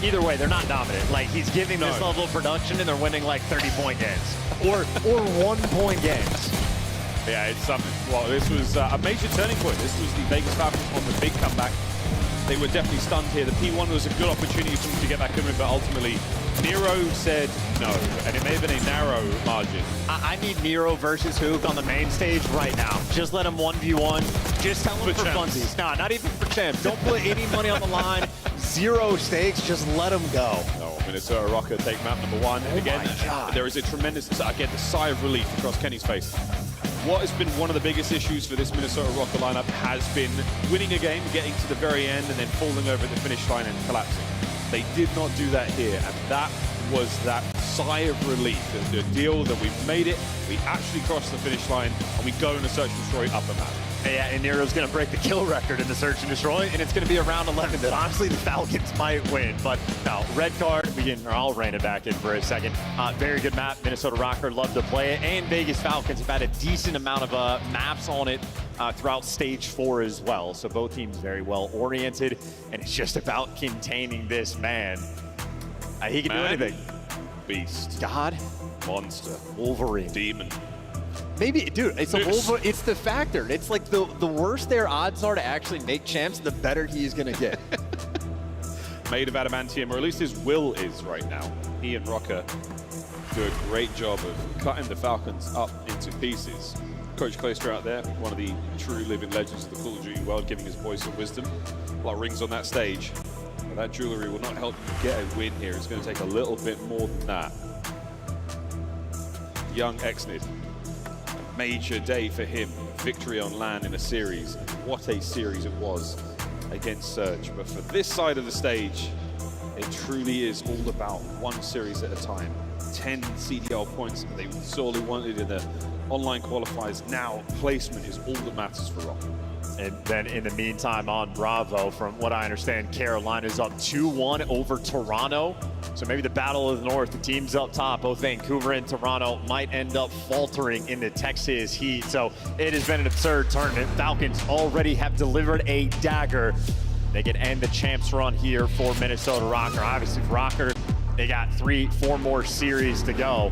Either way, they're not dominant. Like, he's giving this level of production, and they're winning like 30-point games or 1-point games. Yeah, it's something. Well, this was a major turning point. This was the Vegas Falcons on the big comeback. they were definitely stunned here. The P1 was a good opportunity for them to get back in, but ultimately Nero said no, and it may have been a narrow margin. I need Nero versus Hook on the main stage right now. Just let him 1v1. Just tell him for funsies. Nah, not even for champs. Don't put any money on the line. Zero stakes. Just let him go. No, Minnesota Rocker take map number 1. And again, there is a tremendous, again, the sigh of relief across Kenny's face. What has been one of the biggest issues for this Minnesota Rocker lineup has been winning a game, getting to the very end, and then falling over at the finish line and collapsing. They did not do that here, and that was that sigh of relief. The deal that we've made it, we actually crossed the finish line, and we go in a search and destroy upper map. Yeah, and Nero's going to break the kill record in the search and destroy, and it's going to be a round 11 that honestly the Falcons might win. But no, red card, I'll rein it back in for a second. Very good map. Minnesota Rocker love to play it, and Vegas Falcons have had a decent amount of maps on it throughout stage 4 as well. So both teams very well oriented, and it's just about containing this man. He can do anything. Beast. God. Monster. Wolverine. Demon. Maybe, dude, it's it's the factor. It's like the worse their odds are to actually make champs, the better he's going to get. Made of adamantium, or at least his will is right now. He and Rocker do a great job of cutting the Falcons up into pieces. Coach Clayster out there, one of the true living legends of the Call of Duty world, giving his voice of wisdom. A lot of rings on that stage. But that jewelry will not help you get a win here. It's going to take a little bit more than that. Young Exnid. A major day for him. Victory on LAN in a series. What a series it was against Surge. But for this side of the stage, it truly is all about one series at a time. 10 CDL points that they sorely wanted in the online qualifiers. Now placement is all that matters for Rock. And then in the meantime on Bravo, from what I understand, Carolina's up 2-1 over Toronto. So maybe the battle of the North, the teams up top, both Vancouver and Toronto, might end up faltering in the Texas heat. So it has been an absurd tournament. Falcons already have delivered a dagger. They can end the champs run here for Minnesota Rocker. Obviously for Rocker, they got 3-4 more series to go.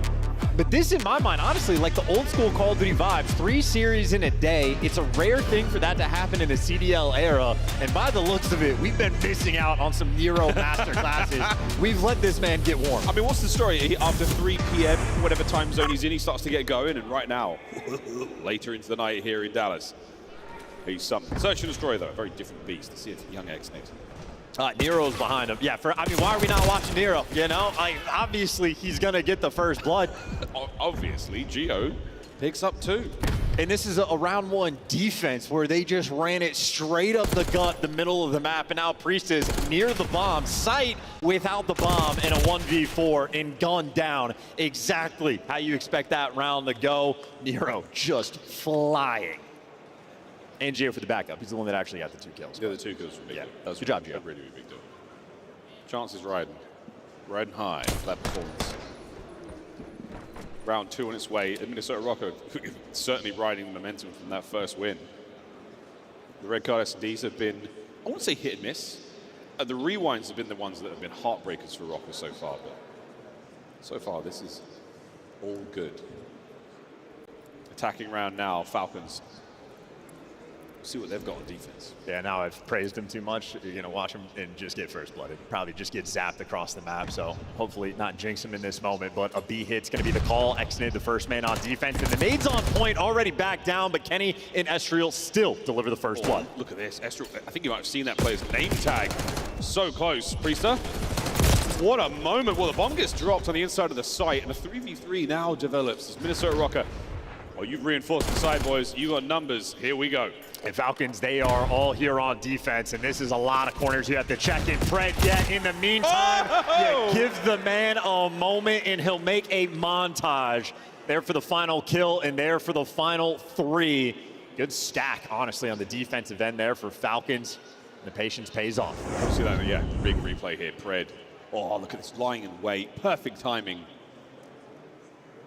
But this, in my mind, honestly, like the old school Call of Duty vibes, 3 series in a day. It's a rare thing for that to happen in the CDL era. And by the looks of it, we've been missing out on some Nero master classes. We've let this man get warm. I mean, what's the story? After 3 p.m., whatever time zone he's in, he starts to get going. And right now, later into the night here in Dallas, he's something. Search and Destroy, though, a very different beast. To see if young Exnid. Nero's behind him. Yeah, I mean, why are we not watching Nero? You know, like, obviously he's going to get the first blood. Obviously, Gio picks up 2. And this is a round 1 defense where they just ran it straight up the gut, the middle of the map. And now Priest is near the bomb, sight without the bomb, in a 1v4 and gunned down. Exactly how you expect that round to go. Nero just flying. And Gio for the backup. He's the one that actually got the 2 kills. Yeah, the 2 kills were big. Yeah, That's good job, Gio. Really big deal. Chances riding high for that performance. Round 2 on its way. Minnesota Rocker certainly riding the momentum from that first win. The red card SDs have been, I won't say hit and miss. The rewinds have been the ones that have been heartbreakers for Rocker so far. But so far, this is all good. Attacking round now, Falcons. See what they've got on defense. Yeah, now I've praised him too much. You're going to watch him and just get first blooded. Probably just get zapped across the map. So hopefully not jinx him in this moment. But a B hit's going to be the call. Exnid, the first man on defense. And the nades on point already back down. But Kenny and Estriel still deliver the first blood. Look at this. Estriel, I think you might have seen that player's name tag. So close. Priester. What a moment. Well, the bomb gets dropped on the inside of the site. And a 3v3 now develops as Minnesota Rocker. Well, you've reinforced the side, boys. You got numbers. Here we go. And Falcons, they are all here on defense, and this is a lot of corners you have to check in. Fred, yet in the meantime, you give the man a moment, and he'll make a montage. There for the final kill, and there for the final 3. Good stack, honestly, on the defensive end there for Falcons. The patience pays off. See that? Yeah, big replay here. Pred. Oh, look at this, lying in wait. Perfect timing.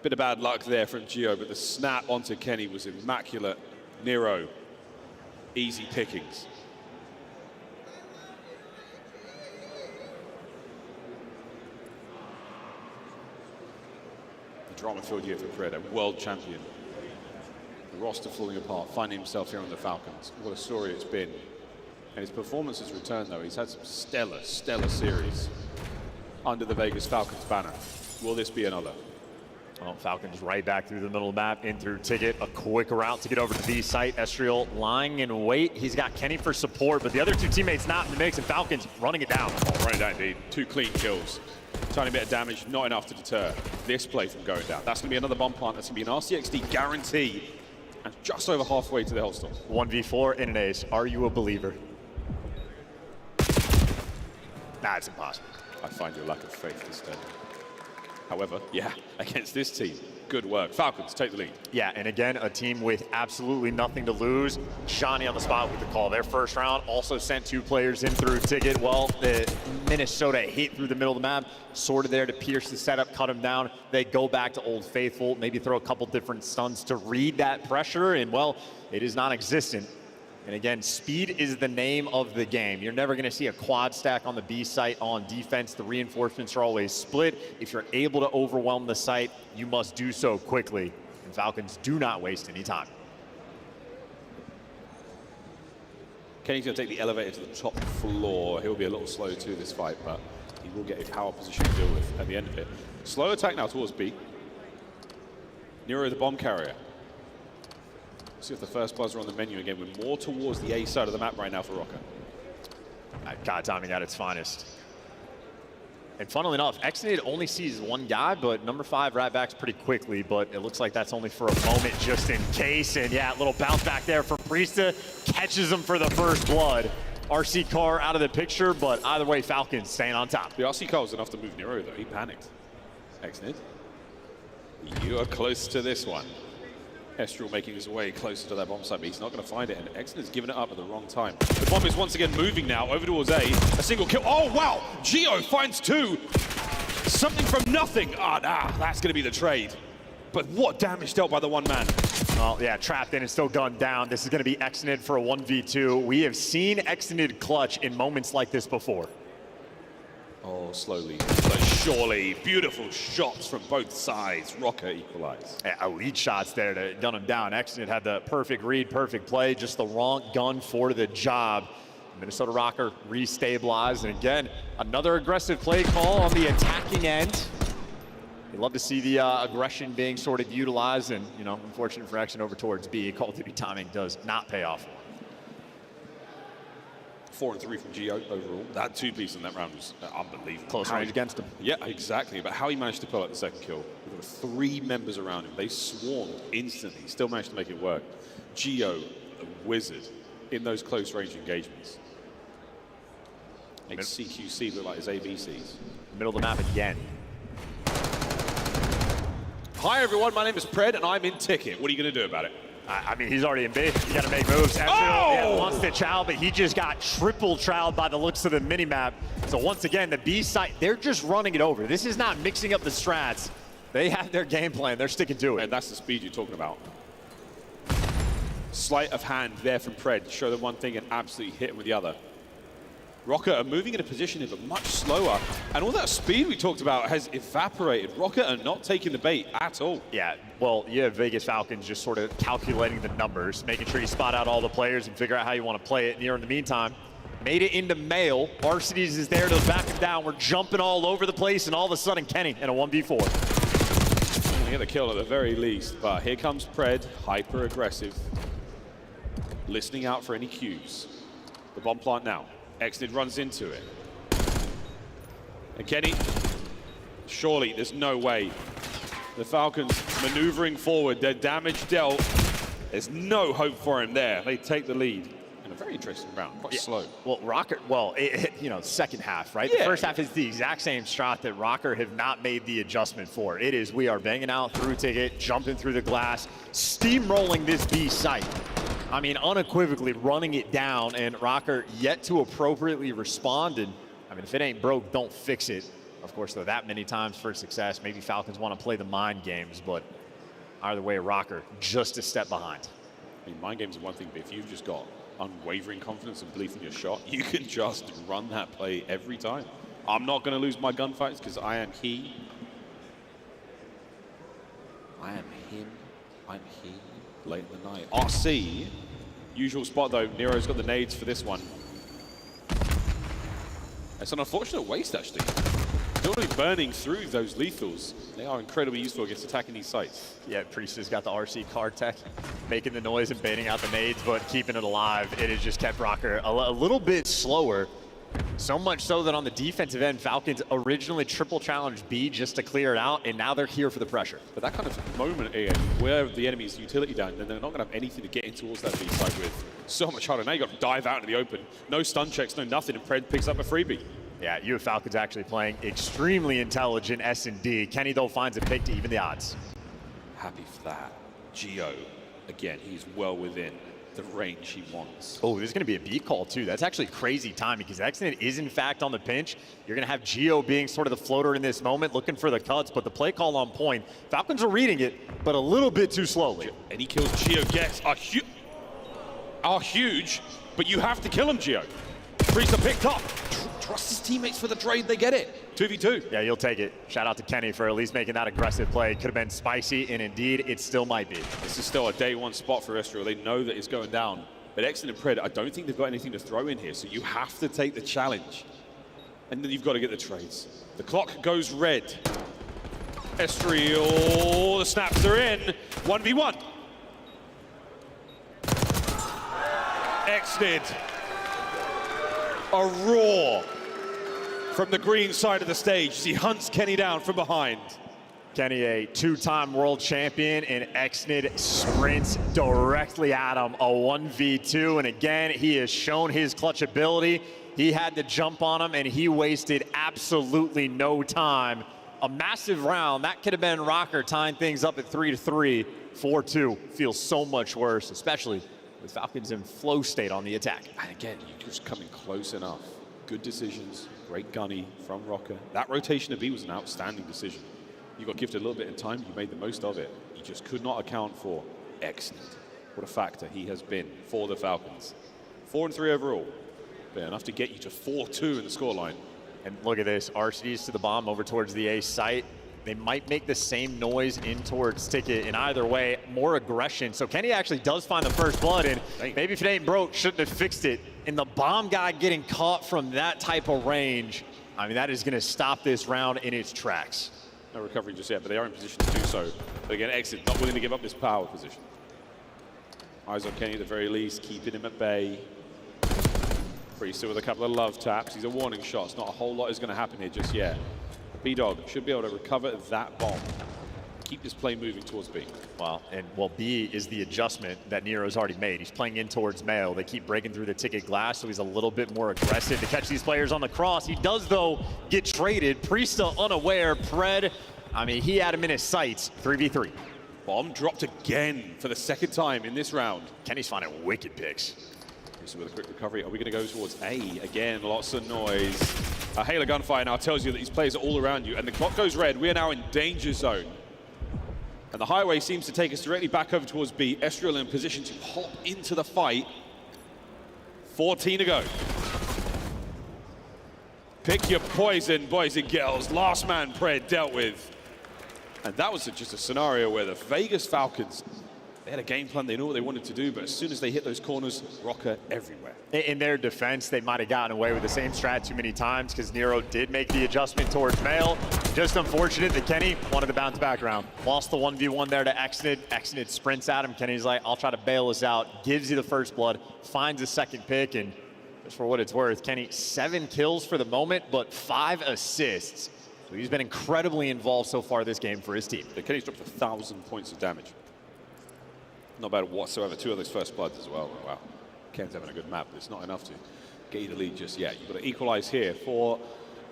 Bit of bad luck there from Gio, but the snap onto Kenny was immaculate. Nero, easy pickings. The drama-filled year for Pred, a world champion. The roster falling apart, finding himself here on the Falcons. What a story it's been. And his performance has returned, though. He's had some stellar series under the Vegas Falcons banner. Will this be another? Well, Falcons right back through the middle of the map, in through Ticket, a quick route to get over to B site. Estriel lying in wait. He's got Kenny for support, but the other two teammates not in the mix, and Falcons running it down. Oh, running down indeed. 2 clean kills. Tiny bit of damage, not enough to deter this play from going down. That's going to be another bomb plant. That's going to be an RCXD guarantee, and just over halfway to the Hellstorm. 1v4 in an ace. Are you a believer? Nah, it's impossible. I find your lack of faith instead. However, yeah, against this team, good work. Falcons take the lead. Yeah, and again, a team with absolutely nothing to lose. Shawnee on the spot with the call. Their first round also sent 2 players in through Ticket. Well, the Minnesota hit through the middle of the map, sort of there to pierce the setup, cut him down. They go back to Old Faithful, maybe throw a couple different stuns to read that pressure, and well, it is non-existent. And again, speed is the name of the game. You're never going to see a quad stack on the B site on defense. The reinforcements are always split. If you're able to overwhelm the site, you must do so quickly. And Falcons do not waste any time. Kenny's going to take the elevator to the top floor. He'll be a little slow to this fight, but he will get a power position to deal with at the end of it. Slow attack now towards B. Nero the bomb carrier. See if the first buzzer on the menu again. We're more towards the A side of the map right now for Rocker. God timing at its finest. And funnily enough, Exnid only sees one guy, but number 5 right backs pretty quickly, but it looks like that's only for a moment just in case. And yeah, little bounce back there from Priesta, catches him for the first blood. RC car out of the picture, but either way, Falcons staying on top. The RC car was enough to move Nero, though. He panicked. Exnid, you are close to this one. Estriel making his way closer to that bomb site, but he's not going to find it, and Exnid's given it up at the wrong time. The bomb is once again moving now over towards A. A single kill. Oh, wow! Geo finds 2. Something from nothing. Ah, nah, that's going to be the trade. But what damage dealt by the one man? Well, yeah, trapped in and still gunned down. This is going to be Exnid for a 1v2. We have seen Exnid clutch in moments like this before. Oh, slowly, but surely. Beautiful shots from both sides. Rocker equalized. Yeah, elite shots there to gun him down. Exnid had the perfect read, perfect play, just the wrong gun for the job. Minnesota Rocker restabilized, and again, another aggressive play call on the attacking end. You'd love to see the aggression being sort of utilized, and, you know, unfortunate for Exnid over towards B. Call of Duty timing does not pay off. 4 and 3 from Geo overall. That 2-piece in that round was unbelievable. Close range against him. Yeah, exactly. But how he managed to pull out the second kill. There were 3 members around him. They swarmed instantly. He still managed to make it work. Geo, a wizard in those close range engagements. Makes CQC look like his ABCs. Middle of the map again. Hi everyone, my name is Pred and I'm in Ticket. What are you going to do about it? I mean, he's already in big. You got to make moves. Yeah, wants to chow, but he just got triple troweled by the looks of the minimap. So once again, the B side, they're just running it over. This is not mixing up the strats. They have their game plan. They're sticking to it. And that's the speed you're talking about. Sleight of hand there from Pred. Show them one thing and absolutely hit him with the other. Rocker are moving in a position but much slower. And all that speed we talked about has evaporated. Rocker are not taking the bait at all. Yeah, well, you have Vegas Falcons just sort of calculating the numbers, making sure you spot out all the players and figure out how you want to play it. Nero, in the meantime, made it into Mail. Arcides is there to back him down. We're jumping all over the place, and all of a sudden, Kenny in a 1v4. Get the kill at the very least, but here comes Pred, hyper aggressive, listening out for any cues. The bomb plant now. Exnid runs into it. And Kenny, surely there's no way. The Falcons maneuvering forward, their damage dealt. There's no hope for him there. They take the lead. In a very interesting round, quite slow. Well, Rocker, you know, second half, right? Yeah. The first half is the exact same strat that Rocker have not made the adjustment for. It is, we are banging out through Ticket, jumping through the glass, steamrolling this B site. I mean, unequivocally running it down, and Rocker yet to appropriately respond. And I mean, if it ain't broke, don't fix it. Of course, though, that many times for success. Maybe Falcons want to play the mind games, but either way, Rocker just a step behind. I mean, mind games are one thing, but if you've just got unwavering confidence and belief in your shot, you can just run that play every time. I'm not going to lose my gunfights because I am he. I am him. I'm he. Late in the night. RC. Usual spot though. Nero's got the nades for this one. It's an unfortunate waste, actually. Still really burning through those lethals. They are incredibly useful against attacking these sites. Yeah, Priest has got the RC card tech, making the noise and baiting out the nades, but keeping it alive. It has just kept Rocker a little bit slower. So much so that on the defensive end, Falcons originally triple challenged B just to clear it out, and now they're here for the pressure. But that kind of moment, Ian, where the enemy's utility down, then they're not going to have anything to get in towards that B side with. So much harder. Now you got to dive out into the open. No stun checks, no nothing, and Pred picks up a freebie. Yeah, you have Falcons actually playing extremely intelligent S&D. Kenny, though, finds a pick to even the odds. Happy for that. Geo, again, he's well within the range he wants. Oh, there's going to be a B call, too. That's actually crazy timing because Exnid is, in fact, on the pinch. You're going to have Geo being sort of the floater in this moment, looking for the cuts, but the play call on point. Falcons are reading it, but a little bit too slowly. Any kills Geo gets are huge, but you have to kill him, Geo. Priest are picked up. Trust his teammates for the trade, they get it. 2v2. Yeah, you'll take it. Shout out to Kenny for at least making that aggressive play. Could have been spicy, and indeed, it still might be. This is still a day one spot for Estral. They know that it's going down. But Exen and Pred, I don't think they've got anything to throw in here, so you have to take the challenge. And then you've got to get the trades. The clock goes red. Estral, the snaps are in. 1v1. Exnid. A roar from the green side of the stage as he hunts Kenny down from behind. Kenny, a two-time world champion, and Exnid sprints directly at him, a 1v2, and again, he has shown his clutch ability. He had to jump on him, and he wasted absolutely no time. A massive round. That could have been Rocker tying things up at 3-3. 4-2 feels so much worse, especially with Falcons in flow state on the attack. And again, you're just coming close enough. Good decisions, great gunny from Rocker. That rotation of B was an outstanding decision. You got gifted a little bit in time, you made the most of it. You just could not account for Exnid. What a factor he has been for the Falcons. 4-3 overall, but enough to get you to 4-2 in the scoreline. And look at this, RCDs to the bomb over towards the A site. They might make the same noise in towards Ticket, and either way, more aggression. So Kenny actually does find the first blood, and maybe if it ain't broke, shouldn't have fixed it. And the bomb guy getting caught from that type of range, I mean, that is going to stop this round in its tracks. No recovery just yet, but they are in position to do so. But again, Exit not willing to give up this power position. Eyes on Kenny at the very least, keeping him at bay. Priest with a couple of love taps. These are warning shots. Not a whole lot is going to happen here just yet. B-Dog should be able to recover that bomb. Keep this play moving towards B. Well, B is the adjustment that Nero's already made. He's playing in towards Mayo. They keep breaking through the Ticket glass, so he's a little bit more aggressive to catch these players on the cross. He does, though, get traded. Priesta unaware. Pred, I mean, he had him in his sights. 3v3. Bomb dropped again for the second time in this round. Kenny's finding wicked picks. Priesta with a quick recovery. Are we going to go towards A? Again, lots of noise. A Halo gunfire now tells you that these players are all around you, and the clock goes red. We are now in danger zone. And the highway seems to take us directly back over towards B. Estriel in position to hop into the fight. 14 to go. Pick your poison, boys and girls. Last man Pred dealt with. And that was just a scenario where the Vegas Falcons, they had a game plan, they knew what they wanted to do, but as soon as they hit those corners, Rocker everywhere. In their defense, they might have gotten away with the same strat too many times because Nero did make the adjustment towards Mail. Just unfortunate that Kenny wanted to bounce back around. Lost the 1v1 there to Exnid. Exnid sprints at him. Kenny's like, I'll try to bail us out. Gives you the first blood, finds a second pick, and just for what it's worth, Kenny, 7 kills for the moment, but 5 assists. So he's been incredibly involved so far this game for his team. Kenny's dropped 1,000 points of damage. Not bad whatsoever. 2 of those first bloods as well. Wow. Ken's having a good map, but it's not enough to get you the lead just yet. You've got to equalize here for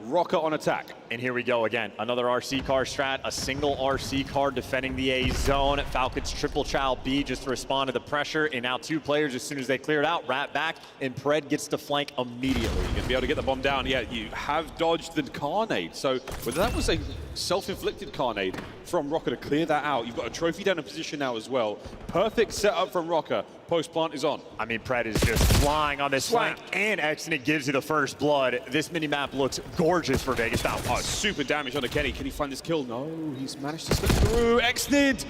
Rocker on attack. And here we go again. Another RC car strat, a single RC car defending the A zone. Falcons triple chow B just to respond to the pressure. And now 2 players, as soon as they clear it out, rat back, and Pred gets to flank immediately. You're going to be able to get the bomb down. Yeah, you have dodged the carnade. So whether that was a self-inflicted carnade from Rocker to clear that out, you've got a trophy down in position now as well. Perfect setup from Rocker. Post-plant is on. I mean, Pred is just flying on this flank, and Exnid gives you the first blood. This mini-map looks gorgeous for Vegas Falcons. Oh, super damage on the Kenny. Can he find this kill? No, he's managed to slip through. Exnid,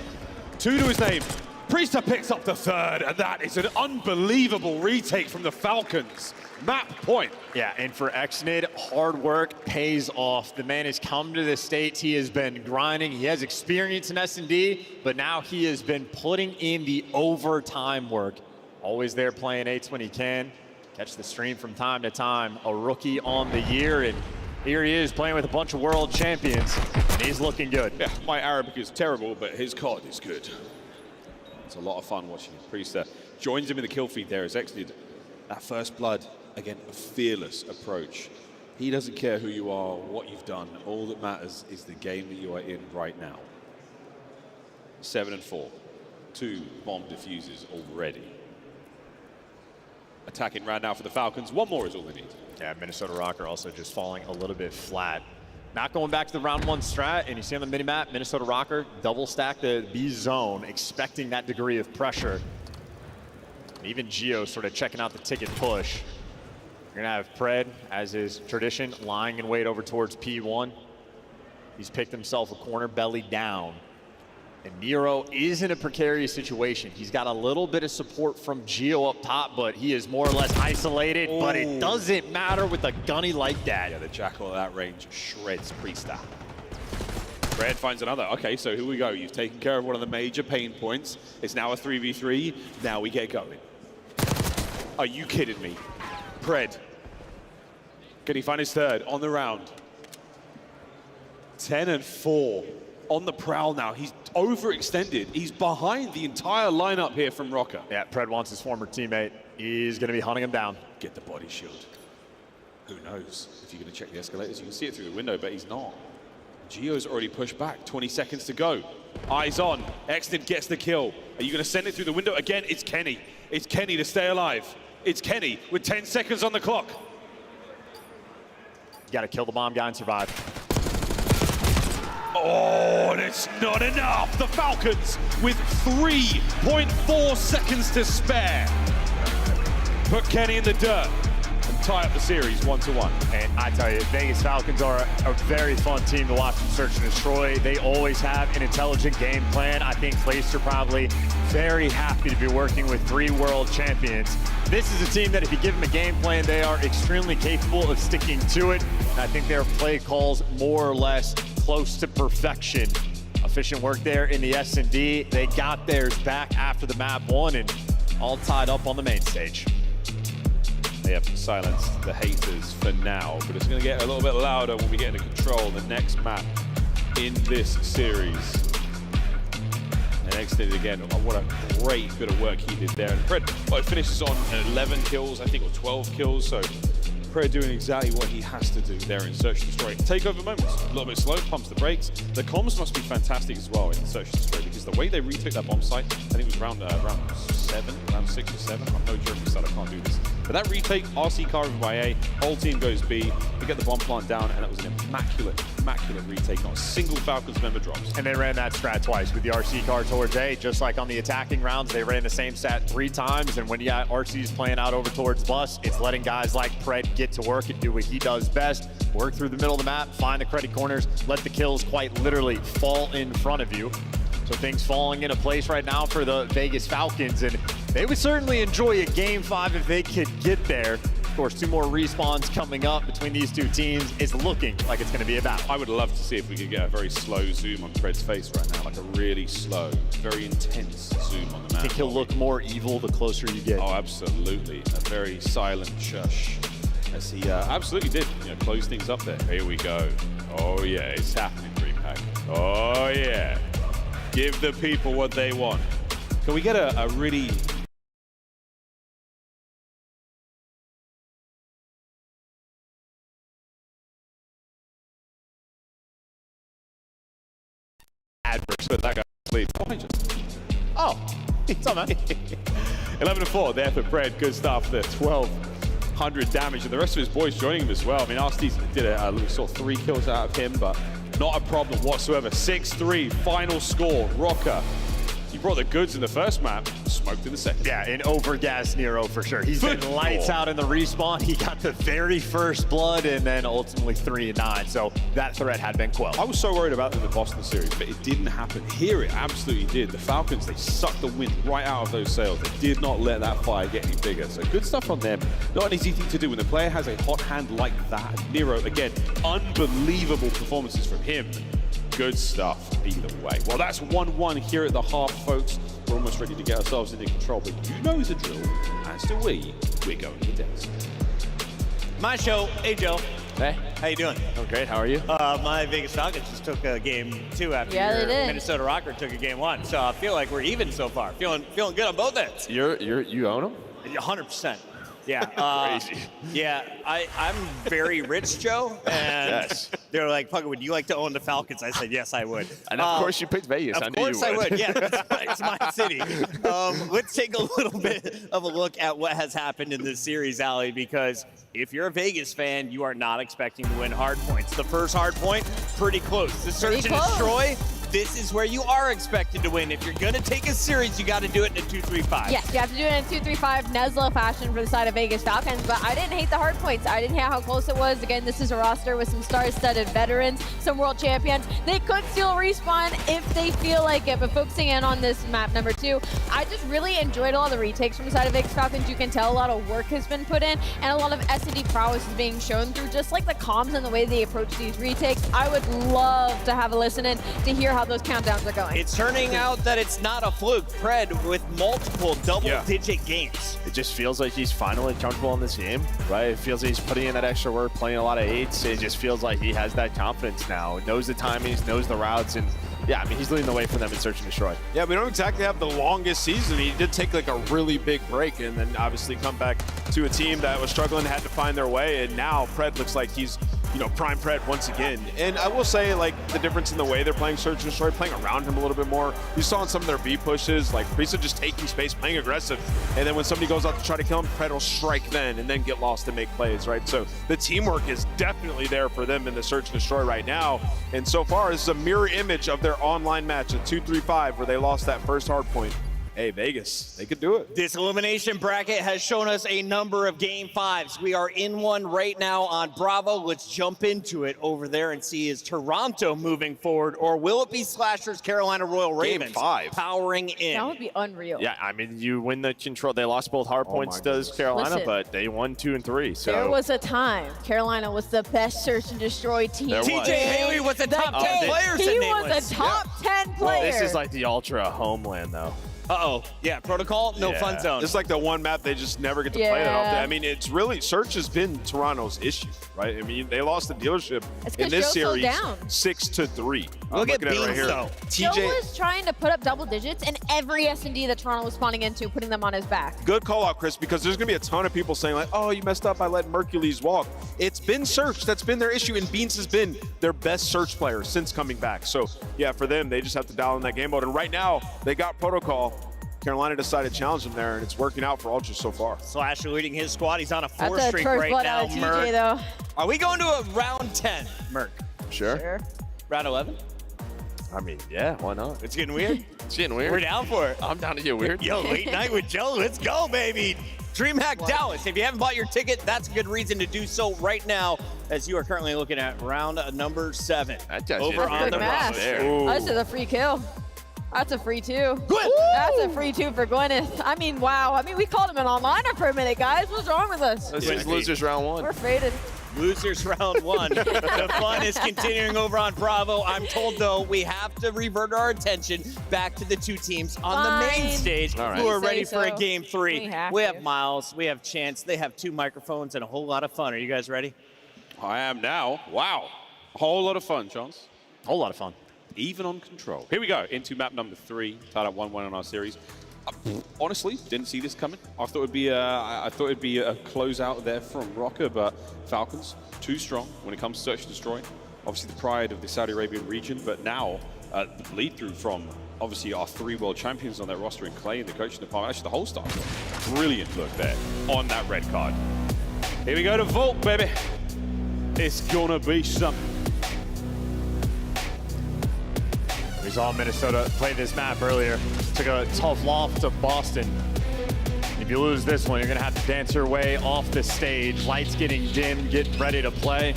2 to his name. Priesta picks up the 3rd, and that is an unbelievable retake from the Falcons. Map point. Yeah, and for Xnid, hard work pays off. The man has come to the States. He has been grinding. He has experience in S&D, but now he has been putting in the overtime work. Always there playing 8s when he can. Catch the stream from time to time. A rookie on the year, and here he is playing with a bunch of world champions, and he's looking good. Yeah, my Arabic is terrible, but his COD is good. It's a lot of fun watching Priest joins him in the kill feed there as Xnid. That first blood, again, a fearless approach. He doesn't care who you are, what you've done. All that matters is the game that you are in right now. 7 and 4. 2 bomb diffuses already. Attacking round now for the Falcons. One more is all they need. Yeah, Minnesota Rocker also just falling a little bit flat. Not going back to the round 1 strat, and you see on the minimap, Minnesota Rocker double stack the B zone, expecting that degree of pressure. And even Gio sort of checking out the ticket push. You're gonna have Pred, as is tradition, lying in wait over towards P1. He's picked himself a corner belly down. And Nero is in a precarious situation. He's got a little bit of support from Gio up top, but he is more or less isolated. Ooh. But it doesn't matter with a gunny like that. Yeah, the Jackal at that range shreds Priesta. Red finds another. Okay, so here we go. You've taken care of one of the major pain points. It's now a 3v3. Now we get going. Are you kidding me? Pred. Can he find his third on the round? 10 and 4. On the prowl now. He's overextended. He's behind the entire lineup here from Rocker. Yeah, Pred wants his former teammate. He's going to be hunting him down. Get the body shield. Who knows? If you're going to check the escalators, you can see it through the window, but he's not. Gio's already pushed back. 20 seconds to go. Eyes on. Xnid gets the kill. Are you going to send it through the window? Again, it's Kenny. It's Kenny to stay alive. It's Kenny with 10 seconds on the clock. You got to kill the bomb guy and survive. Oh, and it's not enough. The Falcons with 3.4 seconds to spare. Put Kenny in the dirt and tie up the series 1-1. And I tell you, Vegas Falcons are a very fun team to watch them search and destroy. They always have an intelligent game plan. I think FaZe are probably very happy to be working with 3 world champions. This is a team that if you give them a game plan, they are extremely capable of sticking to it. And I think their play calls more or less close to perfection. Efficient work there in the S&D. They got theirs back after the map 1 and all tied up on the main stage. They have silenced the haters for now, but it's going to get a little bit louder when we get into control the next map in this series. And Xnid again, what a great bit of work he did there. And Pred finishes on 11 kills, I think, or 12 kills, so Pred doing exactly what he has to do there in Search and Destroy. Takeover moments, a little bit slow, pumps the brakes. The comms must be fantastic as well in Search and Destroy, because the way they retook that bomb site, I think it was round 6 or 7. I'm no joking, so I can't do this. But that retake, RC car over by A, whole team goes B, we get the bomb plant down, and that was an immaculate retake. Not a single Falcons member drops. And they ran that strat twice with the RC car towards A, just like on the attacking rounds, they ran the same stat 3 times. And when you got RCs playing out over towards bus, it's letting guys like Pred get to work and do what he does best. Work through the middle of the map, find the credit corners, let the kills quite literally fall in front of you. So things falling into place right now for the Vegas Falcons, and they would certainly enjoy a Game 5 if they could get there. Of course, 2 more respawns coming up between these 2 teams. It's looking like it's going to be a battle. I would love to see if we could get a very slow zoom on Pred's face right now, like a really slow, very intense zoom on the map. I think he'll look more evil the closer you get. Oh, absolutely. A very silent shush. As he absolutely did, close things up there. Here we go. Oh yeah, it's happening, DreamHack. Oh yeah. Give the people what they want. Can we get a really... adverse with that guy sleep? Oh, it's on that. 11-4 there for Pred. Good stuff there. 1,200 damage, and the rest of his boys joining him as well. I mean, Arsties did we saw 3 kills out of him, but not a problem whatsoever. 6-3, final score. Rocker, you brought the goods in the first map, smoked in the second. Yeah, an overgassed Nero for sure. He's been lights out in the respawn. He got the very first blood and then ultimately 3 and 9. So that threat had been quelled. I was so worried about in the Boston series, but it didn't happen. Here it absolutely did. The Falcons, they sucked the wind right out of those sails. They did not let that fire get any bigger. So good stuff on them. Not an easy thing to do when the player has a hot hand like that. Nero, again, unbelievable performances from him. Good stuff either way. Well, that's 1-1 here at the half, folks. We're almost ready to get ourselves into control, but you know the drill. As do we. We're going to dance. My show. Hey, Joe. Hey. How you doing? I'm great. How are you? My Vegas Falcons just took a game 2 after Yeah, your they did. Minnesota Rocker took a game 1. So I feel like we're even so far. Feeling good on both ends. You own them? 100%. Yeah. Crazy. Yeah, I'm very rich, Joe. And Yes. they're like, "Fuck, would you like to own the Falcons?" I said, "Yes, I would." And of course you picked Vegas. I Of knew you course I would. Yeah, would. it's my city. Let's take a little bit of a look at what has happened in this series, Allie, because if you're a Vegas fan, you are not expecting to win hard points. The first hard point, pretty close. The search and destroy, this is where you are expected to win. If you're going to take a series, you got to do it in a 2-3-5. Yes, you have to do it in a 2-3-5 Nesla fashion for the side of Vegas Falcons, but I didn't hate the hard points. I didn't hate how close it was. Again, this is a roster with some star-studded veterans, some world champions. They could still respawn if they feel like it, but focusing in on this map number 2, I just really enjoyed a lot of the retakes from the side of Vegas Falcons. You can tell a lot of work has been put in, and a lot of S&D prowess is being shown through just like the comms and the way they approach these retakes. I would love to have a listen in to hear how those countdowns are going. It's turning out that it's not a fluke. Pred with multiple double-digit games. It just feels like he's finally comfortable in this game, right? It feels like he's putting in that extra work, playing a lot of 8s. It just feels like he has that confidence now. Knows the timings, knows the routes, and yeah, I mean, he's leading the way for them in Search and Destroy. Yeah, we don't exactly have the longest season. He did take like a really big break and then obviously come back to a team that was struggling, had to find their way, and now Pred looks like he's, you know, prime Pred once again. And I will say, like, the difference in the way they're playing Search and Destroy, playing around him a little bit more. You saw in some of their B pushes, like Priest just taking space, playing aggressive, and then when somebody goes out to try to kill him, Pred will strike then and then get lost and make plays, right? So the teamwork is definitely there for them in the Search and Destroy right now. And so far, this is a mirror image of their online match at 2-3-5 where they lost that first hard point. Hey, Vegas, they could do it. This elimination bracket has shown us a number of game 5s. We are in one right now on Bravo. Let's jump into it over there and see, is Toronto moving forward, or will it be Slashers Carolina Royal Ravens Game 5 powering in? That would be unreal. Yeah, I mean, you win the control. They lost both hard points to Carolina, Listen, but they won 2 and 3. So there was a time Carolina was the best Search and Destroy team. TJ Haley was a top 10 player. He was a top 10 player. This is like the ultra homeland, though. Uh-oh. Yeah, protocol, no fun zone. It's like the one map they just never get to play that often. I mean, it's really, Search has been Toronto's issue, right? I mean, they lost the dealership in this series 6-3. Look at Beans, right here. though. Joe was trying to put up double digits, and every S&D that Toronto was spawning into, putting them on his back. Good call out, Chris, because there's going to be a ton of people saying like, oh, you messed up by letting Mercules walk. It's been Search. That's been their issue, and Beans has been their best Search player since coming back. So, yeah, for them, they just have to dial in that game mode. And right now, they got protocol. Carolina decided to challenge him there, and it's working out for Ultra so far. Slasher leading his squad. He's on a 4 That's streak first right blood now, out of TJ, Merc. though. Are we going to a round 10, Merc? Sure. Round 11? I mean, yeah, why not? It's getting weird. It's getting weird. We're down for it. I'm down to get weird. Yo, late night with Joe. Let's go, baby. DreamHack Dallas. If you haven't bought your ticket, that's a good reason to do so right now, as you are currently looking at round number 7. Over on the roster there. That's a free kill. That's a free 2. That's a free 2 for Gwyneth. I mean, wow. I mean, we called him an onliner for a minute, guys. What's wrong with us? This is losers round 1. We're faded. Losers round 1. The fun is continuing over on Bravo. I'm told, though, we have to revert our attention back to the 2 teams on the main stage who are ready for a game 3. We have Miles, we have Chance, they have 2 microphones and a whole lot of fun. Are you guys ready? I am now. Wow. A whole lot of fun, Chance. A whole lot of fun. Even on control. Here we go, into map number 3, tied up 1-1 in our series. Honestly, didn't see this coming. I thought it'd be a closeout there from Rocker, but Falcons too strong when it comes to search and destroy. Obviously, the pride of the Saudi Arabian region, but now the lead through from obviously our 3 world champions on that roster in Clay and the coaching department. Actually, the whole staff. Brilliant look there on that red card. Here we go to Vault, baby. It's gonna be something. We saw Minnesota play this map earlier. took a tough loss to Boston. If you lose this one, you're gonna have to dance your way off the stage. Lights getting dim, getting ready to play.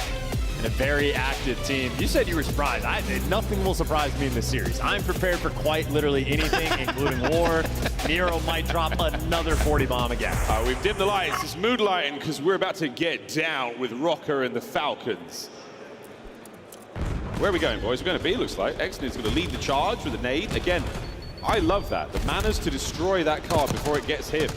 And a very active team. You said you were surprised. Nothing will surprise me in this series. I'm prepared for quite literally anything, including war. Nero might drop another 40 bomb again. We've dimmed the lights. It's mood lighting because we're about to get down with Rocker and the Falcons. Where are we going, boys? We're going to B, looks like. Exnid's going to lead the charge with a nade. Again, I love that. The manners to destroy that card before it gets him.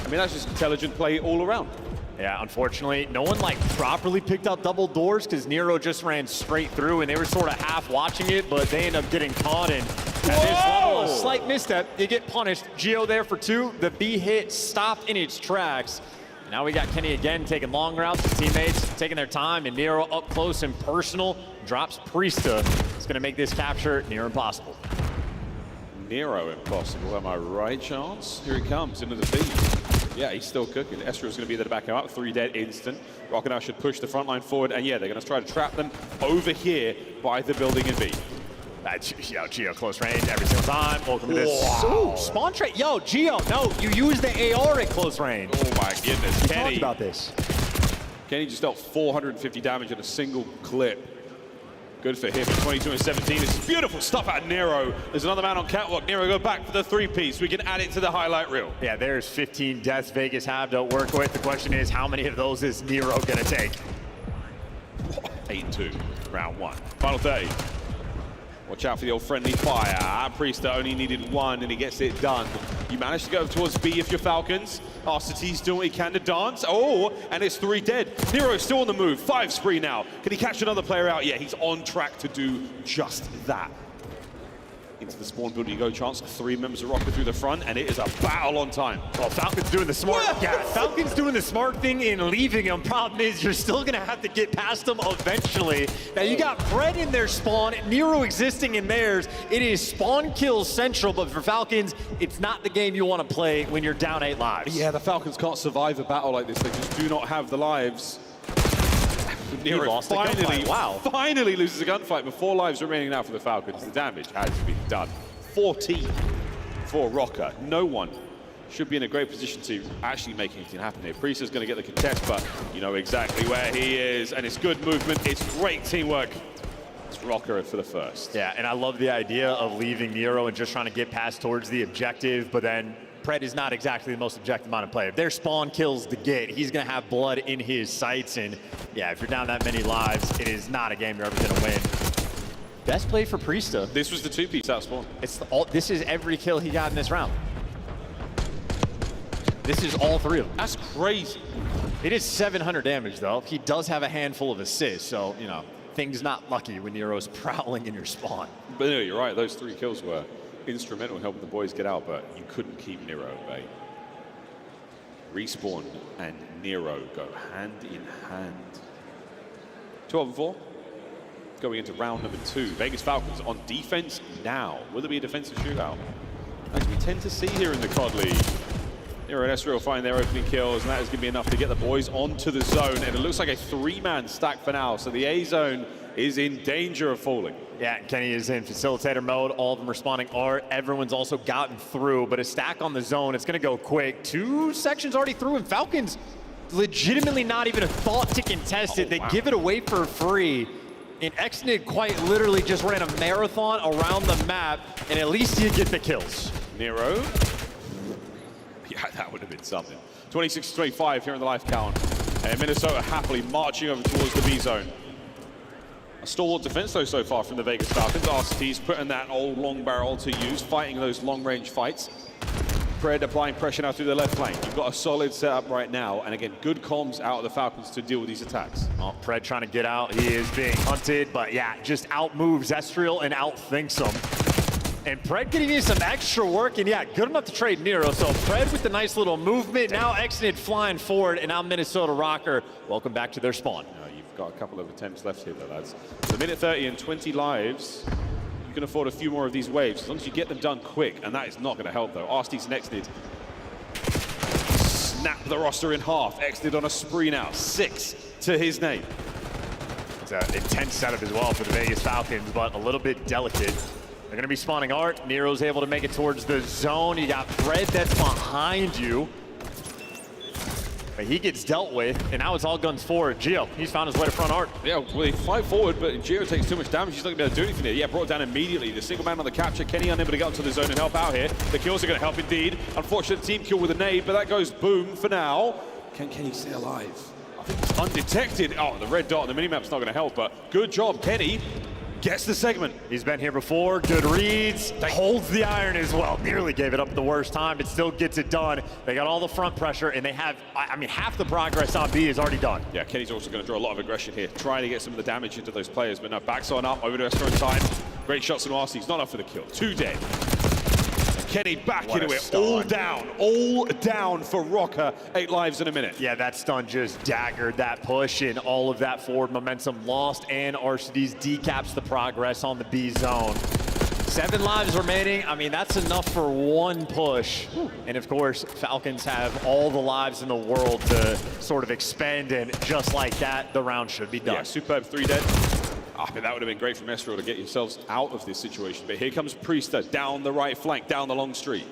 I mean, that's just intelligent play all around. Yeah, unfortunately, no one like properly picked out double doors because Nero just ran straight through and they were sort of half watching it, but they end up getting caught in. At this level, a slight misstep, you get punished. Geo there for 2. The B hit stopped in its tracks. Now we got Kenny again taking long routes. His teammates taking their time, and Nero up close and personal drops Priesta. It's going to make this capture near impossible. Nero impossible, am I right, Chance? Here he comes into the feed. Yeah, he's still cooking. Esriel's going to be there to back him up. 3 dead instant. Rocket now should push the front line forward, and yeah, they're going to try to trap them over here by the building in B. Geo close range every single time. Welcome to this. Ooh, spawn trade. Yo, Geo, no, you use the AR at close range. Oh my goodness, We Kenny. talked about this. Kenny just dealt 450 damage in a single clip. Good for him. 22 and 17. It's beautiful stuff out of Nero. There's another man on catwalk. Nero go back for the 3-piece. We can add it to the highlight reel. Yeah, there's 15 deaths Vegas have to work with. The question is, how many of those is Nero gonna take? 8-2, round 1. Final 30. Watch out for the old friendly fire. Priesta only needed 1 and he gets it done. You managed to go towards B if you're Falcons. RCT's doing what he can to dance. Oh, and it's 3 dead. Nero's still on the move. 5 spree now. Can he catch another player out? Yeah, he's on track to do just that. Into the spawn building you go, Chance. 3 members of Rocker through the front, and it is a battle on time. Well, Falcon's doing the smart. Yeah, Falcon's doing the smart thing in leaving him. Problem is, you're still gonna have to get past him eventually. Now you got Fred in their spawn, Nero existing in theirs. It is spawn kills central, but for Falcons, it's not the game you want to play when you're down 8 lives. Yeah, the Falcons can't survive a battle like this. They just do not have the lives. Nero finally loses a gunfight with 4 lives remaining now for the Falcons. The damage has been done. 14 for Rocker. No one should be in a great position to actually make anything happen here. Priesta's going to get the contest, but you know exactly where he is, and it's good movement. It's great teamwork. It's Rocker for the first. Yeah, and I love the idea of leaving Nero and just trying to get past towards the objective, but then Pred is not exactly the most objective minded player. If their spawn kills the get, he's going to have blood in his sights. And yeah, if you're down that many lives, it is not a game you're ever going to win. Best play for Priesta. This was the 2-piece out spawn. This is every kill he got in this round. This is all 3 of them. That's crazy. It is 700 damage, though. He does have a handful of assists, so, you know, things not lucky when Nero's prowling in your spawn. But no, you're right. Those 3 kills were instrumental in helping the boys get out, but you couldn't keep Nero at bay. Respawn and Nero go hand in hand. 12 and 4. Going into round number 2. Vegas Falcons on defense now. Will there be a defensive shootout? As we tend to see here in the COD League. Nero and Esriel find their opening kills, and that is going to be enough to get the boys onto the zone. And it looks like a 3-man stack for now. So the A zone is in danger of falling. Yeah, Kenny is in facilitator mode. All of them responding are. Everyone's also gotten through, but a stack on the zone. It's going to go quick. 2 sections already through, and Falcons legitimately not even a thought to contest it. They give it away for free. And Xnid quite literally just ran a marathon around the map, and at least you get the kills. Nero. Yeah, that would have been something. 26-25 here in the life count. And Minnesota happily marching over towards the B zone. A stalwart defense, though, so far from the Vegas Falcons. RCT's putting that old long barrel to use, fighting those long-range fights. Pred applying pressure now through the left flank. You've got a solid setup right now, and again, good comms out of the Falcons to deal with these attacks. Oh, Pred trying to get out. He is being hunted, but yeah, just out-moves Esriel and out-thinks him. And Pred getting you some extra work, and yeah, good enough to trade Nero. So Pred with the nice little movement. Now Xnid flying forward, and now Minnesota Rocker. Welcome back to their spawn. You've got a couple of attempts left here, though, lads. So minute 30 and 20 lives. You can afford a few more of these waves, as long as you get them done quick, and that is not going to help, though. RCT's and Xnid snap the roster in half. Xnid on a spree now, 6 to his name. It's an intense setup as well for the Vegas Falcons, but a little bit delicate. They're going to be spawning Art. Nero's able to make it towards the zone. You got Fred that's behind you. But he gets dealt with, and now it's all guns forward. Gio, he's found his way to front Art. Yeah, well, they fight forward, but Gio takes too much damage. He's not going to be able to do anything here. Yeah, brought down immediately. The single man on the capture. Kenny unable to get up to the zone and help out here. The kills are going to help indeed. Unfortunate team kill with a nade, but that goes boom for now. Can Kenny stay alive? I think he's undetected. Oh, the red dot on the minimap's not going to help, but good job, Kenny. Gets the segment. He's been here before. Good reads. Holds the iron as well. Nearly gave it up the worst time, but still gets it done. They got all the front pressure, and they have, I mean, half the progress on B is already done. Yeah, Kenny's also going to draw a lot of aggression here, trying to get some of the damage into those players, but no, backs on up, over to Estro in time. Great shots from RC. He's not up for the kill. 2 dead. Kenny back into it, all down for Rocker. 8 lives in a minute. Yeah, that stun just daggered that push, and all of that forward momentum lost, and RCD's decaps the progress on the B zone. 7 lives remaining. I mean, that's enough for 1 push. And of course, Falcons have all the lives in the world to sort of expend, and just like that, the round should be done. Yeah, superb 3 dead. I mean, that would have been great from Estro to get yourselves out of this situation. But here comes Priester down the right flank, down the long street.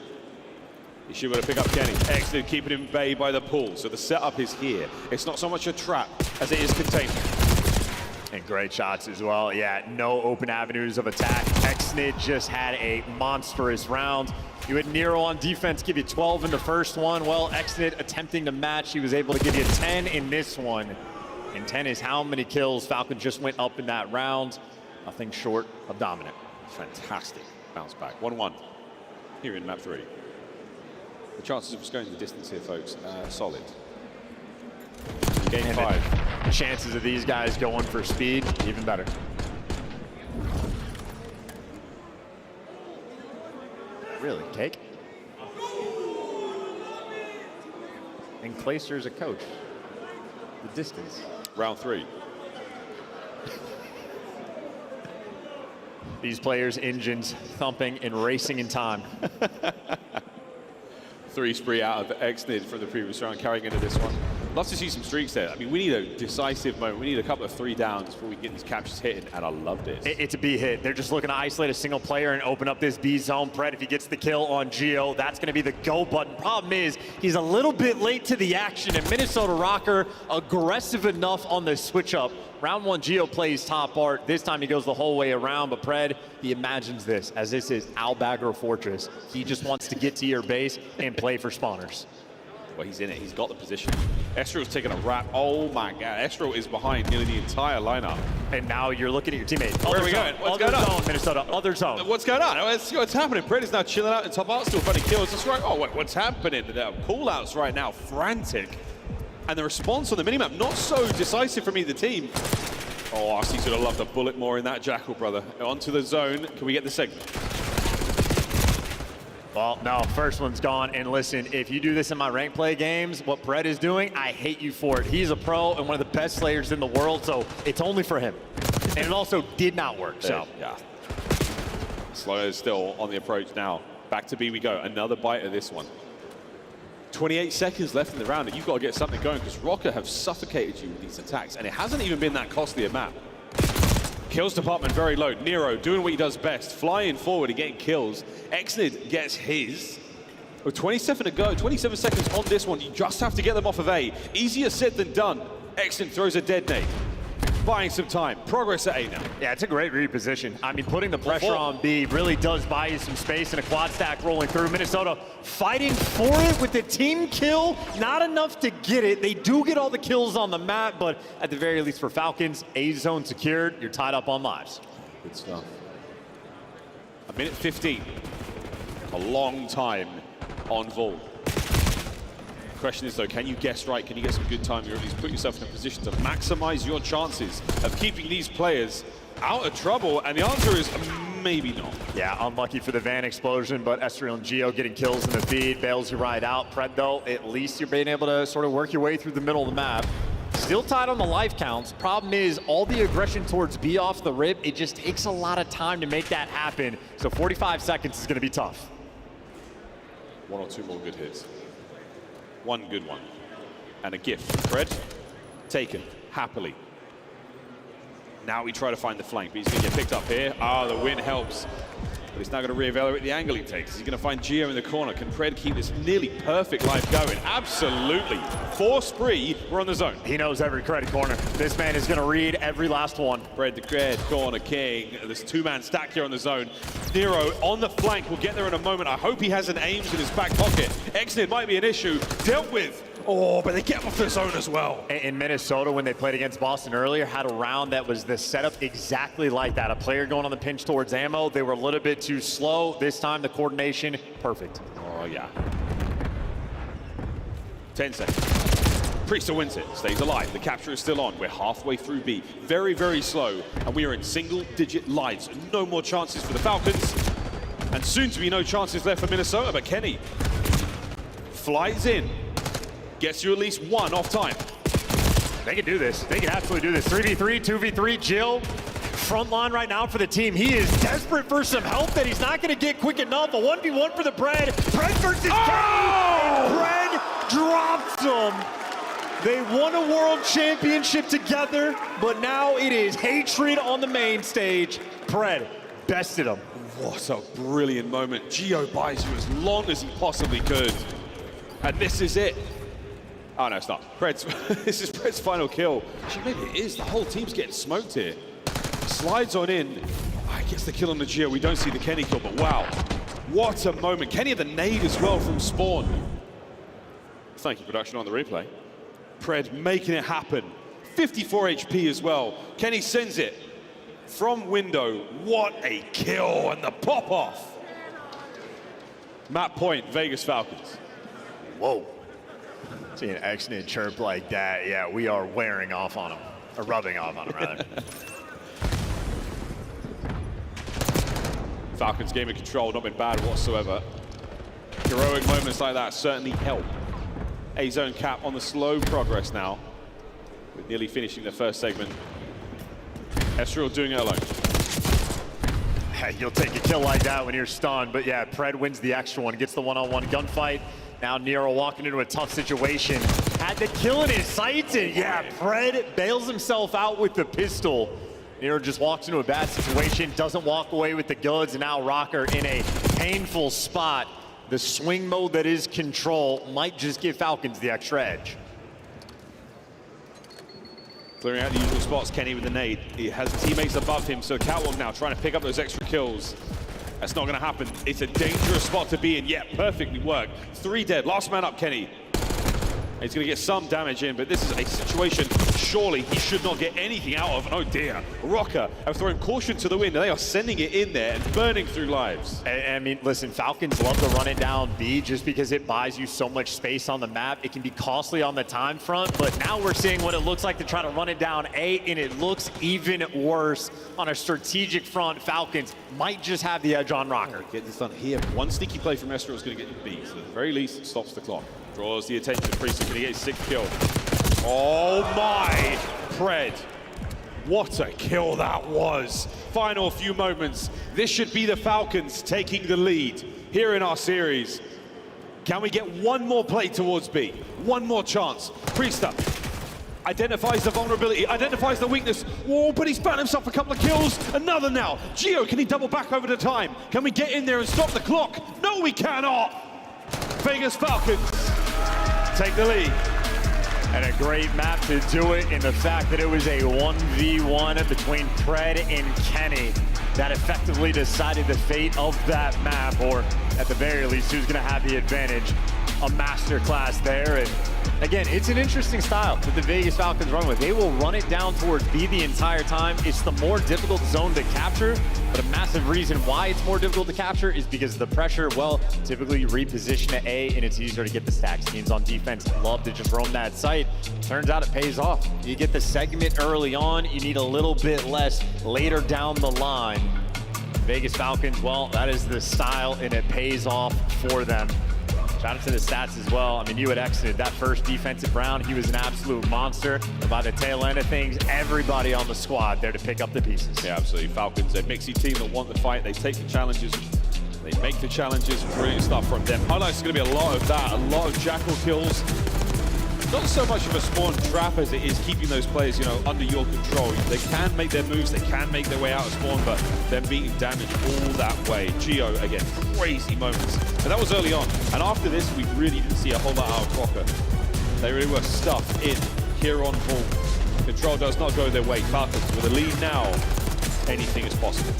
He should be able to pick up Kenny. Excellent, keeping him bay by the pool. So the setup is here. It's not so much a trap as it is containment. And great shots as well. Yeah, no open avenues of attack. Xnid just had a monstrous round. You had Nero on defense give you 12 in the first one. Well, Xnid attempting to match. He was able to give you 10 in this one. And 10 is how many kills Falcon just went up in that round. Nothing short of dominant. Fantastic bounce back. 1-1 here in map 3. The chances of us going the distance here, folks, solid. Game 5. The chances of these guys going for speed, even better. Really, Cake? And Clayster's a coach. The distance. Round 3. These players' engines thumping and racing in time. 3 spree out of Xnid from the previous round, carrying into this one. Love to see some streaks there. I mean, we need a decisive moment. We need a couple of 3 downs before we get these captures hitting, and I love this. It's a B hit. They're just looking to isolate a single player and open up this B zone. Pred, if he gets the kill on Gio, that's going to be the go button. Problem is, he's a little bit late to the action, and Minnesota Rocker aggressive enough on the switch up. Round 1, Gio plays top Art. This time he goes the whole way around, but Pred, he imagines this, as this is Albagro Fortress. He just wants to get to your base and play for spawners. Well, he's in it. He's got the position. Estro's taking a wrap. Oh my God. Estro is behind nearly the entire lineup. And now you're looking at your teammate. Where are we going? What's going on? Minnesota, other zone. What's going on? Let's see what's happening. Pred is now chilling out in top art, still finding kills. That's right. Oh, wait, what's happening? The call-outs right now, frantic. And the response on the minimap, not so decisive from either team. Oh, RC's gonna love the bullet more in that Jackal, brother. Onto the zone. Can we get the segment? Well, no, first one's gone. And listen, if you do this in my rank play games, what Pred is doing, I hate you for it. He's a pro and one of the best slayers in the world, so it's only for him. And it also did not work, so. Yeah. Slow is still on the approach now. Back to B we go. Another bite of this one. 28 seconds left in the round, and you've got to get something going because Rocker have suffocated you with these attacks, and it hasn't even been that costly a map. Kills department very low. Nero doing what he does best, flying forward and getting kills. Xnid gets his. With 27 to go, 27 seconds on this one. You just have to get them off of A. Easier said than done. Xnid throws a dead nade. Buying some time. Progress at A now. Yeah, it's a great reposition. I mean, putting the pressure on B really does buy you some space, and a quad stack rolling through. Minnesota fighting for it with the team kill. Not enough to get it. They do get all the kills on the map, but at the very least for Falcons, A zone secured. You're tied up on lives. Good stuff. 1:15. A long time on Vol. Question is though, can you guess right? Can you get some good time? You at least put yourself in a position to maximize your chances of keeping these players out of trouble, and the answer is maybe not. Yeah, unlucky for the Van explosion, but Esriel and Gio getting kills in the feed, bails you right out. Pred though, at least you're being able to sort of work your way through the middle of the map. Still tied on the life counts. Problem is, all the aggression towards B off the rip, it just takes a lot of time to make that happen. So 45 seconds is gonna be tough. 1 or 2 more good hits. 1 good one. And a gift from Pred. Taken, happily. Now we try to find the flank, but he's gonna get picked up here. Ah, the win helps But he's now going to reevaluate the angle he takes. He's going to find Gio in the corner. Can Pred keep this nearly perfect life going? Absolutely. 4 spree, we're on the zone. He knows every credit corner. This man is going to read every last one. Pred the cred corner king. This 2-man stack here on the zone. Nero on the flank. We'll get there in a moment. I hope he has an aims in his back pocket. Exit might be an issue. Dealt with. Oh, but they get off the zone as well. In Minnesota, when they played against Boston earlier, had a round that was the setup exactly like that. A player going on the pinch towards ammo. They were a little bit too slow. This time, the coordination, perfect. Oh, yeah. 10 seconds. Priester wins it, stays alive. The capture is still on. We're halfway through B. Very, very slow. And we are in single-digit lives. No more chances for the Falcons. And soon to be no chances left for Minnesota. But Kenny flies in. Gets you at least 1 off time. They can do this. They can absolutely do this. 3v3, 2v3, Jill. Front line right now for the team. He is desperate for some help that he's not going to get quick enough. A 1v1 for the Pred. Pred versus Kenny. And Pred drops him. They won a world championship together, but now it is hatred on the main stage. Pred bested him. What a brilliant moment. Gio buys you as long as he possibly could. And this is it. Oh, no, it's not. This is Pred's final kill. Actually, maybe it is. The whole team's getting smoked here. Slides on in. Oh, gets the kill on the Gio. We don't see the Kenny kill, but wow. What a moment. Kenny had the nade as well from spawn. Thank you, production, on the replay. Pred making it happen. 54 HP as well. Kenny sends it from window. What a kill and the pop-off. Map point, Vegas Falcons. Whoa. See an excellent chirp like that. Yeah, we are wearing off on him. Or rubbing off on him, rather. Falcons game of control, not been bad whatsoever. Heroic moments like that certainly help. A-zone cap on the slow progress now. With nearly finishing the first segment. Ezreal doing it alone. Hey, you'll take a kill like that when you're stunned. But yeah, Pred wins the extra one, gets the one-on-one gunfight. Now Nero walking into a tough situation. Had the kill in his sights, and yeah, Pred bails himself out with the pistol. Nero just walks into a bad situation, doesn't walk away with the goods, and now Rocker in a painful spot. The swing mode that is control might just give Falcons the extra edge. Clearing out the usual spots, Kenny with the nade. He has teammates above him, so Catwalk now trying to pick up those extra kills. That's not going to happen. It's a dangerous spot to be in. Yeah, perfectly worked. 3 dead. Last man up, Kenny. He's going to get some damage in, but this is a situation surely he should not get anything out of. Oh dear. Rocker have thrown caution to the wind. They are sending it in there and burning through lives. I mean, listen, Falcons love to run it down B just because it buys you so much space on the map. It can be costly on the time front, but now we're seeing what it looks like to try to run it down A, and it looks even worse on a strategic front. Falcons might just have the edge on Rocker. Get this done here. One sneaky play from Ezreal is going to get B, so at the very least, it stops the clock. Draws the attention of Priester. Can he get his 6th kill? Oh my! Pred. What a kill that was. Final few moments. This should be the Falcons taking the lead here in our series. Can we get one more play towards B? One more chance. Priester identifies the vulnerability, identifies the weakness. Oh, but he's found himself a couple of kills. Another now. Gio, can he double back over the time? Can we get in there and stop the clock? No, we cannot. Vegas Falcons take the lead. And a great map to do it in the fact that it was a 1v1 between Pred and Kenny that effectively decided the fate of that map, or at the very least, who's going to have the advantage. A masterclass there. And again, it's an interesting style that the Vegas Falcons run with. They will run it down towards B the entire time. It's the more difficult zone to capture, but a massive reason why it's more difficult to capture is because of the pressure. Well, typically you reposition to A and it's easier to get the stacks. Teams on defense love to just roam that site. Turns out it pays off. You get the segment early on, you need a little bit less later down the line. Vegas Falcons, well, that is the style and it pays off for them. Shout out to the stats as well. I mean, you had exited that first defensive round. He was an absolute monster. But by the tail end of things, everybody on the squad there to pick up the pieces. Yeah, absolutely. Falcons, a mixy team that want the fight. They take the challenges. They make the challenges. Brilliant stuff from them. Highlights is going to be a lot of that. A lot of Jackal kills. It's not so much of a spawn trap as it is keeping those players, you know, under your control. They can make their moves, they can make their way out of spawn, but then being damaged all that way. Geo, again, crazy moments. But that was early on. And after this, we really didn't see a whole lot out of Crocker. They really were stuffed in here on ball. Control does not go their way. Falcons with a lead now. Anything is possible.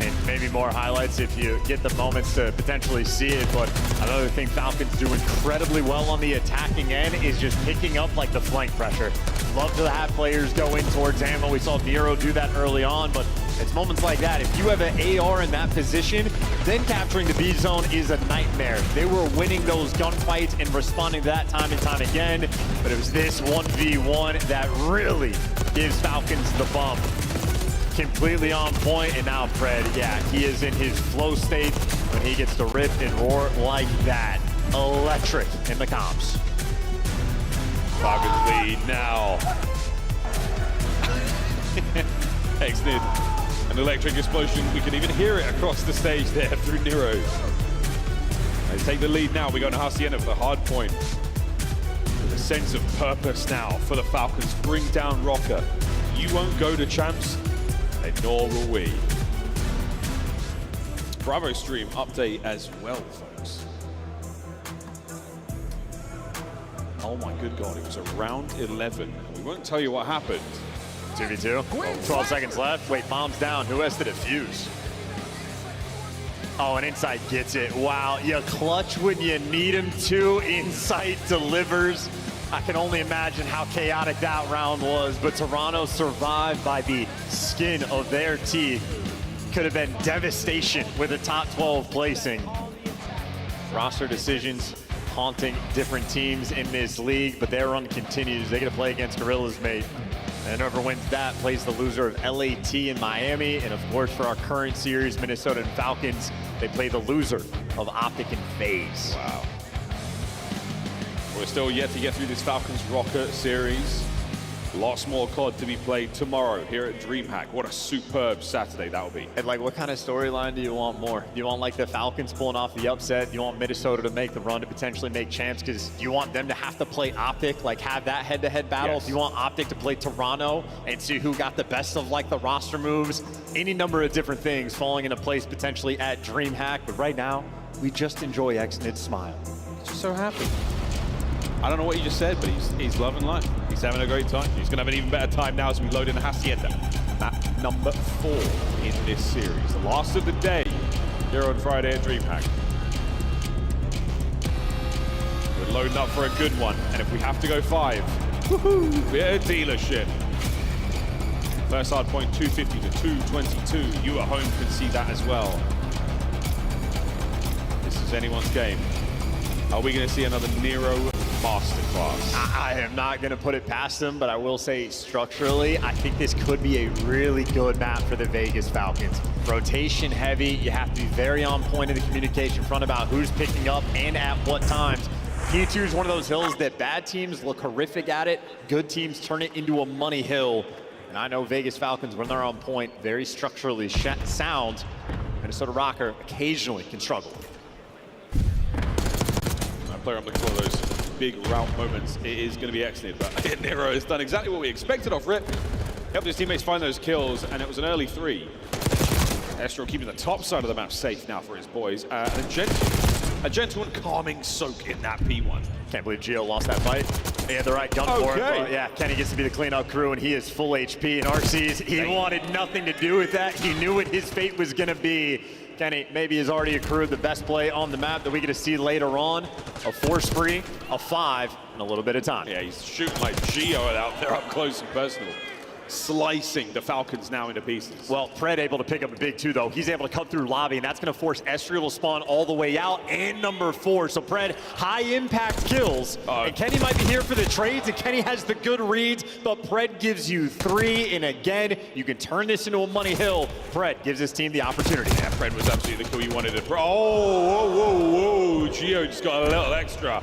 And maybe more highlights if you get the moments to potentially see it. But another thing Falcons do incredibly well on the attacking end is just picking up like the flank pressure. Love to have players go in towards ammo. We saw Nero do that early on, but it's moments like that. If you have an AR in that position, then capturing the B zone is a nightmare. They were winning those gunfights and responding to that time and time again, but it was this 1v1 that really gives Falcons the bump. Completely on point, and now Fred, yeah, he is in his flow state when he gets to rip and roar like that. Electric in the comps. Falcons lead now. Exited an electric explosion. We can even hear it across the stage there through Nero. They take the lead now. We go to Hacienda for the hard point. With a sense of purpose now for the Falcons. Bring down Rocker. You won't go to champs, and nor will we. Bravo stream update as well, folks. Oh my good God, it was around 11. We won't tell you what happened. 2v2, 12 seconds left. Wait, bomb's down. Who has to defuse? Oh, and Insight gets it. Wow, you clutch when you need him to. Insight delivers. I can only imagine how chaotic that round was, but Toronto survived by the skin of their teeth. Could have been devastation with a top 12 placing. Roster decisions haunting different teams in this league, but their run continues. They get to play against Gorillas, mate. And whoever wins that plays the loser of LAT in Miami. And of course, for our current series, Minnesota and Falcons, they play the loser of Optic and FaZe. Wow. We're still yet to get through this Falcons Rocker series. Lots more COD to be played tomorrow here at DreamHack. What a superb Saturday that will be. And like, what kind of storyline do you want more? Do you want like the Falcons pulling off the upset? Do you want Minnesota to make the run to potentially make champs? Because you want them to have to play Optic, like have that head-to-head battle? Yes. Do you want Optic to play Toronto and see who got the best of like the roster moves? Any number of different things falling into place potentially at DreamHack. But right now, we just enjoy Xnid's smile. Just so happy. I don't know what you just said, but he's loving life. He's having a great time. He's going to have an even better time now as we load in the Hacienda. Map number 4 in this series. The last of the day here on Friday at DreamHack. We're loading up for a good one, and if we have to go 5, woohoo, we're a dealership. First hard point 250 to 222. You at home can see that as well. This is anyone's game. Are we going to see another Nero masterclass? I am not going to put it past them, but I will say structurally, I think this could be a really good map for the Vegas Falcons. Rotation heavy, you have to be very on point in the communication front about who's picking up and at what times. P2 is one of those hills that bad teams look horrific at it, good teams turn it into a money hill. And I know Vegas Falcons, when they're on point, very structurally sound. Minnesota Rocker occasionally can struggle. Player I'm looking for those big route moments. It is going to be excellent, but Nero has done exactly what we expected off Rip. Helped his teammates find those kills, and it was an early 3. Estro keeping the top side of the map safe now for his boys. A gentle and calming soak in that P1. Can't believe Gio lost that fight. He had the right gun for it, but yeah, Kenny gets to be the cleanup crew, and he is full HP. And RC's, he wanted nothing to do with that. He knew what his fate was going to be. Kenny maybe has already accrued the best play on the map that we get to see later on. A 4 spree, a 5, and a little bit of time. Yeah, he's shooting like Gio out there up close and personal. Slicing the Falcons now into pieces. Well, Fred able to pick up a big 2, though. He's able to cut through lobby, and that's going to force Estriel to spawn all the way out, and number 4. So Fred, high impact kills. And Kenny might be here for the trades, and Kenny has the good reads, but Fred gives you 3, and again, you can turn this into a money hill. Fred gives his team the opportunity. Yeah, Fred was absolutely the kill you wanted. Oh, whoa. Gio just got a little extra.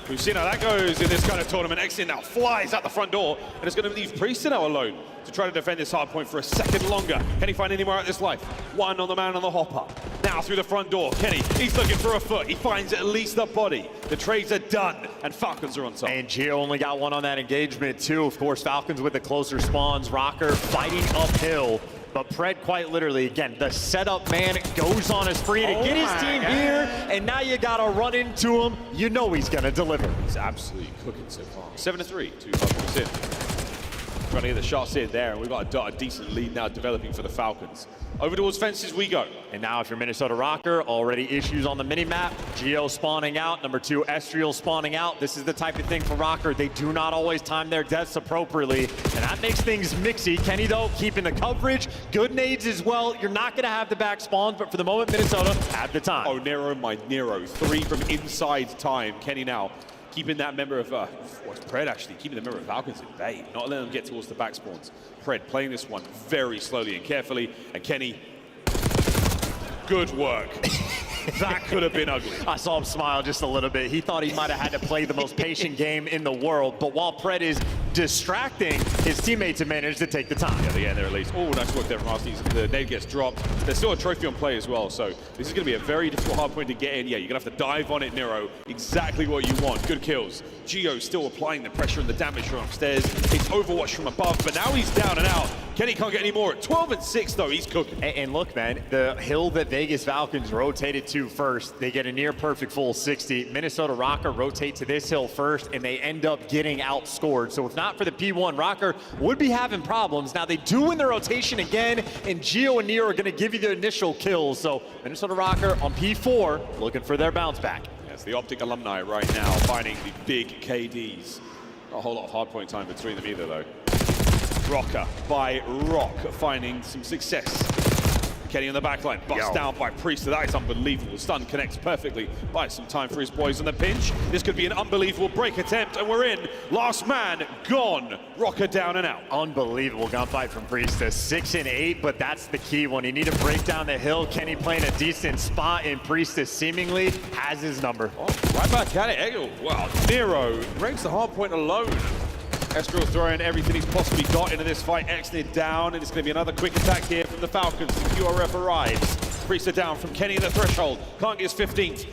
We've seen how that goes in this kind of tournament. Exit now flies out the front door, and it's going to leave Priest now alone to try to defend this hard point for a second longer. Can he find any more out of this life? 1 on the man on the hopper. Now now through the front door. Kenny, he's looking for a foot. He finds at least the body. The trades are done, and Falcons are on top. And Gio only got one on that engagement, too. Of course, Falcons with the closer spawns. Rocker fighting uphill. But Pred, quite literally, again, the setup man goes on a spree to get his team here, and now you got to run into him. You know he's going to deliver. He's absolutely cooking so far. 7-3, 2 points in. Trying to get the shots in there, and we've got a decent lead now developing for the Falcons. Over towards fences we go. And now if you're Minnesota Rocker, already issues on the mini-map. Gio spawning out. Number 2, Estriel spawning out. This is the type of thing for Rocker. They do not always time their deaths appropriately, and that makes things mixy. Kenny, though, keeping the coverage. Good nades as well. You're not going to have the back spawns, but for the moment, Minnesota have the time. Oh, Nero, my Nero. 3 from inside time. Kenny now keeping that member of, Pred actually, keeping the member of Falcons at bay, not letting them get towards the back spawns. Pred playing this one very slowly and carefully, and Kenny, good work. That could have been ugly. I saw him smile just a little bit. He thought he might have had to play the most patient game in the world, but while Pred is distracting, his teammates have managed to take the time. Yeah, they get there at least. Oh, nice work there from Rusty. The nade gets dropped. There's still a trophy on play as well, so this is going to be a very difficult hard point to get in. Yeah, you're going to have to dive on it, Nero. Exactly what you want. Good kills. Gio still applying the pressure and the damage from upstairs. It's Overwatch from above, but now he's down and out. Kenny can't get any more. At 12-6, though, he's cooking. And look, man, the hill that Vegas Falcons rotated to first, they get a near perfect full 60. Minnesota Rocker rotate to this hill first, and they end up getting outscored. So if not for the P1, Rocker would be having problems. Now, they do win the rotation again, and Gio and Nero are going to give you the initial kills. So Minnesota Rocker on P4, looking for their bounce back. Yes, the Optic alumni right now finding the big KDs. Not a whole lot of hardpoint time between them either, though. Rocker by Rock finding some success. Kenny on the backline, bust down by Priest. That is unbelievable. Stun connects perfectly. Buys some time for his boys on the pinch. This could be an unbelievable break attempt, and we're in. Last man gone. Rocker down and out. Unbelievable gunfight from Priest. 6 and 8, but that's the key one. You need to break down the hill. Kenny playing a decent spot, and Priest seemingly has his number. Oh, right back at it. Oh, wow. Nero breaks the hard point alone. Estriel throwing everything he's possibly got into this fight. Exnid down, and it's going to be another quick attack here from the Falcons. The QRF arrives. Priest down from Kenny in the threshold. Can't get his 15th.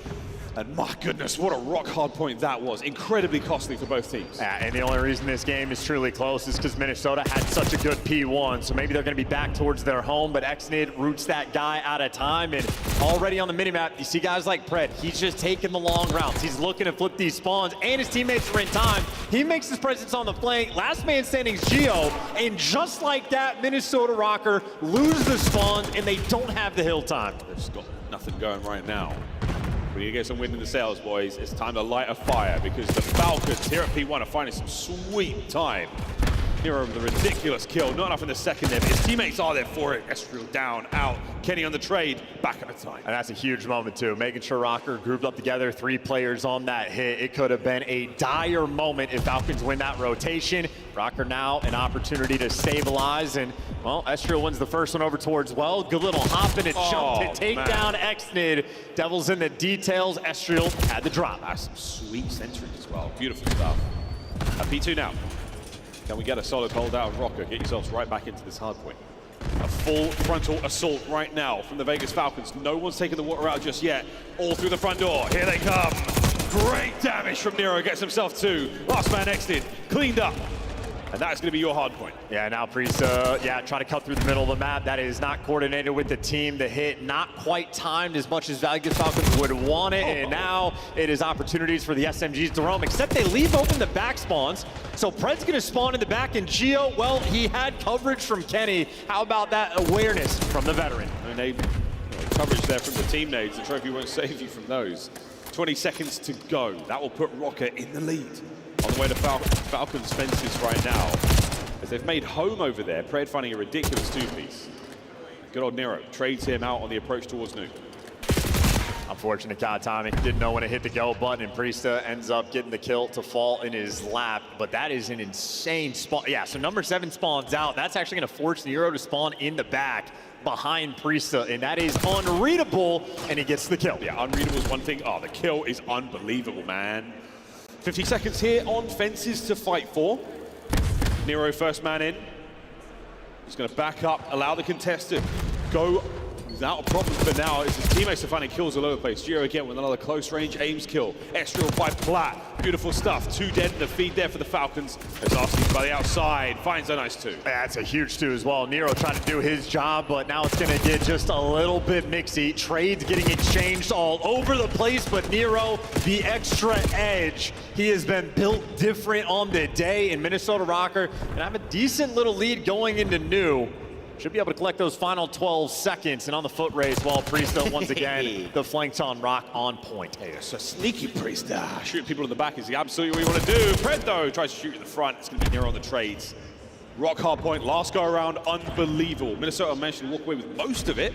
And my goodness, what a rock hard point that was. Incredibly costly for both teams. Yeah, and the only reason this game is truly close is because Minnesota had such a good P1, so maybe they're going to be back towards their home, but Exnid roots that guy out of time, and already on the minimap, you see guys like Pred. He's just taking the long routes. He's looking to flip these spawns, and his teammates are in time. He makes his presence on the flank. Last man standing is Gio, and just like that, Minnesota Rocker lose the spawns, and they don't have the hill time. They've just got nothing going right now. We need to get some wind in the sails, boys. It's time to light a fire because the Falcons here at P1 are finding some sweet time. Nero with a ridiculous kill. Not enough in the second there, but his teammates are there for it. Estriel down, out. Kenny on the trade, back at a time. And that's a huge moment, too. Making sure Rocker grouped up together, 3 players on that hit. It could have been a dire moment if Falcons win that rotation. Rocker now an opportunity to stabilize, and, well, Estriel wins the first one over towards Well. Good little hop and a jump to take down Exnid. Devils in the details. Estriel had the drop. That's some sweet centering as well. Beautiful stuff. P2 now. Can we get a solid hold out of Rocker? Get yourselves right back into this hard point. A full frontal assault right now from the Vegas Falcons. No one's taken the water out just yet. All through the front door. Here they come. Great damage from Nero. Gets himself 2. Last man exited. Cleaned up. And that's going to be your hard point. Yeah, now Priest, try to cut through the middle of the map. That is not coordinated with the team. The hit not quite timed as much as Vegas Falcons would want it. And now it is opportunities for the SMGs to roam, except they leave open the back spawns. So Pred's going to spawn in the back, and Gio, well, he had coverage from Kenny. How about that awareness from the veteran? And coverage there from the team nades. The trophy won't save you from those. 20 seconds to go. That will put Rocker in the lead. On the way to Falcons fences right now. As they've made home over there, Pred finding a ridiculous 2-piece. Good old Nero trades him out on the approach towards Nuke. Unfortunate guy timing. Didn't know when to hit the go button, and Priesta ends up getting the kill to fall in his lap. But that is an insane spawn. Yeah, so number 7 spawns out. That's actually going to force Nero to spawn in the back behind Priesta, and that is unreadable, and he gets the kill. Yeah, unreadable is one thing. Oh, the kill is unbelievable, man. 50 seconds here on fences to fight for. Nero first man in. He's going to back up, allow the contestant go without a problem for now. It's his teammates are finding kills all over the place. Gio again with another close range aims kill. Estriel by Plat. Beautiful stuff. 2 dead in the feed there for the Falcons. As Arsenal by the outside finds a nice 2. Yeah, that's a huge 2 as well. Nero trying to do his job, but now it's going to get just a little bit mixy. Trades getting exchanged all over the place, but Nero, the extra edge. He has been built different on the day, in Minnesota Rocker and have a decent little lead going into new. Should be able to collect those final 12 seconds, and on the foot race, while Priesta once again, the flanks on Rock on point. Hey, it's a sneaky Priesta. Shooting people in the back is absolutely what you want to do. Pred, though, tries to shoot in the front. It's going to be Nero on the trades. Rock hard point, last go around, unbelievable. Minnesota managed to walk away with most of it,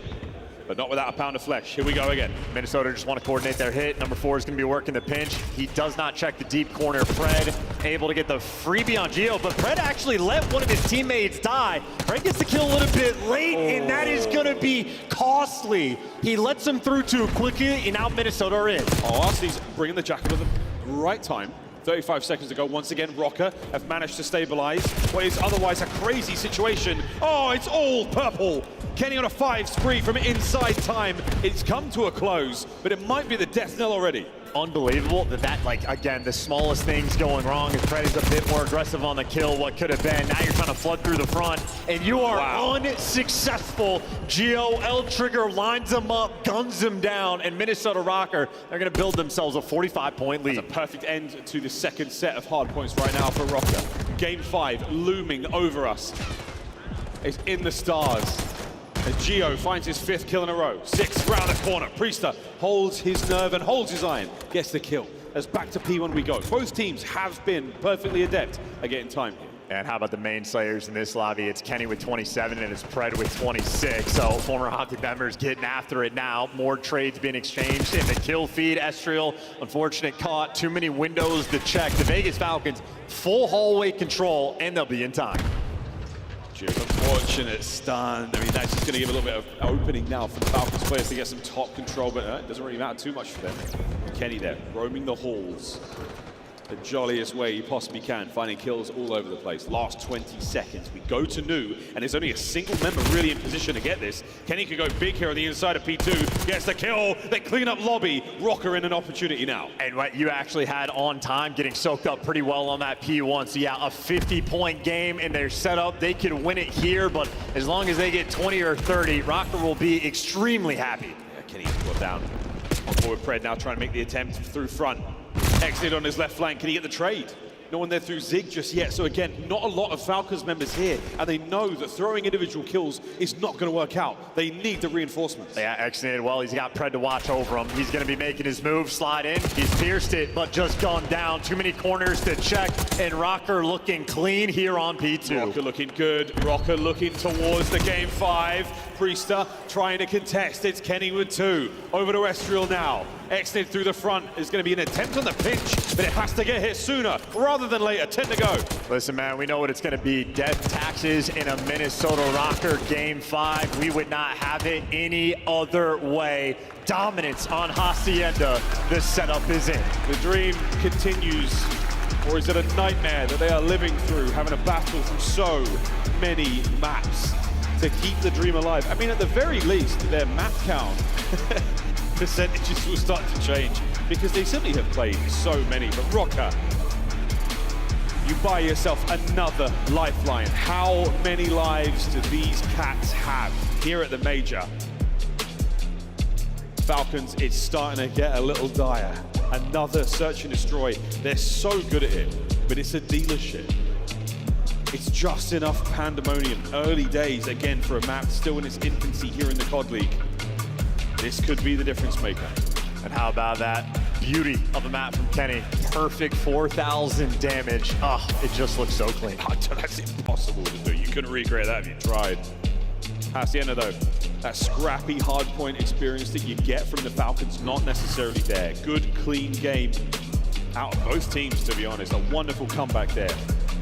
but not without a pound of flesh. Here we go again. Minnesota just want to coordinate their hit. Number 4 is going to be working the pinch. He does not check the deep corner. Pred able to get the freebie on Gio, but Pred actually let one of his teammates die. Pred gets the kill a little bit late, and that is going to be costly. He lets him through too quickly, and now Minnesota are in. Oh, Arsenal's bringing the jacket with the right time. 35 seconds to go. Once again, Rocker have managed to stabilize what is otherwise a crazy situation. Oh, it's all purple. Kenny on a 5 spree from inside time. It's come to a close, but it might be the death knell already. Unbelievable that, like, again, the smallest things going wrong. If Pred is a bit more aggressive on the kill, what could have been. Now you're trying to flood through the front, and you are unsuccessful. Gio, L-Trigger lines him up, guns him down, and Minnesota Rocker, they're going to build themselves a 45-point lead. That's a perfect end to the second set of hard points right now for Rocker. Game 5 looming over us. It's in the stars. As Gio finds his 5th kill in a row. 6 round the corner. Priesta holds his nerve and holds his iron. Gets the kill. As back to P1 we go. Both teams have been perfectly adept at getting time here. And how about the main slayers in this lobby? It's Kenny with 27 and it's Pred with 26. So former Optic members getting after it now. More trades being exchanged in the kill feed. Estriel, unfortunate caught. Too many windows to check. The Vegas Falcons, full hallway control, and they'll be in time. Gio's unfortunate stun. I mean, that's just going to give a little bit of opening now for the Falcons players to get some top control, but it doesn't really matter too much for them. Kenny there, roaming the halls the jolliest way he possibly can, finding kills all over the place. Last 20 seconds, we go to new, and there's only a single member really in position to get this. Kenny could go big here on the inside of P2, gets the kill, they clean up lobby. Rocker in an opportunity now. And what you actually had on time, getting soaked up pretty well on that P1. So yeah, a 50-point game in their setup. They could win it here, but as long as they get 20 or 30, Rocker will be extremely happy. Yeah, Kenny well down. On forward Pred now trying to make the attempt through front. Exit on his left flank, can he get the trade? No one there through Zig just yet, so again, not a lot of Falcons members here, and they know that throwing individual kills is not going to work out. They need the reinforcements. Yeah, exited well, he's got Pred to watch over him. He's going to be making his move, slide in. He's pierced it, but just gone down. Too many corners to check, and Rocker looking clean here on P2. Rocker looking good, Rocker looking towards the game 5. Priesta trying to contest, it's Kenny with 2. Over to Estriel now. Exited through the front is going to be an attempt on the pinch, but it has to get hit sooner rather than later. 10 to go. Listen, man, we know what it's going to be. Death taxes in a Minnesota Rocker game 5. We would not have it any other way. Dominance on Hacienda. The setup is in. The dream continues, or is it a nightmare that they are living through, having a battle through so many maps to keep the dream alive? I mean, at the very least, their map count percentages will start to change because they simply have played so many. But Rocker, you buy yourself another lifeline. How many lives do these cats have here at the major? Falcons, it's starting to get a little dire. Another search and destroy. They're so good at it, but it's a dealership. It's just enough pandemonium. Early days, again, for a map still in its infancy here in the COD League. This could be the difference maker. And how about that beauty of a map from Kenny? Perfect 4,000 damage. Oh, it just looks so clean. Oh, that's impossible to do. You couldn't recreate that if you tried. Hacienda, though, that scrappy hardpoint experience that you get from the Falcons, not necessarily there. Good, clean game out of both teams, to be honest. A wonderful comeback there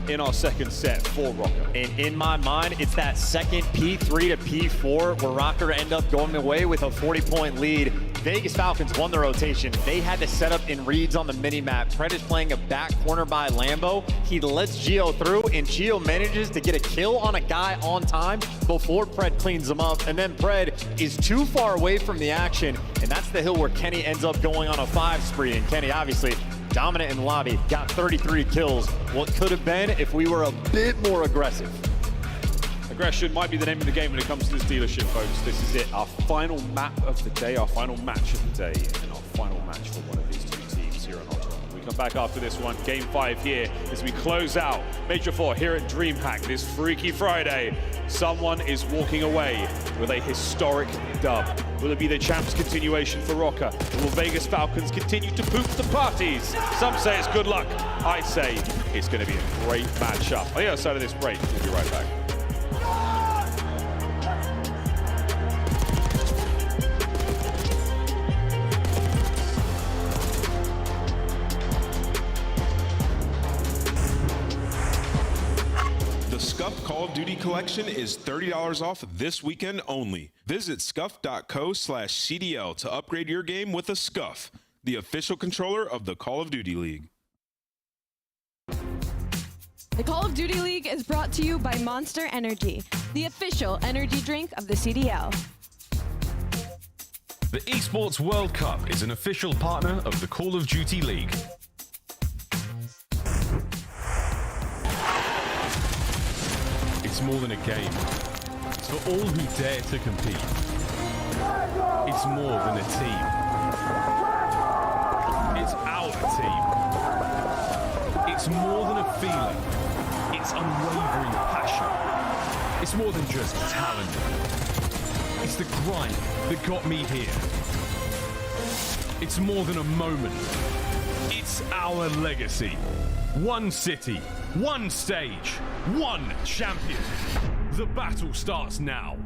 in our second set for Rocker. And in my mind, it's that second P3 to P4 where Rocker end up going away with a 40-point lead. Vegas Falcons won the rotation. They had to set up in reads on the mini-map. Pred is playing a back corner by Lambo. He lets Gio through, and Gio manages to get a kill on a guy on time before Pred cleans him up. And then Pred is too far away from the action, and that's the hill where Kenny ends up going on a 5 spree. And Kenny, obviously, dominant in the lobby, got 33 kills. What could have been if we were a bit more aggressive. Aggression might be the name of the game when it comes to this dealership, folks. This is it, our final map of the day, our final match of the day, and our final match for one of these two teams here on Ultra. We come back after this one, Game 5 here, as we close out Major 4 here at DreamHack this Freaky Friday. Someone is walking away with a historic dub. Will it be the champs continuation for Rocker? Or will Vegas Falcons continue to poop the parties? Some say it's good luck. I say it's going to be a great matchup. On the other side of this break, we'll be right back. Scuff Call of Duty collection is $30 off this weekend only. Visit scuff.co/CDL to upgrade your game with a Scuff, the official controller of the Call of Duty League. The Call of Duty League is brought to you by Monster Energy, the official energy drink of the CDL. The Esports World Cup is an official partner of the Call of Duty League. It's more than a game. It's for all who dare to compete. It's more than a team. It's our team. It's more than a feeling. It's unwavering passion. It's more than just talent. It's the grind that got me here. It's more than a moment. It's our legacy. One city, one stage, one champion. The battle starts now.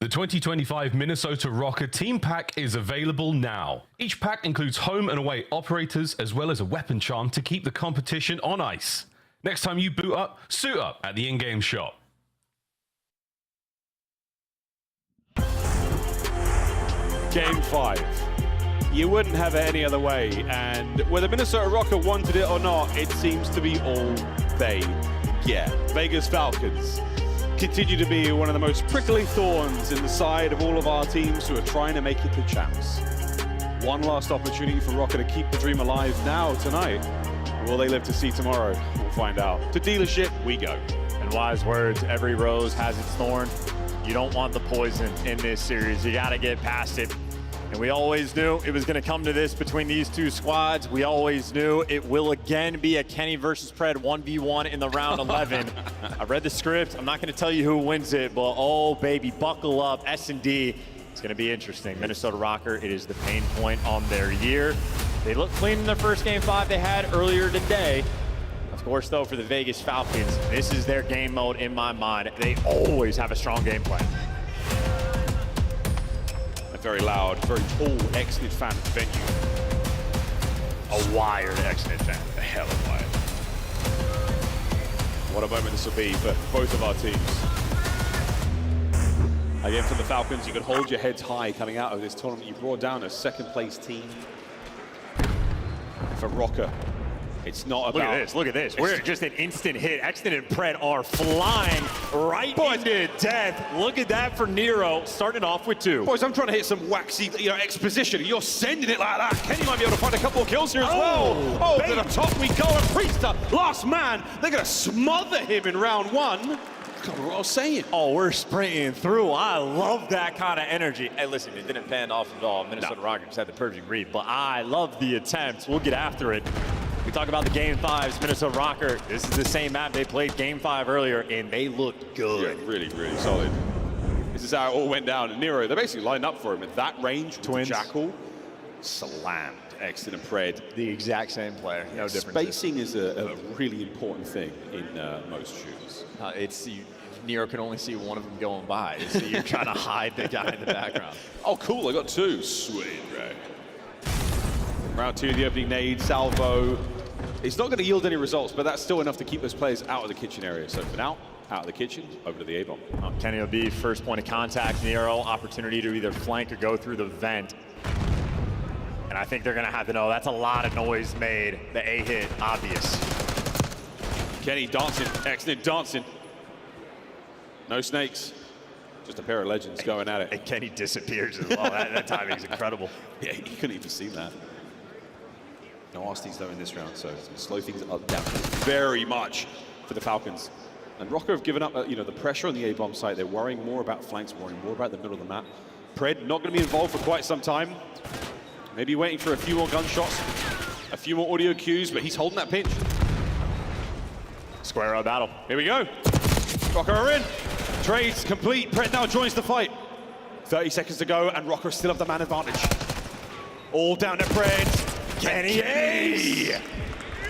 The 2025 Minnesota Rocker Team Pack is available now. Each pack includes home and away operators as well as a weapon charm to keep the competition on ice. Next time you boot up, suit up at the in-game shop. Game 5. You wouldn't have it any other way, and whether Minnesota Rocker wanted it or not, it seems to be all they get. Vegas Falcons continue to be one of the most prickly thorns in the side of all of our teams who are trying to make it to champs. One last opportunity for Rocker to keep the dream alive now tonight. Will they live to see tomorrow? We'll find out. To dealership, we go. And wise words, every rose has its thorn. You don't want the poison in this series. You got to get past it. And we always knew it was going to come to this between these two squads. We always knew it will again be a Kenny versus Pred 1v1 in the round 11. I read the script. I'm not going to tell you who wins it, but oh, baby, buckle up. S&D. It's going to be interesting. Minnesota Rocker, it is the pain point on their year. They looked clean in their first Game 5 they had earlier today. Of course, though, for the Vegas Falcons, this is their game mode in my mind. They always have a strong game plan. A very loud, very tall Exnid fan at the venue. A wired Exnid fan. A hell of wired. What a moment this will be for both of our teams. Again, for the Falcons, you can hold your heads high coming out of this tournament. You brought down a second-place team. For Rocker, it's not about... Look at this. We're just an instant hit. Exton and Pred are flying right into death. Look at that for Nero, starting off with 2. Boys, I'm trying to hit some waxy, exposition. You're sending it like that. Kenny might be able to find a couple of kills here as well. Oh, to the top we go. And Priester, last man. They're going to smother him in round 1. God, what I was saying. Oh, we're sprinting through. I love that kind of energy. Hey, listen, it didn't pan off at all. Minnesota Rockets had the perfect read, but I love the attempt. We'll get after it. We talk about the Game 5s, Minnesota Rocker. This is the same map they played Game 5 earlier, and they looked good. Yeah, really, really solid. This is how it all went down. And Nero, they basically lined up for him at that range. Twins. Jackal slammed Exton and Pred. The exact same player, no difference. Spacing is a really important thing in most shooters. Nero can only see one of them going by, so you're trying to hide the guy in the background. Oh, cool, I got 2. Sweet, right. Round 2, the opening nade, salvo. It's not going to yield any results, but that's still enough to keep those players out of the kitchen area. So for now, out of the kitchen, over to the A-bomb. Kenny will be first point of contact. Nero, opportunity to either flank or go through the vent. And I think they're going to have to know that's a lot of noise made. The A hit, obvious. Kenny dancing, Exton dancing. No snakes, just a pair of legends going at it. And Kenny disappears as well. that timing is incredible. Yeah, he couldn't even see that. No RCs though in this round, so it's going to slow things up down very much for the Falcons. And Rocker have given up, the pressure on the A-bomb site. They're worrying more about flanks, worrying more about the middle of the map. Pred not going to be involved for quite some time. Maybe waiting for a few more gunshots, a few more audio cues, but he's holding that pinch. Square up battle. Here we go. Rocker are in. Trades complete. Pred now joins the fight. 30 seconds to go, and Rocker still have the man advantage. All down to Pred. Kenny!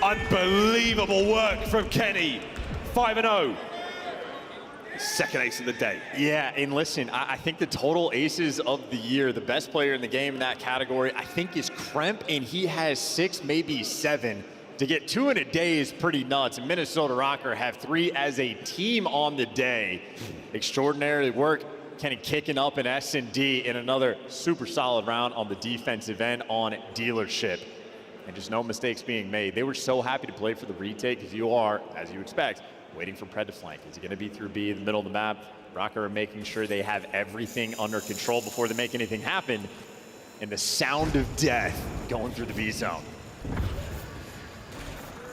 Unbelievable work from Kenny. 5-0. Second ace of the day. Yeah, and listen, I think the total aces of the year, the best player in the game in that category, I think is Kremp, and he has 6, maybe 7. To get 2 in a day is pretty nuts. And Minnesota Rocker have 3 as a team on the day. Extraordinary work. Kenny kicking up an S&D in another super solid round on the defensive end on dealership. And just no mistakes being made. They were so happy to play for the retake because you are, as you expect, waiting for Pred to flank. Is he going to be through B in the middle of the map? Rocker are making sure they have everything under control before they make anything happen. And the sound of death going through the B zone.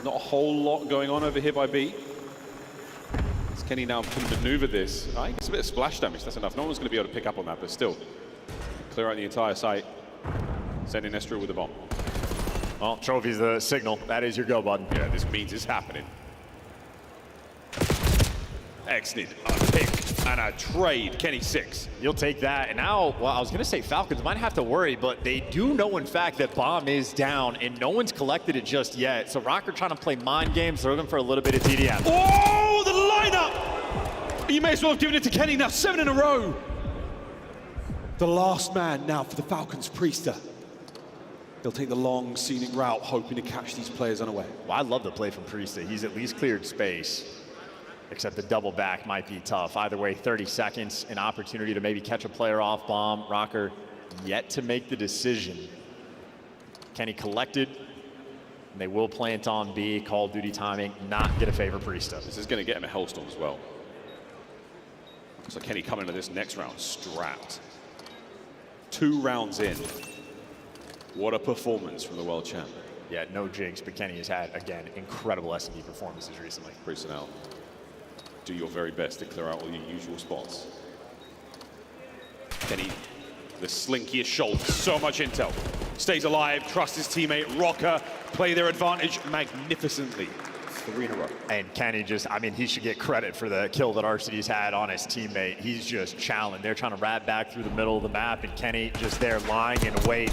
Not a whole lot going on over here by B. As Kenny now can maneuver this. I think it's a bit of splash damage, that's enough. No one's going to be able to pick up on that, but still. Clear out the entire site. Sending Nestor with the bomb. Well, trophy's the signal. That is your go button. Yeah, this means it's happening. Exnid, a pick and a trade. Kenny 6. You'll take that. And now, well, I was going to say Falcons might have to worry, but they do know, in fact, that bomb is down, and no one's collected it just yet. So Rocker trying to play mind games, throw them for a little bit of TDM. Oh, the lineup! You may as well have given it to Kenny now. 7 in a row. The last man now for the Falcons, Priester. He'll take the long, scenic route, hoping to catch these players unaware. Well, I love the play from Priester. He's at least cleared space. Except the double back might be tough. Either way, 30 seconds, an opportunity to maybe catch a player off bomb. Rocker yet to make the decision. Kenny collected, and they will plant on B. Call of Duty timing, not going to favor Priester. This is going to get him a Hellstorm as well. So Kenny coming into this next round strapped. 2 rounds in. What a performance from the world champ. Yeah, no jinx, but Kenny has had, again, incredible S&D performances recently. Personnel, do your very best to clear out all your usual spots. Kenny, the slinkiest shoulder, so much intel. Stays alive, trusts his teammate, Rocker, play their advantage magnificently. 3 in a row. And Kenny just, I mean, he should get credit for the kill that RCD's had on his teammate. He's just challenging. They're trying to rat back through the middle of the map, and Kenny just there lying in wait.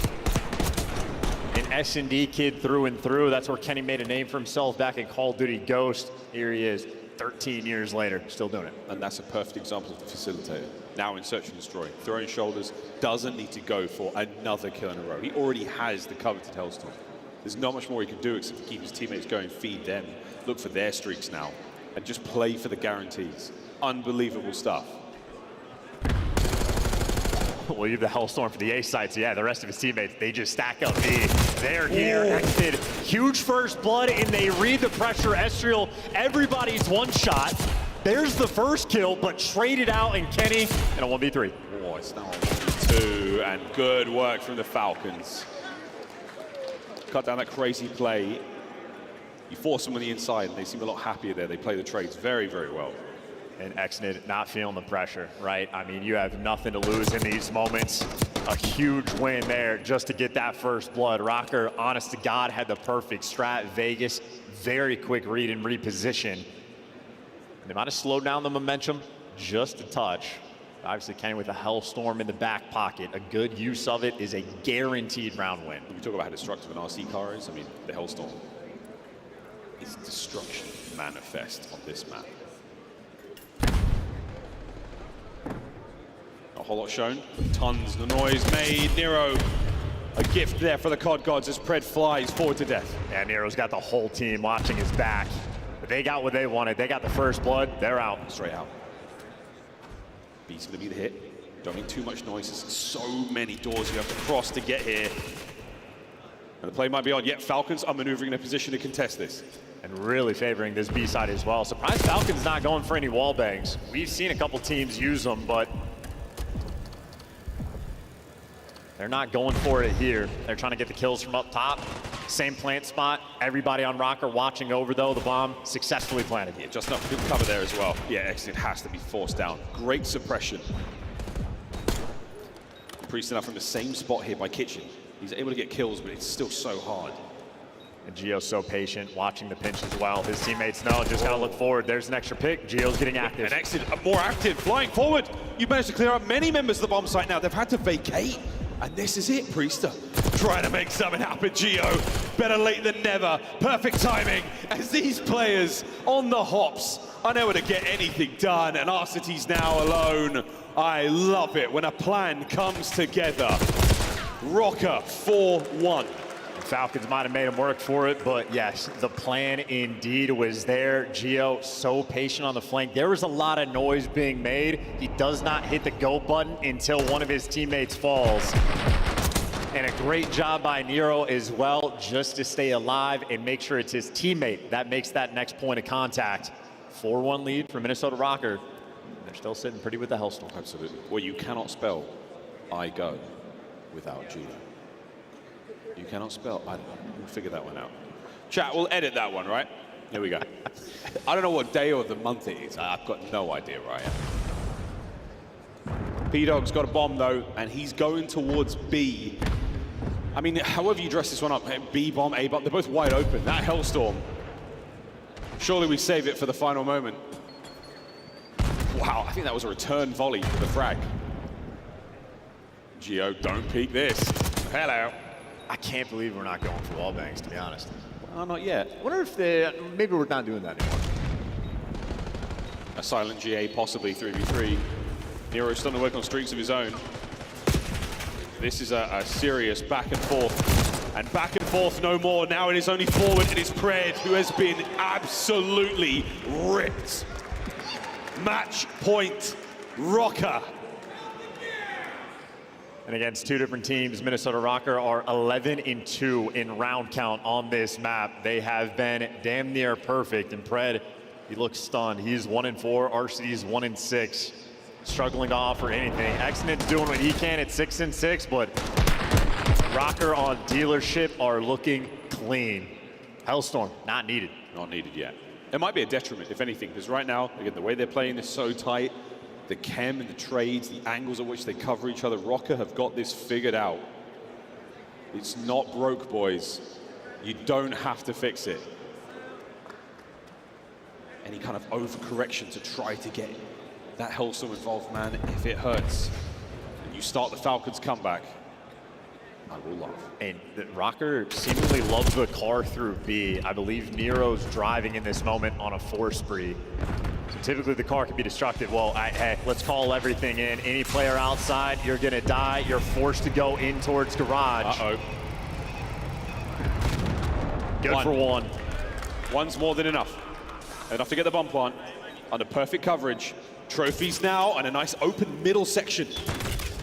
An S&D kid through and through. That's where Kenny made a name for himself back in Call of Duty Ghost. Here he is, 13 years later, still doing it. And that's a perfect example of the facilitator. Now in Search and Destroy, throwing shoulders, doesn't need to go for another kill in a row. He already has the coveted Hellstorm. There's not much more he can do except keep his teammates going, feed them, look for their streaks now, and just play for the guarantees. Unbelievable stuff. We'll leave the Hellstorm for the A sites. Yeah, the rest of his teammates, they just stack up B. They're here, exited. Huge first blood, and they read the pressure. Estriel, everybody's one shot. There's the first kill, but traded out, and Kenny in a 1v3. Oh, it's now a 1v2, and good work from the Falcons. Cut down that crazy play. You force them on the inside, and they seem a lot happier there. They play the trades very, very well. And Exnid not feeling the pressure, right? I mean, you have nothing to lose in these moments. A huge win there just to get that first blood. Rocker, honest to God, had the perfect strat. Vegas, very quick read and reposition. They might have slowed down the momentum just a touch. Obviously, Kenny with a Hellstorm in the back pocket. A good use of it is a guaranteed round win. When you talk about how destructive an RC car is, I mean, the Hellstorm is destruction manifest on this map. A whole lot shown, but tons of noise made. Nero, a gift there for the COD gods as Pred flies forward to death. Yeah, Nero's got the whole team watching his back. But they got what they wanted. They got the first blood. They're out. Straight out. B's gonna be the hit. Don't need too much noise. There's so many doors you have to cross to get here. And the play might be on. Yet Falcons are maneuvering in a position to contest this. And really favoring this B side as well. Surprised Falcons not going for any wall bangs. We've seen a couple teams use them, but they're not going for it here. They're trying to get the kills from up top. Same plant spot. Everybody on Rocker watching over, though. The bomb successfully planted here. Just enough good cover there as well. Yeah, Exit has to be forced down. Great suppression. Priest enough from the same spot here by Kitchen. He's able to get kills, but it's still so hard. And Gio's so patient, watching the pinch as well. His teammates know, just gotta look forward. There's an extra pick. Gio's getting active. And Exit more active, flying forward. You've managed to clear out many members of the bomb site now. They've had to vacate. And this is it, Priester. Trying to make something happen, Gio. Better late than never. Perfect timing as these players on the hops are never to get anything done. And Arcity's now alone. I love it when a plan comes together. Rocker 4-1. Falcons might have made him work for it, but yes, the plan indeed was there. Gio so patient on the flank. There was a lot of noise being made. He does not hit the go button until one of his teammates falls. And a great job by Nero as well, just to stay alive and make sure it's his teammate that makes that next point of contact. 4-1 lead for Minnesota Rocker. They're still sitting pretty with the Hellstorm. Absolutely. Well, you cannot spell I go without Gio. You cannot spell. We'll figure that one out. Chat, we'll edit that one, right? Here we go. I don't know what day of the month it is. I've got no idea, right? P-Dog's got a bomb, though, and he's going towards B. I mean, however you dress this one up, B bomb, A bomb, they're both wide open. That Hellstorm. Surely we save it for the final moment. Wow, I think that was a return volley for the frag. Gio, don't peek this. Hello. I can't believe we're not going for wall bangs, to be honest. Well, not yet. I wonder if maybe we're not doing that anymore. A silent GA, possibly 3v3. Nero's starting to work on streaks of his own. This is a serious back and forth. And back and forth no more. Now it is only forward. It is Pred who has been absolutely ripped. Match point, Rocker. And against two different teams, Minnesota Rocker are 11-2 in round count on this map. They have been damn near perfect. And Pred, he looks stunned. He's 1-4, RCD's 1-6. Struggling to offer anything. Exnid's doing what he can at 6-6, but Rocker on dealership are looking clean. Hellstorm, not needed. Not needed yet. It might be a detriment, if anything, because right now, again, the way they're playing is so tight. The chem and the trades, the angles at which they cover each other. Rocker have got this figured out. It's not broke, boys. You don't have to fix it. Any kind of overcorrection to try to get that Hellstorm involved, man, if it hurts, and you start the Falcons comeback, I will laugh. And Rocker seemingly loves the car through B. I believe Nero's driving in this moment on a 4 spree. So typically the car can be destructive. Well, hey, let's call everything in. Any player outside, you're gonna die. You're forced to go in towards garage. Uh-oh. Good for one. One's more than enough. Enough to get the bomb plant under perfect coverage. Trophies now and a nice open middle section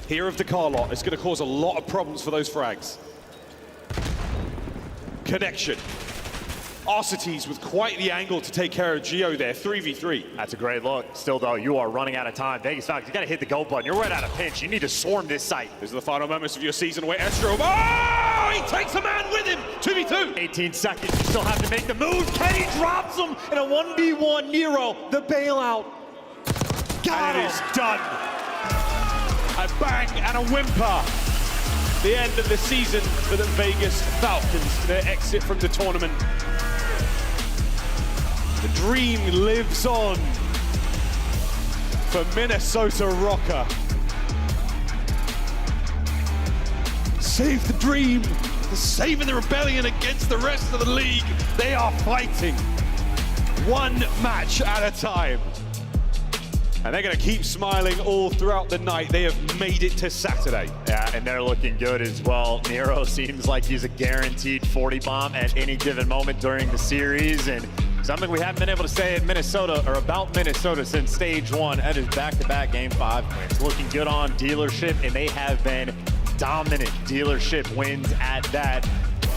here of the car lot. It's going to cause a lot of problems for those frags. Connection. Arcites with quite the angle to take care of Geo there, 3v3. That's a great look. Still though, you are running out of time. Vegas Falcons, you gotta hit the go button. You're right out of pinch. You need to swarm this site. These are the final moments of your season where Estro, oh, he takes a man with him, 2v2. 18 seconds, you still have to make the move. Kenny drops him in a 1v1. Nero, the bailout. Got it. It is done. A bang and a whimper. The end of the season for the Vegas Falcons, their exit from the tournament. The dream lives on for Minnesota Rocker. Save the dream, saving the rebellion against the rest of the league. They are fighting one match at a time. And they're going to keep smiling all throughout the night. They have made it to Saturday. Yeah, and they're looking good as well. Nero seems like he's a guaranteed 40 bomb at any given moment during the series. And something we haven't been able to say at Minnesota or about Minnesota since stage 1. That is back-to-back Game 5 wins. Looking good on dealership, and they have been dominant dealership wins at that.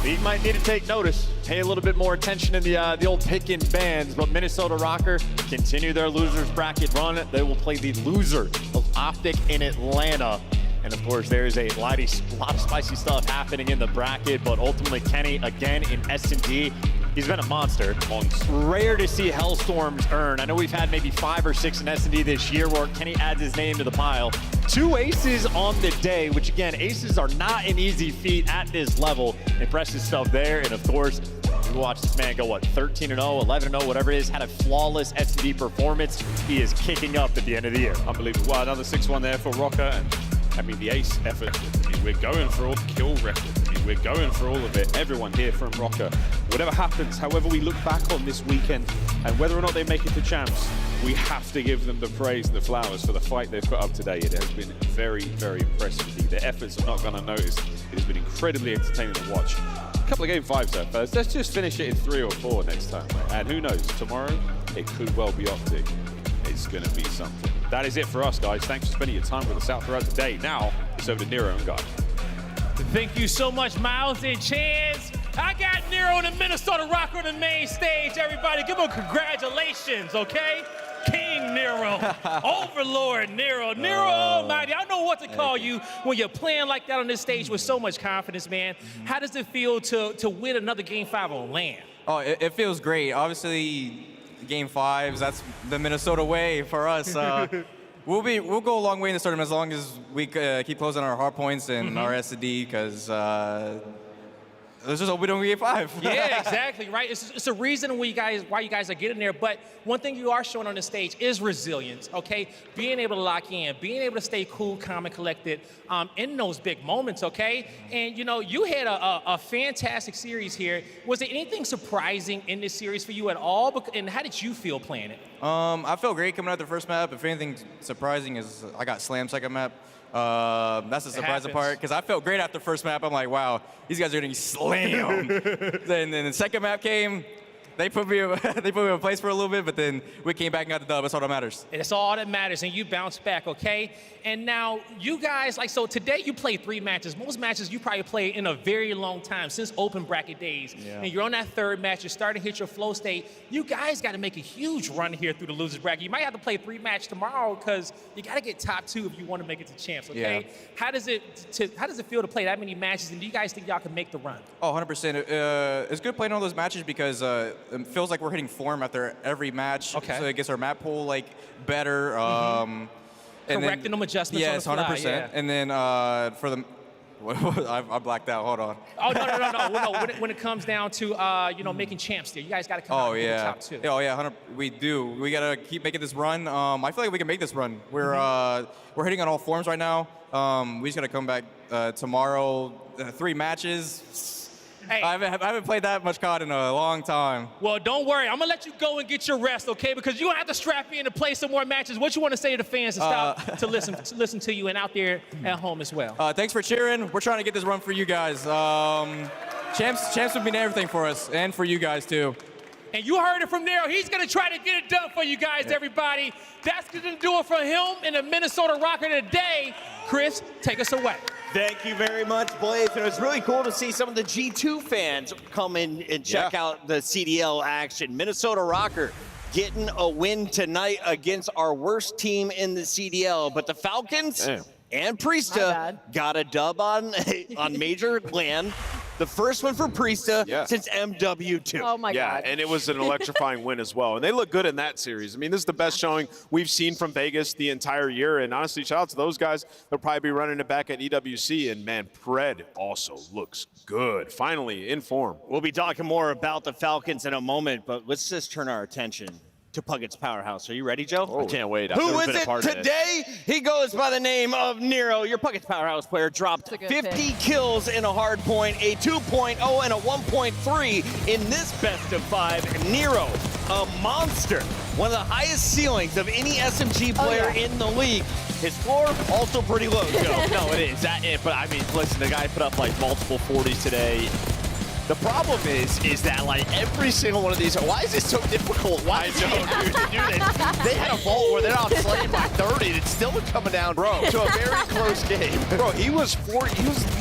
League might need to take notice, pay a little bit more attention in the old pick and bans, but Minnesota Rocker continue their losers bracket run. They will play the loser of Optic in Atlanta. And of course, there is a lot of spicy stuff happening in the bracket, but ultimately Kenny again in S&D. He's been a monster. Rare to see Hellstorms earn. I know we've had maybe 5 or 6 in S&D this year where Kenny adds his name to the pile. 2 aces on the day, which again, aces are not an easy feat at this level. Impressive stuff there. And of course, you watch this man go, what, 13-0, 11-0, whatever it is, had a flawless S&D performance. He is kicking up at the end of the year. Unbelievable. Well, another 6-1 there for Rocker. And I mean, the ace effort, I mean, we're going for all the kill record. I mean, we're going for all of it. Everyone here from Rocker. Whatever happens, however we look back on this weekend, and whether or not they make it to champs, we have to give them the praise and the flowers for the fight they've put up today. It has been very, very impressive indeed. Their efforts are not going to notice. It has been incredibly entertaining to watch. A couple of Game 5s though, fellas. Let's just finish it in 3 or 4 next time. And who knows, tomorrow, it could well be Optic. It's going to be something. That is it for us, guys. Thanks for spending your time with us out throughout the day. Now, it's over to Nero and Guy. Thank you so much, Miles and Chance. I got Nero and the Minnesota Rocker on the main stage, everybody. Give him congratulations, okay? King Nero, Overlord Nero, Nero Almighty. I don't know what to call you when you're playing like that on this stage with so much confidence, man. How does it feel to win another Game 5 on land? Oh, it feels great. Obviously, Game 5s, that's the Minnesota way for us. We'll go a long way in this tournament as long as we keep closing our hard points and our S&D, because let's just hope we don't get 5. Yeah, exactly, right? It's a reason why you guys are getting there. But one thing you are showing on the stage is resilience, okay? Being able to lock in, being able to stay cool, calm, and collected in those big moments, okay? And, you know, you had a fantastic series here. Was there anything surprising in this series for you at all? And how did you feel playing it? I felt great coming out the first map. If anything surprising is I got slammed second map. That's the surprising part, because I felt great after first map. I'm like, wow, these guys are getting slammed. Then the second map came, They put me in place for a little bit, but then we came back and got the dub. That's all that matters. It's all that matters, and you bounce back, okay? And now you guys, so today you played 3 matches. Most matches you probably played in a very long time, since open bracket days. Yeah. And you're on that 3rd match, you're starting to hit your flow state. You guys got to make a huge run here through the losers bracket. You might have to play 3 matches tomorrow because you got to get top 2 if you want to make it to champs, okay? Yeah. How does it feel to play that many matches, and do you guys think y'all can make the run? Oh, 100%. It's good playing all those matches because it feels like we're hitting form after every match. Okay. So it gets our map pool better. And correcting them adjustments on the fly. 100%. Yeah. And then for the, I blacked out. Hold on. Oh no! Well, when it comes down to making champs, there, you guys got to come out and get the top 2. Oh yeah, 100. We do. We gotta keep making this run. I feel like we can make this run. We're hitting on all forms right now. We just gotta come back tomorrow. 3 matches. Hey. I haven't played that much COD in a long time. Well, don't worry. I'm going to let you go and get your rest, okay? Because you're going to have to strap in to play some more matches. What you want to say to the fans to stop to listen to you and out there at home as well? Thanks for cheering. We're trying to get this run for you guys. Champs would mean everything for us and for you guys, too. And you heard it from Nero. He's going to try to get it done for you guys, everybody. That's going to do it for him and the Minnesota Rocker today. Chris, take us away. Thank you very much, Blaze. And it was really cool to see some of the G2 fans come in and check out the CDL action. Minnesota Rocker getting a win tonight against our worst team in the CDL. But the Falcons and Priesta got a dub on Major LAN. The first one for Priesta since MW2. Oh my God. And it was an electrifying win as well. And they look good in that series. I mean, this is the best showing we've seen from Vegas the entire year. And honestly, shout out to those guys. They'll probably be running it back at EWC. And man, Pred also looks good. Finally in form. We'll be talking more about the Falcons in a moment, but let's just turn our attention to Puggett's Powerhouse. Are you ready, Joe? I can't wait. I've Who never is been a it part of today? He goes by the name of Nero. Your Puggett's Powerhouse player dropped 50 kills in a hard point, a 2.0 and a 1.3 in this best of 5. Nero, a monster. One of the highest ceilings of any SMG player in the league. His floor also pretty low, Joe. No, it is. But I mean, listen, the guy put up like multiple 40s today. The problem is that like every single one of these, why is this so difficult? Why do dude, to do this? They had a vault where they're not slaying by 30 and it's still coming down to a very close game. Bro, he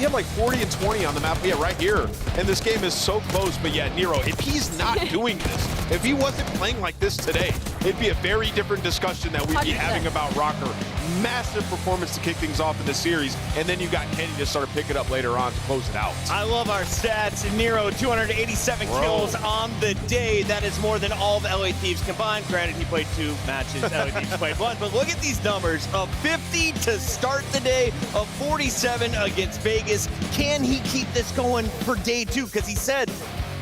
had like 40 and 20 on the map. Yeah, right here. And this game is so close, but yeah, Nero, if he's not doing this, if he wasn't playing like this today, it'd be a very different discussion that we'd be having about Rocker. Massive performance to kick things off in the series, and then you got Kenny to start to pick it up later on to close it out. I love our stats. Nero, 287 kills on the day. That is more than all of LA Thieves combined. Granted, he played 2 matches. LA Thieves played 1. But look at these numbers. Of 50 to start the day, of 47 against Vegas. Can he keep this going for day 2? Because he said,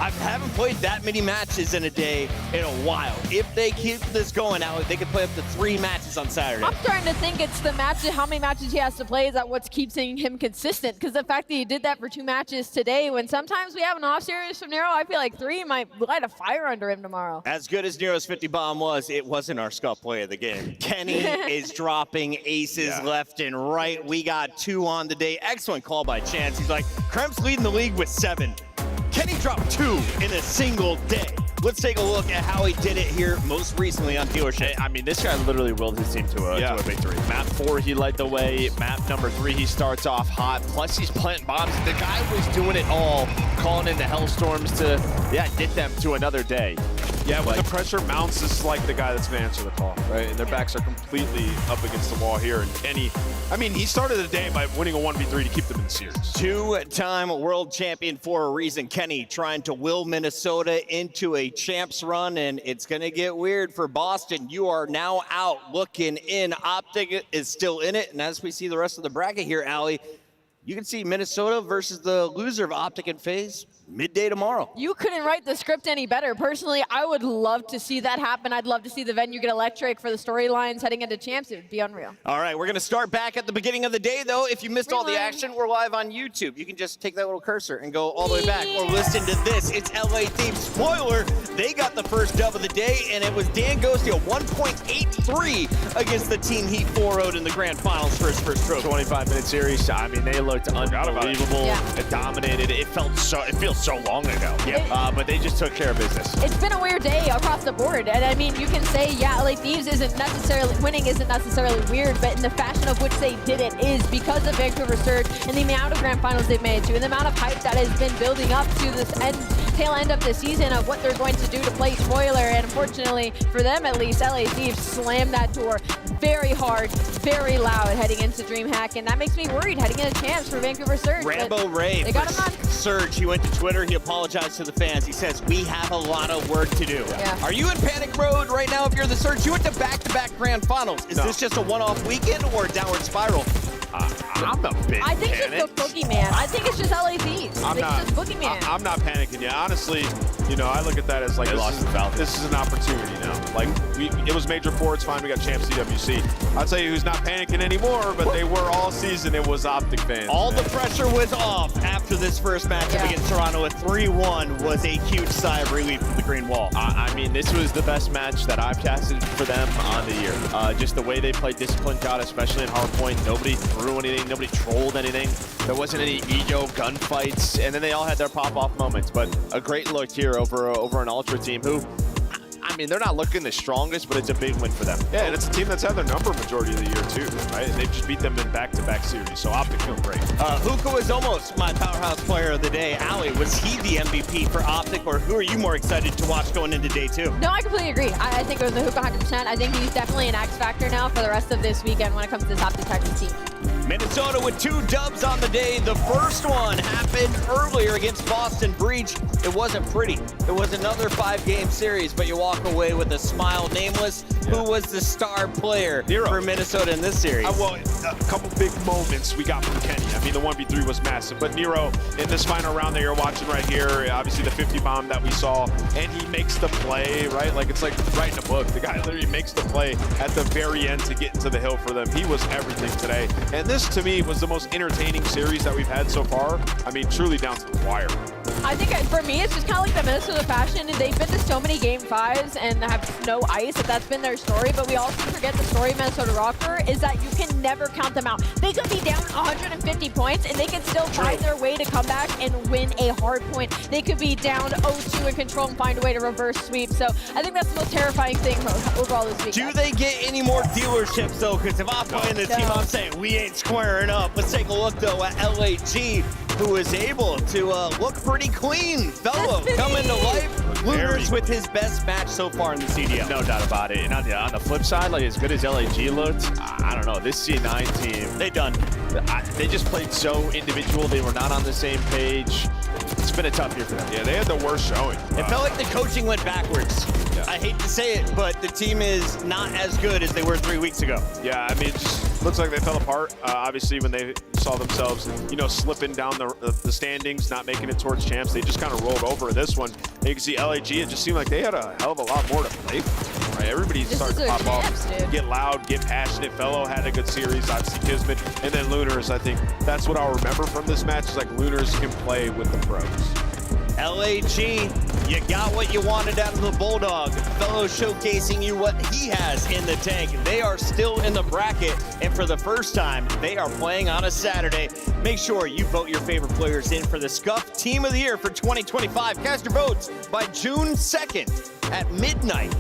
I haven't played that many matches in a day in a while. If they keep this going now, they could play up to 3 matches on Saturday. I'm starting to think it's the matches, how many matches he has to play is that what keeps him consistent. Because the fact that he did that for 2 matches today, when sometimes we have an off series from Nero, I feel like 3 might light a fire under him tomorrow. As good as Nero's 50 bomb was, it wasn't our scuff play of the game. Kenny is dropping aces left and right. We got 2 on the day. Excellent call by Chance. He's like, Kremp's leading the league with 7. Kenny dropped 2 in a single day. Let's take a look at how he did it here most recently on Dealership. I mean, this guy literally willed his team to a victory. Map 4, he led the way. Map number 3, he starts off hot. Plus, he's planting bombs. The guy was doing it all, calling in the Hellstorms to, get them to another day. Yeah, when the pressure mounts, this is like the guy that's going to answer the call, right? And their backs are completely up against the wall here. And Kenny, I mean, he started the day by winning a 1v3 to keep them in the series. 2-time world champion for a reason. Kenny trying to will Minnesota into a champs run, and it's going to get weird for Boston. You are now out looking in. Optic is still in it, and as we see the rest of the bracket here, Allie, you can see Minnesota versus the loser of Optic and FaZe midday tomorrow. You couldn't write the script any better. Personally, I would love to see that happen. I'd love to see the venue get electric for the storylines heading into champs. It would be unreal. All right, we're going to start back at the beginning of the day, though. If you missed all the action, we're live on YouTube. You can just take that little cursor and go all the way back or listen to this. It's LA Thieves. Spoiler, they got the first dub of the day, and it was Dan Ghosty, a 1.83 against the team he 4-0'd in the grand finals for his first trophy. 25-minute series. I mean, they look looked unbelievable. It dominated. It feels so long ago. But they just took care of business. It's been a weird day across the board, and I mean, you can say, yeah, LA Thieves winning isn't necessarily weird, but in the fashion of which they did it is because of Vancouver Surge and the amount of grand finals they've made to, and the amount of hype that has been building up to this tail end of the season of what they're going to do to play spoiler. And unfortunately, for them at least, LA Thieves slammed that door very hard, very loud heading into DreamHack, and that makes me worried heading into champs for Vancouver Surge. Rambo Ray, they got him on Surge. He went to Twitter. He apologized to the fans. He says, we have a lot of work to do. Are you in panic mode right now if you're the Surge? You went to back-to-back grand finals. Is this just a one-off weekend or a downward spiral? I'm a bit I think it's just the boogeyman. I think it's just LA Thieves. I think it's just boogeyman. I'm not panicking yet. Honestly, I look at that as like this is an opportunity now. Like it was Major 4, it's fine. We got champs CWC. I'll tell you who's not panicking anymore, but they were all season. It was Optic fans. All the pressure was off after this first matchup against Toronto. A 3-1 was a huge sigh of relief from the green wall. I mean, this was the best match that I've casted for them on the year. Just the way they played disciplined out, especially in hardpoint. Nobody threw anything. Nobody trolled anything. There wasn't any ego gunfights, and then they all had their pop-off moments. But a great look here over an Ultra team who, I mean, they're not looking the strongest, but it's a big win for them. Yeah, and it's a team that's had their number majority of the year too, right? And they've just beat them in back-to-back series, so Optic feel great. Hookah was almost my powerhouse player of the day. Allie, was he the MVP for Optic, or who are you more excited to watch going into day 2? No, I completely agree. I think it was the Hookah 100%. I think he's definitely an X factor now for the rest of this weekend when it comes to this Optic Texas team. Minnesota with 2 dubs on the day. The first one happened earlier against Boston Breach. It wasn't pretty. It was another 5-game series, but you walk away with a smile. Nameless, who was the star player for Minnesota in this series? Well, a couple big moments we got from Kenny. I mean, the 1v3 was massive, but Nero in this final round that you're watching right here, obviously the 50 bomb that we saw, and he makes the play, right? Like, it's like writing a book. The guy literally makes the play at the very end to get into the hill for them. He was everything today. And this, to me, was the most entertaining series that we've had so far. I mean, truly down to the wire. I think for me, it's just kind of like the Minnesota fashion. They've been to so many Game 5s and have no ice. That's been their story. But we also forget the story of Minnesota Rocker is that you can never count them out. They could be down 150 points and they could still find their way to come back and win a hard point. They could be down 0-2 in control and find a way to reverse sweep. So I think that's the most terrifying thing overall this week. Do they get any more dealerships, though? Because if I'm playing the team, I'm saying we ain't squaring up. Let's take a look, though, at LAG, who is able to look pretty clean. Fellow coming to life. Lunars with his best match so far in the CDL. No doubt about it. And on the flip side, like as good as LAG looked, I don't know, this C9 team, they just played so individual. They were not on the same page. It's been a tough year for them. Yeah, they had the worst showing. It felt like the coaching went backwards. Yeah. I hate to say it, but the team is not as good as they were 3 weeks ago. Yeah, I mean, it just looks like they fell apart. Obviously, when they saw themselves, slipping down the standings, not making it towards champs, they just kind of rolled over in this one. And you can see LAG, it just seemed like they had a hell of a lot more to play for. Right? Everybody started to pop off, get loud, get passionate. Fellow had a good series, obviously Kismet, and then Lunars. I think that's what I'll remember from this match is like Lunars can play with the pros. LAG, you got what you wanted out of the Bulldog. Fellow showcasing you what he has in the tank. They are still in the bracket, and for the first time, they are playing on a Saturday. Make sure you vote your favorite players in for the Scuff Team of the Year for 2025. Cast your votes by June 2nd at midnight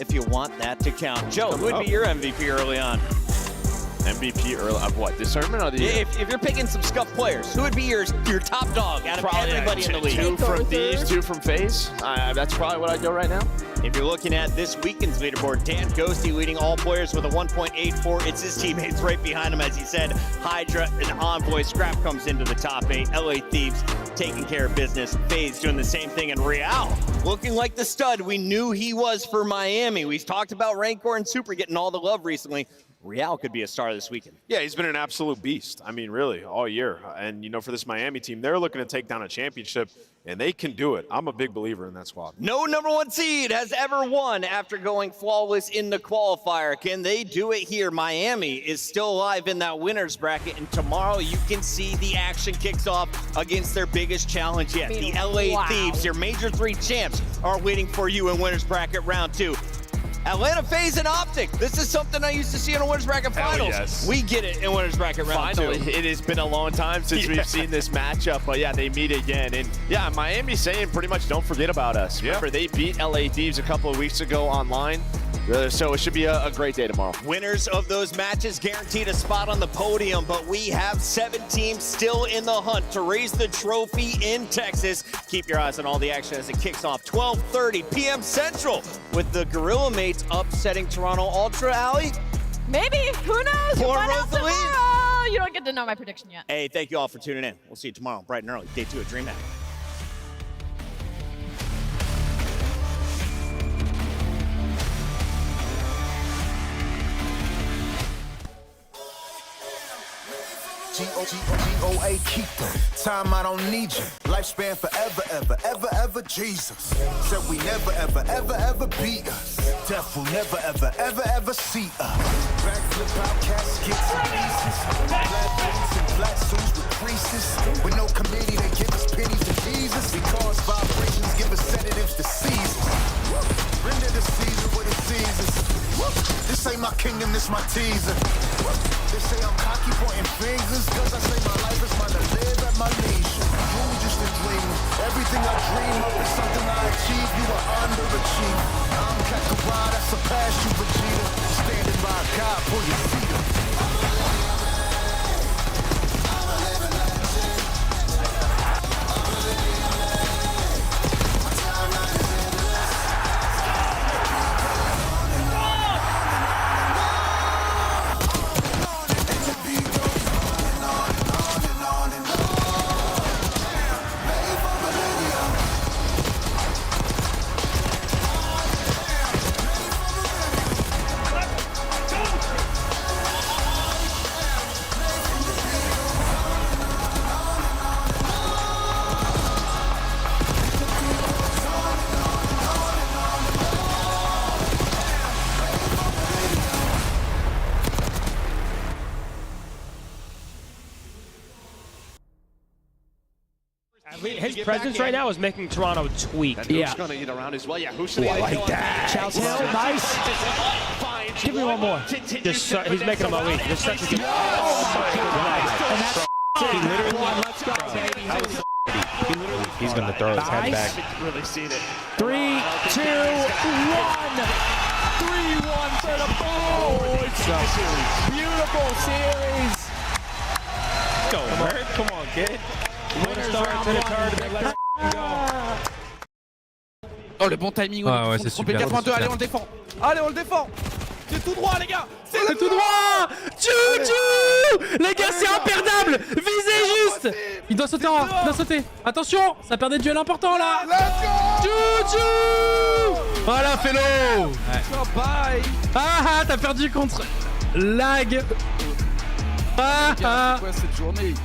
if you want that to count. Joe, who would be your MVP early on? MVP early of what? This tournament or the year? If you're picking some Scuff players, who would be your top dog out of everybody in the league? 2 from Thieves, 2 from FaZe. That's probably what I'd go right now. If you're looking at this weekend's leaderboard, Dan Ghosty leading all players with a 1.84. It's his teammates right behind him, as he said. Hydra and Envoy. Scrap comes into the top 8. LA Thieves taking care of business. FaZe doing the same thing. And Real looking like the stud we knew he was for Miami. We've talked about Rancor and Super getting all the love recently. Real could be a star this weekend. Yeah, he's been an absolute beast. I mean, really, all year. And, for this Miami team, they're looking to take down a championship, and they can do it. I'm a big believer in that squad. No #1 seed has ever won after going flawless in the qualifier. Can they do it here? Miami is still alive in that winner's bracket, and tomorrow you can see the action kicks off against their biggest challenge yet. The LA Thieves, your Major 3 champs, are waiting for you in winner's bracket round 2. Atlanta, FaZe, and Optic. This is something I used to see in a winners bracket finals. Yes. We get it in winners bracket round Finally, 2. it has been a long time since we've seen this matchup, but yeah, they meet again. And yeah, Miami's saying pretty much don't forget about us. Remember, they beat LA Thieves a couple of weeks ago online. So it should be a great day tomorrow. Winners of those matches guaranteed a spot on the podium, but we have 7 teams still in the hunt to raise the trophy in Texas. Keep your eyes on all the action as it kicks off 12:30 p.m. Central with the Gorilla Mates upsetting Toronto Ultra. Alley? Maybe. Who knows? You'll find out Rosalie? tomorrow. You don't get to know my prediction yet. Hey, thank you all for tuning in. We'll see you tomorrow, bright and early, day 2 of DreamHack. G-O-A, keep them. Time, I don't need you. Lifespan forever, ever, ever, ever, Jesus. Said we never, ever, ever, ever beat us. Death will never, ever, ever, ever see us. Backflip out caskets and pieces. Black boots and black suits with creases. With no committee, they give us pennies to Jesus. Because vibrations give us sedatives to seasons. Render the Caesar what it seasons. This ain't my kingdom, this my teaser. They say I'm cocky, pointing fingers, cause I say my life is mine to live at my leisure. You just a dreamer. Everything I dream of is something I achieve. You are underachieved. I'm Kakarot, I surpass you, Vegeta. Standing by God, pull your feet up. His presence right now is making Toronto tweak. And who's going to get around as well? Yeah, who's I like that. Chow nice. Give me one more. He's making him elite. Just such a good. He's going to throw his head back. Really seen it. 3, 2, 1. 3-1 for the Bulls. Beautiful series. Go, Bert. Come on, kid. Oh, le bon timing. Ah ouais, c'est super. 82, allez, on le défend. Allez, on le défend. C'est tout droit, les gars. C'est tout droit. Tchou. Les gars, c'est imperdable. Visez juste. Il doit sauter en haut. Il doit sauter. Attention, ça perd des duels importants là. Tchou. Voilà, fais-le. Bye. Ah, t'as perdu contre Lag. Quoi cette journée?